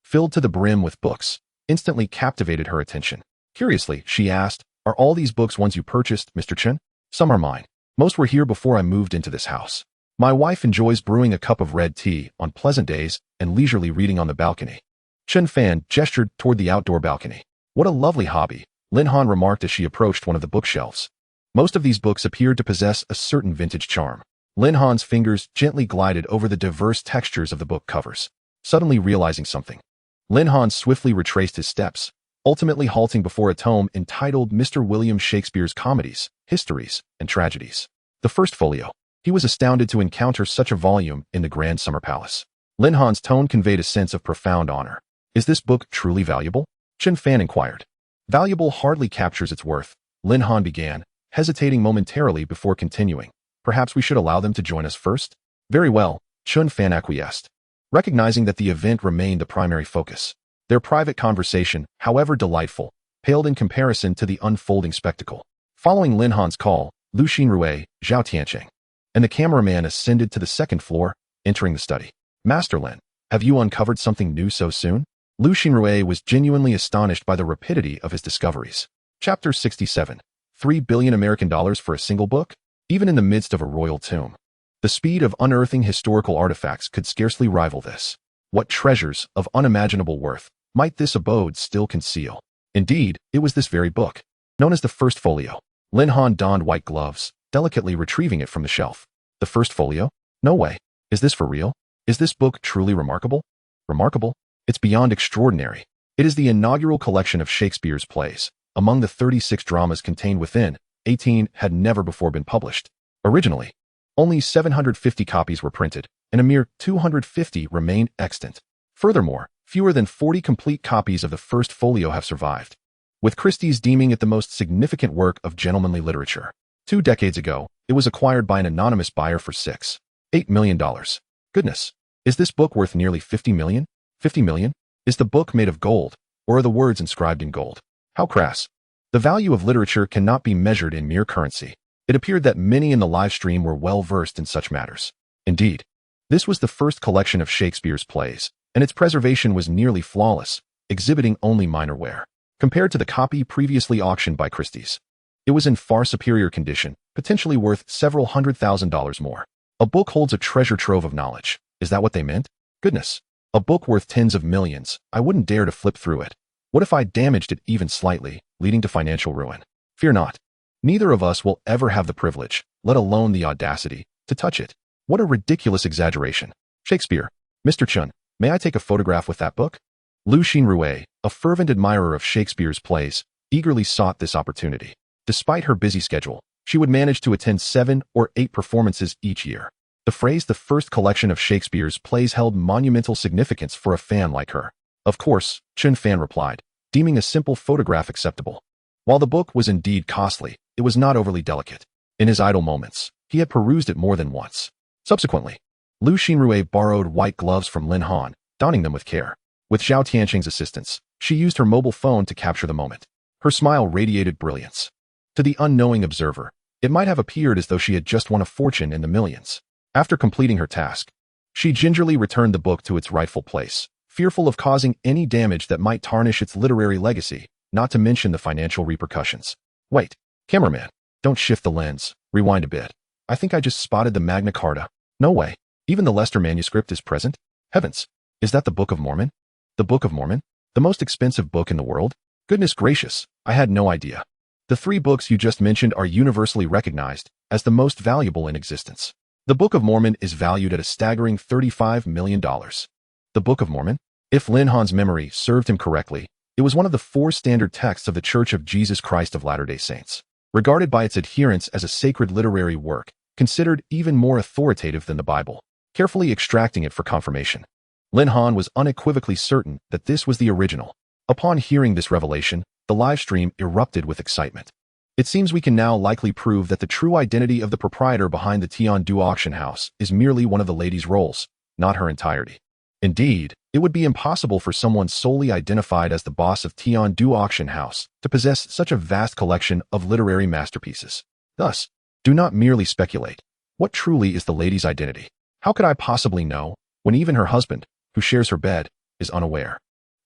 filled to the brim with books, instantly captivated her attention. Curiously, she asked, are all these books ones you purchased, Mr. Chen? Some are mine. Most were here before I moved into this house. My wife enjoys brewing a cup of red tea on pleasant days and leisurely reading on the balcony. Chen Fan gestured toward the outdoor balcony. What a lovely hobby, Lin Han remarked as she approached one of the bookshelves. Most of these books appeared to possess a certain vintage charm. Lin Han's fingers gently glided over the diverse textures of the book covers. Suddenly realizing something, Lin Han swiftly retraced his steps, ultimately halting before a tome entitled Mr. William Shakespeare's Comedies, Histories, and Tragedies. The first folio. He was astounded to encounter such a volume in the Grand Summer Palace. Lin Han's tone conveyed a sense of profound honor. Is this book truly valuable? Chen Fan inquired. Valuable hardly captures its worth, Lin Han began, hesitating momentarily before continuing. Perhaps we should allow them to join us first? Very well, Chen Fan acquiesced, recognizing that the event remained the primary focus. Their private conversation, however delightful, paled in comparison to the unfolding spectacle. Following Lin Han's call, Lu Xinrui, Zhao Tiancheng, and the cameraman ascended to the second floor, entering the study. Master Lin, have you uncovered something new so soon? Lu Xinrui was genuinely astonished by the rapidity of his discoveries. Chapter 67. $3 billion American dollars for a single book? Even in the midst of a royal tomb, the speed of unearthing historical artifacts could scarcely rival this. What treasures of unimaginable worth might this abode still conceal? Indeed, it was this very book, known as the First Folio. Lin Han donned white gloves, delicately retrieving it from the shelf. The First Folio? No way. Is this for real? Is this book truly remarkable? Remarkable? It's beyond extraordinary. It is the inaugural collection of Shakespeare's plays. Among the 36 dramas contained within, 18 had never before been published. Originally, only 750 copies were printed, and a mere 250 remain extant. Furthermore, fewer than 40 complete copies of the First Folio have survived, with Christie's deeming it the most significant work of gentlemanly literature. 2 decades ago, it was acquired by an anonymous buyer for $6.8 million. Goodness. Is this book worth nearly 50 million? 50 million? Is the book made of gold, or are the words inscribed in gold? How crass. The value of literature cannot be measured in mere currency. It appeared that many in the live stream were well versed in such matters. Indeed, this was the first collection of Shakespeare's plays, and its preservation was nearly flawless, exhibiting only minor wear. Compared to the copy previously auctioned by Christie's, it was in far superior condition, potentially worth several $100,000 more. A book holds a treasure trove of knowledge. Is that what they meant? Goodness. A book worth tens of millions. I wouldn't dare to flip through it. What if I damaged it even slightly, leading to financial ruin? Fear not. Neither of us will ever have the privilege, let alone the audacity, to touch it. What a ridiculous exaggeration. Shakespeare. Mr. Chen, may I take a photograph with that book? Lu Xinrui, a fervent admirer of Shakespeare's plays, eagerly sought this opportunity. Despite her busy schedule, she would manage to attend 7 or 8 performances each year. The phrase "the first collection of Shakespeare's plays" held monumental significance for a fan like her. Of course, Chen Fan replied, deeming a simple photograph acceptable. While the book was indeed costly, it was not overly delicate. In his idle moments, he had perused it more than once. Subsequently, Lu Xinrui borrowed white gloves from Lin Han, donning them with care. With Zhao Tianqing's assistance, she used her mobile phone to capture the moment. Her smile radiated brilliance. To the unknowing observer, it might have appeared as though she had just won a fortune in the millions. After completing her task, she gingerly returned the book to its rightful place, fearful of causing any damage that might tarnish its literary legacy, not to mention the financial repercussions. Wait, cameraman, don't shift the lens, rewind a bit. I think I just spotted the Magna Carta. No way, even the Leicester manuscript is present? Heavens, is that the Book of Mormon? The Book of Mormon? The most expensive book in the world? Goodness gracious, I had no idea. The 3 books you just mentioned are universally recognized as the most valuable in existence. The Book of Mormon is valued at a staggering $35 million. The Book of Mormon? If Lin Han's memory served him correctly, it was one of the 4 standard texts of the Church of Jesus Christ of Latter-day Saints, regarded by its adherents as a sacred literary work, considered even more authoritative than the Bible, carefully extracting it for confirmation. Lin Han was unequivocally certain that this was the original. Upon hearing this revelation, the live stream erupted with excitement. It seems we can now likely prove that the true identity of the proprietor behind the Tian-Du auction house is merely one of the lady's roles, not her entirety. Indeed, it would be impossible for someone solely identified as the boss of Tian-Du auction house to possess such a vast collection of literary masterpieces. Thus, do not merely speculate. What truly is the lady's identity? How could I possibly know, when even her husband, who shares her bed, is unaware?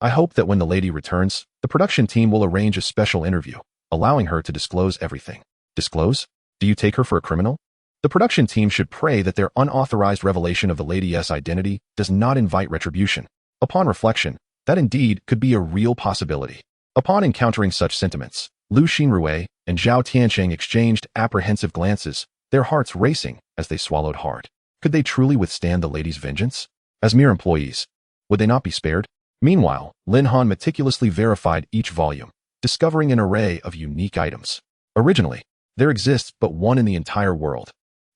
I hope that when the lady returns, the production team will arrange a special interview, allowing her to disclose everything. Disclose? Do you take her for a criminal? The production team should pray that their unauthorized revelation of the lady's identity does not invite retribution. Upon reflection, that indeed could be a real possibility. Upon encountering such sentiments, Lu Xinrui and Zhao Tianqing exchanged apprehensive glances, their hearts racing as they swallowed hard. Could they truly withstand the lady's vengeance? As mere employees, would they not be spared? Meanwhile, Lin Han meticulously verified each volume, discovering an array of unique items. Originally, there exists but one in the entire world.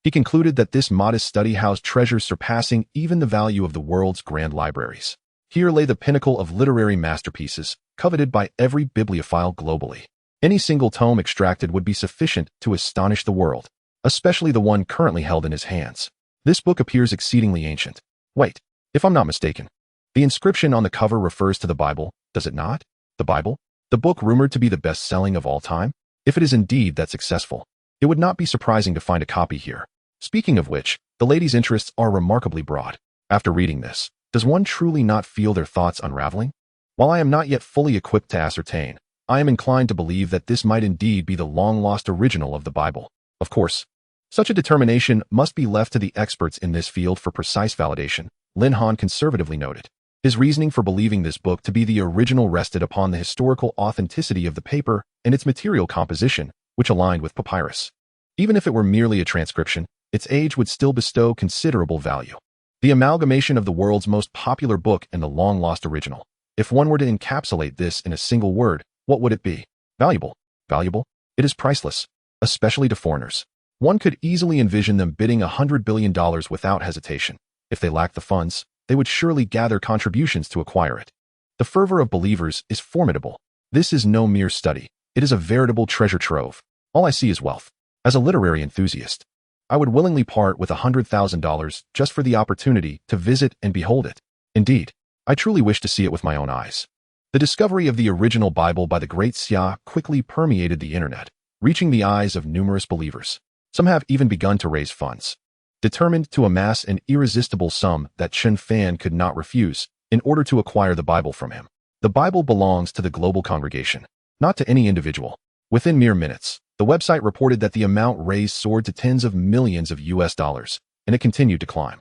He concluded that this modest study housed treasures surpassing even the value of the world's grand libraries. Here lay the pinnacle of literary masterpieces, coveted by every bibliophile globally. Any single tome extracted would be sufficient to astonish the world, especially the one currently held in his hands. This book appears exceedingly ancient. Wait, if I'm not mistaken, the inscription on the cover refers to the Bible, does it not? The Bible? The book rumored to be the best-selling of all time? If it is indeed that successful, it would not be surprising to find a copy here. Speaking of which, the lady's interests are remarkably broad. After reading this, does one truly not feel their thoughts unraveling? While I am not yet fully equipped to ascertain, I am inclined to believe that this might indeed be the long-lost original of the Bible. Of course, such a determination must be left to the experts in this field for precise validation, Lin Han conservatively noted. His reasoning for believing this book to be the original rested upon the historical authenticity of the paper and its material composition, which aligned with papyrus. Even if it were merely a transcription, its age would still bestow considerable value. The amalgamation of the world's most popular book and the long-lost original. If one were to encapsulate this in a single word, what would it be? Valuable. Valuable? It is priceless, especially to foreigners. One could easily envision them bidding $100 billion without hesitation. If they lacked the funds, they would surely gather contributions to acquire it. The fervor of believers is formidable. This is no mere study. It is a veritable treasure trove. All I see is wealth. As a literary enthusiast, I would willingly part with $100,000 just for the opportunity to visit and behold it. Indeed, I truly wish to see it with my own eyes. The discovery of the original Bible by the great Xia quickly permeated the internet, reaching the eyes of numerous believers. Some have even begun to raise funds, determined to amass an irresistible sum that Chen Fan could not refuse in order to acquire the Bible from him. The Bible belongs to the global congregation, not to any individual. Within mere minutes, the website reported that the amount raised soared to tens of millions of US dollars, and it continued to climb.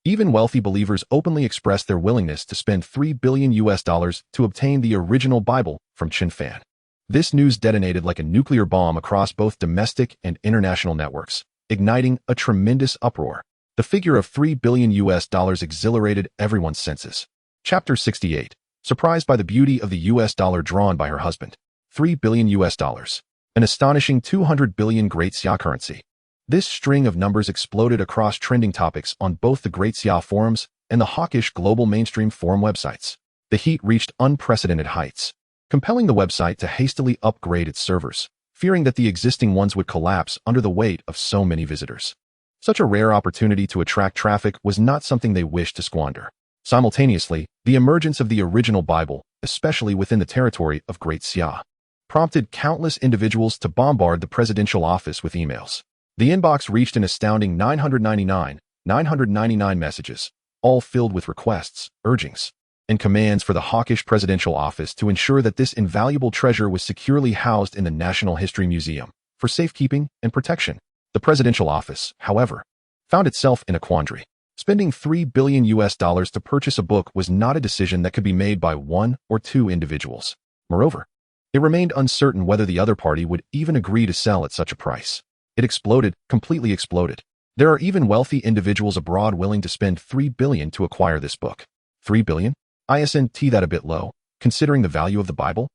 Even wealthy believers openly expressed their willingness to spend 3 billion US dollars to obtain the original Bible from Chen Fan. This news detonated like a nuclear bomb across both domestic and international networks, igniting a tremendous uproar. The figure of 3 billion US dollars exhilarated everyone's senses. Chapter 68. Surprised by the beauty of the US dollar drawn by her husband. 3 billion US dollars. An astonishing 200 billion Great Xia currency. This string of numbers exploded across trending topics on both the Great Xia forums and the hawkish global mainstream forum websites. The heat reached unprecedented heights, compelling the website to hastily upgrade its servers, fearing that the existing ones would collapse under the weight of so many visitors. Such a rare opportunity to attract traffic was not something they wished to squander. Simultaneously, the emergence of the original Bible, especially within the territory of Great Xia, prompted countless individuals to bombard the presidential office with emails. The inbox reached an astounding 999 messages, all filled with requests, urgings, and commands for the hawkish presidential office to ensure that this invaluable treasure was securely housed in the National History Museum for safekeeping and protection. The presidential office, however, found itself in a quandary. Spending 3 billion US dollars to purchase a book was not a decision that could be made by one or two individuals. Moreover, it remained uncertain whether the other party would even agree to sell at such a price. It exploded, completely exploded. There are even wealthy individuals abroad willing to spend 3 billion to acquire this book. 3 billion? Isn't that a bit low, considering the value of the Bible?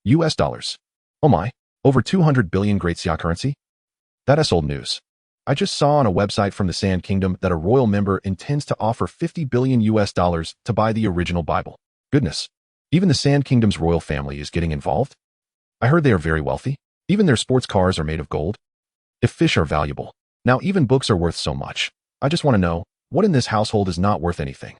US dollars. Oh my, over 200 billion Great Xia currency? That's old news. I just saw on a website from the Sand Kingdom that a royal member intends to offer 50 billion US dollars to buy the original Bible. Goodness. Even the Sand Kingdom's royal family is getting involved? I heard they are very wealthy. Even their sports cars are made of gold. If fish are valuable, now even books are worth so much. I just want to know, what in this household is not worth anything?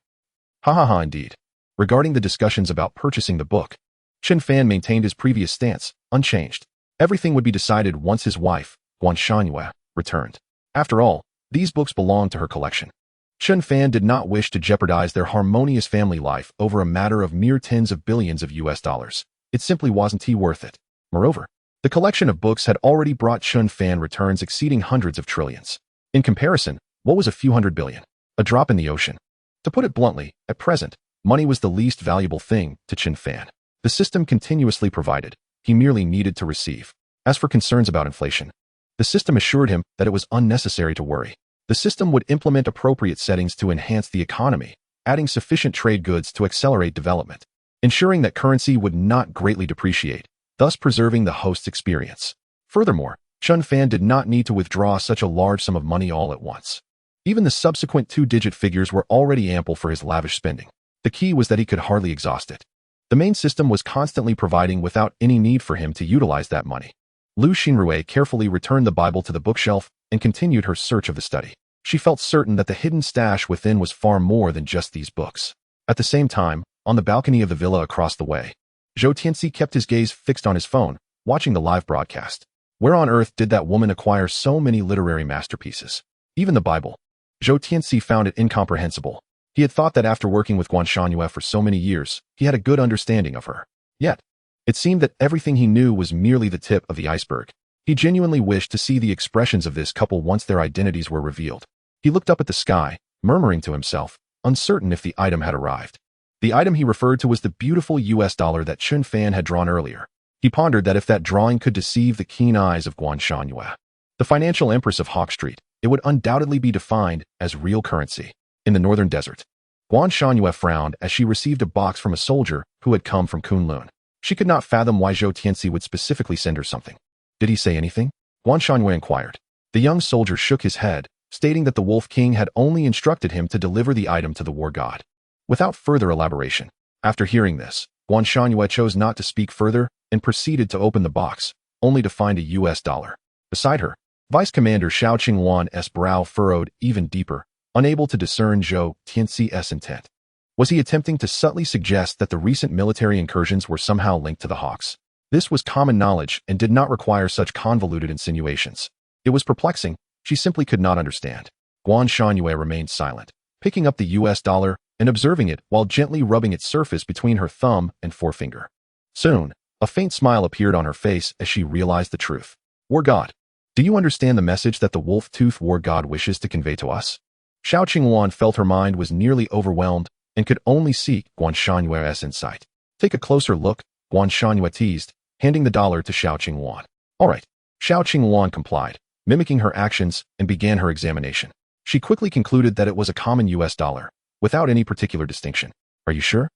Ha ha ha indeed. Regarding the discussions about purchasing the book, Chen Fan maintained his previous stance, unchanged. Everything would be decided once his wife, Guanshangyue, returned. After all, these books belonged to her collection. Chen Fan did not wish to jeopardize their harmonious family life over a matter of mere tens of billions of US dollars. It simply wasn't worth it. Moreover, the collection of books had already brought Chen Fan returns exceeding hundreds of trillions. In comparison, what was a few hundred billion? A drop in the ocean. To put it bluntly, at present, money was the least valuable thing to Chen Fan. The system continuously provided. He merely needed to receive. As for concerns about inflation, the system assured him that it was unnecessary to worry. The system would implement appropriate settings to enhance the economy, adding sufficient trade goods to accelerate development, ensuring that currency would not greatly depreciate, thus preserving the host's experience. Furthermore, Chen Fan did not need to withdraw such a large sum of money all at once. Even the subsequent two-digit figures were already ample for his lavish spending. The key was that he could hardly exhaust it. The main system was constantly providing without any need for him to utilize that money. Lu Xinrui carefully returned the Bible to the bookshelf and continued her search of the study. She felt certain that the hidden stash within was far more than just these books. At the same time, on the balcony of the villa across the way, Zhou Tianxi kept his gaze fixed on his phone, watching the live broadcast. Where on earth did that woman acquire so many literary masterpieces? Even the Bible. Zhou Tianxi found it incomprehensible. He had thought that after working with Guanshangyue for so many years, he had a good understanding of her. Yet, it seemed that everything he knew was merely the tip of the iceberg. He genuinely wished to see the expressions of this couple once their identities were revealed. He looked up at the sky, murmuring to himself, uncertain if the item had arrived. The item he referred to was the beautiful US dollar that Chen Fan had drawn earlier. He pondered that if that drawing could deceive the keen eyes of Guanshangyue, the financial empress of Hawk Street, it would undoubtedly be defined as real currency. In the northern desert, Guanshangyue frowned as she received a box from a soldier who had come from Kunlun. She could not fathom why Zhou Tianxi would specifically send her something. Did he say anything? Guanshangyue inquired. The young soldier shook his head, stating that the Wolf King had only instructed him to deliver the item to the war god. Without further elaboration, after hearing this, Guanshangyue chose not to speak further and proceeded to open the box, only to find a US dollar. Beside her, Vice Commander Xiao Qingwan's brow furrowed even deeper, unable to discern Zhou Tianxi's intent. Was he attempting to subtly suggest that the recent military incursions were somehow linked to the Hawks? This was common knowledge and did not require such convoluted insinuations. It was perplexing. She simply could not understand. Guan Shangyue remained silent, picking up the US dollar and observing it while gently rubbing its surface between her thumb and forefinger. Soon, a faint smile appeared on her face as she realized the truth. War God, do you understand the message that the wolf-toothed war god wishes to convey to us? Xiao Qingwan felt her mind was nearly overwhelmed and could only seek Guan Shanyue's insight. Take a closer look, Guan Shanyue teased, handing the dollar to Xiao Qingwan. All right. Xiao Qingwan complied, mimicking her actions, and began her examination. She quickly concluded that it was a common US dollar, without any particular distinction. Are you sure?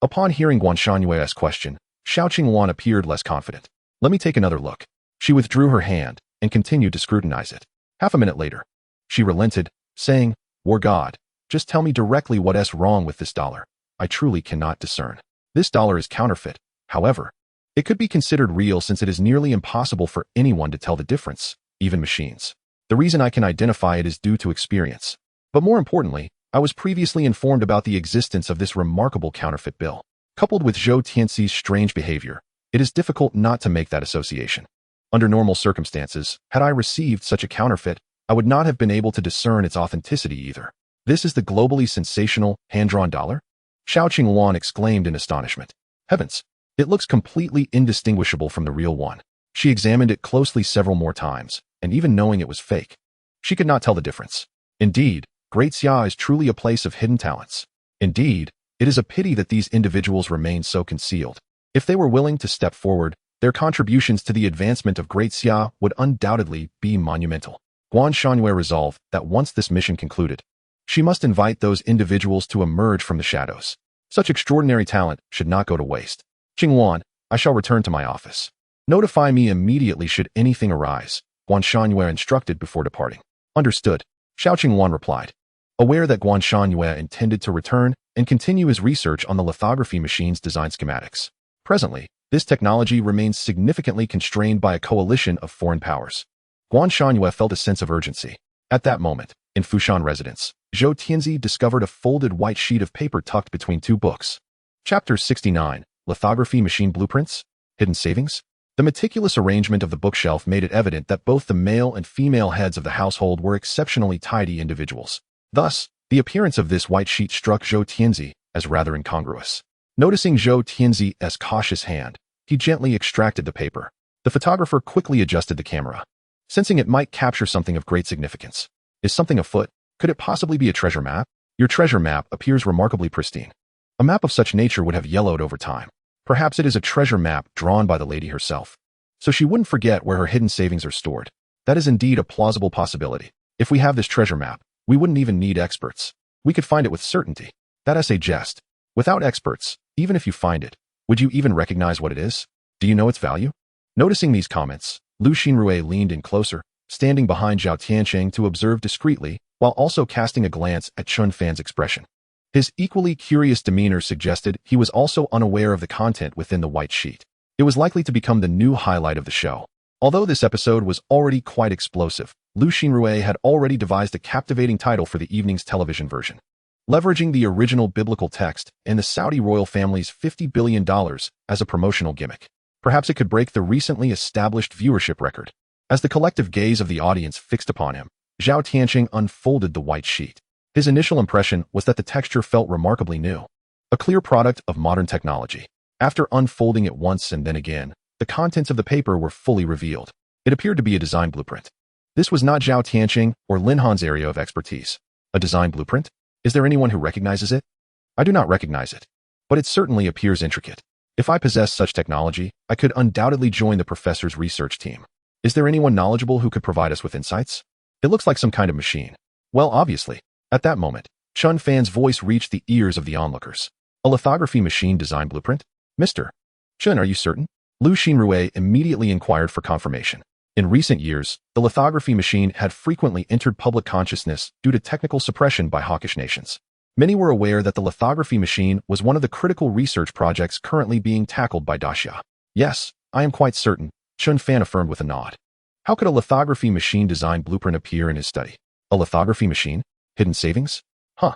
Upon hearing Guan Shanyue's question, Xiao Qingwan appeared less confident. Let me take another look. She withdrew her hand and continued to scrutinize it. Half a minute later, she relented, saying, War God, just tell me directly what's wrong with this dollar. I truly cannot discern. This dollar is counterfeit. However, it could be considered real since it is nearly impossible for anyone to tell the difference, even machines. The reason I can identify it is due to experience. But more importantly, I was previously informed about the existence of this remarkable counterfeit bill. Coupled with Zhou Tianxi's strange behavior, it is difficult not to make that association. Under normal circumstances, had I received such a counterfeit, I would not have been able to discern its authenticity either. This is the globally sensational, hand-drawn dollar? Xiao Qingwan exclaimed in astonishment. Heavens! It looks completely indistinguishable from the real one. She examined it closely several more times, and even knowing it was fake, she could not tell the difference. Indeed, Great Xia is truly a place of hidden talents. Indeed, it is a pity that these individuals remain so concealed. If they were willing to step forward, their contributions to the advancement of Great Xia would undoubtedly be monumental. Guan Shanyue resolved that once this mission concluded, she must invite those individuals to emerge from the shadows. Such extraordinary talent should not go to waste. Qingwan, I shall return to my office. Notify me immediately should anything arise, Guan Shanyue instructed before departing. Understood, Xiao Qingwan replied, aware that Guan Shanyue intended to return and continue his research on the lithography machine's design schematics. Presently, this technology remains significantly constrained by a coalition of foreign powers. Guan Shanyue felt a sense of urgency. At that moment, in Fushan residence, Zhou Tianxi discovered a folded white sheet of paper tucked between two books. Chapter 69, Lithography Machine Blueprints? Hidden Savings? The meticulous arrangement of the bookshelf made it evident that both the male and female heads of the household were exceptionally tidy individuals. Thus, the appearance of this white sheet struck Zhou Tianxi as rather incongruous. Noticing Zhou Tianxi's cautious hand, he gently extracted the paper. The photographer quickly adjusted the camera, sensing it might capture something of great significance. Is something afoot? Could it possibly be a treasure map? Your treasure map appears remarkably pristine. A map of such nature would have yellowed over time. Perhaps it is a treasure map drawn by the lady herself, so she wouldn't forget where her hidden savings are stored. That is indeed a plausible possibility. If we have this treasure map, we wouldn't even need experts. We could find it with certainty. That's a jest. Without experts, even if you find it, would you even recognize what it is? Do you know its value? Noticing these comments, Lu Xinrui leaned in closer, standing behind Zhao Tiancheng to observe discreetly, while also casting a glance at Chen Fan's expression. His equally curious demeanor suggested he was also unaware of the content within the white sheet. It was likely to become the new highlight of the show. Although this episode was already quite explosive, Lu Xinrui had already devised a captivating title for the evening's television version. Leveraging the original biblical text and the Saudi royal family's $50 billion as a promotional gimmick. Perhaps it could break the recently established viewership record. As the collective gaze of the audience fixed upon him, Zhao Tiancheng unfolded the white sheet. His initial impression was that the texture felt remarkably new, a clear product of modern technology. After unfolding it once and then again, the contents of the paper were fully revealed. It appeared to be a design blueprint. This was not Zhao Tiancheng or Lin Han's area of expertise. A design blueprint? Is there anyone who recognizes it? I do not recognize it, but it certainly appears intricate. If I possessed such technology, I could undoubtedly join the professor's research team. Is there anyone knowledgeable who could provide us with insights? It looks like some kind of machine. Well, obviously. At that moment, Chen Fan's voice reached the ears of the onlookers. A lithography machine design blueprint? Mr. Chen, are you certain? Lu Xinrui immediately inquired for confirmation. In recent years, the lithography machine had frequently entered public consciousness due to technical suppression by hawkish nations. Many were aware that the lithography machine was one of the critical research projects currently being tackled by Daxia. Yes, I am quite certain, Chen Fan affirmed with a nod. How could a lithography machine design blueprint appear in his study? A lithography machine? Hidden savings? Huh.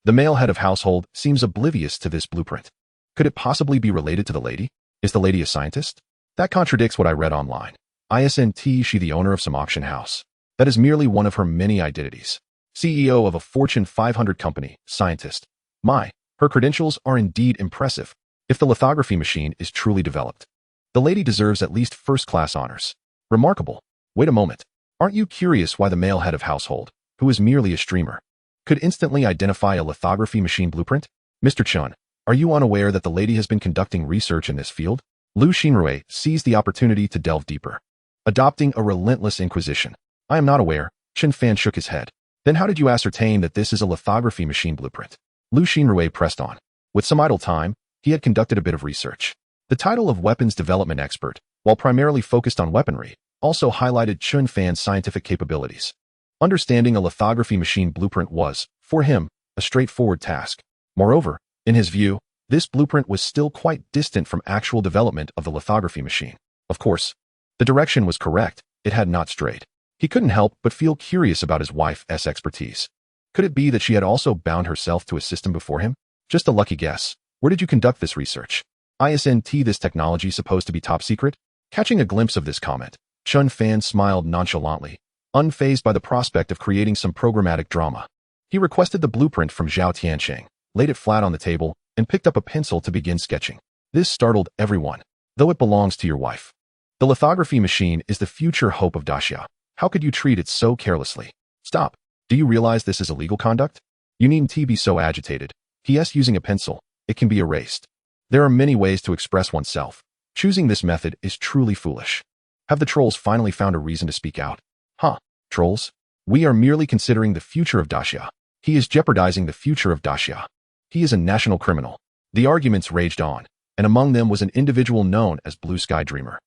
The male head of household seems oblivious to this blueprint. Could it possibly be related to the lady? Is the lady a scientist? That contradicts what I read online. Isn't she the owner of some auction house? That is merely one of her many identities. CEO of a Fortune 500 company, scientist. Her credentials are indeed impressive. If the lithography machine is truly developed, the lady deserves at least first-class honors. Remarkable. Wait a moment. Aren't you curious why the male head of household, who is merely a streamer, could instantly identify a lithography machine blueprint? Mr. Chen, are you unaware that the lady has been conducting research in this field? Lu Xinrui seized the opportunity to delve deeper, adopting a relentless inquisition. I am not aware. Chen Fan shook his head. Then how did you ascertain that this is a lithography machine blueprint? Lu Xinrui pressed on. With some idle time, he had conducted a bit of research. The title of weapons development expert, while primarily focused on weaponry, also highlighted Chen Fan's scientific capabilities. Understanding a lithography machine blueprint was, for him, a straightforward task. Moreover, in his view, this blueprint was still quite distant from actual development of the lithography machine. Of course, the direction was correct, it had not strayed. He couldn't help but feel curious about his wife's expertise. Could it be that she had also bound herself to a system before him? Just a lucky guess. Where did you conduct this research? Isn't this technology supposed to be top secret? Catching a glimpse of this comment, Chen Fan smiled nonchalantly, unfazed by the prospect of creating some programmatic drama. He requested the blueprint from Zhao Tiancheng, laid it flat on the table, and picked up a pencil to begin sketching. This startled everyone. Though it belongs to your wife, the lithography machine is the future hope of Daxia. How could you treat it so carelessly? Stop. Do you realize this is illegal conduct? You needn't be so agitated. P.S. Using a pencil, it can be erased. There are many ways to express oneself. Choosing this method is truly foolish. Have the trolls finally found a reason to speak out? Trolls? We are merely considering the future of Daxia. He is jeopardizing the future of Daxia. He is a national criminal. The arguments raged on, and among them was an individual known as Blue Sky Dreamer,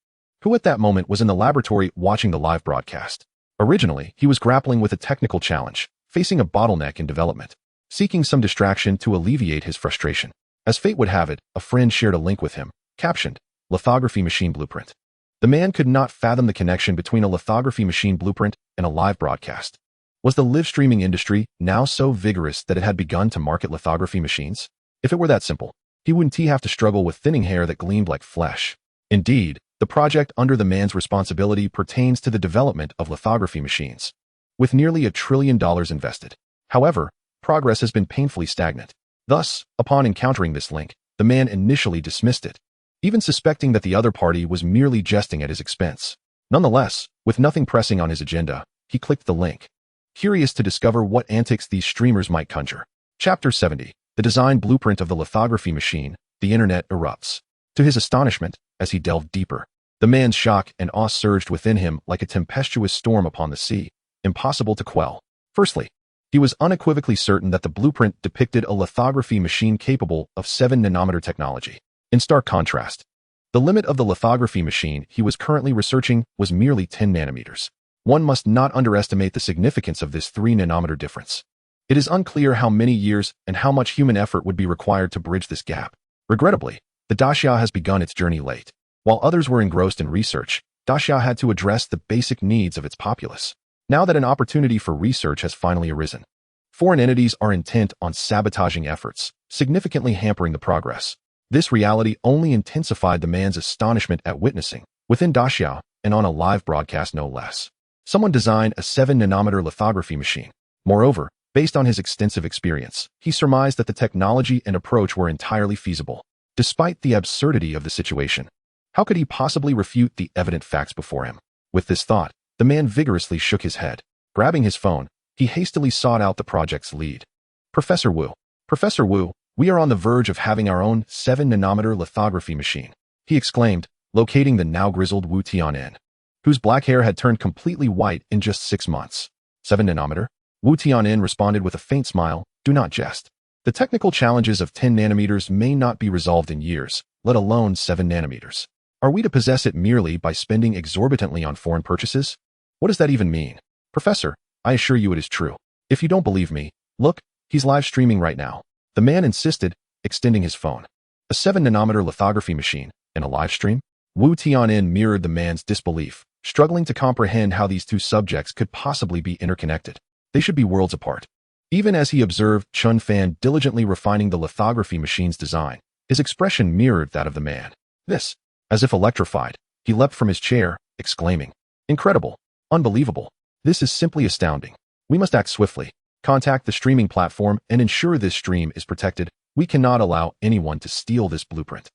who at that moment was in the laboratory watching the live broadcast. Originally, he was grappling with a technical challenge, facing a bottleneck in development, seeking some distraction to alleviate his frustration. As fate would have it, a friend shared a link with him, captioned, Lithography Machine Blueprint. The man could not fathom the connection between a lithography machine blueprint and a live broadcast. Was the live streaming industry now so vigorous that it had begun to market lithography machines? If it were that simple, he wouldn't have to struggle with thinning hair that gleamed like flesh. Indeed, the project under the man's responsibility pertains to the development of lithography machines, with nearly $1 trillion invested. However, progress has been painfully stagnant. Thus, upon encountering this link, the man initially dismissed it, even suspecting that the other party was merely jesting at his expense. Nonetheless, with nothing pressing on his agenda, he clicked the link, curious to discover what antics these streamers might conjure. Chapter 70. The design blueprint of the lithography machine. The internet erupts. To his astonishment, as he delved deeper, the man's shock and awe surged within him like a tempestuous storm upon the sea, impossible to quell. Firstly, he was unequivocally certain that the blueprint depicted a lithography machine capable of 7-nanometer technology. In stark contrast, the limit of the lithography machine he was currently researching was merely 10 nanometers. One must not underestimate the significance of this 3-nanometer difference. It is unclear how many years and how much human effort would be required to bridge this gap. Regrettably, the Daxia has begun its journey late. While others were engrossed in research, Daxia had to address the basic needs of its populace. Now that an opportunity for research has finally arisen, foreign entities are intent on sabotaging efforts, significantly hampering the progress. This reality only intensified the man's astonishment at witnessing, within Daxia, and on a live broadcast no less, someone designed a 7-nanometer lithography machine. Moreover, based on his extensive experience, he surmised that the technology and approach were entirely feasible. Despite the absurdity of the situation, how could he possibly refute the evident facts before him? With this thought, the man vigorously shook his head. Grabbing his phone, he hastily sought out the project's lead. Professor Wu. Professor Wu, we are on the verge of having our own 7-nanometer lithography machine, he exclaimed, locating the now grizzled Wu Tian'an, whose black hair had turned completely white in just 6 months. 7-nanometer? Wu Tian'an responded with a faint smile, do not jest. The technical challenges of 10 nanometers may not be resolved in years, let alone 7 nanometers. Are we to possess it merely by spending exorbitantly on foreign purchases? What does that even mean? Professor, I assure you it is true. If you don't believe me, look, he's live streaming right now. The man insisted, extending his phone. A 7-nanometer lithography machine, and a live stream? Wu Tian'an mirrored the man's disbelief, struggling to comprehend how these two subjects could possibly be interconnected. They should be worlds apart. Even as he observed Chen Fan diligently refining the lithography machine's design, his expression mirrored that of the man. This, as if electrified, he leapt from his chair, exclaiming, "Incredible! Unbelievable! This is simply astounding. We must act swiftly, contact the streaming platform and ensure this stream is protected. We cannot allow anyone to steal this blueprint."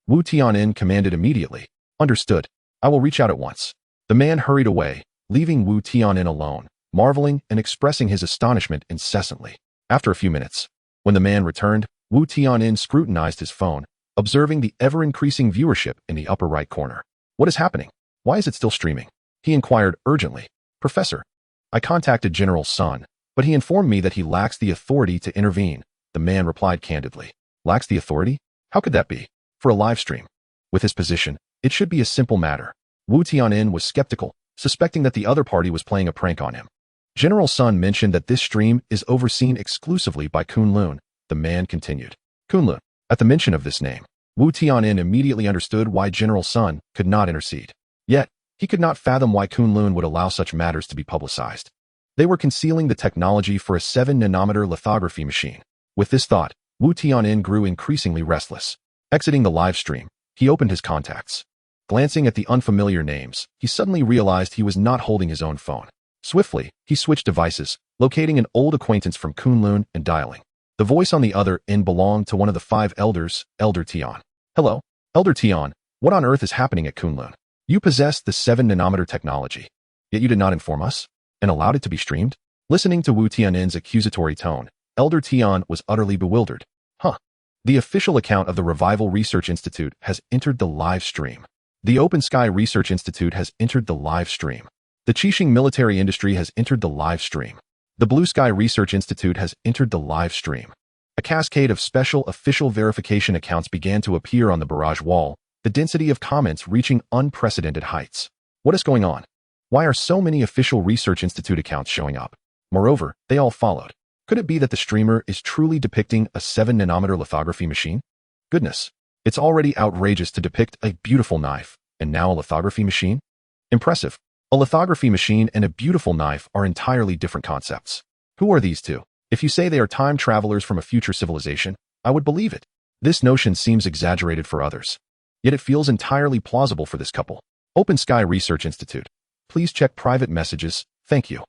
Wu Tianyin commanded immediately. "Understood. I will reach out at once." The man hurried away, leaving Wu Tianyin alone, marveling and expressing his astonishment incessantly. After a few minutes, when the man returned, Wu Tianyin scrutinized his phone, observing the ever-increasing viewership in the upper right corner. "What is happening? Why is it still streaming?" he inquired urgently. "Professor, I contacted General Sun, but he informed me that he lacks the authority to intervene," the man replied candidly. "Lacks the authority? How could that be? For a live stream? With his position, it should be a simple matter." Wu Tianyin was skeptical, suspecting that the other party was playing a prank on him. General Sun mentioned that this stream is overseen exclusively by Kunlun, the man continued. Kunlun. At the mention of this name, Wu Tianyin immediately understood why General Sun could not intercede. Yet, he could not fathom why Kunlun would allow such matters to be publicized. They were concealing the technology for a 7-nanometer lithography machine. With this thought, Wu Tianyin grew increasingly restless. Exiting the live stream, he opened his contacts. Glancing at the unfamiliar names, he suddenly realized he was not holding his own phone. Swiftly, he switched devices, locating an old acquaintance from Kunlun and dialing. The voice on the other end belonged to one of the 5 elders, Elder Tian. "Hello, Elder Tian, what on earth is happening at Kunlun? You possess the 7-nanometer technology, yet you did not inform us and allowed it to be streamed?" Listening to Wu Tianyin's accusatory tone, Elder Tian was utterly bewildered. The official account of the Revival Research Institute has entered the live stream. The Open Sky Research Institute has entered the live stream. The Qixing military industry has entered the live stream. The Blue Sky Research Institute has entered the live stream. A cascade of special official verification accounts began to appear on the barrage wall, the density of comments reaching unprecedented heights. What is going on? Why are so many official Research Institute accounts showing up? Moreover, they all followed. Could it be that the streamer is truly depicting a 7-nanometer lithography machine? Goodness, it's already outrageous to depict a beautiful knife, and now a lithography machine? Impressive. A lithography machine and a beautiful knife are entirely different concepts. Who are these two? If you say they are time travelers from a future civilization, I would believe it. This notion seems exaggerated for others. Yet it feels entirely plausible for this couple. Open Sky Research Institute. Please check private messages. Thank you.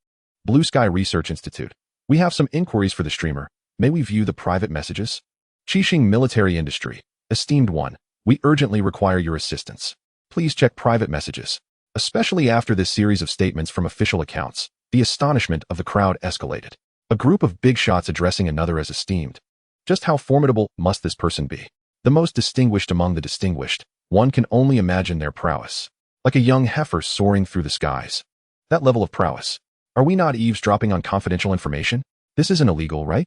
Blue Sky Research Institute. We have some inquiries for the streamer. May we view the private messages? Qixing Military Industry. Esteemed one, we urgently require your assistance. Please check private messages. Especially after this series of statements from official accounts, the astonishment of the crowd escalated. A group of big shots addressing another as esteemed. Just how formidable must this person be? The most distinguished among the distinguished. One can only imagine their prowess. Like a young heifer soaring through the skies. That level of prowess. Are we not eavesdropping on confidential information? This isn't illegal, right?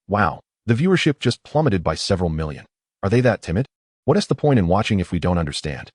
Wow, the viewership just plummeted by several million. Are they that timid? What is the point in watching if we don't understand?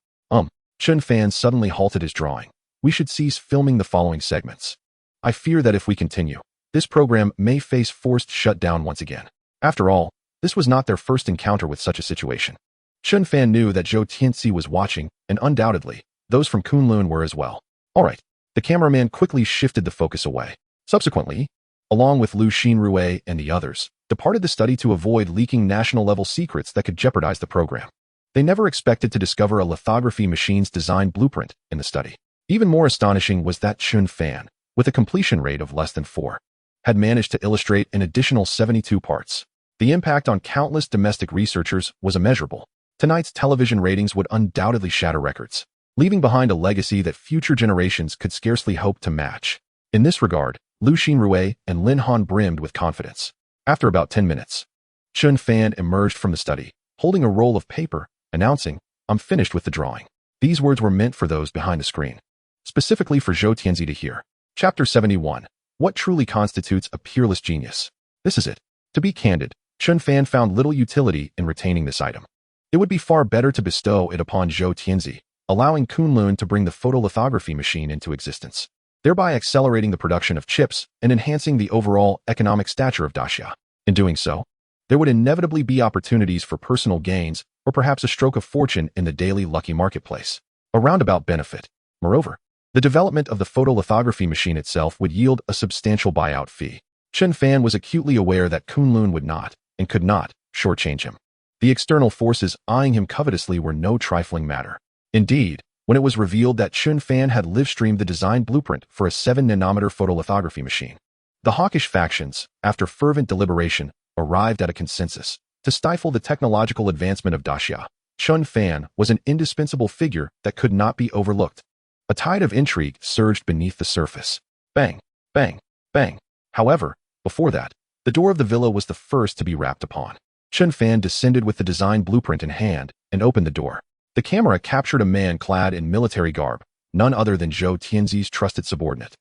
Chen Fan suddenly halted his drawing. We should cease filming the following segments. I fear that if we continue, this program may face forced shutdown once again. After all, this was not their first encounter with such a situation. Chen Fan knew that Zhou Tianzi was watching, and undoubtedly, those from Kunlun were as well. All right. The cameraman quickly shifted the focus away. Subsequently, along with Lu Xinrui and the others, departed the study to avoid leaking national-level secrets that could jeopardize the program. They never expected to discover a lithography machine's design blueprint in the study. Even more astonishing was that Chen Fan, with a completion rate of less than 4, had managed to illustrate an additional 72 parts. The impact on countless domestic researchers was immeasurable. Tonight's television ratings would undoubtedly shatter records, leaving behind a legacy that future generations could scarcely hope to match. In this regard, Lu Xinrui and Lin Han brimmed with confidence. After about 10 minutes, Chen Fan emerged from the study, holding a roll of paper, announcing, "I'm finished with the drawing." These words were meant for those behind the screen, specifically for Zhou Tianzi to hear. Chapter 71. What truly constitutes a peerless genius? This is it. To be candid, Chen Fan found little utility in retaining this item. It would be far better to bestow it upon Zhou Tianzi, allowing Kunlun to bring the photolithography machine into existence, thereby accelerating the production of chips and enhancing the overall economic stature of Daxia. In doing so, there would inevitably be opportunities for personal gains or perhaps a stroke of fortune in the daily lucky marketplace. A roundabout benefit. Moreover, The development of the photolithography machine itself would yield a substantial buyout fee. Chen Fan was acutely aware that Kunlun would not, and could not, shortchange him. The external forces eyeing him covetously were no trifling matter. Indeed, when it was revealed that Chen Fan had live-streamed the design blueprint for a 7-nanometer photolithography machine, the hawkish factions, after fervent deliberation, arrived at a consensus. To stifle the technological advancement of Daxia, Chen Fan was an indispensable figure that could not be overlooked. A tide of intrigue surged beneath the surface. Bang, bang, bang. However, before that, the door of the villa was the first to be rapped upon. Chen Fan descended with the design blueprint in hand and opened the door. The camera captured a man clad in military garb, none other than Zhou Tianzi's trusted subordinate.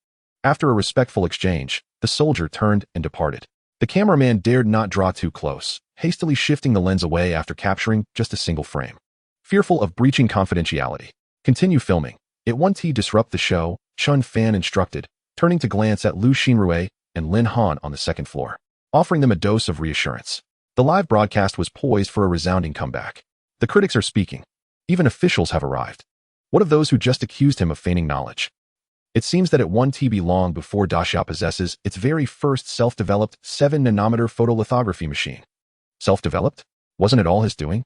After a respectful exchange, the soldier turned and departed. The cameraman dared not draw too close, hastily shifting the lens away after capturing just a single frame. Fearful of breaching confidentiality, continue filming. It won't disrupt the show, Chen Fan instructed, turning to glance at Lu Xinrui and Lin Han on the second floor, offering them a dose of reassurance. The live broadcast was poised for a resounding comeback. The critics are speaking. Even officials have arrived. What of those who just accused him of feigning knowledge? It seems that it won't be long before Daxia possesses its very first self-developed 7-nanometer photolithography machine. Self-developed? Wasn't it all his doing?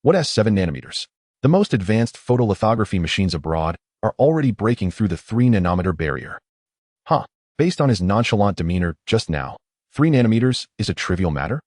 What has 7 nanometers? The most advanced photolithography machines abroad are already breaking through the 3-nanometer barrier. Based on his nonchalant demeanor just now, 3 nanometers is a trivial matter?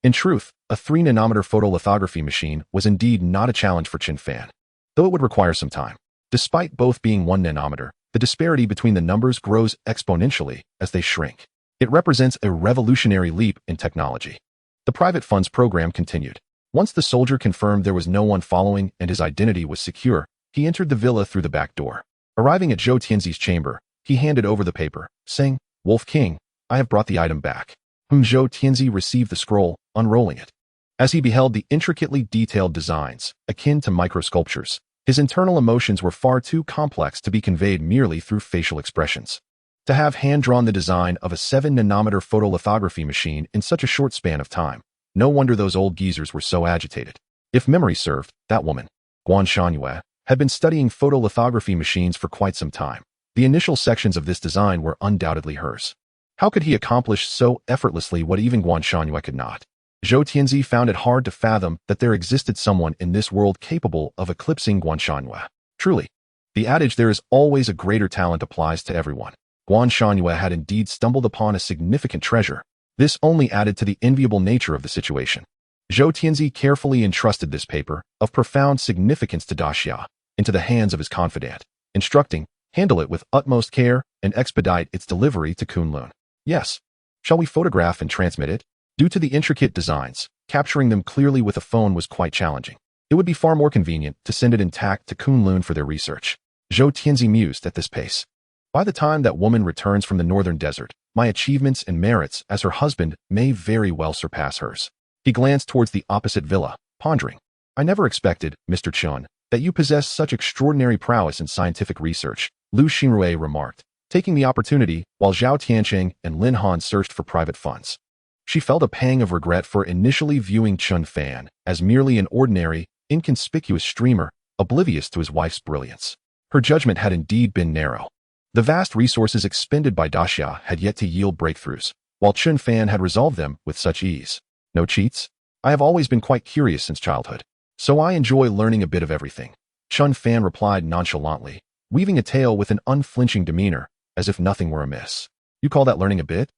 In truth, a 3-nanometer photolithography machine was indeed not a challenge for Chen Fan, though it would require some time. Despite both being 1 nanometer, the disparity between the numbers grows exponentially as they shrink. It represents a revolutionary leap in technology. The private funds program continued. Once the soldier confirmed there was no one following and his identity was secure, he entered the villa through the back door. Arriving at Zhou Tianzi's chamber, he handed over the paper, saying, "Wolf King, I have brought the item back." Zhou Tianzi received the scroll, unrolling it. As he beheld the intricately detailed designs, akin to microsculptures, his internal emotions were far too complex to be conveyed merely through facial expressions. To have hand-drawn the design of a 7-nanometer photolithography machine in such a short span of time, no wonder those old geezers were so agitated. If memory served, that woman, Guan Shangyue, had been studying photolithography machines for quite some time. The initial sections of this design were undoubtedly hers. How could he accomplish so effortlessly what even Guan Shangyue could not? Zhou Tianzi found it hard to fathom that there existed someone in this world capable of eclipsing Guan Shangyue. Truly, the adage "there is always a greater talent" applies to everyone. Guan Shangyue had indeed stumbled upon a significant treasure. This only added to the enviable nature of the situation. Zhou Tianzi carefully entrusted this paper, of profound significance to Daxia, into the hands of his confidant, instructing, "Handle it with utmost care and expedite its delivery to Kunlun." Yes. Shall we photograph and transmit it? Due to the intricate designs, capturing them clearly with a phone was quite challenging. It would be far more convenient to send it intact to Kunlun for their research. Zhou Tianzi mused at this pace. By the time that woman returns from the northern desert, my achievements and merits as her husband may very well surpass hers. He glanced towards the opposite villa, pondering. "I never expected, Mr. Chen, that you possess such extraordinary prowess in scientific research," Lu Xinrui remarked, taking the opportunity while Zhao Tianqing and Lin Han searched for private funds. She felt a pang of regret for initially viewing Chen Fan as merely an ordinary, inconspicuous streamer, oblivious to his wife's brilliance. Her judgment had indeed been narrow. The vast resources expended by Daxia had yet to yield breakthroughs, while Chen Fan had resolved them with such ease. No cheats? I have always been quite curious since childhood, so I enjoy learning a bit of everything. Chen Fan replied nonchalantly, weaving a tale with an unflinching demeanor, as if nothing were amiss. You call that learning a bit?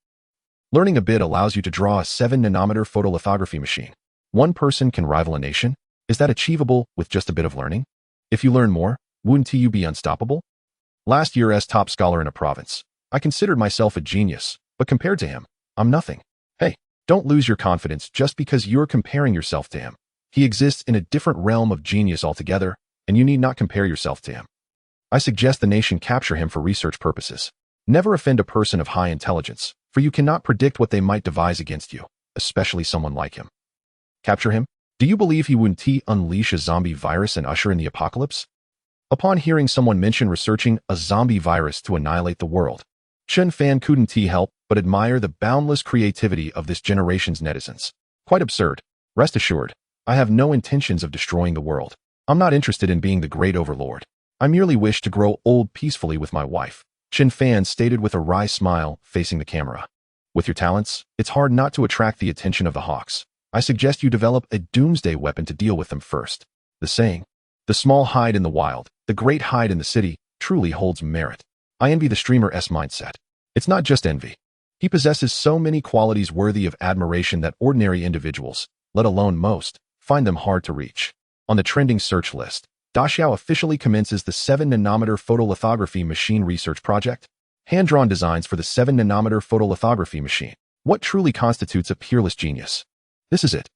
Learning a bit allows you to draw a 7-nanometer photolithography machine. One person can rival a nation? Is that achievable with just a bit of learning? If you learn more, wouldn't you be unstoppable? Last year as top scholar in a province, I considered myself a genius, but compared to him, I'm nothing. Hey, don't lose your confidence just because you're comparing yourself to him. He exists in a different realm of genius altogether, and you need not compare yourself to him. I suggest the nation capture him for research purposes. Never offend a person of high intelligence, for you cannot predict what they might devise against you, especially someone like him. Capture him? Do you believe he wouldn't unleash a zombie virus and usher in the apocalypse? Upon hearing someone mention researching a zombie virus to annihilate the world, Chen Fan couldn't help but admire the boundless creativity of this generation's netizens. Quite absurd. Rest assured, I have no intentions of destroying the world. I'm not interested in being the great overlord. I merely wish to grow old peacefully with my wife, Chen Fan stated with a wry smile, facing the camera. With your talents, it's hard not to attract the attention of the hawks. I suggest you develop a doomsday weapon to deal with them first. The saying, the small hide in the wild, the great hide in the city, truly holds merit. I envy the streamer's mindset. It's not just envy. He possesses so many qualities worthy of admiration that ordinary individuals, let alone most, find them hard to reach. On the trending search list, Daxiao officially commences the 7-nanometer photolithography machine research project. Hand-drawn designs for the 7-nanometer photolithography machine. What truly constitutes a peerless genius? This is it.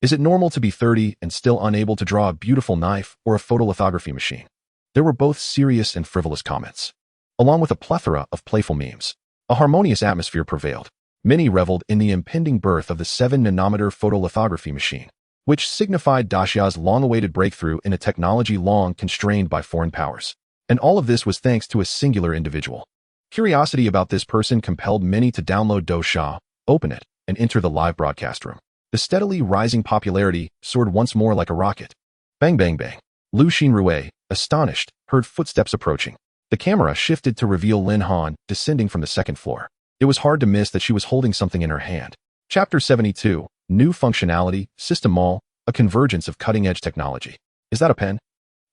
Is it normal to be 30 and still unable to draw a beautiful knife or a photolithography machine? There were both serious and frivolous comments, along with a plethora of playful memes. A harmonious atmosphere prevailed. Many reveled in the impending birth of the 7-nanometer photolithography machine, which signified Daxiao's long-awaited breakthrough in a technology long constrained by foreign powers. And all of this was thanks to a singular individual. Curiosity about this person compelled many to download Daxia, open it, and enter the live broadcast room. The steadily rising popularity soared once more like a rocket. Bang bang bang. Lu Xinrui, astonished, heard footsteps approaching. The camera shifted to reveal Lin Han descending from the second floor. It was hard to miss that she was holding something in her hand. Chapter 72, New Functionality, System Mall, a convergence of cutting-edge technology. Is that a pen?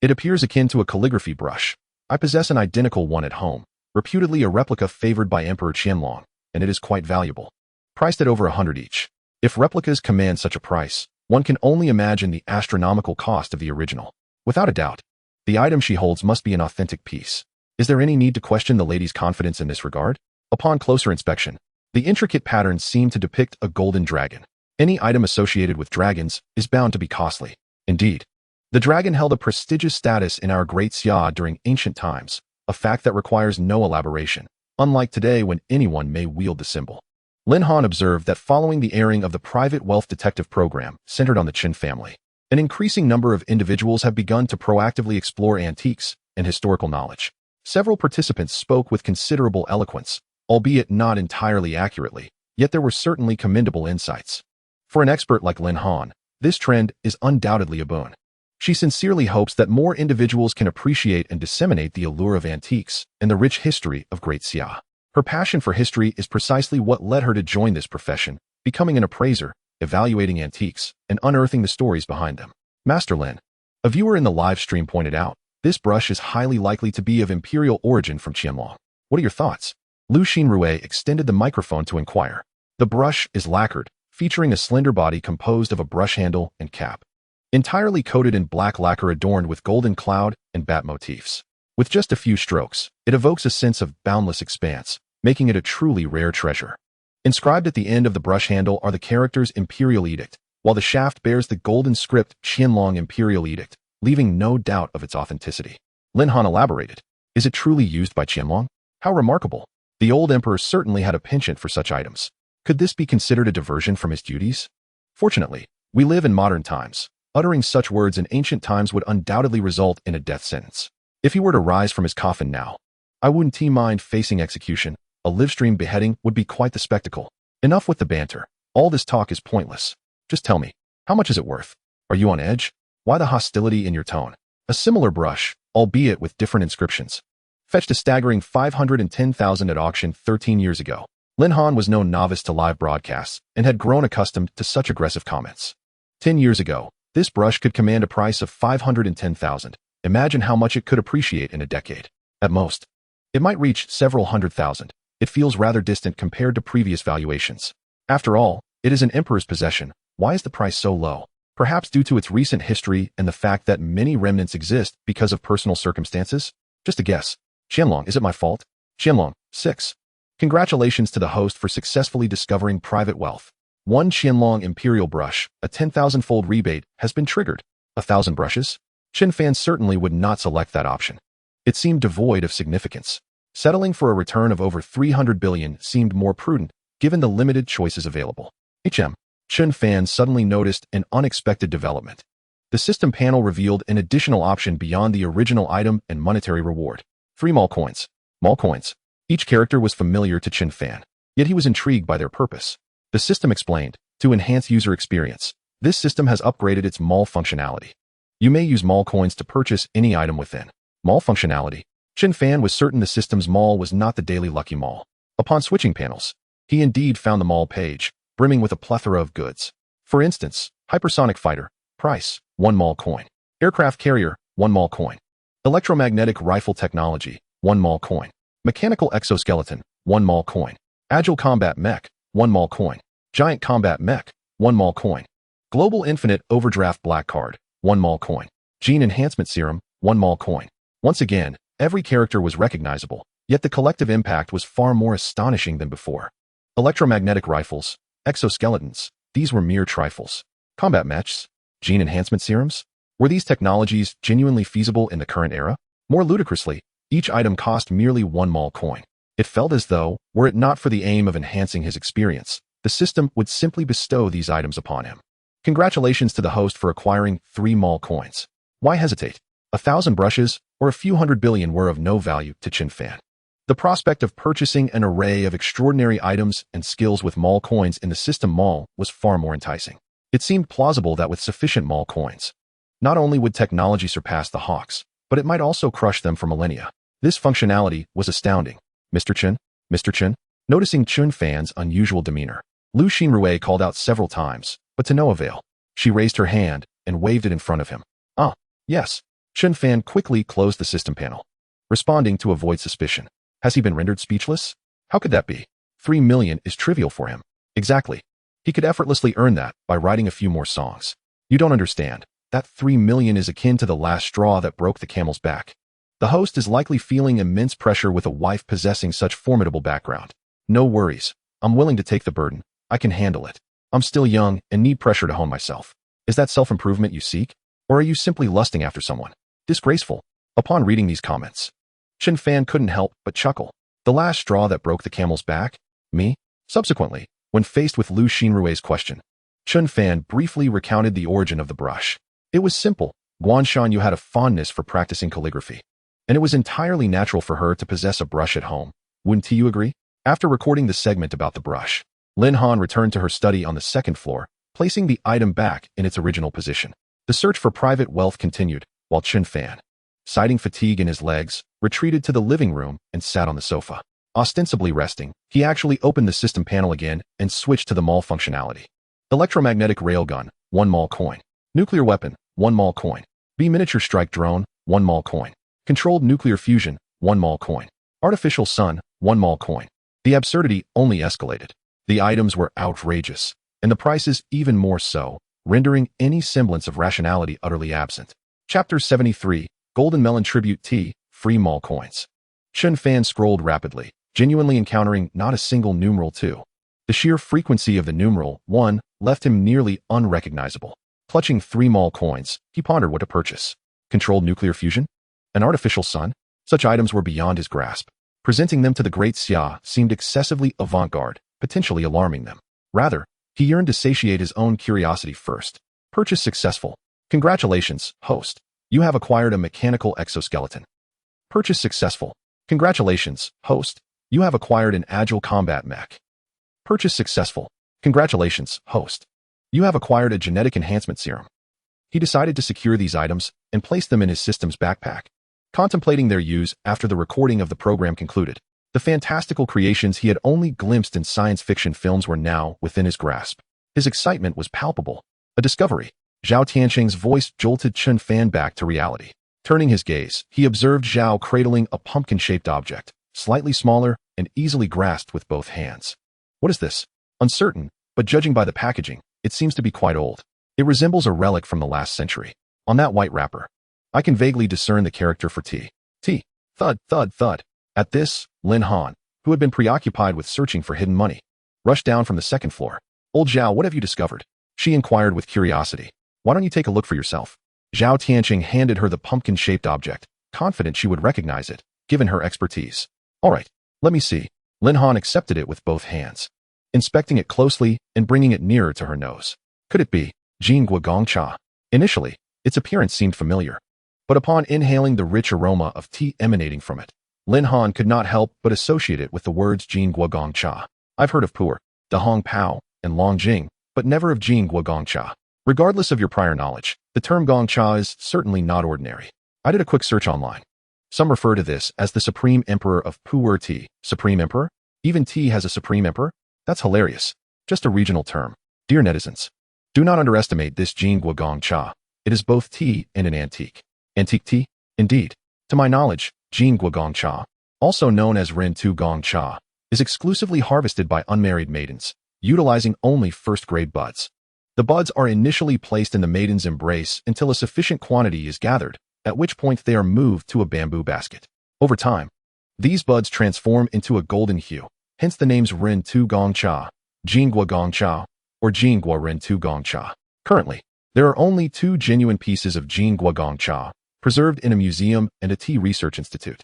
It appears akin to a calligraphy brush. I possess an identical one at home, reputedly a replica favored by Emperor Qianlong, and it is quite valuable. Priced at over 100 each. If replicas command such a price, one can only imagine the astronomical cost of the original. Without a doubt, the item she holds must be an authentic piece. Is there any need to question the lady's confidence in this regard? Upon closer inspection, the intricate patterns seem to depict a golden dragon. Any item associated with dragons is bound to be costly. Indeed, the dragon held a prestigious status in our great Xia during ancient times, a fact that requires no elaboration, unlike today when anyone may wield the symbol. Lin Han observed that following the airing of the private wealth detective program centered on the Chen family, an increasing number of individuals have begun to proactively explore antiques and historical knowledge. Several participants spoke with considerable eloquence, albeit not entirely accurately, yet there were certainly commendable insights. For an expert like Lin Han, this trend is undoubtedly a boon. She sincerely hopes that more individuals can appreciate and disseminate the allure of antiques and the rich history of Great Xia. Her passion for history is precisely what led her to join this profession, becoming an appraiser, evaluating antiques, and unearthing the stories behind them. Master Lin, a viewer in the live stream pointed out, this brush is highly likely to be of imperial origin from Qianlong. What are your thoughts? Lu Xinrui extended the microphone to inquire. The brush is lacquered, featuring a slender body composed of a brush handle and cap, entirely coated in black lacquer adorned with golden cloud and bat motifs. With just a few strokes, it evokes a sense of boundless expanse, making it a truly rare treasure. Inscribed at the end of the brush handle are the characters Imperial Edict, while the shaft bears the golden script Qianlong Imperial Edict, leaving no doubt of its authenticity. Lin Han elaborated. Is it truly used by Qianlong? How remarkable. The old emperor certainly had a penchant for such items. Could this be considered a diversion from his duties? Fortunately, we live in modern times. Uttering such words in ancient times would undoubtedly result in a death sentence. If he were to rise from his coffin now, I wouldn't mind facing execution. A livestream beheading would be quite the spectacle. Enough with the banter. All this talk is pointless. Just tell me, how much is it worth? Are you on edge? Why the hostility in your tone? A similar brush, albeit with different inscriptions, fetched a staggering 510,000 at auction 13 years ago. Lin Han was no novice to live broadcasts and had grown accustomed to such aggressive comments. 10 years ago, this brush could command a price of 510,000. Imagine how much it could appreciate in a decade. At most, it might reach several hundred thousand. It feels rather distant compared to previous valuations. After all, it is an emperor's possession. Why is the price so low? Perhaps due to its recent history and the fact that many remnants exist because of personal circumstances? Just a guess. Qianlong, is it my fault? Qianlong, 6. Congratulations to the host for successfully discovering private wealth. One Qianlong Imperial brush, a 10,000-fold rebate, has been triggered. 1,000 brushes? Chen Fan certainly would not select that option. It seemed devoid of significance. Settling for a return of over 300 billion seemed more prudent, given the limited choices available. Chen Fan suddenly noticed an unexpected development. The system panel revealed an additional option beyond the original item and monetary reward. 3 mall coins. Mall coins. Each character was familiar to Chen Fan, yet he was intrigued by their purpose. The system explained, to enhance user experience, this system has upgraded its mall functionality. You may use mall coins to purchase any item within. Mall functionality. Chen Fan was certain the system's mall was not the daily lucky mall. Upon switching panels, he indeed found the mall page, brimming with a plethora of goods. For instance, hypersonic fighter, price, 1 mall coin. Aircraft carrier, 1 mall coin. Electromagnetic rifle technology, 1 mall coin. Mechanical exoskeleton, 1 mall coin. Agile combat mech, 1 mall coin. Giant combat mech, 1 mall coin. Global infinite overdraft black card, 1 mall coin. Gene enhancement serum, 1 mall coin. Once again, every character was recognizable, yet the collective impact was far more astonishing than before. Electromagnetic rifles, exoskeletons, these were mere trifles. Combat mechs, gene enhancement serums? Were these technologies genuinely feasible in the current era? More ludicrously, each item cost merely 1 mall coin. It felt as though, were it not for the aim of enhancing his experience, the system would simply bestow these items upon him. Congratulations to the host for acquiring 3 mall coins. Why hesitate? 1,000 brushes, or a few hundred billion were of no value to Chen Fan. The prospect of purchasing an array of extraordinary items and skills with mall coins in the system mall was far more enticing. It seemed plausible that with sufficient mall coins, not only would technology surpass the Hawks, but it might also crush them for millennia. This functionality was astounding. Mr. Chen? Mr. Chen? Noticing Chen Fan's unusual demeanor, Lu Xinrui called out several times, but to no avail. She raised her hand and waved it in front of him. Ah, yes. Chen Fan quickly closed the system panel, responding to avoid suspicion. Has he been rendered speechless? How could that be? 3 million is trivial for him. Exactly. He could effortlessly earn that by writing a few more songs. You don't understand. That 3 million is akin to the last straw that broke the camel's back. The host is likely feeling immense pressure with a wife possessing such formidable background. No worries. I'm willing to take the burden. I can handle it. I'm still young and need pressure to hone myself. Is that self-improvement you seek? Or are you simply lusting after someone? Disgraceful. Upon reading these comments, Chen Fan couldn't help but chuckle. The last straw that broke the camel's back? Me? Subsequently, when faced with Lu Xinrui's question, Chen Fan briefly recounted the origin of the brush. It was simple. Guanshan Yu had a fondness for practicing calligraphy, and it was entirely natural for her to possess a brush at home. Wouldn't you agree? After recording the segment about the brush, Lin Han returned to her study on the 2nd floor, placing the item back in its original position. The search for private wealth continued, while Chen Fan, citing fatigue in his legs, retreated to the living room and sat on the sofa. Ostensibly resting, he actually opened the system panel again and switched to the mall functionality. Electromagnetic railgun, 1 mall coin. Nuclear weapon, 1 mall coin. B miniature strike drone, 1 mall coin. Controlled nuclear fusion, 1 mall coin. Artificial sun, 1 mall coin. The absurdity only escalated. The items were outrageous, and the prices even more so, rendering any semblance of rationality utterly absent. Chapter 73, Golden Melon Tribute T, Free Mall Coins. Chen Fan scrolled rapidly, genuinely encountering not a single numeral 2. The sheer frequency of the numeral 1 left him nearly unrecognizable. Clutching 3 mall coins, he pondered what to purchase. Controlled nuclear fusion? An artificial sun? Such items were beyond his grasp. Presenting them to the great Xia seemed excessively avant-garde, potentially alarming them. Rather, he yearned to satiate his own curiosity first. Purchase successful. Congratulations, host. You have acquired a mechanical exoskeleton. Purchase successful. Congratulations, host. You have acquired an agile combat mech. Purchase successful. Congratulations, host. You have acquired a genetic enhancement serum. He decided to secure these items and place them in his system's backpack. Contemplating their use after the recording of the program concluded, the fantastical creations he had only glimpsed in science fiction films were now within his grasp. His excitement was palpable. A discovery. Zhao Tianqing's voice jolted Chen Fan back to reality. Turning his gaze, he observed Zhao cradling a pumpkin-shaped object, slightly smaller and easily grasped with both hands. What is this? Uncertain, but judging by the packaging, it seems to be quite old. It resembles a relic from the last century. On that white wrapper, I can vaguely discern the character for T. T. Thud, thud, thud. At this, Lin Han, who had been preoccupied with searching for hidden money, rushed down from the 2nd floor. Old Zhao, what have you discovered? She inquired with curiosity. Why don't you take a look for yourself? Zhao Tianqing handed her the pumpkin-shaped object, confident she would recognize it, given her expertise. All right, let me see. Lin Han accepted it with both hands, inspecting it closely and bringing it nearer to her nose. Could it be Jing Guogongcha? Initially, its appearance seemed familiar, but upon inhaling the rich aroma of tea emanating from it, Lin Han could not help but associate it with the words Jing Guogongcha. I've heard of Pu'er, Da Hong Pao, and Long Jing, but never of Jing Guogongcha. Regardless of your prior knowledge, the term Gongcha is certainly not ordinary. I did a quick search online. Some refer to this as the Supreme Emperor of Pu'er T. Supreme Emperor? Even T has a Supreme Emperor? That's hilarious. Just a regional term. Dear netizens, do not underestimate this Jin Guogong Cha. It is both tea and an antique. Antique tea? Indeed. To my knowledge, Jin Guogong Cha, also known as Ren Tu Gong Cha, is exclusively harvested by unmarried maidens, utilizing only first-grade buds. The buds are initially placed in the maiden's embrace until a sufficient quantity is gathered, at which point they are moved to a bamboo basket. Over time, these buds transform into a golden hue, hence the names Ren Tu Gong Cha, Jin Guogong Cha, or Jin Guo Ren Tu Gong Cha. Currently, there are only 2 genuine pieces of Jin Guogong Cha, preserved in a museum and a tea research institute.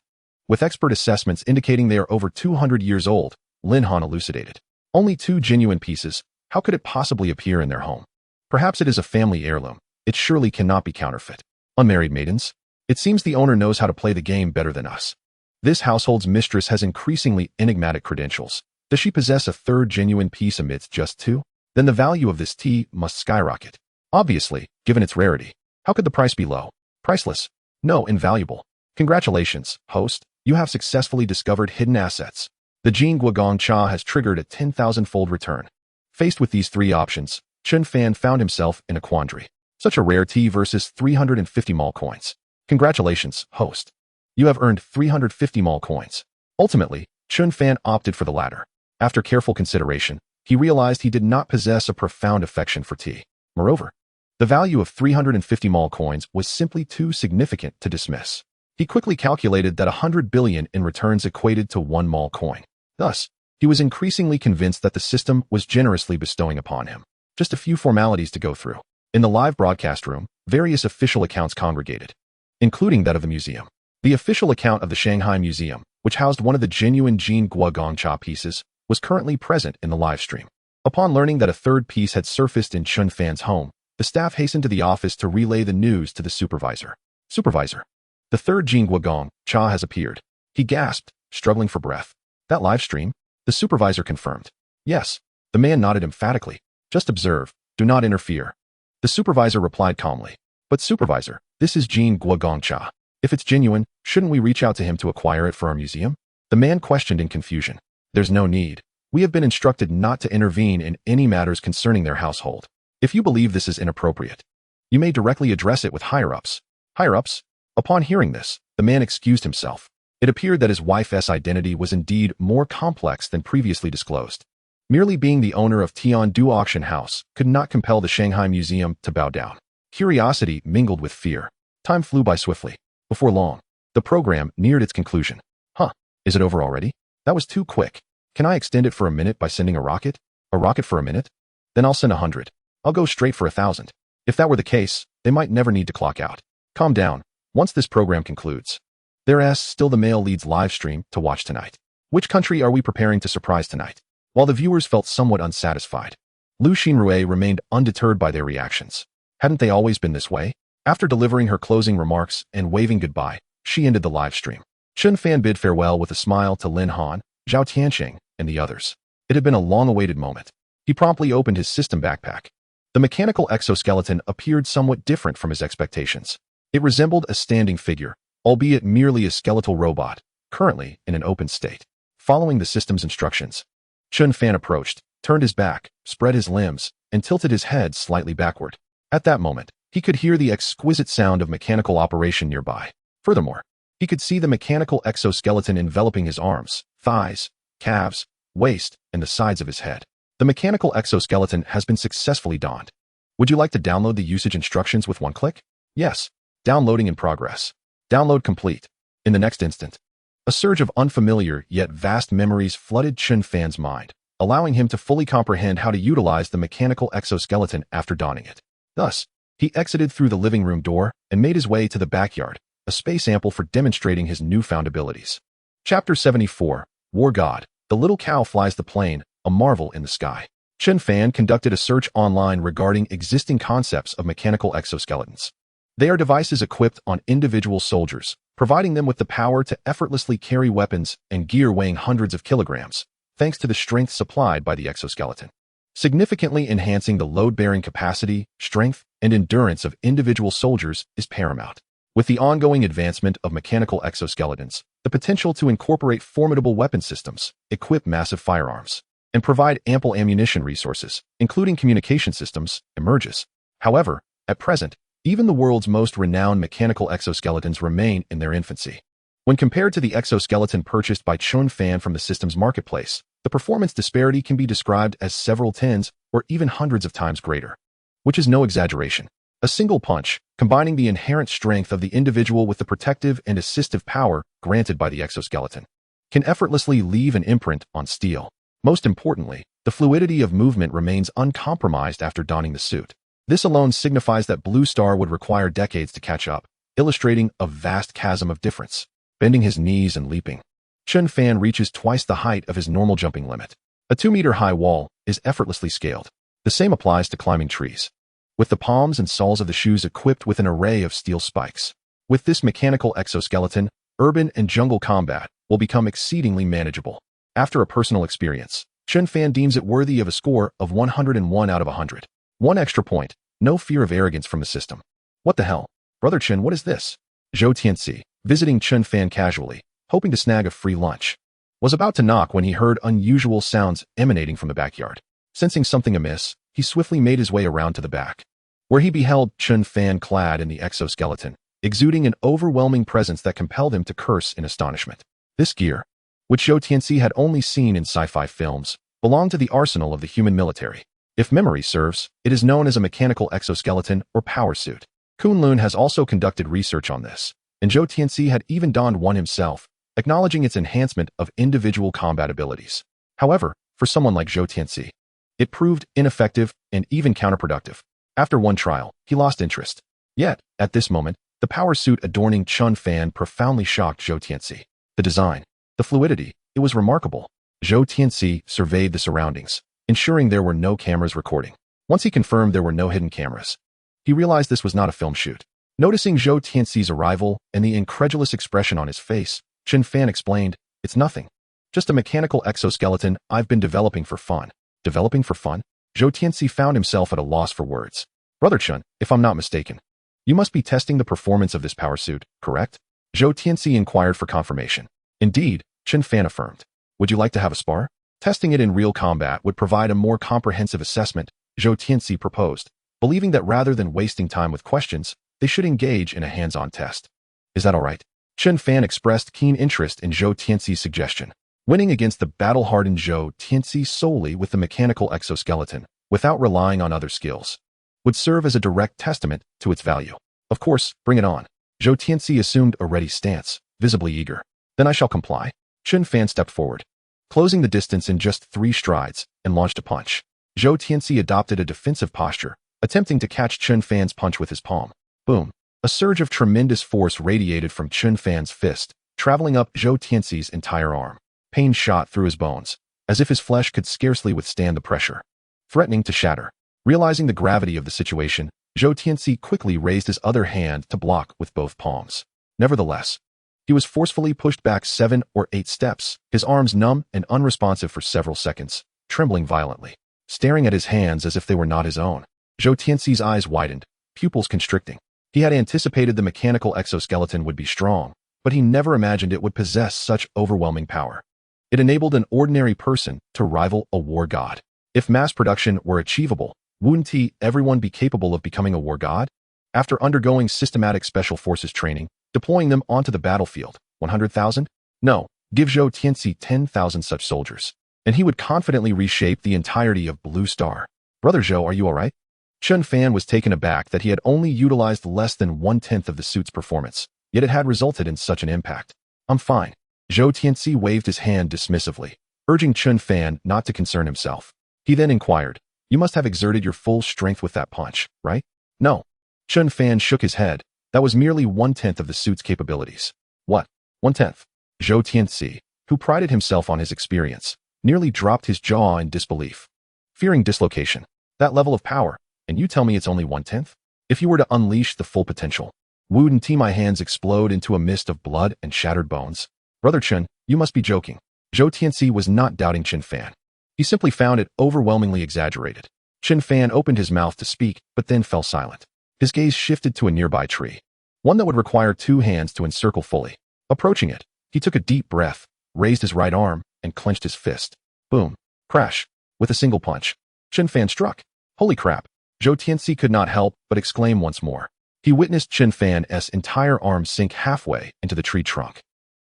With expert assessments indicating they are over 200 years old, Lin Han elucidated. Only 2 genuine pieces, how could it possibly appear in their home? Perhaps it is a family heirloom. It surely cannot be counterfeit. Unmarried maidens? It seems the owner knows how to play the game better than us. This household's mistress has increasingly enigmatic credentials. Does she possess a 3rd genuine piece amidst just 2? Then the value of this tea must skyrocket. Obviously, given its rarity. How could the price be low? Priceless? No, invaluable. Congratulations, host. You have successfully discovered hidden assets. The Jin Guogong Cha has triggered a 10,000-fold return. Faced with these 3 options, Chen Fan found himself in a quandary. Such a rare tea versus 350 mall coins. Congratulations, host. You have earned 350 mall coins. Ultimately, Chen Fan opted for the latter. After careful consideration, he realized he did not possess a profound affection for tea. Moreover, the value of 350 mall coins was simply too significant to dismiss. He quickly calculated that 100 billion in returns equated to 1 mall coin. Thus, he was increasingly convinced that the system was generously bestowing upon him. Just a few formalities to go through. In the live broadcast room, various official accounts congregated, including that of the museum. The official account of the Shanghai Museum, which housed one of the genuine Jin Guogong Cha pieces, was currently present in the live stream. Upon learning that a 3rd piece had surfaced in Chen Fan's home, the staff hastened to the office to relay the news to the supervisor. Supervisor, the 3rd Jin Guogong Cha has appeared. He gasped, struggling for breath. That live stream? The supervisor confirmed. Yes. The man nodded emphatically. Just observe. Do not interfere. The supervisor replied calmly. But supervisor, this is Jin Guogong Cha. If it's genuine, shouldn't we reach out to him to acquire it for our museum? The man questioned in confusion. There's no need. We have been instructed not to intervene in any matters concerning their household. If you believe this is inappropriate, you may directly address it with higher-ups. Higher-ups? Upon hearing this, the man excused himself. It appeared that his wife's identity was indeed more complex than previously disclosed. Merely being the owner of Tiandu Auction House could not compel the Shanghai Museum to bow down. Curiosity mingled with fear. Time flew by swiftly. Before long, the program neared its conclusion. Huh, is it over already? That was too quick. Can I extend it for a minute by sending a rocket? A rocket for a minute? Then I'll send 100. I'll go straight for 1,000. If that were the case, they might never need to clock out. Calm down. Once this program concludes, there's still the male lead's live stream to watch tonight. Which country are we preparing to surprise tonight? While the viewers felt somewhat unsatisfied, Lu Xinrui remained undeterred by their reactions. Hadn't they always been this way? After delivering her closing remarks and waving goodbye, she ended the live stream. Chen Fan bid farewell with a smile to Lin Han, Zhao Tianqing, and the others. It had been a long-awaited moment. He promptly opened his system backpack. The mechanical exoskeleton appeared somewhat different from his expectations. It resembled a standing figure, albeit merely a skeletal robot, currently in an open state. Following the system's instructions, Chen Fan approached, turned his back, spread his limbs, and tilted his head slightly backward. At that moment, he could hear the exquisite sound of mechanical operation nearby. Furthermore, he could see the mechanical exoskeleton enveloping his arms, thighs, calves, waist, and the sides of his head. The mechanical exoskeleton has been successfully donned. Would you like to download the usage instructions with one click? Yes. Downloading in progress. Download complete. In the next instant, a surge of unfamiliar yet vast memories flooded Chen Fan's mind, allowing him to fully comprehend how to utilize the mechanical exoskeleton after donning it. Thus, he exited through the living room door and made his way to the backyard, a space ample for demonstrating his newfound abilities. Chapter 74, War God. The little cow flies the plane, a marvel in the sky. Chen Fan conducted a search online regarding existing concepts of mechanical exoskeletons. They are devices equipped on individual soldiers, providing them with the power to effortlessly carry weapons and gear weighing hundreds of kilograms, thanks to the strength supplied by the exoskeleton. Significantly enhancing the load-bearing capacity, strength, and endurance of individual soldiers is paramount. With the ongoing advancement of mechanical exoskeletons, the potential to incorporate formidable weapon systems, equip massive firearms, and provide ample ammunition resources, including communication systems, emerges. However, at present, even the world's most renowned mechanical exoskeletons remain in their infancy. When compared to the exoskeleton purchased by Chen Fan from the system's marketplace, the performance disparity can be described as several tens or even hundreds of times greater. Which is no exaggeration. A single punch, combining the inherent strength of the individual with the protective and assistive power granted by the exoskeleton, can effortlessly leave an imprint on steel. Most importantly, the fluidity of movement remains uncompromised after donning the suit. This alone signifies that Blue Star would require decades to catch up, illustrating a vast chasm of difference. Bending his knees and leaping, Chen Fan reaches twice the height of his normal jumping limit. A 2-meter-high wall is effortlessly scaled. The same applies to climbing trees. With the palms and soles of the shoes equipped with an array of steel spikes. With this mechanical exoskeleton, urban and jungle combat will become exceedingly manageable. After a personal experience, Chen Fan deems it worthy of a score of 101 out of 100. One extra point, no fear of arrogance from the system. What the hell? Brother Chen, what is this? Zhou Tianxi, visiting Chen Fan casually, hoping to snag a free lunch, was about to knock when he heard unusual sounds emanating from the backyard. Sensing something amiss, he swiftly made his way around to the back, where he beheld Chen Fan clad in the exoskeleton, exuding an overwhelming presence that compelled him to curse in astonishment. This gear, which Zhou Tianxi had only seen in sci-fi films, belonged to the arsenal of the human military. If memory serves, it is known as a mechanical exoskeleton or power suit. Kunlun has also conducted research on this, and Zhou Tianxi had even donned one himself, acknowledging its enhancement of individual combat abilities. However, for someone like Zhou Tianxi, it proved ineffective and even counterproductive. After one trial, he lost interest. Yet, at this moment, the power suit adorning Chen Fan profoundly shocked Zhou Tianxi. The design, the fluidity, it was remarkable. Zhou Tianxi surveyed the surroundings, ensuring there were no cameras recording. Once he confirmed there were no hidden cameras, he realized this was not a film shoot. Noticing Zhou Tianxi's arrival and the incredulous expression on his face, Chen Fan explained, "It's nothing. Just a mechanical exoskeleton I've been developing for fun." Developing for fun? Zhou Tianxi found himself at a loss for words. Brother Chen, if I'm not mistaken, you must be testing the performance of this power suit, correct? Zhou Tianxi inquired for confirmation. Indeed, Chen Fan affirmed. Would you like to have a spar? Testing it in real combat would provide a more comprehensive assessment, Zhou Tianxi proposed, believing that rather than wasting time with questions, they should engage in a hands-on test. Is that all right? Chen Fan expressed keen interest in Zhou Tianxi's suggestion. Winning against the battle-hardened Zhou Tianxi solely with the mechanical exoskeleton, without relying on other skills, would serve as a direct testament to its value. Of course, bring it on. Zhou Tianxi assumed a ready stance, visibly eager. Then I shall comply. Chen Fan stepped forward, closing the distance in just 3 strides, and launched a punch. Zhou Tianxi adopted a defensive posture, attempting to catch Chen Fan's punch with his palm. Boom. A surge of tremendous force radiated from Chen Fan's fist, traveling up Zhou Tianxi's entire arm. Pain shot through his bones, as if his flesh could scarcely withstand the pressure, threatening to shatter. Realizing the gravity of the situation, Zhou Tianxi quickly raised his other hand to block with both palms. Nevertheless, he was forcefully pushed back 7 or 8 steps, his arms numb and unresponsive for several seconds, trembling violently, staring at his hands as if they were not his own. Zhou Tianxi's eyes widened, pupils constricting. He had anticipated the mechanical exoskeleton would be strong, but he never imagined it would possess such overwhelming power. It enabled an ordinary person to rival a war god. If mass production were achievable, wouldn't everyone be capable of becoming a war god? After undergoing systematic special forces training, deploying them onto the battlefield, 100,000? No, give Zhou Tianxi 10,000 such soldiers, and he would confidently reshape the entirety of Blue Star. Brother Zhou, are you alright? Chen Fan was taken aback that he had only utilized less than 1/10 of the suit's performance, yet it had resulted in such an impact. I'm fine. Zhou Tianxi waved his hand dismissively, urging Chen Fan not to concern himself. He then inquired, "You must have exerted your full strength with that punch, right?" "No." Chen Fan shook his head. That was merely 1/10 of the suit's capabilities. What? 1/10? Zhou Tianxi, who prided himself on his experience, nearly dropped his jaw in disbelief. Fearing dislocation. That level of power, and you tell me it's only 1/10? If you were to unleash the full potential, wouldn't my hands explode into a mist of blood and shattered bones? Brother Chen, you must be joking. Zhou Tianxi was not doubting Chen Fan. He simply found it overwhelmingly exaggerated. Chen Fan opened his mouth to speak, but then fell silent. His gaze shifted to a nearby tree. one that would require 2 hands to encircle fully. Approaching it, he took a deep breath, raised his right arm, and clenched his fist. Boom. Crash. With a single punch, Chen Fan struck. Holy crap. Zhou Tianxi could not help but exclaim once more. He witnessed Chen Fan's entire arm sink halfway into the tree trunk.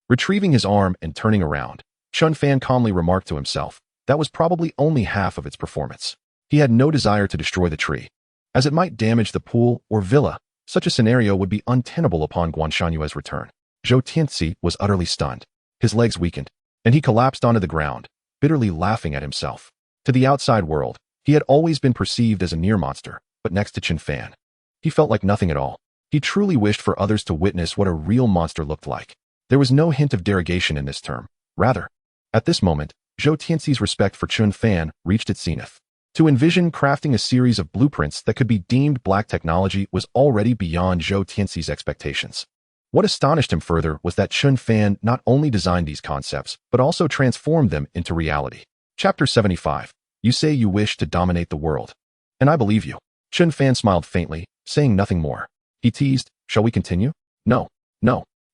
Retrieving his arm and turning around, Chen Fan calmly remarked to himself, that was probably only half of its performance. He had no desire to destroy the tree, as it might damage the pool or villa. Such a scenario would be untenable upon Guanshan return. Zhou Tianxi was utterly stunned. His legs weakened, and he collapsed onto the ground, bitterly laughing at himself. To the outside world, he had always been perceived as a near monster, but next to Chen Fan, he felt like nothing at all. He truly wished for others to witness what a real monster looked like. There was no hint of derogation in this term. Rather, at this moment, Zhou Tianxi's respect for Chen Fan reached its zenith. To envision crafting a series of blueprints that could be deemed black technology was already beyond Zhou Tianxi's expectations. What astonished him further was that Chen Fan not only designed these concepts, but also transformed them into reality. Chapter 75. You say you wish to dominate the world. And I believe you. Chen Fan smiled faintly, saying nothing more. He teased, shall we continue? No.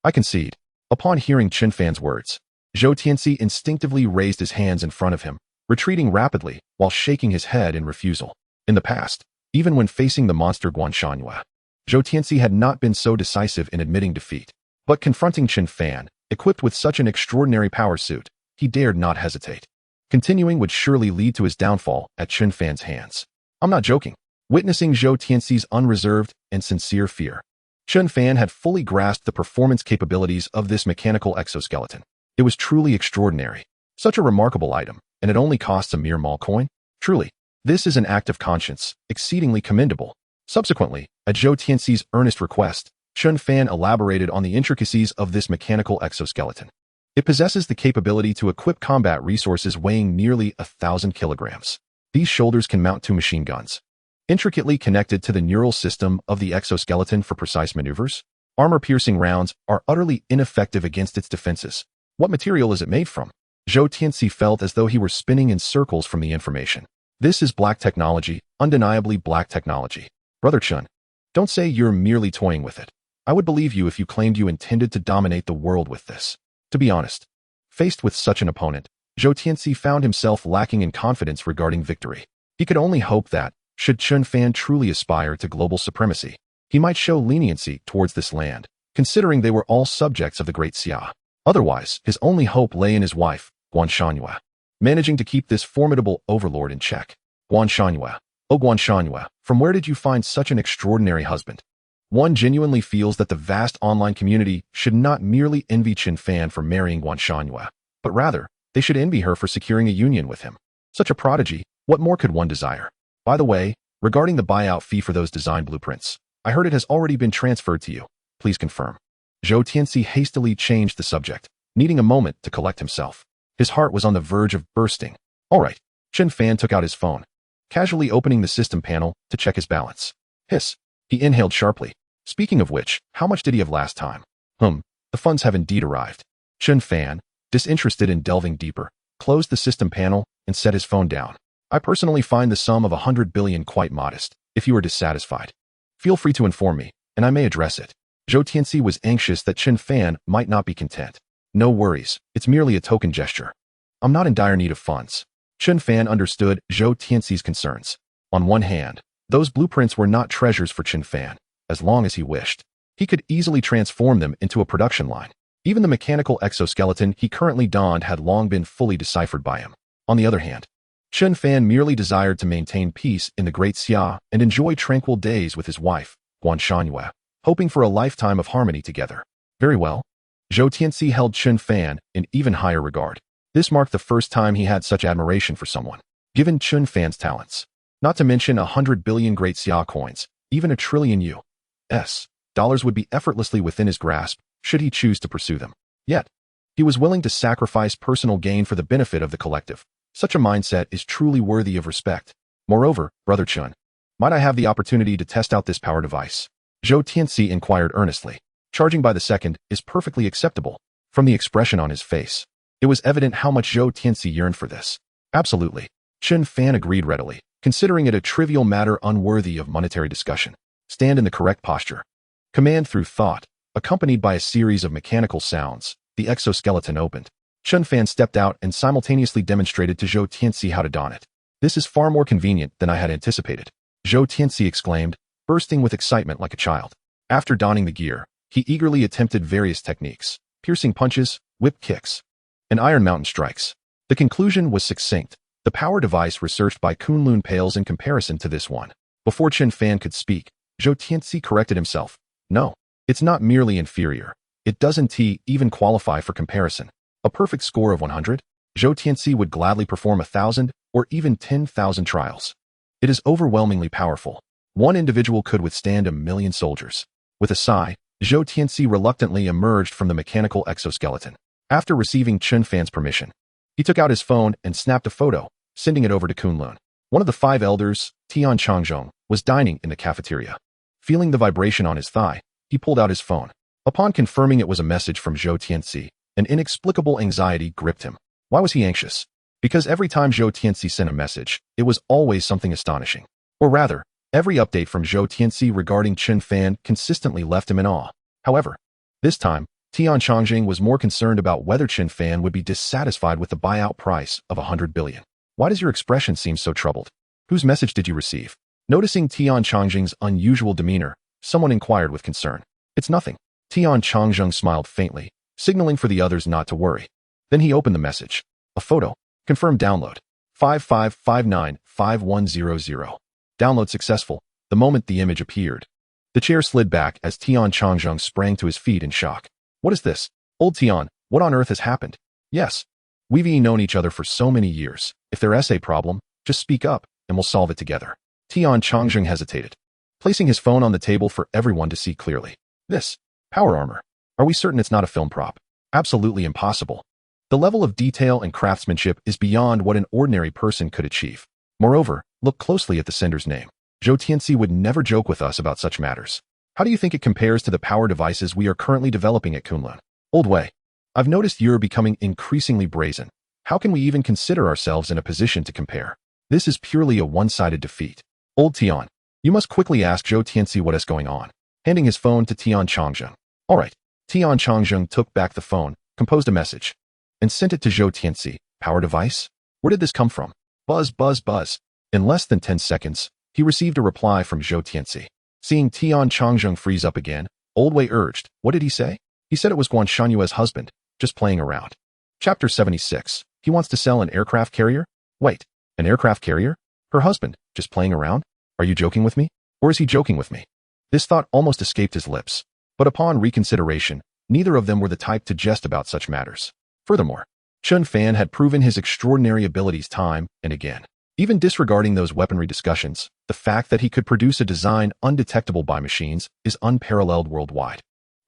I concede. Upon hearing Chen Fan's words, Zhou Tianxi instinctively raised his hands in front of him, retreating rapidly while shaking his head in refusal. In the past, even when facing the monster Guanshan, Zhou Tianxi had not been so decisive in admitting defeat. But confronting Chen Fan, equipped with such an extraordinary power suit, he dared not hesitate. Continuing would surely lead to his downfall at Chen Fan's hands. I'm not joking. Witnessing Zhou Tianxi's unreserved and sincere fear, Chen Fan had fully grasped the performance capabilities of this mechanical exoskeleton. It was truly extraordinary. Such a remarkable item, and it only costs a mere mall coin? Truly, this is an act of conscience, exceedingly commendable. Subsequently, at Zhou Tianxi's earnest request, Chen Fan elaborated on the intricacies of this mechanical exoskeleton. It possesses the capability to equip combat resources weighing nearly 1,000 kilograms. These shoulders can mount 2 machine guns, intricately connected to the neural system of the exoskeleton for precise maneuvers. Armor-piercing rounds are utterly ineffective against its defenses. What material is it made from? Zhou Tianxi felt as though he were spinning in circles from the information. This is black technology, undeniably black technology. Brother Chen, don't say you're merely toying with it. I would believe you if you claimed you intended to dominate the world with this. To be honest, faced with such an opponent, Zhou Tianxi found himself lacking in confidence regarding victory. He could only hope that, should Chen Fan truly aspire to global supremacy, he might show leniency towards this land, considering they were all subjects of the Great Xia. Otherwise, his only hope lay in his wife, Guanshan, managing to keep this formidable overlord in check. Guanshan, oh Guanshan, from where did you find such an extraordinary husband? One genuinely feels that the vast online community should not merely envy Chen Fan for marrying Guanshan, but rather, they should envy her for securing a union with him. Such a prodigy, what more could one desire? By the way, regarding the buyout fee for those design blueprints, I heard it has already been transferred to you. Please confirm. Zhou Tianxi hastily changed the subject, needing a moment to collect himself. His heart was on the verge of bursting. All right. Chen Fan took out his phone, casually opening the system panel to check his balance. Hiss. He inhaled sharply. Speaking of which, how much did he have last time? The funds have indeed arrived. Chen Fan, disinterested in delving deeper, closed the system panel and set his phone down. I personally find the sum of 100 billion quite modest. If you are dissatisfied, feel free to inform me, and I may address it. Zhou Tianxi was anxious that Chen Fan might not be content. No worries, it's merely a token gesture. I'm not in dire need of funds. Chen Fan understood Zhou Tianxi's concerns. On one hand, those blueprints were not treasures for Chen Fan. As long as he wished, he could easily transform them into a production line. Even the mechanical exoskeleton he currently donned had long been fully deciphered by him. On the other hand, Chen Fan merely desired to maintain peace in the Great Xia and enjoy tranquil days with his wife, Guanshan, hoping for a lifetime of harmony together. Very well. Zhou Tianxi held Chen Fan in even higher regard. This marked the first time he had such admiration for someone, given Chen Fan's talents. Not to mention 100 billion Great Xia coins, even $1 trillion US dollars would be effortlessly within his grasp should he choose to pursue them. Yet, he was willing to sacrifice personal gain for the benefit of the collective. Such a mindset is truly worthy of respect. Moreover, Brother Chen, might I have the opportunity to test out this power device? Zhou Tianxi inquired earnestly. Charging by the second is perfectly acceptable. From the expression on his face, it was evident how much Zhou Tianxi yearned for this. Absolutely. Chen Fan agreed readily, considering it a trivial matter unworthy of monetary discussion. Stand in the correct posture. Command through thought, accompanied by a series of mechanical sounds, the exoskeleton opened. Chen Fan stepped out and simultaneously demonstrated to Zhou Tianxi how to don it. This is far more convenient than I had anticipated, Zhou Tianxi exclaimed, bursting with excitement like a child. After donning the gear, he eagerly attempted various techniques, piercing punches, whip kicks, and Iron Mountain strikes. The conclusion was succinct. The power device researched by Kunlun pales in comparison to this one. Before Chen Fan could speak, Zhou Tianxi corrected himself. No, it's not merely inferior. It doesn't even qualify for comparison. A perfect score of 100? Zhou Tianxi would gladly perform 1,000 or even 10,000 trials. It is overwhelmingly powerful. One individual could withstand 1,000,000 soldiers. With a sigh, Zhou Tianxi reluctantly emerged from the mechanical exoskeleton. After receiving Chen Fan's permission, he took out his phone and snapped a photo, sending it over to Kunlun. One of the 5 elders, Tian Changzhong, was dining in the cafeteria. Feeling the vibration on his thigh, he pulled out his phone. Upon confirming it was a message from Zhou Tianxi, an inexplicable anxiety gripped him. Why was he anxious? Because every time Zhou Tianxi sent a message, it was always something astonishing. Or rather, every update from Zhou Tianxi regarding Chen Fan consistently left him in awe. However, this time, Tian Changzhong was more concerned about whether Chen Fan would be dissatisfied with the buyout price of 100 billion. Why does your expression seem so troubled? Whose message did you receive? Noticing Tian Changzhong's unusual demeanor, someone inquired with concern. It's nothing. Tian Changzhong smiled faintly, signaling for the others not to worry. Then he opened the message. A photo. Confirmed download. 55595100. Download successful. The moment the image appeared, the chair slid back as Tian Changzhong sprang to his feet in shock. What is this? Old Tian, what on earth has happened? Yes. We've known each other for so many years. If there is a problem, just speak up, and we'll solve it together. Tian Changzhong hesitated, placing his phone on the table for everyone to see clearly. This. Power armor. Are we certain it's not a film prop? Absolutely impossible. The level of detail and craftsmanship is beyond what an ordinary person could achieve. Moreover, look closely at the sender's name. Zhou Tianxi would never joke with us about such matters. How do you think it compares to the power devices we are currently developing at Kunlun? Old Wei, I've noticed you're becoming increasingly brazen. How can we even consider ourselves in a position to compare? This is purely a one-sided defeat. Old Tian, you must quickly ask Zhou Tianxi what is going on. Handing his phone to Tian Changzhong. All right. Tian Changzhong took back the phone, composed a message, and sent it to Zhou Tianxi. Power device? Where did this come from? Buzz, buzz, buzz. In less than 10 seconds, he received a reply from Zhou Tianxi. Seeing Tian Changzhong freeze up again, Old Wei urged. What did he say? He said it was Guan Shanyue's husband, just playing around. Chapter 76. He wants to sell an aircraft carrier? Wait, an aircraft carrier? Her husband, just playing around? Are you joking with me? Or is he joking with me? This thought almost escaped his lips. But upon reconsideration, neither of them were the type to jest about such matters. Furthermore, Chen Fan had proven his extraordinary abilities time and again. Even disregarding those weaponry discussions, the fact that he could produce a design undetectable by machines is unparalleled worldwide.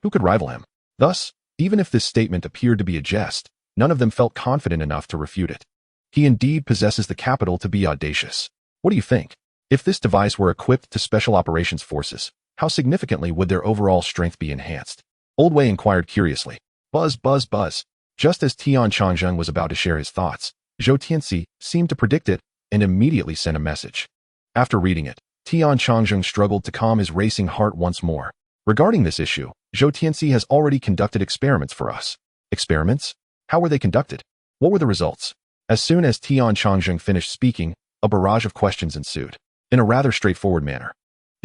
Who could rival him? Thus, even if this statement appeared to be a jest, none of them felt confident enough to refute it. He indeed possesses the capital to be audacious. What do you think? If this device were equipped to Special Operations Forces, how significantly would their overall strength be enhanced? Old Wei inquired curiously. Buzz, buzz, buzz. Just as Tian Changzhong was about to share his thoughts, Zhou Tianxi seemed to predict it and immediately sent a message. After reading it, Tian Changzhong struggled to calm his racing heart once more. Regarding this issue, Zhou Tianxi has already conducted experiments for us. Experiments? How were they conducted? What were the results? As soon as Tian Changzhong finished speaking, a barrage of questions ensued. In a rather straightforward manner,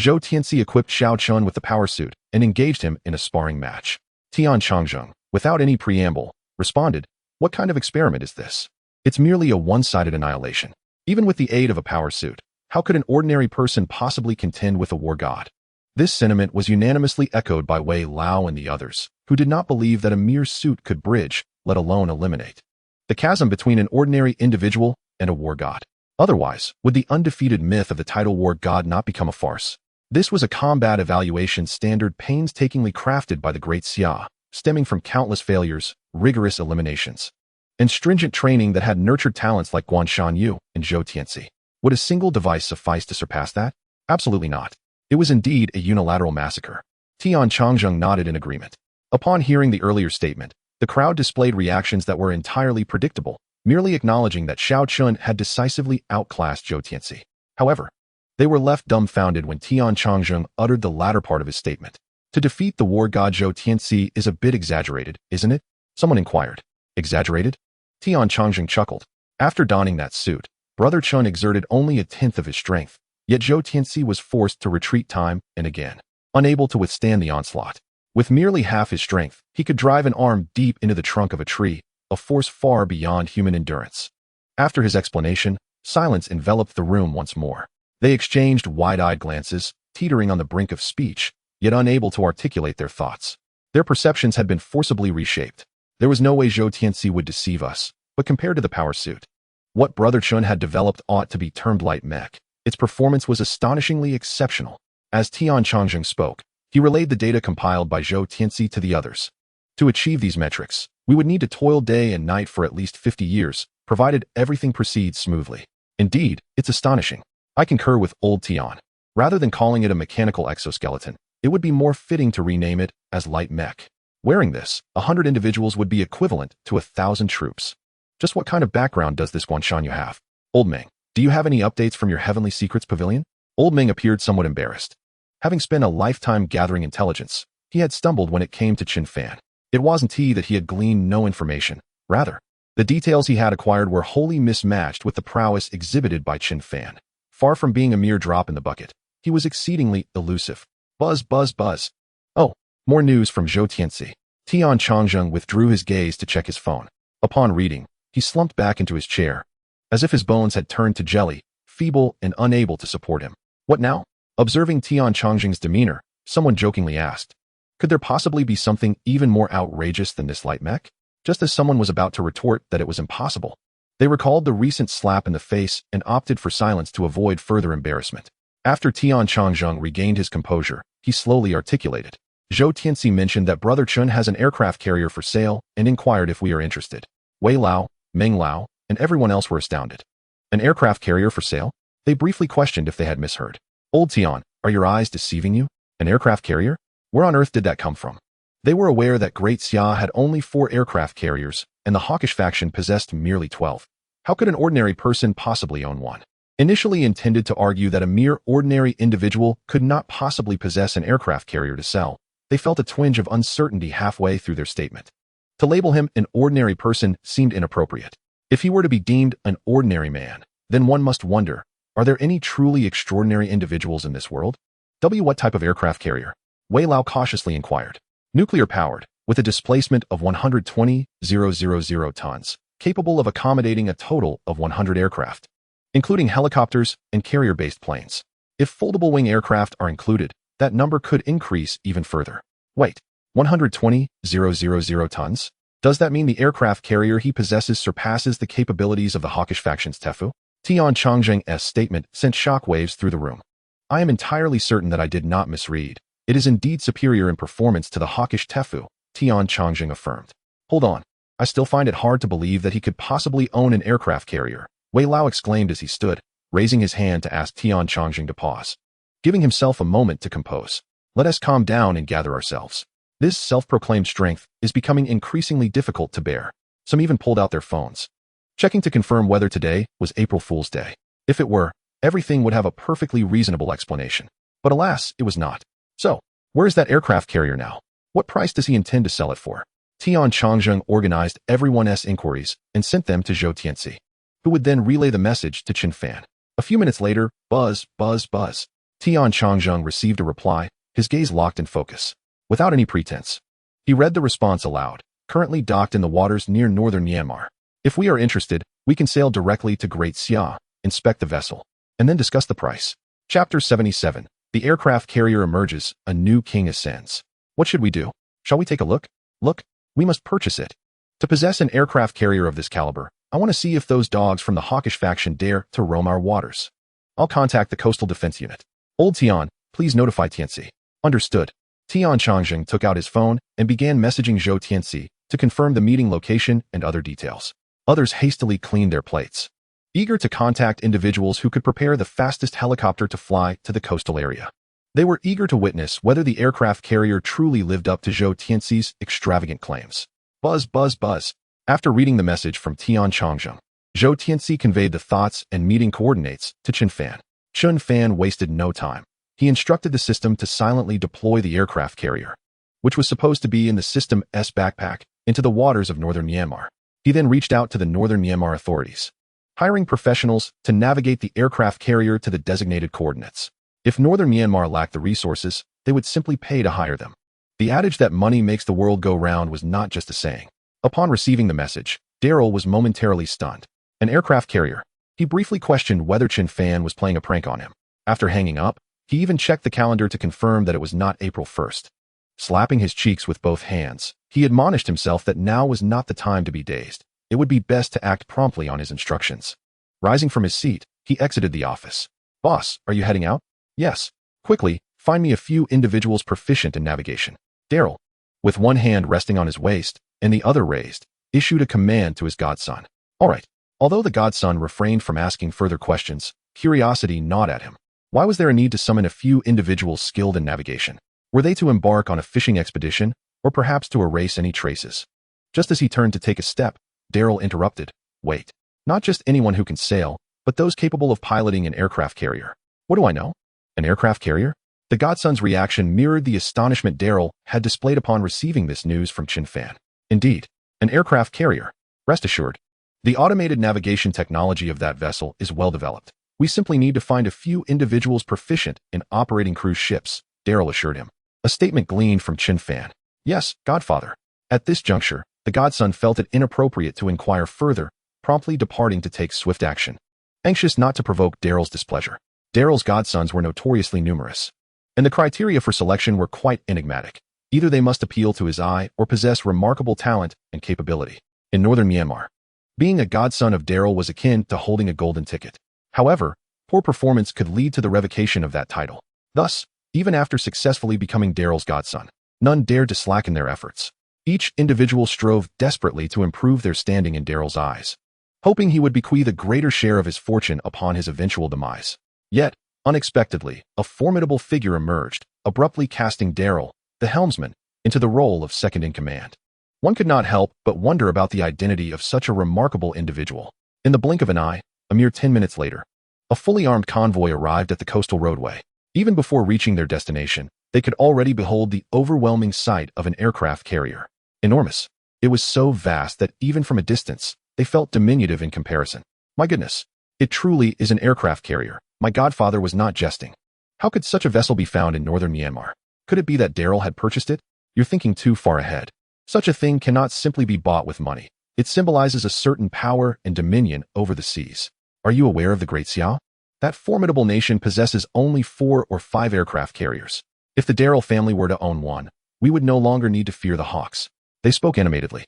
Zhou Tianxi equipped Xiao Chun with the power suit and engaged him in a sparring match. Tian Changzhong, without any preamble, responded, "What kind of experiment is this? It's merely a one-sided annihilation. Even with the aid of a power suit, how could an ordinary person possibly contend with a war god?" This sentiment was unanimously echoed by Wei Lao and the others, who did not believe that a mere suit could bridge, let alone eliminate, the chasm between an ordinary individual and a war god. Otherwise, would the undefeated myth of the title war god not become a farce? This was a combat evaluation standard painstakingly crafted by the great Xia, stemming from countless failures, rigorous eliminations, and stringent training that had nurtured talents like Guan Shanyu and Zhou Tianxi. Would a single device suffice to surpass that? Absolutely not. It was indeed a unilateral massacre. Tian Changzhong nodded in agreement. Upon hearing the earlier statement, the crowd displayed reactions that were entirely predictable, merely acknowledging that Xiao Chun had decisively outclassed Zhou Tianxi. However, they were left dumbfounded when Tian Changzhong uttered the latter part of his statement. To defeat the war god Zhou Tianxi is a bit exaggerated, isn't it? Someone inquired. Exaggerated? Tian Changzheng chuckled. After donning that suit, Brother Chen exerted only a tenth of his strength, yet Zhou Tianxi was forced to retreat time and again, unable to withstand the onslaught. With merely half his strength, he could drive an arm deep into the trunk of a tree, a force far beyond human endurance. After his explanation, silence enveloped the room once more. They exchanged wide-eyed glances, teetering on the brink of speech, yet unable to articulate their thoughts. Their perceptions had been forcibly reshaped. There was no way Zhou Tianxi would deceive us, but compared to the power suit, what Brother Chen had developed ought to be termed light mech. Its performance was astonishingly exceptional. As Tian Changzheng spoke, he relayed the data compiled by Zhou Tianxi to the others. To achieve these metrics, we would need to toil day and night for at least 50 years, provided everything proceeds smoothly. Indeed, it's astonishing. I concur with old Tian. Rather than calling it a mechanical exoskeleton, it would be more fitting to rename it as light mech. Wearing this, 100 individuals would be equivalent to 1,000 troops. Just what kind of background does this Guanshan you have? Old Ming, do you have any updates from your Heavenly Secrets Pavilion? Old Ming appeared somewhat embarrassed. Having spent a lifetime gathering intelligence, he had stumbled when it came to Chen Fan. It wasn't he that he had gleaned no information. Rather, the details he had acquired were wholly mismatched with the prowess exhibited by Chen Fan. Far from being a mere drop in the bucket, he was exceedingly elusive. Buzz, buzz, buzz. Oh, more news from Zhou Tianxi. Tian Changzheng withdrew his gaze to check his phone. Upon reading, he slumped back into his chair, as if his bones had turned to jelly, feeble and unable to support him. What now? Observing Tian Changzheng's demeanor, someone jokingly asked, could there possibly be something even more outrageous than this light mech? Just as someone was about to retort that it was impossible, they recalled the recent slap in the face and opted for silence to avoid further embarrassment. After Tian Changzheng regained his composure, he slowly articulated. Zhou Tianxi mentioned that Brother Chen has an aircraft carrier for sale and inquired if we are interested. Wei Lao, Meng Lao, and everyone else were astounded. An aircraft carrier for sale? They briefly questioned if they had misheard. Old Tian, are your eyes deceiving you? An aircraft carrier? Where on earth did that come from? They were aware that Great Xia had only 4 aircraft carriers, and the hawkish faction possessed merely 12. How could an ordinary person possibly own one? Initially intended to argue that a mere ordinary individual could not possibly possess an aircraft carrier to sell, they felt a twinge of uncertainty halfway through their statement. To label him an ordinary person seemed inappropriate. If he were to be deemed an ordinary man, then one must wonder, are there any truly extraordinary individuals in this world? What type of aircraft carrier? Wei Lao cautiously inquired. Nuclear-powered, with a displacement of 120,000 tons, capable of accommodating a total of 100 aircraft, including helicopters and carrier-based planes. If foldable-wing aircraft are included, that number could increase even further. Wait, 120,000 tons? Does that mean the aircraft carrier he possesses surpasses the capabilities of the hawkish faction's Tefu? Tian Changzheng's statement sent shockwaves through the room. I am entirely certain that I did not misread. It is indeed superior in performance to the hawkish Tefu, Tian Changzheng affirmed. Hold on. I still find it hard to believe that he could possibly own an aircraft carrier, Wei Lao exclaimed as he stood, raising his hand to ask Tian Changzheng to pause. Giving himself a moment to compose. Let us calm down and gather ourselves. This self-proclaimed strength is becoming increasingly difficult to bear. Some even pulled out their phones, checking to confirm whether today was April Fool's Day. If it were, everything would have a perfectly reasonable explanation. But alas, it was not. So, where is that aircraft carrier now? What price does he intend to sell it for? Tian Changzheng organized everyone's inquiries and sent them to Zhou Tianxi, who would then relay the message to Chen Fan. A few minutes later, buzz, buzz, buzz. Tian Changzheng received a reply, his gaze locked in focus. Without any pretense, he read the response aloud. Currently docked in the waters near northern Myanmar. If we are interested, we can sail directly to Great Xia, inspect the vessel, and then discuss the price. Chapter 77. The aircraft carrier emerges, a new king ascends. What should we do? Shall we take a look? Look, we must purchase it. To possess an aircraft carrier of this caliber, I want to see if those dogs from the hawkish faction dare to roam our waters. I'll contact the Coastal Defense Unit. Old Tian, please notify Tianxi. Understood. Tian Changzheng took out his phone and began messaging Zhou Tianxi to confirm the meeting location and other details. Others hastily cleaned their plates, eager to contact individuals who could prepare the fastest helicopter to fly to the coastal area. They were eager to witness whether the aircraft carrier truly lived up to Zhou Tianxi's extravagant claims. Buzz, buzz, buzz. After reading the message from Tian Changzheng, Zhou Tianxi conveyed the thoughts and meeting coordinates to Chen Fan. Chen Fan wasted no time. He instructed the system to silently deploy the aircraft carrier, which was supposed to be in the system's backpack, into the waters of northern Myanmar. He then reached out to the northern Myanmar authorities, hiring professionals to navigate the aircraft carrier to the designated coordinates. If northern Myanmar lacked the resources, they would simply pay to hire them. The adage that money makes the world go round was not just a saying. Upon receiving the message, Daryl was momentarily stunned. An aircraft carrier. He briefly questioned whether Chen Fan was playing a prank on him. After hanging up, he even checked the calendar to confirm that it was not April 1st. Slapping his cheeks with both hands, he admonished himself that now was not the time to be dazed. It would be best to act promptly on his instructions. Rising from his seat, he exited the office. "Boss, are you heading out?" "Yes." "Quickly, find me a few individuals proficient in navigation." Daryl, with one hand resting on his waist and the other raised, issued a command to his godson. "All right." Although the godson refrained from asking further questions, curiosity gnawed at him. Why was there a need to summon a few individuals skilled in navigation? Were they to embark on a fishing expedition, or perhaps to erase any traces? Just as he turned to take a step, Daryl interrupted. "Wait. Not just anyone who can sail, but those capable of piloting an aircraft carrier." "What do I know? An aircraft carrier?" The godson's reaction mirrored the astonishment Daryl had displayed upon receiving this news from Chen Fan. "Indeed, an aircraft carrier. Rest assured, the automated navigation technology of that vessel is well developed. We simply need to find a few individuals proficient in operating cruise ships," Daryl assured him. A statement gleaned from Chen Fan. "Yes, Godfather." At this juncture, the godson felt it inappropriate to inquire further, promptly departing to take swift action. Anxious not to provoke Daryl's displeasure. Daryl's godsons were notoriously numerous, and the criteria for selection were quite enigmatic. Either they must appeal to his eye or possess remarkable talent and capability. In northern Myanmar, being a godson of Daryl was akin to holding a golden ticket. However, poor performance could lead to the revocation of that title. Thus, even after successfully becoming Daryl's godson, none dared to slacken their efforts. Each individual strove desperately to improve their standing in Daryl's eyes, hoping he would bequeath a greater share of his fortune upon his eventual demise. Yet, unexpectedly, a formidable figure emerged, abruptly casting Daryl, the helmsman, into the role of second-in-command. One could not help but wonder about the identity of such a remarkable individual. In the blink of an eye, a mere 10 minutes later, a fully armed convoy arrived at the coastal roadway. Even before reaching their destination, they could already behold the overwhelming sight of an aircraft carrier. Enormous. It was so vast that even from a distance, they felt diminutive in comparison. "My goodness, it truly is an aircraft carrier." My godfather was not jesting. How could such a vessel be found in northern Myanmar? Could it be that Daryl had purchased it? You're thinking too far ahead. Such a thing cannot simply be bought with money. It symbolizes a certain power and dominion over the seas. Are you aware of the Great Xiao? That formidable nation possesses only 4 or 5 aircraft carriers. If the Daryl family were to own one, we would no longer need to fear the hawks. They spoke animatedly.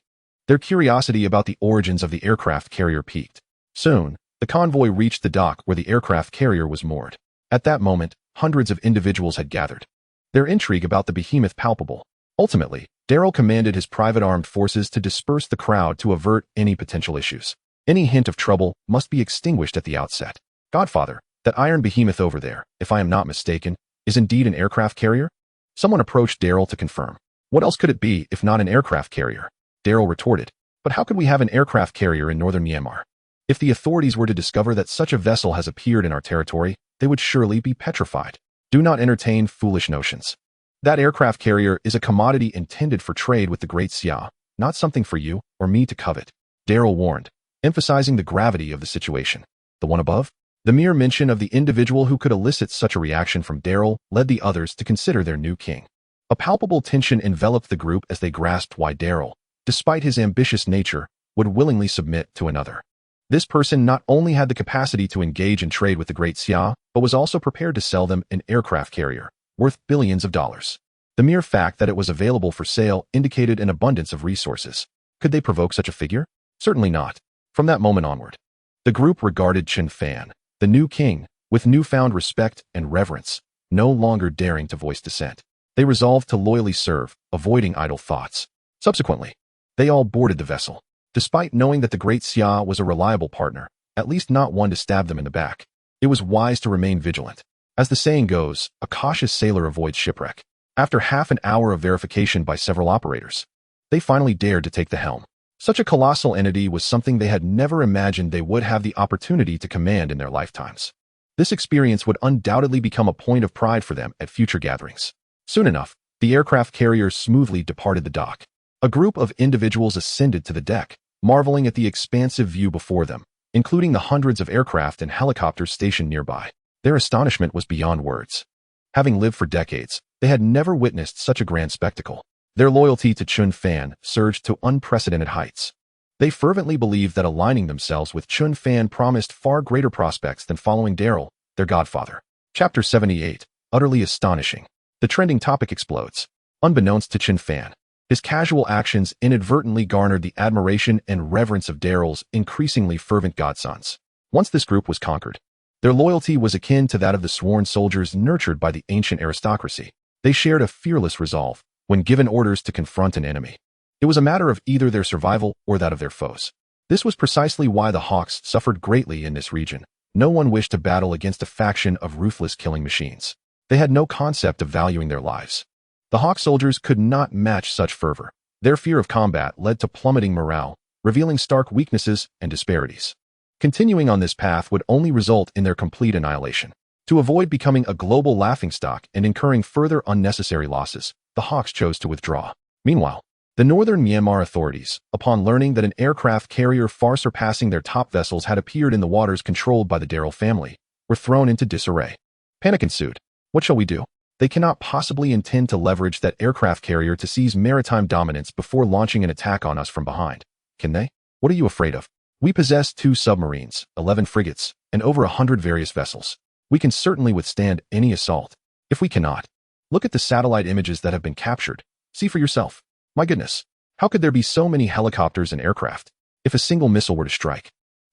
Their curiosity about the origins of the aircraft carrier piqued. Soon, the convoy reached the dock where the aircraft carrier was moored. At that moment, hundreds of individuals had gathered, their intrigue about the behemoth palpable. Ultimately, Daryl commanded his private armed forces to disperse the crowd to avert any potential issues. Any hint of trouble must be extinguished at the outset. "Godfather, that iron behemoth over there, if I am not mistaken, is indeed an aircraft carrier?" Someone approached Daryl to confirm. "What else could it be if not an aircraft carrier?" Daryl retorted. "But how could we have an aircraft carrier in northern Myanmar? If the authorities were to discover that such a vessel has appeared in our territory, they would surely be petrified. Do not entertain foolish notions. That aircraft carrier is a commodity intended for trade with the Great Xiao, not something for you or me to covet," Daryl warned, emphasizing the gravity of the situation. The one above? The mere mention of the individual who could elicit such a reaction from Daryl led the others to consider their new king. A palpable tension enveloped the group as they grasped why Daryl, despite his ambitious nature, would willingly submit to another. This person not only had the capacity to engage in trade with the Great Xiao, but was also prepared to sell them an aircraft carrier, worth billions of dollars. The mere fact that it was available for sale indicated an abundance of resources. Could they provoke such a figure? Certainly not. From that moment onward, the group regarded Chen Fan, the new king, with newfound respect and reverence, no longer daring to voice dissent. They resolved to loyally serve, avoiding idle thoughts. Subsequently, they all boarded the vessel, despite knowing that the Great Xiao was a reliable partner, at least not one to stab them in the back. It was wise to remain vigilant. As the saying goes, a cautious sailor avoids shipwreck. After half an hour of verification by several operators, they finally dared to take the helm. Such a colossal entity was something they had never imagined they would have the opportunity to command in their lifetimes. This experience would undoubtedly become a point of pride for them at future gatherings. Soon enough, the aircraft carrier smoothly departed the dock. A group of individuals ascended to the deck, marveling at the expansive view before them, including the hundreds of aircraft and helicopters stationed nearby. Their astonishment was beyond words. Having lived for decades, they had never witnessed such a grand spectacle. Their loyalty to Chen Fan surged to unprecedented heights. They fervently believed that aligning themselves with Chen Fan promised far greater prospects than following Daryl, their godfather. Chapter 78. Utterly astonishing. The trending topic explodes. Unbeknownst to Chen Fan, his casual actions inadvertently garnered the admiration and reverence of Daryl's increasingly fervent godsons. Once this group was conquered, their loyalty was akin to that of the sworn soldiers nurtured by the ancient aristocracy. They shared a fearless resolve when given orders to confront an enemy. It was a matter of either their survival or that of their foes. This was precisely why the Hawks suffered greatly in this region. No one wished to battle against a faction of ruthless killing machines. They had no concept of valuing their lives. The Hawk soldiers could not match such fervor. Their fear of combat led to plummeting morale, revealing stark weaknesses and disparities. Continuing on this path would only result in their complete annihilation. To avoid becoming a global laughingstock and incurring further unnecessary losses, the Hawks chose to withdraw. Meanwhile, the northern Myanmar authorities, upon learning that an aircraft carrier far surpassing their top vessels had appeared in the waters controlled by the Daryl family, were thrown into disarray. Panic ensued. What shall we do? They cannot possibly intend to leverage that aircraft carrier to seize maritime dominance before launching an attack on us from behind. Can they? What are you afraid of? We possess 2 submarines, 11 frigates, and over 100 various vessels. We can certainly withstand any assault. If we cannot, look at the satellite images that have been captured. See for yourself. My goodness, how could there be so many helicopters and aircraft? If a single missile were to strike,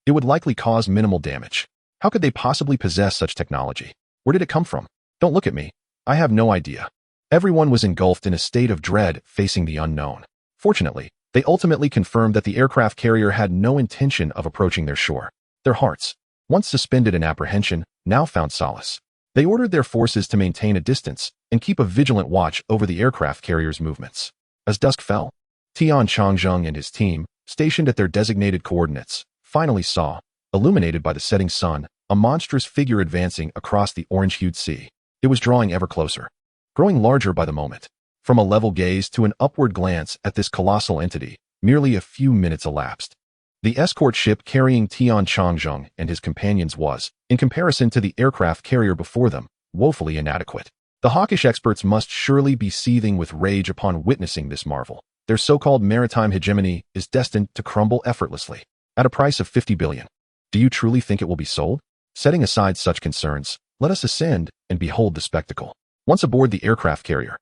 it would likely cause minimal damage. How could they possibly possess such technology? Where did it come from? Don't look at me. I have no idea. Everyone was engulfed in a state of dread facing the unknown. Fortunately, they ultimately confirmed that the aircraft carrier had no intention of approaching their shore. Their hearts, once suspended in apprehension, now found solace. They ordered their forces to maintain a distance and keep a vigilant watch over the aircraft carrier's movements. As dusk fell, Tian Changzheng and his team, stationed at their designated coordinates, finally saw, illuminated by the setting sun, a monstrous figure advancing across the orange-hued sea. It was drawing ever closer, growing larger by the moment. From a level gaze to an upward glance at this colossal entity, merely a few minutes elapsed. The escort ship carrying Tian Changzheng and his companions was, in comparison to the aircraft carrier before them, woefully inadequate. The hawkish experts must surely be seething with rage upon witnessing this marvel. Their so-called maritime hegemony is destined to crumble effortlessly, at a price of 50 billion. Do you truly think it will be sold? Setting aside such concerns, let us ascend and behold the spectacle. Once aboard the aircraft carrier,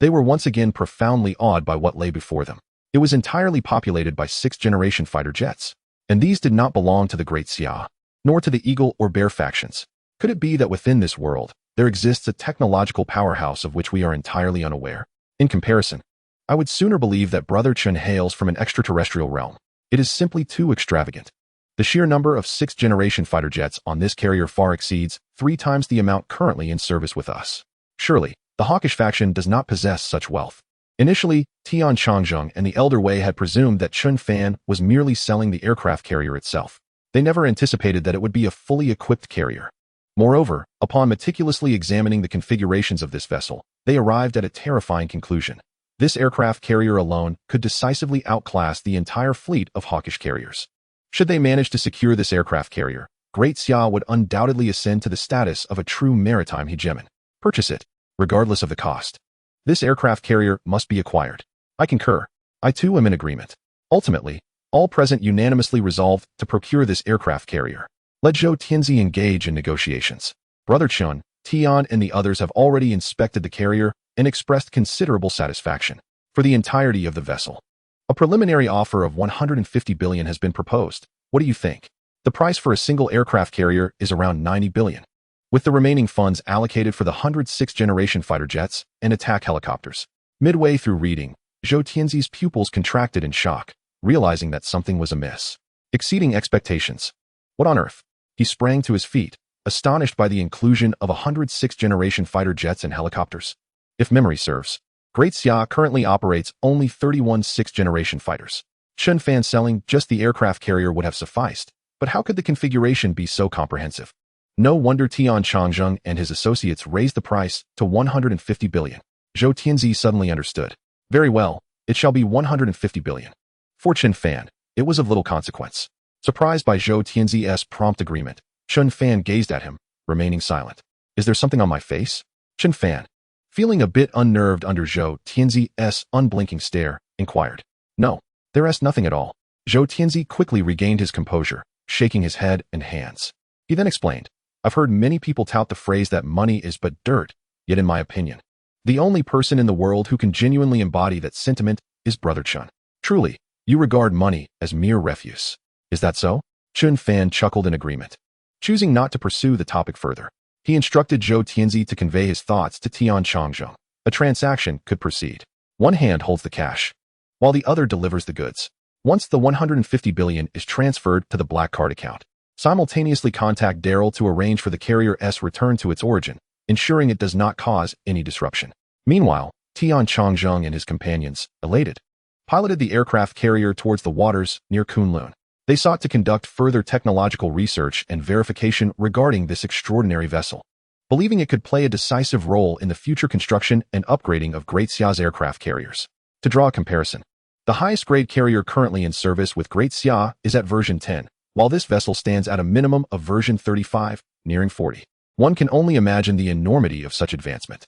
they were once again profoundly awed by what lay before them. It was entirely populated by 6th-generation fighter jets, and these did not belong to the Great Xia, nor to the Eagle or Bear factions. Could it be that within this world, there exists a technological powerhouse of which we are entirely unaware? In comparison, I would sooner believe that Brother Chen hails from an extraterrestrial realm. It is simply too extravagant. The sheer number of 6th-generation fighter jets on this carrier far exceeds 3 times the amount currently in service with us. Surely, the hawkish faction does not possess such wealth. Initially, Tian Changzheng and the Elder Wei had presumed that Chen Fan was merely selling the aircraft carrier itself. They never anticipated that it would be a fully equipped carrier. Moreover, upon meticulously examining the configurations of this vessel, they arrived at a terrifying conclusion. This aircraft carrier alone could decisively outclass the entire fleet of hawkish carriers. Should they manage to secure this aircraft carrier, Great Xia would undoubtedly ascend to the status of a true maritime hegemon. Purchase it, regardless of the cost. This aircraft carrier must be acquired. I concur. I too am in agreement. Ultimately, all present unanimously resolved to procure this aircraft carrier. Let Zhou Tianzi engage in negotiations. Brother Chen, Tian and the others have already inspected the carrier and expressed considerable satisfaction for the entirety of the vessel. A preliminary offer of 150 billion has been proposed. What do you think? The price for a single aircraft carrier is around 90 billion. With the remaining funds allocated for the 106th-generation fighter jets and attack helicopters. Midway through reading, Zhou Tianzi's pupils contracted in shock, realizing that something was amiss. Exceeding expectations. What on earth? He sprang to his feet, astonished by the inclusion of 106th-generation fighter jets and helicopters. If memory serves, Great Xia currently operates only 31 6th-generation fighters. Chen Fan selling just the aircraft carrier would have sufficed, but how could the configuration be so comprehensive? No wonder Tian Changzheng and his associates raised the price to 150 billion. Zhou Tianzi suddenly understood. Very well, it shall be 150 billion. For Chen Fan, it was of little consequence. Surprised by Zhou Tianzi's prompt agreement, Chen Fan gazed at him, remaining silent. Is there something on my face? Chen Fan, feeling a bit unnerved under Zhou Tianzi's unblinking stare, inquired. No, there is nothing at all. Zhou Tianzi quickly regained his composure, shaking his head and hands. He then explained, I've heard many people tout the phrase that money is but dirt, yet in my opinion, the only person in the world who can genuinely embody that sentiment is Brother Chen. Truly, you regard money as mere refuse. Is that so? Chen Fan chuckled in agreement. Choosing not to pursue the topic further, he instructed Zhou Tianzi to convey his thoughts to Tian Changzheng. A transaction could proceed. One hand holds the cash, while the other delivers the goods. Once the 150 billion is transferred to the black card account, simultaneously contact Daryl to arrange for the carrier's return to its origin, ensuring it does not cause any disruption. Meanwhile, Tian Changzheng and his companions, elated, piloted the aircraft carrier towards the waters near Kunlun. They sought to conduct further technological research and verification regarding this extraordinary vessel, believing it could play a decisive role in the future construction and upgrading of Great Xia's aircraft carriers. To draw a comparison, the highest grade carrier currently in service with Great Xia is at version 10, while this vessel stands at a minimum of version 35, nearing 40. One can only imagine the enormity of such advancement.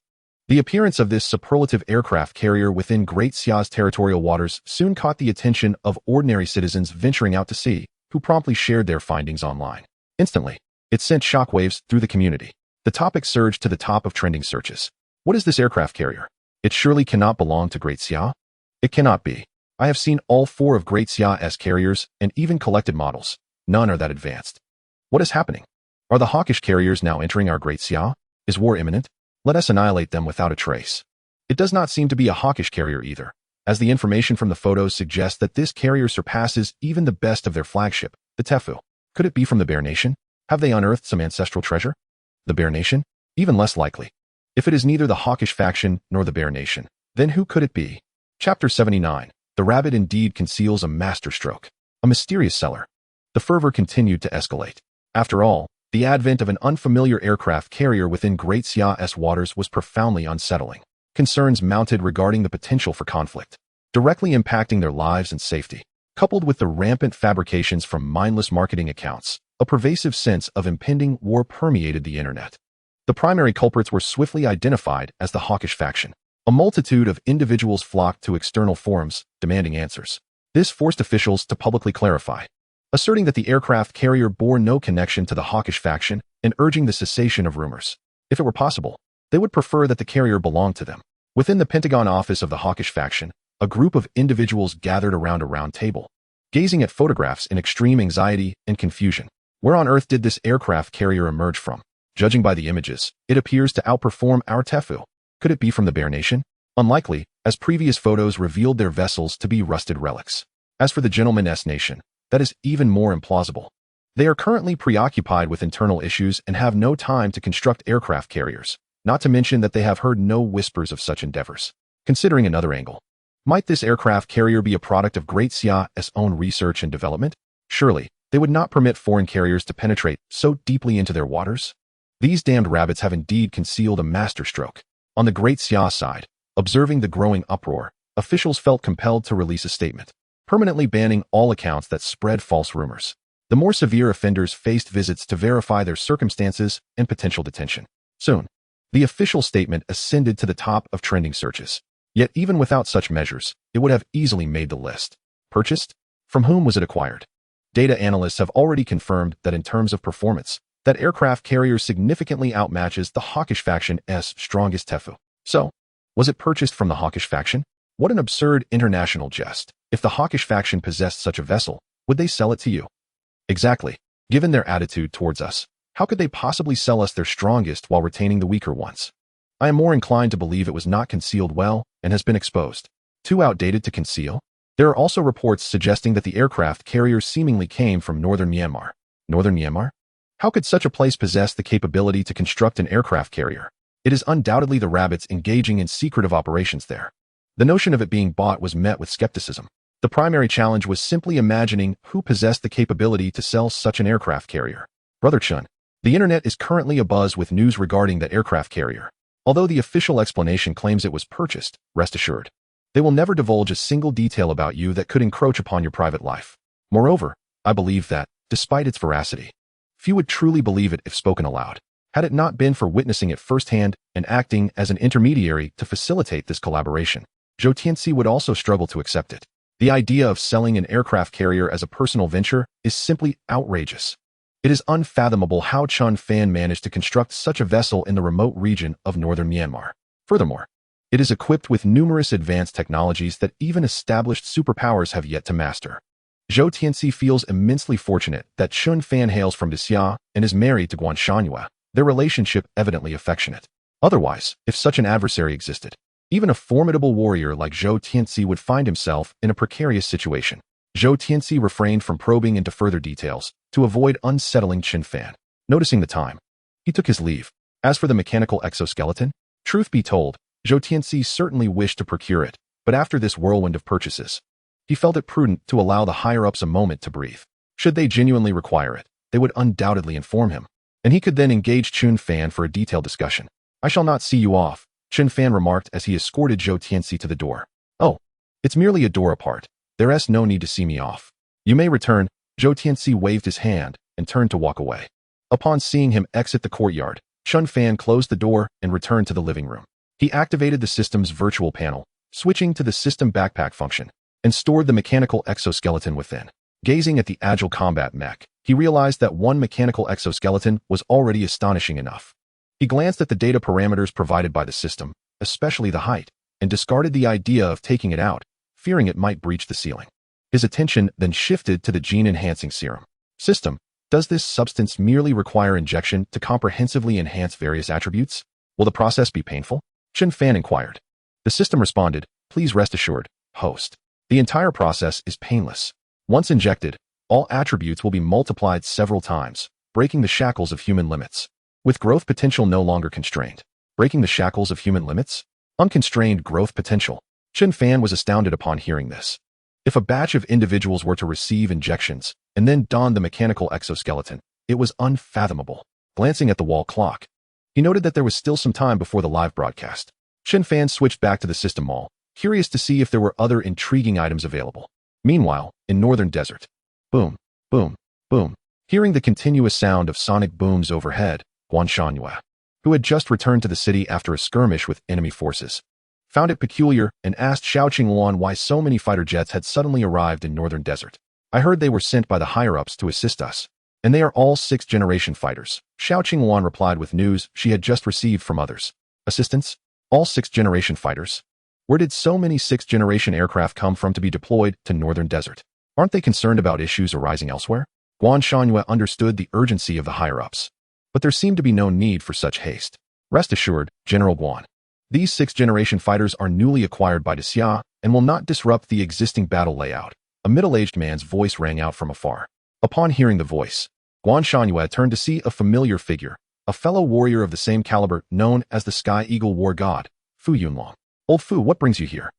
The appearance of this superlative aircraft carrier within Great Xia's territorial waters soon caught the attention of ordinary citizens venturing out to sea, who promptly shared their findings online. Instantly, it sent shockwaves through the community. The topic surged to the top of trending searches. What is this aircraft carrier? It surely cannot belong to Great Xia? It cannot be. I have seen all 4 of Great Xia's carriers and even collected models. None are that advanced. What is happening? Are the hawkish carriers now entering our Great Xia? Is war imminent? Let us annihilate them without a trace. It does not seem to be a hawkish carrier either, as the information from the photos suggests that this carrier surpasses even the best of their flagship, the Tefu. Could it be from the Bear Nation? Have they unearthed some ancestral treasure? The Bear Nation? Even less likely. If it is neither the hawkish faction nor the Bear Nation, then who could it be? Chapter 79. The rabbit indeed conceals a masterstroke. A mysterious seller. The fervor continued to escalate. After all, the advent of an unfamiliar aircraft carrier within Great Xia's waters was profoundly unsettling. Concerns mounted regarding the potential for conflict, directly impacting their lives and safety. Coupled with the rampant fabrications from mindless marketing accounts, a pervasive sense of impending war permeated the internet. The primary culprits were swiftly identified as the hawkish faction. A multitude of individuals flocked to external forums, demanding answers. This forced officials to publicly clarify, asserting that the aircraft carrier bore no connection to the hawkish faction and urging the cessation of rumors. If it were possible, they would prefer that the carrier belonged to them. Within the Pentagon office of the hawkish faction, a group of individuals gathered around a round table, gazing at photographs in extreme anxiety and confusion. Where on earth did this aircraft carrier emerge from? Judging by the images, it appears to outperform our Tefu. Could it be from the Bear Nation? Unlikely, as previous photos revealed their vessels to be rusted relics. As for the Gentleman's Nation, that is even more implausible. They are currently preoccupied with internal issues and have no time to construct aircraft carriers, not to mention that they have heard no whispers of such endeavors. Considering another angle, might this aircraft carrier be a product of Great Xia's own research and development? Surely, they would not permit foreign carriers to penetrate so deeply into their waters. These damned rabbits have indeed concealed a masterstroke. On the Great Xia side, observing the growing uproar, officials felt compelled to release a statement, permanently banning all accounts that spread false rumors. The more severe offenders faced visits to verify their circumstances and potential detention. Soon, the official statement ascended to the top of trending searches. Yet even without such measures, it would have easily made the list. Purchased? From whom was it acquired? Data analysts have already confirmed that in terms of performance, that aircraft carrier significantly outmatches the hawkish faction's strongest Tefu. So, was it purchased from the hawkish faction? What an absurd international jest. If the hawkish faction possessed such a vessel, would they sell it to you? Exactly. Given their attitude towards us, how could they possibly sell us their strongest while retaining the weaker ones? I am more inclined to believe it was not concealed well and has been exposed. Too outdated to conceal? There are also reports suggesting that the aircraft carrier seemingly came from northern Myanmar. Northern Myanmar? How could such a place possess the capability to construct an aircraft carrier? It is undoubtedly the rabbits engaging in secretive operations there. The notion of it being bought was met with skepticism. The primary challenge was simply imagining who possessed the capability to sell such an aircraft carrier. Brother Chen, The internet is currently abuzz with news regarding that aircraft carrier. Although the official explanation claims it was purchased, rest assured, they will never divulge a single detail about you that could encroach upon your private life. Moreover, I believe that, despite its veracity, few would truly believe it if spoken aloud, had it not been for witnessing it firsthand and acting as an intermediary to facilitate this collaboration. Zhou Tianxi would also struggle to accept it. The idea of selling an aircraft carrier as a personal venture is simply outrageous. It is unfathomable how Chen Fan managed to construct such a vessel in the remote region of northern Myanmar. Furthermore, it is equipped with numerous advanced technologies that even established superpowers have yet to master. Zhou Tianxi feels immensely fortunate that Chen Fan hails from Xia and is married to Guan Shanyue, their relationship evidently affectionate. Otherwise, if such an adversary existed, even a formidable warrior like Zhou Tianxi would find himself in a precarious situation. Zhou Tianxi refrained from probing into further details to avoid unsettling Chen Fan. Noticing the time, he took his leave. As for the mechanical exoskeleton, truth be told, Zhou Tianxi certainly wished to procure it, but after this whirlwind of purchases, he felt it prudent to allow the higher-ups a moment to breathe. Should they genuinely require it, they would undoubtedly inform him, and he could then engage Chen Fan for a detailed discussion. "I shall not see you off," Chen Fan remarked as he escorted Zhou Tianxi to the door. "Oh, it's merely a door apart. There's no need to see me off. You may return." Zhou Tianxi waved his hand and turned to walk away. Upon seeing him exit the courtyard, Chen Fan closed the door and returned to the living room. He activated the system's virtual panel, switching to the system backpack function, and stored the mechanical exoskeleton within. Gazing at the agile combat mech, he realized that one mechanical exoskeleton was already astonishing enough. He glanced at the data parameters provided by the system, especially the height, and discarded the idea of taking it out, fearing it might breach the ceiling. His attention then shifted to the gene-enhancing serum. System, does this substance merely require injection to comprehensively enhance various attributes? Will the process be painful? Chen Fan inquired. The system responded, "Please rest assured, host. The entire process is painless. Once injected, all attributes will be multiplied several times, breaking the shackles of human limits. With growth potential no longer constrained." Breaking the shackles of human limits? Unconstrained growth potential. Chen Fan was astounded upon hearing this. If a batch of individuals were to receive injections and then don the mechanical exoskeleton, it was unfathomable. Glancing at the wall clock, he noted that there was still some time before the live broadcast. Chen Fan switched back to the system mall, curious to see if there were other intriguing items available. Meanwhile, in northern desert, boom, boom, boom. Hearing the continuous sound of sonic booms overhead, Guan Shanyue, who had just returned to the city after a skirmish with enemy forces, found it peculiar and asked Xiao Qingluan why so many fighter jets had suddenly arrived in northern desert. "I heard they were sent by the higher-ups to assist us, and they are all sixth-generation fighters," Xiao Qingluan replied with news she had just received from others. "Assistants? All sixth-generation fighters? Where did so many sixth-generation aircraft come from to be deployed to northern desert? Aren't they concerned about issues arising elsewhere?" Guan Shanyue understood the urgency of the higher-ups, but there seemed to be no need for such haste. "Rest assured, General Guan. These sixth-generation fighters are newly acquired by Xia and will not disrupt the existing battle layout." A middle-aged man's voice rang out from afar. Upon hearing the voice, Guan Shanyue turned to see a familiar figure, a fellow warrior of the same caliber known as the Sky Eagle War God, Fu Yunlong. "Old Fu, what brings you here?"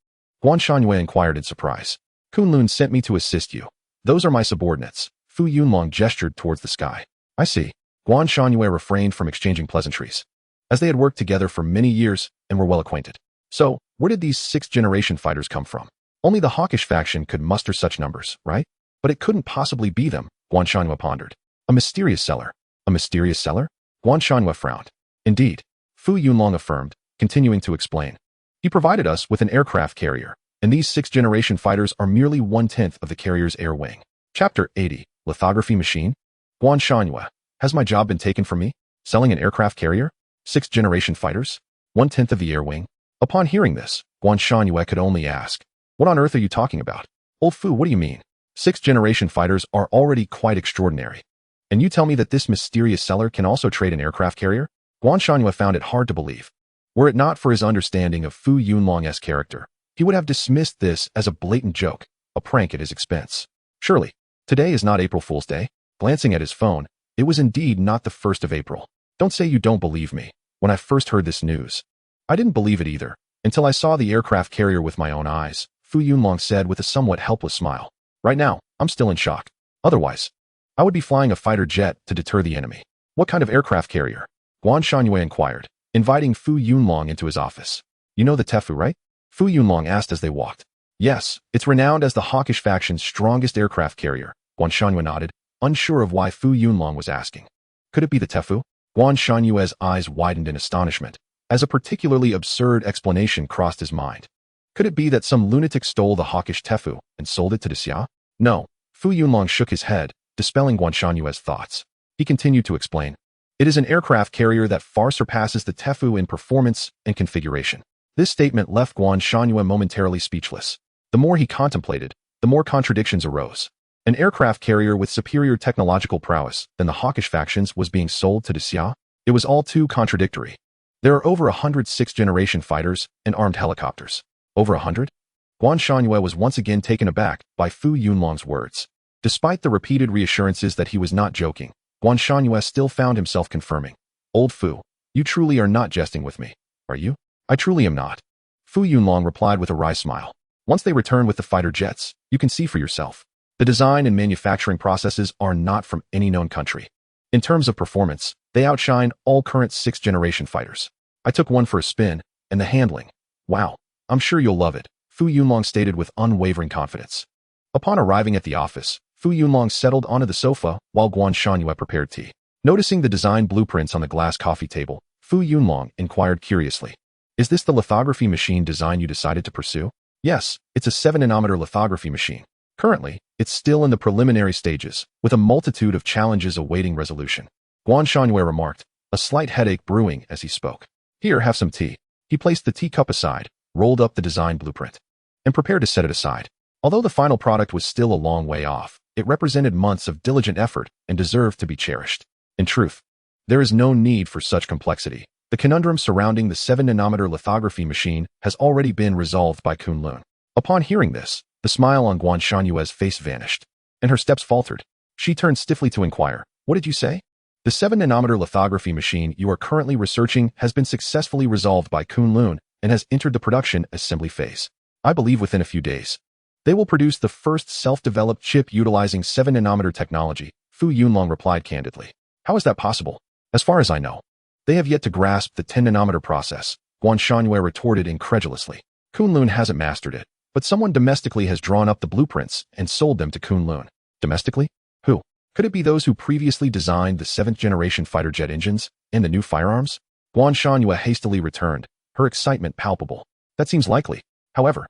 Guan Shanyue inquired in surprise. "Kunlun sent me to assist you. Those are my subordinates." Fu Yunlong gestured towards the sky. "I see." Guan Shanyue refrained from exchanging pleasantries, as they had worked together for many years and were well acquainted. "So, where did these sixth-generation fighters come from? Only the hawkish faction could muster such numbers, right? But it couldn't possibly be them," Guan Shanyue pondered. "A mysterious seller." "A mysterious seller?" Guan Shanyue frowned. "Indeed," Fu Yunlong affirmed, continuing to explain. "He provided us with an aircraft carrier, and these sixth-generation fighters are merely 1/10 of the carrier's air wing." Chapter 80, Lithography Machine? Guan Shanyue, has my job been taken from me? Selling an aircraft carrier? Sixth-generation fighters? 1/10 of the air wing? Upon hearing this, Guan Shanyue could only ask, "What on earth are you talking about? Old Fu, what do you mean? Sixth-generation fighters are already quite extraordinary. And you tell me that this mysterious seller can also trade an aircraft carrier?" Guan Shanyue found it hard to believe. Were it not for his understanding of Fu Yunlong's character, he would have dismissed this as a blatant joke, a prank at his expense. Surely, today is not April Fool's Day. Glancing at his phone, it was indeed not the 1st of April. "Don't say you don't believe me. When I first heard this news, I didn't believe it either, until I saw the aircraft carrier with my own eyes," Fu Yunlong said with a somewhat helpless smile. "Right now, I'm still in shock. Otherwise, I would be flying a fighter jet to deter the enemy." What kind of aircraft carrier? Guan Shangyue inquired, inviting Fu Yunlong into his office. You know the Tefu, right? Fu Yunlong asked as they walked. Yes, it's renowned as the hawkish faction's strongest aircraft carrier, Guan Shangyue nodded, unsure of why Fu Yunlong was asking. Could it be the Tefu? Guan Shanyue's eyes widened in astonishment, as a particularly absurd explanation crossed his mind. Could it be that some lunatic stole the hawkish Tefu and sold it to the Xia? No. Fu Yunlong shook his head, dispelling Guan Shanyue's thoughts. He continued to explain. It is an aircraft carrier that far surpasses the Tefu in performance and configuration. This statement left Guan Shanyue momentarily speechless. The more he contemplated, the more contradictions arose. An aircraft carrier with superior technological prowess than the hawkish factions was being sold to the Xia? It was all too contradictory. There are over 100 sixth-generation fighters and armed helicopters. Over 100? Guan Shanyue was once again taken aback by Fu Yunlong's words. Despite the repeated reassurances that he was not joking, Guan Shanyue still found himself confirming. Old Fu, you truly are not jesting with me, are you? I truly am not. Fu Yunlong replied with a wry smile. Once they return with the fighter jets, you can see for yourself. The design and manufacturing processes are not from any known country. In terms of performance, they outshine all current sixth-generation fighters. I took one for a spin, and the handling. Wow, I'm sure you'll love it, Fu Yunlong stated with unwavering confidence. Upon arriving at the office, Fu Yunlong settled onto the sofa while Guan Shanyue prepared tea. Noticing the design blueprints on the glass coffee table, Fu Yunlong inquired curiously. Is this the lithography machine design you decided to pursue? Yes, it's a 7-nanometer lithography machine. Currently, it's still in the preliminary stages, with a multitude of challenges awaiting resolution. Guan Shanyue remarked, a slight headache brewing as he spoke. Here, have some tea. He placed the teacup aside, rolled up the design blueprint, and prepared to set it aside. Although the final product was still a long way off, it represented months of diligent effort and deserved to be cherished. In truth, there is no need for such complexity. The conundrum surrounding the 7-nanometer lithography machine has already been resolved by Kunlun. Upon hearing this, the smile on Guan Shanyue's face vanished, and her steps faltered. She turned stiffly to inquire, what did you say? The 7-nanometer lithography machine you are currently researching has been successfully resolved by Kunlun and has entered the production assembly phase. I believe within a few days. They will produce the first self-developed chip utilizing 7-nanometer technology, Fu Yunlong replied candidly. How is that possible? As far as I know, they have yet to grasp the 10-nanometer process, Guan Shanyue retorted incredulously. Kunlun hasn't mastered it, but someone domestically has drawn up the blueprints and sold them to Kunlun. Domestically? Who? Could it be those who previously designed the 7th-generation fighter jet engines and the new firearms? Guan Shanyue hastily returned, her excitement palpable. That seems likely. However,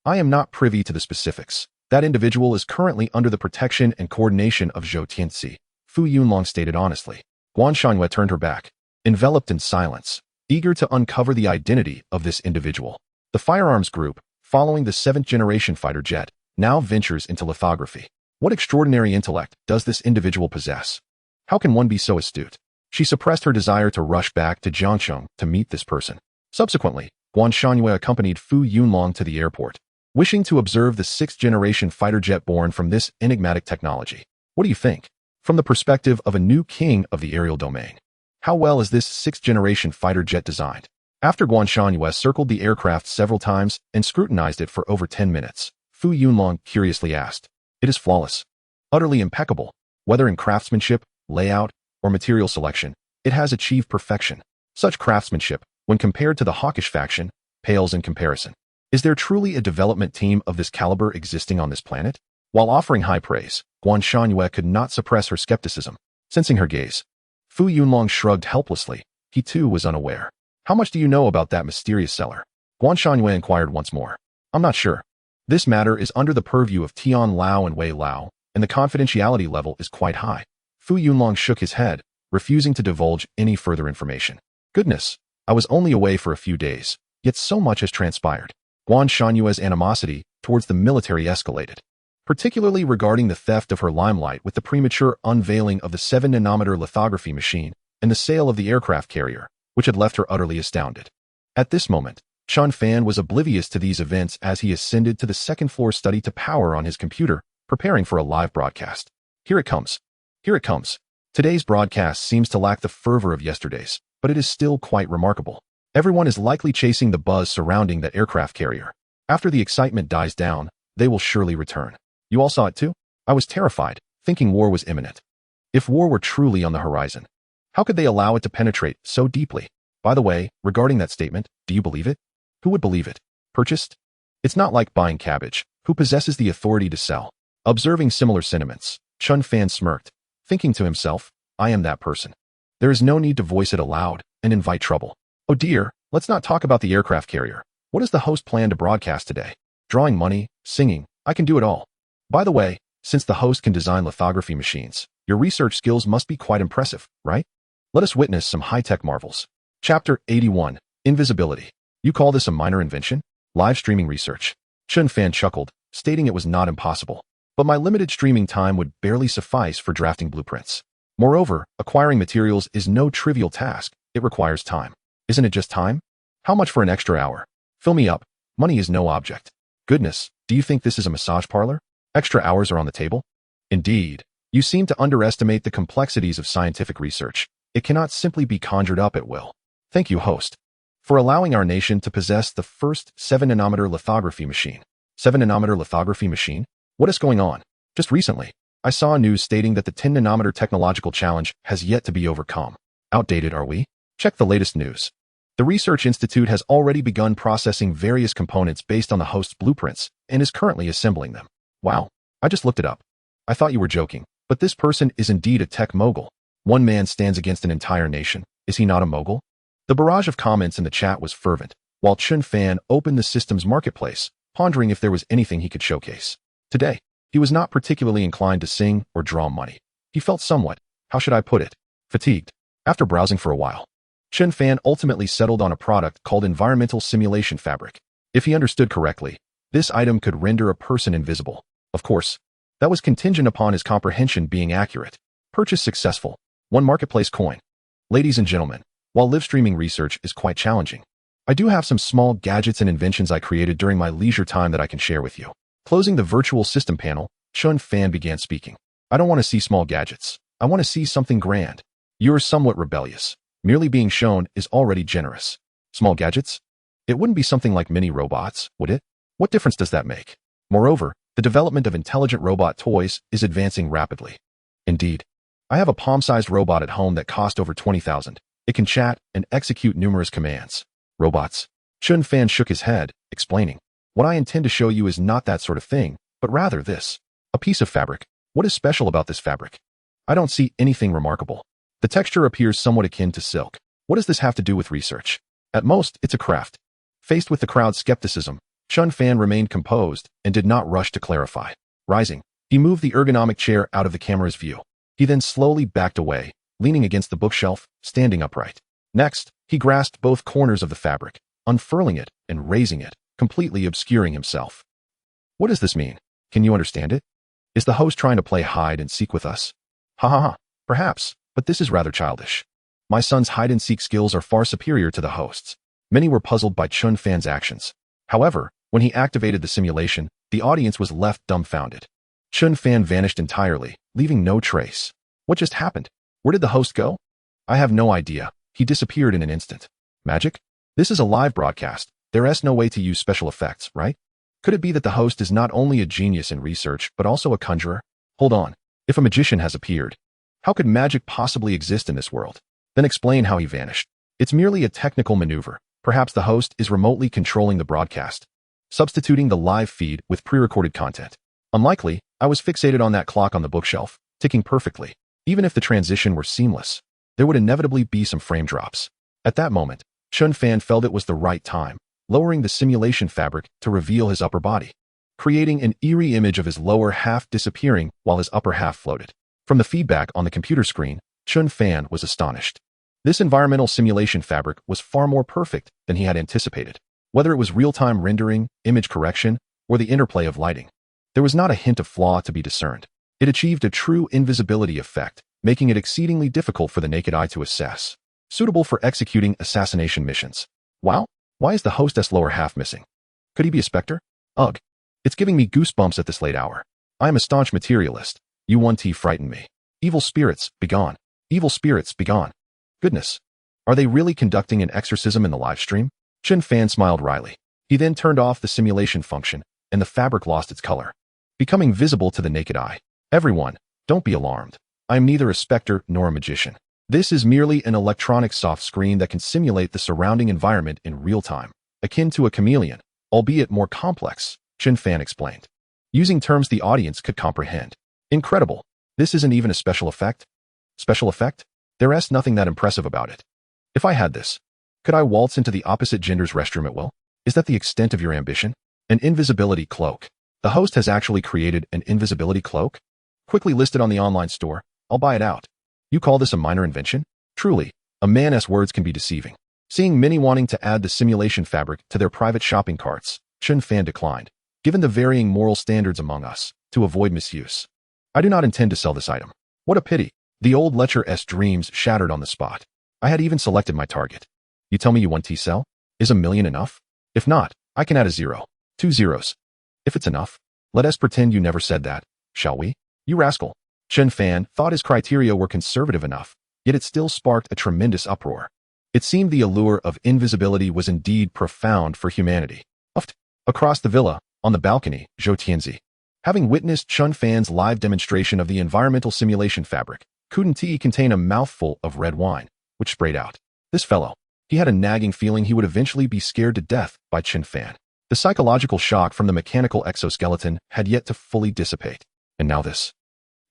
I am not privy to the specifics. That individual is currently under the protection and coordination of Zhou Tianxi, Fu Yunlong stated honestly. Guan Shanyue turned her back, enveloped in silence, eager to uncover the identity of this individual. The firearms group, following the 7th-generation fighter jet, now ventures into lithography. What extraordinary intellect does this individual possess? How can one be so astute? She suppressed her desire to rush back to Jiangcheng to meet this person. Subsequently, Guan Shanyue accompanied Fu Yunlong to the airport, wishing to observe the 6th-generation fighter jet born from this enigmatic technology. What do you think? From the perspective of a new king of the aerial domain, how well is this 6th-generation fighter jet designed? After Guan Shanyue circled the aircraft several times and scrutinized it for over 10 minutes, Fu Yunlong curiously asked, it is flawless, utterly impeccable. Whether in craftsmanship, layout, or material selection, it has achieved perfection. Such craftsmanship, when compared to the hawkish faction, pales in comparison. Is there truly a development team of this caliber existing on this planet? While offering high praise, Guan Shanyue could not suppress her skepticism. Sensing her gaze, Fu Yunlong shrugged helplessly. He too was unaware. How much do you know about that mysterious seller? Guan Shanyue inquired once more. I'm not sure. This matter is under the purview of Tian Lao and Wei Lao, and the confidentiality level is quite high. Fu Yunlong shook his head, refusing to divulge any further information. Goodness, I was only away for a few days, yet so much has transpired. Guan Shanyue's animosity towards the military escalated, particularly regarding the theft of her limelight with the premature unveiling of the 7-nanometer lithography machine and the sale of the aircraft carrier, which had left her utterly astounded. At this moment, Chen Fan was oblivious to these events as he ascended to the second-floor study to power on his computer, preparing for a live broadcast. Here it comes. Here it comes. Today's broadcast seems to lack the fervor of yesterday's, but it is still quite remarkable. Everyone is likely chasing the buzz surrounding that aircraft carrier. After the excitement dies down, they will surely return. You all saw it too? I was terrified, thinking war was imminent. If war were truly on the horizon, How could they allow it to penetrate so deeply? By the way, regarding that statement, do you believe it? Who would believe it? Purchased? It's not like buying cabbage. Who possesses the authority to sell? Observing similar sentiments, Chen Fan smirked, thinking to himself, I am that person. There is no need to voice it aloud and invite trouble. Oh dear, let's not talk about the aircraft carrier. What does the host plan to broadcast today? Drawing money, singing, I can do it all. By the way, since the host can design lithography machines, your research skills must be quite impressive, right? Let us witness some high-tech marvels. Chapter 81, Invisibility. You call this a minor invention? Live streaming research. Chen Fan chuckled, stating it was not impossible. But my limited streaming time would barely suffice for drafting blueprints. Moreover, acquiring materials is no trivial task. It requires time. Isn't it just time? How much for an extra hour? Fill me up. Money is no object. Goodness, do you think this is a massage parlor? Extra hours are on the table? Indeed. You seem to underestimate the complexities of scientific research. It cannot simply be conjured up at will. Thank you, host, for allowing our nation to possess the first 7-nanometer lithography machine. 7-nanometer lithography machine? What is going on? Just recently, I saw news stating that the 10-nanometer technological challenge has yet to be overcome. Outdated, are we? Check the latest news. The Research Institute has already begun processing various components based on the host's blueprints and is currently assembling them. Wow, I just looked it up. I thought you were joking, but this person is indeed a tech mogul. One man stands against an entire nation. Is he not a mogul? The barrage of comments in the chat was fervent, while Chen Fan opened the system's marketplace, pondering if there was anything he could showcase. Today, he was not particularly inclined to sing or draw money. He felt somewhat, how should I put it, fatigued. After browsing for a while, Chen Fan ultimately settled on a product called environmental simulation fabric. If he understood correctly, this item could render a person invisible. Of course, that was contingent upon his comprehension being accurate. Purchase successful. 1 marketplace coin. Ladies and gentlemen, while live streaming research is quite challenging, I do have some small gadgets and inventions I created during my leisure time that I can share with you. Closing the virtual system panel, Chen Fan began speaking. I don't want to see small gadgets. I want to see something grand. You're somewhat rebellious. Merely being shown is already generous. Small gadgets? It wouldn't be something like mini robots, would it? What difference does that make? Moreover, the development of intelligent robot toys is advancing rapidly. Indeed, I have a palm-sized robot at home that cost over 20,000. It can chat and execute numerous commands. Robots? Chen Fan shook his head, explaining, what I intend to show you is not that sort of thing, but rather this. A piece of fabric. What is special about this fabric? I don't see anything remarkable. The texture appears somewhat akin to silk. What does this have to do with research? At most, it's a craft. Faced with the crowd's skepticism, Chen Fan remained composed and did not rush to clarify. Rising, he moved the ergonomic chair out of the camera's view. He then slowly backed away, leaning against the bookshelf, standing upright. Next, he grasped both corners of the fabric, unfurling it and raising it, completely obscuring himself. What does this mean? Can you understand it? Is the host trying to play hide and seek with us? Ha ha ha, perhaps, but this is rather childish. My son's hide-and-seek skills are far superior to the host's. Many were puzzled by Chen Fan's actions. However, when he activated the simulation, the audience was left dumbfounded. Chen Fan vanished entirely, leaving no trace. What just happened? Where did the host go? I have no idea. He disappeared in an instant. Magic? This is a live broadcast. There's no way to use special effects, right? Could it be that the host is not only a genius in research, but also a conjurer? Hold on. If a magician has appeared, how could magic possibly exist in this world? Then explain how he vanished. It's merely a technical maneuver. Perhaps the host is remotely controlling the broadcast, substituting the live feed with pre-recorded content. Unlikely. I was fixated on that clock on the bookshelf, ticking perfectly. Even if the transition were seamless, there would inevitably be some frame drops. At that moment, Chen Fan felt it was the right time, lowering the simulation fabric to reveal his upper body, creating an eerie image of his lower half disappearing while his upper half floated. From the feedback on the computer screen, Chen Fan was astonished. This environmental simulation fabric was far more perfect than he had anticipated. Whether it was real-time rendering, image correction, or the interplay of lighting, there was not a hint of flaw to be discerned. It achieved a true invisibility effect, making it exceedingly difficult for the naked eye to assess. Suitable for executing assassination missions. Wow, why is the hostess lower half missing? Could he be a specter? Ugh. It's giving me goosebumps at this late hour. I am a staunch materialist. U1T frightened me. Evil spirits, begone. Evil spirits, begone. Goodness. Are they really conducting an exorcism in the live stream? Chen Fan smiled wryly. He then turned off the simulation function, and the fabric lost its color, becoming visible to the naked eye. Everyone, don't be alarmed. I am neither a specter nor a magician. This is merely an electronic soft screen that can simulate the surrounding environment in real time, akin to a chameleon, albeit more complex, Chen Fan explained, using terms the audience could comprehend. Incredible. This isn't even a special effect? Special effect? There's nothing that impressive about it. If I had this, could I waltz into the opposite gender's restroom at will? Is that the extent of your ambition? An invisibility cloak. The host has actually created an invisibility cloak? Quickly listed on the online store. I'll buy it out. You call this a minor invention? Truly, a man's words can be deceiving. Seeing many wanting to add the simulation fabric to their private shopping carts, Chen Fan declined, given the varying moral standards among us, to avoid misuse. I do not intend to sell this item. What a pity. The old lecher's dreams shattered on the spot. I had even selected my target. You tell me you want to sell? Is $1 million enough? If not, I can add a 0. 2 zeros. If it's enough, let us pretend you never said that, shall we? You rascal. Chen Fan thought his criteria were conservative enough, yet it still sparked a tremendous uproar. It seemed the allure of invisibility was indeed profound for humanity. Across the villa, on the balcony, Zhou Tianzi, having witnessed Chen Fan's live demonstration of the environmental simulation fabric, couldn't he contain a mouthful of red wine, which sprayed out. This fellow, he had a nagging feeling he would eventually be scared to death by Chen Fan. The psychological shock from the mechanical exoskeleton had yet to fully dissipate. And now this.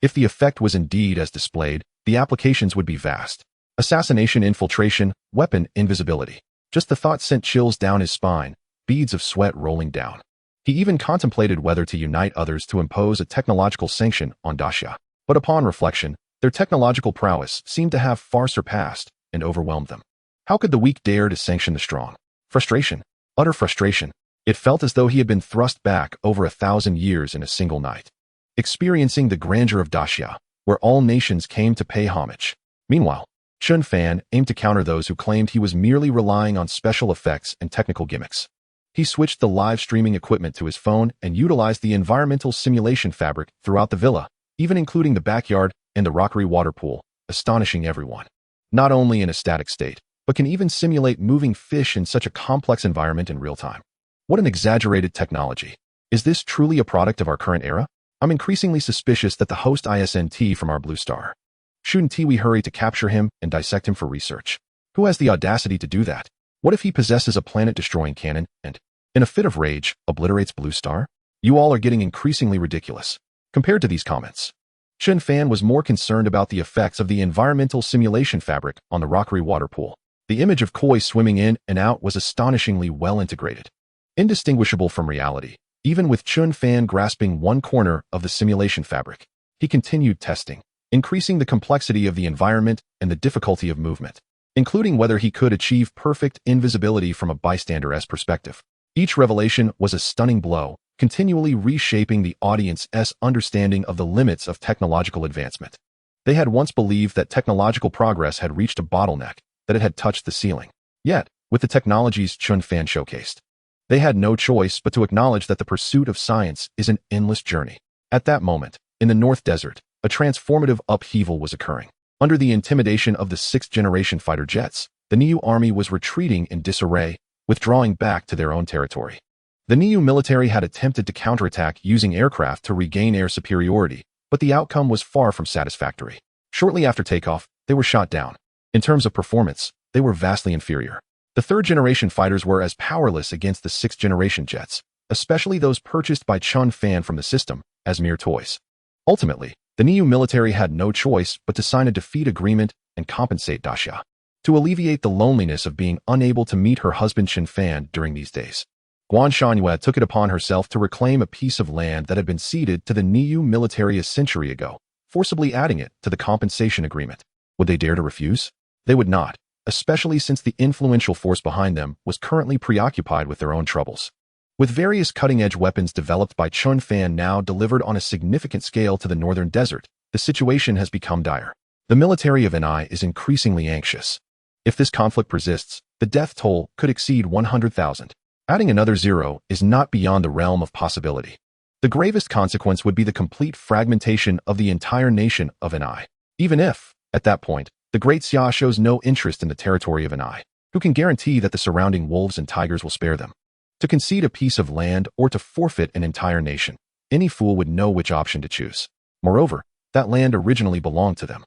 If the effect was indeed as displayed, the applications would be vast. Assassination, infiltration, weapon, invisibility. Just the thought sent chills down his spine, beads of sweat rolling down. He even contemplated whether to unite others to impose a technological sanction on Daxia. But upon reflection, their technological prowess seemed to have far surpassed and overwhelmed them. How could the weak dare to sanction the strong? Frustration. Utter frustration. It felt as though he had been thrust back over 1,000 years in a single night, experiencing the grandeur of Daxia, where all nations came to pay homage. Meanwhile, Chen Fan aimed to counter those who claimed he was merely relying on special effects and technical gimmicks. He switched the live streaming equipment to his phone and utilized the environmental simulation fabric throughout the villa, even including the backyard and the rockery water pool, astonishing everyone. Not only in a static state, but can even simulate moving fish in such a complex environment in real time. What an exaggerated technology. Is this truly a product of our current era? I'm increasingly suspicious that the host isn't from our blue star. Shouldn't we hurry to capture him and dissect him for research? Who has the audacity to do that? What if he possesses a planet-destroying cannon and, in a fit of rage, obliterates Blue Star? You all are getting increasingly ridiculous. Compared to these comments, Chen Fan was more concerned about the effects of the environmental simulation fabric on the rockery water pool. The image of koi swimming in and out was astonishingly well integrated, indistinguishable from reality. Even with Chen Fan grasping one corner of the simulation fabric, he continued testing, increasing the complexity of the environment and the difficulty of movement, including whether he could achieve perfect invisibility from a bystander's perspective. Each revelation was a stunning blow, continually reshaping the audience's understanding of the limits of technological advancement. They had once believed that technological progress had reached a bottleneck, that it had touched the ceiling. Yet, with the technologies Chen Fan showcased, they had no choice but to acknowledge that the pursuit of science is an endless journey. At that moment, in the North Desert, a transformative upheaval was occurring. Under the intimidation of the 6th-generation fighter jets, the Niu army was retreating in disarray, withdrawing back to their own territory. The Niu military had attempted to counterattack using aircraft to regain air superiority, but the outcome was far from satisfactory. Shortly after takeoff, they were shot down. In terms of performance, they were vastly inferior. The 3rd-generation fighters were as powerless against the 6th-generation jets, especially those purchased by Chen Fan from the system, as mere toys. Ultimately, the Niu military had no choice but to sign a defeat agreement and compensate Daxia, to alleviate the loneliness of being unable to meet her husband Chen Fan during these days. Guan Shangyue took it upon herself to reclaim a piece of land that had been ceded to the Niu military a century ago, forcibly adding it to the compensation agreement. Would they dare to refuse? They would not, especially since the influential force behind them was currently preoccupied with their own troubles. With various cutting-edge weapons developed by Chen Fan now delivered on a significant scale to the northern desert, the situation has become dire. The military of NI is increasingly anxious. If this conflict persists, the death toll could exceed 100,000. Adding another 0 is not beyond the realm of possibility. The gravest consequence would be the complete fragmentation of the entire nation of NI. Even if, at that point, the Great Xia shows no interest in the territory of NI, who can guarantee that the surrounding wolves and tigers will spare them? To concede a piece of land or to forfeit an entire nation, any fool would know which option to choose. Moreover, that land originally belonged to them.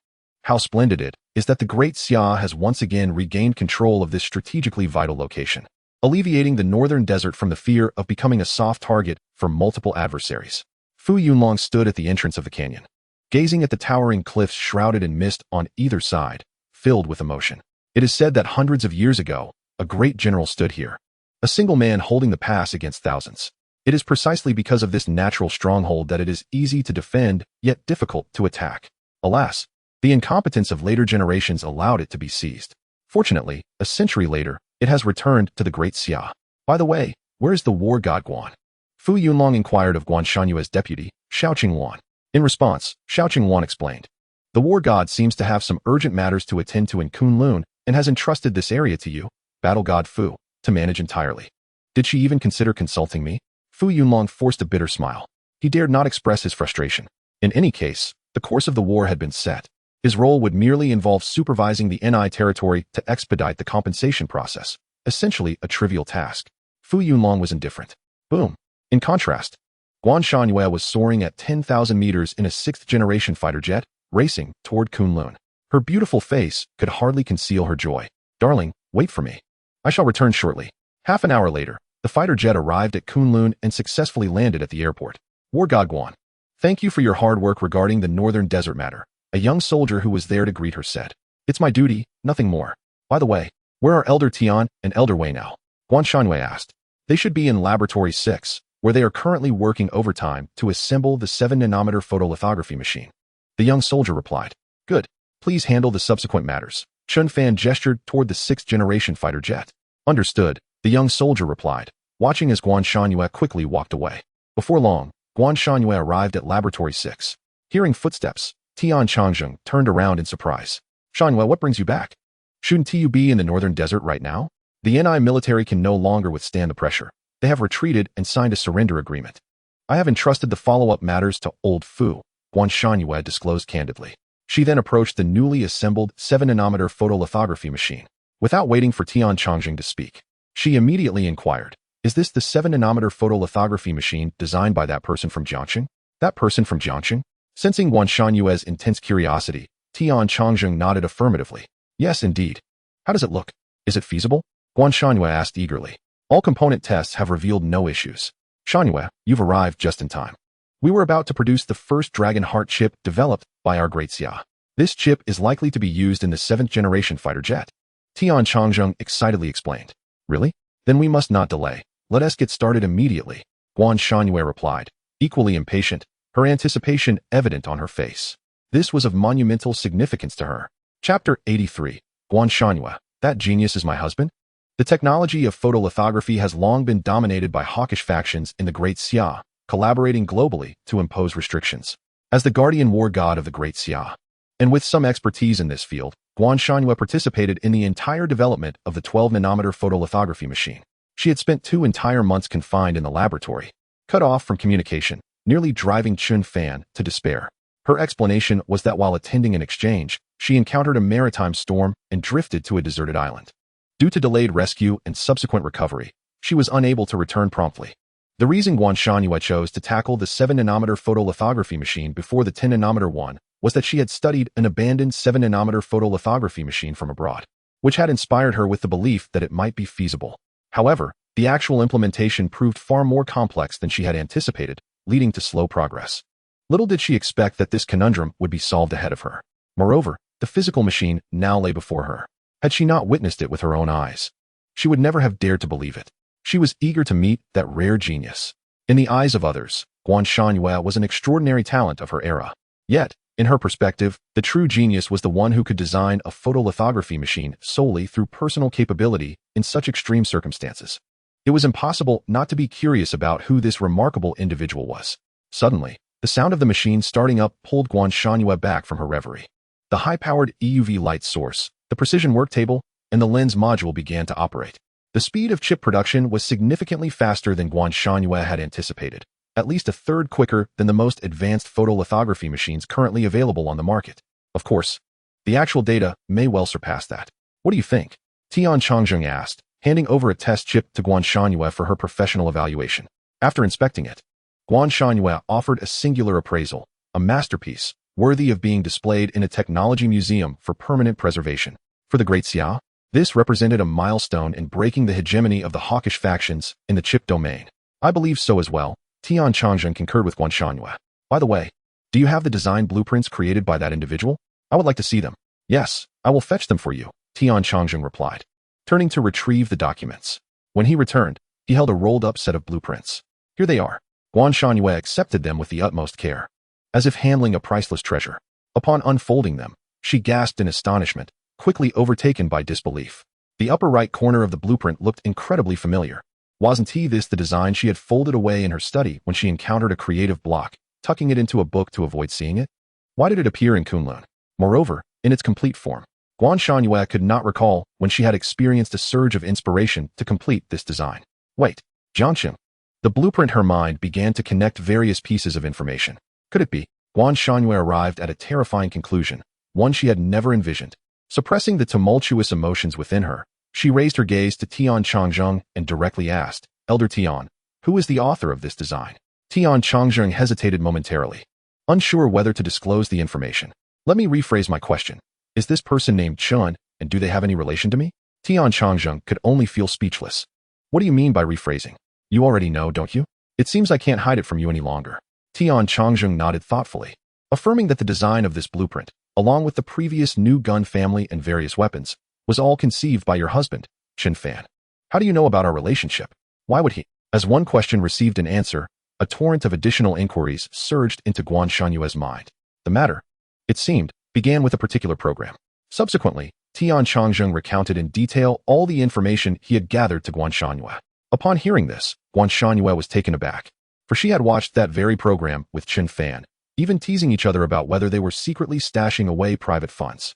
How splendid it is that the Great Xia has once again regained control of this strategically vital location, alleviating the northern desert from the fear of becoming a soft target for multiple adversaries. Fu Yunlong stood at the entrance of the canyon, gazing at the towering cliffs shrouded in mist on either side, filled with emotion. It is said that hundreds of years ago, a great general stood here, a single man holding the pass against thousands. It is precisely because of this natural stronghold that it is easy to defend, yet difficult to attack. Alas, the incompetence of later generations allowed it to be seized. Fortunately, a century later, it has returned to the Great Xia. By the way, where is the war god Guan? Fu Yunlong inquired of Guan Shanyue's deputy, Xiaoqing Wan. In response, Xiaoqing Wan explained, "The war god seems to have some urgent matters to attend to in Kunlun and has entrusted this area to you, battle god Fu, to manage entirely." Did she even consider consulting me? Fu Yunlong forced a bitter smile. He dared not express his frustration. In any case, the course of the war had been set. His role would merely involve supervising the NI territory to expedite the compensation process, essentially a trivial task. Fu Yunlong was indifferent. Boom. In contrast, Guan Shanyue was soaring at 10,000 meters in a sixth-generation fighter jet, racing toward Kunlun. Her beautiful face could hardly conceal her joy. "Darling, wait for me. I shall return shortly." Half an hour later, the fighter jet arrived at Kunlun and successfully landed at the airport. War god Guan, thank you for your hard work regarding the northern desert matter, a young soldier who was there to greet her said. "It's my duty, nothing more. By the way, where are Elder Tian and Elder Wei now?" Guan Shanwei asked. "They should be in Laboratory 6, where they are currently working overtime to assemble the 7-nanometer photolithography machine." The young soldier replied. "Good. Please handle the subsequent matters." Chen Fan gestured toward the 6th-generation fighter jet. "Understood," the young soldier replied, watching as Guan Shanyue quickly walked away. Before long, Guan Shanyue arrived at Laboratory 6. Hearing footsteps, Tian Changzheng turned around in surprise. "Shanyue, what brings you back? Shouldn't you be in the northern desert right now?" The NI military can no longer withstand the pressure. They have retreated and signed a surrender agreement. "I have entrusted the follow-up matters to old Fu," Guan Shanyue disclosed candidly. She then approached the newly assembled 7-nanometer photolithography machine. Without waiting for Tian Changzheng to speak, she immediately inquired, "Is this the 7-nanometer photolithography machine designed by that person from Jiangxing?" "That person from Jiangxing?" Sensing Guan Shanyue's intense curiosity, Tian Changzheng nodded affirmatively. "Yes, indeed. How does it look? Is it feasible?" Guan Shanyue asked eagerly. "All component tests have revealed no issues." "Shanyue, you've arrived just in time. We were about to produce the first Dragon Heart chip developed by our Great Xia. This chip is likely to be used in the 7th-generation fighter jet." Tian Changzheng excitedly explained. "Really? Then we must not delay. Let us get started immediately," Guan Shanyue replied, equally impatient, her anticipation evident on her face. This was of monumental significance to her. Chapter 83. Guan Shanyue, that genius is my husband? The technology of photolithography has long been dominated by hawkish factions in the Great Xia, collaborating globally to impose restrictions. As the guardian war god of the Great Xia, and with some expertise in this field, Guan Shanyue participated in the entire development of the 12-nanometer photolithography machine. She had spent 2 entire months confined in the laboratory, cut off from communication, nearly driving Chen Fan to despair. Her explanation was that while attending an exchange, she encountered a maritime storm and drifted to a deserted island. Due to delayed rescue and subsequent recovery, she was unable to return promptly. The reason Guan Shanyue chose to tackle the 7-nanometer photolithography machine before the 10-nanometer one was that she had studied an abandoned 7-nanometer photolithography machine from abroad, which had inspired her with the belief that it might be feasible. However, the actual implementation proved far more complex than she had anticipated, leading to slow progress. Little did she expect that this conundrum would be solved ahead of her. Moreover, the physical machine now lay before her. Had she not witnessed it with her own eyes, she would never have dared to believe it. She was eager to meet that rare genius. In the eyes of others, Guan Shanyue was an extraordinary talent of her era. Yet, in her perspective, the true genius was the one who could design a photolithography machine solely through personal capability in such extreme circumstances. It was impossible not to be curious about who this remarkable individual was. Suddenly, the sound of the machine starting up pulled Guan Shanyue back from her reverie. The high-powered EUV light source, the precision work table, and the lens module began to operate. The speed of chip production was significantly faster than Guan Shanyue had anticipated, at least a third quicker than the most advanced photolithography machines currently available on the market. Of course, the actual data may well surpass that. "What do you think?" Tian Changzheng asked, handing over a test chip to Guan Shanyue for her professional evaluation. After inspecting it, Guan Shanyue offered a singular appraisal, a masterpiece, worthy of being displayed in a technology museum for permanent preservation. For the Great Xiao, this represented a milestone in breaking the hegemony of the hawkish factions in the chip domain. I believe so as well. Tian Changzheng concurred with Guan Shangyue. By the way, do you have the design blueprints created by that individual? I would like to see them. Yes, I will fetch them for you, Tian Changzheng replied, turning to retrieve the documents. When he returned, he held a rolled-up set of blueprints. Here they are. Guan Shangyue accepted them with the utmost care, as if handling a priceless treasure. Upon unfolding them, she gasped in astonishment, quickly overtaken by disbelief. The upper right corner of the blueprint looked incredibly familiar. Wasn't this the design she had folded away in her study when she encountered a creative block, tucking it into a book to avoid seeing it? Why did it appear in Kunlun? Moreover, in its complete form, Guan Shangyue could not recall when she had experienced a surge of inspiration to complete this design. Wait, Jiangqing. The blueprint her mind began to connect various pieces of information. Could it be? Guan Shangyue arrived at a terrifying conclusion, one she had never envisioned. Suppressing the tumultuous emotions within her, she raised her gaze to Tian Changzheng and directly asked, Elder Tian, who is the author of this design? Tian Changzheng hesitated momentarily, unsure whether to disclose the information. Let me rephrase my question. Is this person named Chen, and do they have any relation to me? Tian Changzheng could only feel speechless. What do you mean by rephrasing? You already know, don't you? It seems I can't hide it from you any longer. Tian Changzheng nodded thoughtfully, affirming that the design of this blueprint, along with the previous new gun family and various weapons, was all conceived by your husband, Chen Fan. How do you know about our relationship? Why would he? As one question received an answer, a torrent of additional inquiries surged into Guan Shanyue's mind. The matter, it seemed, began with a particular program. Subsequently, Tian Changzheng recounted in detail all the information he had gathered to Guan Shanyue. Upon hearing this, Guan Shanyue was taken aback, for she had watched that very program with Chen Fan, even teasing each other about whether they were secretly stashing away private funds.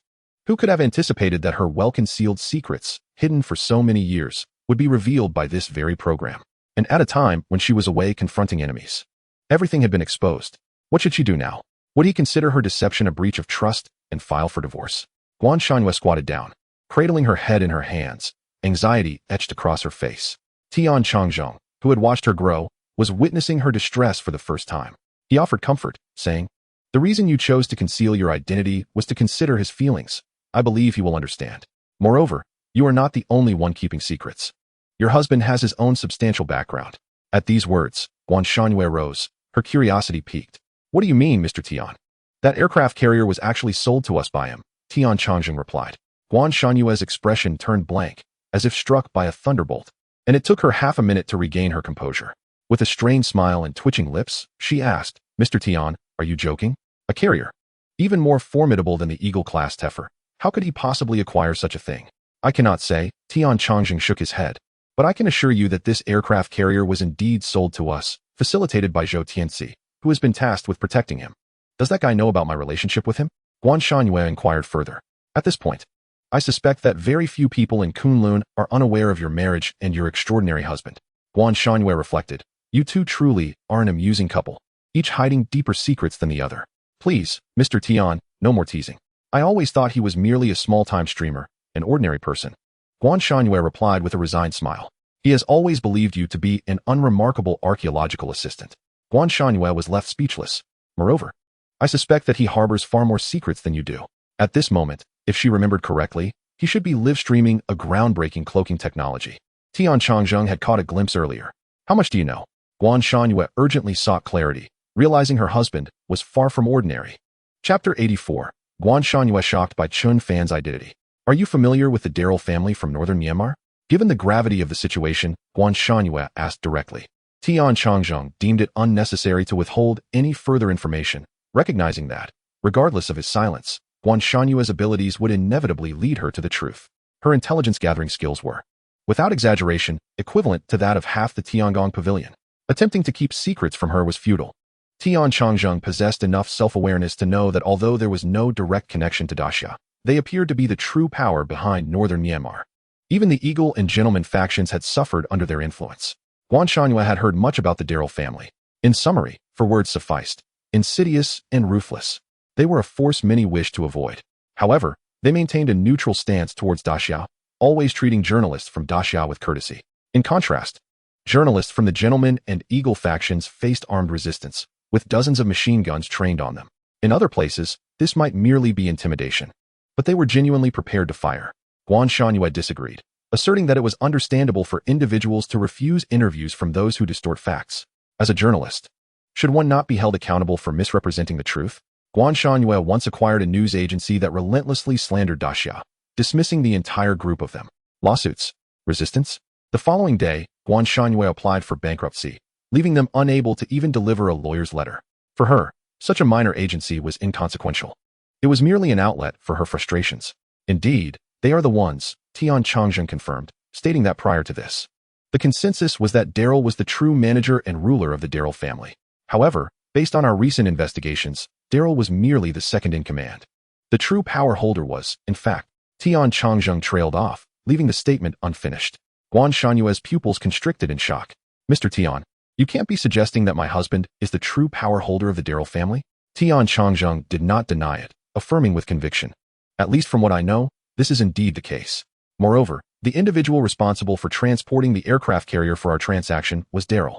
Who could have anticipated that her well-concealed secrets, hidden for so many years, would be revealed by this very program? And at a time when she was away confronting enemies. Everything had been exposed. What should she do now? Would he consider her deception a breach of trust and file for divorce? Guan Shanyue squatted down, cradling her head in her hands, anxiety etched across her face. Tian Changzheng, who had watched her grow, was witnessing her distress for the first time. He offered comfort, saying, "The reason you chose to conceal your identity was to consider his feelings. I believe he will understand. Moreover, you are not the only one keeping secrets. Your husband has his own substantial background." At these words, Guan Shanyue rose, her curiosity piqued. "What do you mean, Mr. Tian?" "That aircraft carrier was actually sold to us by him," Tian Changzheng replied. Guan Shanyue's expression turned blank, as if struck by a thunderbolt, and it took her half a minute to regain her composure. With a strained smile and twitching lips, she asked, "Mr. Tian, are you joking? A carrier? Even more formidable than the Eagle-class Teffer. How could he possibly acquire such a thing?" "I cannot say," Tian Changzheng shook his head, "but I can assure you that this aircraft carrier was indeed sold to us, facilitated by Zhou Tianxi, who has been tasked with protecting him." "Does that guy know about my relationship with him?" Guan Shanyue inquired further. "At this point, I suspect that very few people in Kunlun are unaware of your marriage and your extraordinary husband." Guan Shanyue reflected. "You two truly are an amusing couple, each hiding deeper secrets than the other." "Please, Mr. Tian, no more teasing. I always thought he was merely a small-time streamer, an ordinary person." Guan Shanyue replied with a resigned smile. "He has always believed you to be an unremarkable archaeological assistant." Guan Shanyue was left speechless. "Moreover, I suspect that he harbors far more secrets than you do." At this moment, if she remembered correctly, he should be live-streaming a groundbreaking cloaking technology. Tian Changzheng had caught a glimpse earlier. "How much do you know?" Guan Shanyue urgently sought clarity, realizing her husband was far from ordinary. Chapter 84. Guan Shanyue shocked by Chen Fan's identity. "Are you familiar with the Daryl family from northern Myanmar?" Given the gravity of the situation, Guan Shanyue asked directly. Tian Changzheng deemed it unnecessary to withhold any further information, recognizing that, regardless of his silence, Guan Shanyue's abilities would inevitably lead her to the truth. Her intelligence-gathering skills were, without exaggeration, equivalent to that of half the Tiangong Pavilion. Attempting to keep secrets from her was futile. Tian Changzheng possessed enough self-awareness to know that although there was no direct connection to Daxia, they appeared to be the true power behind northern Myanmar. Even the Eagle and Gentleman factions had suffered under their influence. Guan Shanyue had heard much about the Daryl family. In summary, for words sufficed, insidious and ruthless. They were a force many wished to avoid. However, they maintained a neutral stance towards Daxia, always treating journalists from Daxia with courtesy. In contrast, journalists from the Gentleman and Eagle factions faced armed resistance, with dozens of machine guns trained on them. In other places, this might merely be intimidation. But they were genuinely prepared to fire. Guan Shangyue disagreed, asserting that it was understandable for individuals to refuse interviews from those who distort facts. As a journalist, should one not be held accountable for misrepresenting the truth? Guan Shangyue once acquired a news agency that relentlessly slandered daxia, dismissing the entire group of them. Lawsuits. Resistance. The following day, Guan Shangyue applied for bankruptcy, leaving them unable to even deliver a lawyer's letter. For her, such a minor agency was inconsequential. It was merely an outlet for her frustrations. Indeed, they are the ones, Tian Changzhen confirmed, stating that prior to this, the consensus was that Daryl was the true manager and ruler of the Daryl family. However, based on our recent investigations, Daryl was merely the second in command. The true power holder was, in fact, Tian Changzhen trailed off, leaving the statement unfinished. Guan Shanyue's pupils constricted in shock. Mr. Tian, you can't be suggesting that my husband is the true power holder of the Daryl family? Tian Changzhen did not deny it, affirming with conviction. At least from what I know, this is indeed the case. Moreover, the individual responsible for transporting the aircraft carrier for our transaction was Daryl.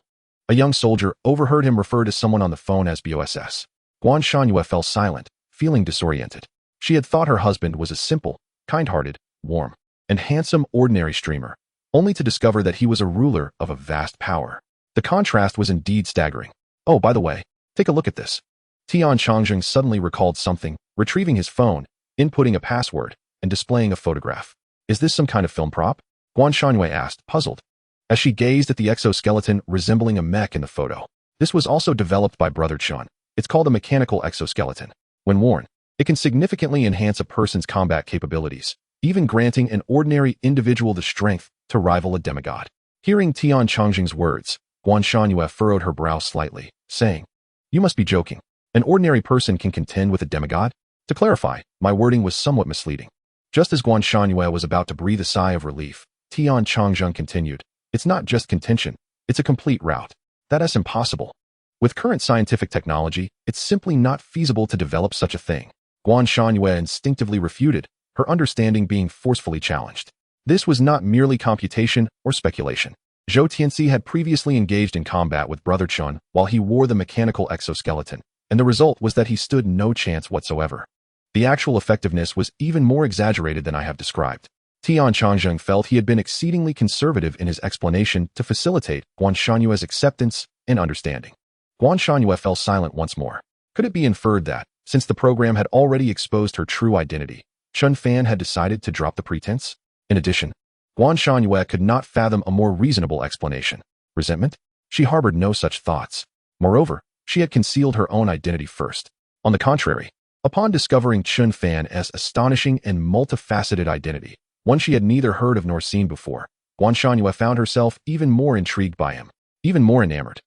A young soldier overheard him refer to someone on the phone as BOSS. Guan Shanyue fell silent, feeling disoriented. She had thought her husband was a simple, kind-hearted, warm, and handsome ordinary streamer, only to discover that he was a ruler of a vast power. The contrast was indeed staggering. Oh, by the way, take a look at this. Tian Changzhen suddenly recalled something, retrieving his phone, inputting a password, and displaying a photograph. Is this some kind of film prop? Guan Shangyue asked, puzzled, as she gazed at the exoskeleton resembling a mech in the photo. This was also developed by Brother Chen. It's called a mechanical exoskeleton. When worn, it can significantly enhance a person's combat capabilities, even granting an ordinary individual the strength to rival a demigod. Hearing Tian Changzhen's words, Guan Shangyue furrowed her brow slightly, saying, "You must be joking. An ordinary person can contend with a demigod?" To clarify, my wording was somewhat misleading. Just as Guan Shangyue was about to breathe a sigh of relief, Tian Changzhen continued, "It's not just contention, it's a complete rout. That's impossible. With current scientific technology, it's simply not feasible to develop such a thing." Guan Shangyue instinctively refuted, her understanding being forcefully challenged. This was not merely computation or speculation. Zhou Tianxi had previously engaged in combat with Brother Chen while he wore the mechanical exoskeleton, and the result was that he stood no chance whatsoever. The actual effectiveness was even more exaggerated than I have described. Tian Changzhen felt he had been exceedingly conservative in his explanation to facilitate Guan Shanyue's acceptance and understanding. Guan Shangyue fell silent once more. Could it be inferred that, since the program had already exposed her true identity, Chen Fan had decided to drop the pretense? In addition, Guan Shangyue could not fathom a more reasonable explanation. Resentment? She harbored no such thoughts. Moreover, she had concealed her own identity first. On the contrary, upon discovering Chen Fan's astonishing and multifaceted identity, one she had neither heard of nor seen before, Guan Shangyue found herself even more intrigued by him, even more enamored.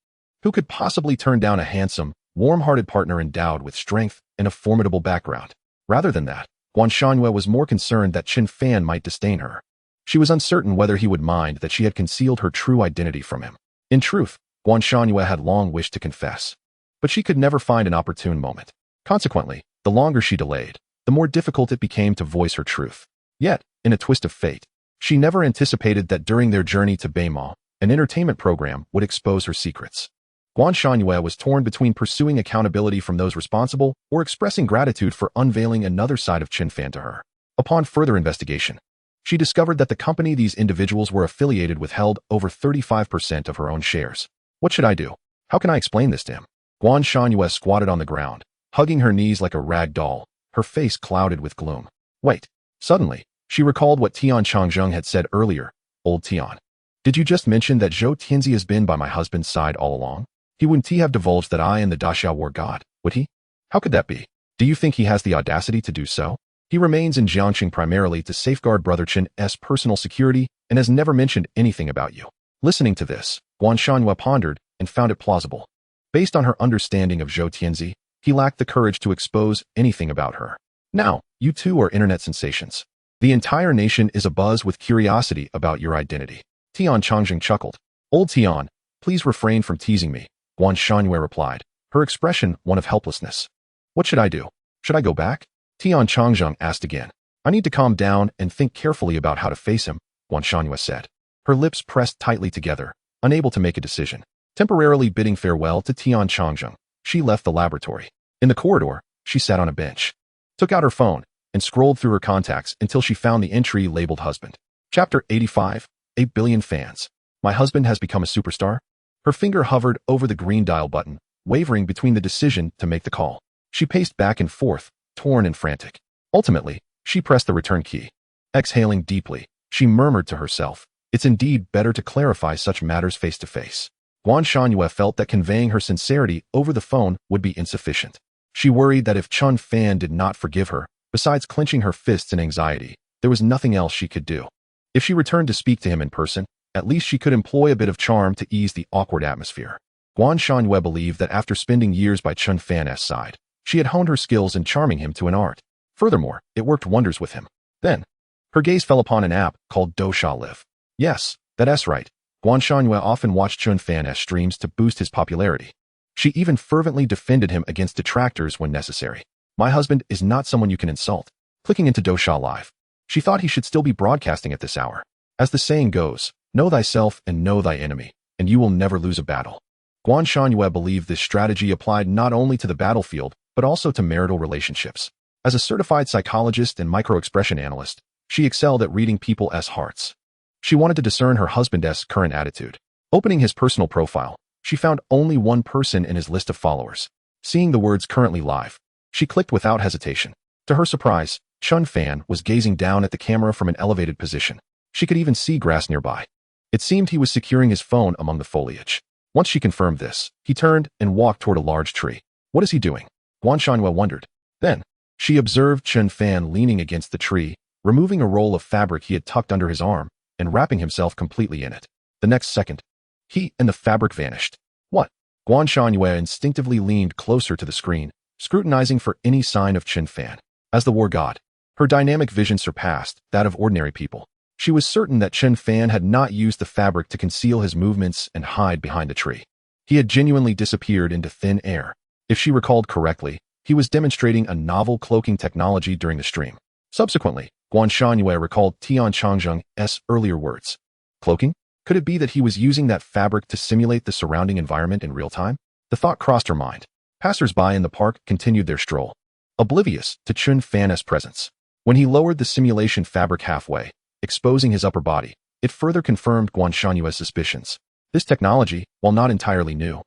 Who could possibly turn down a handsome, warm-hearted partner endowed with strength and a formidable background? Rather than that, Guan Shangyue was more concerned that Chen Fan might disdain her. She was uncertain whether he would mind that she had concealed her true identity from him. In truth, Guan Shangyue had long wished to confess, but she could never find an opportune moment. Consequently, the longer she delayed, the more difficult it became to voice her truth. Yet, in a twist of fate, she never anticipated that during their journey to Baimao, an entertainment program would expose her secrets. Guan Shangyue was torn between pursuing accountability from those responsible or expressing gratitude for unveiling another side of Chen Fan to her. Upon further investigation, she discovered that the company these individuals were affiliated with held over 35% of her own shares. What should I do? How can I explain this to him? Guan Shangyue squatted on the ground, hugging her knees like a rag doll, her face clouded with gloom. Wait. Suddenly, she recalled what Tian Changzhen had said earlier. Old Tian, did you just mention that Zhou Tianxi has been by my husband's side all along? He wouldn't have divulged that I and the Daxia war god, would he? How could that be? Do you think he has the audacity to do so? He remains in Jiangxing primarily to safeguard Brother Chen's personal security and has never mentioned anything about you. Listening to this, Guan Shangyue pondered and found it plausible. Based on her understanding of Zhou Tianxi, he lacked the courage to expose anything about her. Now, you two are internet sensations. The entire nation is abuzz with curiosity about your identity. Tian Changzhen chuckled. Old Tian, please refrain from teasing me, Guan Shangyue replied, her expression one of helplessness. What should I do? Should I go back? Tian Changzhen asked again. I need to calm down and think carefully about how to face him, Guan Shangyue said. Her lips pressed tightly together, unable to make a decision. Temporarily bidding farewell to Tian Changzhen, she left the laboratory. In the corridor, She sat on a bench, took out her phone, and scrolled through her contacts until she found the entry labeled husband. Chapter 85, 8 billion fans. My husband has become a superstar? Her finger hovered over the green dial button, wavering between the decision to make the call. She paced back and forth, torn and frantic. Ultimately, she pressed the return key. Exhaling deeply, she murmured to herself, "It's indeed better to clarify such matters face to face." Guan Shangyue felt that conveying her sincerity over the phone would be insufficient. She worried that if Chen Fan did not forgive her, besides clenching her fists in anxiety, there was nothing else she could do. If she returned to speak to him in person, at least she could employ a bit of charm to ease the awkward atmosphere. Guan Shangyue believed that after spending years by Chen Fan's side, she had honed her skills in charming him to an art. Furthermore, it worked wonders with him. Then, her gaze fell upon an app called Dousha Live. Yes, that's right. Guan Shangyue often watched Chen Fan's streams to boost his popularity. She even fervently defended him against detractors when necessary. My husband is not someone you can insult. Clicking into Dousha Live, she thought he should still be broadcasting at this hour. As the saying goes, know thyself and know thy enemy, and you will never lose a battle. Guan Shangyue believed this strategy applied not only to the battlefield, but also to marital relationships. As a certified psychologist and micro-expression analyst, she excelled at reading people's hearts. She wanted to discern her husband's current attitude. Opening his personal profile, she found only one person in his list of followers. Seeing the words currently live, she clicked without hesitation. To her surprise, Chen Fan was gazing down at the camera from an elevated position. She could even see grass nearby. It seemed he was securing his phone among the foliage. Once she confirmed this, he turned and walked toward a large tree. What is he doing? Guan Shangyue wondered. Then, she observed Chen Fan leaning against the tree, removing a roll of fabric he had tucked under his arm, and wrapping himself completely in it. The next second, he and the fabric vanished. What? Guan Shangyue instinctively leaned closer to the screen, scrutinizing for any sign of Chen Fan. As the war god, her dynamic vision surpassed that of ordinary people. She was certain that Chen Fan had not used the fabric to conceal his movements and hide behind the tree. He had genuinely disappeared into thin air. If she recalled correctly, he was demonstrating a novel cloaking technology during the stream. Subsequently, Guan Shangyue recalled Tian Changzheng's earlier words. Cloaking? Could it be that he was using that fabric to simulate the surrounding environment in real time? The thought crossed her mind. Passers-by in the park continued their stroll, oblivious to Chen Fan's presence. When he lowered the simulation fabric halfway, exposing his upper body, it further confirmed Guan Shanyue's suspicions. This technology, while not entirely new,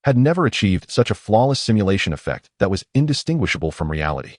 had never achieved such a flawless simulation effect that was indistinguishable from reality.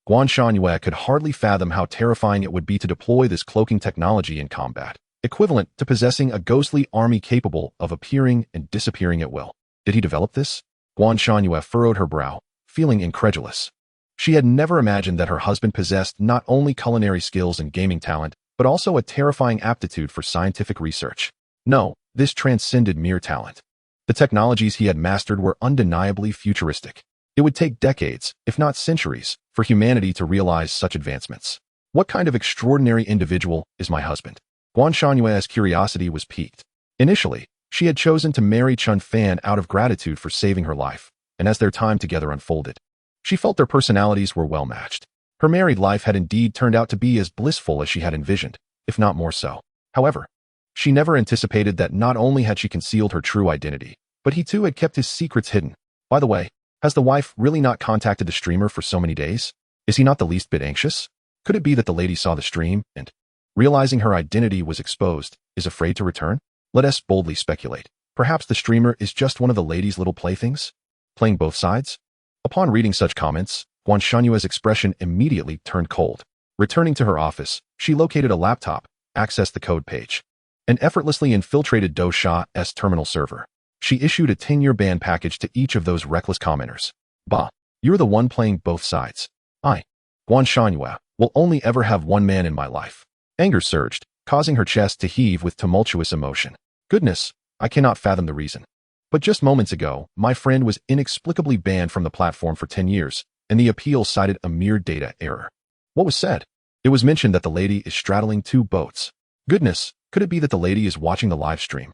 Guan Shanyue could hardly fathom how terrifying it would be to deploy this cloaking technology in combat, equivalent to possessing a ghostly army capable of appearing and disappearing at will. Did he develop this? Guan Shanyue furrowed her brow, feeling incredulous. She had never imagined that her husband possessed not only culinary skills and gaming talent, but also a terrifying aptitude for scientific research. No, this transcended mere talent. The technologies he had mastered were undeniably futuristic. It would take decades, if not centuries, for humanity to realize such advancements. What kind of extraordinary individual is my husband? Guan Shanyue's curiosity was piqued. Initially, she had chosen to marry Chen Fan out of gratitude for saving her life, and as their time together unfolded, she felt their personalities were well matched. Her married life had indeed turned out to be as blissful as she had envisioned, if not more so. However, she never anticipated that not only had she concealed her true identity, but he too had kept his secrets hidden. By the way, has the wife really not contacted the streamer for so many days? Is he not the least bit anxious? Could it be that the lady saw the stream and, realizing her identity was exposed, is afraid to return? Let us boldly speculate. Perhaps the streamer is just one of the lady's little playthings? Playing both sides? Upon reading such comments, Guan Shanyue's expression immediately turned cold. Returning to her office, she located a laptop, accessed the code page, and effortlessly infiltrated Dousha's terminal server. She issued a 10-year ban package to each of those reckless commenters. Bah, you're the one playing both sides. I, Guan Shanyue, will only ever have one man in my life. Anger surged, causing her chest to heave with tumultuous emotion. Goodness, I cannot fathom the reason. But just moments ago, my friend was inexplicably banned from the platform for 10 years, and the appeal cited a mere data error. What was said? It was mentioned that the lady is straddling two boats. Goodness, could it be that the lady is watching the live stream?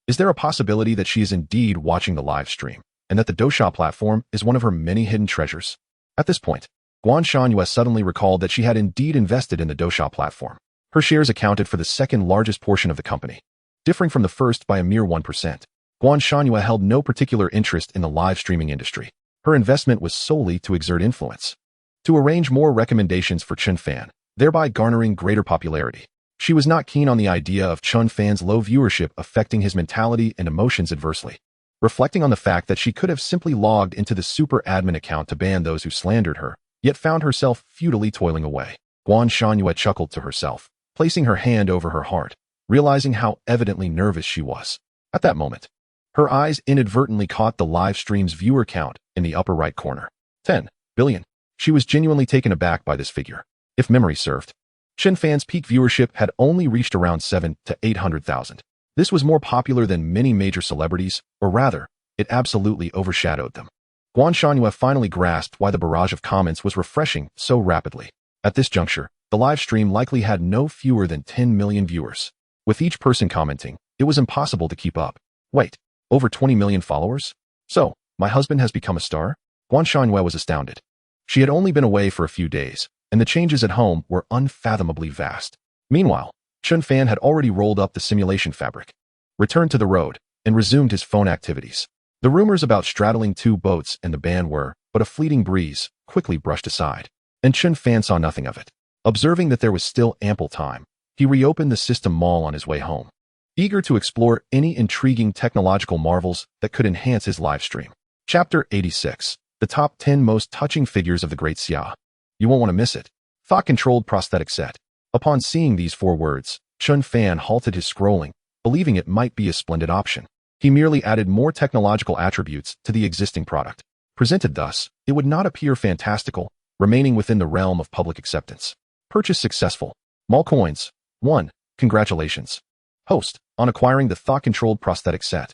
Is there a possibility that she is indeed watching the live stream, and that the Dousha platform is one of her many hidden treasures? At this point, Guan Shanyue suddenly recalled that she had indeed invested in the Dousha platform. Her shares accounted for the second largest portion of the company, differing from the first by a mere 1%. Guan Shanyue held no particular interest in the live streaming industry. Her investment was solely to exert influence, to arrange more recommendations for Chen Fan, thereby garnering greater popularity. She was not keen on the idea of Chen Fan's low viewership affecting his mentality and emotions adversely. Reflecting on the fact that she could have simply logged into the super admin account to ban those who slandered her, yet found herself futilely toiling away. Guan Shangyue chuckled to herself, placing her hand over her heart, realizing how evidently nervous she was. At that moment, her eyes inadvertently caught the live stream's viewer count in the upper right corner. 10 billion. She was genuinely taken aback by this figure. If memory served, Chen Fan's peak viewership had only reached around 700,000 to 800,000. This was more popular than many major celebrities, or rather, it absolutely overshadowed them. Guan Shangyue finally grasped why the barrage of comments was refreshing so rapidly. At this juncture, the live stream likely had no fewer than 10 million viewers. With each person commenting, it was impossible to keep up. Wait, over 20 million followers? So, my husband has become a star? Guan Shangyue was astounded. She had only been away for a few days, and the changes at home were unfathomably vast. Meanwhile, Chen Fan had already rolled up the simulation fabric, returned to the road, and resumed his phone activities. The rumors about straddling two boats and the ban were but a fleeting breeze, quickly brushed aside, and Chen Fan saw nothing of it. Observing that there was still ample time, he reopened the system mall on his way home, eager to explore any intriguing technological marvels that could enhance his live stream. Chapter 86. The Top 10 Most Touching Figures of the Great Xia. You won't want to miss it. Thought-controlled prosthetic set. Upon seeing these 4 words, Chen Fan halted his scrolling, believing it might be a splendid option. He merely added more technological attributes to the existing product. Presented thus, it would not appear fantastical, remaining within the realm of public acceptance. Purchase successful. Mall coins. 1. Congratulations, host, on acquiring the thought-controlled prosthetic set.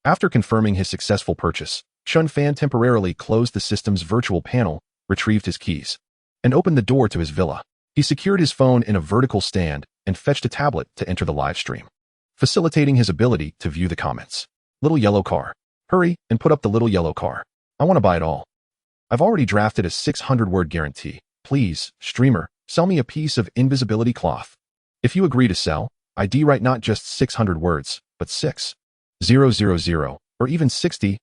After confirming his successful purchase, Chen Fan temporarily closed the system's virtual panel, retrieved his keys, and opened the door to his villa. He secured his phone in a vertical stand and fetched a tablet to enter the live stream, facilitating his ability to view the comments. Little yellow car. Hurry and put up the little yellow car. I want to buy it all. I've already drafted a 600-word guarantee. Please, streamer, sell me a piece of invisibility cloth. If you agree to sell, ID write not just 600 words, but 6,000, or even 60,000.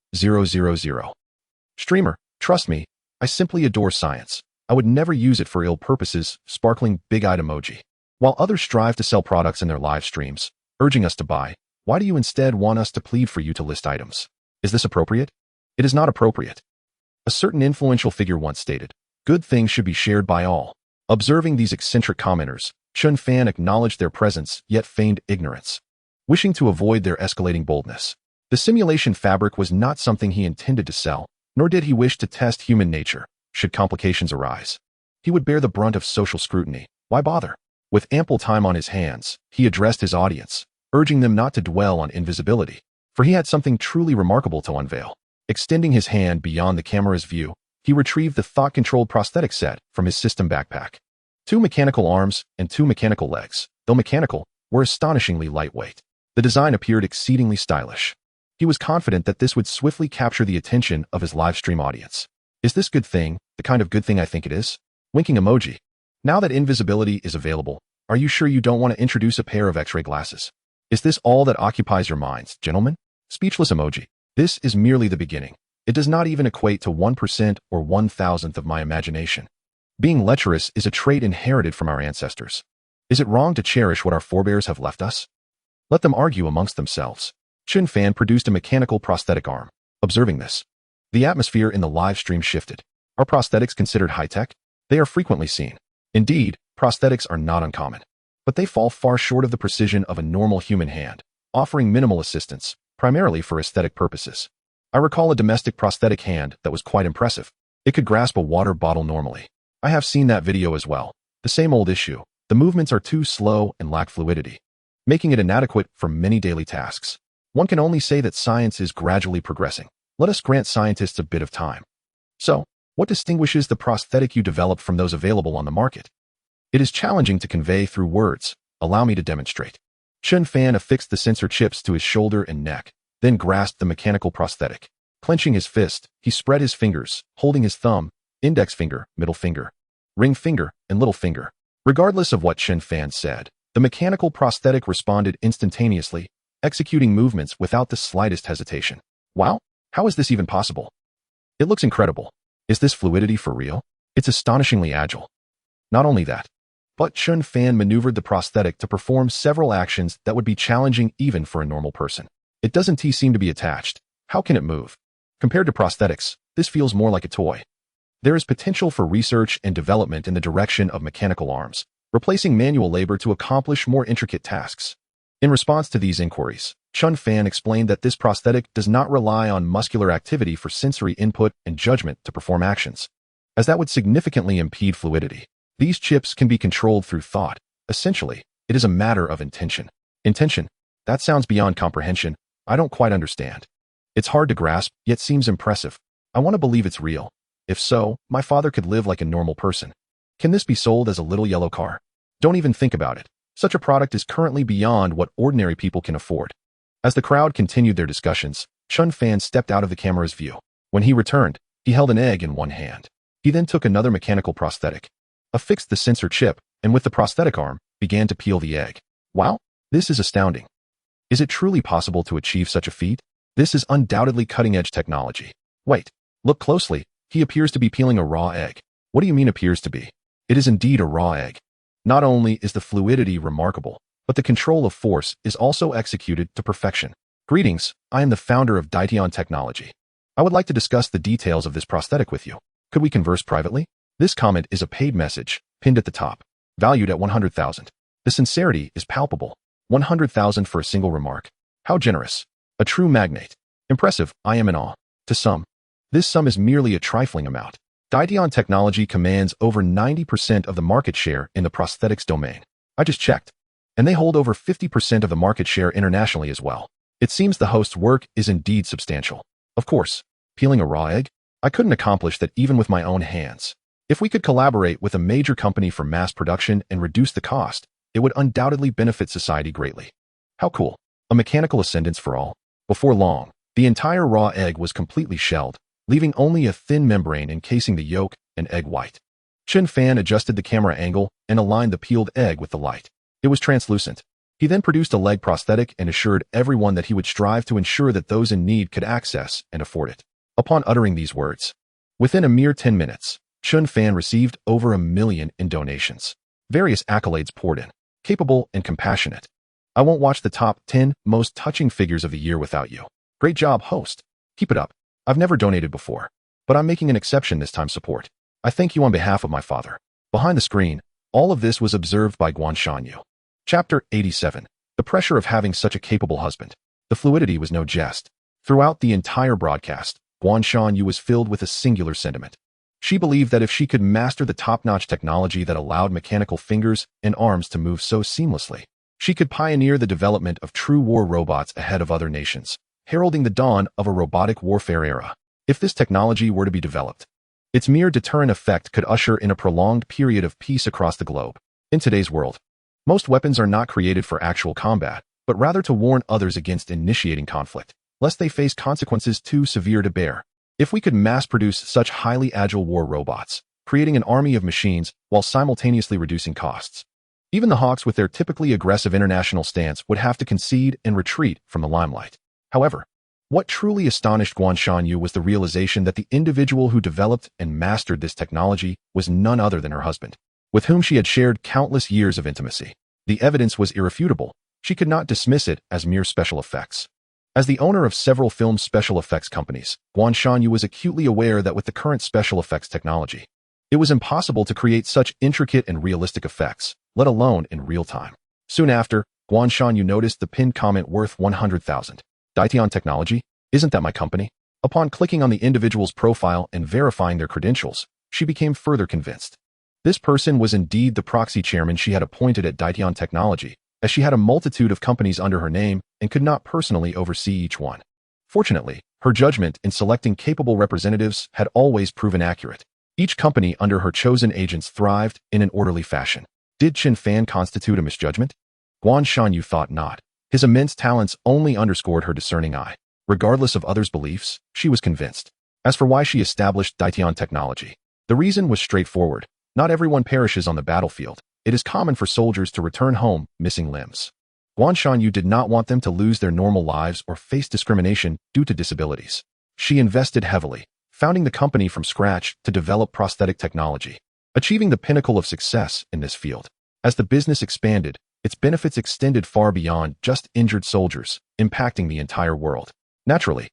Streamer, trust me, I simply adore science. I would never use it for ill purposes, sparkling big-eyed emoji. While others strive to sell products in their live streams, urging us to buy, why do you instead want us to plead for you to list items? Is this appropriate? It is not appropriate. A certain influential figure once stated, good things should be shared by all. Observing these eccentric commenters, Chen Fan acknowledged their presence yet feigned ignorance, wishing to avoid their escalating boldness. The simulation fabric was not something he intended to sell, nor did he wish to test human nature. Should complications arise, he would bear the brunt of social scrutiny. Why bother? With ample time on his hands, he addressed his audience, urging them not to dwell on invisibility, for he had something truly remarkable to unveil. Extending his hand beyond the camera's view, he retrieved the thought-controlled prosthetic set from his system backpack. 2 mechanical arms and 2 mechanical legs, though mechanical, were astonishingly lightweight. The design appeared exceedingly stylish. He was confident that this would swiftly capture the attention of his live stream audience. Is this good thing the kind of good thing I think it is? Winking emoji. Now that invisibility is available, are you sure you don't want to introduce a pair of X-ray glasses? Is this all that occupies your minds, gentlemen? Speechless emoji. This is merely the beginning. It does not even equate to 1% or 1,000th of my imagination. Being lecherous is a trait inherited from our ancestors. Is it wrong to cherish what our forebears have left us? Let them argue amongst themselves. Chen Fan produced a mechanical prosthetic arm. Observing this, the atmosphere in the live stream shifted. Are prosthetics considered high-tech? They are frequently seen. Indeed, prosthetics are not uncommon, but they fall far short of the precision of a normal human hand, offering minimal assistance, primarily for aesthetic purposes. I recall a domestic prosthetic hand that was quite impressive. It could grasp a water bottle normally. I have seen that video as well. The same old issue. The movements are too slow and lack fluidity, making it inadequate for many daily tasks. One can only say that science is gradually progressing. Let us grant scientists a bit of time. So, what distinguishes the prosthetic you develop from those available on the market? It is challenging to convey through words. Allow me to demonstrate. Chen Fan affixed the sensor chips to his shoulder and neck, then grasped the mechanical prosthetic. Clenching his fist, he spread his fingers, holding his thumb, index finger, middle finger, ring finger, and little finger. Regardless of what Chen Fan said, the mechanical prosthetic responded instantaneously, executing movements without the slightest hesitation. Wow, how is this even possible? It looks incredible. Is this fluidity for real? It's astonishingly agile. Not only that, but Chen Fan maneuvered the prosthetic to perform several actions that would be challenging even for a normal person. It doesn't seem to be attached. How can it move? Compared to prosthetics, this feels more like a toy. There is potential for research and development in the direction of mechanical arms, replacing manual labor to accomplish more intricate tasks. In response to these inquiries, Chen Fan explained that this prosthetic does not rely on muscular activity for sensory input and judgment to perform actions, as that would significantly impede fluidity. These chips can be controlled through thought. Essentially, it is a matter of intention. Intention? That sounds beyond comprehension. I don't quite understand. It's hard to grasp, yet seems impressive. I want to believe it's real. If so, my father could live like a normal person. Can this be sold as a little yellow car? Don't even think about it. Such a product is currently beyond what ordinary people can afford. As the crowd continued their discussions, Chen Fan stepped out of the camera's view. When he returned, he held an egg in one hand. He then took another mechanical prosthetic, affixed the sensor chip, and with the prosthetic arm, began to peel the egg. Wow, this is astounding. Is it truly possible to achieve such a feat? This is undoubtedly cutting-edge technology. Wait, look closely. He appears to be peeling a raw egg. What do you mean appears to be? It is indeed a raw egg. Not only is the fluidity remarkable, but the control of force is also executed to perfection. Greetings, I am the founder of Dytion Technology. I would like to discuss the details of this prosthetic with you. Could we converse privately? This comment is a paid message, pinned at the top, valued at 100,000. The sincerity is palpable. 100,000 for a single remark. How generous. A true magnate. Impressive, I am in awe. To some, this sum is merely a trifling amount. Dytion Technology commands over 90% of the market share in the prosthetics domain. I just checked. And they hold over 50% of the market share internationally as well. It seems the host's work is indeed substantial. Of course, peeling a raw egg? I couldn't accomplish that even with my own hands. If we could collaborate with a major company for mass production and reduce the cost, it would undoubtedly benefit society greatly. How cool. A mechanical ascendance for all. Before long, the entire raw egg was completely shelled, leaving only a thin membrane encasing the yolk and egg white. Chen Fan adjusted the camera angle and aligned the peeled egg with the light. It was translucent. He then produced a leg prosthetic and assured everyone that he would strive to ensure that those in need could access and afford it. Upon uttering these words, within a mere 10 minutes, Chen Fan received over 1 million in donations. Various accolades poured in. Capable and compassionate. I won't watch the top 10 most touching figures of the year without you. Great job, host. Keep it up. I've never donated before, but I'm making an exception this time. Support. I thank you on behalf of my father. Behind the screen, all of this was observed by Guan Shanyu. Chapter 87. The pressure of having such a capable husband. The fluidity was no jest. Throughout the entire broadcast, Guan Shanyu was filled with a singular sentiment. She believed that if she could master the top-notch technology that allowed mechanical fingers and arms to move so seamlessly, she could pioneer the development of true war robots ahead of other nations, heralding the dawn of a robotic warfare era. If this technology were to be developed, its mere deterrent effect could usher in a prolonged period of peace across the globe. In today's world, most weapons are not created for actual combat, but rather to warn others against initiating conflict, lest they face consequences too severe to bear. If we could mass-produce such highly agile war robots, creating an army of machines while simultaneously reducing costs, even the hawks with their typically aggressive international stance would have to concede and retreat from the limelight. However, what truly astonished Guan Shanyu was the realization that the individual who developed and mastered this technology was none other than her husband, with whom she had shared countless years of intimacy. The evidence was irrefutable. She could not dismiss it as mere special effects. As the owner of several film special effects companies, Guan Shanyu was acutely aware that with the current special effects technology, it was impossible to create such intricate and realistic effects, let alone in real time. Soon after, Guan Shanyu noticed the pinned comment worth 100,000. Dytion Technology? Isn't that my company? Upon clicking on the individual's profile and verifying their credentials, she became further convinced. This person was indeed the proxy chairman she had appointed at Dytion Technology, as she had a multitude of companies under her name and could not personally oversee each one. Fortunately, her judgment in selecting capable representatives had always proven accurate. Each company under her chosen agents thrived in an orderly fashion. Did Chen Fan constitute a misjudgment? Guan Shanyu thought not. His immense talents only underscored her discerning eye. Regardless of others' beliefs, she was convinced. As for why she established Dytion Technology, the reason was straightforward. Not everyone perishes on the battlefield. It is common for soldiers to return home missing limbs. Guan Shanyu did not want them to lose their normal lives or face discrimination due to disabilities. She invested heavily, founding the company from scratch to develop prosthetic technology, achieving the pinnacle of success in this field. As the business expanded, its benefits extended far beyond just injured soldiers, impacting the entire world. Naturally,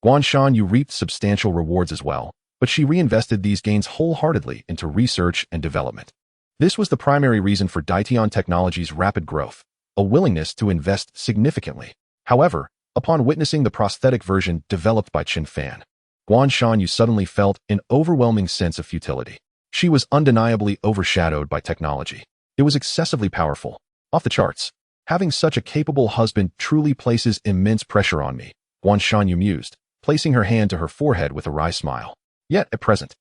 Guanshan reaped substantial rewards as well, but she reinvested these gains wholeheartedly into research and development. This was the primary reason for Daition Technology's rapid growth, a willingness to invest significantly. However, upon witnessing the prosthetic version developed by Chen Fan, Guanshan suddenly felt an overwhelming sense of futility. She was undeniably overshadowed by technology. It was excessively powerful, off the charts. Having such a capable husband truly places immense pressure on me, Guanshan mused, placing her hand to her forehead with a wry smile. Yet, at present,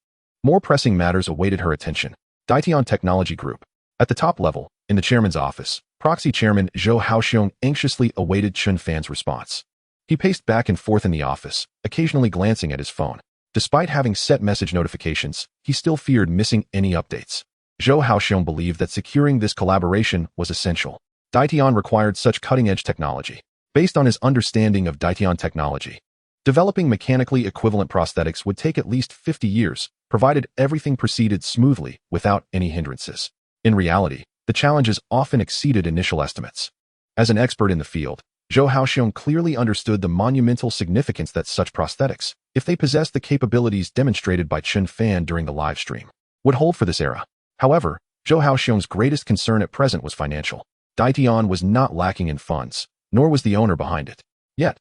more pressing matters awaited her attention. Daition Technology Group. At the top level, in the chairman's office, proxy chairman Zhou Haoxiong anxiously awaited Chen Fan's response. He paced back and forth in the office, occasionally glancing at his phone. Despite having set message notifications, he still feared missing any updates. Zhou Haoxiong believed that securing this collaboration was essential. Daition required such cutting-edge technology. Based on his understanding of Daition technology, developing mechanically equivalent prosthetics would take at least 50 years, provided everything proceeded smoothly without any hindrances. In reality, the challenges often exceeded initial estimates. As an expert in the field, Zhou Haoxiong clearly understood the monumental significance that such prosthetics, if they possessed the capabilities demonstrated by Chen Fan during the live stream, would hold for this era. However, Zhou Haoxiong's greatest concern at present was financial. Daition was not lacking in funds, nor was the owner behind it. Yet,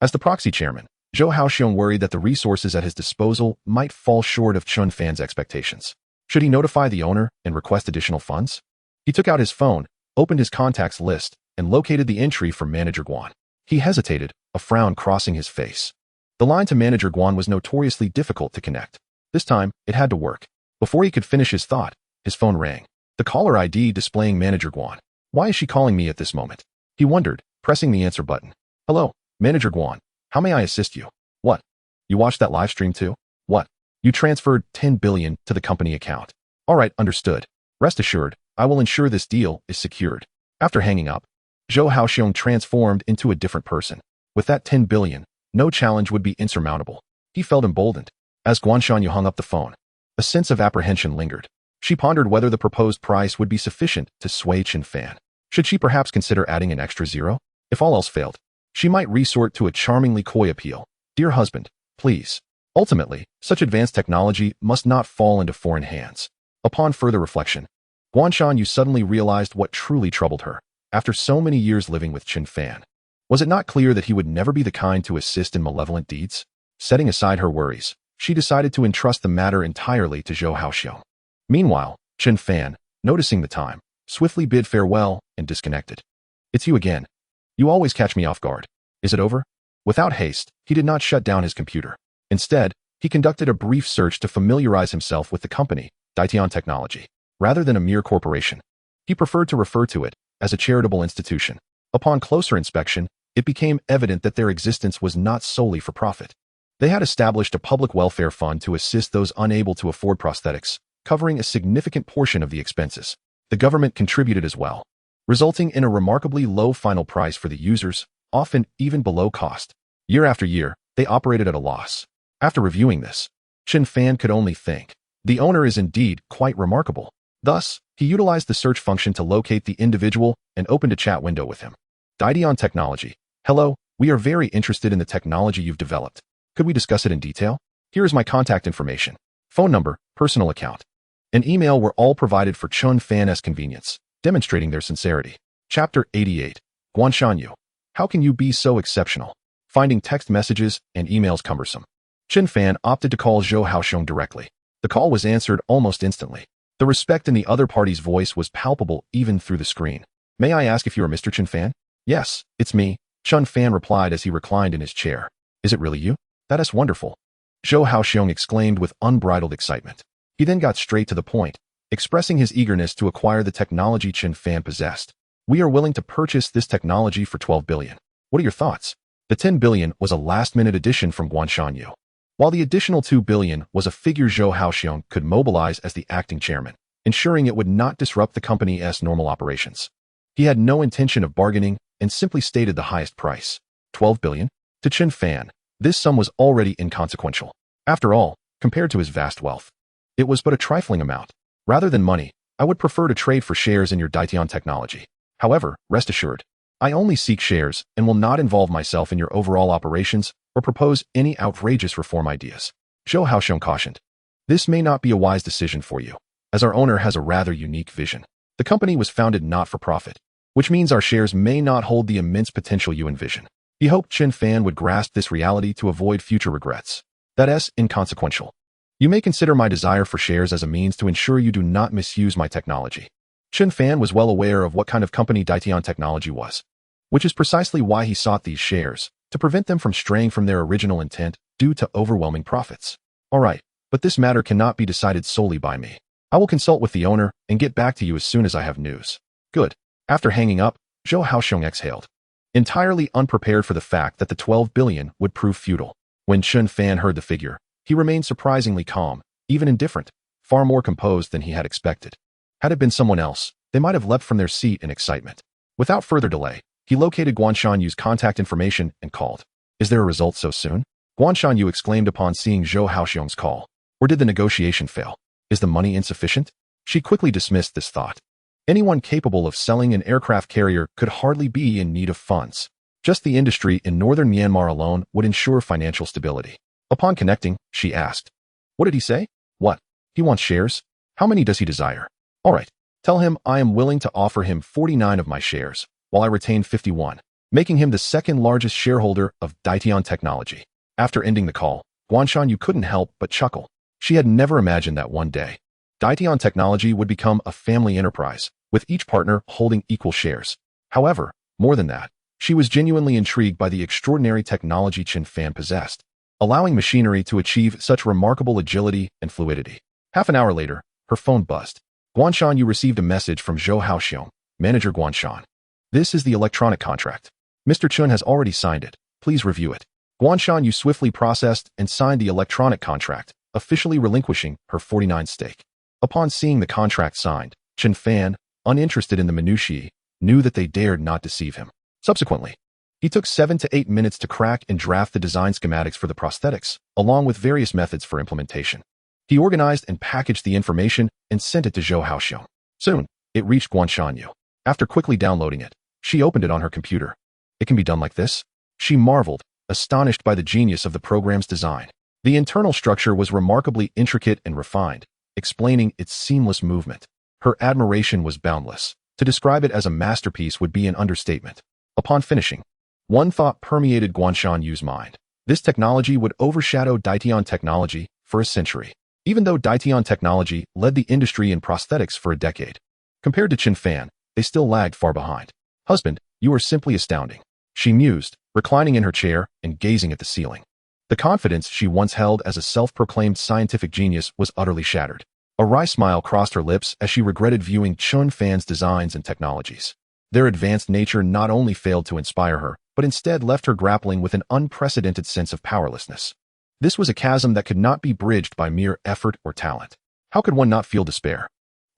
as the proxy chairman, Zhou Haoxiong worried that the resources at his disposal might fall short of Chen Fan's expectations. Should he notify the owner and request additional funds? He took out his phone, opened his contacts list, and located the entry for Manager Guan. He hesitated, a frown crossing his face. The line to Manager Guan was notoriously difficult to connect. This time, it had to work. Before he could finish his thought, his phone rang. The caller ID displaying Manager Guan. Why is she calling me at this moment? He wondered, pressing the answer button. Hello, Manager Guan. How may I assist you? What? You watched that live stream too? What? You transferred 10 billion to the company account. All right, understood. Rest assured, I will ensure this deal is secured. After hanging up, Zhou Haoxiong transformed into a different person. With that 10 billion, no challenge would be insurmountable. He felt emboldened. As Guanshan hung up the phone, a sense of apprehension lingered. She pondered whether the proposed price would be sufficient to sway Chen Fan. Should she perhaps consider adding an extra zero? If all else failed, she might resort to a charmingly coy appeal. Dear husband, please. Ultimately, such advanced technology must not fall into foreign hands. Upon further reflection, Guanshan suddenly realized what truly troubled her. After so many years living with Chen Fan, was it not clear that he would never be the kind to assist in malevolent deeds? Setting aside her worries, she decided to entrust the matter entirely to Zhou Haoxiong. Meanwhile, Chen Fan, noticing the time, swiftly bid farewell and disconnected. It's you again. You always catch me off guard. Is it over? Without haste, he did not shut down his computer. Instead, he conducted a brief search to familiarize himself with the company, Daition Technology. Rather than a mere corporation, he preferred to refer to it as a charitable institution. Upon closer inspection, it became evident that their existence was not solely for profit. They had established a public welfare fund to assist those unable to afford prosthetics, covering a significant portion of the expenses. The government contributed as well, resulting in a remarkably low final price for the users, often even below cost. Year after year, they operated at a loss. After reviewing this, Chen Fan could only think, the owner is indeed quite remarkable. Thus, he utilized the search function to locate the individual and opened a chat window with him. Daition Technology. Hello, we are very interested in the technology you've developed. Could we discuss it in detail? Here is my contact information. Phone number, personal account, and email were all provided for Chen Fan's convenience, demonstrating their sincerity. Chapter 88. Guanshan, how can you be so exceptional? Finding text messages and emails cumbersome. Chen Fan opted to call Zhou Haoxiong directly. The call was answered almost instantly. The respect in the other party's voice was palpable even through the screen. May I ask if you are Mr. Chen Fan? Yes, it's me, Chen Fan replied as he reclined in his chair. Is it really you? That is wonderful. Zhou Haoxiong exclaimed with unbridled excitement. He then got straight to the point, expressing his eagerness to acquire the technology Chen Fan possessed. We are willing to purchase this technology for 12 billion. What are your thoughts? The 10 billion was a last-minute addition from Guanshan, while the additional 2 billion was a figure Zhou Haoxiong could mobilize as the acting chairman, ensuring it would not disrupt the company's normal operations. He had no intention of bargaining and simply stated the highest price, 12 billion. To Chen Fan, this sum was already inconsequential. After all, compared to his vast wealth. It was but a trifling amount. Rather than money, I would prefer to trade for shares in your Dytion technology. However, rest assured, I only seek shares and will not involve myself in your overall operations or propose any outrageous reform ideas. Zhou Haoxiong cautioned. This may not be a wise decision for you, as our owner has a rather unique vision. The company was founded not for profit, which means our shares may not hold the immense potential you envision. He hoped Chen Fan would grasp this reality to avoid future regrets. That is inconsequential. You may consider my desire for shares as a means to ensure you do not misuse my technology. Chen Fan was well aware of what kind of company Dytion technology was, which is precisely why he sought these shares, to prevent them from straying from their original intent due to overwhelming profits. All right, but this matter cannot be decided solely by me. I will consult with the owner and get back to you as soon as I have news. Good. After hanging up, Zhou Haoxiong exhaled, entirely unprepared for the fact that the 12 billion would prove futile. When Chen Fan heard the figure, he remained surprisingly calm, even indifferent, far more composed than he had expected. Had it been someone else, they might have leapt from their seat in excitement. Without further delay, he located Guanshan Yu's contact information and called. Is there a result so soon? Guanshan Yu exclaimed upon seeing Zhou Haoxiong's call. Or did the negotiation fail? Is the money insufficient? She quickly dismissed this thought. Anyone capable of selling an aircraft carrier could hardly be in need of funds. Just the industry in northern Myanmar alone would ensure financial stability. Upon connecting, she asked, "What did he say? What? He wants shares? How many does he desire?" "All right, tell him I am willing to offer him 49 of my shares, while I retain 51, making him the second largest shareholder of Dytion Technology." After ending the call, Guanshan Yu couldn't help but chuckle. She had never imagined that one day, Dytion Technology would become a family enterprise, with each partner holding equal shares. However, more than that, she was genuinely intrigued by the extraordinary technology Chen Fan possessed, allowing machinery to achieve such remarkable agility and fluidity. Half an hour later, her phone buzzed. Guanshan Yu received a message from Zhou Haoxiong, Manager Guanshan. "This is the electronic contract. Mr. Chen has already signed it. Please review it." Guanshan Yu swiftly processed and signed the electronic contract, officially relinquishing her 49 stake. Upon seeing the contract signed, Chen Fan, uninterested in the minutiae, knew that they dared not deceive him. Subsequently, he took 7 to 8 minutes to crack and draft the design schematics for the prosthetics, along with various methods for implementation. He organized and packaged the information and sent it to Zhou Haoxiong. Soon, it reached Guanshan Yu. After quickly downloading it, she opened it on her computer. "It can be done like this?" She marveled, astonished by the genius of the program's design. The internal structure was remarkably intricate and refined, explaining its seamless movement. Her admiration was boundless. To describe it as a masterpiece would be an understatement. Upon finishing, one thought permeated Guanshan Yu's mind. This technology would overshadow Dytion technology for a century, even though Dytion technology led the industry in prosthetics for a decade. Compared to Chen Fan, they still lagged far behind. "Husband, you are simply astounding," she mused, reclining in her chair and gazing at the ceiling. The confidence she once held as a self-proclaimed scientific genius was utterly shattered. A wry smile crossed her lips as she regretted viewing Chen Fan's designs and technologies. Their advanced nature not only failed to inspire her, but instead left her grappling with an unprecedented sense of powerlessness. This was a chasm that could not be bridged by mere effort or talent. How could one not feel despair?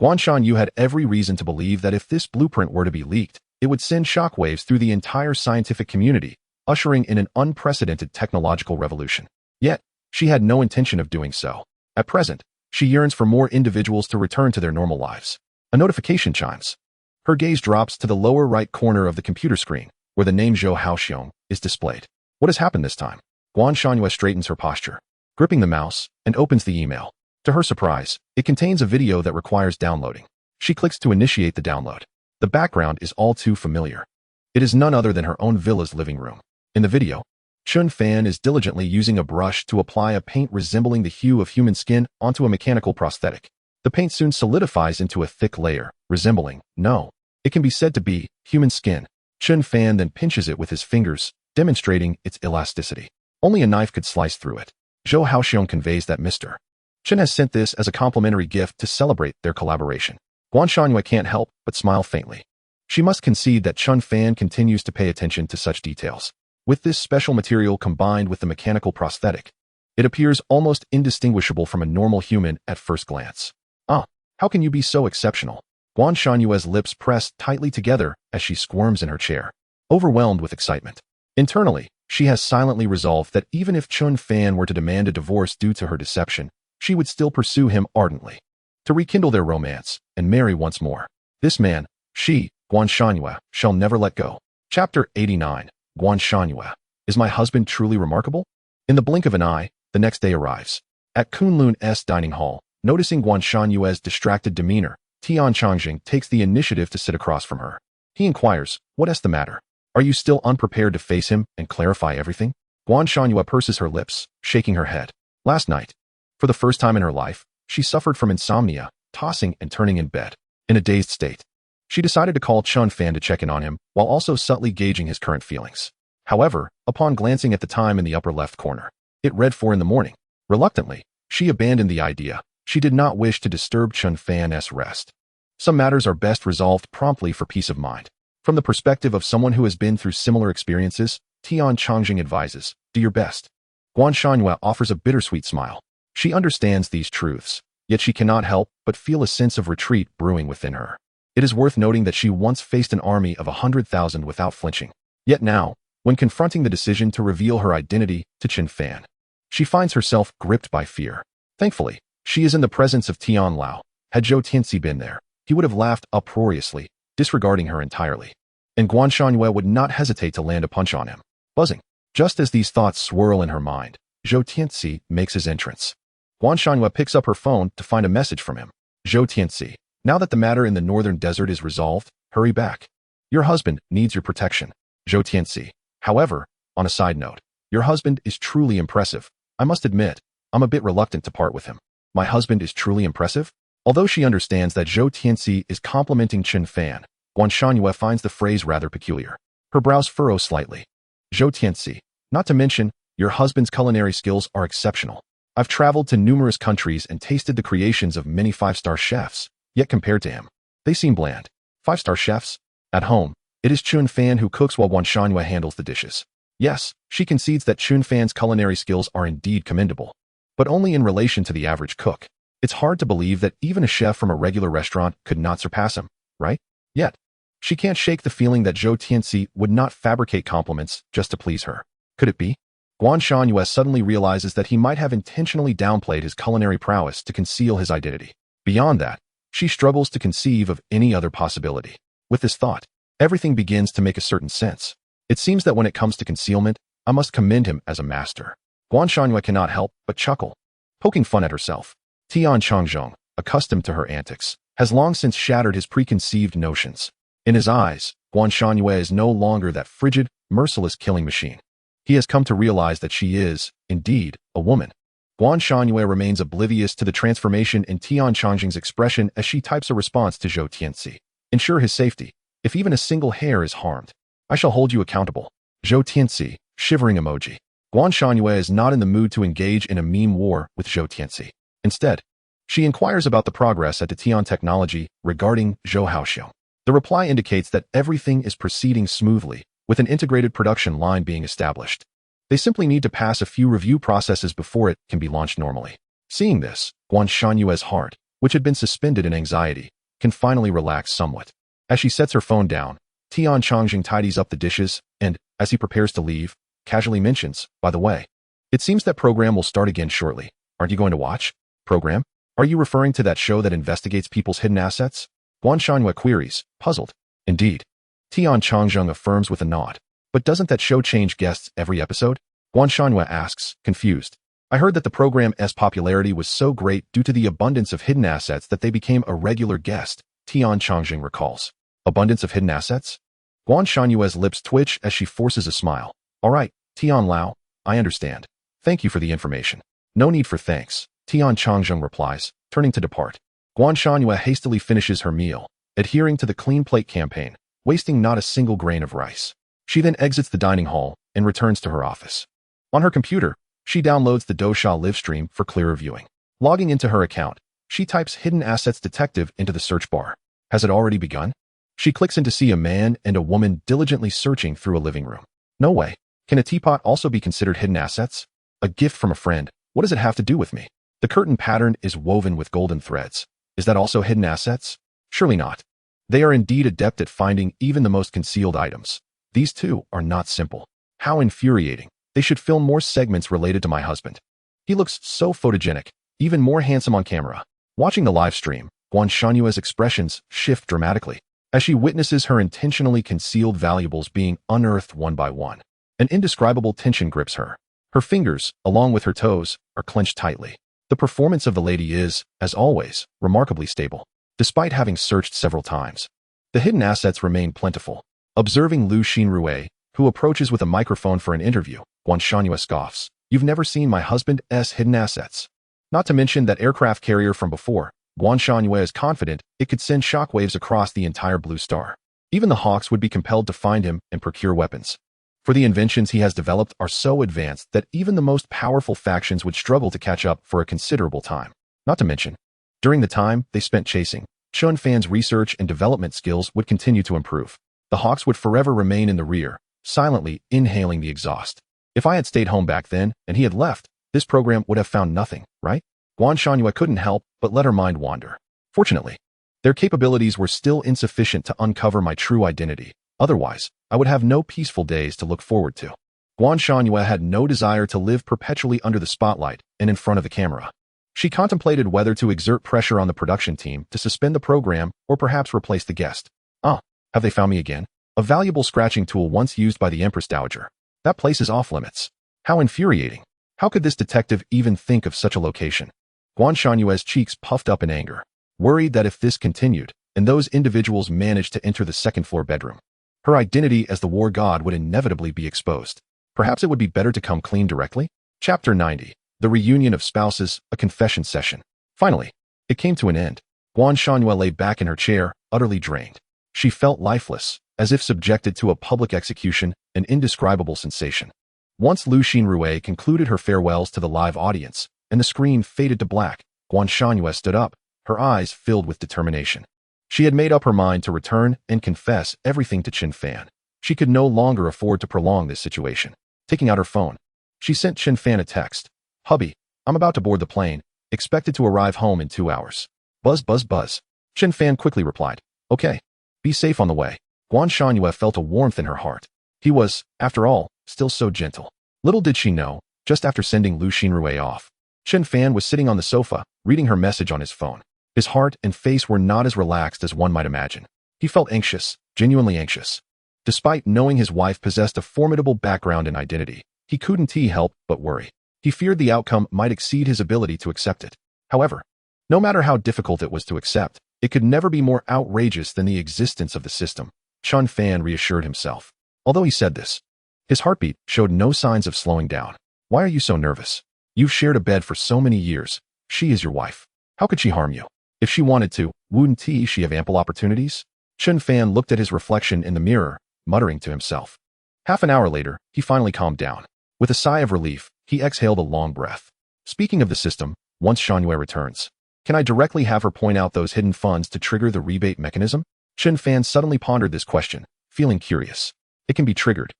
Guanshan Yu had every reason to believe that if this blueprint were to be leaked, it would send shockwaves through the entire scientific community, ushering in an unprecedented technological revolution. Yet, she had no intention of doing so. At present, she yearns for more individuals to return to their normal lives. A notification chimes. Her gaze drops to the lower right corner of the computer screen, where the name Zhou Haoxiong is displayed. What has happened this time? Guanshan Yu straightens her posture, gripping the mouse, and opens the email. To her surprise, it contains a video that requires downloading. She clicks to initiate the download. The background is all too familiar. It is none other than her own villa's living room. In the video, Chen Fan is diligently using a brush to apply a paint resembling the hue of human skin onto a mechanical prosthetic. The paint soon solidifies into a thick layer, resembling, no, it can be said to be, human skin. Chen Fan then pinches it with his fingers, demonstrating its elasticity. Only a knife could slice through it. Zhou Haoxiong conveys that Mr. Chen has sent this as a complimentary gift to celebrate their collaboration. Guanshan Yu can't help but smile faintly. She must concede that Chen Fan continues to pay attention to such details. With this special material combined with the mechanical prosthetic, it appears almost indistinguishable from a normal human at first glance. "Ah, how can you be so exceptional?" Guanshan Yu's lips press tightly together as she squirms in her chair, overwhelmed with excitement. Internally, she has silently resolved that even if Chen Fan were to demand a divorce due to her deception, she would still pursue him ardently, to rekindle their romance and marry once more. This man, she, Guan Shangyue, shall never let go. Chapter 89. Guan Shangyue. Is my husband truly remarkable? In the blink of an eye, the next day arrives. At Kunlun's dining hall, noticing Guan Shanyue's distracted demeanor, Tian Changjing takes the initiative to sit across from her. He inquires, "What's the matter? Are you still unprepared to face him and clarify everything?" Guan Shanyue purses her lips, shaking her head. Last night, for the first time in her life, she suffered from insomnia, tossing and turning in bed. In a dazed state, she decided to call Chen Fan to check in on him, while also subtly gauging his current feelings. However, upon glancing at the time in the upper left corner, it read 4 in the morning. Reluctantly, she abandoned the idea. She did not wish to disturb Chen Fan's rest. Some matters are best resolved promptly for peace of mind. From the perspective of someone who has been through similar experiences, Tian Changjing advises, "Do your best." Guan Shanyue offers a bittersweet smile. She understands these truths, yet she cannot help but feel a sense of retreat brewing within her. It is worth noting that she once faced an army of 100,000 without flinching. Yet now, when confronting the decision to reveal her identity to Chen Fan, she finds herself gripped by fear. Thankfully, she is in the presence of Tian Lao. Had Zhou Tianxi been there, he would have laughed uproariously, disregarding her entirely. And Guan Shanyue would not hesitate to land a punch on him. Buzzing. Just as these thoughts swirl in her mind, Zhou Tianxi makes his entrance. Guan Shanyue picks up her phone to find a message from him. "Zhou Tianxi, now that the matter in the northern desert is resolved, hurry back. Your husband needs your protection." Zhou Tianxi. However, on a side note, your husband is truly impressive. I must admit, I'm a bit reluctant to part with him. My husband is truly impressive? Although she understands that Zhou Tianxi is complimenting Chen Fan, Guan Shanyue finds the phrase rather peculiar. Her brows furrow slightly. "Zhou Tianxi, not to mention, your husband's culinary skills are exceptional. I've traveled to numerous countries and tasted the creations of many 5-star chefs, yet compared to him, they seem bland." 5-star chefs? At home, it is Chen Fan who cooks while Guan Shanyue handles the dishes. Yes, she concedes that Chen Fan's culinary skills are indeed commendable, but only in relation to the average cook. It's hard to believe that even a chef from a regular restaurant could not surpass him, right? Yet, she can't shake the feeling that Zhou Tianxi would not fabricate compliments just to please her. Could it be? Guan Shanyue suddenly realizes that he might have intentionally downplayed his culinary prowess to conceal his identity. Beyond that, she struggles to conceive of any other possibility. With this thought, everything begins to make a certain sense. It seems that when it comes to concealment, I must commend him as a master. Guan Shanyue cannot help but chuckle, poking fun at herself. Tian Changjing, accustomed to her antics, has long since shattered his preconceived notions. In his eyes, Guan Shanyue is no longer that frigid, merciless killing machine. He has come to realize that she is, indeed, a woman. Guan Shanyue remains oblivious to the transformation in Tian Changjing's expression as she types a response to Zhou Tianxi. "Ensure his safety. If even a single hair is harmed, I shall hold you accountable." Zhou Tianxi, shivering emoji. Guan Shanyue is not in the mood to engage in a meme war with Zhou Tianxi. Instead, she inquires about the progress at the Tian Technology regarding Zhou Haoxiu. The reply indicates that everything is proceeding smoothly, with an integrated production line being established. They simply need to pass a few review processes before it can be launched normally. Seeing this, Guan Shanyue's heart, which had been suspended in anxiety, can finally relax somewhat. As she sets her phone down, Tian Changjing tidies up the dishes and, as he prepares to leave, casually mentions, "By the way, it seems that program will start again shortly. Aren't you going to watch?" "Program? Are you referring to that show that investigates people's hidden assets?" Guan Shanyue queries, puzzled. "Indeed." Tian Changjing affirms with a nod. "But doesn't that show change guests every episode?" Guan Shanyue asks, confused. "I heard that the program's popularity was so great due to the abundance of hidden assets that they became a regular guest," Tian Changjing recalls. "Abundance of hidden assets?" Guan Shanyue's lips twitch as she forces a smile. "All right, Tian Lao, I understand. Thank you for the information." "No need for thanks," Tian Changjing replies, turning to depart. Guan Shanyue hastily finishes her meal, adhering to the clean plate campaign, wasting not a single grain of rice. She then exits the dining hall and returns to her office. On her computer, she downloads the Dousha live stream for clearer viewing. Logging into her account, she types Hidden Assets Detective into the search bar. Has it already begun? She clicks in to see a man and a woman diligently searching through a living room. No way. Can a teapot also be considered hidden assets? A gift from a friend. What does it have to do with me? The curtain pattern is woven with golden threads. Is that also hidden assets? Surely not. They are indeed adept at finding even the most concealed items. These two are not simple. How infuriating. They should film more segments related to my husband. He looks so photogenic, even more handsome on camera. Watching the live stream, Guan Shanyue's expressions shift dramatically as she witnesses her intentionally concealed valuables being unearthed one by one. An indescribable tension grips her. Her fingers, along with her toes, are clenched tightly. The performance of the lady is, as always, remarkably stable, despite having searched several times. The hidden assets remain plentiful. Observing Lu Xinrui, who approaches with a microphone for an interview, Guan Shanyue scoffs. You've never seen my husband's hidden assets. Not to mention that aircraft carrier from before, Guan Shanyue is confident it could send shockwaves across the entire Blue Star. Even the Hawks would be compelled to find him and procure weapons. For the inventions he has developed are so advanced that even the most powerful factions would struggle to catch up for a considerable time. Not to mention, during the time they spent chasing, Chen Fan's research and development skills would continue to improve. The Hawks would forever remain in the rear, silently inhaling the exhaust. If I had stayed home back then and he had left, this program would have found nothing, right? Guan Shanyue couldn't help but let her mind wander. Fortunately, their capabilities were still insufficient to uncover my true identity. Otherwise, I would have no peaceful days to look forward to. Guan Shanyue had no desire to live perpetually under the spotlight and in front of the camera. She contemplated whether to exert pressure on the production team to suspend the program or perhaps replace the guest. Have they found me again? A valuable scratching tool once used by the Empress Dowager. That place is off limits. How infuriating. How could this detective even think of such a location? Guan Shanyue's cheeks puffed up in anger, worried that if this continued, and those individuals managed to enter the second-floor bedroom, her identity as the war god would inevitably be exposed. Perhaps it would be better to come clean directly? Chapter 90. The Reunion of Spouses, a Confession Session. Finally, it came to an end. Guan Shanyue lay back in her chair, utterly drained. She felt lifeless, as if subjected to a public execution, an indescribable sensation. Once Lu Xinrui concluded her farewells to the live audience, and the screen faded to black, Guan Shanyue stood up, her eyes filled with determination. She had made up her mind to return and confess everything to Chen Fan. She could no longer afford to prolong this situation. Taking out her phone, she sent Chen Fan a text. Hubby, I'm about to board the plane, expected to arrive home in 2 hours. Buzz, buzz, buzz. Chen Fan quickly replied, okay. Be safe on the way. Guan Shanyue felt a warmth in her heart. He was, after all, still so gentle. Little did she know, just after sending Lu Xinrui off, Chen Fan was sitting on the sofa, reading her message on his phone. His heart and face were not as relaxed as one might imagine. He felt anxious, genuinely anxious. Despite knowing his wife possessed a formidable background and identity, he couldn't help but worry. He feared the outcome might exceed his ability to accept it. However, no matter how difficult it was to accept, it could never be more outrageous than the existence of the system, Chen Fan reassured himself. Although he said this, his heartbeat showed no signs of slowing down. Why are you so nervous? You've shared a bed for so many years. She is your wife. How could she harm you? If she wanted to, wouldn't she have ample opportunities? Chen Fan looked at his reflection in the mirror, muttering to himself. Half an hour later, he finally calmed down. With a sigh of relief, he exhaled a long breath. Speaking of the system, once Shanyue returns, can I directly have her point out those hidden funds to trigger the rebate mechanism? Chen Fan suddenly pondered this question, feeling curious. It can be triggered.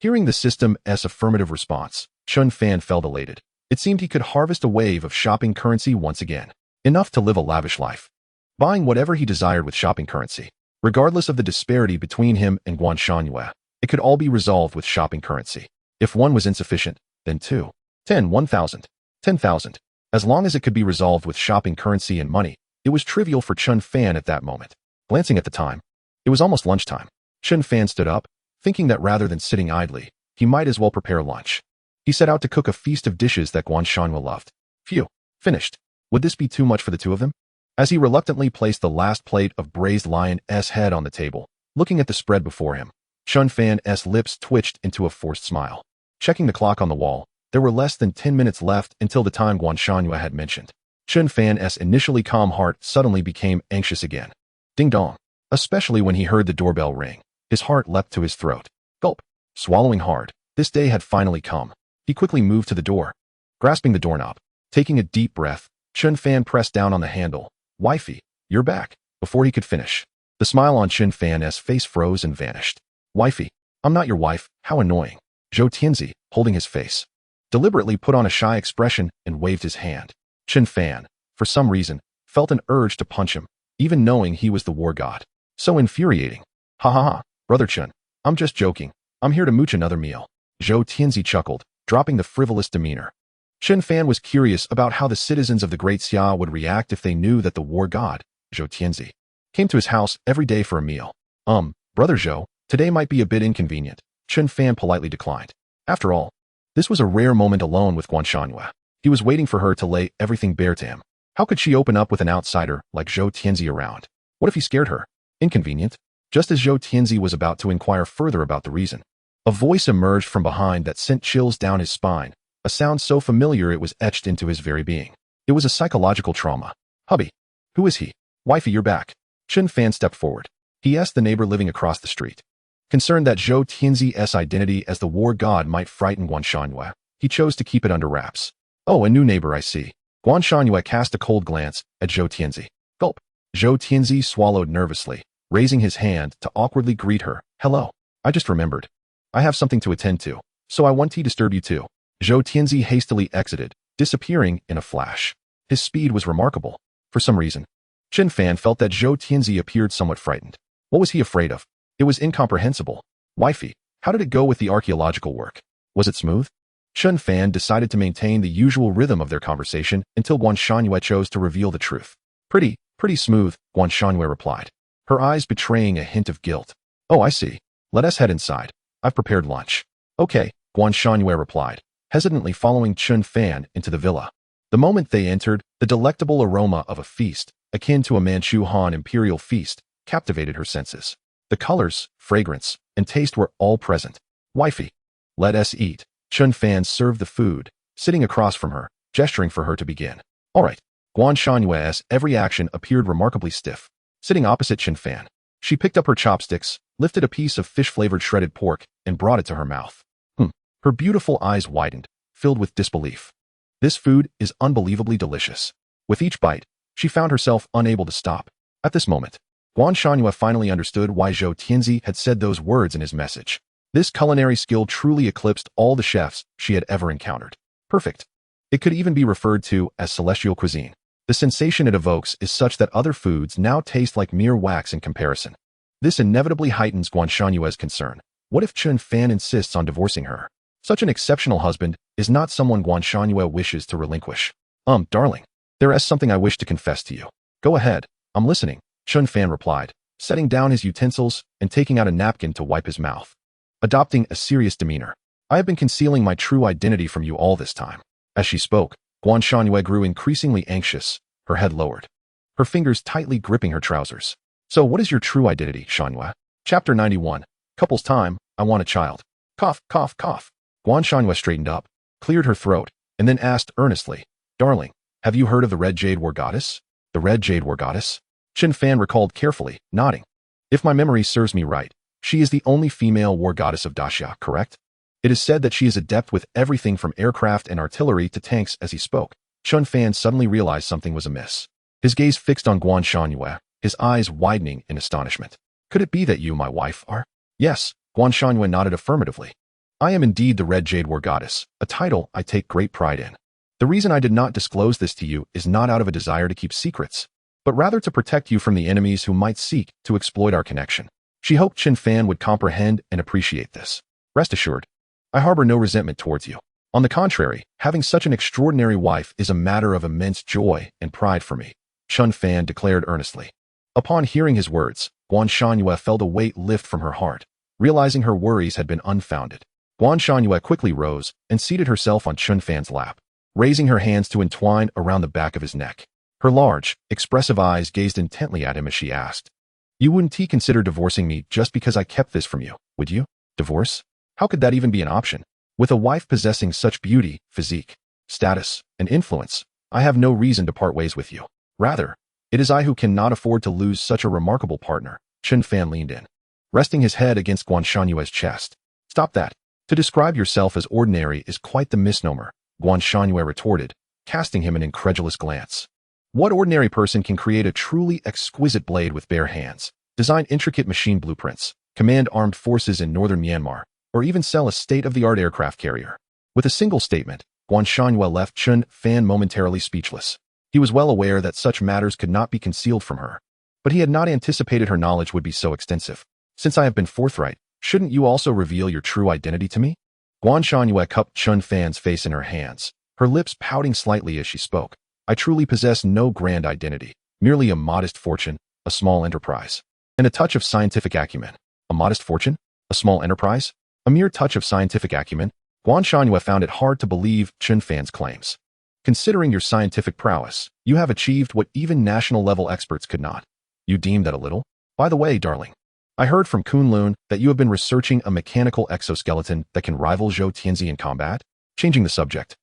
Hearing the system's affirmative response, Chen Fan felt elated. It seemed he could harvest a wave of shopping currency once again. Enough to live a lavish life. Buying whatever he desired with shopping currency. Regardless of the disparity between him and Guan Shanyue, it could all be resolved with shopping currency. If one was insufficient, then 2, 10, 1,000, 10,000. As long as it could be resolved with shopping currency and money, it was trivial for Chen Fan at that moment. Glancing at the time, it was almost lunchtime. Chen Fan stood up, thinking that rather than sitting idly, he might as well prepare lunch. He set out to cook a feast of dishes that Guan Shanyue loved. Phew, finished. Would this be too much for the two of them? As he reluctantly placed the last plate of braised lion's head on the table, looking at the spread before him, Chen Fan's lips twitched into a forced smile. Checking the clock on the wall, there were less than 10 minutes left until the time Guan Shanyue had mentioned. Chen Fan's initially calm heart suddenly became anxious again. Ding dong. Especially when he heard the doorbell ring. His heart leapt to his throat. Gulp. Swallowing hard, this day had finally come. He quickly moved to the door, grasping the doorknob. Taking a deep breath, Chen Fan pressed down on the handle. Wifey, you're back. Before he could finish, the smile on Chen Fan's face froze and vanished. Wifey, I'm not your wife. How annoying. Zhou Tianzi, holding his face, deliberately put on a shy expression and waved his hand. Chen Fan, for some reason, felt an urge to punch him, even knowing he was the war god. So infuriating. Ha ha ha, brother Chen, I'm just joking. I'm here to mooch another meal. Zhou Tianzi chuckled, dropping the frivolous demeanor. Chen Fan was curious about how the citizens of the Great Xia would react if they knew that the war god, Zhou Tianzi, came to his house every day for a meal. Brother Zhou, today might be a bit inconvenient, Chen Fan politely declined. After all, this was a rare moment alone with Guanshanhua. He was waiting for her to lay everything bare to him. How could she open up with an outsider like Zhou Tianzi around? What if he scared her? Inconvenient? Just as Zhou Tianzi was about to inquire further about the reason, a voice emerged from behind that sent chills down his spine, a sound so familiar it was etched into his very being. It was a psychological trauma. Hubby. Who is he? Wifey, you're back. Chen Fan stepped forward. He asked the neighbor living across the street. Concerned that Zhou Tianzi's identity as the war god might frighten Guanshanhua, he chose to keep it under wraps. Oh, a new neighbor, I see. Guanshanhua cast a cold glance at Zhou Tianzi. Gulp. Zhou Tianzi swallowed nervously, raising his hand to awkwardly greet her. Hello. I just remembered. I have something to attend to, so I won't disturb you too. Zhou Tianzi hastily exited, disappearing in a flash. His speed was remarkable. For some reason, Chen Fan felt that Zhou Tianzi appeared somewhat frightened. What was he afraid of? It was incomprehensible. Wifey, how did it go with the archaeological work? Was it smooth? Chen Fan decided to maintain the usual rhythm of their conversation until Guanshanhua chose to reveal the truth. Pretty smooth, Guanshanhua replied, her eyes betraying a hint of guilt. Oh, I see. Let us head inside. I've prepared lunch. Okay, Guanshanhua replied, hesitantly following Chen Fan into the villa. The moment they entered, the delectable aroma of a feast, akin to a Manchu Han imperial feast, captivated her senses. The colors, fragrance, and taste were all present. Wifey, let us eat. Chen Fan served the food, sitting across from her, gesturing for her to begin. All right. Guanshanhua's every action appeared remarkably stiff. Sitting opposite Chen Fan, she picked up her chopsticks, lifted a piece of fish-flavored shredded pork, and brought it to her mouth. Her beautiful eyes widened, filled with disbelief. This food is unbelievably delicious. With each bite, she found herself unable to stop. At this moment, Guanshanhua finally understood why Zhou Tianzi had said those words in his message. This culinary skill truly eclipsed all the chefs she had ever encountered. Perfect. It could even be referred to as celestial cuisine. The sensation it evokes is such that other foods now taste like mere wax in comparison. This inevitably heightens Guanshanhua's concern. What if Chen Fan insists on divorcing her? Such an exceptional husband is not someone Guanshanhua wishes to relinquish. Darling, there is something I wish to confess to you. Go ahead, I'm listening, Chen Fan replied, setting down his utensils and taking out a napkin to wipe his mouth. Adopting a serious demeanor. I have been concealing my true identity from you all this time. As she spoke, Guanshanhua grew increasingly anxious, her head lowered, her fingers tightly gripping her trousers. So what is your true identity, Shanhua? Chapter 91. Couple's time, I want a child. Cough, cough, cough. Guanshanhua straightened up, cleared her throat, and then asked earnestly, Darling, have you heard of the Red Jade War Goddess? The Red Jade War Goddess? Chen Fan recalled carefully, nodding. If my memory serves me right, she is the only female war goddess of Daxia, correct? It is said that she is adept with everything from aircraft and artillery to tanks. As he spoke, Chen Fan suddenly realized something was amiss. His gaze fixed on Guanshanhua, his eyes widening in astonishment. Could it be that you, my wife, are? Yes, Guanshanhua nodded affirmatively. I am indeed the Red Jade War Goddess, a title I take great pride in. The reason I did not disclose this to you is not out of a desire to keep secrets, but rather to protect you from the enemies who might seek to exploit our connection. She hoped Chen Fan would comprehend and appreciate this. Rest assured, I harbor no resentment towards you. On the contrary, having such an extraordinary wife is a matter of immense joy and pride for me, Chen Fan declared earnestly. Upon hearing his words, Guanshanhua felt a weight lift from her heart, realizing her worries had been unfounded. Guanshanhua quickly rose and seated herself on Chen Fan's lap, raising her hands to entwine around the back of his neck. Her large, expressive eyes gazed intently at him as she asked, You wouldn't consider divorcing me just because I kept this from you, would you? Divorce? How could that even be an option? With a wife possessing such beauty, physique, status, and influence, I have no reason to part ways with you. Rather, it is I who cannot afford to lose such a remarkable partner. Chen Fan leaned in, resting his head against Guanshanhua's chest. Stop that. To describe yourself as ordinary is quite the misnomer, Guanshanhua retorted, casting him an incredulous glance. What ordinary person can create a truly exquisite blade with bare hands, design intricate machine blueprints, command armed forces in northern Myanmar, or even sell a state-of-the-art aircraft carrier? With a single statement, Guanshanhua left Chen Fan momentarily speechless. He was well aware that such matters could not be concealed from her, but he had not anticipated her knowledge would be so extensive. Since I have been forthright, shouldn't you also reveal your true identity to me? Guan Shangyue cupped Chen Fan's face in her hands, her lips pouting slightly as she spoke. I truly possess no grand identity, merely a modest fortune, a small enterprise, and a touch of scientific acumen. A modest fortune? A small enterprise? A mere touch of scientific acumen? Guan Shangyue found it hard to believe Chen Fan's claims. Considering your scientific prowess, you have achieved what even national-level experts could not. You deem that a little? By the way, darling, I heard from Kunlun that you have been researching a mechanical exoskeleton that can rival Zhou Tianzi in combat? Changing the subject,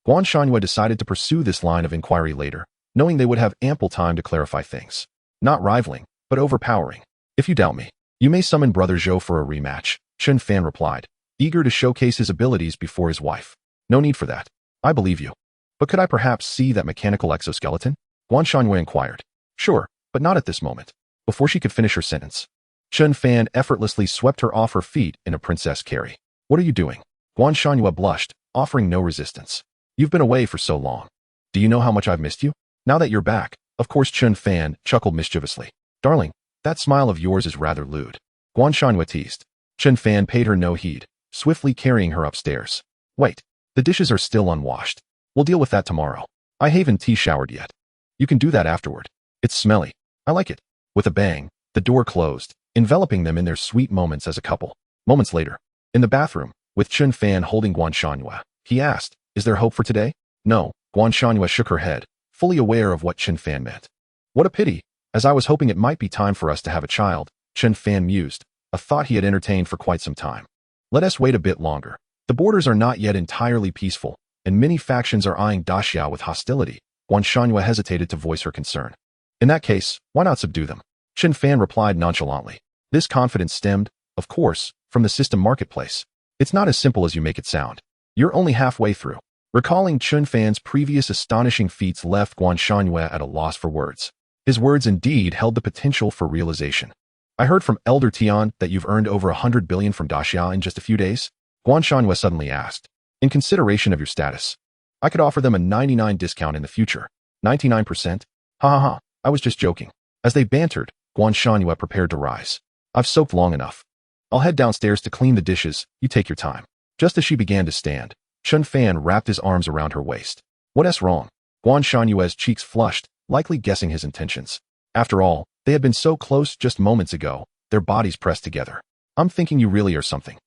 Guan Shangyue decided to pursue this line of inquiry later, knowing they would have ample time to clarify things. Not rivaling, but overpowering. If you doubt me, you may summon Brother Zhou for a rematch, Chen Fan replied, eager to showcase his abilities before his wife. No need for that. I believe you. But could I perhaps see that mechanical exoskeleton? Guan Shangyue inquired. Sure, but not at this moment. Before she could finish her sentence, Chen Fan effortlessly swept her off her feet in a princess carry. What are you doing? Guan Shangyue blushed, offering no resistance. You've been away for so long. Do you know how much I've missed you? Now that you're back, of course. Chen Fan chuckled mischievously. Darling, that smile of yours is rather lewd. Guan Shangyue teased. Chen Fan paid her no heed, swiftly carrying her upstairs. Wait, the dishes are still unwashed. We'll deal with that tomorrow. I haven't tea showered yet. You can do that afterward. It's smelly. I like it. With a bang, the door closed, enveloping them in their sweet moments as a couple. Moments later, in the bathroom, with Chen Fan holding Guan Shangyue, he asked, is there hope for today? No, Guan Shangyue shook her head, fully aware of what Chen Fan meant. What a pity, as I was hoping it might be time for us to have a child, Chen Fan mused, a thought he had entertained for quite some time. Let us wait a bit longer. The borders are not yet entirely peaceful, and many factions are eyeing Daxiao with hostility. Guan Shangyue hesitated to voice her concern. In that case, why not subdue them? Chen Fan replied nonchalantly. This confidence stemmed, of course, from the system marketplace. It's not as simple as you make it sound. You're only halfway through. Recalling Chen Fan's previous astonishing feats left Guan Shangyue at a loss for words. His words indeed held the potential for realization. I heard from Elder Tian that you've earned over 100 billion from Daxia in just a few days? Guan Shangyue suddenly asked. In consideration of your status, I could offer them a 99% discount in the future. 99%? Ha ha ha, I was just joking. As they bantered, Guan Shangyue prepared to rise. I've soaked long enough. I'll head downstairs to clean the dishes, you take your time. Just as she began to stand, Chen Fan wrapped his arms around her waist. What's wrong? Guan Shanyue's cheeks flushed, likely guessing his intentions. After all, they had been so close just moments ago, their bodies pressed together. I'm thinking you really are something.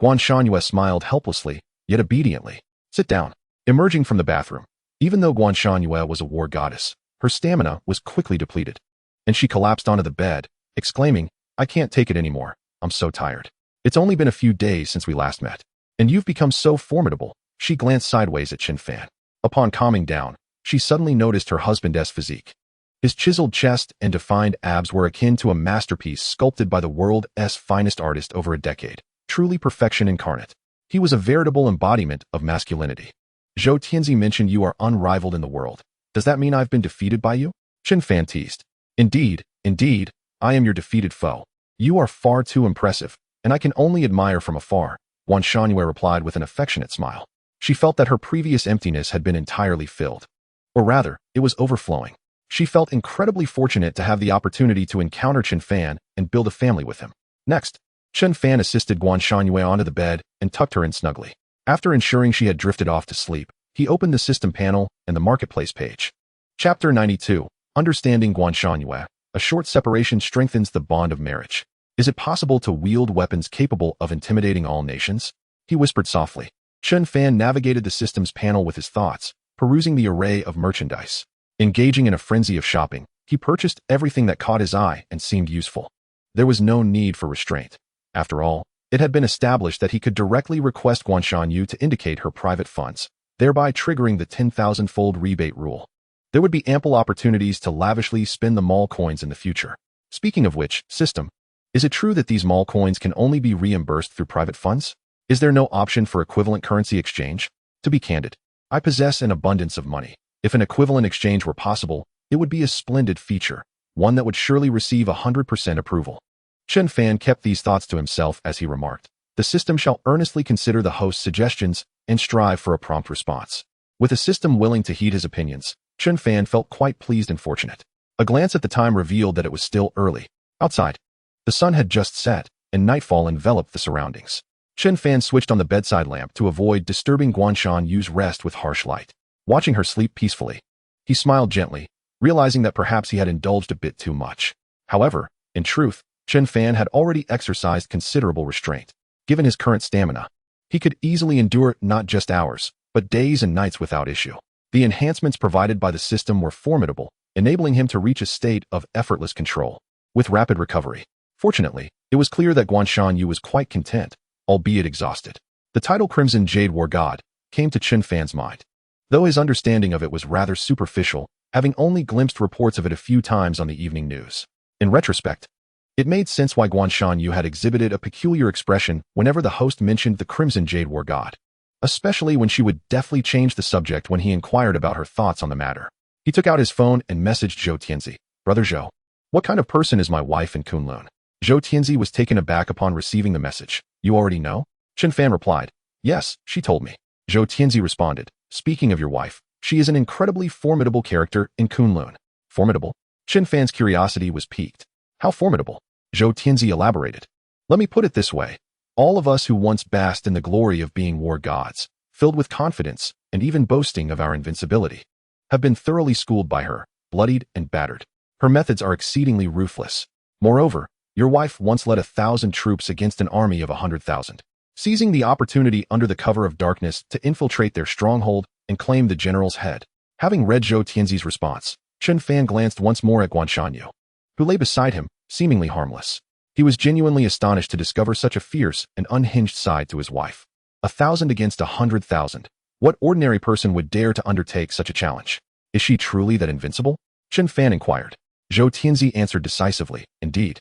Guan Shanyue smiled helplessly, yet obediently. Sit down. Emerging from the bathroom, even though Guan Shanyue was a war goddess, her stamina was quickly depleted. And she collapsed onto the bed, exclaiming, I can't take it anymore. I'm so tired. It's only been a few days since we last met. And you've become so formidable. She glanced sideways at Chen Fan. Upon calming down, she suddenly noticed her husband's physique. His chiseled chest and defined abs were akin to a masterpiece sculpted by the world's finest artist over a decade. Truly perfection incarnate. He was a veritable embodiment of masculinity. Zhou Tianzi mentioned you are unrivaled in the world. Does that mean I've been defeated by you? Chen Fan teased. Indeed, I am your defeated foe. You are far too impressive, and I can only admire from afar, Guan Shanyue replied with an affectionate smile. She felt that her previous emptiness had been entirely filled. Or rather, it was overflowing. She felt incredibly fortunate to have the opportunity to encounter Chen Fan and build a family with him. Next, Chen Fan assisted Guan Shanyue onto the bed and tucked her in snugly. After ensuring she had drifted off to sleep, he opened the system panel and the marketplace page. Chapter 92, Understanding Guan Shanyue. A short separation strengthens the bond of marriage. Is it possible to wield weapons capable of intimidating all nations? He whispered softly. Chen Fan navigated the system's panel with his thoughts, perusing the array of merchandise. Engaging in a frenzy of shopping, he purchased everything that caught his eye and seemed useful. There was no need for restraint. After all, it had been established that he could directly request Guan Shanyu to indicate her private funds, thereby triggering the 10,000-fold rebate rule. There would be ample opportunities to lavishly spend the mall coins in the future. Speaking of which, system, is it true that these mall coins can only be reimbursed through private funds? Is there no option for equivalent currency exchange? To be candid, I possess an abundance of money. If an equivalent exchange were possible, it would be a splendid feature, one that would surely receive 100% approval. Chen Fan kept these thoughts to himself as he remarked, the system shall earnestly consider the host's suggestions and strive for a prompt response. With a system willing to heed his opinions, Chen Fan felt quite pleased and fortunate. A glance at the time revealed that it was still early. Outside, the sun had just set, and nightfall enveloped the surroundings. Chen Fan switched on the bedside lamp to avoid disturbing Guanshan Yu's rest with harsh light. Watching her sleep peacefully, he smiled gently, realizing that perhaps he had indulged a bit too much. However, in truth, Chen Fan had already exercised considerable restraint. Given his current stamina, he could easily endure not just hours, but days and nights without issue. The enhancements provided by the system were formidable, enabling him to reach a state of effortless control, with rapid recovery. Fortunately, it was clear that Guanshan Yu was quite content, albeit exhausted. The title Crimson Jade War God came to Chen Fan's mind, though his understanding of it was rather superficial, having only glimpsed reports of it a few times on the evening news. In retrospect, it made sense why Guanshan Yu had exhibited a peculiar expression whenever the host mentioned the Crimson Jade War God, especially when she would deftly change the subject when he inquired about her thoughts on the matter. He took out his phone and messaged Zhou Tianzi. Brother Zhou, what kind of person is my wife in Kunlun? Zhou Tianzi was taken aback upon receiving the message. You already know? Chen Fan replied. Yes, she told me. Zhou Tianzi responded. Speaking of your wife, she is an incredibly formidable character in Kunlun. Formidable? Chen Fan's curiosity was piqued. How formidable? Zhou Tianzi elaborated. Let me put it this way. All of us who once basked in the glory of being war gods, filled with confidence and even boasting of our invincibility, have been thoroughly schooled by her, bloodied and battered. Her methods are exceedingly ruthless. Moreover, your wife once led 1,000 troops against an army of 100,000, seizing the opportunity under the cover of darkness to infiltrate their stronghold and claim the general's head. Having read Zhou Tianzi's response, Chen Fan glanced once more at Guanshan Yu, who lay beside him, seemingly harmless. He was genuinely astonished to discover such a fierce and unhinged side to his wife. 1,000 against 100,000. What ordinary person would dare to undertake such a challenge? Is she truly that invincible? Chen Fan inquired. Zhou Tianzi answered decisively. Indeed,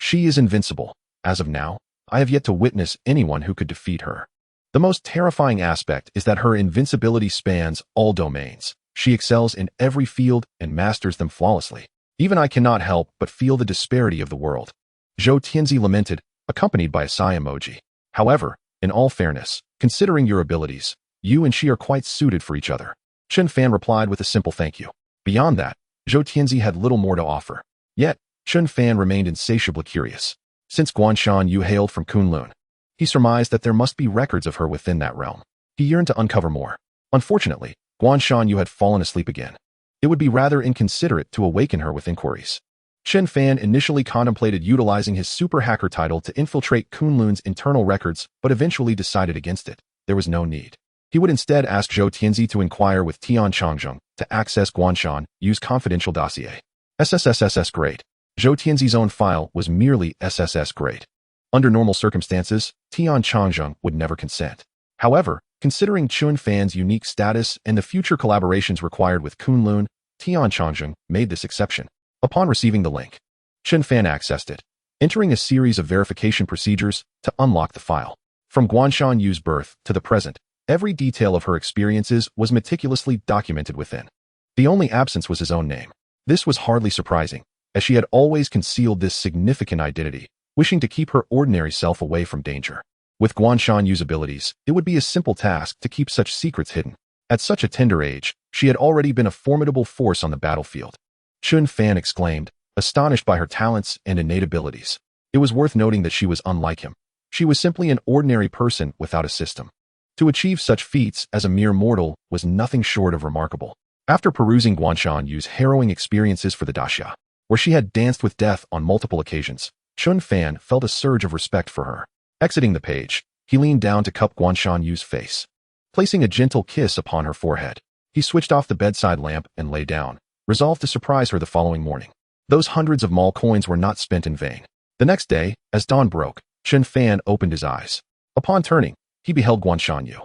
she is invincible. As of now, I have yet to witness anyone who could defeat her. The most terrifying aspect is that her invincibility spans all domains. She excels in every field and masters them flawlessly. Even I cannot help but feel the disparity of the world. Zhou Tianzi lamented, accompanied by a sigh emoji. However, in all fairness, considering your abilities, you and she are quite suited for each other. Chen Fan replied with a simple thank you. Beyond that, Zhou Tianzi had little more to offer. Yet, Chen Fan remained insatiably curious. Since Guanshan Yu hailed from Kunlun, he surmised that there must be records of her within that realm. He yearned to uncover more. Unfortunately, Guanshan Yu had fallen asleep again. It would be rather inconsiderate to awaken her with inquiries. Chen Fan initially contemplated utilizing his super hacker title to infiltrate Kunlun's internal records, but eventually decided against it. There was no need. He would instead ask Zhou Tianzi to inquire with Tian Changzheng to access Guanshan Yu's confidential dossier. SSSS grade. Zhou Tianzi's own file was merely SSS grade. Under normal circumstances, Tian Changzheng would never consent. However, considering Chen Fan's unique status and the future collaborations required with Kunlun, Tian Changzheng made this exception. Upon receiving the link, Chen Fan accessed it, entering a series of verification procedures to unlock the file. From Guanshan Yu's birth to the present, every detail of her experiences was meticulously documented within. The only absence was his own name. This was hardly surprising, as she had always concealed this significant identity, wishing to keep her ordinary self away from danger. With Guanshan Yu's abilities, it would be a simple task to keep such secrets hidden. At such a tender age, she had already been a formidable force on the battlefield. Chen Fan exclaimed, astonished by her talents and innate abilities. It was worth noting that she was unlike him. She was simply an ordinary person without a system. To achieve such feats as a mere mortal was nothing short of remarkable. After perusing Guanshan Yu's harrowing experiences for the Daxia, where she had danced with death on multiple occasions, Chen Fan felt a surge of respect for her. Exiting the page, he leaned down to cup Guanshan Yu's face. Placing a gentle kiss upon her forehead, he switched off the bedside lamp and lay down, resolved to surprise her the following morning. Those hundreds of mall coins were not spent in vain. The next day, as dawn broke, Chen Fan opened his eyes. Upon turning, he beheld Guanshan Yu,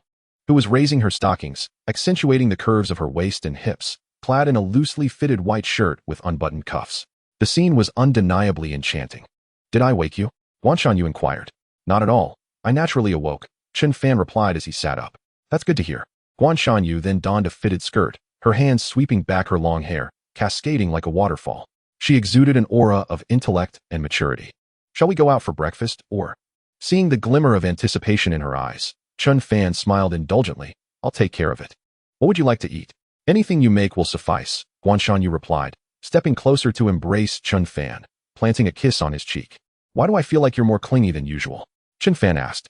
who was raising her stockings, accentuating the curves of her waist and hips, clad in a loosely fitted white shirt with unbuttoned cuffs. The scene was undeniably enchanting. Did I wake you? Guanshan Yu inquired. Not at all. I naturally awoke, Chen Fan replied as he sat up. That's good to hear. Guanshan Yu then donned a fitted skirt, her hands sweeping back her long hair, cascading like a waterfall. She exuded an aura of intellect and maturity. Shall we go out for breakfast, or? Seeing the glimmer of anticipation in her eyes, Chen Fan smiled indulgently. I'll take care of it. What would you like to eat? Anything you make will suffice, Guanshan Yu replied, stepping closer to embrace Chen Fan, planting a kiss on his cheek. Why do I feel like you're more clingy than usual? Chen Fan asked.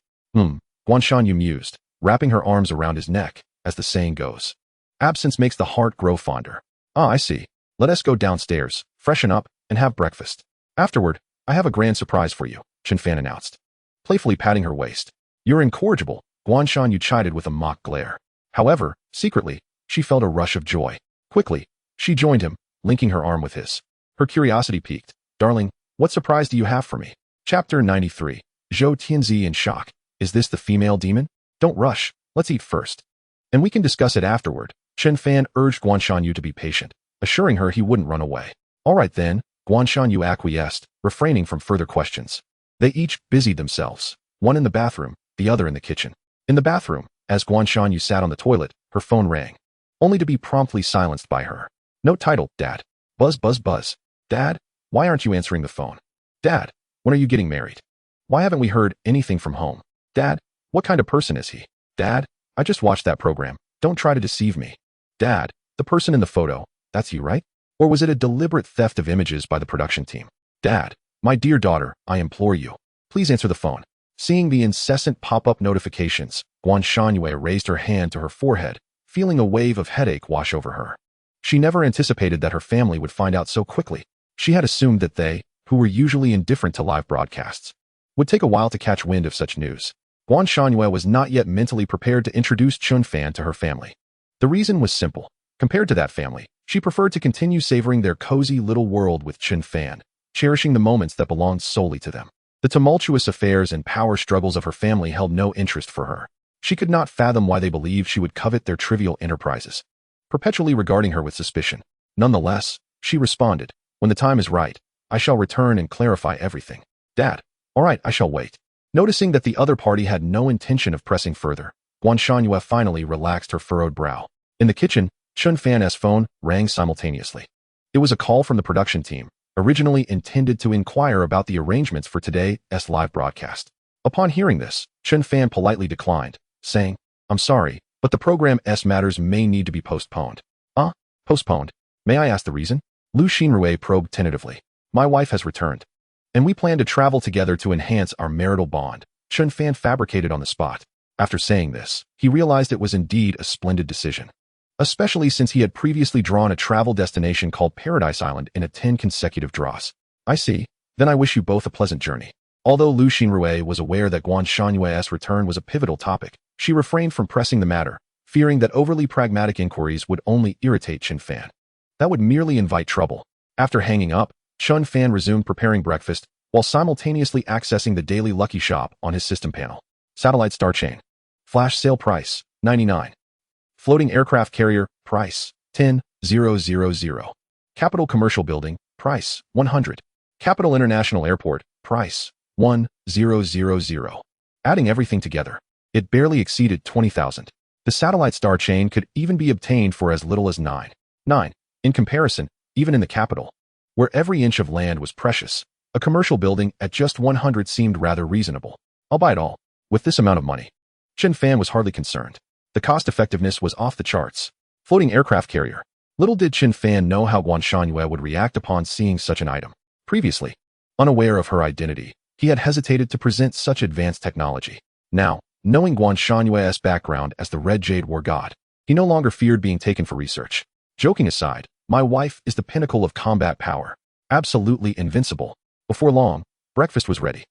Guanshanyu mused, wrapping her arms around his neck, as the saying goes. Absence makes the heart grow fonder. Ah, I see. Let us go downstairs, freshen up, and have breakfast. Afterward, I have a grand surprise for you, Chen Fan announced, playfully patting her waist. You're incorrigible, Guanshanyu chided with a mock glare. However, secretly, she felt a rush of joy. Quickly, she joined him, linking her arm with his. Her curiosity piqued. Darling, what surprise do you have for me? Chapter 93. Zhou Tianzi in shock. Is this the female demon? Don't rush, let's eat first. And we can discuss it afterward. Chen Fan urged Guanshanyu to be patient, assuring her he wouldn't run away. All right then, Guanshanyu acquiesced, refraining from further questions. They each busied themselves, one in the bathroom, the other in the kitchen. In the bathroom, as Guanshanyu sat on the toilet, her phone rang, only to be promptly silenced by her. Note titled, Dad. Buzz buzz buzz. Dad, why aren't you answering the phone? Dad, when are you getting married? Why haven't we heard anything from home? Dad, what kind of person is he? Dad, I just watched that program. Don't try to deceive me. Dad, the person in the photo, that's you, right? Or was it a deliberate theft of images by the production team? Dad, my dear daughter, I implore you, please answer the phone. Seeing the incessant pop-up notifications, Guanshanyu raised her hand to her forehead, feeling a wave of headache wash over her. She never anticipated that her family would find out so quickly. She had assumed that they, who were usually indifferent to live broadcasts, would take a while to catch wind of such news. Guanshanyu was not yet mentally prepared to introduce Chen Fan to her family. The reason was simple. Compared to that family, she preferred to continue savoring their cozy little world with Chen Fan, cherishing the moments that belonged solely to them. The tumultuous affairs and power struggles of her family held no interest for her. She could not fathom why they believed she would covet their trivial enterprises, perpetually regarding her with suspicion. Nonetheless, she responded, when the time is right, I shall return and clarify everything. Dad, all right, I shall wait. Noticing that the other party had no intention of pressing further, Guanshanyu finally relaxed her furrowed brow. In the kitchen, Chen Fan's phone rang simultaneously. It was a call from the production team, originally intended to inquire about the arrangements for today's live broadcast. Upon hearing this, Chen Fan politely declined, saying, I'm sorry, but the program's matters may need to be postponed. Postponed? May I ask the reason? Lu Xinrui probed tentatively. My wife has returned, and we plan to travel together to enhance our marital bond, Chen Fan fabricated on the spot. After saying this, he realized it was indeed a splendid decision, especially since he had previously drawn a travel destination called Paradise Island in 10 consecutive draws. I see. Then I wish you both a pleasant journey. Although Lu Xinrui was aware that Guanshanyu's return was a pivotal topic, she refrained from pressing the matter, fearing that overly pragmatic inquiries would only irritate Chen Fan. That would merely invite trouble. After hanging up, Chen Fan resumed preparing breakfast, while simultaneously accessing the daily Lucky Shop on his system panel. Satellite Star Chain. Flash sale price, 99. Floating aircraft carrier, price, 10,000. Capital Commercial Building, price, 100. Capital International Airport, price, 1,000. Adding everything together, it barely exceeded 20,000. The satellite star chain could even be obtained for as little as 9. In comparison, even in the capital, where every inch of land was precious, a commercial building at just 100 seemed rather reasonable. I'll buy it all. With this amount of money, Chen Fan was hardly concerned. The cost-effectiveness was off the charts. Floating aircraft carrier. Little did Chen Fan know how Guanshanyue would react upon seeing such an item. Previously, unaware of her identity, he had hesitated to present such advanced technology. Now, knowing Guanshanyue's background as the Red Jade War God, he no longer feared being taken for research. Joking aside, my wife is the pinnacle of combat power. Absolutely invincible. Before long, breakfast was ready.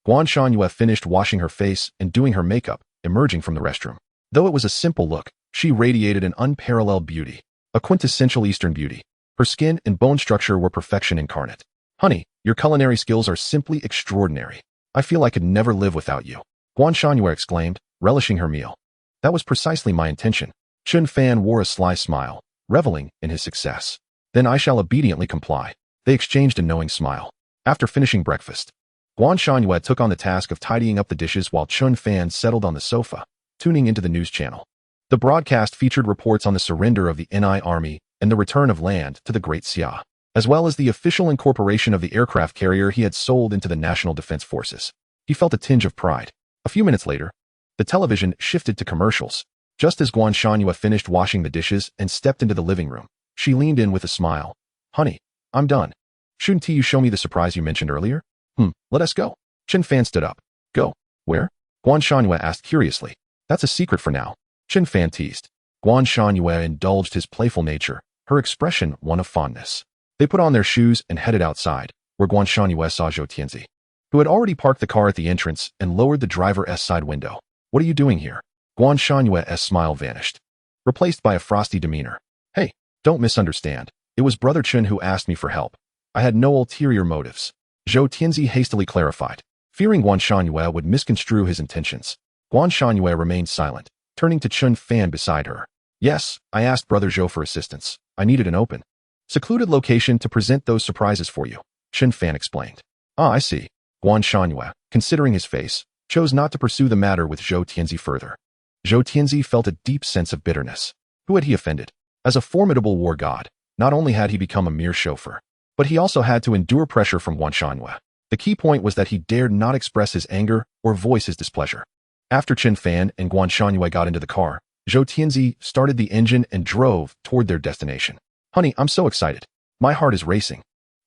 Guanshanyue finished washing her face and doing her makeup, emerging from the restroom. Though it was a simple look, she radiated an unparalleled beauty, a quintessential Eastern beauty. Her skin and bone structure were perfection incarnate. Honey, your culinary skills are simply extraordinary. I feel I could never live without you, Guanshanyue exclaimed, relishing her meal. That was precisely my intention. Chen Fan wore a sly smile, reveling in his success. Then I shall obediently comply. They exchanged a knowing smile. After finishing breakfast, Guanshanyue took on the task of tidying up the dishes while Chen Fan settled on the sofa, tuning into the news channel. The broadcast featured reports on the surrender of the NI Army and the return of land to the Great Xia, as well as the official incorporation of the aircraft carrier he had sold into the National Defense Forces. He felt a tinge of pride. A few minutes later, the television shifted to commercials. Just as Guanshanyue finished washing the dishes and stepped into the living room, she leaned in with a smile. Honey, I'm done. Shouldn't you show me the surprise you mentioned earlier? Let us go. Chen Fan stood up. Go. Where? Guan Shangyue asked curiously. That's a secret for now. Chen Fan teased. Guan Shangyue indulged his playful nature, her expression one of fondness. They put on their shoes and headed outside, where Guan Shangyue saw Zhou Tianzi, who had already parked the car at the entrance and lowered the driver's side window. What are you doing here? Guan Shangyue's smile vanished, replaced by a frosty demeanor. Hey, don't misunderstand. It was Brother Chen who asked me for help. I had no ulterior motives. Zhou Tianzi hastily clarified. Fearing Guan Shangyue would misconstrue his intentions, Guan Shangyue remained silent, turning to Chen Fan beside her. Yes, I asked Brother Zhou for assistance. I needed an open, secluded location to present those surprises for you, Chen Fan explained. Ah, I see. Guan Shangyue, considering his face, chose not to pursue the matter with Zhou Tianzi further. Zhou Tianzi felt a deep sense of bitterness. Who had he offended? As a formidable war god, not only had he become a mere chauffeur, but he also had to endure pressure from Guan Shangyue. The key point was that he dared not express his anger or voice his displeasure. After Chen Fan and Guan Shangyue got into the car, Zhou Tianzi started the engine and drove toward their destination. Honey, I'm so excited. My heart is racing.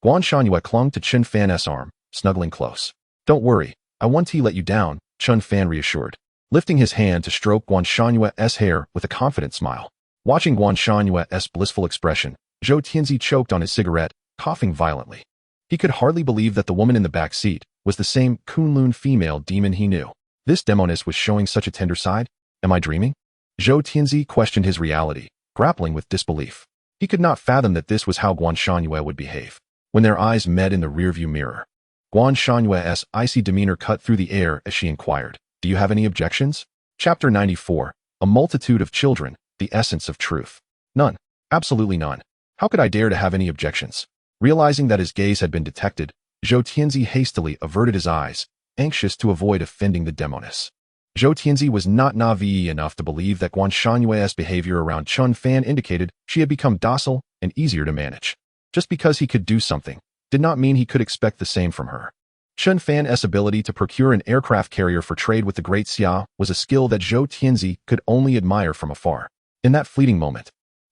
Guan Shangyue clung to Chen Fan's arm, snuggling close. Don't worry, I won't let you down, Chen Fan reassured, lifting his hand to stroke Guan Shangyue's hair with a confident smile. Watching Guan Shangyue's blissful expression, Zhou Tianzi choked on his cigarette, coughing violently. He could hardly believe that the woman in the back seat was the same Kunlun female demon he knew. This demoness was showing such a tender side? Am I dreaming? Zhou Tianzi questioned his reality, grappling with disbelief. He could not fathom that this was how Guan Shangyue would behave. When their eyes met in the rearview mirror, Guan Shangyue's icy demeanor cut through the air as she inquired, Do you have any objections? Chapter 94, A Multitude of Children, The Essence of Truth. None. Absolutely none. How could I dare to have any objections? Realizing that his gaze had been detected, Zhou Tianzi hastily averted his eyes, anxious to avoid offending the demoness. Zhou Tianzi was not naive enough to believe that Guan Shangyue's behavior around Chen Fan indicated she had become docile and easier to manage. Just because he could do something did not mean he could expect the same from her. Chen Fan's ability to procure an aircraft carrier for trade with the Great Xia was a skill that Zhou Tianzi could only admire from afar. In that fleeting moment,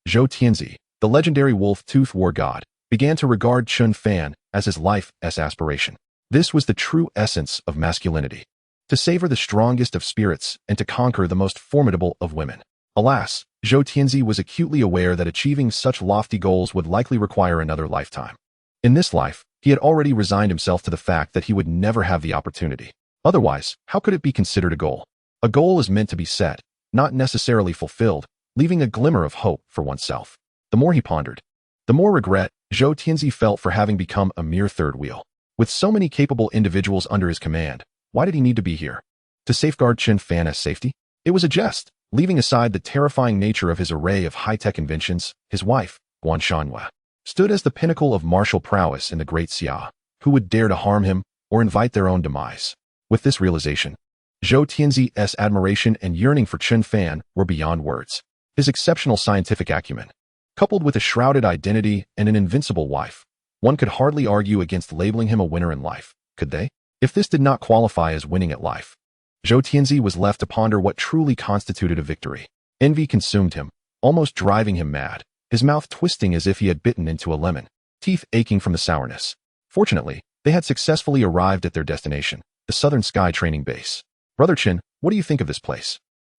Zhou Tianzi, the legendary wolf-toothed war god, began to regard Chen Fan as his life's aspiration. This was the true essence of masculinity. To savor the strongest of spirits and to conquer the most formidable of women. Alas, Zhou Tianzi was acutely aware that achieving such lofty goals would likely require another lifetime. In this life, he had already resigned himself to the fact that he would never have the opportunity. Otherwise, how could it be considered a goal? A goal is meant to be set, not necessarily fulfilled, leaving a glimmer of hope for oneself. The more he pondered, the more regret Zhou Tianzi felt for having become a mere third wheel. With so many capable individuals under his command, why did he need to be here? To safeguard Chen Fan's safety? It was a jest. Leaving aside the terrifying nature of his array of high-tech inventions, his wife, Guan Shangyue, stood as the pinnacle of martial prowess in the Great Xia. Who would dare to harm him or invite their own demise? With this realization, Zhou Tianzi's admiration and yearning for Chen Fan were beyond words. His exceptional scientific acumen, coupled with a shrouded identity and an invincible wife, one could hardly argue against labeling him a winner in life, could they? If this did not qualify as winning at life, Zhou Tianzi was left to ponder what truly constituted a victory. Envy consumed him, almost driving him mad, his mouth twisting as if he had bitten into a lemon, teeth aching from the sourness. Fortunately, they had successfully arrived at their destination, the Southern Sky Training Base. Brother Chen, what do you think of this place?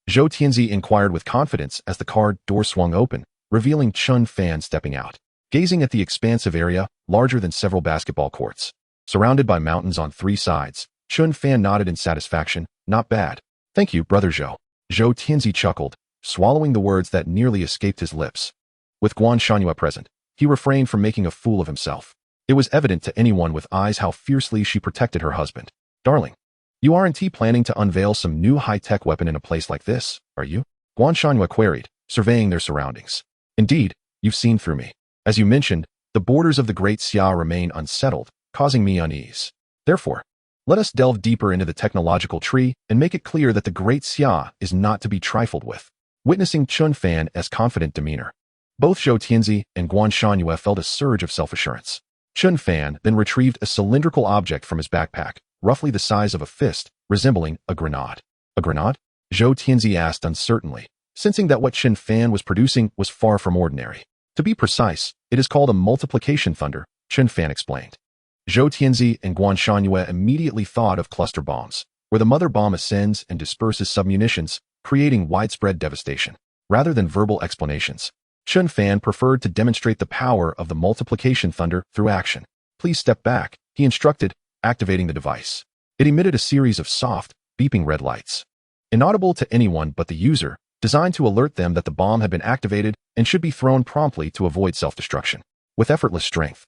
Zhou Tianzi inquired with confidence as the car door swung open, revealing Chen Fan stepping out. Gazing at the expansive area, larger than several basketball courts, surrounded by mountains on three sides, Chen Fan nodded in satisfaction. Not bad. Thank you, Brother Zhou. Zhou Tianzi chuckled, swallowing the words that nearly escaped his lips. With Guan Shangyue present, he refrained from making a fool of himself. It was evident to anyone with eyes how fiercely she protected her husband. Darling, you aren't planning to unveil some new high-tech weapon in a place like this, are you? Guan Shangyue queried, surveying their surroundings. Indeed, you've seen through me. As you mentioned, the borders of the Great Xia remain unsettled, causing me unease. Therefore, let us delve deeper into the technological tree and make it clear that the Great Xia is not to be trifled with. Witnessing Chen Fan's confident demeanor, both Zhou Tianzi and Guan Shangyue felt a surge of self-assurance. Chen Fan then retrieved a cylindrical object from his backpack, roughly the size of a fist, resembling a grenade. A grenade? Zhou Tianzi asked uncertainly, sensing that what Chen Fan was producing was far from ordinary. To be precise, it is called a multiplication thunder, Chen Fan explained. Zhou Tianzi and Guan Shangyue immediately thought of cluster bombs, where the mother bomb ascends and disperses submunitions, creating widespread devastation. Rather than verbal explanations, Chen Fan preferred to demonstrate the power of the multiplication thunder through action. Please step back, he instructed, activating the device. It emitted a series of soft, beeping red lights. Inaudible to anyone but the user, designed to alert them that the bomb had been activated and should be thrown promptly to avoid self-destruction. With effortless strength,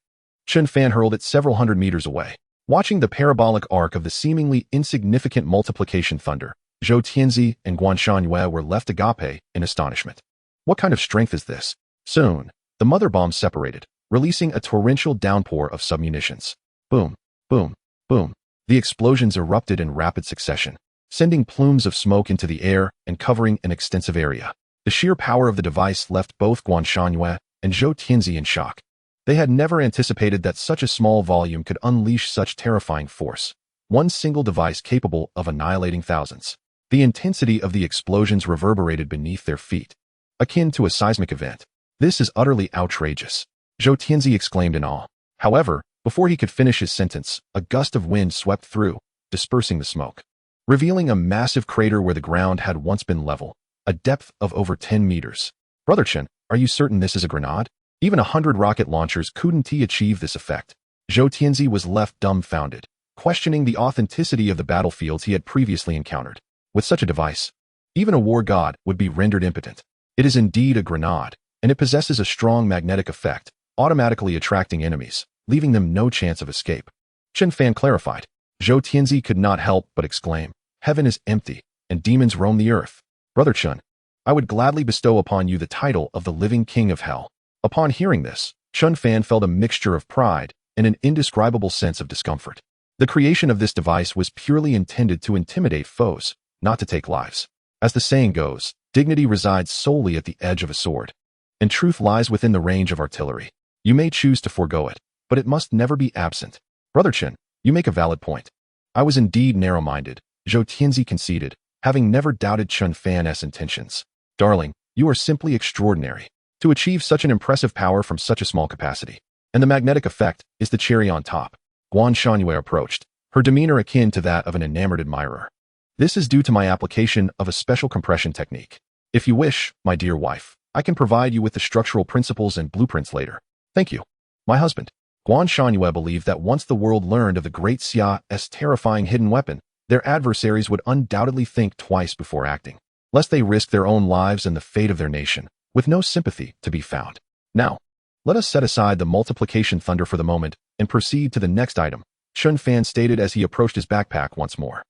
Chen Fan hurled it several hundred meters away. Watching the parabolic arc of the seemingly insignificant multiplication thunder, Zhou Tianzi and Guan Shangyue were left agape in astonishment. What kind of strength is this? Soon, the mother bomb separated, releasing a torrential downpour of submunitions. Boom, boom, boom. The explosions erupted in rapid succession, sending plumes of smoke into the air and covering an extensive area. The sheer power of the device left both Guan Shangyue and Zhou Tianzi in shock. They had never anticipated that such a small volume could unleash such terrifying force. One single device capable of annihilating thousands. The intensity of the explosions reverberated beneath their feet, akin to a seismic event. This is utterly outrageous, Zhou Tianzi exclaimed in awe. However, before he could finish his sentence, a gust of wind swept through, dispersing the smoke, revealing a massive crater where the ground had once been level, a depth of over 10 meters. Brother Chen, are you certain this is a grenade? Even 100 rocket launchers couldn't achieve this effect. Zhou Tianzi was left dumbfounded, questioning the authenticity of the battlefields he had previously encountered. With such a device, even a war god would be rendered impotent. It is indeed a grenade, and it possesses a strong magnetic effect, automatically attracting enemies, leaving them no chance of escape. Chen Fan clarified. Zhou Tianzi could not help but exclaim, "Heaven is empty, and demons roam the earth. Brother Chen, I would gladly bestow upon you the title of the living king of hell." Upon hearing this, Chen Fan felt a mixture of pride and an indescribable sense of discomfort. The creation of this device was purely intended to intimidate foes, not to take lives. As the saying goes, dignity resides solely at the edge of a sword, and truth lies within the range of artillery. You may choose to forego it, but it must never be absent. Brother Chen, you make a valid point. I was indeed narrow-minded, Zhou Tianzi conceded, having never doubted Chen Fan's intentions. Darling, you are simply extraordinary. To achieve such an impressive power from such a small capacity. And the magnetic effect is the cherry on top. Guan Shangyue approached, her demeanor akin to that of an enamored admirer. This is due to my application of a special compression technique. If you wish, my dear wife, I can provide you with the structural principles and blueprints later. Thank you. My husband. Guan Shangyue believed that once the world learned of the great Xia's terrifying hidden weapon, their adversaries would undoubtedly think twice before acting, lest they risk their own lives and the fate of their nation, with no sympathy to be found. Now, let us set aside the multiplication thunder for the moment and proceed to the next item, Chen Fan stated as he approached his backpack once more.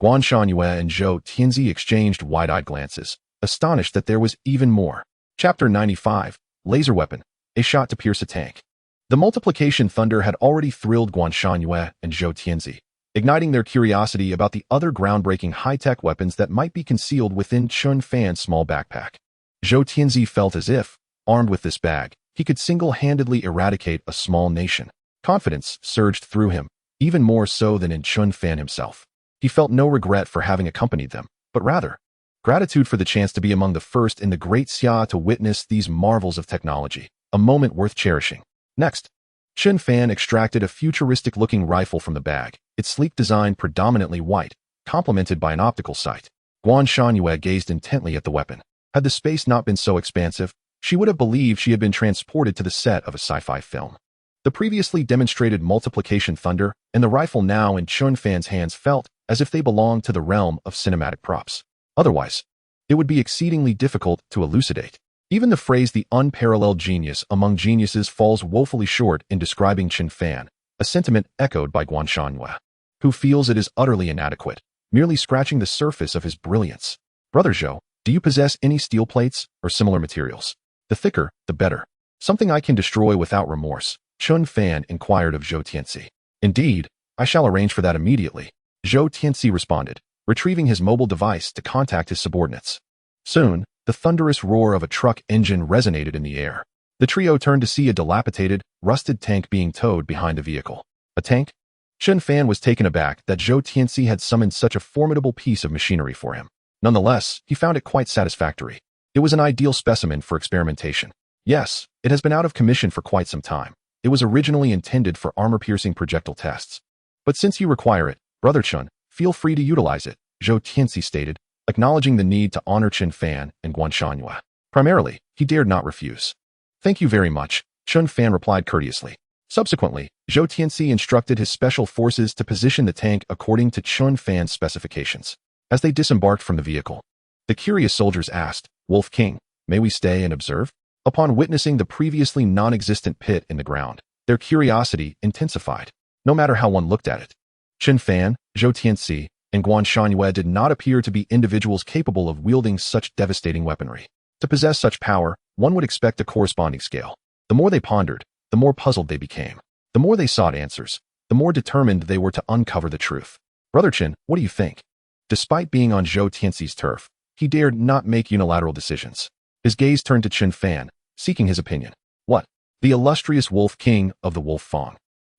Guan Shangyue and Zhou Tianzi exchanged wide-eyed glances, astonished that there was even more. Chapter 95, Laser Weapon, a shot to pierce a tank. The multiplication thunder had already thrilled Guan Shangyue and Zhou Tianzi, igniting their curiosity about the other groundbreaking high-tech weapons that might be concealed within Chen Fan's small backpack. Zhou Tianzi felt as if, armed with this bag, he could single-handedly eradicate a small nation. Confidence surged through him, even more so than in Chen Fan himself. He felt no regret for having accompanied them, but rather, gratitude for the chance to be among the first in the Great Xia to witness these marvels of technology, a moment worth cherishing. Next, Chen Fan extracted a futuristic-looking rifle from the bag, its sleek design predominantly white, complemented by an optical sight. Guan Shangyue gazed intently at the weapon. Had the space not been so expansive, she would have believed she had been transported to the set of a sci-fi film. The previously demonstrated multiplication thunder and the rifle now in Chen Fan's hands felt as if they belonged to the realm of cinematic props. Otherwise, it would be exceedingly difficult to elucidate. Even the phrase "the unparalleled genius among geniuses" falls woefully short in describing Chen Fan, a sentiment echoed by Guan Shangyue, who feels it is utterly inadequate, merely scratching the surface of his brilliance. Brother Zhou, do you possess any steel plates or similar materials? The thicker, the better. Something I can destroy without remorse, Chen Fan inquired of Zhou Tianzi. Indeed, I shall arrange for that immediately, Zhou Tianzi responded, retrieving his mobile device to contact his subordinates. Soon, the thunderous roar of a truck engine resonated in the air. The trio turned to see a dilapidated, rusted tank being towed behind the vehicle. A tank? Chen Fan was taken aback that Zhou Tianzi had summoned such a formidable piece of machinery for him. Nonetheless, he found it quite satisfactory. It was an ideal specimen for experimentation. Yes, it has been out of commission for quite some time. It was originally intended for armor-piercing projectile tests. But since you require it, Brother Chen, Feel free to utilize it, Zhou Tianxi stated, acknowledging the need to honor Chen Fan and Guan Shangyue. Primarily, he dared not refuse. Thank you very much, Chen Fan replied courteously. Subsequently, Zhou Tianxi instructed his special forces to position the tank according to Chen Fan's specifications. As they disembarked from the vehicle, the curious soldiers asked, Wolf King, may we stay and observe? Upon witnessing the previously non-existent pit in the ground, their curiosity intensified, no matter how one looked at it. Chen Fan, Zhou Tianxi, and Guan Shangyue did not appear to be individuals capable of wielding such devastating weaponry. To possess such power, one would expect a corresponding scale. The more they pondered, the more puzzled they became. The more they sought answers, the more determined they were to uncover the truth. Brother Chen, what do you think? Despite being on Zhou Tianxi's turf, he dared not make unilateral decisions. His gaze turned to Chen Fan, seeking his opinion. What? The illustrious Wolf King of the Wolf Fang,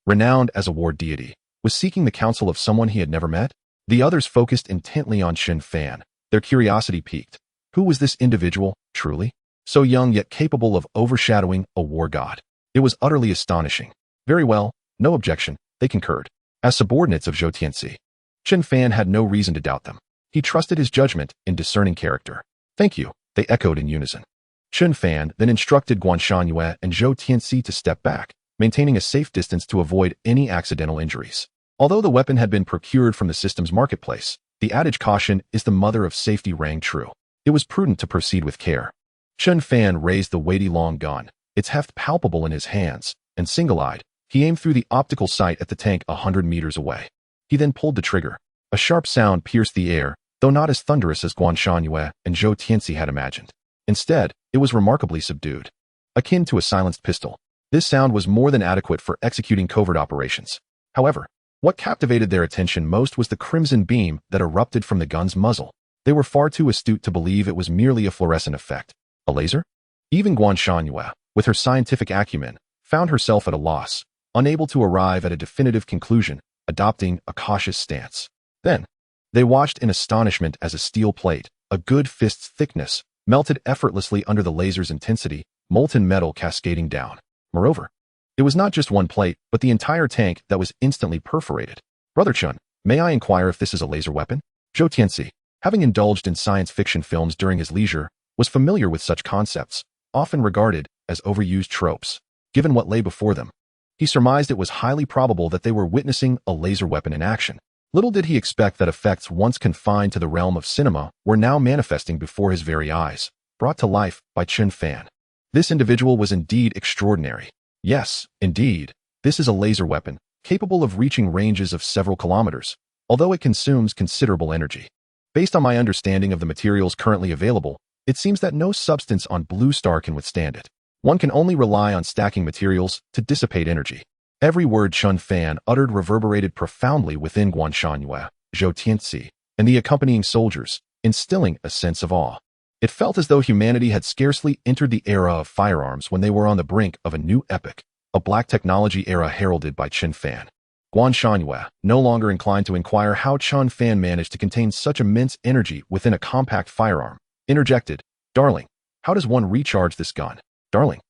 renowned as a war deity, was seeking the counsel of someone he had never met? The others focused intently on Chen Fan, their curiosity piqued. Who was this individual, truly? So young yet capable of overshadowing a war god. It was utterly astonishing. Very well, no objection, they concurred. As subordinates of Zhou Tianxi, Chen Fan had no reason to doubt them. He trusted his judgment in discerning character. Thank you, they echoed in unison. Chen Fan then instructed Guan Shangyue and Zhou Tianxi to step back, maintaining a safe distance to avoid any accidental injuries. Although the weapon had been procured from the system's marketplace, the adage caution is the mother of safety rang true. It was prudent to proceed with care. Chen Fan raised the weighty long gun, its heft palpable in his hands, and single-eyed, he aimed through the optical sight at the tank 100 meters away. He then pulled the trigger. A sharp sound pierced the air, though not as thunderous as Guan Shangyue and Zhou Tianxi had imagined. Instead, it was remarkably subdued. Akin to a silenced pistol, this sound was more than adequate for executing covert operations. However, what captivated their attention most was the crimson beam that erupted from the gun's muzzle. They were far too astute to believe it was merely a fluorescent effect. A laser? Even Guan Shangyue, with her scientific acumen, found herself at a loss, unable to arrive at a definitive conclusion, adopting a cautious stance. Then, they watched in astonishment as a steel plate, a good fist's thickness, melted effortlessly under the laser's intensity, molten metal cascading down. Moreover, it was not just one plate, but the entire tank that was instantly perforated. Brother Chen, may I inquire if this is a laser weapon? Zhou Tianxi, having indulged in science fiction films during his leisure, was familiar with such concepts, often regarded as overused tropes. Given what lay before them, he surmised it was highly probable that they were witnessing a laser weapon in action. Little did he expect that effects once confined to the realm of cinema were now manifesting before his very eyes, brought to life by Chen Fan. This individual was indeed extraordinary. Yes, indeed, this is a laser weapon, capable of reaching ranges of several kilometers, although it consumes considerable energy. Based on my understanding of the materials currently available, it seems that no substance on Blue Star can withstand it. One can only rely on stacking materials to dissipate energy. Every word Chen Fan uttered reverberated profoundly within Guan Shangyue, Zhou Tianxi, and the accompanying soldiers, instilling a sense of awe. It felt as though humanity had scarcely entered the era of firearms when they were on the brink of a new epoch, a black technology era heralded by Chen Fan. Guan Shangyue, no longer inclined to inquire how Chen Fan managed to contain such immense energy within a compact firearm, interjected, "Darling, how does one recharge this gun? Darling."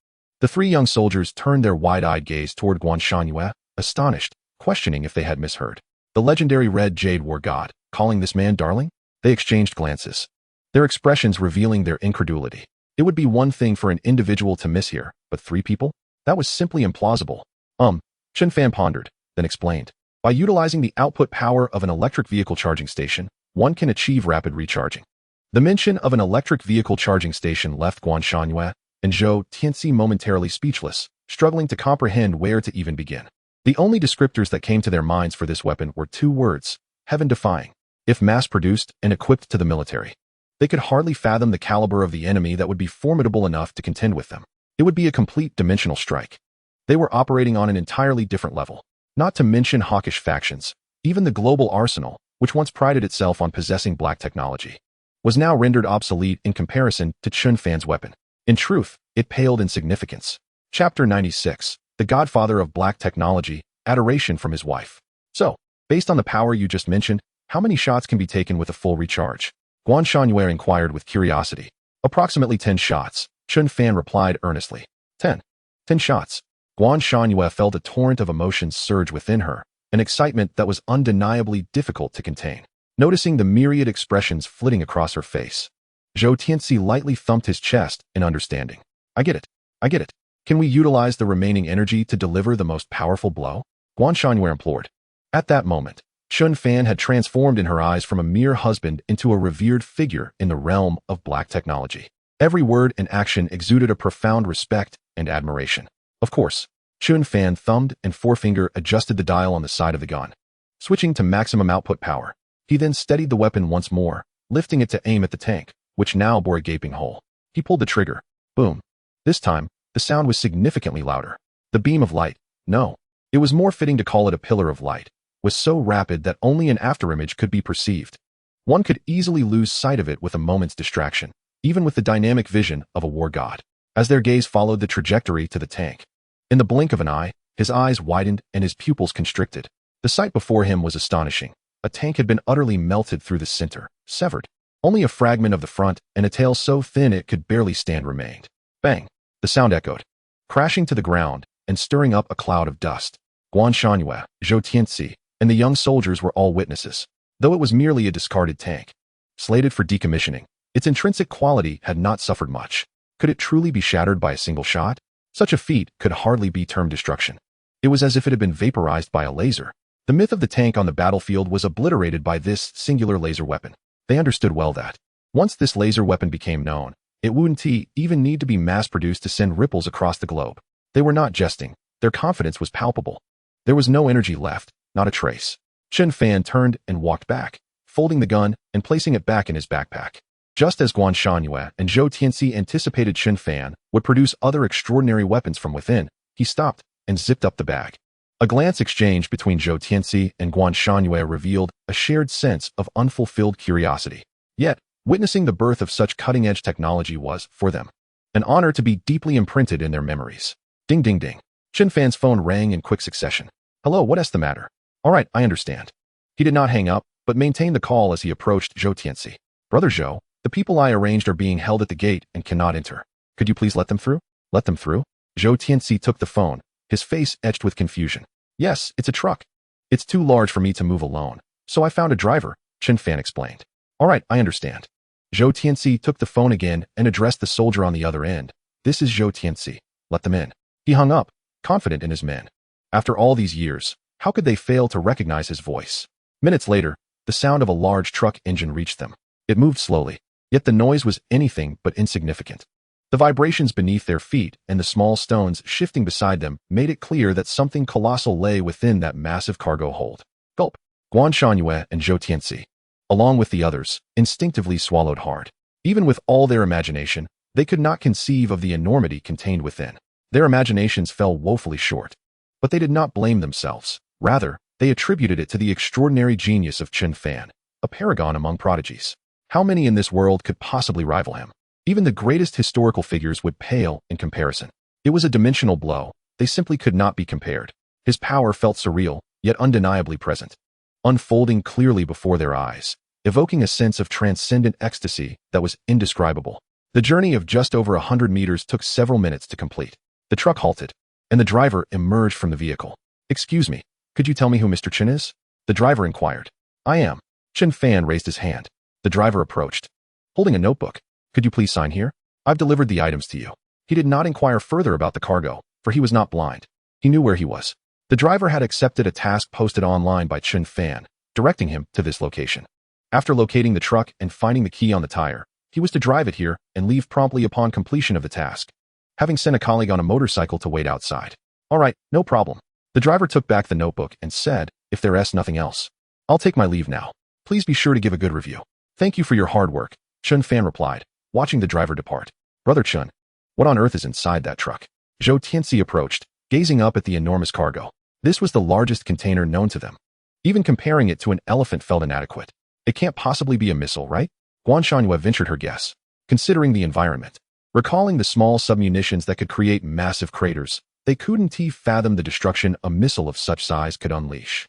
The three young soldiers turned their wide-eyed gaze toward Guan Shangyue, astonished, questioning if they had misheard. The legendary Red Jade War God, calling this man darling? They exchanged glances, their expressions revealing their incredulity. It would be one thing for an individual to mishear, but three people? That was simply implausible. Chen Fan pondered, then explained. By utilizing the output power of an electric vehicle charging station, one can achieve rapid recharging. The mention of an electric vehicle charging station left Guan Shangyue and Zhou Tianxi momentarily speechless, struggling to comprehend where to even begin. The only descriptors that came to their minds for this weapon were two words: heaven-defying. If mass-produced and equipped to the military, they could hardly fathom the caliber of the enemy that would be formidable enough to contend with them. It would be a complete dimensional strike. They were operating on an entirely different level. Not to mention hawkish factions, even the global arsenal, which once prided itself on possessing black technology, was now rendered obsolete in comparison to Chen Fan's weapon. In truth, it paled in significance. Chapter 96, The Godfather of Black Technology, Adoration from His Wife. So, based on the power you just mentioned, how many shots can be taken with a full recharge? Guan Shangyue inquired with curiosity. Approximately 10 shots, Chen Fan replied earnestly. 10 shots. Guan Shangyue felt a torrent of emotions surge within her, an excitement that was undeniably difficult to contain. Noticing the myriad expressions flitting across her face, Zhou Tianxi lightly thumped his chest in understanding. I get it. I get it. Can we utilize the remaining energy to deliver the most powerful blow? Guan Shangyue implored. At that moment, Chen Fan had transformed in her eyes from a mere husband into a revered figure in the realm of black technology. Every word and action exuded a profound respect and admiration. Of course, Chen Fan thumbed and forefinger adjusted the dial on the side of the gun. Switching to maximum output power, he then steadied the weapon once more, lifting it to aim at the tank, which now bore a gaping hole. He pulled the trigger. Boom. This time, the sound was significantly louder. The beam of light, no, it was more fitting to call it a pillar of light, was so rapid that only an afterimage could be perceived. One could easily lose sight of it with a moment's distraction, even with the dynamic vision of a war god. As their gaze followed the trajectory to the tank, in the blink of an eye, his eyes widened and his pupils constricted. The sight before him was astonishing. A tank had been utterly melted through the center, severed. Only a fragment of the front and a tail so thin it could barely stand remained. Bang! The sound echoed, crashing to the ground and stirring up a cloud of dust. Guan Shangyue, Zhou Tianxi, and the young soldiers were all witnesses. Though it was merely a discarded tank, slated for decommissioning, its intrinsic quality had not suffered much. Could it truly be shattered by a single shot? Such a feat could hardly be termed destruction. It was as if it had been vaporized by a laser. The myth of the tank on the battlefield was obliterated by this singular laser weapon. They understood well that, once this laser weapon became known, it wouldn't even need to be mass-produced to send ripples across the globe. They were not jesting. Their confidence was palpable. There was no energy left, not a trace. Chen Fan turned and walked back, folding the gun and placing it back in his backpack. Just as Guan Shangyue and Zhou Tianxi anticipated Chen Fan would produce other extraordinary weapons from within, he stopped and zipped up the bag. A glance exchanged between Zhou Tianxi and Guan Shangyue revealed a shared sense of unfulfilled curiosity. Yet, witnessing the birth of such cutting-edge technology was, for them, an honor to be deeply imprinted in their memories. Ding ding ding. Chen Fan's phone rang in quick succession. Hello, what's the matter? All right, I understand. He did not hang up, but maintained the call as he approached Zhou Tianxi. Brother Zhou, the people I arranged are being held at the gate and cannot enter. Could you please let them through? Let them through? Zhou Tianxi took the phone, his face etched with confusion. Yes, it's a truck. It's too large for me to move alone, so I found a driver, Chen Fan explained. All right, I understand. Zhou Tianxi took the phone again and addressed the soldier on the other end. This is Zhou Tianxi. Let them in. He hung up, confident in his men. After all these years, how could they fail to recognize his voice? Minutes later, the sound of a large truck engine reached them. It moved slowly, yet the noise was anything but insignificant. The vibrations beneath their feet and the small stones shifting beside them made it clear that something colossal lay within that massive cargo hold. Gulp. Guan Shangyue and Zhou Tianxi, along with the others, instinctively swallowed hard. Even with all their imagination, they could not conceive of the enormity contained within. Their imaginations fell woefully short. But they did not blame themselves. Rather, they attributed it to the extraordinary genius of Chen Fan, a paragon among prodigies. How many in this world could possibly rival him? Even the greatest historical figures would pale in comparison. It was a dimensional blow. They simply could not be compared. His power felt surreal, yet undeniably present, unfolding clearly before their eyes, evoking a sense of transcendent ecstasy that was indescribable. The journey of just over 100 meters took several minutes to complete. The truck halted, and the driver emerged from the vehicle. Excuse me, could you tell me who Mr. Chen is? The driver inquired. I am. Chen Fan raised his hand. The driver approached, holding a notebook. Could you please sign here? I've delivered the items to you. He did not inquire further about the cargo, for he was not blind. He knew where he was. The driver had accepted a task posted online by Chen Fan, directing him to this location. After locating the truck and finding the key on the tire, he was to drive it here and leave promptly upon completion of the task, having sent a colleague on a motorcycle to wait outside. All right, no problem. The driver took back the notebook and said, if there's nothing else, I'll take my leave now. Please be sure to give a good review. Thank you for your hard work, Chen Fan replied, watching the driver depart. Brother Chen, what on earth is inside that truck? Zhou Tianxi approached, gazing up at the enormous cargo. This was the largest container known to them. Even comparing it to an elephant felt inadequate. It can't possibly be a missile, right? Guan Shangyue ventured her guess, considering the environment. Recalling the small submunitions that could create massive craters, they couldn't fathom the destruction a missile of such size could unleash.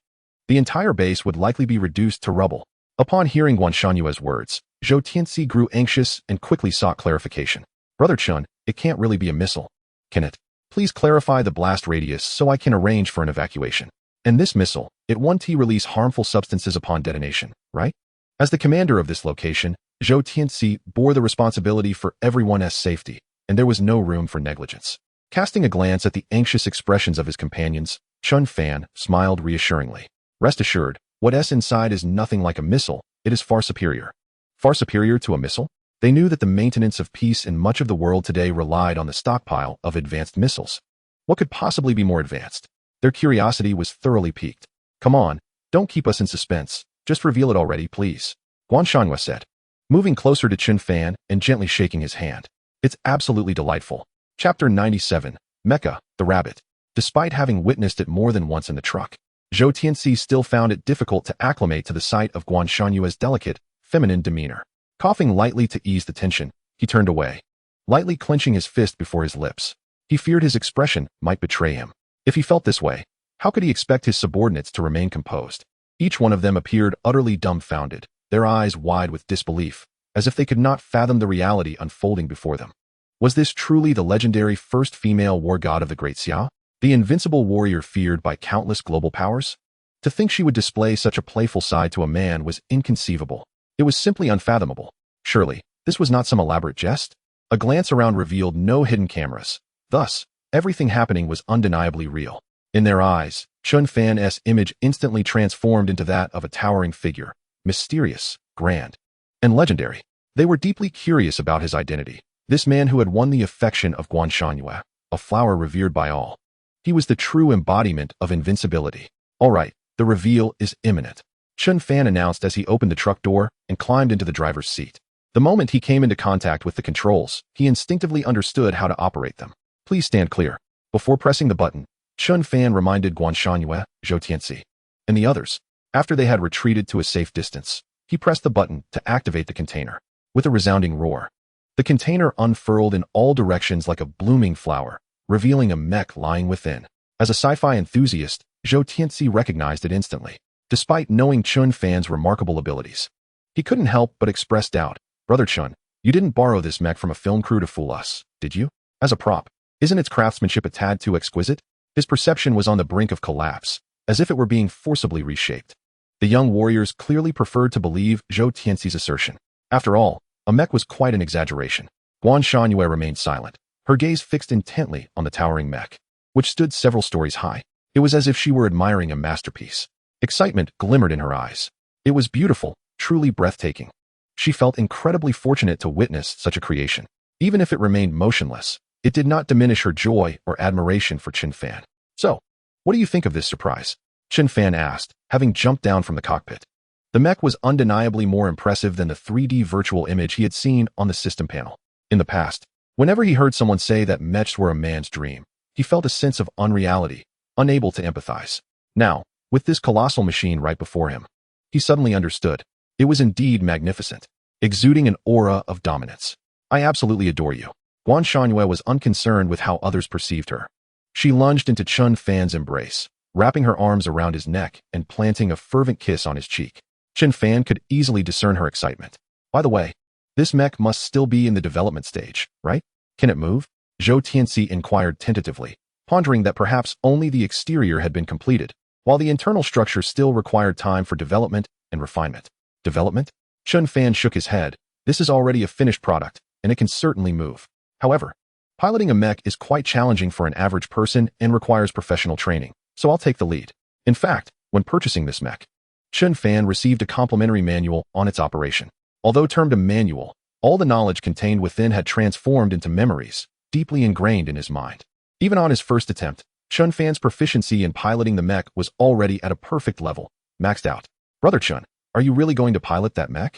The entire base would likely be reduced to rubble. Upon hearing Guan Shangyue's words, Zhou Tianxi grew anxious and quickly sought clarification. Brother Chen, it can't really be a missile, can it? Please clarify the blast radius so I can arrange for an evacuation. And this missile, it won't release harmful substances upon detonation, right? As the commander of this location, Zhou Tianxi bore the responsibility for everyone's safety, and there was no room for negligence. Casting a glance at the anxious expressions of his companions, Chen Fan smiled reassuringly. Rest assured, what's inside is nothing like a missile, it is far superior. Far superior to a missile? They knew that the maintenance of peace in much of the world today relied on the stockpile of advanced missiles. What could possibly be more advanced? Their curiosity was thoroughly piqued. Come on, don't keep us in suspense, just reveal it already, please, Guan Shanhua said, moving closer to Chen Fan and gently shaking his hand. It's absolutely delightful. Chapter 97, Mecha, the Rabbit. Despite having witnessed it more than once in the truck, Zhou Tianxi still found it difficult to acclimate to the sight of Guan Shanhua's delicate, feminine demeanor. Coughing lightly to ease the tension, he turned away, lightly clenching his fist before his lips. He feared his expression might betray him. If he felt this way, how could he expect his subordinates to remain composed? Each one of them appeared utterly dumbfounded, their eyes wide with disbelief, as if they could not fathom the reality unfolding before them. Was this truly the legendary first female war god of the Great Xiao? The invincible warrior feared by countless global powers? To think she would display such a playful side to a man was inconceivable. It was simply unfathomable. Surely, this was not some elaborate jest? A glance around revealed no hidden cameras. Thus, everything happening was undeniably real. In their eyes, Chen Fan's image instantly transformed into that of a towering figure, mysterious, grand, and legendary. They were deeply curious about his identity. This man who had won the affection of Guan Shanhua, a flower revered by all. He was the true embodiment of invincibility. All right, the reveal is imminent, Chen Fan announced as he opened the truck door and climbed into the driver's seat. The moment he came into contact with the controls, he instinctively understood how to operate them. Please stand clear. Before pressing the button, Chen Fan reminded Guan Shanhua, Zhou Tianxi, and the others. After they had retreated to a safe distance, he pressed the button to activate the container. With a resounding roar, the container unfurled in all directions like a blooming flower, revealing a mech lying within. As a sci-fi enthusiast, Zhou Tianxi recognized it instantly. Despite knowing Chen Fan's remarkable abilities, he couldn't help but express doubt. Brother Chen, you didn't borrow this mech from a film crew to fool us, did you? As a prop, isn't its craftsmanship a tad too exquisite? His perception was on the brink of collapse, as if it were being forcibly reshaped. The young warriors clearly preferred to believe Zhou Tianxi's assertion. After all, a mech was quite an exaggeration. Guan Shanhua remained silent, her gaze fixed intently on the towering mech, which stood several stories high. It was as if she were admiring a masterpiece. Excitement glimmered in her eyes. It was beautiful, truly breathtaking. She felt incredibly fortunate to witness such a creation. Even if it remained motionless, it did not diminish her joy or admiration for Chen Fan. So, what do you think of this surprise? Chen Fan asked, having jumped down from the cockpit. The mech was undeniably more impressive than the 3D virtual image he had seen on the system panel. In the past, whenever he heard someone say that mechs were a man's dream, he felt a sense of unreality, unable to empathize. Now, with this colossal machine right before him, he suddenly understood. It was indeed magnificent, exuding an aura of dominance. I absolutely adore you. Guan Shanhua was unconcerned with how others perceived her. She lunged into Chen Fan's embrace, wrapping her arms around his neck and planting a fervent kiss on his cheek. Chen Fan could easily discern her excitement. By the way, this mech must still be in the development stage, right? Can it move? Zhou Tianxi inquired tentatively, pondering that perhaps only the exterior had been completed, while the internal structure still required time for development and refinement. Development? Chen Fan shook his head. This is already a finished product, and it can certainly move. However, piloting a mech is quite challenging for an average person and requires professional training, so I'll take the lead. In fact, when purchasing this mech, Chen Fan received a complimentary manual on its operation. Although termed a manual, all the knowledge contained within had transformed into memories, deeply ingrained in his mind. Even on his first attempt, Chen Fan's proficiency in piloting the mech was already at a perfect level, maxed out. Brother Chen, are you really going to pilot that mech?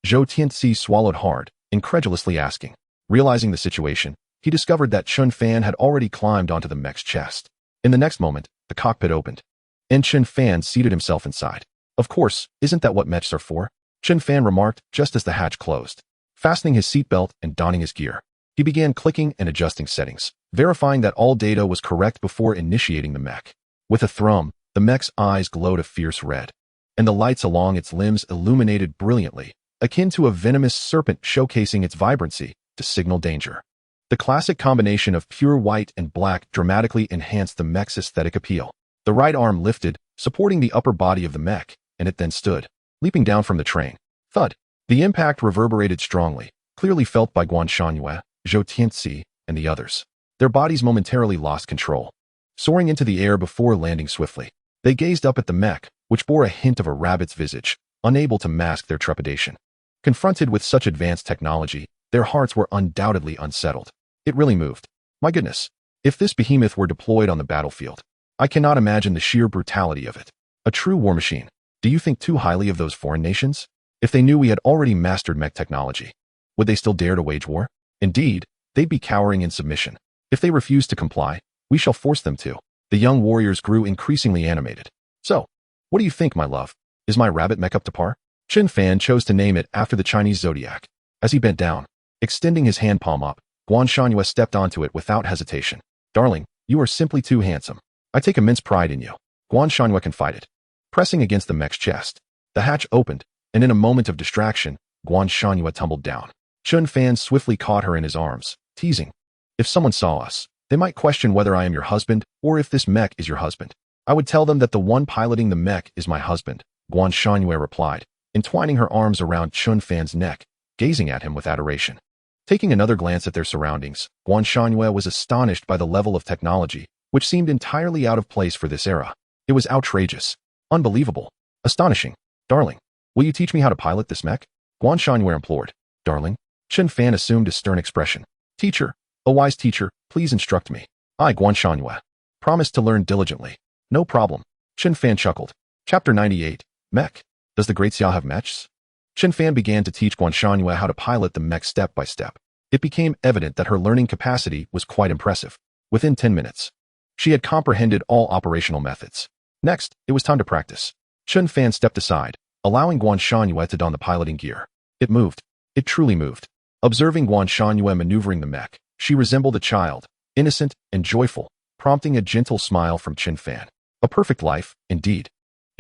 Zhou Tianxi swallowed hard, incredulously asking. Realizing the situation, he discovered that Chen Fan had already climbed onto the mech's chest. In the next moment, the cockpit opened, and Chen Fan seated himself inside. Of course, isn't that what mechs are for? Chen Fan remarked just as the hatch closed. Fastening his seatbelt and donning his gear, he began clicking and adjusting settings, verifying that all data was correct before initiating the mech. With a thrum, the mech's eyes glowed a fierce red, and the lights along its limbs illuminated brilliantly, akin to a venomous serpent showcasing its vibrancy to signal danger. The classic combination of pure white and black dramatically enhanced the mech's aesthetic appeal. The right arm lifted, supporting the upper body of the mech, and it then stood, leaping down from the train. Thud. The impact reverberated strongly, clearly felt by Guan Shangyue, Zhou Tianxi, and the others. Their bodies momentarily lost control, soaring into the air before landing swiftly. They gazed up at the mech, which bore a hint of a rabbit's visage, unable to mask their trepidation. Confronted with such advanced technology, their hearts were undoubtedly unsettled. It really moved. My goodness. If this behemoth were deployed on the battlefield, I cannot imagine the sheer brutality of it. A true war machine. Do you think too highly of those foreign nations? If they knew we had already mastered mech technology, would they still dare to wage war? Indeed, they'd be cowering in submission. If they refuse to comply, we shall force them to. The young warriors grew increasingly animated. So, what do you think, my love? Is my rabbit mech up to par? Chen Fan chose to name it after the Chinese zodiac. As he bent down, extending his hand palm up, Guan Shangyue stepped onto it without hesitation. Darling, you are simply too handsome. I take immense pride in you, Guan Shangyue confided. Pressing against the mech's chest, the hatch opened, and in a moment of distraction, Guan Shangyue tumbled down. Chen Fan swiftly caught her in his arms, teasing. If someone saw us, they might question whether I am your husband or if this mech is your husband. I would tell them that the one piloting the mech is my husband, Guan Shangyue replied, entwining her arms around Chen Fan's neck, gazing at him with adoration. Taking another glance at their surroundings, Guan Shangyue was astonished by the level of technology, which seemed entirely out of place for this era. It was outrageous, unbelievable, astonishing. Darling, will you teach me how to pilot this mech? Guan Shangyue implored. Darling? Chen Fan assumed a stern expression. Teacher, a wise teacher, please instruct me. I, Guan Shangyue, promised to learn diligently. No problem. Chen Fan chuckled. Chapter 98, Mech. Does the great Xiao have mechs? Chen Fan began to teach Guan Shangyue how to pilot the mech step by step. It became evident that her learning capacity was quite impressive. Within 10 minutes, she had comprehended all operational methods. Next, it was time to practice. Chen Fan stepped aside, allowing Guan Shangyue to don the piloting gear. It moved. It truly moved. Observing Guan Shangyue maneuvering the mech, she resembled a child, innocent and joyful, prompting a gentle smile from Chen Fan. A perfect life, indeed.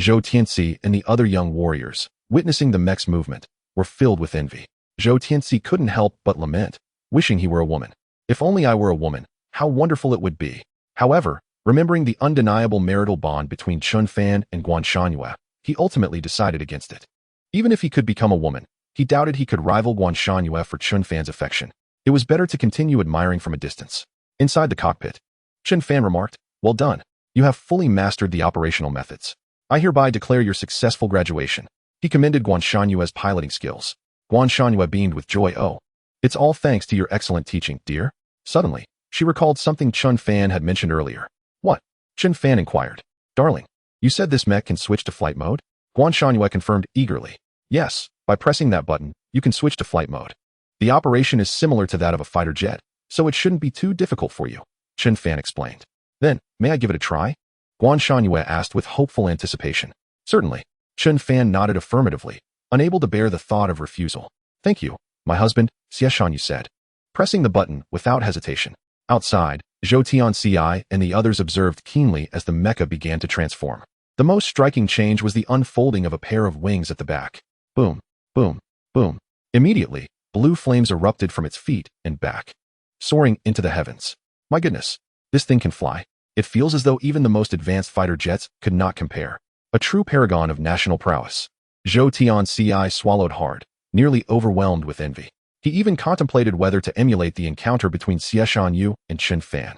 Zhou Tianxi and the other young warriors, witnessing the mech's movement, were filled with envy. Zhou Tianxi couldn't help but lament, wishing he were a woman. If only I were a woman, how wonderful it would be. However, remembering the undeniable marital bond between Chen Fan and Guan Shangyue, he ultimately decided against it. Even if he could become a woman, he doubted he could rival Guan Shangyue for Chen Fan's affection. It was better to continue admiring from a distance. Inside the cockpit, Chen Fan remarked, "Well done. You have fully mastered the operational methods. I hereby declare your successful graduation." He commended Guan Shangyue's piloting skills. Guan Shangyue beamed with joy. "Oh, it's all thanks to your excellent teaching, dear." Suddenly, she recalled something Chen Fan had mentioned earlier. What? Chen Fan inquired. Darling, you said this mech can switch to flight mode? Guan Shangyue confirmed eagerly. Yes, by pressing that button, you can switch to flight mode. The operation is similar to that of a fighter jet, so it shouldn't be too difficult for you, Chen Fan explained. Then, may I give it a try? Guan Shangyue asked with hopeful anticipation. Certainly. Chen Fan nodded affirmatively, unable to bear the thought of refusal. Thank you, my husband, Xieshan, said, pressing the button without hesitation. Outside, Zhou Tianxi and the others observed keenly as the mecha began to transform. The most striking change was the unfolding of a pair of wings at the back. Boom, boom, boom. Immediately, blue flames erupted from its feet and back, soaring into the heavens. My goodness, this thing can fly. It feels as though even the most advanced fighter jets could not compare. A true paragon of national prowess. Zhou Tianxi swallowed hard, nearly overwhelmed with envy. He even contemplated whether to emulate the encounter between Xieshan Yu and Chen Fan,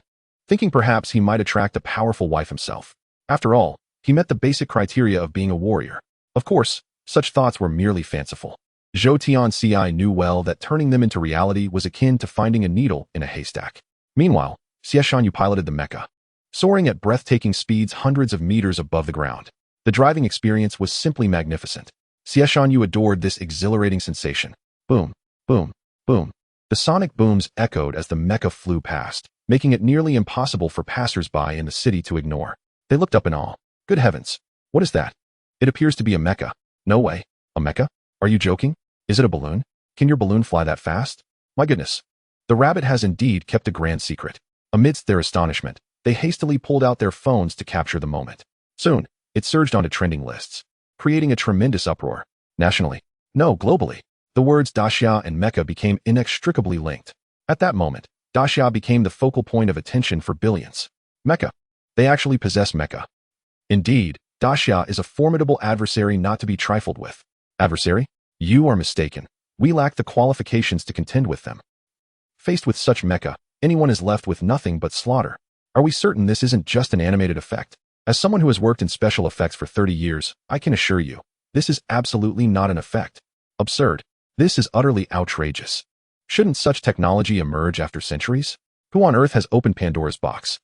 thinking perhaps he might attract a powerful wife himself. After all, he met the basic criteria of being a warrior. Of course, such thoughts were merely fanciful. Zhou Tianxi knew well that turning them into reality was akin to finding a needle in a haystack. Meanwhile, Xieshan Yu piloted the mecha, soaring at breathtaking speeds hundreds of meters above the ground. The driving experience was simply magnificent. Xieshan Yu adored this exhilarating sensation. Boom, boom, boom. The sonic booms echoed as the mecha flew past, making it nearly impossible for passers-by in the city to ignore. They looked up in awe. Good heavens, what is that? It appears to be a mecha. No way. A mecha? Are you joking? Is it a balloon? Can your balloon fly that fast? My goodness. The rabbit has indeed kept a grand secret. Amidst their astonishment, they hastily pulled out their phones to capture the moment. Soon, it surged onto trending lists, creating a tremendous uproar. Nationally, no, globally, the words daxia and mecha became inextricably linked. At that moment, daxia became the focal point of attention for billions. Mecha. They actually possess mecha. Indeed, Daxia is a formidable adversary not to be trifled with. Adversary? You are mistaken. We lack the qualifications to contend with them. Faced with such mecha, anyone is left with nothing but slaughter. Are we certain this isn't just an animated effect? As someone who has worked in special effects for 30 years, I can assure you, this is absolutely not an effect. Absurd. This is utterly outrageous. Shouldn't such technology emerge after centuries? Who on earth has opened Pandora's box?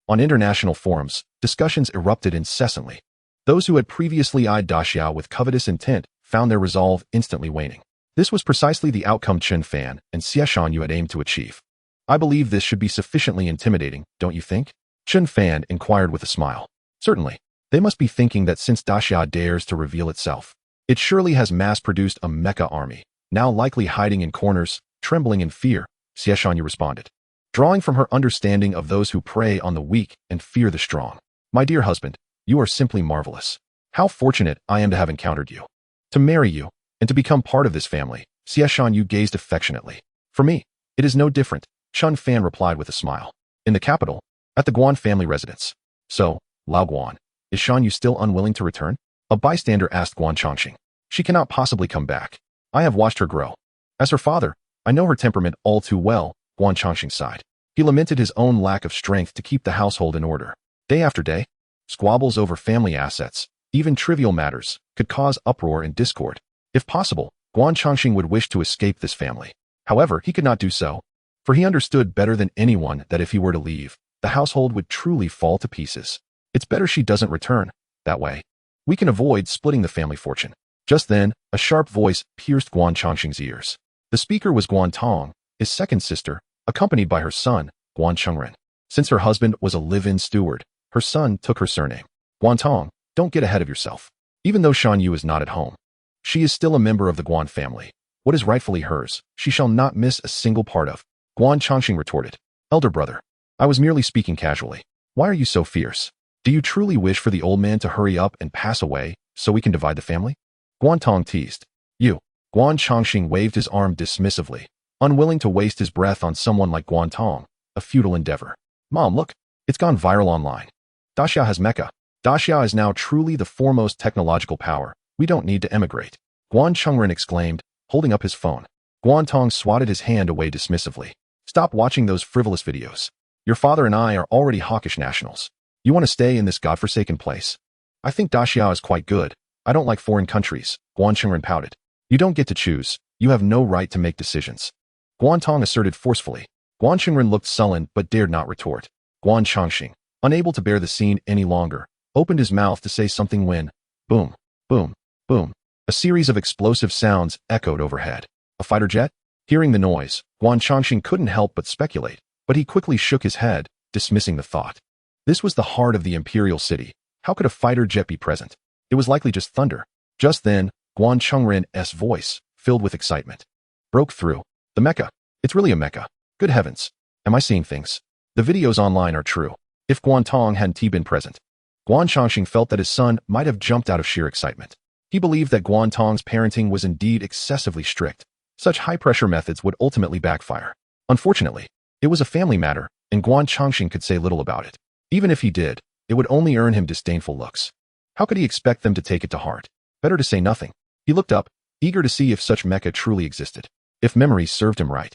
On international forums, discussions erupted incessantly. Those who had previously eyed Daxia with covetous intent found their resolve instantly waning. This was precisely the outcome Chen Fan and Xiaoshan had aimed to achieve. I believe this should be sufficiently intimidating, don't you think? Chen Fan inquired with a smile. Certainly. They must be thinking that since Daxia dares to reveal itself, it surely has mass-produced a mecha army, now likely hiding in corners, trembling in fear, Xiaoshan responded, drawing from her understanding of those who prey on the weak and fear the strong. My dear husband, you are simply marvelous. How fortunate I am to have encountered you. To marry you, and to become part of this family, Xiaoshan gazed affectionately. For me, it is no different, Chen Fan replied with a smile. In the capital, at the Guan family residence. So, Lao Guan, is Shan Yu still unwilling to return? A bystander asked Guan Chongqing. She cannot possibly come back. I have watched her grow. As her father, I know her temperament all too well, Guan Chongqing sighed. He lamented his own lack of strength to keep the household in order. Day after day, squabbles over family assets, even trivial matters, could cause uproar and discord. If possible, Guan Chongqing would wish to escape this family. However, he could not do so, for he understood better than anyone that if he were to leave, the household would truly fall to pieces. It's better she doesn't return. That way, we can avoid splitting the family fortune. Just then, a sharp voice pierced Guan Chongqing's ears. The speaker was Guan Tong, his second sister, accompanied by her son, Guan Chengren. Since her husband was a live-in steward, her son took her surname. Guan Tong, don't get ahead of yourself. Even though Shan Yu is not at home, she is still a member of the Guan family. What is rightfully hers, she shall not miss a single part of. Guan Chongqing retorted. Elder brother, I was merely speaking casually. Why are you so fierce? Do you truly wish for the old man to hurry up and pass away so we can divide the family? Guan Tong teased. You. Guan Chongqing waved his arm dismissively, unwilling to waste his breath on someone like Guan Tong, a futile endeavor. Mom, look, it's gone viral online. Daxia has mecha. Daxia is now truly the foremost technological power. We don't need to emigrate. Guan Chengren exclaimed, holding up his phone. Guan Tong swatted his hand away dismissively. Stop watching those frivolous videos. Your father and I are already hawkish nationals. You want to stay in this godforsaken place? I think Daxia is quite good. I don't like foreign countries, Guan Chengren pouted. You don't get to choose. You have no right to make decisions. Guan Tong asserted forcefully. Guan Chengren looked sullen but dared not retort. Guan Chongqing, unable to bear the scene any longer, opened his mouth to say something when, boom, boom, boom, a series of explosive sounds echoed overhead. A fighter jet? Hearing the noise, Guan Chongqing couldn't help but speculate, but he quickly shook his head, dismissing the thought. This was the heart of the imperial city. How could a fighter jet be present? It was likely just thunder. Just then, Guan Chengren's voice, filled with excitement, broke through. The mecha. It's really a mecha. Good heavens. Am I seeing things? The videos online are true. If Guan Tong hadn't been present, Guan Chongqing felt that his son might have jumped out of sheer excitement. He believed that Guan Tong's parenting was indeed excessively strict. Such high-pressure methods would ultimately backfire. Unfortunately, it was a family matter, and Guan Chongqing could say little about it. Even if he did, it would only earn him disdainful looks. How could he expect them to take it to heart? Better to say nothing. He looked up, eager to see if such mecha truly existed. If memory served him right.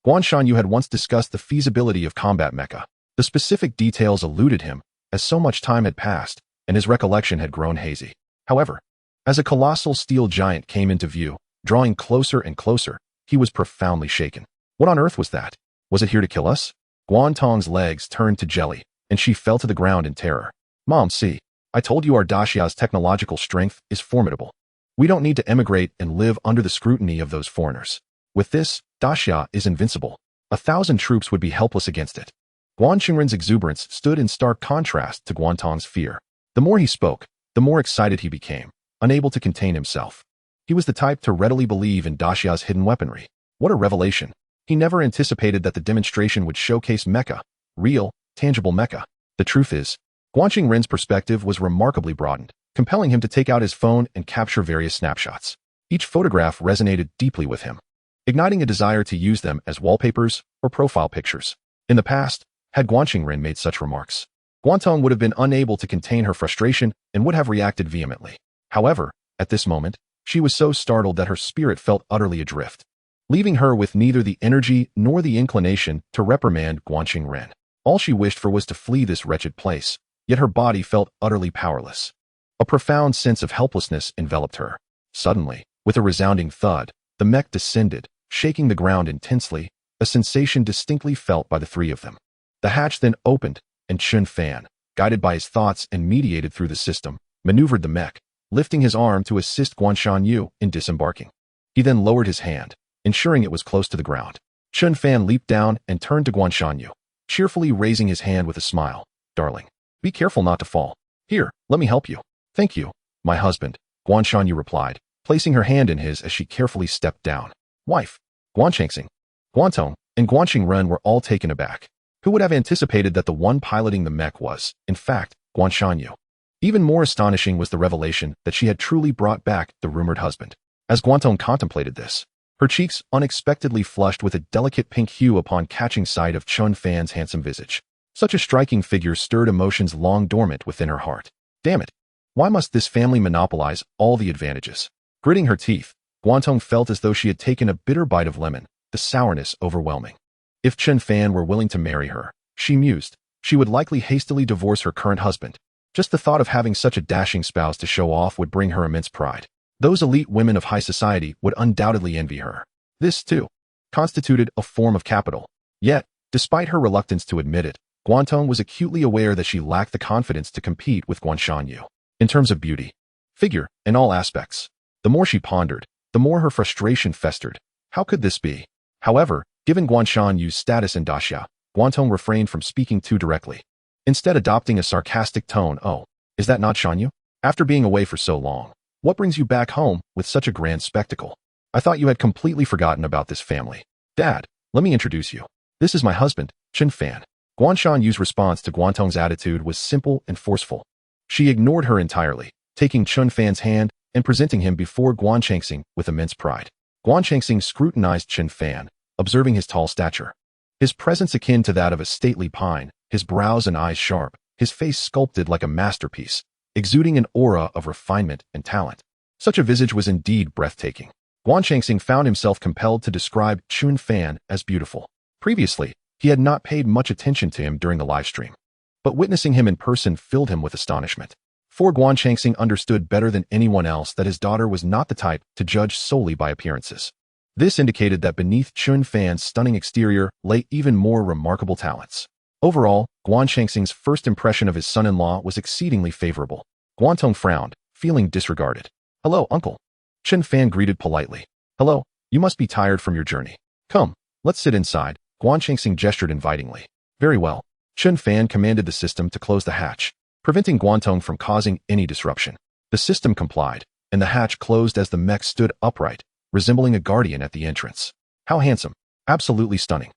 Guan Shanyu had once discussed the feasibility of combat mecha. The specific details eluded him, as so much time had passed, and his recollection had grown hazy. However, as a colossal steel giant came into view, drawing closer and closer, he was profoundly shaken. What on earth was that? Was it here to kill us? Guan Tong's legs turned to jelly, and she fell to the ground in terror. Mom, see, I told you our Daxia's technological strength is formidable. We don't need to emigrate and live under the scrutiny of those foreigners. With this, Daxia is invincible. 1,000 troops would be helpless against it. Guan Qingren's exuberance stood in stark contrast to Guan Tong's fear. The more he spoke, the more excited he became, unable to contain himself. He was the type to readily believe in Daxia's hidden weaponry. What a revelation. He never anticipated that the demonstration would showcase mecha, real, tangible mecha. The truth is, Guan Qingren's perspective was remarkably broadened, compelling him to take out his phone and capture various snapshots. Each photograph resonated deeply with him, igniting a desire to use them as wallpapers or profile pictures. In the past, had Guan Qingren made such remarks, Guantong would have been unable to contain her frustration and would have reacted vehemently. However, at this moment, she was so startled that her spirit felt utterly adrift, leaving her with neither the energy nor the inclination to reprimand Guanxing Ren. All she wished for was to flee this wretched place, yet her body felt utterly powerless. A profound sense of helplessness enveloped her. Suddenly, with a resounding thud, the mech descended, shaking the ground intensely, a sensation distinctly felt by the three of them. The hatch then opened, and Chen Fan, guided by his thoughts and mediated through the system, maneuvered the mech, lifting his arm to assist Guanshan Yu in disembarking. He then lowered his hand, ensuring it was close to the ground. Chen Fan leaped down and turned to Guanshan Yu, cheerfully raising his hand with a smile. "Darling, be careful not to fall. Here, let me help you." "Thank you, my husband," Guanshan Yu replied, placing her hand in his as she carefully stepped down. Wife, Guanchangsing, Guantong, and Guanxing Ren were all taken aback. Who would have anticipated that the one piloting the mech was, in fact, Guanshan Yu? Even more astonishing was the revelation that she had truly brought back the rumored husband. As Guantong contemplated this, her cheeks unexpectedly flushed with a delicate pink hue upon catching sight of Chen Fan's handsome visage. Such a striking figure stirred emotions long dormant within her heart. Damn it! Why must this family monopolize all the advantages? Gritting her teeth, Guantong felt as though she had taken a bitter bite of lemon, the sourness overwhelming. If Chen Fan were willing to marry her, she mused, she would likely hastily divorce her current husband. Just the thought of having such a dashing spouse to show off would bring her immense pride. Those elite women of high society would undoubtedly envy her. This, too, constituted a form of capital. Yet, despite her reluctance to admit it, Guantong was acutely aware that she lacked the confidence to compete with Guanshan Yu. In terms of beauty, figure, and all aspects, the more she pondered, the more her frustration festered. How could this be? However, given Guanshan Yu's status in Daxia, Guantong refrained from speaking too directly, instead adopting a sarcastic tone. "Oh, is that not Shan Yu? After being away for so long, what brings you back home with such a grand spectacle? I thought you had completely forgotten about this family. Dad, let me introduce you. This is my husband, Chen Fan." Guanshan Yu's response to Guantong's attitude was simple and forceful. She ignored her entirely, taking Chen Fan's hand and presenting him before Guanchangsing with immense pride. Guanchangsing scrutinized Chen Fan, observing his tall stature. His presence akin to that of a stately pine, his brows and eyes sharp, his face sculpted like a masterpiece, exuding an aura of refinement and talent. Such a visage was indeed breathtaking. Guanchangsing found himself compelled to describe Chen Fan as beautiful. Previously, he had not paid much attention to him during the livestream, but witnessing him in person filled him with astonishment. For Guanchangsing understood better than anyone else that his daughter was not the type to judge solely by appearances. This indicated that beneath Chen Fan's stunning exterior lay even more remarkable talents. Overall, Guanchangsing's first impression of his son-in-law was exceedingly favorable. Guantong frowned, feeling disregarded. "Hello, uncle." Chen Fan greeted politely. "Hello, you must be tired from your journey. Come, let's sit inside." Guanchangsing gestured invitingly. "Very well." Chen Fan commanded the system to close the hatch, preventing Guantong from causing any disruption. The system complied, and the hatch closed as the mech stood upright, resembling a guardian at the entrance. "How handsome. Absolutely stunning."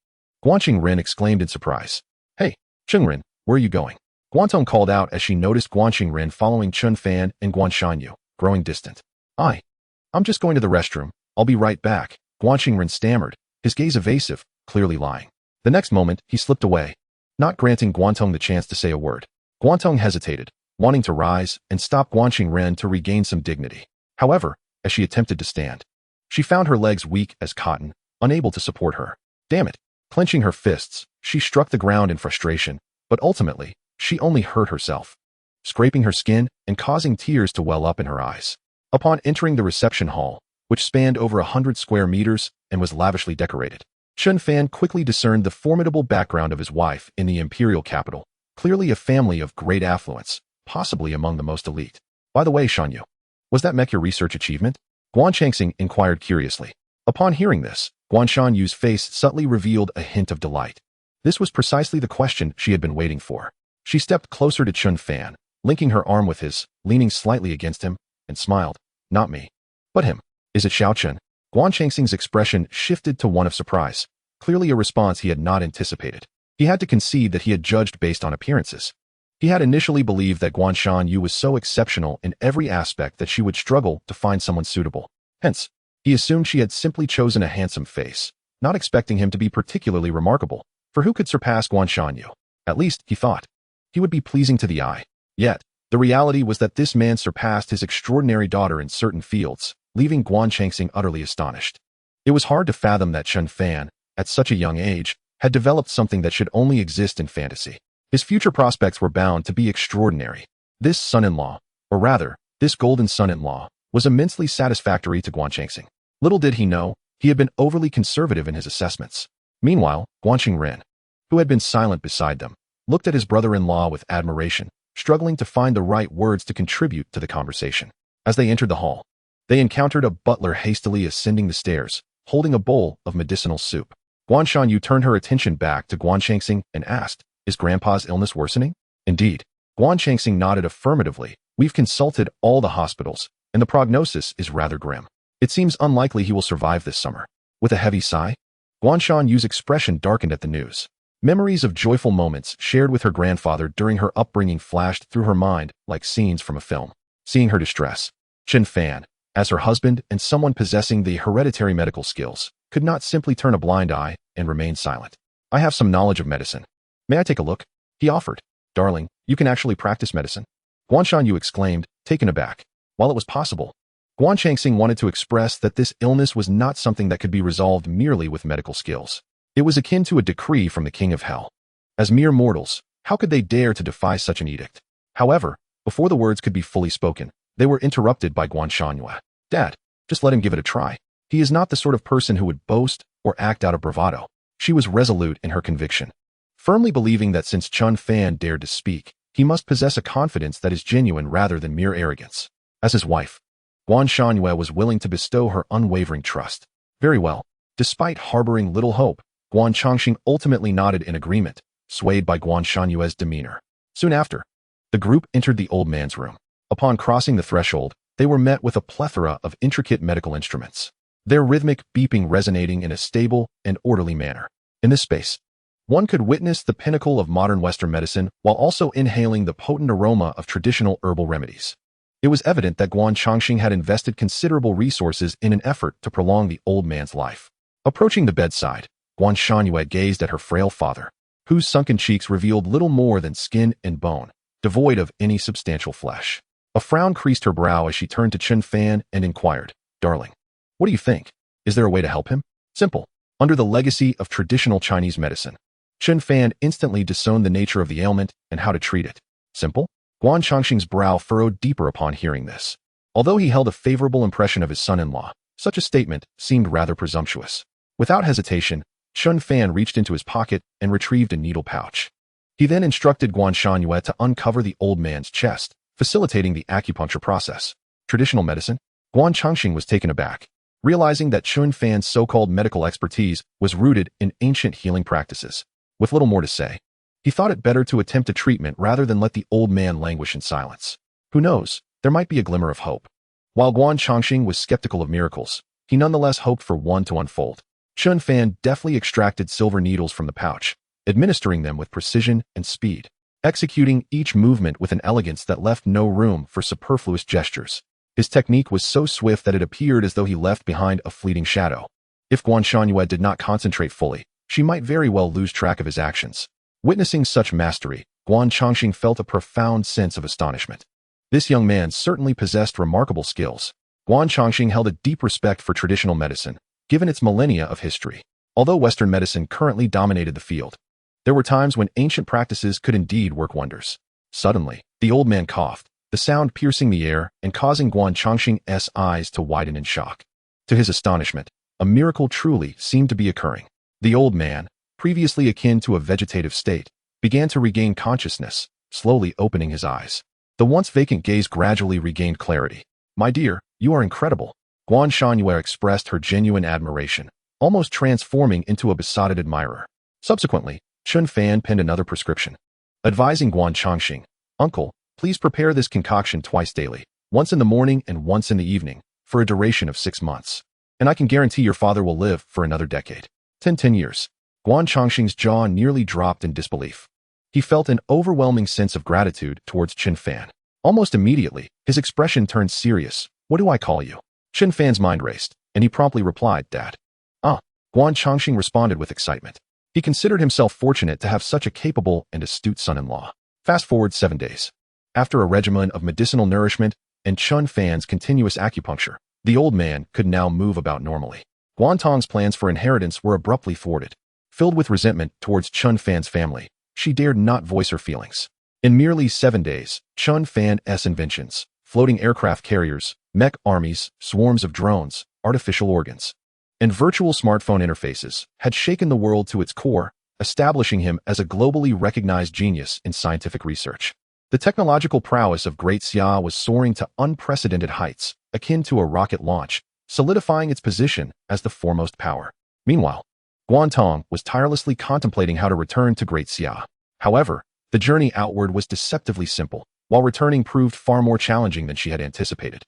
Guanxing Ren exclaimed in surprise. "Hey, Cheng Ren, where are you going?" Guantong called out as she noticed Guanxing Ren following Chen Fan and Guanshan Yu, growing distant. I'm just going to the restroom. I'll be right back," Guanxing Ren stammered, his gaze evasive, clearly lying. The next moment, he slipped away, not granting Guantong the chance to say a word. Guantong hesitated, wanting to rise and stop Guanxing Ren to regain some dignity. However, as she attempted to stand, she found her legs weak as cotton, unable to support her. Damn it! Clenching her fists, she struck the ground in frustration, but ultimately, she only hurt herself, scraping her skin and causing tears to well up in her eyes. Upon entering the reception hall, which spanned over 100 square meters and was lavishly decorated, Chen Fan quickly discerned the formidable background of his wife in the imperial capital, clearly a family of great affluence, possibly among the most elite. "By the way, Shan Yu, was that mech your research achievement?" Guanchangsing inquired curiously. Upon hearing this, Guanshan Yu's face subtly revealed a hint of delight. This was precisely the question she had been waiting for. She stepped closer to Chen Fan, linking her arm with his, leaning slightly against him, and smiled. "Not me, but him. Is it Xiao Chen?" Guanchangsing's expression shifted to one of surprise, clearly a response he had not anticipated. He had to concede that he had judged based on appearances. He had initially believed that Guanshan Yu was so exceptional in every aspect that she would struggle to find someone suitable. Hence, he assumed she had simply chosen a handsome face, not expecting him to be particularly remarkable, for who could surpass Guanshan Yu? At least, he thought. he would be pleasing to the eye. Yet, the reality was that this man surpassed his extraordinary daughter in certain fields, leaving Guan Changxing utterly astonished. It was hard to fathom that Chen Fan, at such a young age, had developed something that should only exist in fantasy. His future prospects were bound to be extraordinary. This son-in-law, or rather, this golden son-in-law, was immensely satisfactory to Guan Changxing. Little did he know, he had been overly conservative in his assessments. Meanwhile, Guan Qingren, who had been silent beside them, looked at his brother-in-law with admiration, struggling to find the right words to contribute to the conversation. As they entered the hall, they encountered a butler hastily ascending the stairs, holding a bowl of medicinal soup. Guan Shanyu turned her attention back to Guan Changxing and asked, "Is Grandpa's illness worsening?" "Indeed." Guan Changxing nodded affirmatively. "We've consulted all the hospitals, and the prognosis is rather grim. It seems unlikely he will survive this summer." With a heavy sigh, Guan Shanyu's expression darkened at the news. Memories of joyful moments shared with her grandfather during her upbringing flashed through her mind like scenes from a film. Seeing her distress, Chen Fan, as her husband and someone possessing the hereditary medical skills, could not simply turn a blind eye and remain silent. "I have some knowledge of medicine. May I take a look?" he offered. "Darling, you can actually practice medicine?" Guan Shanyu exclaimed, taken aback. While it was possible, Guan Changxing wanted to express that this illness was not something that could be resolved merely with medical skills. It was akin to a decree from the King of Hell. As mere mortals, how could they dare to defy such an edict? However, before the words could be fully spoken, they were interrupted by Guan Shanyu. "Dad, just let him give it a try. He is not the sort of person who would boast or act out of bravado." She was resolute in her conviction, firmly believing that since Chen Fan dared to speak, he must possess a confidence that is genuine rather than mere arrogance. As his wife, Guan Shanyu was willing to bestow her unwavering trust. Very well. Despite harboring little hope, Guan Changxing ultimately nodded in agreement, swayed by Guan Shanyu's demeanor. Soon after, the group entered the old man's room. Upon crossing the threshold, they were met with a plethora of intricate medical instruments, their rhythmic beeping resonating in a stable and orderly manner. In this space, one could witness the pinnacle of modern Western medicine while also inhaling the potent aroma of traditional herbal remedies. It was evident that Guan Changxing had invested considerable resources in an effort to prolong the old man's life. Approaching the bedside, Guan Shanyu gazed at her frail father, whose sunken cheeks revealed little more than skin and bone, devoid of any substantial flesh. A frown creased her brow as she turned to Chen Fan and inquired, "Darling, what do you think? Is there a way to help him?" "Simple. Under the legacy of traditional Chinese medicine." Chen Fan instantly discerned the nature of the ailment and how to treat it. "Simple?" Guan Changxing's brow furrowed deeper upon hearing this. Although he held a favorable impression of his son-in-law, such a statement seemed rather presumptuous. Without hesitation, Chen Fan reached into his pocket and retrieved a needle pouch. He then instructed Guan Shanyu to uncover the old man's chest, facilitating the acupuncture process. Traditional medicine? Guan Changxing was taken aback, realizing that Chen Fan's so-called medical expertise was rooted in ancient healing practices. With little more to say, he thought it better to attempt a treatment rather than let the old man languish in silence. Who knows, there might be a glimmer of hope. While Guan Changxing was skeptical of miracles, he nonetheless hoped for one to unfold. Chen Fan deftly extracted silver needles from the pouch, administering them with precision and speed, executing each movement with an elegance that left no room for superfluous gestures. His technique was so swift that it appeared as though he left behind a fleeting shadow. If Guan Shanyu did not concentrate fully, she might very well lose track of his actions. Witnessing such mastery, Guan Changxing felt a profound sense of astonishment. This young man certainly possessed remarkable skills. Guan Changxing held a deep respect for traditional medicine, given its millennia of history. Although Western medicine currently dominated the field, there were times when ancient practices could indeed work wonders. Suddenly, the old man coughed, the sound piercing the air and causing Guan Changxing's eyes to widen in shock. To his astonishment, a miracle truly seemed to be occurring. The old man, previously akin to a vegetative state, began to regain consciousness, slowly opening his eyes. The once vacant gaze gradually regained clarity. "My dear, you are incredible." Guan Shanyu expressed her genuine admiration, almost transforming into a besotted admirer. Subsequently, Chen Fan penned another prescription, advising Guan Changxing, "Uncle, please prepare this concoction twice daily, once in the morning and once in the evening, for a duration of 6 months. And I can guarantee your father will live for another decade. 10 years. Guan Changxing's jaw nearly dropped in disbelief. He felt an overwhelming sense of gratitude towards Chen Fan. Almost immediately, his expression turned serious. "What do I call you?" Chen Fan's mind raced, and he promptly replied, "Dad." "Ah," Guan Changxing responded with excitement. He considered himself fortunate to have such a capable and astute son-in-law. Fast forward 7 days. After a regimen of medicinal nourishment and Chen Fan's continuous acupuncture, the old man could now move about normally. Guantong's plans for inheritance were abruptly thwarted. Filled with resentment towards Chen Fan's family, she dared not voice her feelings. In merely 7 days, Chen Fan's inventions, floating aircraft carriers, mech armies, swarms of drones, artificial organs, and virtual smartphone interfaces, had shaken the world to its core, establishing him as a globally recognized genius in scientific research. The technological prowess of Great Xia was soaring to unprecedented heights, akin to a rocket launch, solidifying its position as the foremost power. Meanwhile, Guantong was tirelessly contemplating how to return to Great Xia. However, the journey outward was deceptively simple, while returning proved far more challenging than she had anticipated.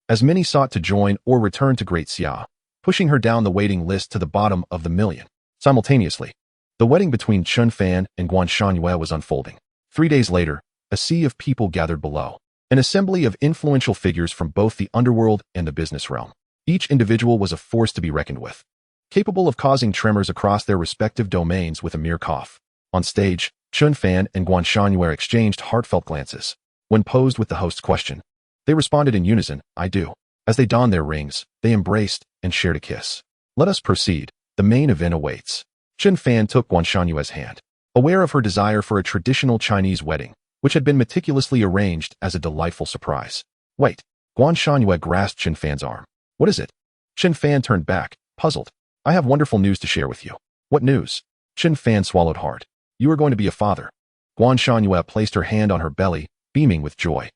As many sought to join or return to Great Xia, pushing her down the waiting list to the bottom of the million. Simultaneously, the wedding between Chen Fan and Guanshan was unfolding. 3 days later, a sea of people gathered below, an assembly of influential figures from both the underworld and the business realm. Each individual was a force to be reckoned with, capable of causing tremors across their respective domains with a mere cough. On stage, Chen Fan and Guanshan exchanged heartfelt glances. When posed with the host's question, they responded in unison, "I do." As they donned their rings, they embraced and shared a kiss. Let us proceed. The main event awaits. Chen Fan took Guanshan hand, aware of her desire for a traditional Chinese wedding, which had been meticulously arranged as a delightful surprise. Wait. Guanshan grasped Chen Fan's arm. What is it? Chen Fan turned back, puzzled. I have wonderful news to share with you. What news? Chen Fan swallowed hard. You are going to be a father. Guanshan placed her hand on her belly, beaming with joy.